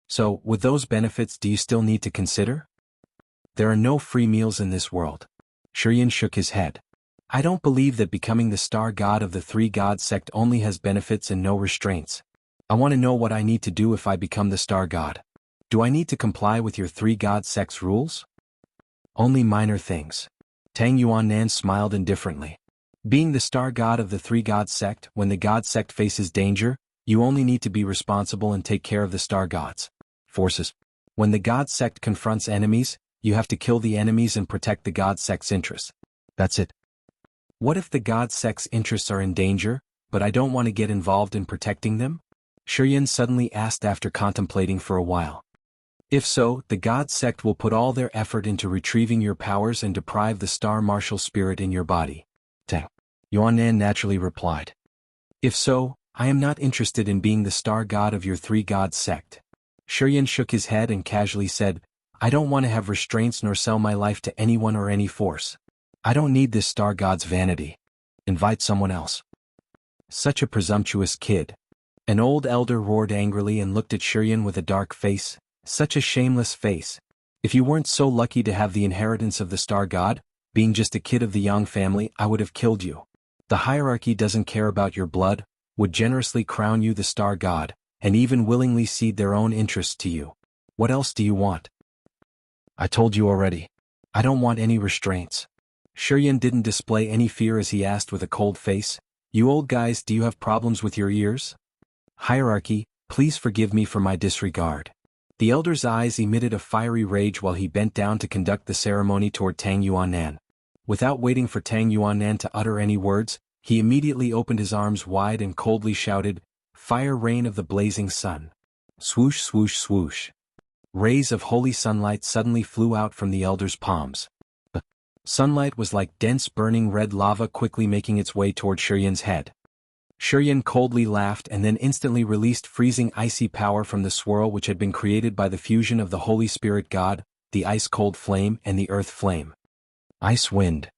So, with those benefits, do you still need to consider?" "There are no free meals in this world." ChiYan shook his head. "I don't believe that becoming the star god of the 3 god sect only has benefits and no restraints. I want to know what I need to do if I become the star god. Do I need to comply with your 3 god sect's rules?" "Only minor things." Tang Yuannan smiled indifferently. "Being the star god of the 3 god sect, when the god sect faces danger, you only need to be responsible and take care of the star god's forces. When the god sect confronts enemies, you have to kill the enemies and protect the god sect's interests. That's it." "What if the god sect's interests are in danger, but I don't want to get involved in protecting them?" ChiYan suddenly asked after contemplating for a while. "If so, the god sect will put all their effort into retrieving your powers and deprive the star martial spirit in your body." Tang Yuannan naturally replied. "If so, I am not interested in being the star god of your 3 god sect." ChiYan shook his head and casually said, "I don't want to have restraints nor sell my life to anyone or any force. I don't need this star god's vanity. Invite someone else." "Such a presumptuous kid." An old elder roared angrily and looked at ChiYan with a dark face. "Such a shameless face. If you weren't so lucky to have the inheritance of the star god, being just a kid of the Yang family, I would have killed you. The hierarchy doesn't care about your blood, would generously crown you the star god, and even willingly cede their own interests to you. What else do you want?" "I told you already. I don't want any restraints." ChiYan didn't display any fear as he asked with a cold face, "You old guys, do you have problems with your ears?" "Hierarchy, please forgive me for my disregard." The elder's eyes emitted a fiery rage while he bent down to conduct the ceremony toward Tang Yuannan. Without waiting for Tang Yuannan to utter any words, he immediately opened his arms wide and coldly shouted, "Fire rain of the blazing sun." Swoosh swoosh swoosh. Rays of holy sunlight suddenly flew out from the elder's palms. The sunlight was like dense burning red lava quickly making its way toward ChiYan's head. ChiYan coldly laughed and then instantly released freezing icy power from the swirl which had been created by the fusion of the Holy Spirit God, the ice-cold flame and the earth flame. Ice wind.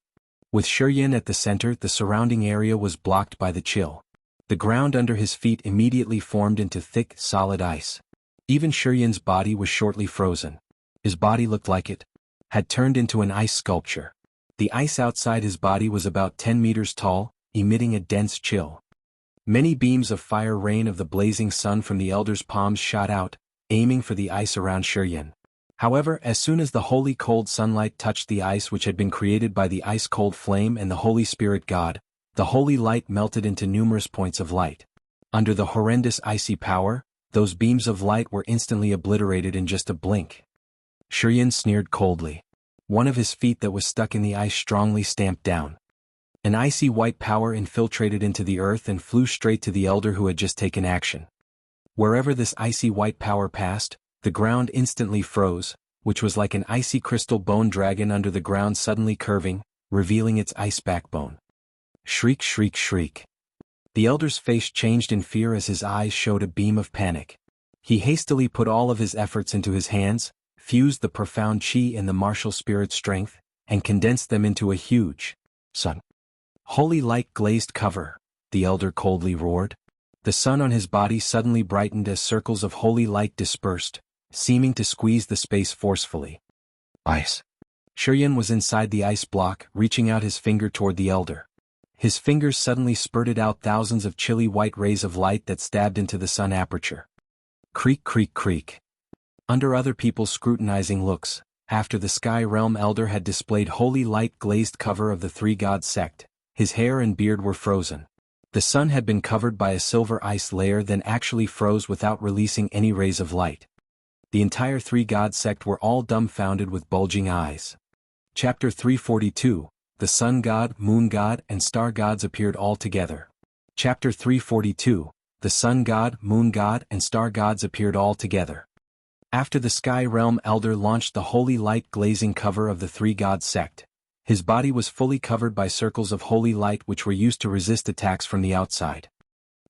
With ChiYan at the center, the surrounding area was blocked by the chill. The ground under his feet immediately formed into thick, solid ice. Even ChiYan's body was shortly frozen. His body looked like it had turned into an ice sculpture. The ice outside his body was about 10 meters tall, emitting a dense chill. Many beams of fire rain of the blazing sun from the elder's palms shot out, aiming for the ice around ChiYan. However, as soon as the holy cold sunlight touched the ice which had been created by the ice-cold flame and the Holy Spirit God, the holy light melted into numerous points of light. Under the horrendous icy power, those beams of light were instantly obliterated in just a blink. ChiYan sneered coldly. One of his feet that was stuck in the ice strongly stamped down. An icy white power infiltrated into the earth and flew straight to the elder who had just taken action. Wherever this icy white power passed, the ground instantly froze, which was like an icy crystal bone dragon under the ground suddenly curving, revealing its ice backbone. Shriek, shriek, shriek. The elder's face changed in fear as his eyes showed a beam of panic. He hastily put all of his efforts into his hands, fused the profound chi and the martial spirit strength, and condensed them into a huge sun. Holy light glazed cover, the elder coldly roared. The sun on his body suddenly brightened as circles of holy light dispersed, seeming to squeeze the space forcefully. Ice. ChiYan was inside the ice block, reaching out his finger toward the elder. His fingers suddenly spurted out thousands of chilly white rays of light that stabbed into the sun aperture. Creak, creak, creak. Under other people's scrutinizing looks, after the Sky Realm Elder had displayed holy light glazed cover of the Three God sect, his hair and beard were frozen. The sun had been covered by a silver ice layer then actually froze without releasing any rays of light. The entire Three God sect were all dumbfounded with bulging eyes. Chapter 342. The Sun God, Moon God, and Star Gods appeared all together. Chapter 342. The Sun God, Moon God, and Star Gods appeared all together. After the Sky Realm Elder launched the holy light glazing cover of the Three God sect, his body was fully covered by circles of holy light which were used to resist attacks from the outside.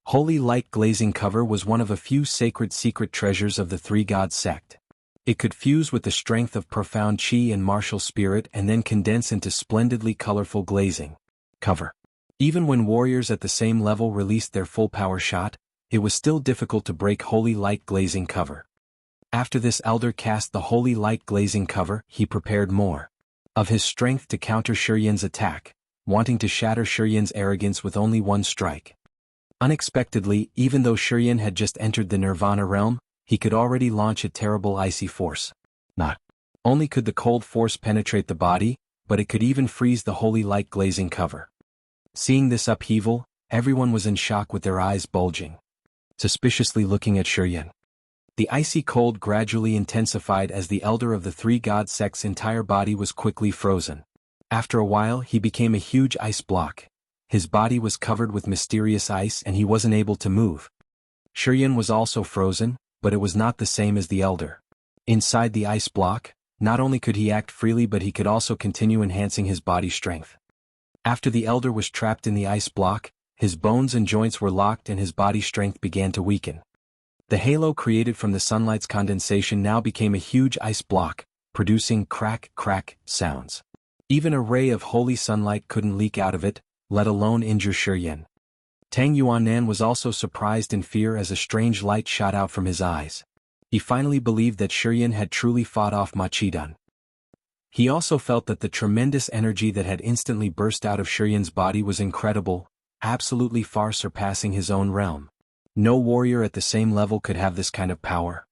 Holy light glazing cover was one of a few sacred secret treasures of the Three God sect. It could fuse with the strength of profound chi and martial spirit and then condense into splendidly colorful glazing cover. Even when warriors at the same level released their full power shot, it was still difficult to break holy light glazing cover. After this elder cast the holy light glazing cover, he prepared more of his strength to counter ChiYan's attack, wanting to shatter ChiYan's arrogance with only one strike. Unexpectedly, even though ChiYan had just entered the Nirvana realm, he could already launch a terrible icy force. Not only could the cold force penetrate the body, but it could even freeze the holy light glazing cover. Seeing this upheaval, everyone was in shock with their eyes bulging, suspiciously looking at ChiYan. The icy cold gradually intensified as the elder of the Three God sect's entire body was quickly frozen. After a while he became a huge ice block. His body was covered with mysterious ice and he wasn't able to move. ChiYan was also frozen, but it was not the same as the elder. Inside the ice block, not only could he act freely but he could also continue enhancing his body strength. After the elder was trapped in the ice block, his bones and joints were locked and his body strength began to weaken. The halo created from the sunlight's condensation now became a huge ice block, producing crack, crack sounds. Even a ray of holy sunlight couldn't leak out of it, let alone injure ChiYan. Tang Yuanan was also surprised in fear as a strange light shot out from his eyes. He finally believed that ChiYan had truly fought off Mutating. He also felt that the tremendous energy that had instantly burst out of ChiYan's body was incredible, absolutely far surpassing his own realm. No warrior at the same level could have this kind of power.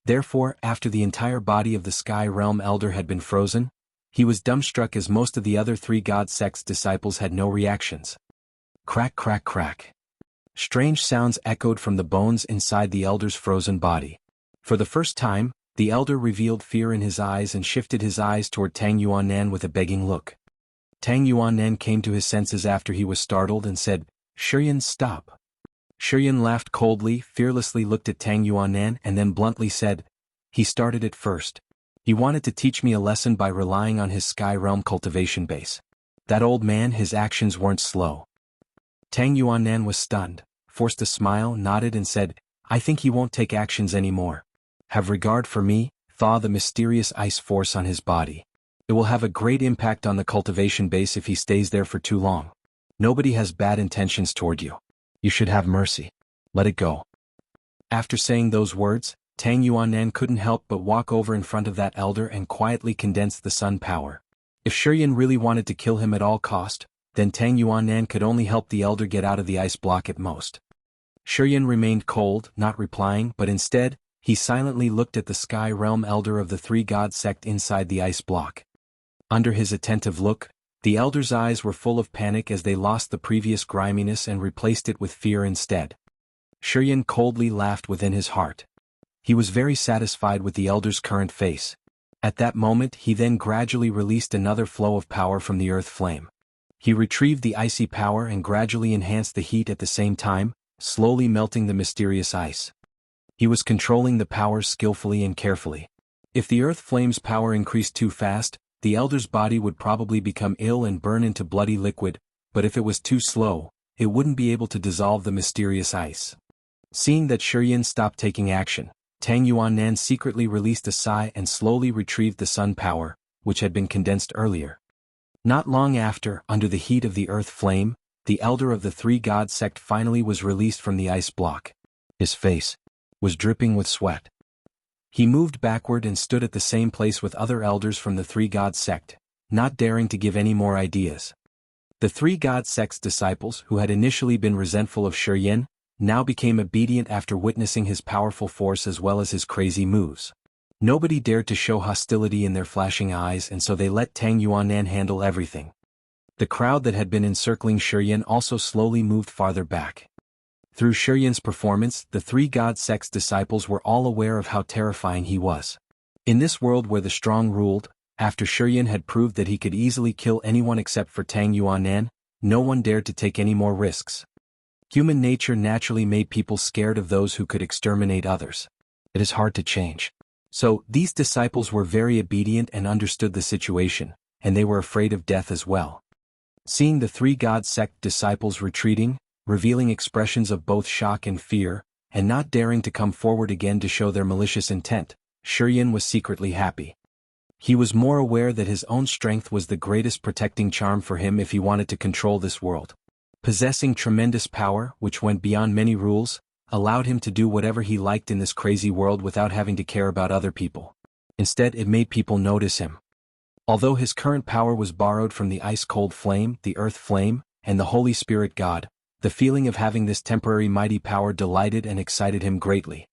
Therefore, after the entire body of the Sky Realm Elder had been frozen, he was dumbstruck as most of the other Three God sect's disciples had no reactions. Crack, crack, crack. Strange sounds echoed from the bones inside the elder's frozen body. For the first time, the elder revealed fear in his eyes and shifted his eyes toward Tang Yuanan with a begging look. Tang Yuanan came to his senses after he was startled and said, "ChiYan, stop." ChiYan laughed coldly, fearlessly looked at Tang Yuanan and then bluntly said, "He started it first. He wanted to teach me a lesson by relying on his Sky Realm cultivation base. That old man, his actions weren't slow." Tang Yuanan was stunned, forced a smile, nodded and said, "I think he won't take actions anymore. Have regard for me, thaw the mysterious ice force on his body. It will have a great impact on the cultivation base if he stays there for too long. Nobody has bad intentions toward you. You should have mercy. Let it go." After saying those words, Tang Yuanan couldn't help but walk over in front of that elder and quietly condense the sun power. If ChiYan really wanted to kill him at all cost, then Tang Yuannan could only help the elder get out of the ice block at most. ChiYan remained cold, not replying, but instead, he silently looked at the Sky Realm elder of the three-god sect inside the ice block. Under his attentive look, the elder's eyes were full of panic as they lost the previous griminess and replaced it with fear instead. ChiYan coldly laughed within his heart. He was very satisfied with the elder's current face. At that moment he then gradually released another flow of power from the earth flame. He retrieved the icy power and gradually enhanced the heat at the same time, slowly melting the mysterious ice. He was controlling the powers skillfully and carefully. If the earth flame's power increased too fast, the elder's body would probably become ill and burn into bloody liquid, but if it was too slow, it wouldn't be able to dissolve the mysterious ice. Seeing that ChiYan stopped taking action, Tang Yuannan secretly released a sigh and slowly retrieved the sun power, which had been condensed earlier. Not long after, under the heat of the earth flame, the elder of the three-god sect finally was released from the ice block. His face was dripping with sweat. He moved backward and stood at the same place with other elders from the three-god sect, not daring to give any more ideas. The three-god sect's disciples, who had initially been resentful of ChiYan, now became obedient after witnessing his powerful force as well as his crazy moves. Nobody dared to show hostility in their flashing eyes, and so they let Tang Yuannan handle everything. The crowd that had been encircling ChiYan also slowly moved farther back. Through ChiYan's performance, the three-god sect's disciples were all aware of how terrifying he was. In this world where the strong ruled, after ChiYan had proved that he could easily kill anyone except for Tang Yuannan, no one dared to take any more risks. Human nature naturally made people scared of those who could exterminate others. It is hard to change. So, these disciples were very obedient and understood the situation, and they were afraid of death as well. Seeing the three-god sect disciples retreating, revealing expressions of both shock and fear, and not daring to come forward again to show their malicious intent, ChiYan was secretly happy. He was more aware that his own strength was the greatest protecting charm for him if he wanted to control this world. Possessing tremendous power, which went beyond many rules, allowed him to do whatever he liked in this crazy world without having to care about other people. Instead, it made people notice him. Although his current power was borrowed from the ice-cold flame, the earth flame, and the Holy Spirit God, the feeling of having this temporary mighty power delighted and excited him greatly.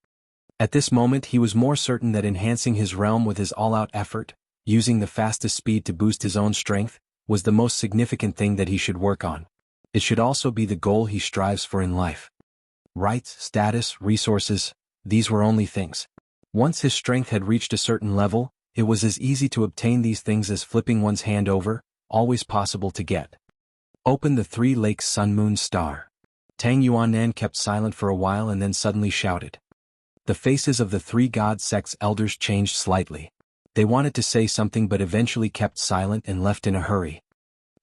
At this moment he was more certain that enhancing his realm with his all-out effort, using the fastest speed to boost his own strength, was the most significant thing that he should work on. It should also be the goal he strives for in life. Rights, status, resources, these were only things. Once his strength had reached a certain level, it was as easy to obtain these things as flipping one's hand over, always possible to get. Open the Three Lakes Sun Moon Star. Tang Yuannan kept silent for a while and then suddenly shouted. The faces of the three-god sect's elders changed slightly. They wanted to say something but eventually kept silent and left in a hurry.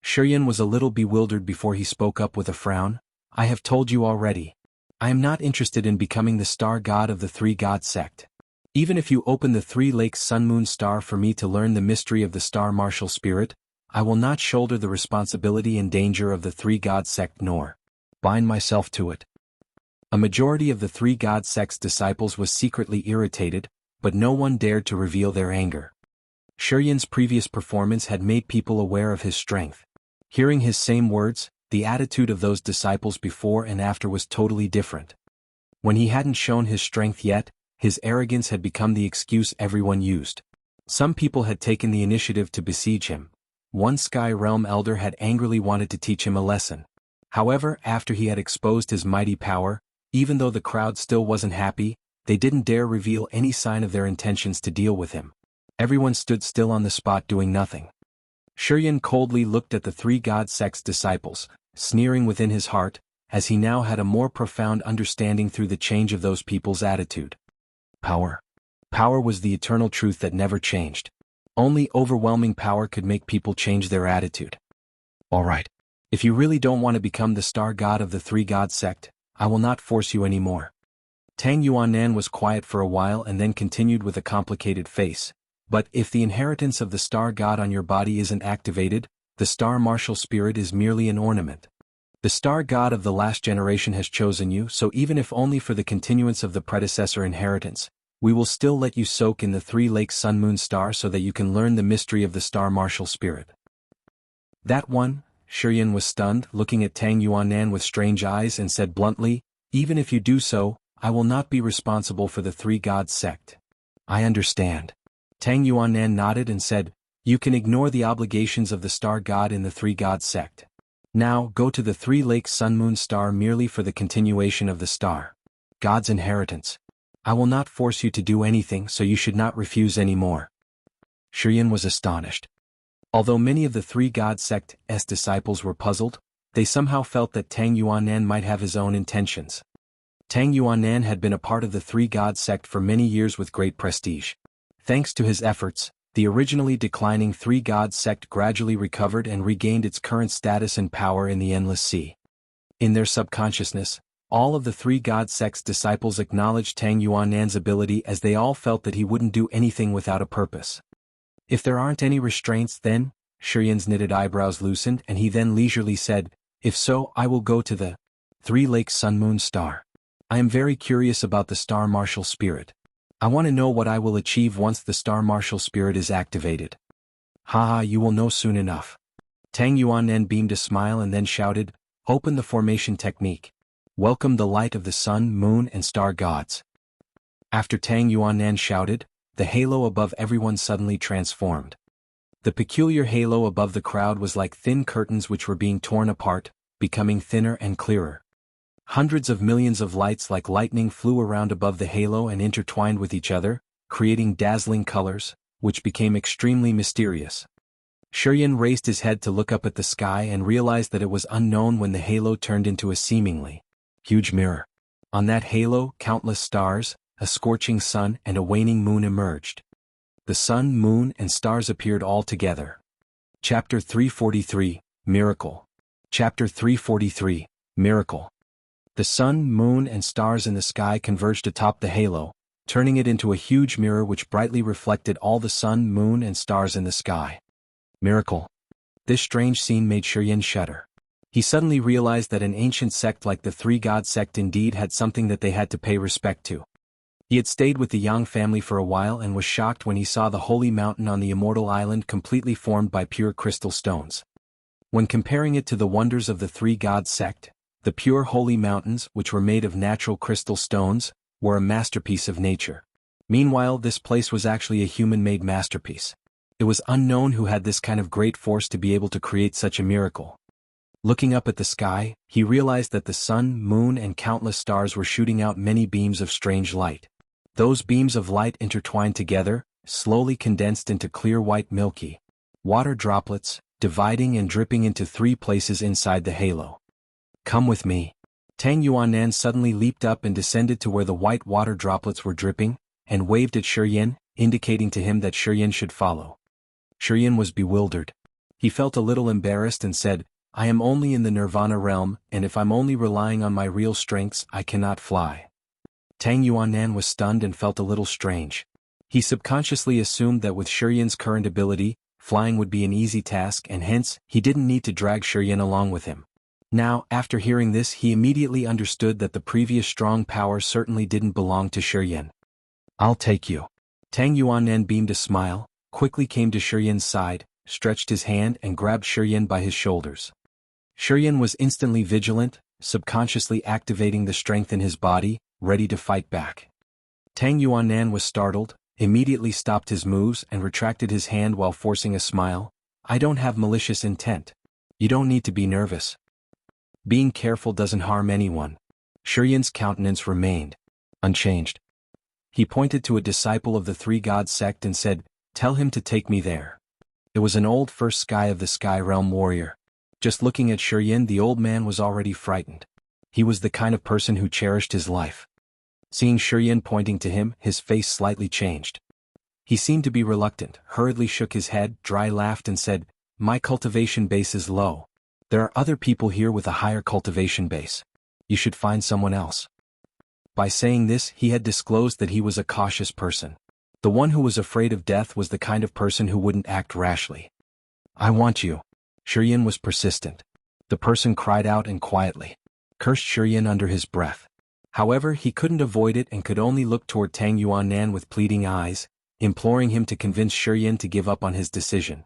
ChiYan was a little bewildered before he spoke up with a frown. I have told you already. I am not interested in becoming the star god of the three-god sect. Even if you open the Three Lakes Sun Moon Star for me to learn the mystery of the star martial spirit, I will not shoulder the responsibility and danger of the three-god sect nor bind myself to it. A majority of the three-god sect's disciples was secretly irritated, but no one dared to reveal their anger. ChiYan's previous performance had made people aware of his strength. Hearing his same words, the attitude of those disciples before and after was totally different. When he hadn't shown his strength yet, his arrogance had become the excuse everyone used. Some people had taken the initiative to besiege him. One Sky Realm elder had angrily wanted to teach him a lesson. However, after he had exposed his mighty power, even though the crowd still wasn't happy, they didn't dare reveal any sign of their intentions to deal with him. Everyone stood still on the spot doing nothing. ChiYan coldly looked at the three-god sect's disciples, sneering within his heart, as he now had a more profound understanding through the change of those people's attitude. Power. Power was the eternal truth that never changed. Only overwhelming power could make people change their attitude. Alright. If you really don't want to become the star god of the three-god sect, I will not force you anymore. Tang Yuannan was quiet for a while and then continued with a complicated face. But if the inheritance of the star god on your body isn't activated, the star martial spirit is merely an ornament. The star god of the last generation has chosen you, so even if only for the continuance of the predecessor inheritance, we will still let you soak in the Three Lakes Sun Moon Star so that you can learn the mystery of the star martial spirit. That one, ChiYan was stunned, looking at Tang Yuanan with strange eyes, and said bluntly, "Even if you do so, I will not be responsible for the Three Gods sect." "I understand." Tang Yuanan nodded and said, "You can ignore the obligations of the Star God in the Three Gods sect. Now go to the Three Lakes Sun Moon Star merely for the continuation of the Star God's inheritance. I will not force you to do anything, so you should not refuse any more." ChiYan was astonished. Although many of the Three God sect's disciples were puzzled, they somehow felt that Tang Yuanan might have his own intentions. Tang Yuanan had been a part of the Three God sect for many years with great prestige. Thanks to his efforts, the originally declining Three God sect gradually recovered and regained its current status and power in the Endless Sea. In their subconsciousness, all of the Three God sect's disciples acknowledged Tang Yuanan's ability, as they all felt that he wouldn't do anything without a purpose. "If there aren't any restraints then?" ChiYan's knitted eyebrows loosened, and he then leisurely said, "If so, I will go to the Three Lakes Sun Moon Star. I am very curious about the Star Martial Spirit. I want to know what I will achieve once the Star Martial Spirit is activated." "Haha, you will know soon enough." Tang Yuanan beamed a smile and then shouted, "Open the formation technique. Welcome the light of the sun, moon and star gods." After Tang Yuanan shouted, the halo above everyone suddenly transformed. The peculiar halo above the crowd was like thin curtains which were being torn apart, becoming thinner and clearer. Hundreds of millions of lights like lightning flew around above the halo and intertwined with each other, creating dazzling colors, which became extremely mysterious. ChiYan raised his head to look up at the sky and realized that it was unknown when the halo turned into a seemingly huge mirror. On that halo, countless stars, a scorching sun and a waning moon emerged. The sun, moon and stars appeared all together. Chapter 343, Miracle. Chapter 343, Miracle. The sun, moon and stars in the sky converged atop the halo, turning it into a huge mirror which brightly reflected all the sun, moon and stars in the sky. Miracle. This strange scene made ChiYan shudder. He suddenly realized that an ancient sect like the Three God sect indeed had something that they had to pay respect to. He had stayed with the Yang family for a while and was shocked when he saw the holy mountain on the Immortal Island completely formed by pure crystal stones. When comparing it to the wonders of the Three God sect, the pure holy mountains, which were made of natural crystal stones, were a masterpiece of nature. Meanwhile, this place was actually a human-made masterpiece. It was unknown who had this kind of great force to be able to create such a miracle. Looking up at the sky, he realized that the sun, moon and countless stars were shooting out many beams of strange light. Those beams of light intertwined together, slowly condensed into clear white milky water droplets, dividing and dripping into three places inside the halo. "Come with me." Tang Yuanan suddenly leaped up and descended to where the white water droplets were dripping, and waved at ChiYan, indicating to him that ChiYan should follow. ChiYan was bewildered. He felt a little embarrassed and said, "I am only in the Nirvana realm, and if I'm only relying on my real strengths, I cannot fly." Tang Yuanan was stunned and felt a little strange. He subconsciously assumed that with ChiYan's current ability, flying would be an easy task and hence, he didn't need to drag ChiYan along with him. Now, after hearing this, he immediately understood that the previous strong power certainly didn't belong to ChiYan. "I'll take you." Tang Yuanan beamed a smile, quickly came to ChiYan's side, stretched his hand and grabbed ChiYan by his shoulders. ChiYan was instantly vigilant, subconsciously activating the strength in his body, ready to fight back. Tang Yuanan was startled, immediately stopped his moves and retracted his hand while forcing a smile. "I don't have malicious intent. You don't need to be nervous. Being careful doesn't harm anyone." ChiYan's countenance remained unchanged. He pointed to a disciple of the Three God sect and said, "Tell him to take me there." It was an old first sky of the Sky Realm warrior. Just looking at ChiYan, the old man was already frightened. He was the kind of person who cherished his life. Seeing ChiYan pointing to him, his face slightly changed. He seemed to be reluctant, hurriedly shook his head, dry laughed and said, "My cultivation base is low. There are other people here with a higher cultivation base. You should find someone else." By saying this, he had disclosed that he was a cautious person. The one who was afraid of death was the kind of person who wouldn't act rashly. "I want you." ChiYan was persistent. The person cried out and quietly cursed ChiYan under his breath. However, he couldn't avoid it and could only look toward Tang Yuanan with pleading eyes, imploring him to convince ChiYan to give up on his decision.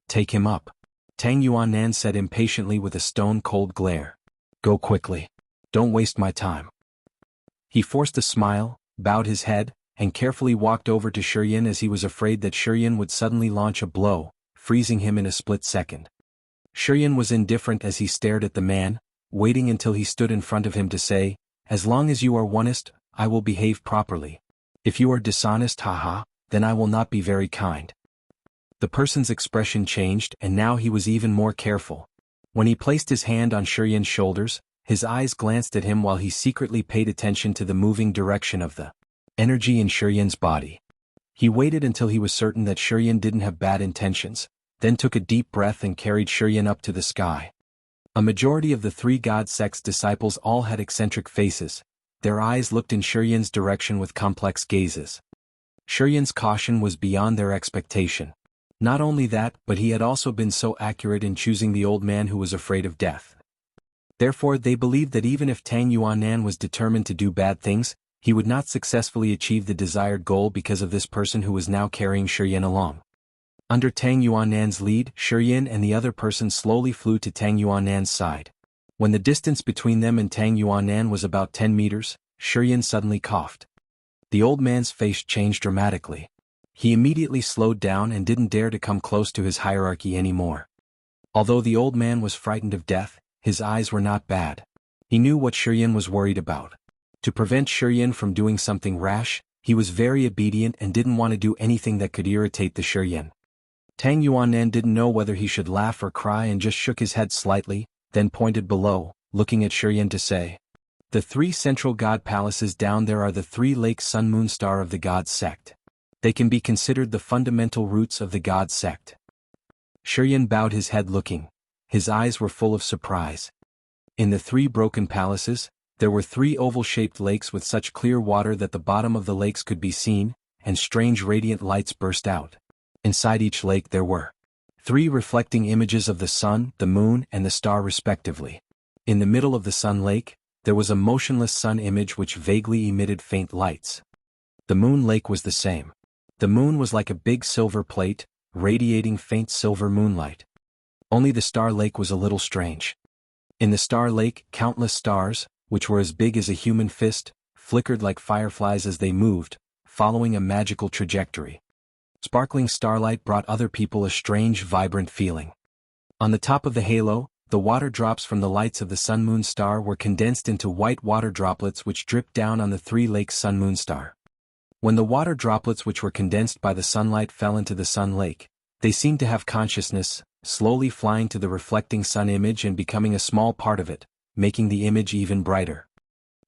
"Take him up." Tang Yuannan said impatiently with a stone-cold glare. Go quickly. Don't waste my time. He forced a smile, bowed his head, and carefully walked over to ChiYan as he was afraid that ChiYan would suddenly launch a blow, freezing him in a split second. ChiYan was indifferent as he stared at the man, waiting until he stood in front of him to say, as long as you are honest, I will behave properly. If you are dishonest, haha, then I will not be very kind. The person's expression changed and now he was even more careful. When he placed his hand on ChiYan's shoulders, his eyes glanced at him while he secretly paid attention to the moving direction of the energy in ChiYan's body. He waited until he was certain that ChiYan didn't have bad intentions, then took a deep breath and carried ChiYan up to the sky. A majority of the three god sect's disciples all had eccentric faces. Their eyes looked in ChiYan's direction with complex gazes. ChiYan's caution was beyond their expectation. Not only that, but he had also been so accurate in choosing the old man who was afraid of death. Therefore they believed that even if Tang Yuannan was determined to do bad things, he would not successfully achieve the desired goal because of this person who was now carrying ChiYan along. Under Tang Yuannan's lead, ChiYan and the other person slowly flew to Tang Yuannan's side. When the distance between them and Tang Yuannan was about 10 meters, ChiYan suddenly coughed. The old man's face changed dramatically. He immediately slowed down and didn't dare to come close to his hierarchy anymore. Although the old man was frightened of death, his eyes were not bad. He knew what ChiYan was worried about. To prevent ChiYan from doing something rash, he was very obedient and didn't want to do anything that could irritate the ChiYan. Tang Yuannan didn't know whether he should laugh or cry and just shook his head slightly, then pointed below, looking at ChiYan to say, the three central god palaces down there are the three lakes Sun Moon Star of the god sect. They can be considered the fundamental roots of the god sect. ChiYan bowed his head looking. His eyes were full of surprise. In the three broken palaces, there were three oval-shaped lakes with such clear water that the bottom of the lakes could be seen, and strange radiant lights burst out. Inside each lake there were three reflecting images of the sun, the moon, and the star respectively. In the middle of the sun lake, there was a motionless sun image which vaguely emitted faint lights. The moon lake was the same. The moon was like a big silver plate, radiating faint silver moonlight. Only the star lake was a little strange. In the star lake, countless stars, which were as big as a human fist, flickered like fireflies as they moved, following a magical trajectory. Sparkling starlight brought other people a strange, vibrant feeling. On the top of the halo, the water drops from the lights of the sun-moon star were condensed into white water droplets which dripped down on the three lakes sun-moon star. When the water droplets which were condensed by the sunlight fell into the sun lake, they seemed to have consciousness, slowly flying to the reflecting sun image and becoming a small part of it, making the image even brighter.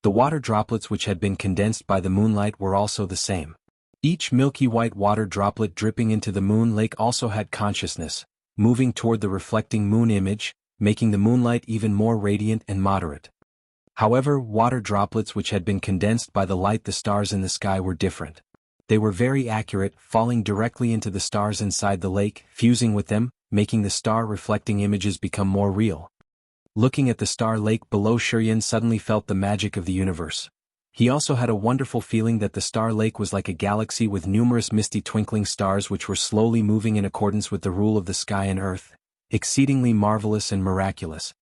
The water droplets which had been condensed by the moonlight were also the same. Each milky white water droplet dripping into the moon lake also had consciousness, moving toward the reflecting moon image, making the moonlight even more radiant and moderate. However, water droplets which had been condensed by the light the stars in the sky were different. They were very accurate, falling directly into the stars inside the lake, fusing with them, making the star-reflecting images become more real. Looking at the star lake below, ChiYan suddenly felt the magic of the universe. He also had a wonderful feeling that the star lake was like a galaxy with numerous misty twinkling stars which were slowly moving in accordance with the rule of the sky and earth, exceedingly marvelous and miraculous.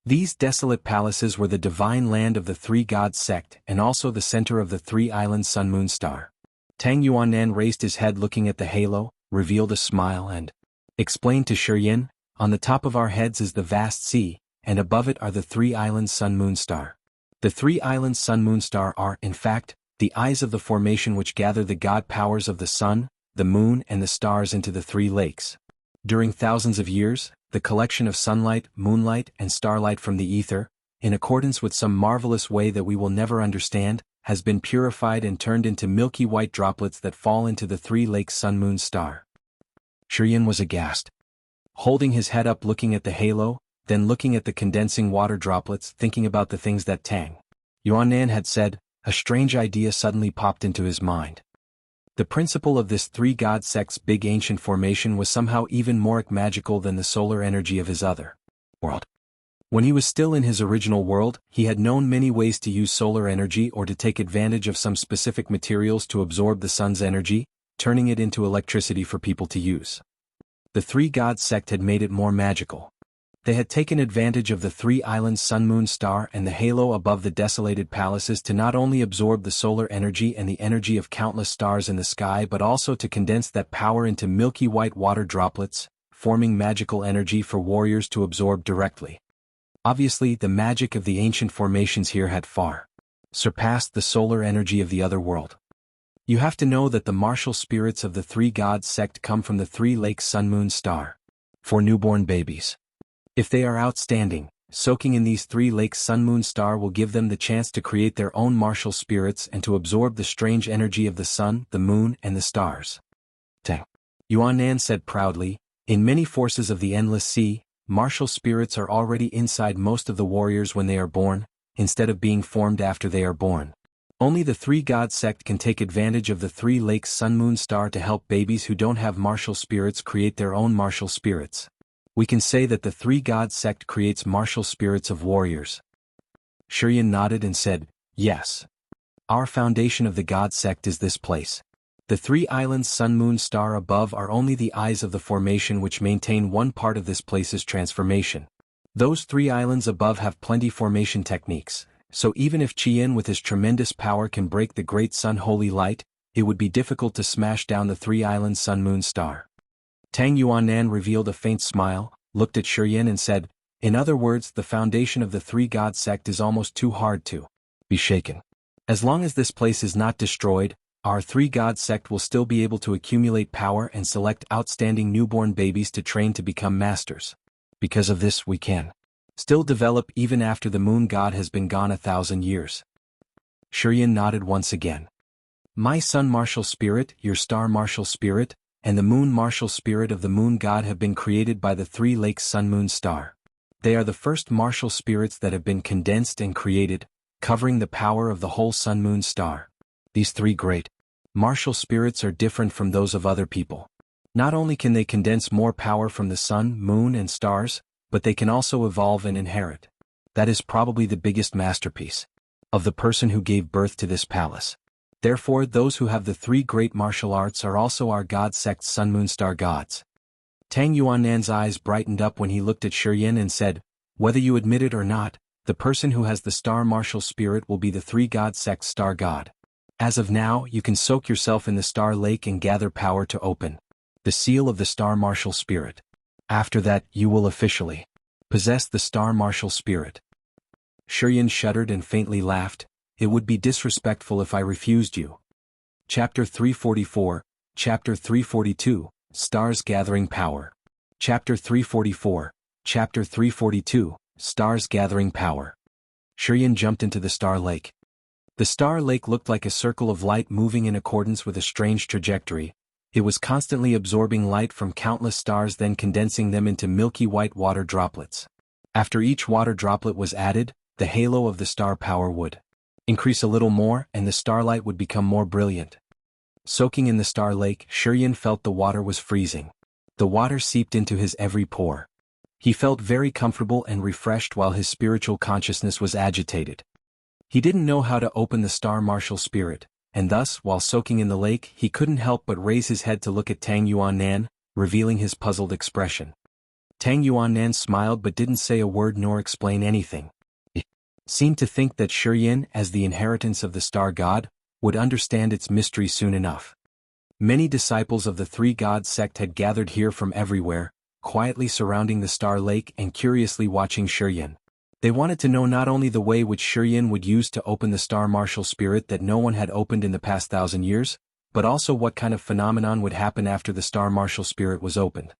These desolate palaces were the divine land of the three gods sect and also the center of the three islands sun-moon star. Tang Yuannan raised his head looking at the halo, revealed a smile and explained to ChiYan, on the top of our heads is the vast sea, and above it are the three islands sun-moon star. The three islands sun-moon star are, in fact, the eyes of the formation which gather the god powers of the sun, the moon and the stars into the three lakes. During thousands of years, the collection of sunlight, moonlight, and starlight from the ether, in accordance with some marvelous way that we will never understand, has been purified and turned into milky white droplets that fall into the three lakes sun-moon star. ChiYan was aghast. Holding his head up looking at the halo, then looking at the condensing water droplets thinking about the things that Tang Yuannan had said, a strange idea suddenly popped into his mind. The principle of this three god sect's big ancient formation was somehow even more magical than the solar energy of his other world. When he was still in his original world, he had known many ways to use solar energy or to take advantage of some specific materials to absorb the sun's energy, turning it into electricity for people to use. The three god sect had made it more magical. They had taken advantage of the three islands Sun Moon Star and the halo above the desolated palaces to not only absorb the solar energy and the energy of countless stars in the sky but also to condense that power into milky white water droplets, forming magical energy for warriors to absorb directly. Obviously, the magic of the ancient formations here had far surpassed the solar energy of the other world. You have to know that the martial spirits of the three gods sect come from the three lakes Sun Moon Star. For newborn babies. If they are outstanding, soaking in these three lakes Sun Moon Star will give them the chance to create their own martial spirits and to absorb the strange energy of the sun, the moon, and the stars. Yuan said proudly, in many forces of the endless sea, martial spirits are already inside most of the warriors when they are born, instead of being formed after they are born. Only the three god sect can take advantage of the three lakes Sun Moon Star to help babies who don't have martial spirits create their own martial spirits. We can say that the three god sect creates martial spirits of warriors. ChiYan nodded and said, yes. Our foundation of the god sect is this place. The three islands Sun Moon Star above are only the eyes of the formation which maintain one part of this place's transformation. Those three islands above have plenty formation techniques, so even if ChiYan with his tremendous power can break the great sun holy light, it would be difficult to smash down the three islands Sun Moon Star. Tang Yuanan revealed a faint smile, looked at ChiYan and said, in other words, the foundation of the three god sect is almost too hard to be shaken. As long as this place is not destroyed, our three god sect will still be able to accumulate power and select outstanding newborn babies to train to become masters. Because of this we can still develop even after the moon god has been gone 1,000 years. ChiYan nodded once again. My sun martial spirit, your star martial spirit, and the moon martial spirit of the moon god have been created by the three lakes Sun Moon Star. They are the first martial spirits that have been condensed and created, covering the power of the whole Sun Moon Star. These three great martial spirits are different from those of other people. Not only can they condense more power from the sun, moon, and stars, but they can also evolve and inherit. That is probably the biggest masterpiece of the person who gave birth to this palace. Therefore, those who have the three great martial arts are also our god sect's Sun Moon Star gods. Tang Yuanan's eyes brightened up when he looked at ChiYan and said, whether you admit it or not, the person who has the star martial spirit will be the three god sect's star god. As of now, you can soak yourself in the star lake and gather power to open the seal of the star martial spirit. After that, you will officially possess the star martial spirit. ChiYan shuddered and faintly laughed. It would be disrespectful if I refused you. Chapter 344, Chapter 342, Stars Gathering Power. Chapter 344, Chapter 342, Stars Gathering Power. ChiYan jumped into the star lake. The star lake looked like a circle of light moving in accordance with a strange trajectory. It was constantly absorbing light from countless stars, then condensing them into milky white water droplets. After each water droplet was added, the halo of the star power would increase a little more, and the starlight would become more brilliant. Soaking in the star lake, ChiYan felt the water was freezing. The water seeped into his every pore. He felt very comfortable and refreshed while his spiritual consciousness was agitated. He didn't know how to open the star martial spirit, and thus, while soaking in the lake, he couldn't help but raise his head to look at Tang Yuanan, revealing his puzzled expression. Tang Yuanan smiled but didn't say a word nor explain anything. Seemed to think that ChiYan, as the inheritance of the star god, would understand its mystery soon enough. Many disciples of the three god sect had gathered here from everywhere, quietly surrounding the star lake and curiously watching ChiYan. They wanted to know not only the way which ChiYan would use to open the star martial spirit that no one had opened in the past 1,000 years, but also what kind of phenomenon would happen after the star martial spirit was opened.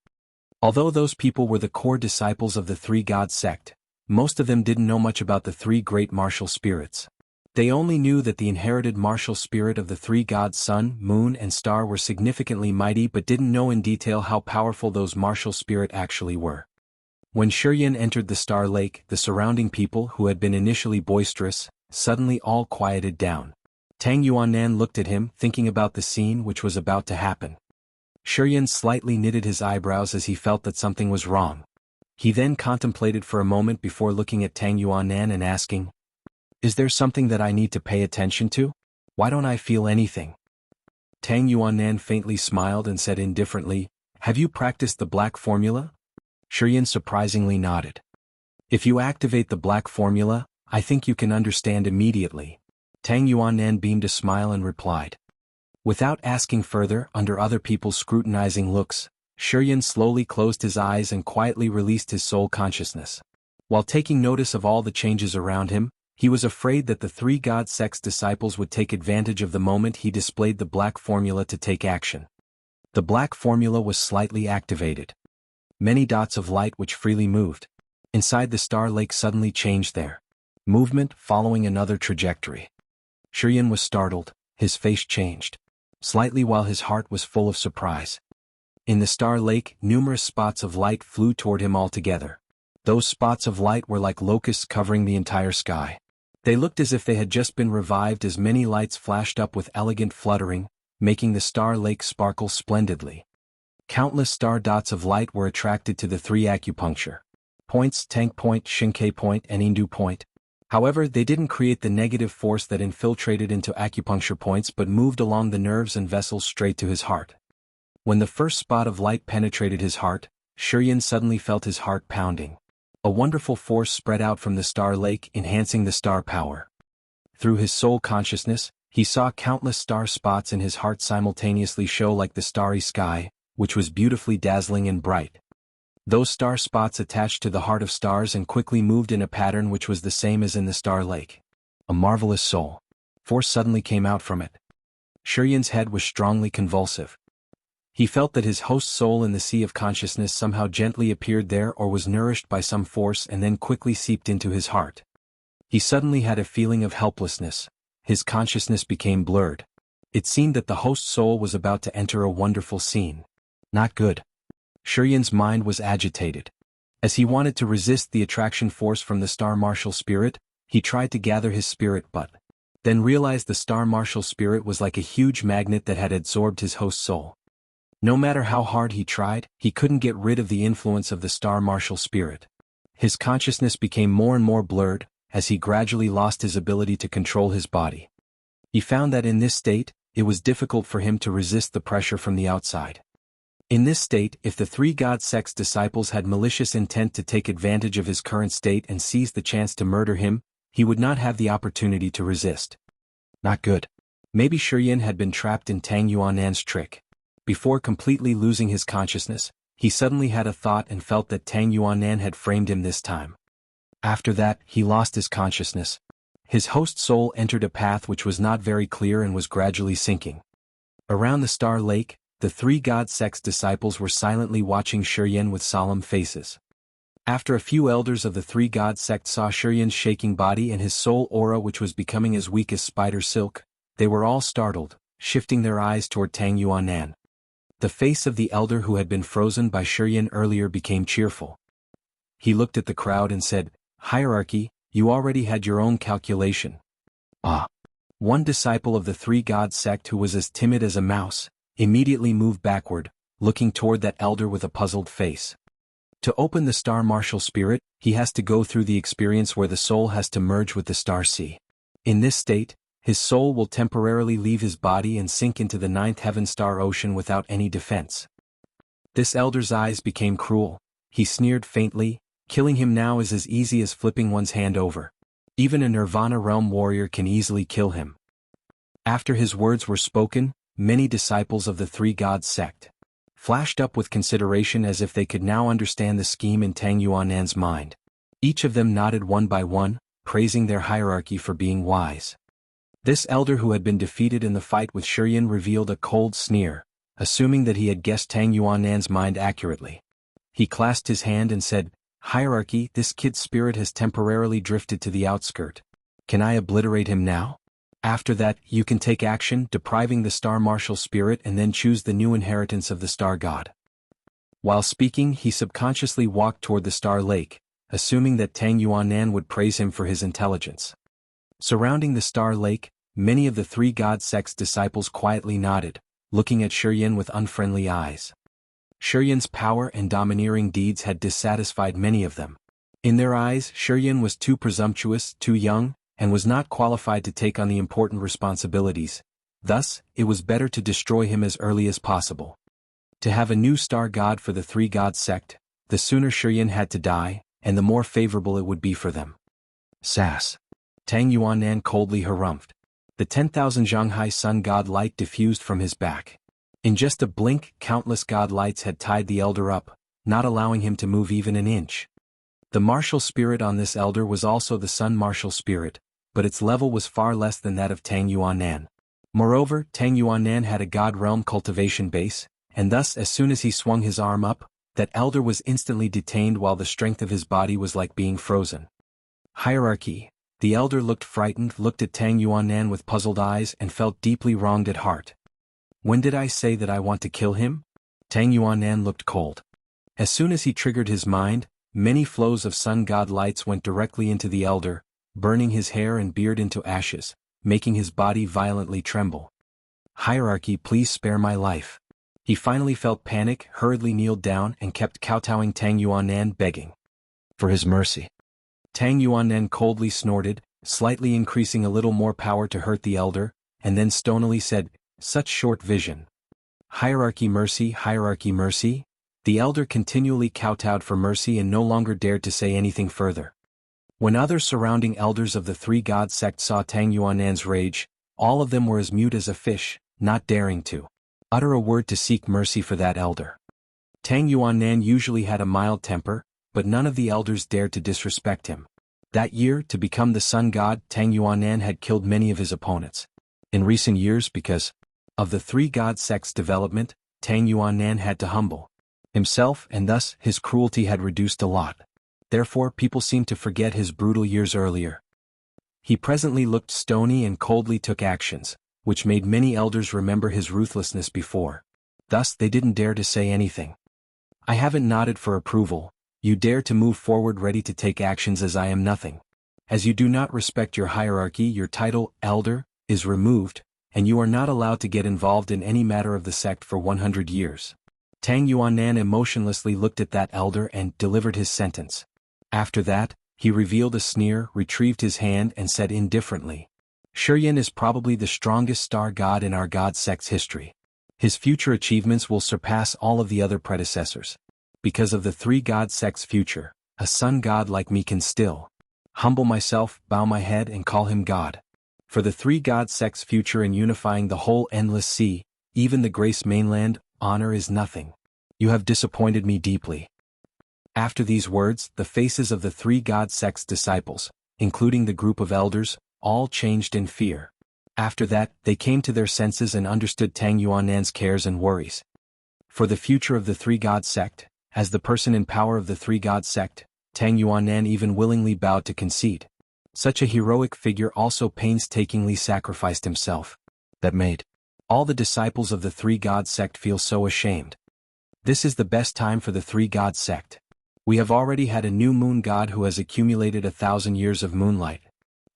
Although those people were the core disciples of the three god sect, most of them didn't know much about the three great martial spirits. They only knew that the inherited martial spirit of the three gods sun, moon, and star were significantly mighty, but didn't know in detail how powerful those martial spirit actually were. When ChiYan entered the star lake, the surrounding people, who had been initially boisterous, suddenly all quieted down. Tang Yuanan looked at him, thinking about the scene which was about to happen. ChiYan slightly knitted his eyebrows as he felt that something was wrong. He then contemplated for a moment before looking at Tang Yuanan and asking, "Is there something that I need to pay attention to? Why don't I feel anything?" Tang Yuanan faintly smiled and said indifferently, Have you practiced the black formula? ChiYan surprisingly nodded. If you activate the black formula, I think you can understand immediately. Tang Yuanan beamed a smile and replied. Without asking further, under other people's scrutinizing looks, ChiYan slowly closed his eyes and quietly released his soul consciousness. While taking notice of all the changes around him, he was afraid that the three god sect's disciples would take advantage of the moment he displayed the black formula to take action. The black formula was slightly activated. Many dots of light which freely moved inside the star lake suddenly changed their movement, following another trajectory. ChiYan was startled, his face changed slightly while his heart was full of surprise. In the star lake, numerous spots of light flew toward him altogether. Those spots of light were like locusts covering the entire sky. They looked as if they had just been revived as many lights flashed up with elegant fluttering, making the star lake sparkle splendidly. Countless star dots of light were attracted to the three acupuncture points, Tank Point, Shinkei Point, and Indu Point. However, they didn't create the negative force that infiltrated into acupuncture points but moved along the nerves and vessels straight to his heart. When the first spot of light penetrated his heart, ChiYan suddenly felt his heart pounding. A wonderful force spread out from the star lake, enhancing the star power. Through his soul consciousness, he saw countless star spots in his heart simultaneously show like the starry sky, which was beautifully dazzling and bright. Those star spots attached to the heart of stars and quickly moved in a pattern which was the same as in the star lake. A marvelous soul force suddenly came out from it. ChiYan's head was strongly convulsive. He felt that his host's soul in the sea of consciousness somehow gently appeared there or was nourished by some force and then quickly seeped into his heart. He suddenly had a feeling of helplessness. His consciousness became blurred. It seemed that the host's soul was about to enter a wonderful scene. Not good. ChiYan's mind was agitated. As he wanted to resist the attraction force from the star martial spirit, he tried to gather his spirit but then realized the star martial spirit was like a huge magnet that had absorbed his host's soul. No matter how hard he tried, he couldn't get rid of the influence of the star martial spirit. His consciousness became more and more blurred, as he gradually lost his ability to control his body. He found that in this state, it was difficult for him to resist the pressure from the outside. In this state, if the three god sect's disciples had malicious intent to take advantage of his current state and seize the chance to murder him, he would not have the opportunity to resist. Not good. Maybe ChiYan had been trapped in Tang Yuanan's trick. Before completely losing his consciousness, he suddenly had a thought and felt that Tang Yuanan had framed him this time. After that, he lost his consciousness. His host's soul entered a path which was not very clear and was gradually sinking. Around the star lake, the three god sect's disciples were silently watching ChiYan with solemn faces. After a few elders of the three god sect saw ChiYan's shaking body and his soul aura which was becoming as weak as spider silk, they were all startled, shifting their eyes toward Tang Yuanan. The face of the elder who had been frozen by ChiYan earlier became cheerful. He looked at the crowd and said, "Hierarchy, you already had your own calculation." Ah. One disciple of the three god sect who was as timid as a mouse, immediately moved backward, looking toward that elder with a puzzled face. To open the star martial spirit, he has to go through the experience where the soul has to merge with the star sea. In this state, his soul will temporarily leave his body and sink into the ninth heaven star ocean without any defense. This elder's eyes became cruel. He sneered faintly, "Killing him now is as easy as flipping one's hand over. Even a Nirvana realm warrior can easily kill him." After his words were spoken, many disciples of the three god sect flashed up with consideration as if they could now understand the scheme in Tang Yuanan's mind. Each of them nodded one by one, praising their hierarchy for being wise. This elder who had been defeated in the fight with ChiYan revealed a cold sneer, assuming that he had guessed Tang Yuanan's mind accurately. He clasped his hand and said, "Hierarchy, this kid's spirit has temporarily drifted to the outskirt. Can I obliterate him now? After that, you can take action, depriving the star martial spirit and then choose the new inheritance of the star god." While speaking, he subconsciously walked toward the star lake, assuming that Tang Yuanan would praise him for his intelligence. Surrounding the star lake, many of the three god sect's disciples quietly nodded, looking at ChiYan with unfriendly eyes. ChiYan's power and domineering deeds had dissatisfied many of them. In their eyes, ChiYan was too presumptuous, too young, and was not qualified to take on the important responsibilities. Thus, it was better to destroy him as early as possible. To have a new star god for the three-god sect, the sooner ChiYan had to die, and the more favorable it would be for them. Sass. Tang Yuannan coldly harumphed. The 10,000 Jianghu sun god light diffused from his back. In just a blink, countless god lights had tied the elder up, not allowing him to move even an inch. The martial spirit on this elder was also the sun martial spirit, but its level was far less than that of Tang Yuannan. Moreover, Tang Yuannan had a god realm cultivation base, and thus as soon as he swung his arm up, that elder was instantly detained while the strength of his body was like being frozen. Hierarchy. The elder looked frightened, looked at Tang Yuannan with puzzled eyes and felt deeply wronged at heart. When did I say that I want to kill him? Tang Yuannan looked cold. As soon as he triggered his mind, many flows of sun god lights went directly into the elder, burning his hair and beard into ashes, making his body violently tremble. Hierarchy, please spare my life. He finally felt panic, hurriedly kneeled down and kept kowtowing Tang Yuannan, begging for his mercy. Tang Yuannan coldly snorted, slightly increasing a little more power to hurt the elder, and then stonily said, "Such short vision. Hierarchy mercy, hierarchy mercy?" The elder continually kowtowed for mercy and no longer dared to say anything further. When other surrounding elders of the three-god sect saw Tang Yuannan's rage, all of them were as mute as a fish, not daring to utter a word to seek mercy for that elder. Tang Yuannan usually had a mild temper, but none of the elders dared to disrespect him. That year, to become the sun god, Tang Yuannan had killed many of his opponents. In recent years, because of the three-god sect's development, Tang Yuannan had to humble himself, and thus his cruelty had reduced a lot. Therefore people seemed to forget his brutal years earlier. He presently looked stony and coldly took actions, which made many elders remember his ruthlessness before. Thus they didn't dare to say anything. I haven't nodded for approval. You dare to move forward ready to take actions as I am nothing. As you do not respect your hierarchy, your title, elder, is removed, and you are not allowed to get involved in any matter of the sect for 100 years. Tang Yuannan emotionlessly looked at that elder and delivered his sentence. After that, he revealed a sneer, retrieved his hand and said indifferently, "ChiYan is probably the strongest star god in our god sect's history. His future achievements will surpass all of the other predecessors. Because of the three-god sect's future, a sun god like me can still humble myself, bow my head and call him god. For the three-god sect's future in unifying the whole endless sea, even the Grace mainland, honor is nothing. You have disappointed me deeply." After these words, the faces of the three-god sect's disciples, including the group of elders, all changed in fear. After that, they came to their senses and understood Tang Yuannan's cares and worries. For the future of the three-god sect, as the person in power of the three-god sect, Tang Yuannan even willingly bowed to concede. Such a heroic figure also painstakingly sacrificed himself. That made all the disciples of the three-god sect feel so ashamed. This is the best time for the three-god sect. We have already had a new moon god who has accumulated 1,000 years of moonlight.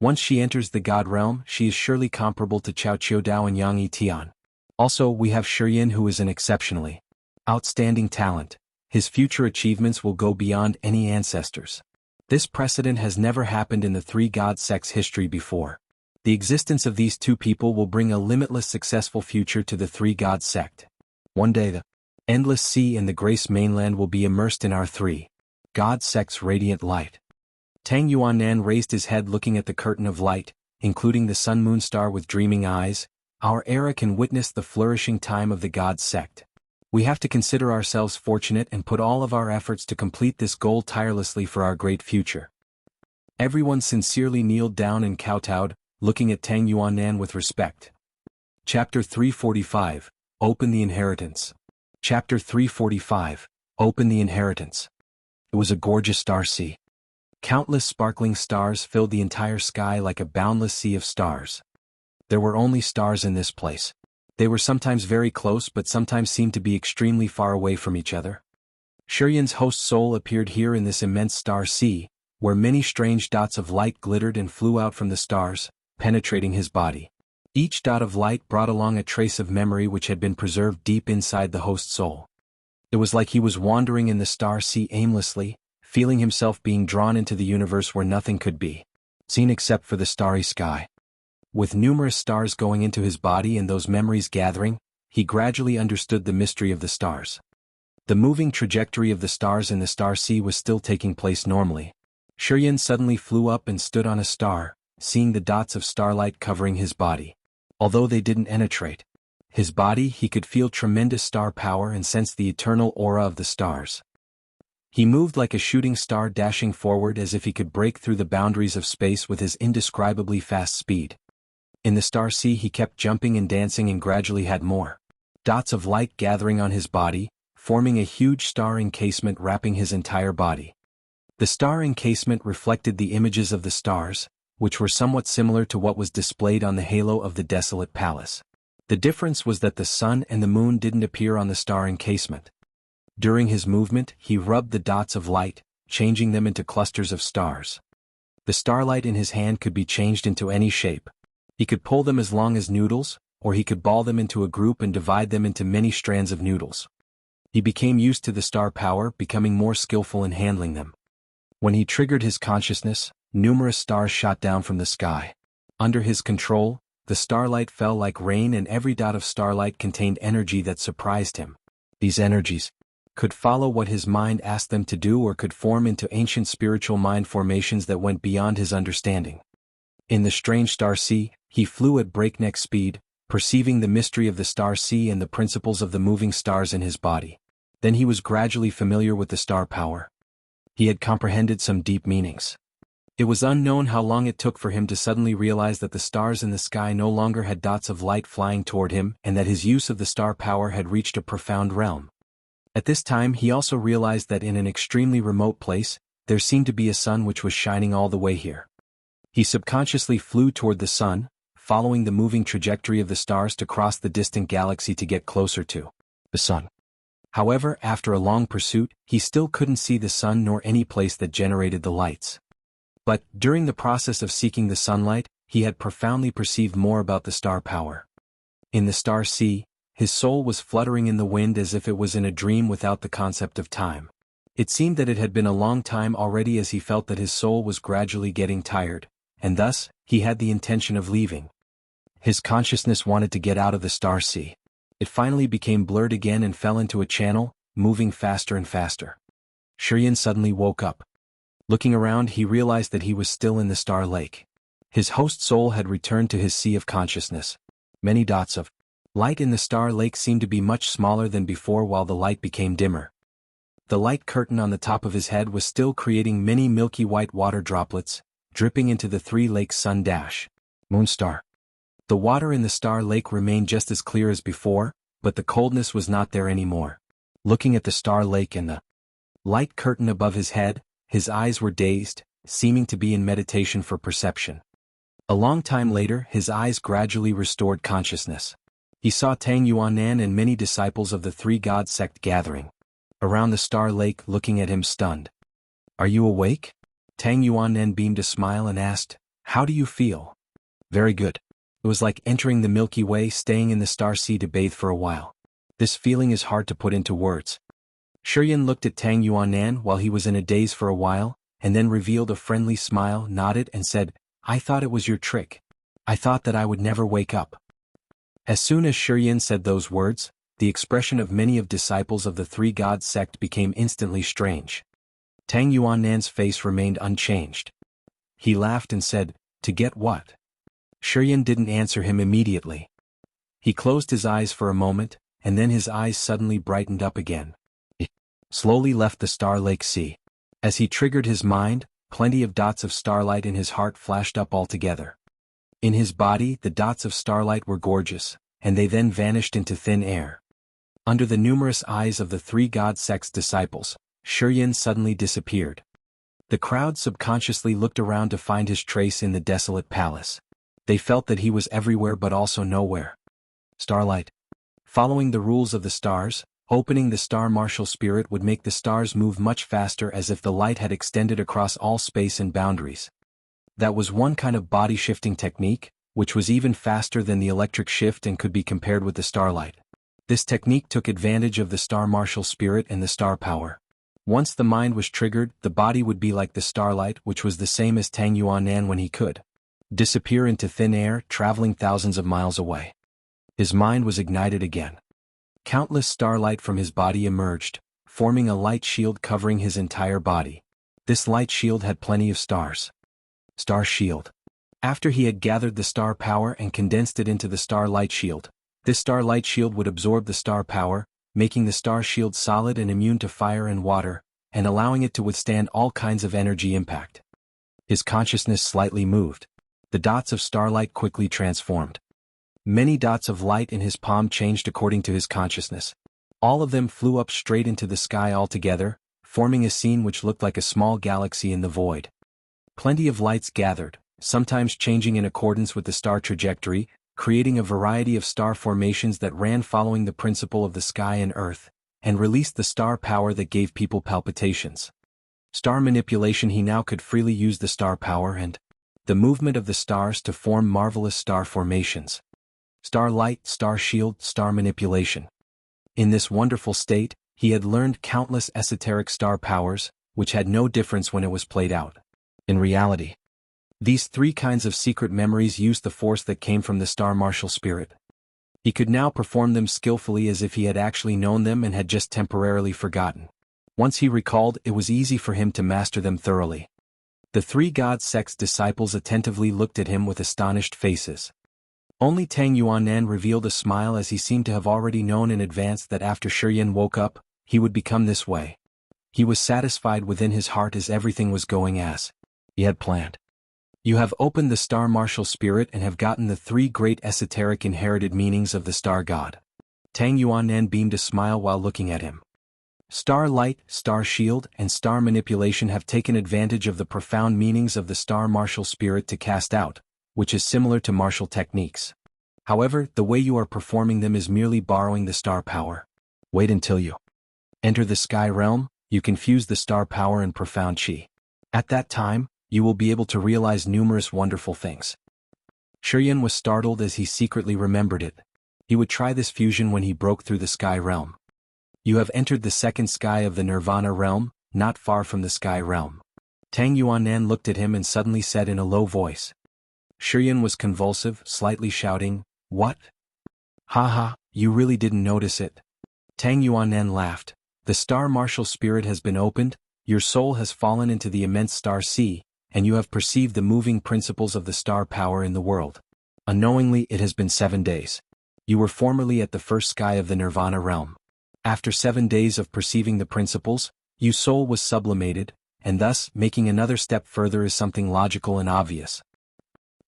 Once she enters the god realm, she is surely comparable to Chao Qiudao and Yang Tian. Also, we have ChiYan, who is an exceptionally outstanding talent. His future achievements will go beyond any ancestors. This precedent has never happened in the three-god sect's history before. The existence of these two people will bring a limitless successful future to the three-god sect. One day the endless sea and the Grace mainland will be immersed in our three-god sect's radiant light. Tang Yuannan raised his head looking at the curtain of light, including the sun-moon star with dreaming eyes. Our era can witness the flourishing time of the god sect. We have to consider ourselves fortunate and put all of our efforts to complete this goal tirelessly for our great future. Everyone sincerely kneeled down and kowtowed, looking at Tang Yuannan with respect. Chapter 345, Open the Inheritance. Chapter 345, Open the Inheritance. It was a gorgeous star sea. Countless sparkling stars filled the entire sky like a boundless sea of stars. There were only stars in this place. They were sometimes very close but sometimes seemed to be extremely far away from each other. ChiYan's host soul appeared here in this immense star sea, where many strange dots of light glittered and flew out from the stars, penetrating his body. Each dot of light brought along a trace of memory which had been preserved deep inside the host soul. It was like he was wandering in the star sea aimlessly, feeling himself being drawn into the universe where nothing could be seen except for the starry sky. With numerous stars going into his body and those memories gathering, he gradually understood the mystery of the stars. The moving trajectory of the stars in the star sea was still taking place normally. ChiYan suddenly flew up and stood on a star, seeing the dots of starlight covering his body. Although they didn't penetrate his body, he could feel tremendous star power and sense the eternal aura of the stars. He moved like a shooting star, dashing forward as if he could break through the boundaries of space with his indescribably fast speed. In the star sea he kept jumping and dancing and gradually had more dots of light gathering on his body, forming a huge star encasement wrapping his entire body. The star encasement reflected the images of the stars, which were somewhat similar to what was displayed on the halo of the desolate palace. The difference was that the sun and the moon didn't appear on the star encasement. During his movement, he rubbed the dots of light, changing them into clusters of stars. The starlight in his hand could be changed into any shape. He could pull them as long as noodles, or he could ball them into a group and divide them into many strands of noodles. He became used to the star power, becoming more skillful in handling them. When he triggered his consciousness, numerous stars shot down from the sky. Under his control, the starlight fell like rain, and every dot of starlight contained energy that surprised him. These energies could follow what his mind asked them to do or could form into ancient spiritual mind formations that went beyond his understanding. In the strange star sea, he flew at breakneck speed, perceiving the mystery of the star sea and the principles of the moving stars in his body. Then he was gradually familiar with the star power. He had comprehended some deep meanings. It was unknown how long it took for him to suddenly realize that the stars in the sky no longer had dots of light flying toward him and that his use of the star power had reached a profound realm. At this time he also realized that in an extremely remote place, there seemed to be a sun which was shining all the way here. He subconsciously flew toward the sun, following the moving trajectory of the stars to cross the distant galaxy to get closer to the sun. However, after a long pursuit, he still couldn't see the sun nor any place that generated the lights. But, during the process of seeking the sunlight, he had profoundly perceived more about the star power. In the star sea, his soul was fluttering in the wind as if it was in a dream without the concept of time. It seemed that it had been a long time already, as he felt that his soul was gradually getting tired, and thus, he had the intention of leaving. His consciousness wanted to get out of the star sea. It finally became blurred again and fell into a channel, moving faster and faster. ChiYan suddenly woke up. Looking around, he realized that he was still in the star lake. His host soul had returned to his sea of consciousness. Many dots of light in the star lake seemed to be much smaller than before, while the light became dimmer. The light curtain on the top of his head was still creating many milky white water droplets, dripping into the three-lake sun dash. Moonstar. The water in the star lake remained just as clear as before, but the coldness was not there anymore. Looking at the star lake and the light curtain above his head, his eyes were dazed, seeming to be in meditation for perception. A long time later, his eyes gradually restored consciousness. He saw Tang Yuanan and many disciples of the Three God sect gathering around the star lake, looking at him stunned. "Are you awake?" Tang Yuanan beamed a smile and asked, "How do you feel?" "Very good." It was like entering the Milky Way, staying in the star sea to bathe for a while. This feeling is hard to put into words. ChiYan looked at Tang Yuanan while he was in a daze for a while, and then revealed a friendly smile, nodded and said, "I thought it was your trick. I thought that I would never wake up." As soon as ChiYan said those words, the expression of many of disciples of the Three God sect became instantly strange. Tang Yuanan's face remained unchanged. He laughed and said, "To get what?" ChiYan didn't answer him immediately. He closed his eyes for a moment, and then his eyes suddenly brightened up again. He slowly left the star lake sea. As he triggered his mind, plenty of dots of starlight in his heart flashed up altogether. In his body, the dots of starlight were gorgeous, and they then vanished into thin air. Under the numerous eyes of the Three God sect's disciples, ChiYan suddenly disappeared. The crowd subconsciously looked around to find his trace in the desolate palace. They felt that he was everywhere but also nowhere. Starlight. Following the rules of the stars, opening the star martial spirit would make the stars move much faster, as if the light had extended across all space and boundaries. That was one kind of body shifting technique, which was even faster than the electric shift and could be compared with the starlight. This technique took advantage of the star martial spirit and the star power. Once the mind was triggered, the body would be like the starlight, which was the same as Tang Yuanan when he could disappear into thin air, traveling thousands of miles away. His mind was ignited again. Countless starlight from his body emerged, forming a light shield covering his entire body. This light shield had plenty of stars. Star shield. After he had gathered the star power and condensed it into the star light shield, this star light shield would absorb the star power, making the star shield solid and immune to fire and water, and allowing it to withstand all kinds of energy impact. His consciousness slightly moved. The dots of starlight quickly transformed. Many dots of light in his palm changed according to his consciousness. All of them flew up straight into the sky altogether, forming a scene which looked like a small galaxy in the void. Plenty of lights gathered, sometimes changing in accordance with the star trajectory, creating a variety of star formations that ran following the principle of the sky and earth, and released the star power that gave people palpitations. Star manipulation. He now could freely use the star power and the movement of the stars to form marvelous star formations. Star light, star shield, star manipulation. In this wonderful state, he had learned countless esoteric star powers, which had no difference when it was played out. In reality, these three kinds of secret memories used the force that came from the star martial spirit. He could now perform them skillfully as if he had actually known them and had just temporarily forgotten. Once he recalled, it was easy for him to master them thoroughly. The three god sect's disciples attentively looked at him with astonished faces. Only Tang Yuanan revealed a smile as he seemed to have already known in advance that after ChiYan woke up, he would become this way. He was satisfied within his heart as everything was going as he had planned. You have opened the star martial spirit and have gotten the three great esoteric inherited meanings of the star god. Tang Yuanan beamed a smile while looking at him. Star light, star shield, and star manipulation have taken advantage of the profound meanings of the star martial spirit to cast out, which is similar to martial techniques. However, the way you are performing them is merely borrowing the star power. Wait until you enter the sky realm, you can fuse the star power and profound chi. At that time, you will be able to realize numerous wonderful things. ChiYan was startled as he secretly remembered it. He would try this fusion when he broke through the sky realm. You have entered the second sky of the Nirvana realm, not far from the sky realm. Tang Yuanan looked at him and suddenly said in a low voice. ChiYan was convulsive, slightly shouting, "What? Haha, you really didn't notice it." Tang Yuanan laughed. The star martial spirit has been opened, your soul has fallen into the immense star sea, and you have perceived the moving principles of the star power in the world. Unknowingly, it has been 7 days. You were formerly at the first sky of the Nirvana realm. After 7 days of perceiving the principles, your soul was sublimated, and thus, making another step further is something logical and obvious.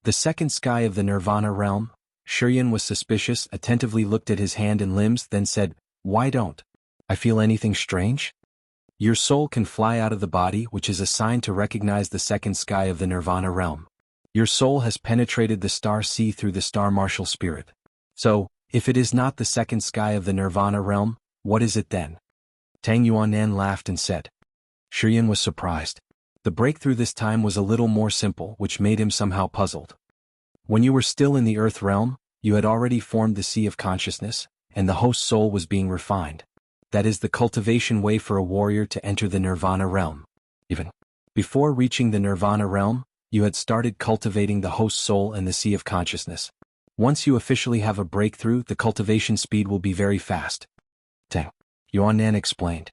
The second sky of the Nirvana realm? ChiYan was suspicious, attentively looked at his hand and limbs, then said, "Why don't I feel anything strange?" Your soul can fly out of the body, which is a sign to recognize the second sky of the Nirvana realm. Your soul has penetrated the star sea through the star martial spirit. So, if it is not the second sky of the Nirvana realm, what is it then? Tang Yuanan laughed and said. ChiYan was surprised. The breakthrough this time was a little more simple, which made him somehow puzzled. When you were still in the earth realm, you had already formed the sea of consciousness, and the host soul was being refined. That is the cultivation way for a warrior to enter the Nirvana realm. Even before reaching the Nirvana realm, you had started cultivating the host soul and the sea of consciousness. Once you officially have a breakthrough, the cultivation speed will be very fast. Tang Yuanan explained.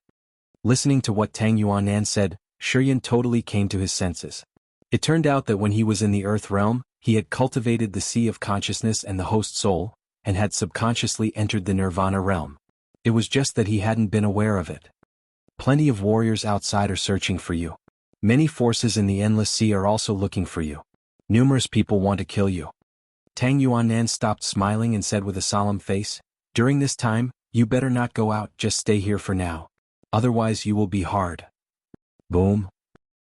Listening to what Tang Yuanan said, ChiYan totally came to his senses. It turned out that when he was in the earth realm, he had cultivated the sea of consciousness and the host soul, and had subconsciously entered the Nirvana realm. It was just that he hadn't been aware of it. Plenty of warriors outside are searching for you. Many forces in the endless sea are also looking for you. Numerous people want to kill you. Tang Yuanan stopped smiling and said with a solemn face, "During this time, you better not go out, just stay here for now. Otherwise you will be hard." Boom.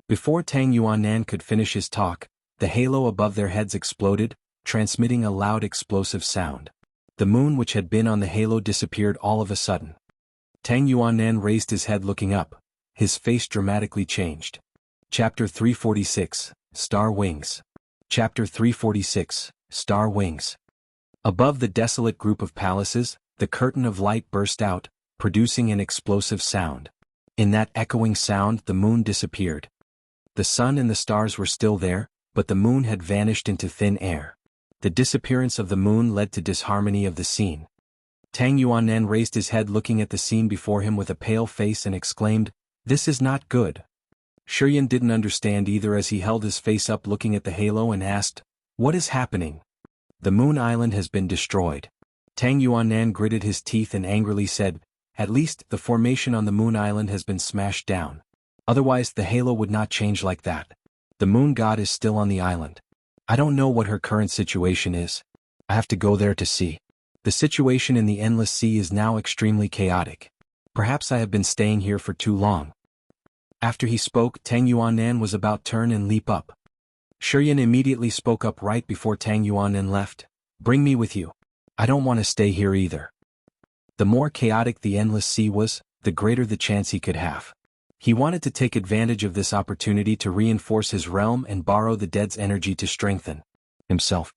Before Tang Yuanan could finish his talk, the halo above their heads exploded, transmitting a loud explosive sound. The moon which had been on the halo disappeared all of a sudden. Tang Yuanan raised his head looking up. His face dramatically changed. Chapter 346, Star Wings. Chapter 346, Star Wings. Above the desolate group of palaces, the curtain of light burst out, producing an explosive sound. In that echoing sound, the moon disappeared. The sun and the stars were still there, but the moon had vanished into thin air. The disappearance of the moon led to disharmony of the scene. Tang Yuanan raised his head looking at the scene before him with a pale face and exclaimed, "This is not good." ChiYan didn't understand either as he held his face up looking at the halo and asked, "What is happening?" "The Moon Island has been destroyed." Tang Yuanan gritted his teeth and angrily said, "At least, the formation on the Moon Island has been smashed down. Otherwise the halo would not change like that. The Moon God is still on the island. I don't know what her current situation is. I have to go there to see. The situation in the Endless Sea is now extremely chaotic. Perhaps I have been staying here for too long." After he spoke, Tang Yuanan was about to turn and leap up. ChiYan immediately spoke up right before Tang Yuanan left. "Bring me with you. I don't want to stay here either." The more chaotic the Endless Sea was, the greater the chance he could have. He wanted to take advantage of this opportunity to reinforce his realm and borrow the dead's energy to strengthen himself.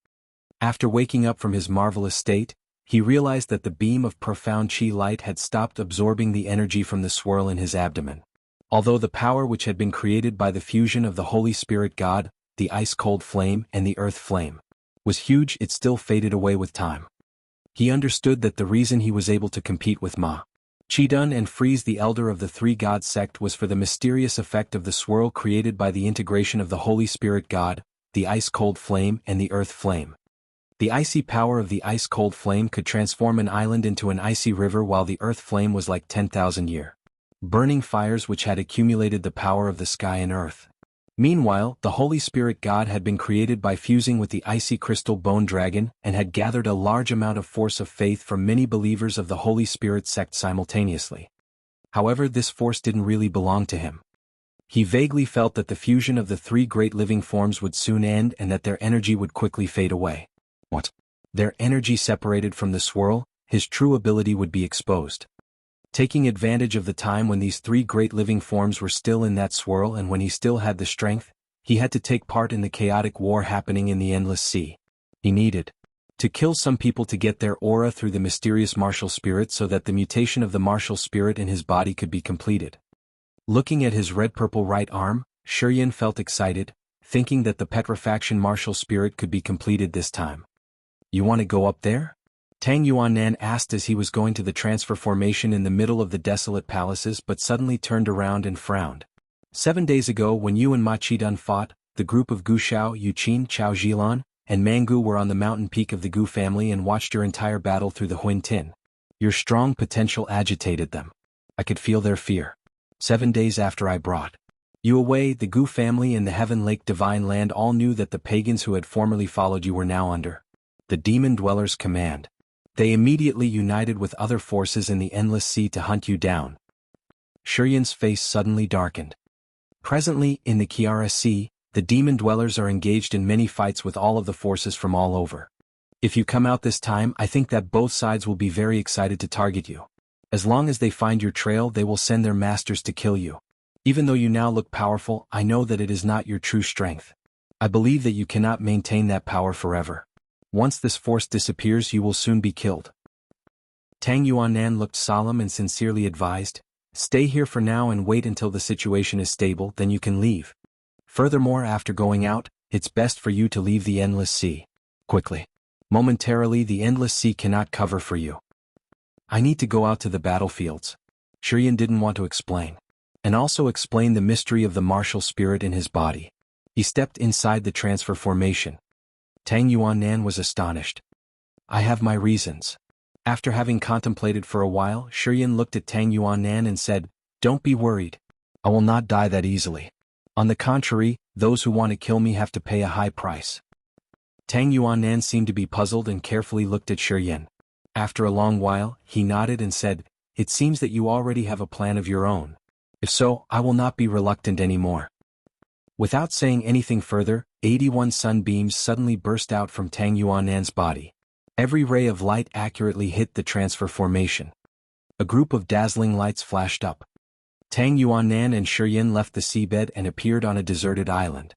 After waking up from his marvelous state, he realized that the beam of profound chi light had stopped absorbing the energy from the swirl in his abdomen. Although the power which had been created by the fusion of the Holy Spirit God, the ice-cold flame and the earth flame, was huge, it still faded away with time. He understood that the reason he was able to compete with Qidun and freeze the elder of the three god sect was for the mysterious effect of the swirl created by the integration of the Holy Spirit God, the ice-cold flame and the earth flame. The icy power of the ice-cold flame could transform an island into an icy river, while the earth flame was like 10,000-year burning fires which had accumulated the power of the sky and earth. Meanwhile, the Holy Spirit God had been created by fusing with the icy crystal bone dragon and had gathered a large amount of force of faith from many believers of the Holy Spirit sect simultaneously. However, this force didn't really belong to him. He vaguely felt that the fusion of the three great living forms would soon end and that their energy would quickly fade away. What? Their energy separated from the swirl, his true ability would be exposed. Taking advantage of the time when these three great living forms were still in that swirl and when he still had the strength, he had to take part in the chaotic war happening in the Endless Sea. He needed to kill some people to get their aura through the mysterious martial spirit so that the mutation of the martial spirit in his body could be completed. Looking at his red-purple right arm, ChiYan felt excited, thinking that the petrifaction martial spirit could be completed this time. "You want to go up there?" Tang Yuanan asked as he was going to the transfer formation in the middle of the desolate palaces, but suddenly turned around and frowned. 7 days ago when you and Ma Qidun fought, the group of Gu Shao, Yuqin, Chao Jilan, and Mangu were on the mountain peak of the Gu family and watched your entire battle through the Huin Tin. Your strong potential agitated them. I could feel their fear. 7 days after I brought you away, the Gu family and the Heaven Lake Divine Land all knew that the pagans who had formerly followed you were now under the Demon Dweller's command. They immediately united with other forces in the Endless Sea to hunt you down. ChiYan's face suddenly darkened. Presently, in the Kiara Sea, the demon dwellers are engaged in many fights with all of the forces from all over. If you come out this time, I think that both sides will be very excited to target you. As long as they find your trail, they will send their masters to kill you. Even though you now look powerful, I know that it is not your true strength. I believe that you cannot maintain that power forever. Once this force disappears, you will soon be killed. Tang Yuanan looked solemn and sincerely advised, "Stay here for now and wait until the situation is stable, then you can leave. Furthermore, after going out, it's best for you to leave the Endless Sea quickly. Momentarily, the Endless Sea cannot cover for you." "I need to go out to the battlefields." ChiYan didn't want to explain. And also explain the mystery of the martial spirit in his body. He stepped inside the transfer formation. Tang Yuanan was astonished. "I have my reasons." After having contemplated for a while, ChiYan looked at Tang Yuanan and said, "Don't be worried. I will not die that easily. On the contrary, those who want to kill me have to pay a high price." Tang Yuanan seemed to be puzzled and carefully looked at ChiYan. After a long while, he nodded and said, "It seems that you already have a plan of your own. If so, I will not be reluctant anymore." Without saying anything further, 81 sunbeams suddenly burst out from Tang Yuanan's body. Every ray of light accurately hit the transfer formation. A group of dazzling lights flashed up. Tang Yuanan and ChiYan left the seabed and appeared on a deserted island.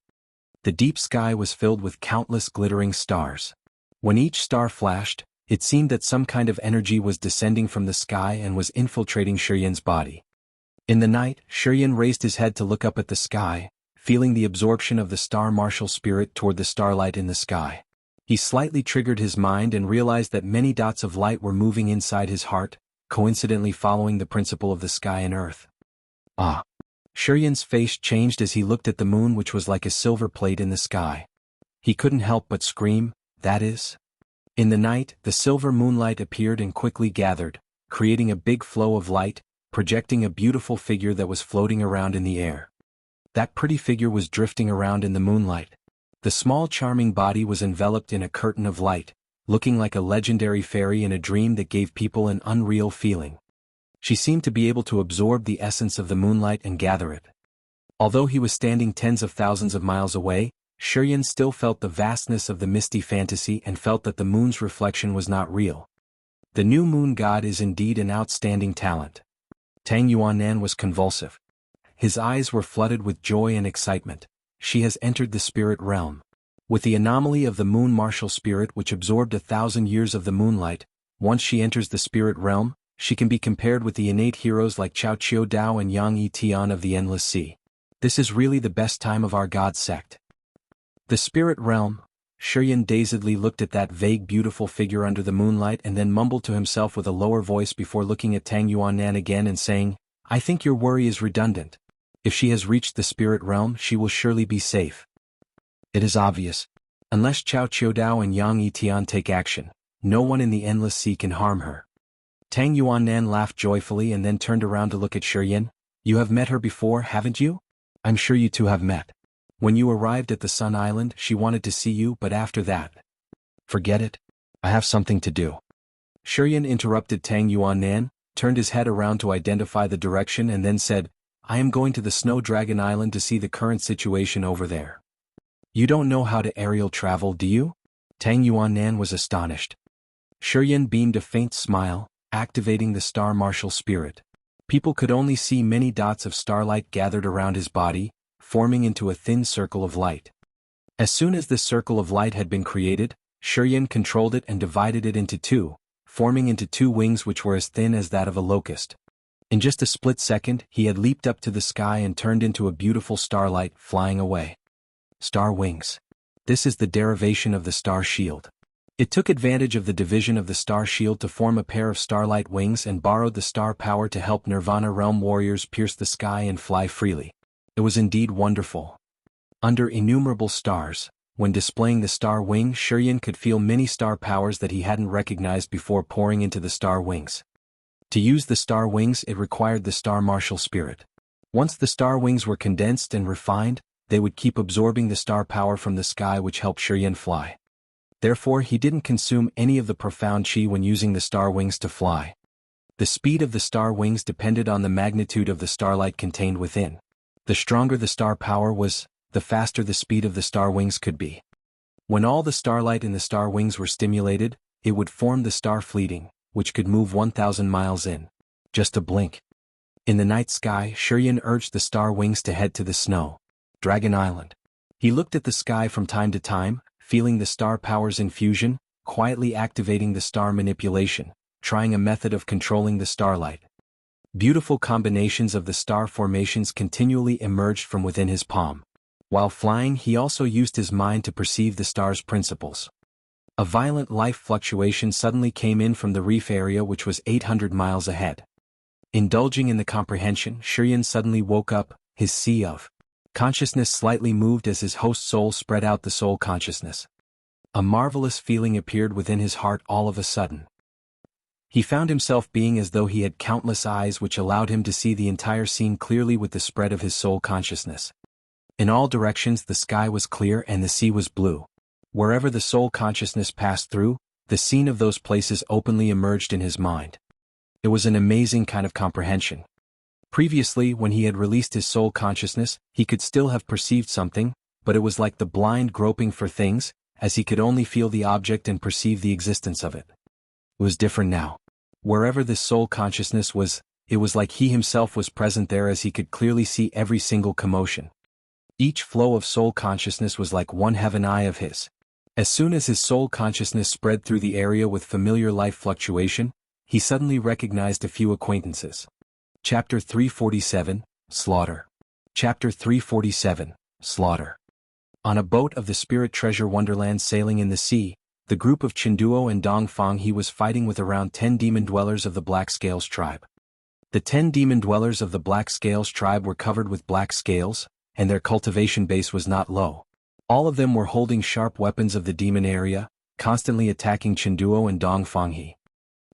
The deep sky was filled with countless glittering stars. When each star flashed, it seemed that some kind of energy was descending from the sky and was infiltrating ChiYan's body. In the night, ChiYan raised his head to look up at the sky, feeling the absorption of the star martial spirit toward the starlight in the sky. He slightly triggered his mind and realized that many dots of light were moving inside his heart, coincidentally following the principle of the sky and earth. Ah! ChiYan's face changed as he looked at the moon, which was like a silver plate in the sky. He couldn't help but scream, "That is?" In the night, the silver moonlight appeared and quickly gathered, creating a big flow of light, projecting a beautiful figure that was floating around in the air. That pretty figure was drifting around in the moonlight. The small charming body was enveloped in a curtain of light, looking like a legendary fairy in a dream that gave people an unreal feeling. She seemed to be able to absorb the essence of the moonlight and gather it. Although he was standing tens of thousands of miles away, ChiYan still felt the vastness of the misty fantasy and felt that the moon's reflection was not real. The new moon god is indeed an outstanding talent. Tang Yuanan was convulsive. His eyes were flooded with joy and excitement. She has entered the spirit realm. With the anomaly of the moon martial spirit which absorbed 1,000 years of the moonlight, once she enters the spirit realm, she can be compared with the innate heroes like Chao Qiu Dao and Yang Yi Tian of the Endless Sea. This is really the best time of our god sect. The spirit realm. ChiYan dazedly looked at that vague beautiful figure under the moonlight and then mumbled to himself with a lower voice before looking at Tang Yuanan again and saying, "I think your worry is redundant. If she has reached the spirit realm, she will surely be safe. It is obvious. Unless Chao Qiudao and Yang Yi Tian take action, no one in the Endless Sea can harm her." Tang Yuanan laughed joyfully and then turned around to look at ChiYan. "You have met her before, haven't you? I'm sure you two have met. When you arrived at the Sun Island, she wanted to see you, but after that, forget it. I have something to do." ChiYan interrupted Tang Yuanan, turned his head around to identify the direction and then said, "I am going to the Snow Dragon Island to see the current situation over there." "You don't know how to aerial travel, do you?" Tang Yuanan was astonished. ChiYan beamed a faint smile, activating the star martial spirit. People could only see many dots of starlight gathered around his body, forming into a thin circle of light. As soon as this circle of light had been created, ChiYan controlled it and divided it into two, forming into two wings which were as thin as that of a locust. In just a split second, he had leaped up to the sky and turned into a beautiful starlight, flying away. Star wings. This is the derivation of the star shield. It took advantage of the division of the star shield to form a pair of starlight wings and borrowed the star power to help Nirvana realm warriors pierce the sky and fly freely. It was indeed wonderful. Under innumerable stars, when displaying the star wing, ChiYan could feel many star powers that he hadn't recognized before pouring into the star wings. To use the star wings, it required the star martial spirit. Once the star wings were condensed and refined, they would keep absorbing the star power from the sky, which helped ChiYan fly. Therefore, he didn't consume any of the profound chi when using the star wings to fly. The speed of the star wings depended on the magnitude of the starlight contained within. The stronger the star power was, the faster the speed of the star wings could be. When all the starlight in the star wings were stimulated, it would form the star fleeting, which could move 1,000 miles in just a blink. In the night sky, ChiYan urged the star wings to head to the Snow Dragon Island. He looked at the sky from time to time, feeling the star power's infusion, quietly activating the star manipulation, trying a method of controlling the starlight. Beautiful combinations of the star formations continually emerged from within his palm. While flying, he also used his mind to perceive the star's principles. A violent life fluctuation suddenly came in from the reef area, which was 800 miles ahead. Indulging in the comprehension, ChiYan suddenly woke up, his sea of consciousness slightly moved as his host soul spread out the soul consciousness. A marvelous feeling appeared within his heart all of a sudden. He found himself being as though he had countless eyes which allowed him to see the entire scene clearly with the spread of his soul consciousness. In all directions the sky was clear and the sea was blue. Wherever the soul consciousness passed through, the scene of those places openly emerged in his mind. It was an amazing kind of comprehension. Previously, when he had released his soul consciousness, he could still have perceived something, but it was like the blind groping for things, as he could only feel the object and perceive the existence of it. It was different now. Wherever this soul consciousness was, it was like he himself was present there, as he could clearly see every single commotion. Each flow of soul consciousness was like one heaven eye of his. As soon as his soul consciousness spread through the area with familiar life fluctuation, he suddenly recognized a few acquaintances. Chapter 347, Slaughter. Chapter 347, Slaughter. On a boat of the Spirit Treasure Wonderland sailing in the sea, the group of Chinduo and Dongfang he was fighting with around 10 demon dwellers of the Black Scales tribe. The 10 demon dwellers of the Black Scales tribe were covered with black scales, and their cultivation base was not low. All of them were holding sharp weapons of the demon area, constantly attacking Chinduo and Dongfang he.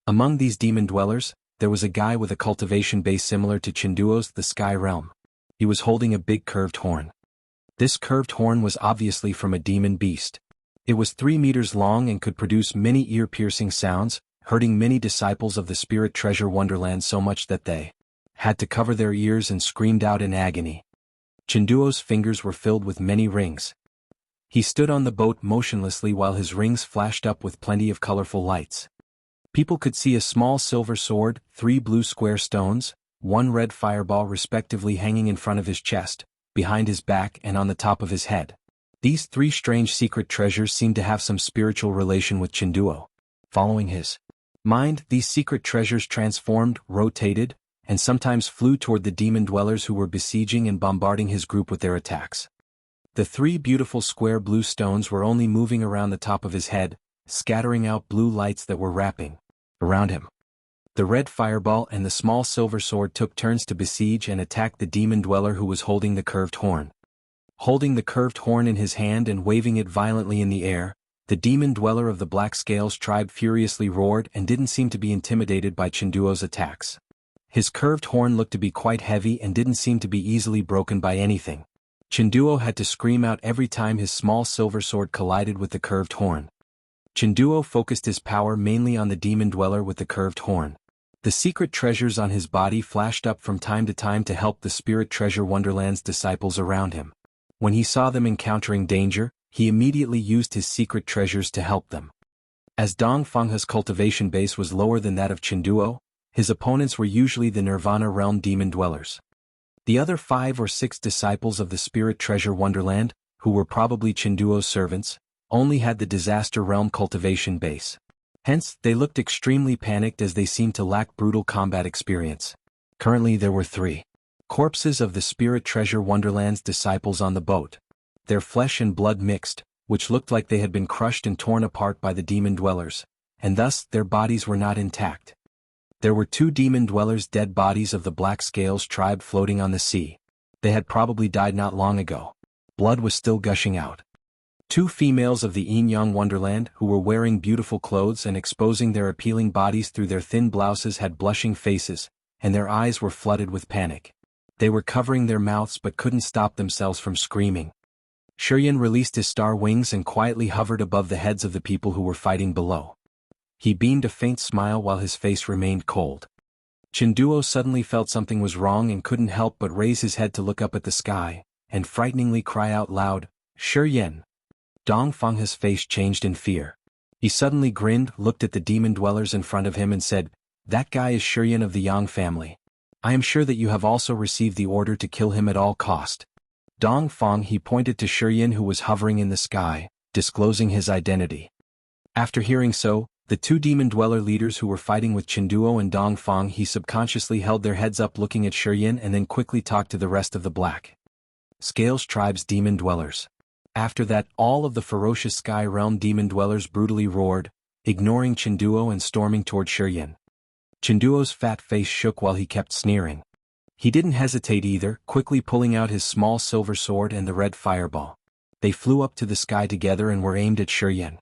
Among these demon dwellers, there was a guy with a cultivation base similar to Chinduo's the Sky Realm. He was holding a big curved horn. This curved horn was obviously from a demon beast. It was 3 meters long and could produce many ear-piercing sounds, hurting many disciples of the Spirit Treasure Wonderland so much that they had to cover their ears and screamed out in agony. Chinduo's fingers were filled with many rings. He stood on the boat motionlessly while his rings flashed up with plenty of colorful lights. People could see a small silver sword, 3 blue square stones, 1 red fireball respectively hanging in front of his chest, behind his back and on the top of his head. These 3 strange secret treasures seemed to have some spiritual relation with Chinduo. Following his mind, these secret treasures transformed, rotated, and sometimes flew toward the demon dwellers who were besieging and bombarding his group with their attacks. The 3 beautiful square blue stones were only moving around the top of his head, scattering out blue lights that were wrapping around him. The red fireball and the small silver sword took turns to besiege and attack the demon dweller who was holding the curved horn. Holding the curved horn in his hand and waving it violently in the air, the demon dweller of the Black Scales tribe furiously roared and didn't seem to be intimidated by Chinduo's attacks. His curved horn looked to be quite heavy and didn't seem to be easily broken by anything. Chinduo had to scream out every time his small silver sword collided with the curved horn. Chinduo focused his power mainly on the demon dweller with the curved horn. The secret treasures on his body flashed up from time to time to help the Spirit Treasure Wonderland's disciples around him. When he saw them encountering danger, he immediately used his secret treasures to help them. As Dongfang's cultivation base was lower than that of Chinduo, his opponents were usually the Nirvana Realm demon dwellers. The other 5 or 6 disciples of the Spirit Treasure Wonderland, who were probably Chinduo's servants, only had the Disaster Realm cultivation base. Hence, they looked extremely panicked as they seemed to lack brutal combat experience. Currently there were 3 corpses of the Spirit Treasure Wonderland's disciples on the boat. Their flesh and blood mixed, which looked like they had been crushed and torn apart by the demon dwellers, and thus their bodies were not intact. There were 2 demon dwellers' dead bodies of the Black Scales tribe floating on the sea. They had probably died not long ago. Blood was still gushing out. 2 females of the Yin-Yang Wonderland who were wearing beautiful clothes and exposing their appealing bodies through their thin blouses had blushing faces, and their eyes were flooded with panic. They were covering their mouths but couldn't stop themselves from screaming. ChiYan released his star wings and quietly hovered above the heads of the people who were fighting below. He beamed a faint smile while his face remained cold. Chinduo suddenly felt something was wrong and couldn't help but raise his head to look up at the sky, and frighteningly cry out loud, "ChiYan!" Dongfang's face changed in fear. He suddenly grinned, looked at the demon dwellers in front of him and said, "That guy is ChiYan of the Yang family. I am sure that you have also received the order to kill him at all cost." Dongfang he pointed to ChiYan who was hovering in the sky, disclosing his identity. After hearing so, the 2 demon dweller leaders who were fighting with Chinduo and Dongfang he subconsciously held their heads up looking at ChiYan and then quickly talked to the rest of the Black Scales tribe's demon dwellers. After that, all of the ferocious Sky Realm demon dwellers brutally roared, ignoring Chinduo and storming toward ChiYan. Chinduo's fat face shook while he kept sneering. He didn't hesitate either, quickly pulling out his small silver sword and the red fireball. They flew up to the sky together and were aimed at ChiYan.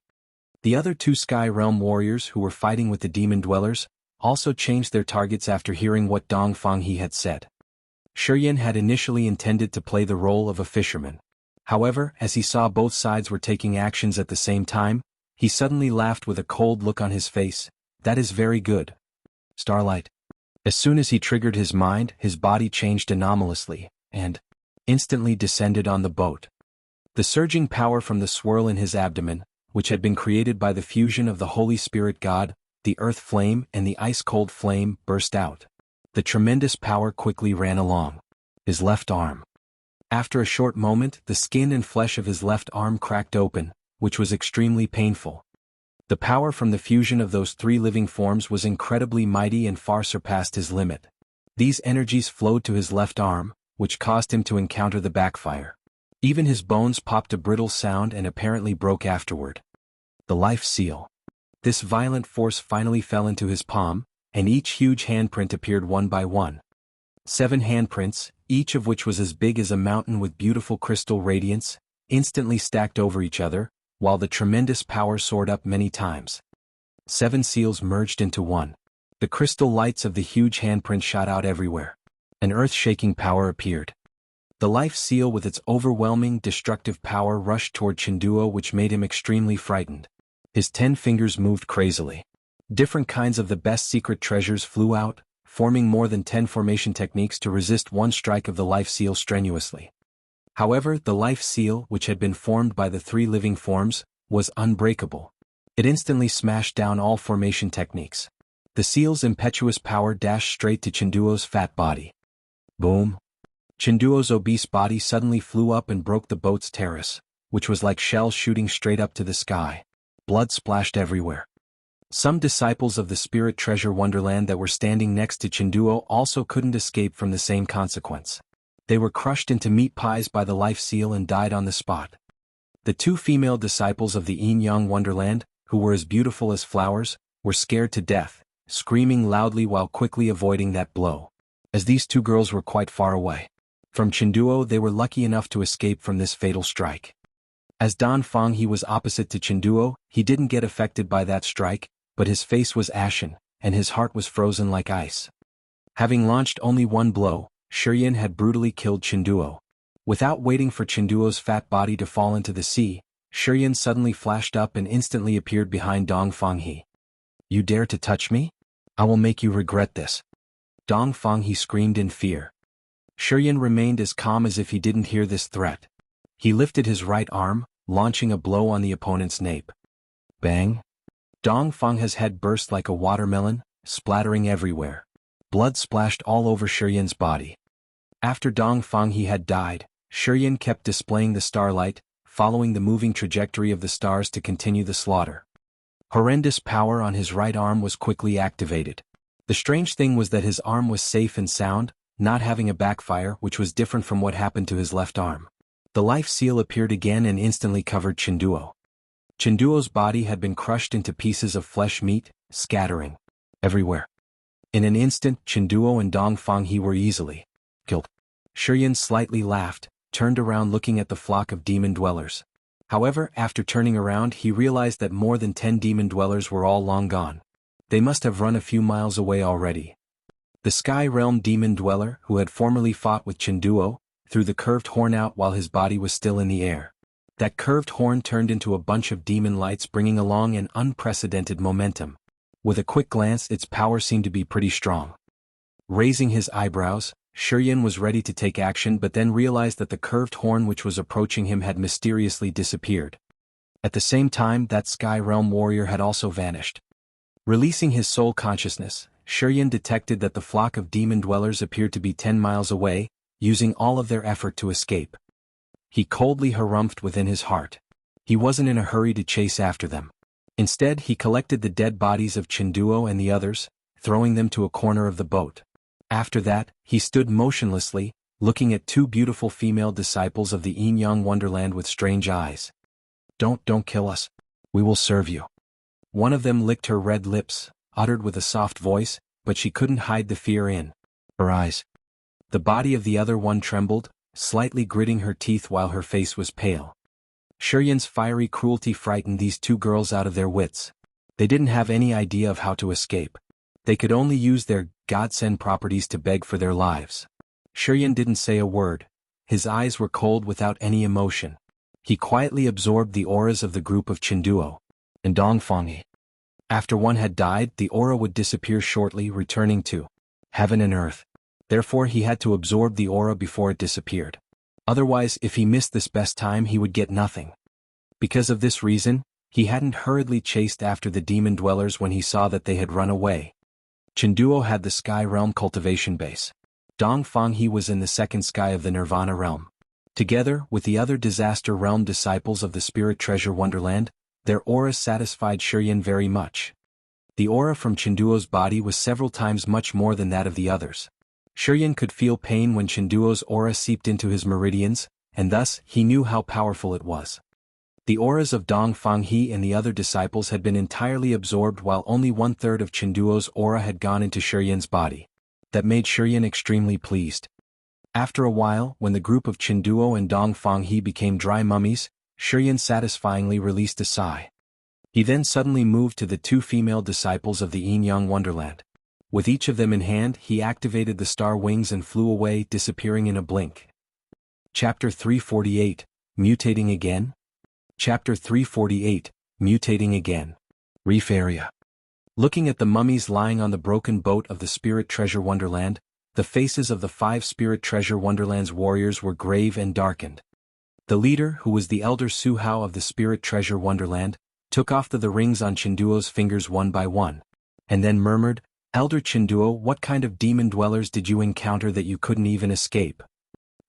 The other 2 Sky Realm warriors who were fighting with the demon dwellers also changed their targets after hearing what Dongfang he had said. ChiYan had initially intended to play the role of a fisherman. However, as he saw both sides were taking actions at the same time, he suddenly laughed with a cold look on his face. "That is very good, Starlight." As soon as he triggered his mind, his body changed anomalously, and instantly descended on the boat. The surging power from the swirl in his abdomen, which had been created by the fusion of the Holy Spirit God, the Earth Flame and the Ice-Cold Flame, burst out. The tremendous power quickly ran along his left arm. After a short moment, the skin and flesh of his left arm cracked open, which was extremely painful. The power from the fusion of those 3 living forms was incredibly mighty and far surpassed his limit. These energies flowed to his left arm, which caused him to encounter the backfire. Even his bones popped a brittle sound and apparently broke afterward. The life seal. This violent force finally fell into his palm, and each huge handprint appeared one by one. 7 handprints, each of which was as big as a mountain with beautiful crystal radiance, instantly stacked over each other, while the tremendous power soared up many times. 7 seals merged into one. The crystal lights of the huge handprint shot out everywhere. An earth-shaking power appeared. The life seal with its overwhelming, destructive power rushed toward Jianghu, which made him extremely frightened. His 10 fingers moved crazily. Different kinds of the best secret treasures flew out, forming more than 10 formation techniques to resist one strike of the life seal strenuously. However, the life seal, which had been formed by the 3 living forms, was unbreakable. It instantly smashed down all formation techniques. The seal's impetuous power dashed straight to Jianghu's fat body. Boom! Jianghu's obese body suddenly flew up and broke the boat's terrace, which was like shells shooting straight up to the sky. Blood splashed everywhere. Some disciples of the spirit treasure wonderland that were standing next to Jianghu also couldn't escape from the same consequence. They were crushed into meat pies by the life seal and died on the spot. The 2 female disciples of the yin-yang wonderland, who were as beautiful as flowers, were scared to death, screaming loudly while quickly avoiding that blow. As these 2 girls were quite far away from Jianghu, they were lucky enough to escape from this fatal strike. As Dongfang he was opposite to Jianghu, he didn't get affected by that strike, but his face was ashen, and his heart was frozen like ice. Having launched only one blow, ChiYan had brutally killed Jianghu. Without waiting for Jianghu's fat body to fall into the sea, ChiYan suddenly flashed up and instantly appeared behind Dongfang he. "You dare to touch me? I will make you regret this." Dongfang he screamed in fear. ChiYan remained as calm as if he didn't hear this threat. He lifted his right arm, launching a blow on the opponent's nape. Bang! Dongfang's head burst like a watermelon, splattering everywhere. Blood splashed all over ChiYan's body. After Dongfang he had died, ChiYan kept displaying the starlight, following the moving trajectory of the stars to continue the slaughter. Horrendous power on his right arm was quickly activated. The strange thing was that his arm was safe and sound, not having a backfire, which was different from what happened to his left arm. The life seal appeared again and instantly covered Jianghu. Jianghu's body had been crushed into pieces of flesh meat, scattering everywhere. In an instant, Jianghu and Dongfang he were easily killed. ChiYan slightly laughed, turned around looking at the flock of demon dwellers. However, after turning around he realized that more than 10 demon dwellers were all long gone. They must have run a few miles away already. The Sky Realm demon dweller, who had formerly fought with Jianghu, threw the curved horn out while his body was still in the air. That curved horn turned into a bunch of demon lights, bringing along an unprecedented momentum. With a quick glance, its power seemed to be pretty strong. Raising his eyebrows, ChiYan was ready to take action, but then realized that the curved horn which was approaching him had mysteriously disappeared. At the same time, that Sky Realm warrior had also vanished. Releasing his soul consciousness, ChiYan detected that the flock of demon dwellers appeared to be 10 miles away, using all of their effort to escape. He coldly harumphed within his heart. He wasn't in a hurry to chase after them. Instead, he collected the dead bodies of Jianghu and the others, throwing them to a corner of the boat. After that, he stood motionlessly, looking at 2 beautiful female disciples of the yin-yang wonderland with strange eyes. Don't kill us. We will serve you." One of them licked her red lips, uttered with a soft voice, but she couldn't hide the fear in her eyes. The body of the other one trembled, slightly gritting her teeth while her face was pale. ChiYan's fiery cruelty frightened these 2 girls out of their wits. They didn't have any idea of how to escape. They could only use their godsend properties to beg for their lives. ChiYan didn't say a word. His eyes were cold without any emotion. He quietly absorbed the auras of the group of Jianghu and Dongfang. After one had died, the aura would disappear shortly, returning to heaven and earth. Therefore he had to absorb the aura before it disappeared. Otherwise, if he missed this best time, he would get nothing. Because of this reason, he hadn't hurriedly chased after the demon dwellers when he saw that they had run away. Jianghu had the Sky Realm cultivation base. Dongfang he was in the second sky of the Nirvana realm. Together, with the other disaster realm disciples of the spirit treasure wonderland, their auras satisfied ChiYan very much. The aura from Jianghu's body was several times much more than that of the others. ChiYan could feel pain when Jianghu's aura seeped into his meridians, and thus he knew how powerful it was. The auras of Dong Fanghe and the other disciples had been entirely absorbed while only 1/3 of Chenduo's aura had gone into ChiYan's body. That made ChiYan extremely pleased. After a while, when the group of Chenduo and Dong Fanghe became dry mummies, ChiYan satisfyingly released a sigh. He then suddenly moved to the 2 female disciples of the Yin-Yang Wonderland. With each of them in hand, he activated the star wings and flew away, disappearing in a blink. Chapter 348, Mutating Again? Chapter 348, Mutating Again. Reef Area. Looking at the mummies lying on the broken boat of the Spirit Treasure Wonderland, the faces of the 5 Spirit Treasure Wonderland's warriors were grave and darkened. The leader, who was the Elder Su Hao of the Spirit Treasure Wonderland, took off the rings on Chenduo's fingers one by one, and then murmured, "Elder Chenduo, what kind of demon dwellers did you encounter that you couldn't even escape?"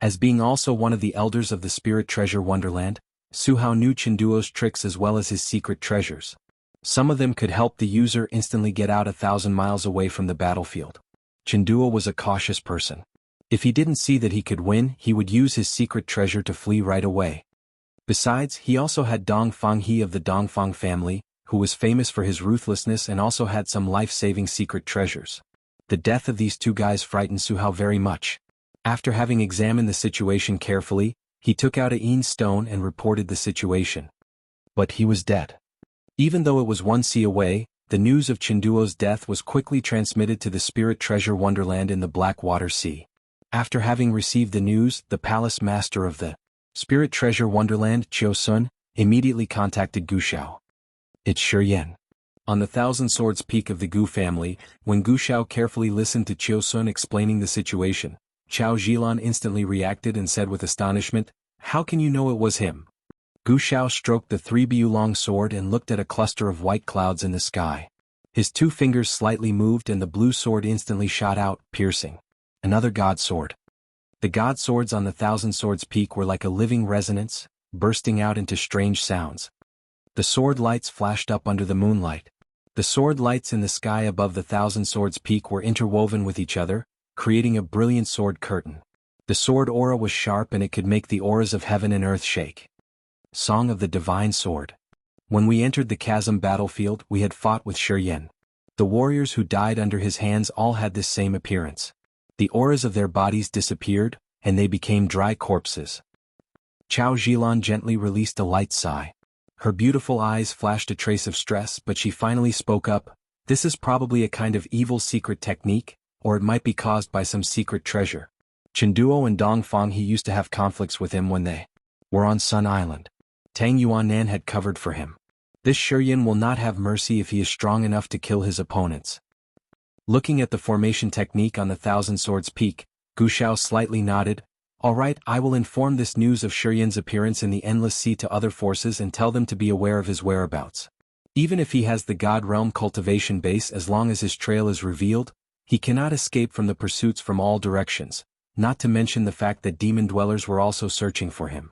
As being also one of the elders of the Spirit Treasure Wonderland, Su Hao knew Chenduo's tricks as well as his secret treasures. Some of them could help the user instantly get out 1,000 miles away from the battlefield. Chenduo was a cautious person. If he didn't see that he could win, he would use his secret treasure to flee right away. Besides, he also had Dong Fanghe of the Dongfang family, who was famous for his ruthlessness and also had some life-saving secret treasures. The death of these 2 guys frightened Su Hao very much. After having examined the situation carefully, he took out a Yin stone and reported the situation. But he was dead. Even though it was 1 sea away, the news of Chenduo's death was quickly transmitted to the Spirit Treasure Wonderland in the Blackwater Sea. After having received the news, the palace master of the Spirit Treasure Wonderland, Chiu Sun, immediately contacted Gu Xiao. "It's ChiYan." On the Thousand Swords Peak of the Gu family, when Gu Xiao carefully listened to Chiu Sun explaining the situation, Chao Zhilan instantly reacted and said with astonishment, "How can you know it was him?" Gu Xiao stroked the 3 bu-long sword and looked at a cluster of white clouds in the sky. His 2 fingers slightly moved and the blue sword instantly shot out, piercing. Another god sword. The god swords on the Thousand Swords Peak were like a living resonance, bursting out into strange sounds. The sword lights flashed up under the moonlight. The sword lights in the sky above the Thousand Swords Peak were interwoven with each other, creating a brilliant sword curtain. The sword aura was sharp and it could make the auras of heaven and earth shake. Song of the Divine Sword. When we entered the chasm battlefield, we had fought with ChiYan. The warriors who died under his hands all had this same appearance. The auras of their bodies disappeared, and they became dry corpses. Chao Zhilan gently released a light sigh. Her beautiful eyes flashed a trace of stress, but she finally spoke up, "This is probably a kind of evil secret technique, or it might be caused by some secret treasure. Chenduo and Dong Fanghe used to have conflicts with him when they were on Sun Island. Tang Yuanan had covered for him. This ChiYan will not have mercy if he is strong enough to kill his opponents." Looking at the formation technique on the Thousand Swords Peak, Gu Xiao slightly nodded. "All right, I will inform this news of ChiYan's appearance in the Endless Sea to other forces and tell them to be aware of his whereabouts. Even if he has the God Realm cultivation base, as long as his trail is revealed, he cannot escape from the pursuits from all directions, not to mention the fact that demon dwellers were also searching for him."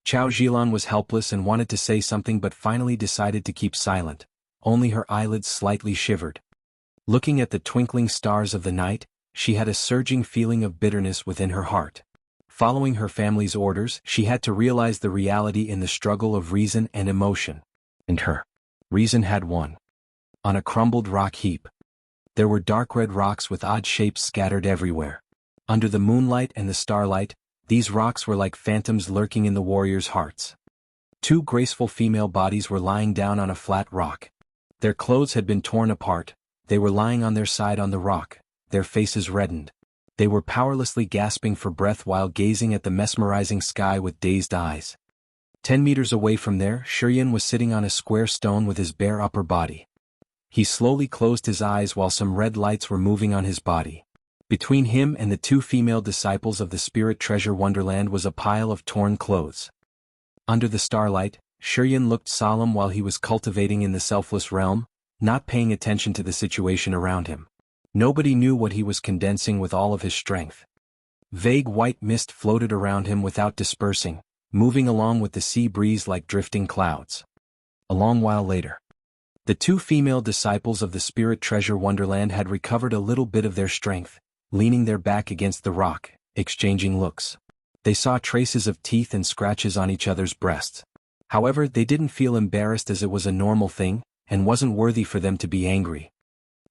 Chao Zhilan was helpless and wanted to say something but finally decided to keep silent. Only her eyelids slightly shivered. Looking at the twinkling stars of the night, she had a surging feeling of bitterness within her heart. Following her family's orders, she had to realize the reality in the struggle of reason and emotion. And her reason had won. On a crumbled rock heap. There were dark red rocks with odd shapes scattered everywhere. Under the moonlight and the starlight, these rocks were like phantoms lurking in the warriors' hearts. 2 graceful female bodies were lying down on a flat rock. Their clothes had been torn apart. They were lying on their side on the rock, their faces reddened. They were powerlessly gasping for breath while gazing at the mesmerizing sky with dazed eyes. 10 meters away from there, ChiYan was sitting on a square stone with his bare upper body. He slowly closed his eyes while some red lights were moving on his body. Between him and the 2 female disciples of the Spirit Treasure Wonderland was a pile of torn clothes. Under the starlight, ChiYan looked solemn while he was cultivating in the selfless realm, not paying attention to the situation around him. Nobody knew what he was condensing with all of his strength. Vague white mist floated around him without dispersing, moving along with the sea breeze like drifting clouds. A long while later, the 2 female disciples of the Spirit Treasure Wonderland had recovered a little bit of their strength, leaning their back against the rock, exchanging looks. They saw traces of teeth and scratches on each other's breasts. However, they didn't feel embarrassed as it was a normal thing, and wasn't worthy for them to be angry.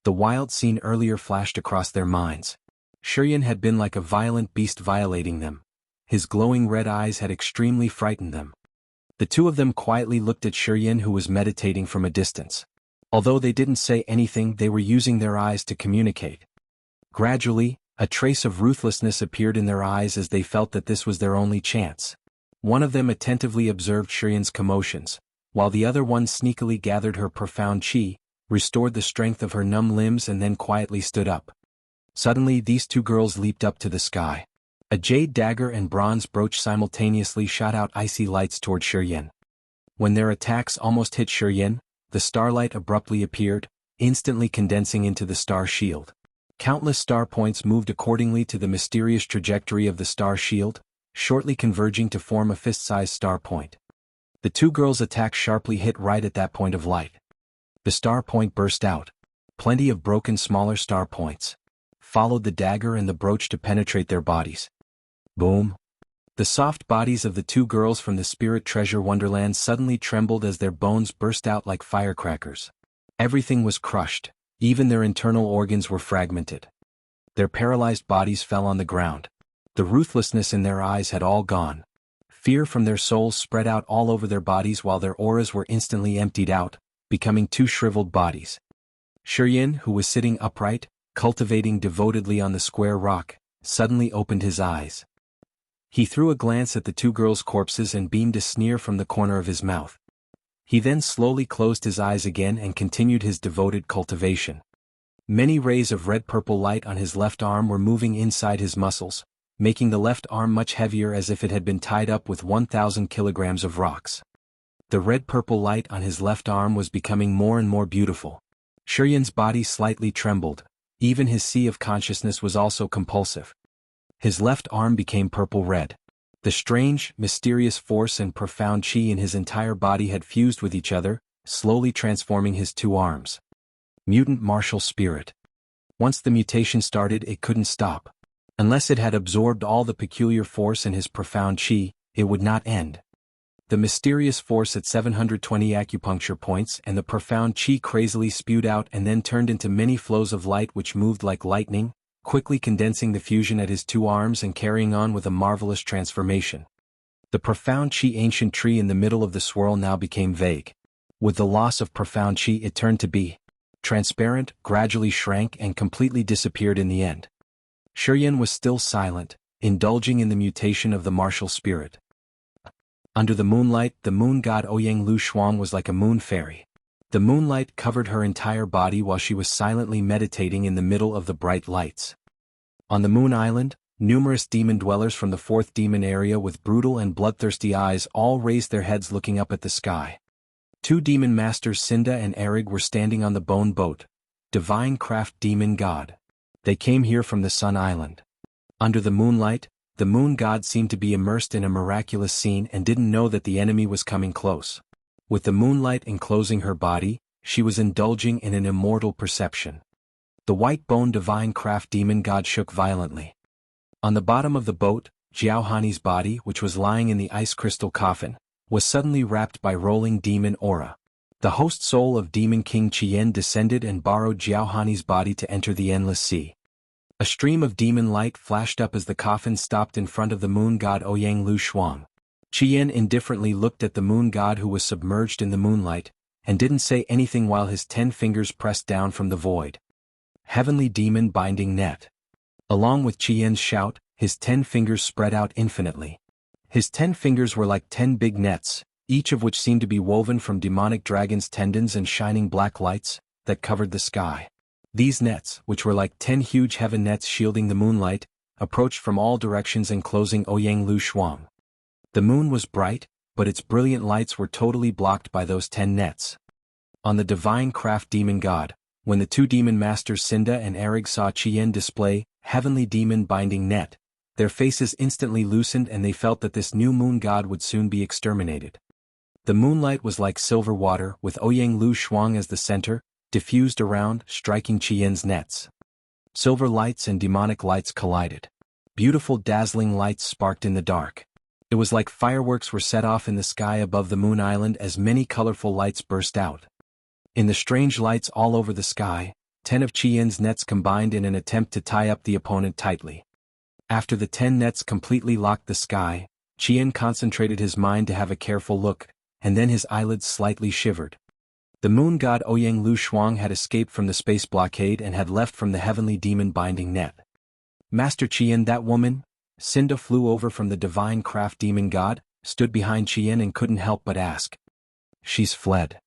The wild scene earlier flashed across their minds. ChiYan had been like a violent beast violating them. His glowing red eyes had extremely frightened them. The two of them quietly looked at ChiYan, who was meditating from a distance. Although they didn't say anything, they were using their eyes to communicate. Gradually, a trace of ruthlessness appeared in their eyes as they felt that this was their only chance. One of them attentively observed ChiYan's commotions, while the other one sneakily gathered her profound chi, restored the strength of her numb limbs, and then quietly stood up. Suddenly, these two girls leaped up to the sky. A jade dagger and bronze brooch simultaneously shot out icy lights toward ChiYan. When their attacks almost hit ChiYan, the starlight abruptly appeared, instantly condensing into the star shield. Countless star points moved accordingly to the mysterious trajectory of the star shield, shortly converging to form a fist-sized star point. The two girls' attacks sharply hit right at that point of light. The star point burst out. Plenty of broken smaller star points followed the dagger and the brooch to penetrate their bodies. Boom! The soft bodies of the two girls from the Spirit Treasure Wonderland suddenly trembled as their bones burst out like firecrackers. Everything was crushed. Even their internal organs were fragmented. Their paralyzed bodies fell on the ground. The ruthlessness in their eyes had all gone. Fear from their souls spread out all over their bodies, while their auras were instantly emptied out, becoming two shriveled bodies. ChiYan, who was sitting upright, cultivating devotedly on the square rock, suddenly opened his eyes. He threw a glance at the two girls' corpses and beamed a sneer from the corner of his mouth. He then slowly closed his eyes again and continued his devoted cultivation. Many rays of red-purple light on his left arm were moving inside his muscles, making the left arm much heavier as if it had been tied up with 1,000 kilograms of rocks. The red-purple light on his left arm was becoming more and more beautiful. ChiYan's body slightly trembled. Even his sea of consciousness was also compulsive. His left arm became purple-red. The strange, mysterious force and profound chi in his entire body had fused with each other, slowly transforming his two arms. Mutant martial spirit. Once the mutation started, it couldn't stop. Unless it had absorbed all the peculiar force in his profound chi, it would not end. The mysterious force at 720 acupuncture points and the profound chi crazily spewed out and then turned into many flows of light which moved like lightning, quickly condensing the fusion at his two arms and carrying on with a marvelous transformation. The profound chi ancient tree in the middle of the swirl now became vague. With the loss of profound chi, it turned to be transparent, gradually shrank and completely disappeared in the end. ChiYan was still silent, indulging in the mutation of the martial spirit. Under the moonlight, the moon god Ouyang Lu Shuang was like a moon fairy. The moonlight covered her entire body while she was silently meditating in the middle of the bright lights. On the Moon Island, numerous demon dwellers from the fourth demon area with brutal and bloodthirsty eyes all raised their heads looking up at the sky. Two demon masters, Cinda and Erig, were standing on the bone boat, divine craft demon god. They came here from the Sun Island. Under the moonlight, the moon god seemed to be immersed in a miraculous scene and didn't know that the enemy was coming close. With the moonlight enclosing her body, she was indulging in an immortal perception. The white-boned divine craft demon god shook violently. On the bottom of the boat, Jianghu's body, which was lying in the ice crystal coffin, was suddenly wrapped by rolling demon aura. The host soul of Demon King ChiYan descended and borrowed Jianghu's body to enter the endless sea. A stream of demon light flashed up as the coffin stopped in front of the moon god Ouyang Lu Shuang. ChiYan indifferently looked at the moon god, who was submerged in the moonlight, and didn't say anything while his 10 fingers pressed down from the void. Heavenly demon binding net. Along with ChiYan's shout, his 10 fingers spread out infinitely. His 10 fingers were like 10 big nets, each of which seemed to be woven from demonic dragon's tendons and shining black lights that covered the sky. These nets, which were like 10 huge heaven nets shielding the moonlight, approached from all directions, enclosing Ouyang Lu Shuang. The moon was bright, but its brilliant lights were totally blocked by those 10 nets. On the divine craft demon god, when the two demon masters Cinda and Erig saw ChiYan display heavenly demon binding net, their faces instantly loosened and they felt that this new moon god would soon be exterminated. The moonlight was like silver water, with Ouyang Lu Shuang as the center, diffused around, striking ChiYan's nets. Silver lights and demonic lights collided. Beautiful dazzling lights sparked in the dark. It was like fireworks were set off in the sky above the moon island as many colorful lights burst out. In the strange lights all over the sky, 10 of ChiYan's nets combined in an attempt to tie up the opponent tightly. After the 10 nets completely locked the sky, ChiYan concentrated his mind to have a careful look, and then his eyelids slightly shivered. The moon god Ouyang Lu Shuang had escaped from the space blockade and had left from the heavenly demon binding net. Master ChiYan, that woman? Cinda flew over from the divine craft demon god, stood behind ChiYan and couldn't help but ask. She's fled.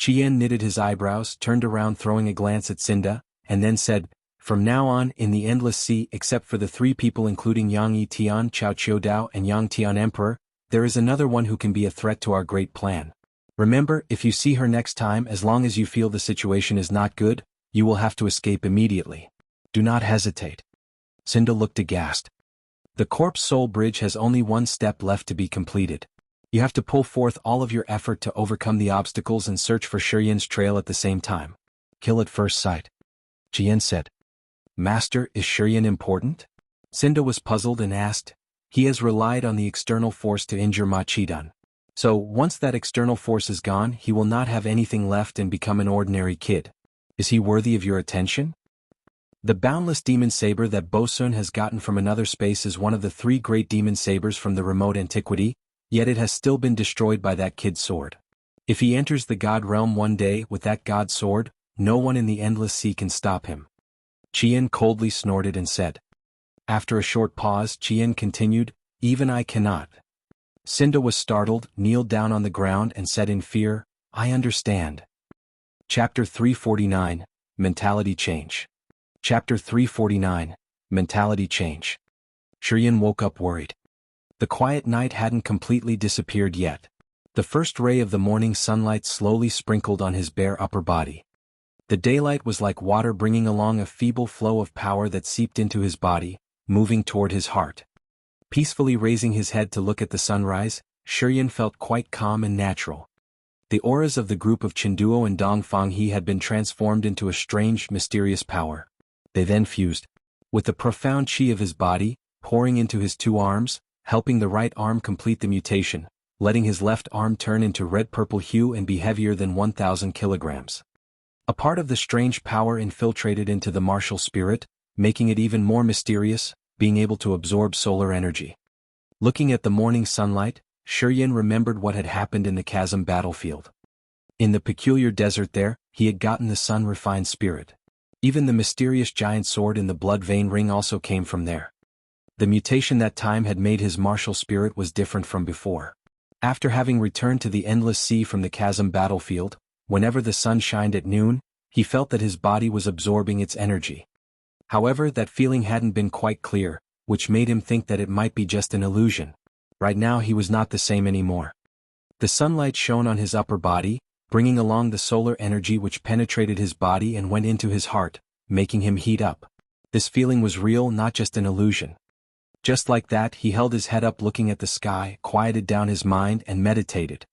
ChiYan knitted his eyebrows, turned around throwing a glance at Cinda, and then said, from now on, in the Endless Sea, except for the 3 people including Yang Yi Tian, Chao Chiu Dao and Yang Tian Emperor, there is another one who can be a threat to our great plan. Remember, if you see her next time, as long as you feel the situation is not good, you will have to escape immediately. Do not hesitate. Cinda looked aghast. The Corpse Soul Bridge has only one step left to be completed. You have to pull forth all of your effort to overcome the obstacles and search for ChiYan's trail at the same time. Kill at first sight. ChiYan said. Master, is ChiYan important? Cinda was puzzled and asked. He has relied on the external force to injure Ma Qidan. So, once that external force is gone, he will not have anything left and become an ordinary kid. Is he worthy of your attention? The boundless demon saber that Bosun has gotten from another space is one of the 3 great demon sabers from the remote antiquity, yet it has still been destroyed by that kid's sword. If he enters the god realm one day with that god sword, no one in the Endless Sea can stop him. ChiYan coldly snorted and said. After a short pause, ChiYan continued, even I cannot. Cinda was startled, kneeled down on the ground and said in fear, I understand. Chapter 349, Mentality Change. Chapter 349, Mentality Change. ChiYan woke up worried. The quiet night hadn't completely disappeared yet. The first ray of the morning sunlight slowly sprinkled on his bare upper body. The daylight was like water bringing along a feeble flow of power that seeped into his body, moving toward his heart. Peacefully raising his head to look at the sunrise, ChiYan felt quite calm and natural. The auras of the group of Chenduo and Dongfang He had been transformed into a strange, mysterious power. They then fused. With the profound chi of his body, pouring into his 2 arms, helping the right arm complete the mutation, letting his left arm turn into red-purple hue and be heavier than 1,000 kilograms. A part of the strange power infiltrated into the martial spirit, making it even more mysterious, being able to absorb solar energy. Looking at the morning sunlight, ChiYan remembered what had happened in the chasm battlefield. In the peculiar desert there, he had gotten the sun-refined spirit. Even the mysterious giant sword in the blood vein ring also came from there. The mutation that time had made his martial spirit was different from before. After having returned to the Endless Sea from the chasm battlefield, whenever the sun shined at noon, he felt that his body was absorbing its energy. However, that feeling hadn't been quite clear, which made him think that it might be just an illusion. Right now he was not the same anymore. The sunlight shone on his upper body, bringing along the solar energy which penetrated his body and went into his heart, making him heat up. This feeling was real, not just an illusion. Just like that, he held his head up looking at the sky, quieted down his mind and meditated.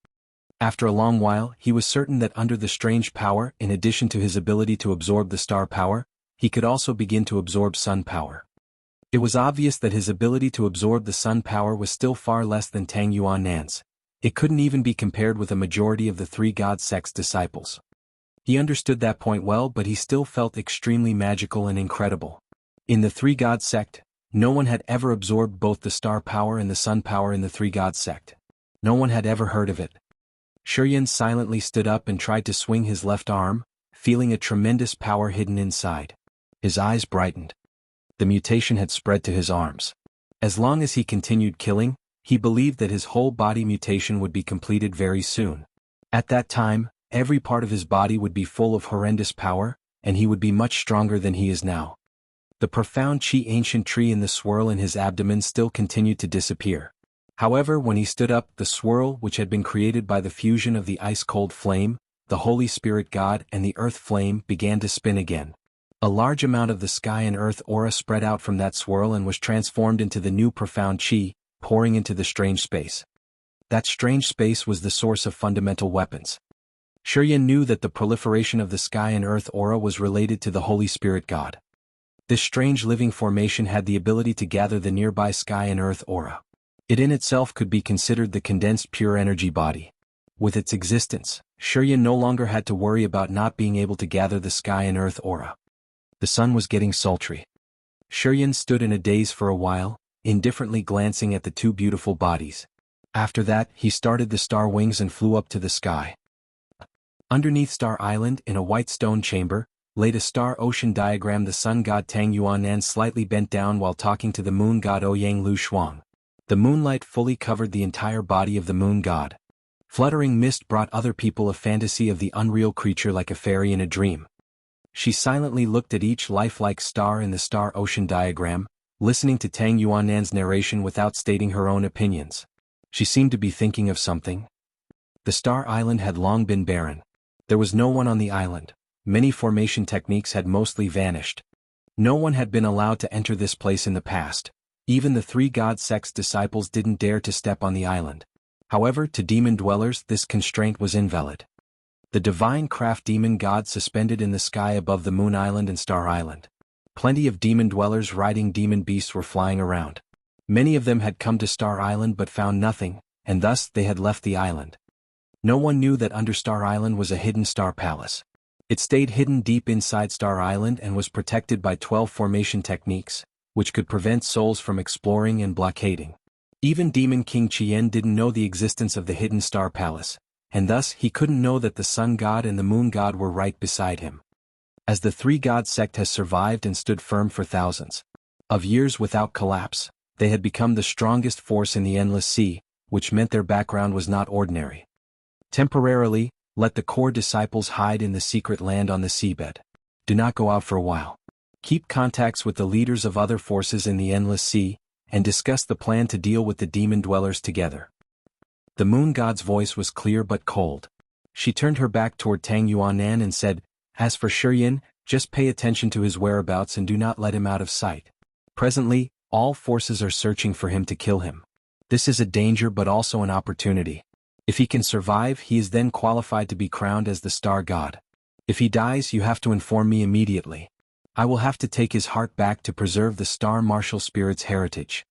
After a long while, he was certain that under the strange power, in addition to his ability to absorb the star power, he could also begin to absorb sun power. It was obvious that his ability to absorb the sun power was still far less than Tang Yuannan's. It couldn't even be compared with a majority of the 3 god sect's disciples. He understood that point well, but he still felt extremely magical and incredible. In the 3 god sect, no one had ever absorbed both the star power and the sun power in the 3 god sect. No one had ever heard of it. ChiYan silently stood up and tried to swing his left arm, feeling a tremendous power hidden inside. His eyes brightened. The mutation had spread to his arms. As long as he continued killing, he believed that his whole body mutation would be completed very soon. At that time, every part of his body would be full of horrendous power, and he would be much stronger than he is now. The profound chi ancient tree in the swirl in his abdomen still continued to disappear. However, when he stood up, the swirl, which had been created by the fusion of the ice-cold flame, the Holy Spirit God and the earth flame, began to spin again. A large amount of the sky and earth aura spread out from that swirl and was transformed into the new profound chi, pouring into the strange space. That strange space was the source of fundamental weapons. ChiYan knew that the proliferation of the sky and earth aura was related to the Holy Spirit God. This strange living formation had the ability to gather the nearby sky and earth aura. It in itself could be considered the condensed pure energy body. With its existence, ChiYan no longer had to worry about not being able to gather the sky and earth aura. The sun was getting sultry. ChiYan stood in a daze for a while, indifferently glancing at the two beautiful bodies. After that, he started the star wings and flew up to the sky. Underneath Star Island, in a white stone chamber, laid a star ocean diagram. The sun god Tang Yuanan slightly bent down while talking to the moon god Ouyang Lu Shuang. The moonlight fully covered the entire body of the moon god. Fluttering mist brought other people a fantasy of the unreal creature like a fairy in a dream. She silently looked at each lifelike star in the star ocean diagram, listening to Tang Yuanan's narration without stating her own opinions. She seemed to be thinking of something. The star island had long been barren. There was no one on the island. Many formation techniques had mostly vanished. No one had been allowed to enter this place in the past. Even the three god sect's disciples didn't dare to step on the island. However, to demon dwellers this constraint was invalid. The divine craft demon god suspended in the sky above the Moon Island and Star Island. Plenty of demon dwellers riding demon beasts were flying around. Many of them had come to Star Island but found nothing, and thus they had left the island. No one knew that under Star Island was a hidden star palace. It stayed hidden deep inside Star Island and was protected by 12 formation techniques, which could prevent souls from exploring and blockading. Even Demon King ChiYan didn't know the existence of the hidden star palace, and thus he couldn't know that the sun god and the moon god were right beside him. As the three god sect has survived and stood firm for thousands of years without collapse, they had become the strongest force in the endless sea, which meant their background was not ordinary. Temporarily, let the core disciples hide in the secret land on the seabed. Do not go out for a while. Keep contacts with the leaders of other forces in the endless sea, and discuss the plan to deal with the demon dwellers together. The moon god's voice was clear but cold. She turned her back toward Tang Yuanan and said, "As for ChiYan, just pay attention to his whereabouts and do not let him out of sight. Presently, all forces are searching for him to kill him. This is a danger but also an opportunity. If he can survive, he is then qualified to be crowned as the star god. If he dies, you have to inform me immediately. I will have to take his heart back to preserve the star martial spirit's heritage."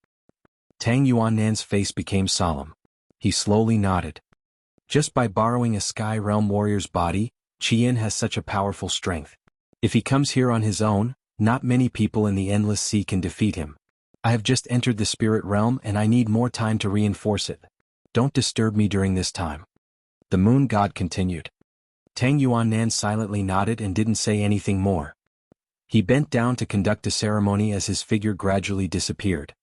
Tang Yuanan's face became solemn. He slowly nodded. Just by borrowing a Sky Realm warrior's body, ChiYan has such a powerful strength. If he comes here on his own, not many people in the Endless Sea can defeat him. I have just entered the spirit realm and I need more time to reinforce it. Don't disturb me during this time. The moon god continued. Tang Yuanan silently nodded and didn't say anything more. He bent down to conduct a ceremony as his figure gradually disappeared.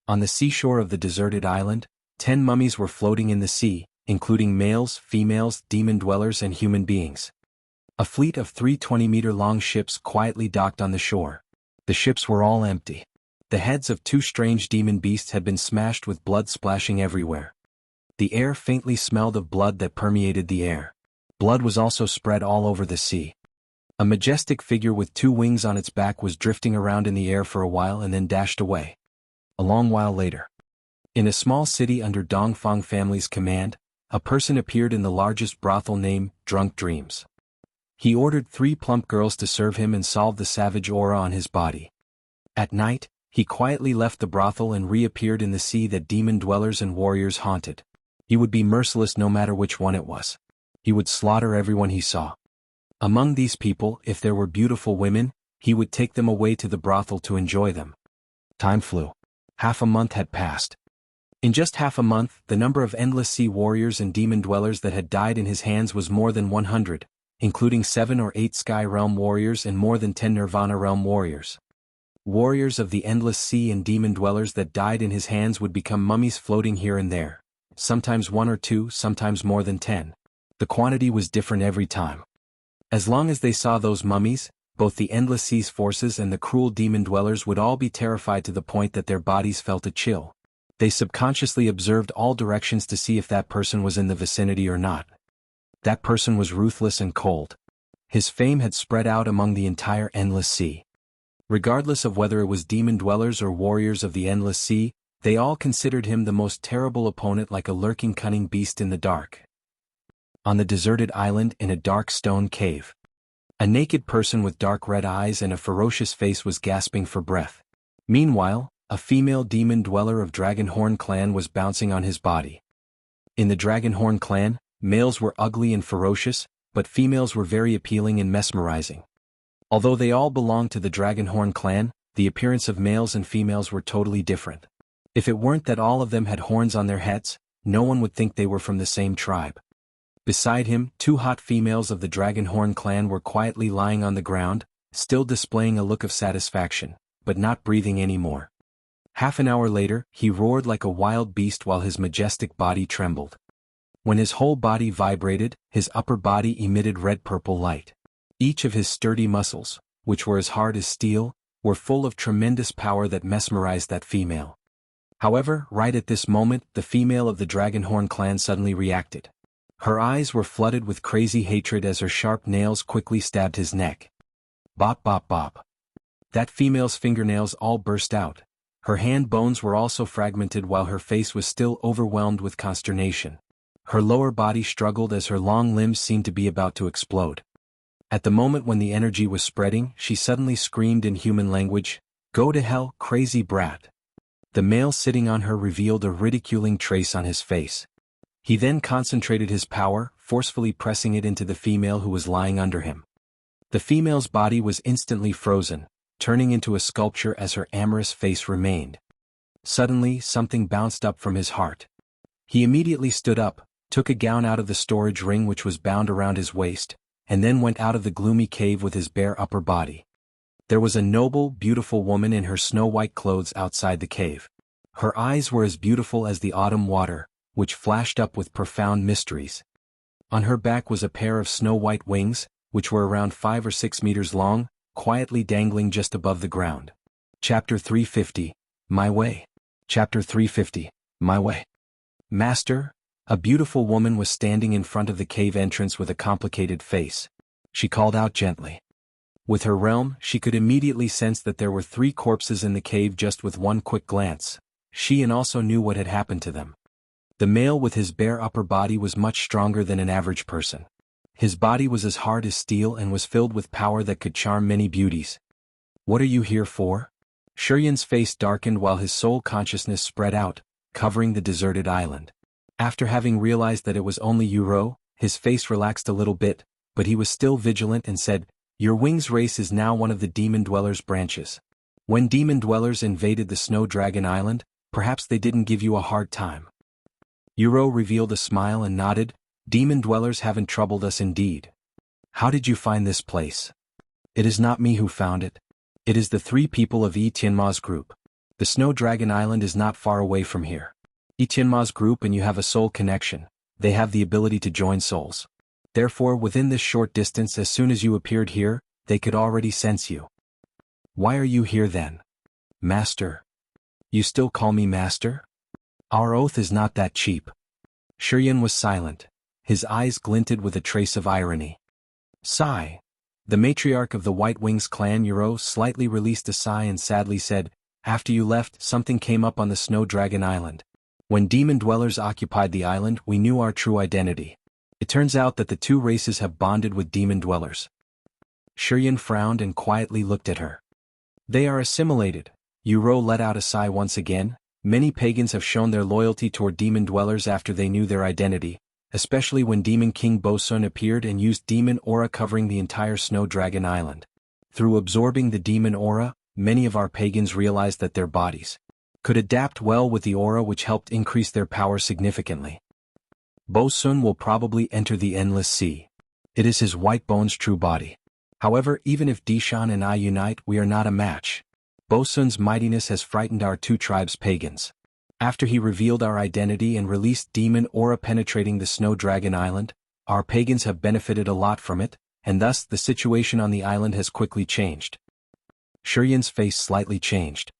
On the seashore of the deserted island, 10 mummies were floating in the sea, including males, females, demon dwellers and human beings. A fleet of 3 20-meter-long ships quietly docked on the shore. The ships were all empty. The heads of 2 strange demon beasts had been smashed with blood splashing everywhere. The air faintly smelled of blood that permeated the air. Blood was also spread all over the sea. A majestic figure with 2 wings on its back was drifting around in the air for a while and then dashed away. A long while later, in a small city under Dongfang family's command, a person appeared in the largest brothel named Drunk Dreams. He ordered 3 plump girls to serve him and solve the savage aura on his body. At night, he quietly left the brothel and reappeared in the sea that demon dwellers and warriors haunted. He would be merciless no matter which one it was. He would slaughter everyone he saw. Among these people, if there were beautiful women, he would take them away to the brothel to enjoy them. Time flew. Half a month had passed. In just half a month, the number of Endless Sea warriors and demon dwellers that had died in his hands was more than 100, including 7 or 8 Sky Realm warriors and more than 10 Nirvana Realm warriors. Warriors of the Endless Sea and demon dwellers that died in his hands would become mummies floating here and there, sometimes 1 or 2, sometimes more than 10. The quantity was different every time. As long as they saw those mummies, both the Endless Sea's forces and the cruel demon dwellers would all be terrified to the point that their bodies felt a chill. They subconsciously observed all directions to see if that person was in the vicinity or not. That person was ruthless and cold. His fame had spread out among the entire Endless Sea. Regardless of whether it was demon dwellers or warriors of the Endless Sea, they all considered him the most terrible opponent, like a lurking cunning beast in the dark. On the deserted island in a dark stone cave. A naked person with dark red eyes and a ferocious face was gasping for breath. Meanwhile, a female demon dweller of Dragonhorn clan was bouncing on his body. In the Dragonhorn clan, males were ugly and ferocious, but females were very appealing and mesmerizing. Although they all belonged to the Dragonhorn clan, the appearance of males and females were totally different. If it weren't that all of them had horns on their heads, no one would think they were from the same tribe. Beside him, two hot females of the Dragonhorn clan were quietly lying on the ground, still displaying a look of satisfaction, but not breathing anymore. Half an hour later, he roared like a wild beast while his majestic body trembled. When his whole body vibrated, his upper body emitted red-purple light. Each of his sturdy muscles, which were as hard as steel, were full of tremendous power that mesmerized that female. However, right at this moment, the female of the Dragonhorn clan suddenly reacted. Her eyes were flooded with crazy hatred as her sharp nails quickly stabbed his neck. Bop bop bop. That female's fingernails all burst out. Her hand bones were also fragmented while her face was still overwhelmed with consternation. Her lower body struggled as her long limbs seemed to be about to explode. At the moment when the energy was spreading, she suddenly screamed in human language, "Go to hell, crazy brat." The male sitting on her revealed a ridiculing trace on his face. He then concentrated his power, forcefully pressing it into the female who was lying under him. The female's body was instantly frozen, turning into a sculpture as her amorous face remained. Suddenly, something bounced up from his heart. He immediately stood up, took a gown out of the storage ring which was bound around his waist, and then went out of the gloomy cave with his bare upper body. There was a noble, beautiful woman in her snow-white clothes outside the cave. Her eyes were as beautiful as the autumn water, which flashed up with profound mysteries. On her back was a pair of snow-white wings, which were around 5 or 6 meters long, quietly dangling just above the ground. Chapter 350, My Way. Chapter 350, My Way. Master, a beautiful woman was standing in front of the cave entrance with a complicated face. She called out gently. With her realm, she could immediately sense that there were 3 corpses in the cave just with one quick glance. ChiYan also knew what had happened to them. The male with his bare upper body was much stronger than an average person. His body was as hard as steel and was filled with power that could charm many beauties. What are you here for? ChiYan's face darkened while his soul consciousness spread out, covering the deserted island. After having realized that it was only Yuro, his face relaxed a little bit, but he was still vigilant and said, "Your wings race is now one of the demon dwellers' branches. When demon dwellers invaded the Snow Dragon Island, perhaps they didn't give you a hard time." Yuro revealed a smile and nodded, "Demon dwellers haven't troubled us indeed. How did you find this place?" "It is not me who found it. It is the 3 people of Tianma's group. The Snow Dragon Island is not far away from here. Tianma's group and you have a soul connection. They have the ability to join souls. Therefore, within this short distance, as soon as you appeared here, they could already sense you." "Why are you here then?" "Master. You still call me master? Our oath is not that cheap." ChiYan was silent. His eyes glinted with a trace of irony. Sigh. The matriarch of the White Wings clan Yuro slightly released a sigh and sadly said, "After you left, something came up on the Snow Dragon Island. When demon dwellers occupied the island, we knew our true identity. It turns out that the 2 races have bonded with demon dwellers." ChiYan frowned and quietly looked at her. "They are assimilated." Yuro let out a sigh once again. Many pagans have shown their loyalty toward demon dwellers after they knew their identity, especially when Demon King Bosun appeared and used demon aura covering the entire Snow Dragon Island. Through absorbing the demon aura, many of our pagans realized that their bodies could adapt well with the aura, which helped increase their power significantly. Bosun will probably enter the Endless Sea. It is his white bone's true body. However, even if Dishan and I unite, we are not a match. Bosun's mightiness has frightened our 2 tribes' pagans. After he revealed our identity and released demon aura penetrating the Snow Dragon Island, our pagans have benefited a lot from it, and thus the situation on the island has quickly changed. ChiYan's face slightly changed.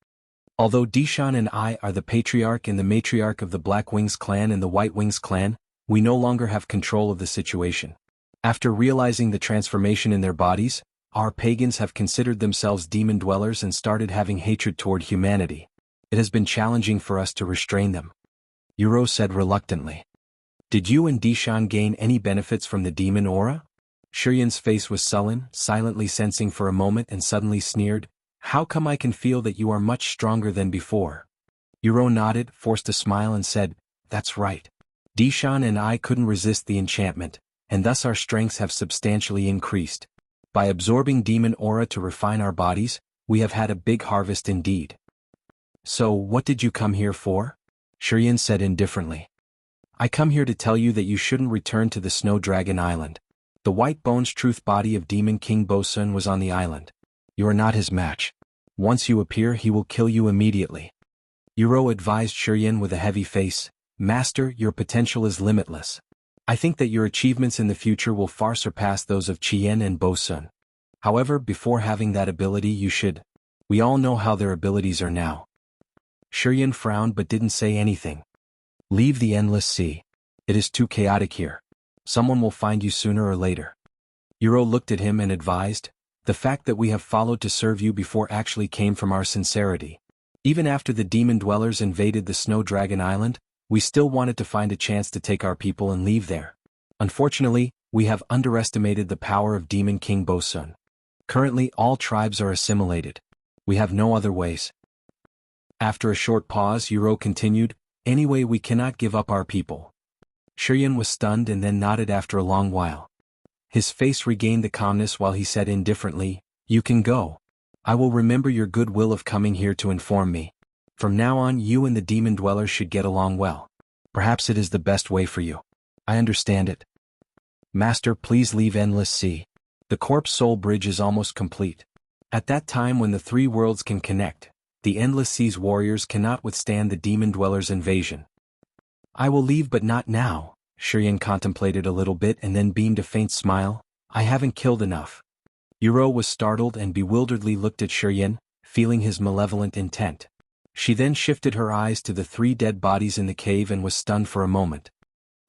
Although Dishan and I are the patriarch and the matriarch of the Black Wings clan and the White Wings clan, we no longer have control of the situation. After realizing the transformation in their bodies, our pagans have considered themselves demon dwellers and started having hatred toward humanity. It has been challenging for us to restrain them." Yuro said reluctantly. "Did you and Dishan gain any benefits from the demon aura?" ChiYan's face was sullen, silently sensing for a moment and suddenly sneered, "How come I can feel that you are much stronger than before?" Yuro nodded, forced a smile and said, "That's right. Dishan and I couldn't resist the enchantment, and thus our strengths have substantially increased. By absorbing demon aura to refine our bodies, we have had a big harvest indeed." "So, what did you come here for?" ChiYan said indifferently. "I come here to tell you that you shouldn't return to the Snow Dragon Island. The White Bones truth body of Demon King Bosun was on the island. You are not his match. Once you appear, he will kill you immediately." Yuro advised ChiYan with a heavy face, "Master, your potential is limitless. I think that your achievements in the future will far surpass those of ChiYan and Bosun. However, before having that ability you should. We all know how their abilities are now." ChiYan frowned but didn't say anything. "Leave the endless sea. It is too chaotic here. Someone will find you sooner or later." Yuro looked at him and advised, "The fact that we have followed to serve you before actually came from our sincerity. Even after the demon dwellers invaded the Snow Dragon Island, we still wanted to find a chance to take our people and leave there. Unfortunately, we have underestimated the power of Demon King Bosun. Currently all tribes are assimilated. We have no other ways." After a short pause, Yuro continued, "Anyway, we cannot give up our people." ChiYan was stunned and then nodded after a long while. His face regained the calmness while he said indifferently, "You can go. I will remember your goodwill of coming here to inform me. From now on you and the demon dwellers should get along well. Perhaps it is the best way for you. I understand it. Master, please leave Endless Sea. The Corpse Soul Bridge is almost complete. At that time when the three worlds can connect, the Endless Sea's warriors cannot withstand the demon dwellers' invasion." "I will leave but not now." ChiYan contemplated a little bit and then beamed a faint smile, "I haven't killed enough." Yuro was startled and bewilderedly looked at ChiYan, feeling his malevolent intent. She then shifted her eyes to the three dead bodies in the cave and was stunned for a moment.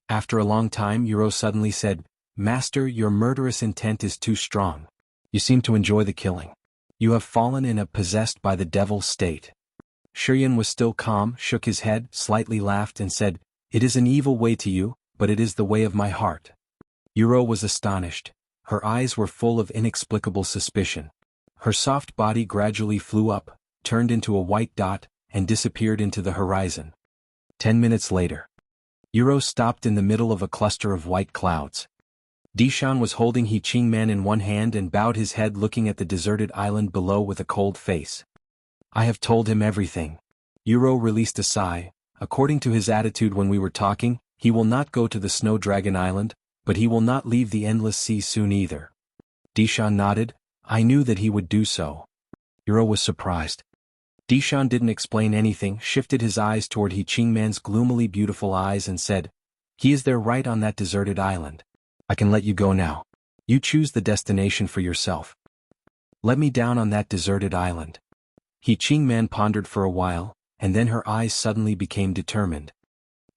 After a long time, Yuro suddenly said, "Master, your murderous intent is too strong. You seem to enjoy the killing. You have fallen in a possessed by the devil state." ChiYan was still calm, shook his head, slightly laughed and said, "It is an evil way to you, but it is the way of my heart." Yuro was astonished. Her eyes were full of inexplicable suspicion. Her soft body gradually flew up, turned into a white dot, and disappeared into the horizon. 10 minutes later. Yuro stopped in the middle of a cluster of white clouds. Dishan was holding Qingman in one hand and bowed his head looking at the deserted island below with a cold face. "I have told him everything." Yuro released a sigh. "According to his attitude when we were talking, he will not go to the Snow Dragon Island, but he will not leave the Endless Sea soon either." Dishan nodded. "I knew that he would do so." Yuro was surprised. Dishan didn't explain anything, shifted his eyes toward Qingman's gloomily beautiful eyes and said, "He is there right on that deserted island. I can let you go now. You choose the destination for yourself." "Let me down on that deserted island." Qingman pondered for a while, and then her eyes suddenly became determined.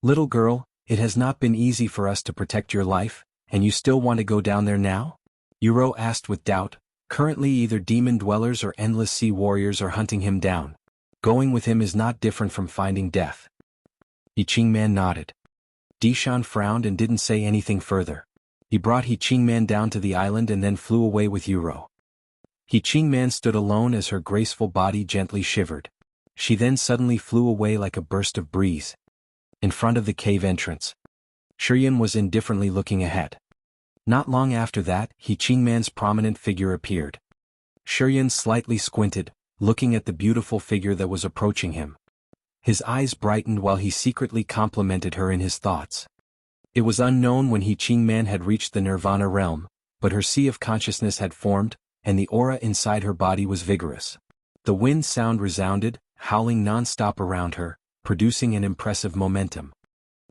"Little girl, it has not been easy for us to protect your life, and you still want to go down there now?" Yuro asked with doubt. Currently either demon dwellers or Endless Sea warriors are hunting him down. Going with him is not different from finding death. Qingman nodded. Dishan frowned and didn't say anything further. He brought Qingman down to the island and then flew away with Yuro. Qingman stood alone as her graceful body gently shivered. She then suddenly flew away like a burst of breeze. In front of the cave entrance, ChiYan was indifferently looking ahead. Not long after that, Qingman's prominent figure appeared. ChiYan slightly squinted, looking at the beautiful figure that was approaching him. His eyes brightened while he secretly complimented her in his thoughts. It was unknown when Qingman had reached the Nirvana realm, but her sea of consciousness had formed, and the aura inside her body was vigorous. The wind sound resounded, howling non-stop around her, producing an impressive momentum.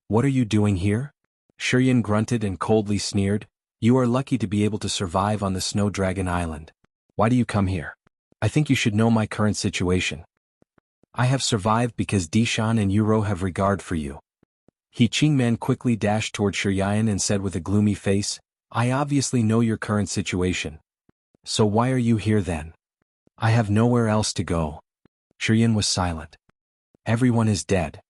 "What are you doing here?" ChiYan grunted and coldly sneered. "You are lucky to be able to survive on the Snow Dragon Island. Why do you come here? I think you should know my current situation. I have survived because Dishan and Yuro have regard for you." Qingman quickly dashed toward ChiYan and said with a gloomy face, "I obviously know your current situation. So why are you here then?" "I have nowhere else to go." ChiYan was silent. "Everyone is dead."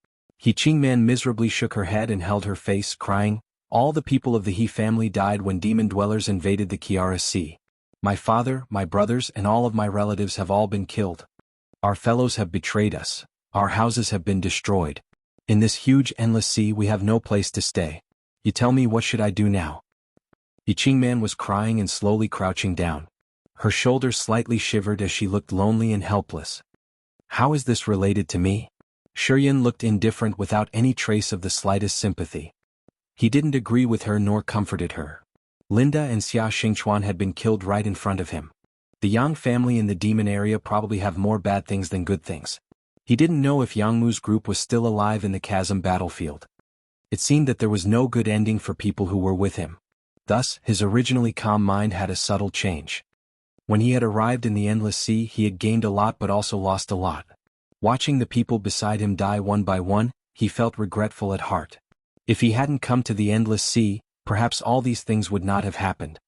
Qingman miserably shook her head and held her face, crying, All the people of the He family died when demon dwellers invaded the Kiara Sea. My father, my brothers and all of my relatives have all been killed. Our fellows have betrayed us. Our houses have been destroyed. In this huge endless sea we have no place to stay. You tell me, what should I do now? Yiqingman was crying and slowly crouching down. Her shoulders slightly shivered as she looked lonely and helpless. How is this related to me? ChiYan looked indifferent without any trace of the slightest sympathy. He didn't agree with her nor comforted her. Linda and Xia Xingchuan had been killed right in front of him. The Yang family in the demon area probably have more bad things than good things. He didn't know if Yangmu's group was still alive in the chasm battlefield. It seemed that there was no good ending for people who were with him. Thus, his originally calm mind had a subtle change. When he had arrived in the endless sea, he had gained a lot but also lost a lot. Watching the people beside him die one by one, he felt regretful at heart. If he hadn't come to the endless sea, perhaps all these things would not have happened.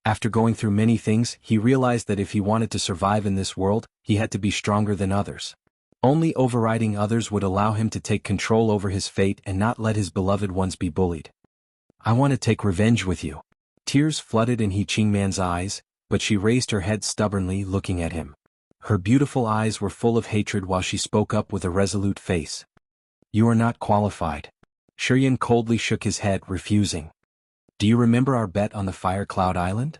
After going through many things, he realized that if he wanted to survive in this world, he had to be stronger than others. Only overriding others would allow him to take control over his fate and not let his beloved ones be bullied. I want to take revenge with you. Tears flooded in Yiqingman's eyes, but she raised her head stubbornly, looking at him. Her beautiful eyes were full of hatred while she spoke up with a resolute face. You are not qualified. ChiYan coldly shook his head, refusing. Do you remember our bet on the Fire Cloud Island?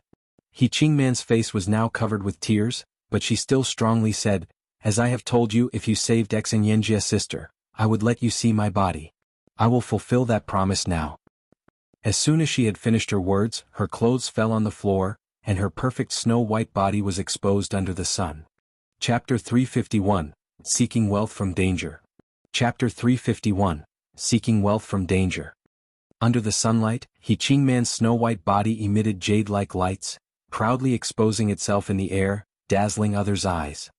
Yiqingman's face was now covered with tears, but she still strongly said, as I have told you, if you saved Xinyanjia's sister, I would let you see my body. I will fulfill that promise now. As soon as she had finished her words, her clothes fell on the floor, and her perfect snow-white body was exposed under the sun. Chapter 351, Seeking Wealth from Danger. Chapter 351, Seeking Wealth from Danger. Under the sunlight, Yiqingman's snow-white body emitted jade-like lights, proudly exposing itself in the air, dazzling others' eyes.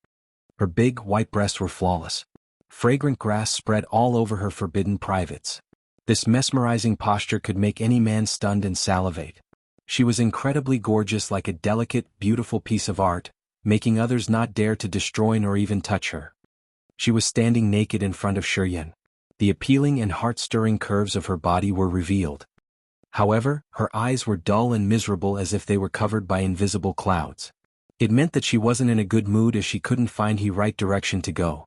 Her big, white breasts were flawless. Fragrant grass spread all over her forbidden privates. This mesmerizing posture could make any man stunned and salivate. She was incredibly gorgeous, like a delicate, beautiful piece of art, making others not dare to destroy nor even touch her. She was standing naked in front of ChiYan. The appealing and heart-stirring curves of her body were revealed. However, her eyes were dull and miserable, as if they were covered by invisible clouds. It meant that she wasn't in a good mood, as she couldn't find the right direction to go.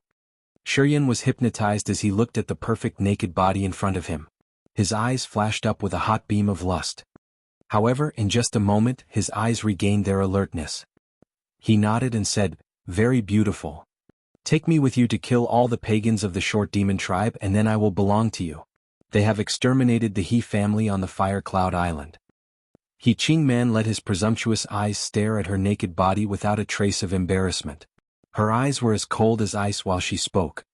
ChiYan was hypnotized as he looked at the perfect naked body in front of him. His eyes flashed up with a hot beam of lust. However, in just a moment, his eyes regained their alertness. He nodded and said, very beautiful. Take me with you to kill all the pagans of the short demon tribe, and then I will belong to you. They have exterminated the He family on the Fire Cloud Island. Yiqingman let his presumptuous eyes stare at her naked body without a trace of embarrassment. Her eyes were as cold as ice while she spoke.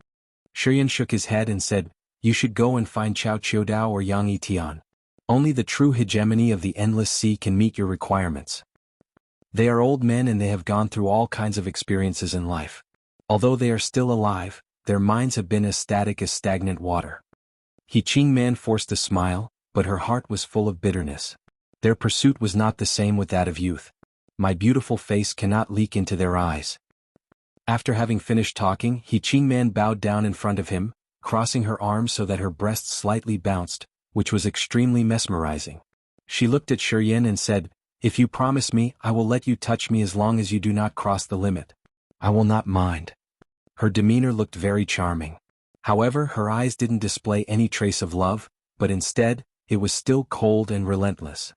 ChiYan shook his head and said, you should go and find Chao Qiudao or Yang Yitian. Only the true hegemony of the endless sea can meet your requirements. They are old men and they have gone through all kinds of experiences in life. Although they are still alive, their minds have been as static as stagnant water. Yiqingman forced a smile, but her heart was full of bitterness. Their pursuit was not the same with that of youth. My beautiful face cannot leak into their eyes. After having finished talking, Yiqingman bowed down in front of him, crossing her arms so that her breasts slightly bounced, which was extremely mesmerizing. She looked at ChiYan and said, if you promise me, I will let you touch me as long as you do not cross the limit. I will not mind. Her demeanor looked very charming. However, her eyes didn't display any trace of love, but instead, it was still cold and relentless.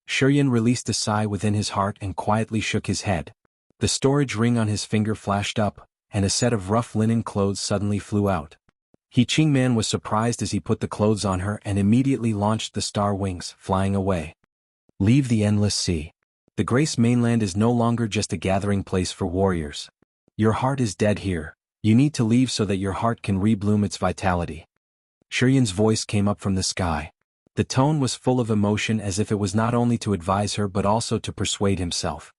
ChiYan released a sigh within his heart and quietly shook his head. The storage ring on his finger flashed up, and a set of rough linen clothes suddenly flew out. Yiqingman was surprised as he put the clothes on her and immediately launched the star wings, flying away. Leave the endless sea. The Grace mainland is no longer just a gathering place for warriors. Your heart is dead here. You need to leave so that your heart can rebloom its vitality. ChiYan's voice came up from the sky. The tone was full of emotion, as if it was not only to advise her but also to persuade himself.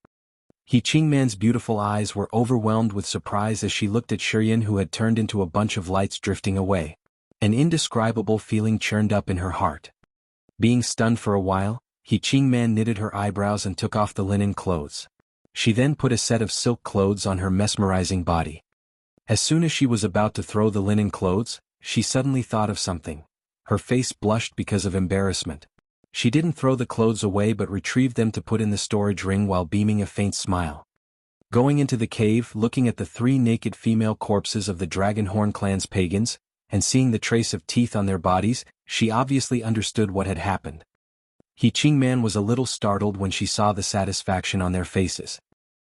Yiqingman's beautiful eyes were overwhelmed with surprise as she looked at ChiYan, who had turned into a bunch of lights drifting away. An indescribable feeling churned up in her heart. Being stunned for a while, Yiqingman knitted her eyebrows and took off the linen clothes. She then put a set of silk clothes on her mesmerizing body. As soon as she was about to throw the linen clothes, she suddenly thought of something. Her face blushed because of embarrassment. She didn't throw the clothes away but retrieved them to put in the storage ring while beaming a faint smile. Going into the cave, looking at the 3 naked female corpses of the Dragonhorn clan's pagans, and seeing the trace of teeth on their bodies, she obviously understood what had happened. ChiYan was a little startled when she saw the satisfaction on their faces.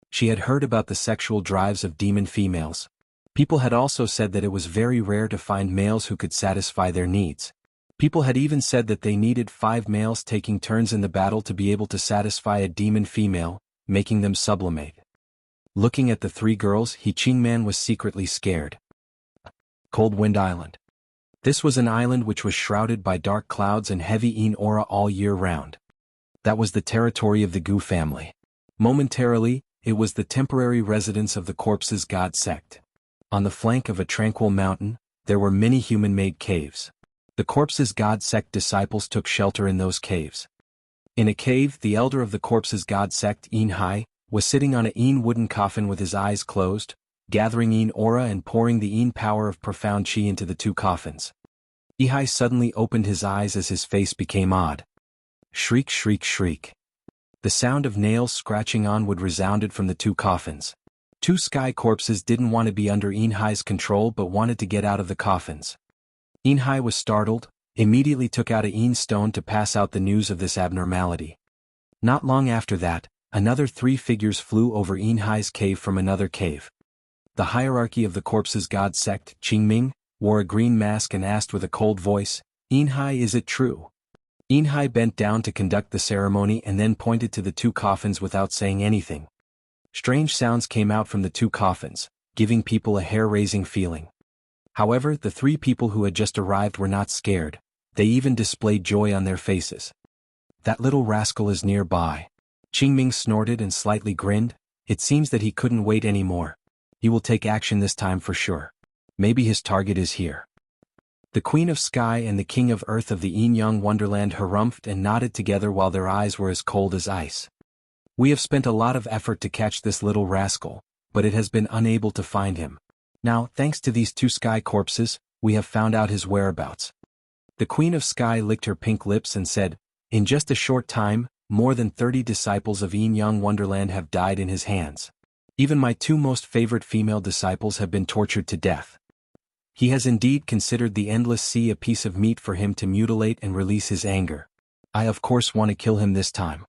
She had heard about the sexual drives of demon females. People had also said that it was very rare to find males who could satisfy their needs. People had even said that they needed 5 males taking turns in the battle to be able to satisfy a demon female, making them sublimate. Looking at the 3 girls, ChiYan was secretly scared. Cold Wind Island. This was an island which was shrouded by dark clouds and heavy aura all year round. That was the territory of the Gu family. Momentarily, it was the temporary residence of the corpse's god sect. On the flank of a tranquil mountain, there were many human-made caves. The corpse's god sect disciples took shelter in those caves. In a cave, the elder of the corpse's god sect, Hai, was sitting on a wooden coffin with his eyes closed, gathering aura and pouring the power of profound chi into the 2 coffins. Hai suddenly opened his eyes as his face became odd. Shriek, shriek, shriek. The sound of nails scratching on wood resounded from the 2 coffins. 2 sky corpses didn't want to be under Hai's control but wanted to get out of the coffins. Hai was startled, immediately took out a stone to pass out the news of this abnormality. Not long after that, another 3 figures flew over Hai's cave from another cave. The hierarchy of the corpse's god sect, Qingming, wore a green mask and asked with a cold voice, Hai, is it true? Hai bent down to conduct the ceremony and then pointed to the 2 coffins without saying anything. Strange sounds came out from the 2 coffins, giving people a hair-raising feeling. However, the 3 people who had just arrived were not scared. They even displayed joy on their faces. That little rascal is nearby. Qingming snorted and slightly grinned. It seems that he couldn't wait anymore. He will take action this time for sure. Maybe his target is here. The Queen of Sky and the King of Earth of the Yin-Yang Wonderland harumphed and nodded together while their eyes were as cold as ice. We have spent a lot of effort to catch this little rascal, but it has been unable to find him. Now, thanks to these 2 sky corpses, we have found out his whereabouts. The Queen of Sky licked her pink lips and said, in just a short time, more than 30 disciples of Yin-Yang Wonderland have died in his hands. Even my 2 most favorite female disciples have been tortured to death. He has indeed considered the endless sea a piece of meat for him to mutilate and release his anger. I of course want to kill him this time.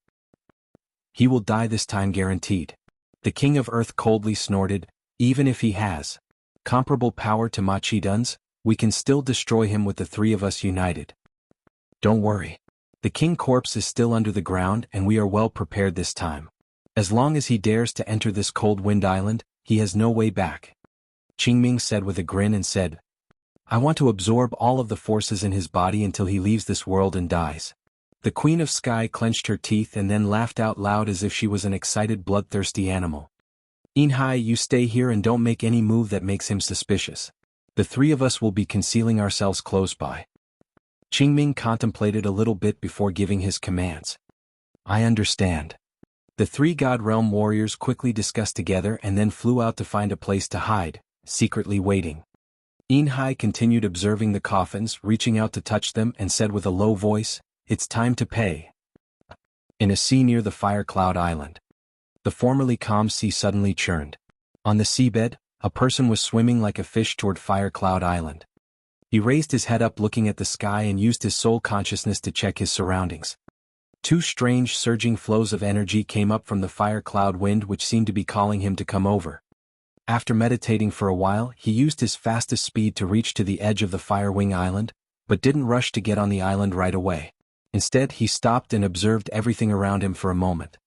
He will die this time guaranteed. The King of Earth coldly snorted, even if he has comparable power to Ma Chi-dun's, we can still destroy him with the 3 of us united. Don't worry. The King corpse is still under the ground and we are well prepared this time. As long as he dares to enter this cold wind island, he has no way back. Qingming said with a grin and said, I want to absorb all of the forces in his body until he leaves this world and dies. The Queen of Sky clenched her teeth and then laughed out loud as if she was an excited bloodthirsty animal. Hai, you stay here and don't make any move that makes him suspicious. The 3 of us will be concealing ourselves close by. Qingming contemplated a little bit before giving his commands. I understand. The 3 God Realm warriors quickly discussed together and then flew out to find a place to hide, secretly waiting. Hai continued observing the coffins, reaching out to touch them and said with a low voice, it's time to pay. In a sea near the Fire Cloud Island. The formerly calm sea suddenly churned. On the seabed, a person was swimming like a fish toward Fire Cloud Island. He raised his head up looking at the sky and used his soul consciousness to check his surroundings. 2 strange surging flows of energy came up from the fire cloud wind which seemed to be calling him to come over. After meditating for a while, he used his fastest speed to reach to the edge of the Firewing Island, but didn't rush to get on the island right away. Instead, he stopped and observed everything around him for a moment.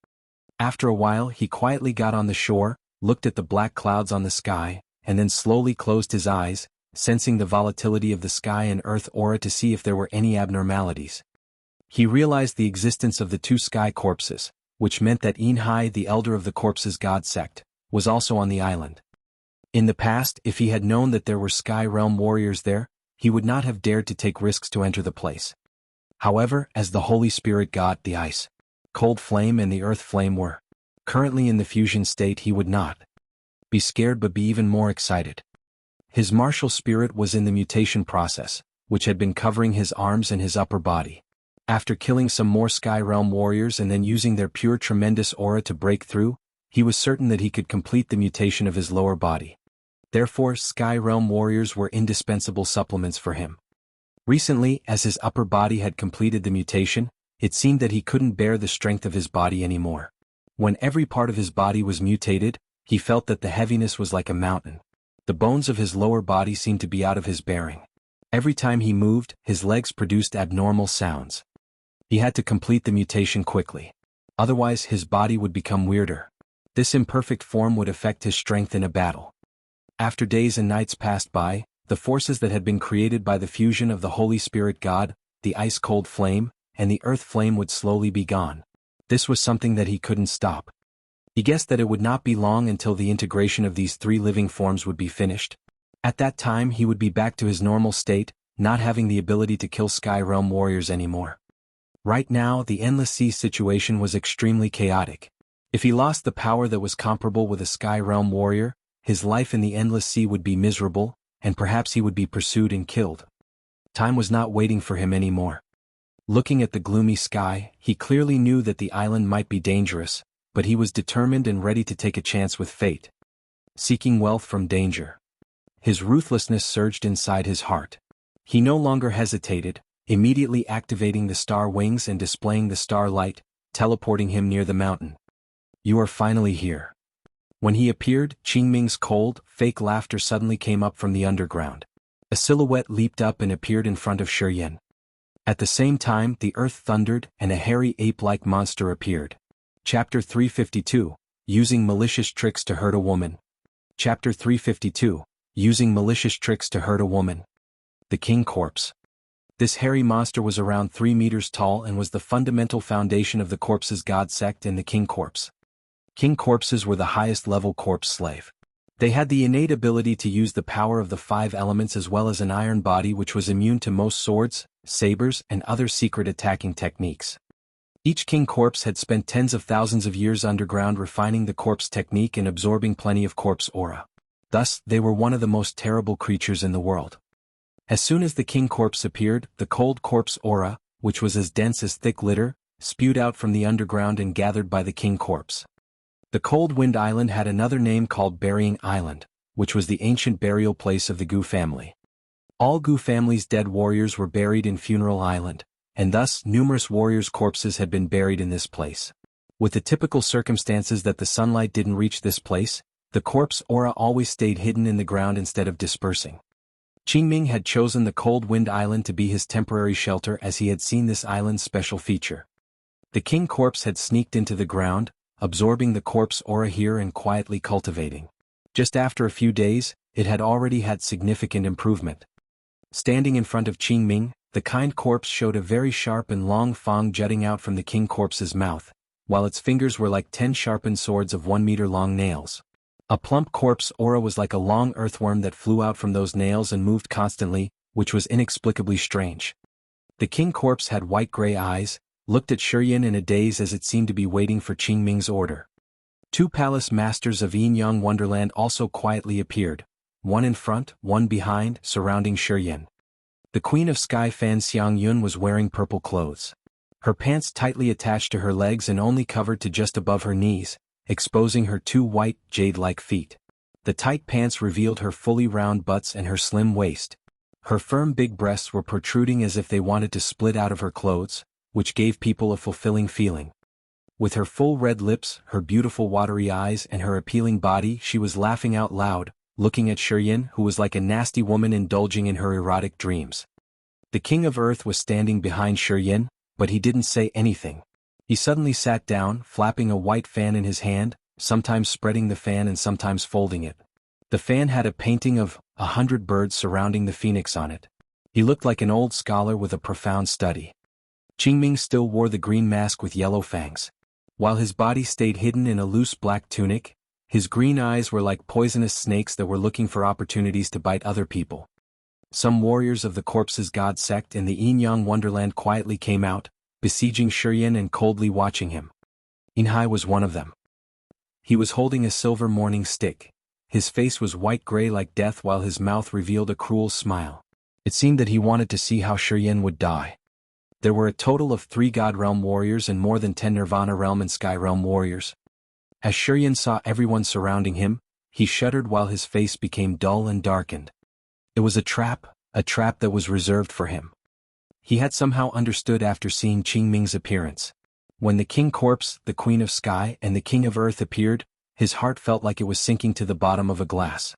After a while, he quietly got on the shore, looked at the black clouds on the sky, and then slowly closed his eyes, sensing the volatility of the sky and earth aura to see if there were any abnormalities. He realized the existence of the 2 sky corpses, which meant that Hai, the elder of the corpse's god sect, was also on the island. In the past, if he had known that there were sky realm warriors there, he would not have dared to take risks to enter the place. However, as the Holy Spirit god, the ice, cold flame and the earth flame were currently in the fusion state, he would not be scared but be even more excited. His martial spirit was in the mutation process, which had been covering his arms and his upper body. After killing some more Sky Realm warriors and then using their pure tremendous aura to break through, he was certain that he could complete the mutation of his lower body. Therefore, Sky Realm warriors were indispensable supplements for him. Recently, as his upper body had completed the mutation, it seemed that he couldn't bear the strength of his body anymore. When every part of his body was mutated, he felt that the heaviness was like a mountain. The bones of his lower body seemed to be out of his bearing. Every time he moved, his legs produced abnormal sounds. He had to complete the mutation quickly. Otherwise, his body would become weirder. This imperfect form would affect his strength in a battle. After days and nights passed by, the forces that had been created by the fusion of the Holy Spirit God, the ice-cold flame, and the earth flame would slowly be gone. This was something that he couldn't stop. He guessed that it would not be long until the integration of these three living forms would be finished. At that time he would be back to his normal state, not having the ability to kill Sky Realm warriors anymore. Right now, the Endless Sea situation was extremely chaotic. If he lost the power that was comparable with a Sky Realm warrior, his life in the Endless Sea would be miserable, and perhaps he would be pursued and killed. Time was not waiting for him anymore. Looking at the gloomy sky, he clearly knew that the island might be dangerous, but he was determined and ready to take a chance with fate. Seeking wealth from danger. His ruthlessness surged inside his heart. He no longer hesitated, immediately activating the star wings and displaying the star light, teleporting him near the mountain. You are finally here. When he appeared, Qingming's cold, fake laughter suddenly came up from the underground. A silhouette leaped up and appeared in front of ChiYan. At the same time, the earth thundered, and a hairy ape-like monster appeared. Chapter 352, Using Malicious Tricks to Hurt a Woman. Chapter 352, Using Malicious Tricks to Hurt a Woman. The King Corpse. This hairy monster was around 3 meters tall and was the fundamental foundation of the Corpse's God sect and the King Corpse. King Corpses were the highest-level corpse slave. They had the innate ability to use the power of the 5 elements as well as an iron body which was immune to most swords, sabers, and other secret attacking techniques. Each King Corpse had spent tens of thousands of years underground refining the corpse technique and absorbing plenty of corpse aura. Thus, they were one of the most terrible creatures in the world. As soon as the King Corpse appeared, the cold corpse aura, which was as dense as thick litter, spewed out from the underground and gathered by the King Corpse. The Cold Wind Island had another name called Burying Island, which was the ancient burial place of the Gu family. All Gu family's dead warriors were buried in Funeral Island, and thus numerous warriors' corpses had been buried in this place. With the typical circumstances that the sunlight didn't reach this place, the corpse aura always stayed hidden in the ground instead of dispersing. Qingming had chosen the Cold Wind Island to be his temporary shelter as he had seen this island's special feature. The King Corpse had sneaked into the ground, absorbing the corpse aura here and quietly cultivating. Just after a few days, it had already had significant improvement. Standing in front of Qingming, the kind corpse showed a very sharp and long fang jutting out from the King Corpse's mouth, while its fingers were like 10 sharpened swords of 1-meter-long nails. A plump corpse aura was like a long earthworm that flew out from those nails and moved constantly, which was inexplicably strange. The King Corpse had white-gray eyes, looked at ChiYan in a daze as it seemed to be waiting for Qingming's order. 2 palace masters of Yin-Yang Wonderland also quietly appeared, one in front, one behind, surrounding ChiYan. The Queen of Sky Fan Xiangyun was wearing purple clothes. Her pants tightly attached to her legs and only covered to just above her knees, exposing her 2 white, jade-like feet. The tight pants revealed her fully round butts and her slim waist. Her firm big breasts were protruding as if they wanted to split out of her clothes, which gave people a fulfilling feeling. With her full red lips, her beautiful watery eyes and her appealing body, she was laughing out loud, looking at ChiYan, who was like a nasty woman indulging in her erotic dreams. The King of Earth was standing behind ChiYan, but he didn't say anything. He suddenly sat down, flapping a white fan in his hand, sometimes spreading the fan and sometimes folding it. The fan had a painting of 100 birds surrounding the phoenix on it. He looked like an old scholar with a profound study. Qingming still wore the green mask with yellow fangs. While his body stayed hidden in a loose black tunic, his green eyes were like poisonous snakes that were looking for opportunities to bite other people. Some warriors of the Corpse's God sect in the Yin-Yang Wonderland quietly came out, besieging ChiYan and coldly watching him. Inhai was one of them. He was holding a silver morning stick. His face was white-gray like death while his mouth revealed a cruel smile. It seemed that he wanted to see how ChiYan would die. There were a total of 3 God Realm warriors and more than 10 Nirvana Realm and Sky Realm warriors. As ChiYan saw everyone surrounding him, he shuddered while his face became dull and darkened. It was a trap that was reserved for him. He had somehow understood after seeing Qingming's appearance. When the King Corpse, the Queen of Sky, and the King of Earth appeared, his heart felt like it was sinking to the bottom of a glass.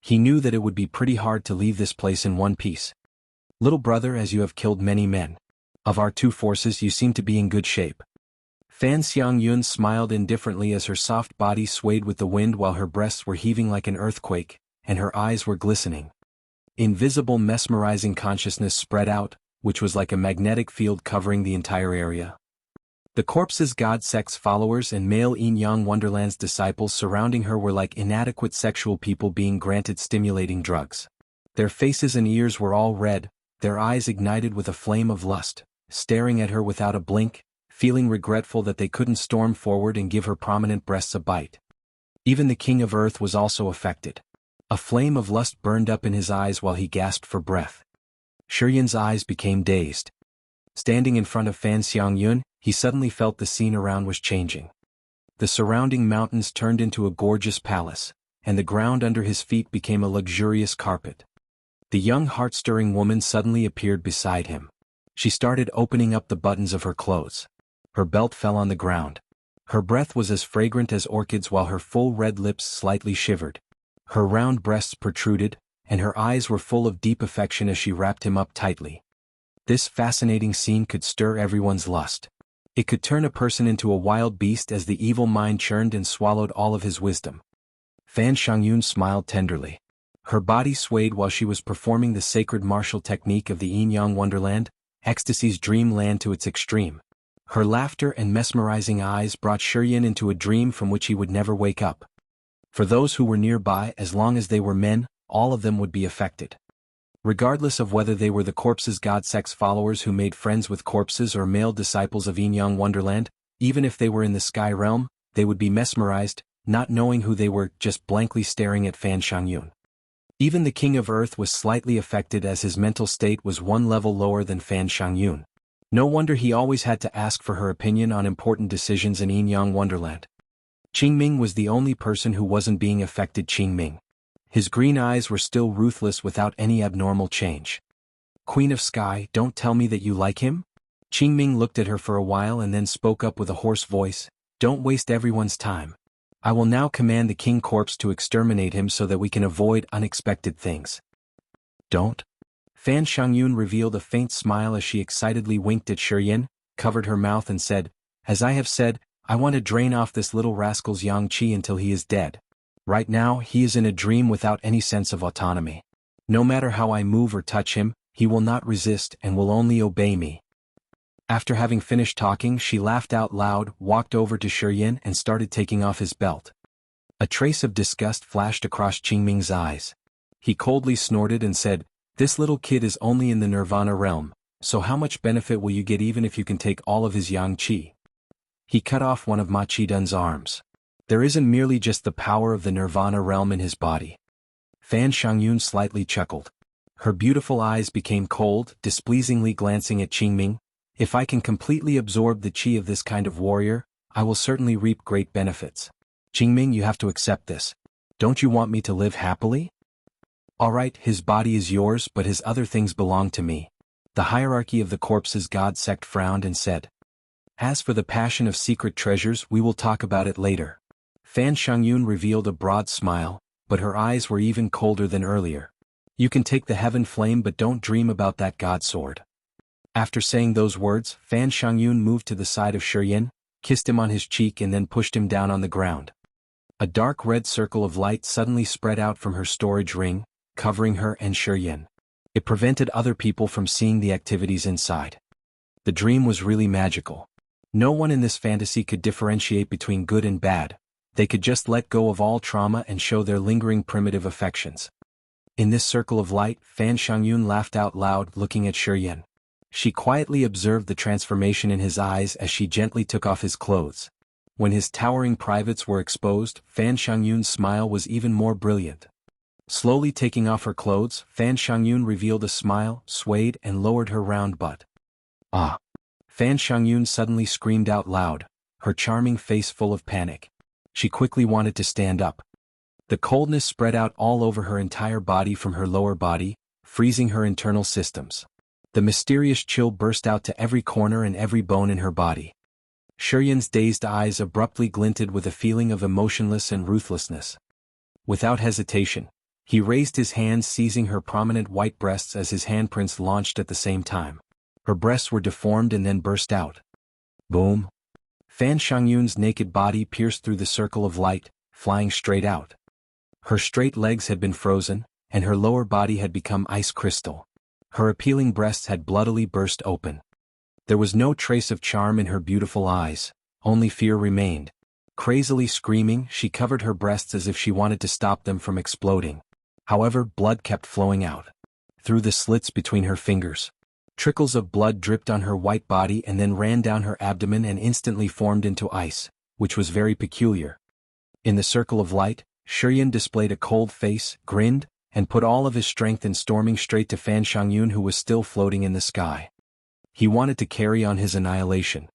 He knew that it would be pretty hard to leave this place in one piece. Little brother, as you have killed many men. Of our 2 forces you seem to be in good shape. Fan Xiangyun smiled indifferently as her soft body swayed with the wind while her breasts were heaving like an earthquake, and her eyes were glistening. Invisible mesmerizing consciousness spread out, which was like a magnetic field covering the entire area. The corpse's god sect's followers and male Yin-Yang Wonderland's disciples surrounding her were like inadequate sexual people being granted stimulating drugs. Their faces and ears were all red, their eyes ignited with a flame of lust, staring at her without a blink, feeling regretful that they couldn't storm forward and give her prominent breasts a bite. Even the King of Earth was also affected. A flame of lust burned up in his eyes while he gasped for breath. ChiYan's eyes became dazed. Standing in front of Fan Xiangyun, he suddenly felt the scene around was changing. The surrounding mountains turned into a gorgeous palace, and the ground under his feet became a luxurious carpet. The young heart-stirring woman suddenly appeared beside him. She started opening up the buttons of her clothes. Her belt fell on the ground. Her breath was as fragrant as orchids while her full red lips slightly shivered. Her round breasts protruded, and her eyes were full of deep affection as she wrapped him up tightly. This fascinating scene could stir everyone's lust. It could turn a person into a wild beast as the evil mind churned and swallowed all of his wisdom. Fan Xiangyun smiled tenderly. Her body swayed while she was performing the sacred martial technique of the Yin-Yang Wonderland, ecstasy's dreamland to its extreme. Her laughter and mesmerizing eyes brought ChiYan into a dream from which he would never wake up. For those who were nearby, as long as they were men, all of them would be affected. Regardless of whether they were the corpse's god sex followers who made friends with corpses or male disciples of Yin-Yang Wonderland, even if they were in the Sky Realm, they would be mesmerized, not knowing who they were, just blankly staring at Fan Xiangyun. Even the King of Earth was slightly affected as his mental state was one level lower than Fan Xiangyun. No wonder he always had to ask for her opinion on important decisions in Yin-Yang Wonderland. Qingming was the only person who wasn't being affected. Qingming. His green eyes were still ruthless without any abnormal change. Queen of Sky, don't tell me that you like him? Qingming looked at her for a while and then spoke up with a hoarse voice, don't waste everyone's time. I will now command the King Corpse to exterminate him so that we can avoid unexpected things. Don't? Fan Xiangyun revealed a faint smile as she excitedly winked at ChiYan, covered her mouth and said, as I have said, I want to drain off this little rascal's yang qi until he is dead. Right now, he is in a dream without any sense of autonomy. No matter how I move or touch him, he will not resist and will only obey me. After having finished talking, she laughed out loud, walked over to ChiYan and started taking off his belt. A trace of disgust flashed across Qingming's eyes. He coldly snorted and said, this little kid is only in the Nirvana realm, so how much benefit will you get even if you can take all of his yang qi? He cut off one of Ma Qidun's arms. There isn't merely just the power of the Nirvana realm in his body. Fan Xiangyun slightly chuckled. Her beautiful eyes became cold, displeasingly glancing at Qingming. If I can completely absorb the qi of this kind of warrior, I will certainly reap great benefits. Qingming, you have to accept this. Don't you want me to live happily? Alright, his body is yours, but his other things belong to me. The hierarchy of the corpse's god sect frowned and said, as for the passion of secret treasures, we will talk about it later. Fan Xiangyun revealed a broad smile, but her eyes were even colder than earlier. You can take the heaven flame, but don't dream about that god sword. After saying those words, Fan Xiangyun moved to the side of ChiYan, kissed him on his cheek and then pushed him down on the ground. A dark red circle of light suddenly spread out from her storage ring, covering her and ChiYan. It prevented other people from seeing the activities inside. The dream was really magical. No one in this fantasy could differentiate between good and bad. They could just let go of all trauma and show their lingering primitive affections. In this circle of light, Fan Xiangyun laughed out loud, looking at ChiYan. She quietly observed the transformation in his eyes as she gently took off his clothes. When his towering privates were exposed, Fan Xiangyun's smile was even more brilliant. Slowly taking off her clothes, Fan Xiangyun revealed a smile, swayed and lowered her round butt. Ah! Fan Xiangyun suddenly screamed out loud, her charming face full of panic. She quickly wanted to stand up. The coldness spread out all over her entire body from her lower body, freezing her internal systems. The mysterious chill burst out to every corner and every bone in her body. ChiYan's dazed eyes abruptly glinted with a feeling of emotionless and ruthlessness. Without hesitation, he raised his hand, seizing her prominent white breasts as his handprints launched at the same time. Her breasts were deformed and then burst out. Boom! Fan Xiangyun's naked body pierced through the circle of light, flying straight out. Her straight legs had been frozen, and her lower body had become ice crystal. Her appealing breasts had bloodily burst open. There was no trace of charm in her beautiful eyes, only fear remained. Crazily screaming, she covered her breasts as if she wanted to stop them from exploding. However, blood kept flowing out. Through the slits between her fingers. Trickles of blood dripped on her white body and then ran down her abdomen and instantly formed into ice, which was very peculiar. In the circle of light, ChiYan displayed a cold face, grinned, and put all of his strength in storming straight to Fan Xiangyun, who was still floating in the sky. He wanted to carry on his annihilation,